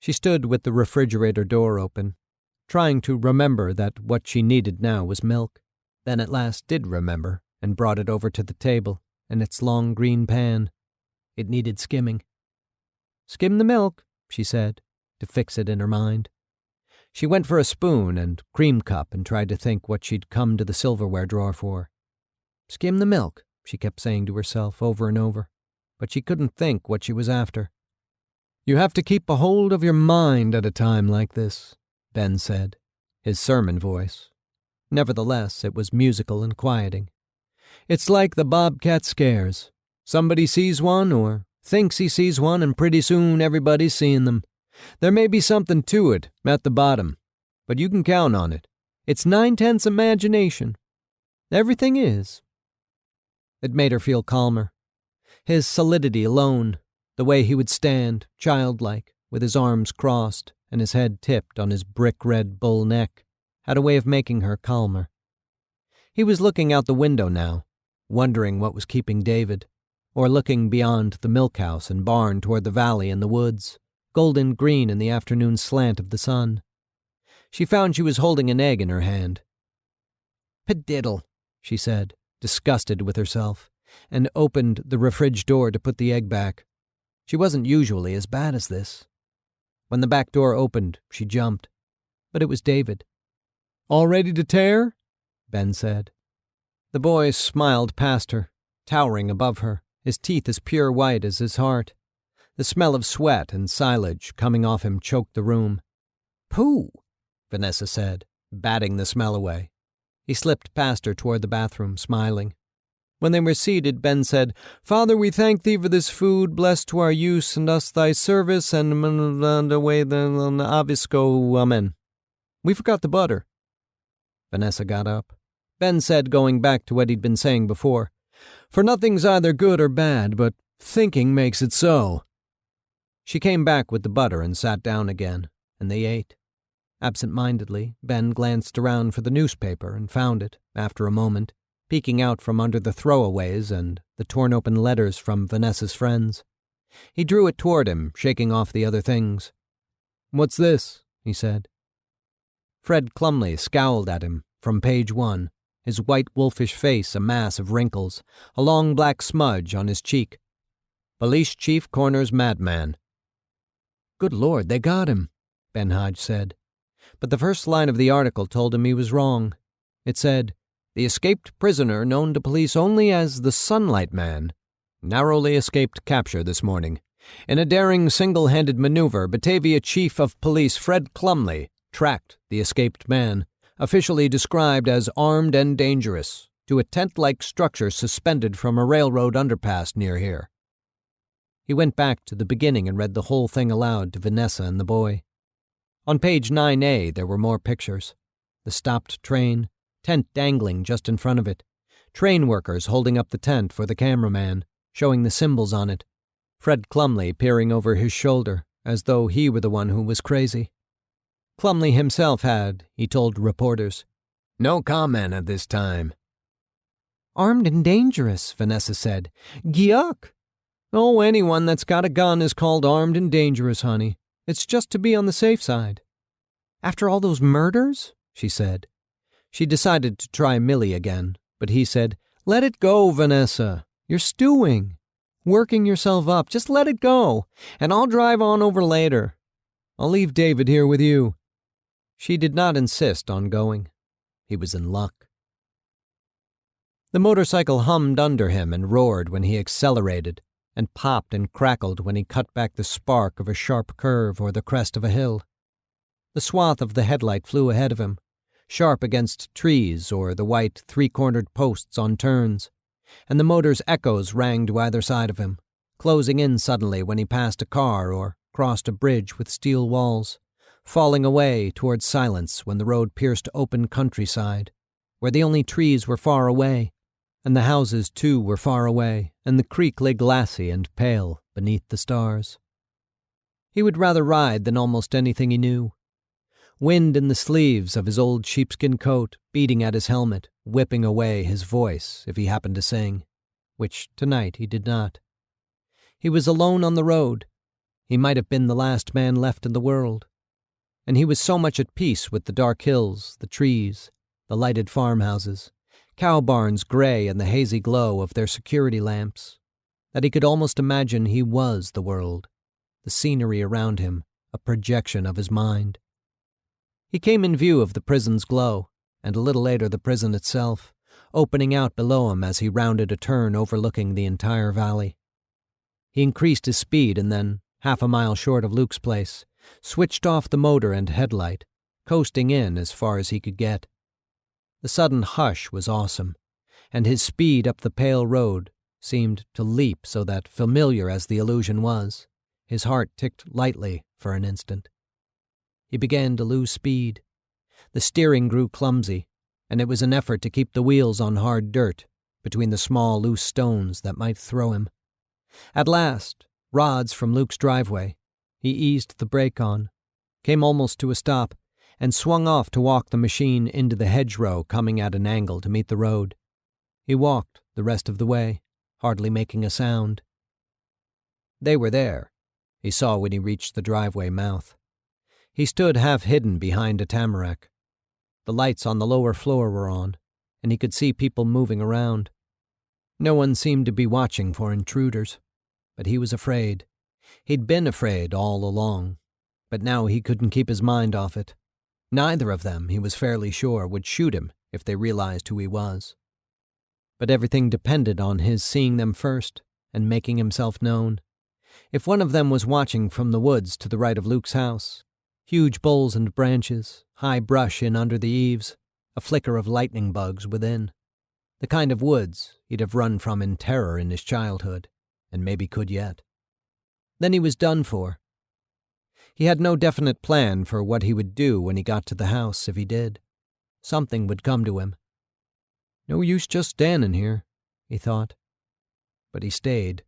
She stood with the refrigerator door open, trying to remember that what she needed now was milk, then at last did remember and brought it over to the table in its long green pan. It needed skimming. Skim the milk, she said, to fix it in her mind. She went for a spoon and cream cup and tried to think what she'd come to the silverware drawer for. Skim the milk, she kept saying to herself over and over, but she couldn't think what she was after. You have to keep a hold of your mind at a time like this, Ben said, his sermon voice. Nevertheless, it was musical and quieting. It's like the bobcat scares. Somebody sees one or thinks he sees one, and pretty soon everybody's seeing them. There may be something to it at the bottom, but you can count on it. It's 9/10 imagination. Everything is. It made her feel calmer. His solidity alone, the way he would stand, childlike, with his arms crossed and his head tipped on his brick-red bull neck, had a way of making her calmer. He was looking out the window now, wondering what was keeping David, or looking beyond the milk house and barn toward the valley and the woods, golden green in the afternoon slant of the sun. She found she was holding an egg in her hand. "Pediddle," she said, disgusted with herself, and opened the fridge door to put the egg back. She wasn't usually as bad as this. When the back door opened, she jumped. But it was David. "All ready to tear?" Ben said. The boy smiled past her, towering above her, his teeth as pure white as his heart. The smell of sweat and silage coming off him choked the room. "Pooh," Vanessa said, batting the smell away. He slipped past her toward the bathroom, smiling. When they were seated, Ben said, "Father, we thank thee for this food, blessed to our use, and us thy service, and away the avisco, amen. We forgot the butter." Vanessa got up. Ben said, going back to what he'd been saying before, "For nothing's either good or bad, but thinking makes it so." She came back with the butter and sat down again, and they ate. Absent-mindedly, Ben glanced around for the newspaper and found it, after a moment, peeking out from under the throwaways and the torn-open letters from Vanessa's friends. He drew it toward him, shaking off the other things. "What's this?" he said. Fred Clumley scowled at him from page 1, his white wolfish face a mass of wrinkles, a long black smudge on his cheek. "Police Chief corners madman." "Good Lord, they got him," Ben Hodge said. But the first line of the article told him he was wrong. It said, "The escaped prisoner known to police only as the Sunlight Man narrowly escaped capture this morning. In a daring single-handed maneuver, Batavia Chief of Police Fred Clumley tracked the escaped man, officially described as armed and dangerous, to a tent-like structure suspended from a railroad underpass near here." He went back to the beginning and read the whole thing aloud to Vanessa and the boy. On page 9A there were more pictures. The stopped train, tent dangling just in front of it, train workers holding up the tent for the cameraman, showing the symbols on it, Fred Clumley peering over his shoulder as though he were the one who was crazy. Plumley himself had, he told reporters, no comment at this time. Armed and dangerous, Vanessa said. Yuck! Oh, anyone that's got a gun is called armed and dangerous, honey. It's just to be on the safe side. After all those murders? She said. She decided to try Millie again, but he said, let it go, Vanessa. You're stewing. Working yourself up. Just let it go, and I'll drive on over later. I'll leave David here with you. She did not insist on going. He was in luck. The motorcycle hummed under him and roared when he accelerated, and popped and crackled when he cut back the spark of a sharp curve or the crest of a hill. The swath of the headlight flew ahead of him, sharp against trees or the white three-cornered posts on turns, and the motor's echoes rang to either side of him, closing in suddenly when he passed a car or crossed a bridge with steel walls, falling away towards silence when the road pierced open countryside, where the only trees were far away, and the houses too were far away, and the creek lay glassy and pale beneath the stars. He would rather ride than almost anything he knew. Wind in the sleeves of his old sheepskin coat beating at his helmet, whipping away his voice if he happened to sing, which tonight he did not. He was alone on the road. He might have been the last man left in the world. And he was so much at peace with the dark hills, the trees, the lighted farmhouses, cow barns gray in the hazy glow of their security lamps, that he could almost imagine he was the world, the scenery around him, a projection of his mind. He came in view of the prison's glow, and a little later the prison itself, opening out below him as he rounded a turn overlooking the entire valley. He increased his speed and then, half a mile short of Luke's place, switched off the motor and headlight, coasting in as far as he could get. The sudden hush was awesome, and his speed up the pale road seemed to leap so that, familiar as the illusion was, his heart ticked lightly for an instant. He began to lose speed. The steering grew clumsy, and it was an effort to keep the wheels on hard dirt between the small, loose stones that might throw him. At last, rods from Luke's driveway, he eased the brake on, came almost to a stop, and swung off to walk the machine into the hedgerow coming at an angle to meet the road. He walked the rest of the way, hardly making a sound. They were there, he saw when he reached the driveway mouth. He stood half hidden behind a tamarack. The lights on the lower floor were on, and he could see people moving around. No one seemed to be watching for intruders, but he was afraid. He'd been afraid all along, but now he couldn't keep his mind off it. Neither of them, he was fairly sure, would shoot him if they realized who he was. But everything depended on his seeing them first and making himself known. If one of them was watching from the woods to the right of Luke's house, huge boles and branches, high brush in under the eaves, a flicker of lightning bugs within, the kind of woods he'd have run from in terror in his childhood, and maybe could yet. Then he was done for. He had no definite plan for what he would do when he got to the house if he did. Something would come to him. No use just standing here, he thought. But he stayed.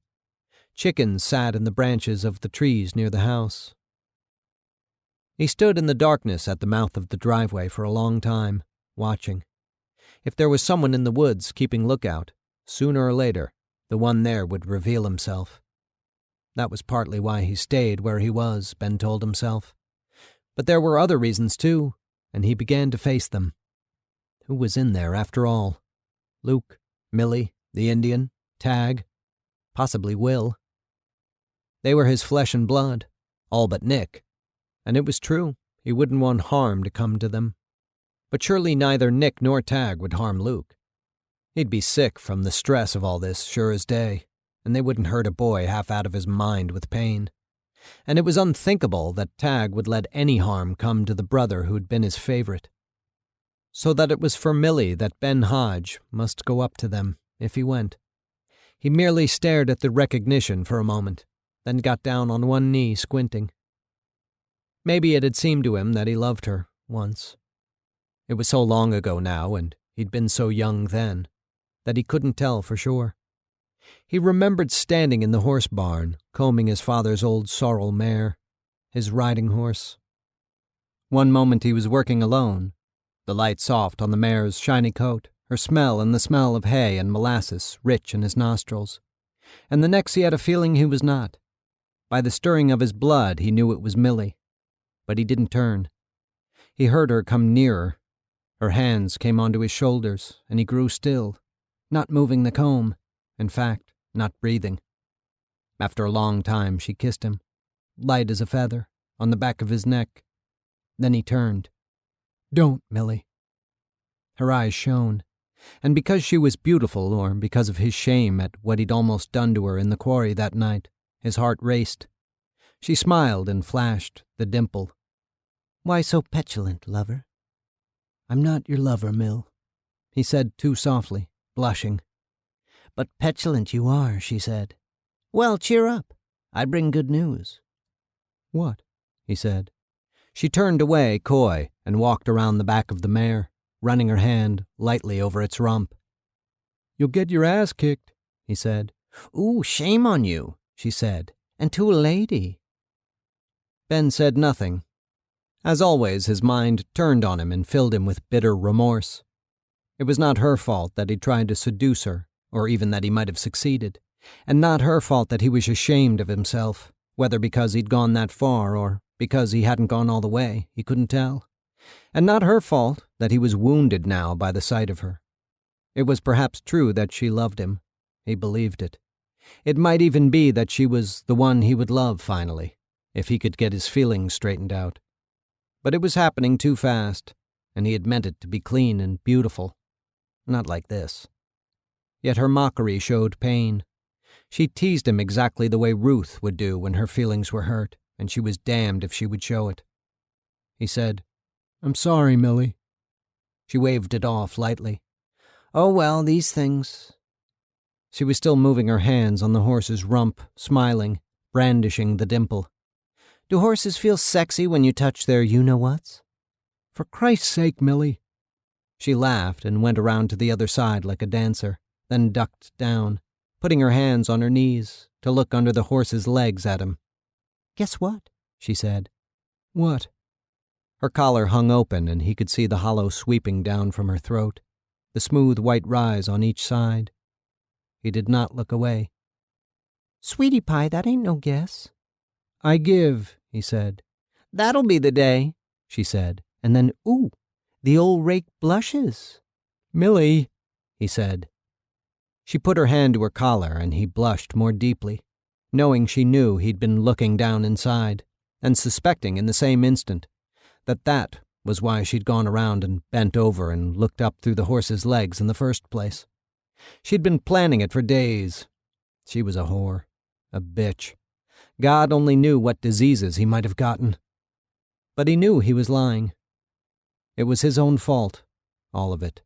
Chickens sat in the branches of the trees near the house. He stood in the darkness at the mouth of the driveway for a long time, watching. If there was someone in the woods keeping lookout, sooner or later, the one there would reveal himself. That was partly why he stayed where he was, Ben told himself. But there were other reasons, too, and he began to face them. Who was in there, after all? Luke, Millie, the Indian, Tag, possibly Will. They were his flesh and blood, all but Nick. And it was true, he wouldn't want harm to come to them. But surely neither Nick nor Tag would harm Luke. He'd be sick from the stress of all this, sure as day, and they wouldn't hurt a boy half out of his mind with pain. And it was unthinkable that Tag would let any harm come to the brother who'd been his favorite. So that it was for Millie that Ben Hodge must go up to them, if he went. He merely stared at the recognition for a moment, then got down on one knee, squinting. Maybe it had seemed to him that he loved her, once. It was so long ago now, and he'd been so young then, that he couldn't tell for sure. He remembered standing in the horse barn, combing his father's old sorrel mare, his riding horse. One moment he was working alone, the light soft on the mare's shiny coat, her smell and the smell of hay and molasses rich in his nostrils. And the next he had a feeling he was not. By the stirring of his blood he knew it was Millie. But he didn't turn. He heard her come nearer. Her hands came onto his shoulders, and he grew still, not moving the comb, in fact, not breathing. After a long time she kissed him, light as a feather, on the back of his neck. Then he turned. "Don't, Millie." Her eyes shone, and because she was beautiful, or because of his shame at what he'd almost done to her in the quarry that night, his heart raced. She smiled and flashed the dimple. "Why so petulant, lover?" "I'm not your lover, Mill," he said too softly, blushing. "But petulant you are," she said. "Well, cheer up. I bring good news." "What?" he said. She turned away, coy, and walked around the back of the mare, running her hand lightly over its rump. "You'll get your ass kicked," he said. "Ooh, shame on you," she said, "and to a lady." Ben said nothing. As always, his mind turned on him and filled him with bitter remorse. It was not her fault that he tried to seduce her, or even that he might have succeeded, and not her fault that he was ashamed of himself, whether because he'd gone that far or because he hadn't gone all the way, he couldn't tell. And not her fault that he was wounded now by the sight of her. It was perhaps true that she loved him. He believed it. It might even be that she was the one he would love finally, if he could get his feelings straightened out. But it was happening too fast, and he had meant it to be clean and beautiful. Not like this. Yet her mockery showed pain. She teased him exactly the way Ruth would do when her feelings were hurt, and she was damned if she would show it. He said, "I'm sorry, Millie." She waved it off lightly. "Oh, well, these things." She was still moving her hands on the horse's rump, smiling, brandishing the dimple. "Do horses feel sexy when you touch their you-know-whats?" "For Christ's sake, Millie." She laughed and went around to the other side like a dancer, then ducked down, putting her hands on her knees to look under the horse's legs at him. "Guess what?" she said. "What?" Her collar hung open and he could see the hollow sweeping down from her throat, the smooth white rise on each side. He did not look away. "Sweetie pie, that ain't no guess." "I give," he said. "That'll be the day," she said, and then, "Ooh, the old rake blushes." "Millie," he said. She put her hand to her collar and he blushed more deeply, knowing she knew he'd been looking down inside, and suspecting in the same instant that was why she'd gone around and bent over and looked up through the horse's legs in the first place. She'd been planning it for days. She was a whore, a bitch. God only knew what diseases he might have gotten. But he knew he was lying. It was his own fault, all of it.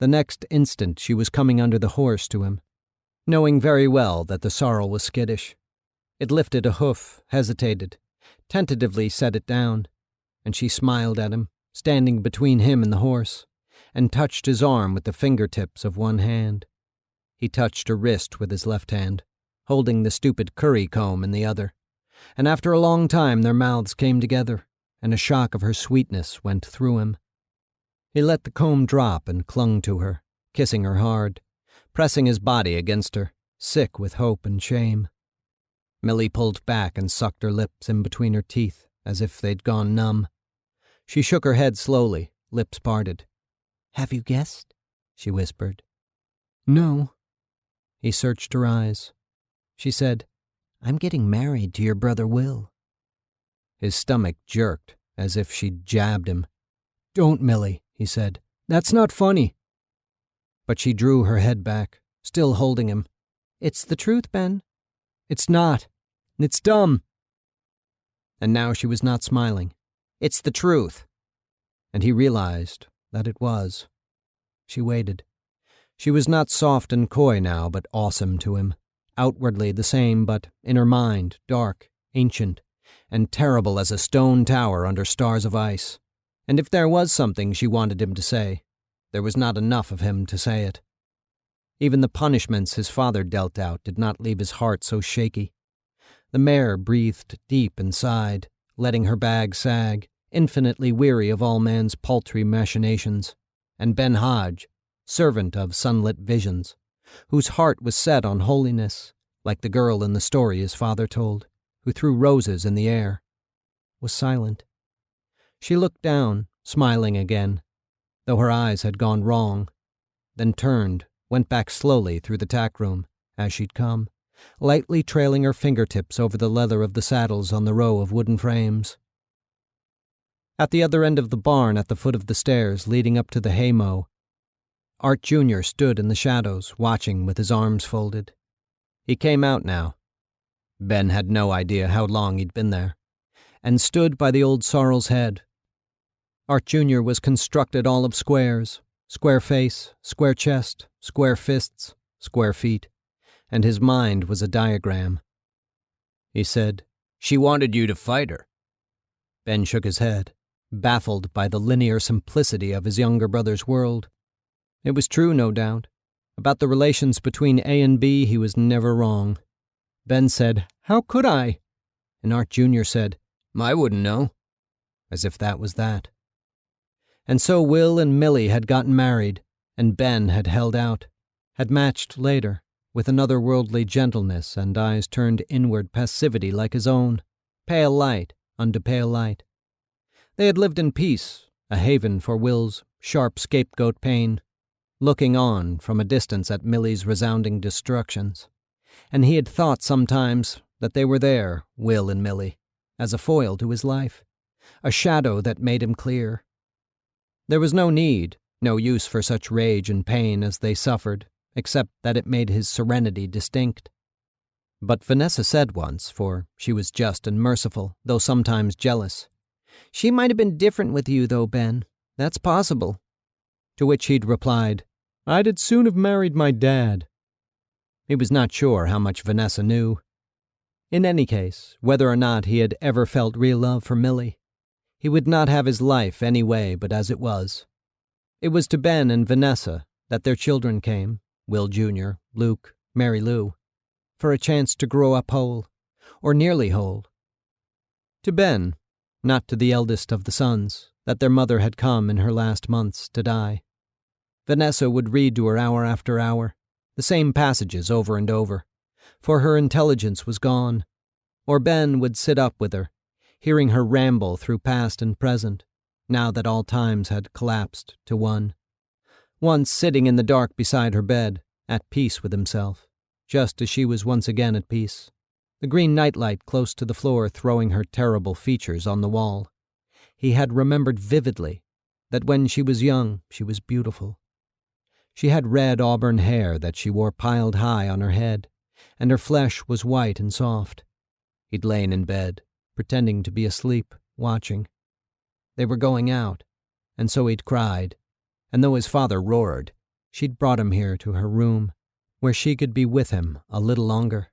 The next instant she was coming under the horse to him, knowing very well that the sorrel was skittish. It lifted a hoof, hesitated, tentatively set it down, and she smiled at him, standing between him and the horse, and touched his arm with the fingertips of one hand. He touched her wrist with his left hand, holding the stupid curry comb in the other, and after a long time their mouths came together, and a shock of her sweetness went through him. He let the comb drop and clung to her, kissing her hard, pressing his body against her, sick with hope and shame. Millie pulled back and sucked her lips in between her teeth as if they'd gone numb. She shook her head slowly, lips parted. "Have you guessed?" she whispered. "No." He searched her eyes. She said, "I'm getting married to your brother Will." His stomach jerked as if she'd jabbed him. "Don't, Millie," he said. "That's not funny." But she drew her head back, still holding him. "It's the truth, Ben." "It's not. It's dumb." And now she was not smiling. "It's the truth." And he realized that it was. She waited. She was not soft and coy now, but awesome to him. Outwardly the same, but in her mind, dark, ancient, and terrible as a stone tower under stars of ice. And if there was something she wanted him to say, there was not enough of him to say it. Even the punishments his father dealt out did not leave his heart so shaky. The mare breathed deep and sighed, letting her bag sag, infinitely weary of all man's paltry machinations, and Ben Hodge, servant of sunlit visions, whose heart was set on holiness, like the girl in the story his father told, who threw roses in the air, was silent. She looked down, smiling again, though her eyes had gone wrong, then turned, went back slowly through the tack room, as she'd come, lightly trailing her fingertips over the leather of the saddles on the row of wooden frames. At the other end of the barn at the foot of the stairs leading up to the haymow, Art Jr. stood in the shadows, watching with his arms folded. He came out now. Ben had no idea how long he'd been there, and stood by the old sorrel's head. Art Jr. was constructed all of squares, square face, square chest, square fists, square feet, and his mind was a diagram. He said, "She wanted you to fight her." Ben shook his head, baffled by the linear simplicity of his younger brother's world. It was true, no doubt. About the relations between A and B, he was never wrong. Ben said, "How could I?" And Art Jr. said, "I wouldn't know." As if that was that. And so Will and Millie had gotten married, and Ben had held out, had matched later, with another worldly gentleness and eyes turned inward passivity like his own, pale light unto pale light. They had lived in peace, a haven for Will's sharp scapegoat pain, looking on from a distance at Millie's resounding destructions. And he had thought sometimes that they were there, Will and Millie, as a foil to his life, a shadow that made him clear. There was no need, no use for such rage and pain as they suffered, except that it made his serenity distinct. But Vanessa said once, for she was just and merciful, though sometimes jealous, "She might have been different with you, though, Ben. That's possible." To which he'd replied, "I'd as soon have married my dad." He was not sure how much Vanessa knew. In any case, whether or not he had ever felt real love for Millie, he would not have his life any way but as it was. It was to Ben and Vanessa that their children came, Will Jr., Luke, Mary Lou, for a chance to grow up whole, or nearly whole. To Ben, not to the eldest of the sons, that their mother had come in her last months to die. Vanessa would read to her hour after hour, the same passages over and over, for her intelligence was gone, or Ben would sit up with her, hearing her ramble through past and present, now that all times had collapsed to one. Once sitting in the dark beside her bed, at peace with himself, just as she was once again at peace, the green nightlight close to the floor throwing her terrible features on the wall. He had remembered vividly that when she was young she was beautiful. She had red auburn hair that she wore piled high on her head, and her flesh was white and soft. He'd lain in bed, pretending to be asleep, watching. They were going out, and so he'd cried, and though his father roared, she'd brought him here to her room, where she could be with him a little longer.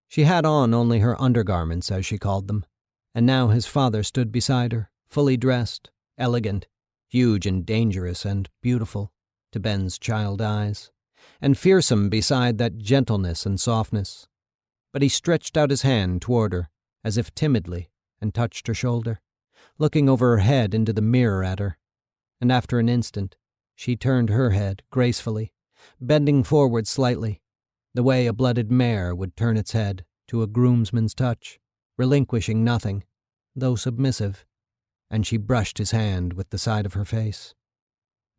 She had on only her undergarments, as she called them, and now his father stood beside her, fully dressed, elegant, huge and dangerous and beautiful, to Ben's child eyes, and fearsome beside that gentleness and softness. But he stretched out his hand toward her, as if timidly, and touched her shoulder, looking over her head into the mirror at her, and after an instant, she turned her head gracefully, bending forward slightly, the way a blooded mare would turn its head to a groomsman's touch, relinquishing nothing, though submissive, and she brushed his hand with the side of her face.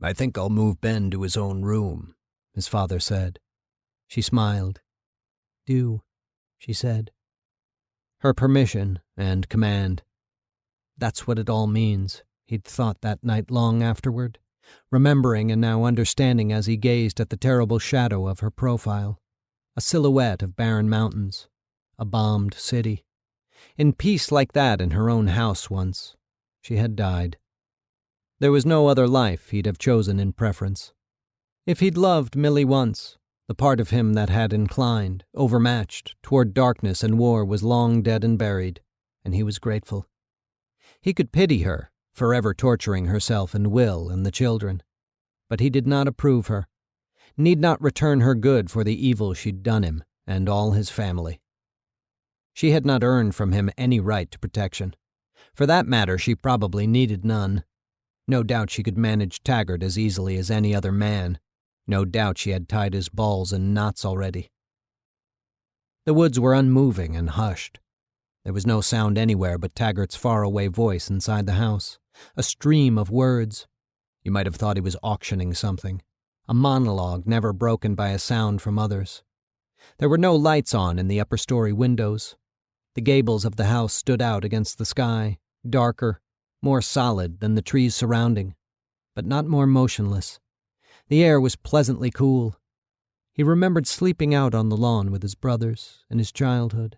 "I think I'll move Ben to his own room," his father said. She smiled. "Do," she said. Her permission and command. That's what it all means, he'd thought that night long afterward, remembering and now understanding as he gazed at the terrible shadow of her profile, a silhouette of barren mountains, a bombed city. In peace like that in her own house once, she had died. There was no other life he'd have chosen in preference. If he'd loved Millie once, the part of him that had inclined, overmatched, toward darkness and war was long dead and buried, and he was grateful. He could pity her, forever torturing herself and Will and the children, but he did not approve her, need not return her good for the evil she'd done him and all his family. She had not earned from him any right to protection, For that matter, she probably needed none. No doubt she could manage Taggart as easily as any other man. No doubt she had tied his balls in knots already. The woods were unmoving and hushed. There was no sound anywhere but Taggart's faraway voice inside the house, a stream of words. You might have thought he was auctioning something, a monologue never broken by a sound from others. There were no lights on in the upper-story windows. The gables of the house stood out against the sky, darker, more solid than the trees surrounding, but not more motionless. The air was pleasantly cool. He remembered sleeping out on the lawn with his brothers in his childhood,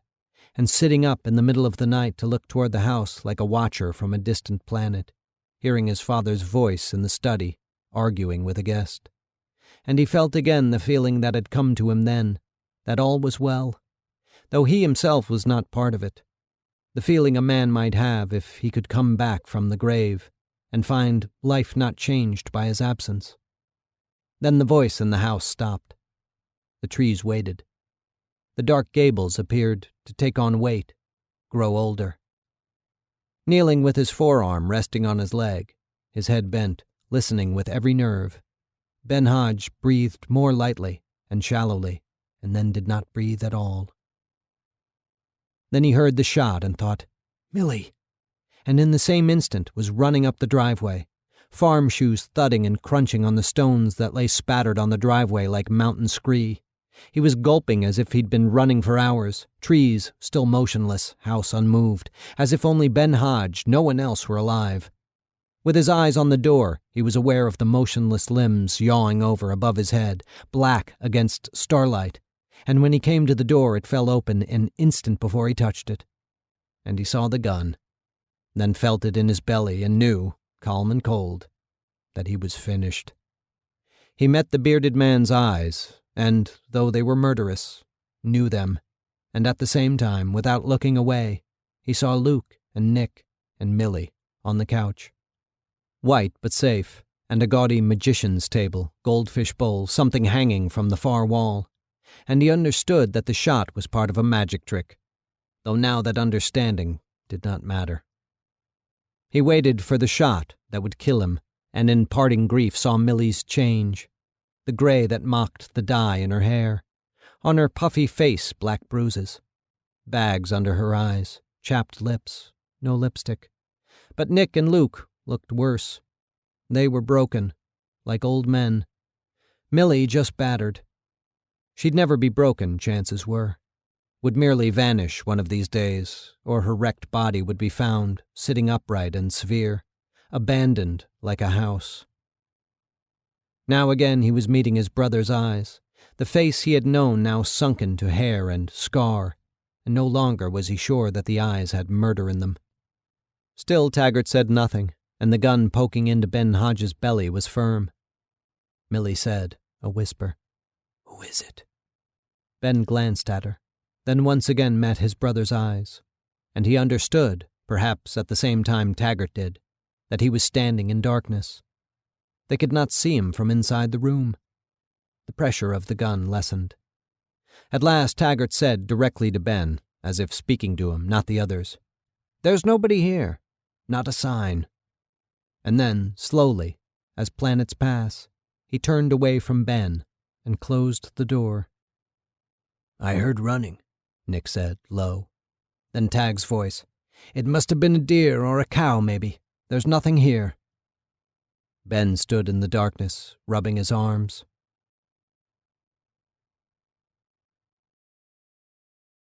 and sitting up in the middle of the night to look toward the house like a watcher from a distant planet, hearing his father's voice in the study, arguing with a guest. And he felt again the feeling that had come to him then, that all was well, though he himself was not part of it. The feeling a man might have if he could come back from the grave and find life not changed by his absence. Then the voice in the house stopped. The trees waited. The dark gables appeared to take on weight, grow older. Kneeling with his forearm resting on his leg, his head bent, listening with every nerve, Ben Hodge breathed more lightly and shallowly, and then did not breathe at all. Then he heard the shot and thought, "Millie," and in the same instant was running up the driveway, farm shoes thudding and crunching on the stones that lay spattered on the driveway like mountain scree. He was gulping as if he'd been running for hours, trees still motionless, house unmoved, as if only Ben Hodge, no one else, were alive. With his eyes on the door, he was aware of the motionless limbs yawing over above his head, black against starlight, and when he came to the door it fell open an instant before he touched it. And he saw the gun, then felt it in his belly and knew, calm and cold, that he was finished. He met the bearded man's eyes, and, though they were murderous, knew them, and at the same time, without looking away, he saw Luke and Nick and Millie on the couch. White but safe, and a gaudy magician's table, goldfish bowl, something hanging from the far wall, and he understood that the shot was part of a magic trick, though now that understanding did not matter. He waited for the shot that would kill him, and in parting grief saw Millie's change, the gray that mocked the dye in her hair, on her puffy face black bruises, bags under her eyes, chapped lips, no lipstick. But Nick and Luke looked worse. They were broken, like old men. Millie just battered. She'd never be broken, chances were. Would merely vanish one of these days, or her wrecked body would be found, sitting upright and severe, abandoned like a house. Now again he was meeting his brother's eyes, the face he had known now sunken to hair and scar, and no longer was he sure that the eyes had murder in them. Still Taggart said nothing, and the gun poking into Ben Hodge's belly was firm. Millie said, a whisper, "Who is it?" Ben glanced at her, then once again met his brother's eyes, and he understood, perhaps at the same time Taggart did, that he was standing in darkness. They could not see him from inside the room. The pressure of the gun lessened. At last Taggart said directly to Ben, as if speaking to him, not the others, "There's nobody here. Not a sign." And then, slowly, as planets pass, he turned away from Ben and closed the door. "I heard running," Nick said, low. Then Tag's voice, "It must have been a deer or a cow, maybe. There's nothing here." Ben stood in the darkness, rubbing his arms.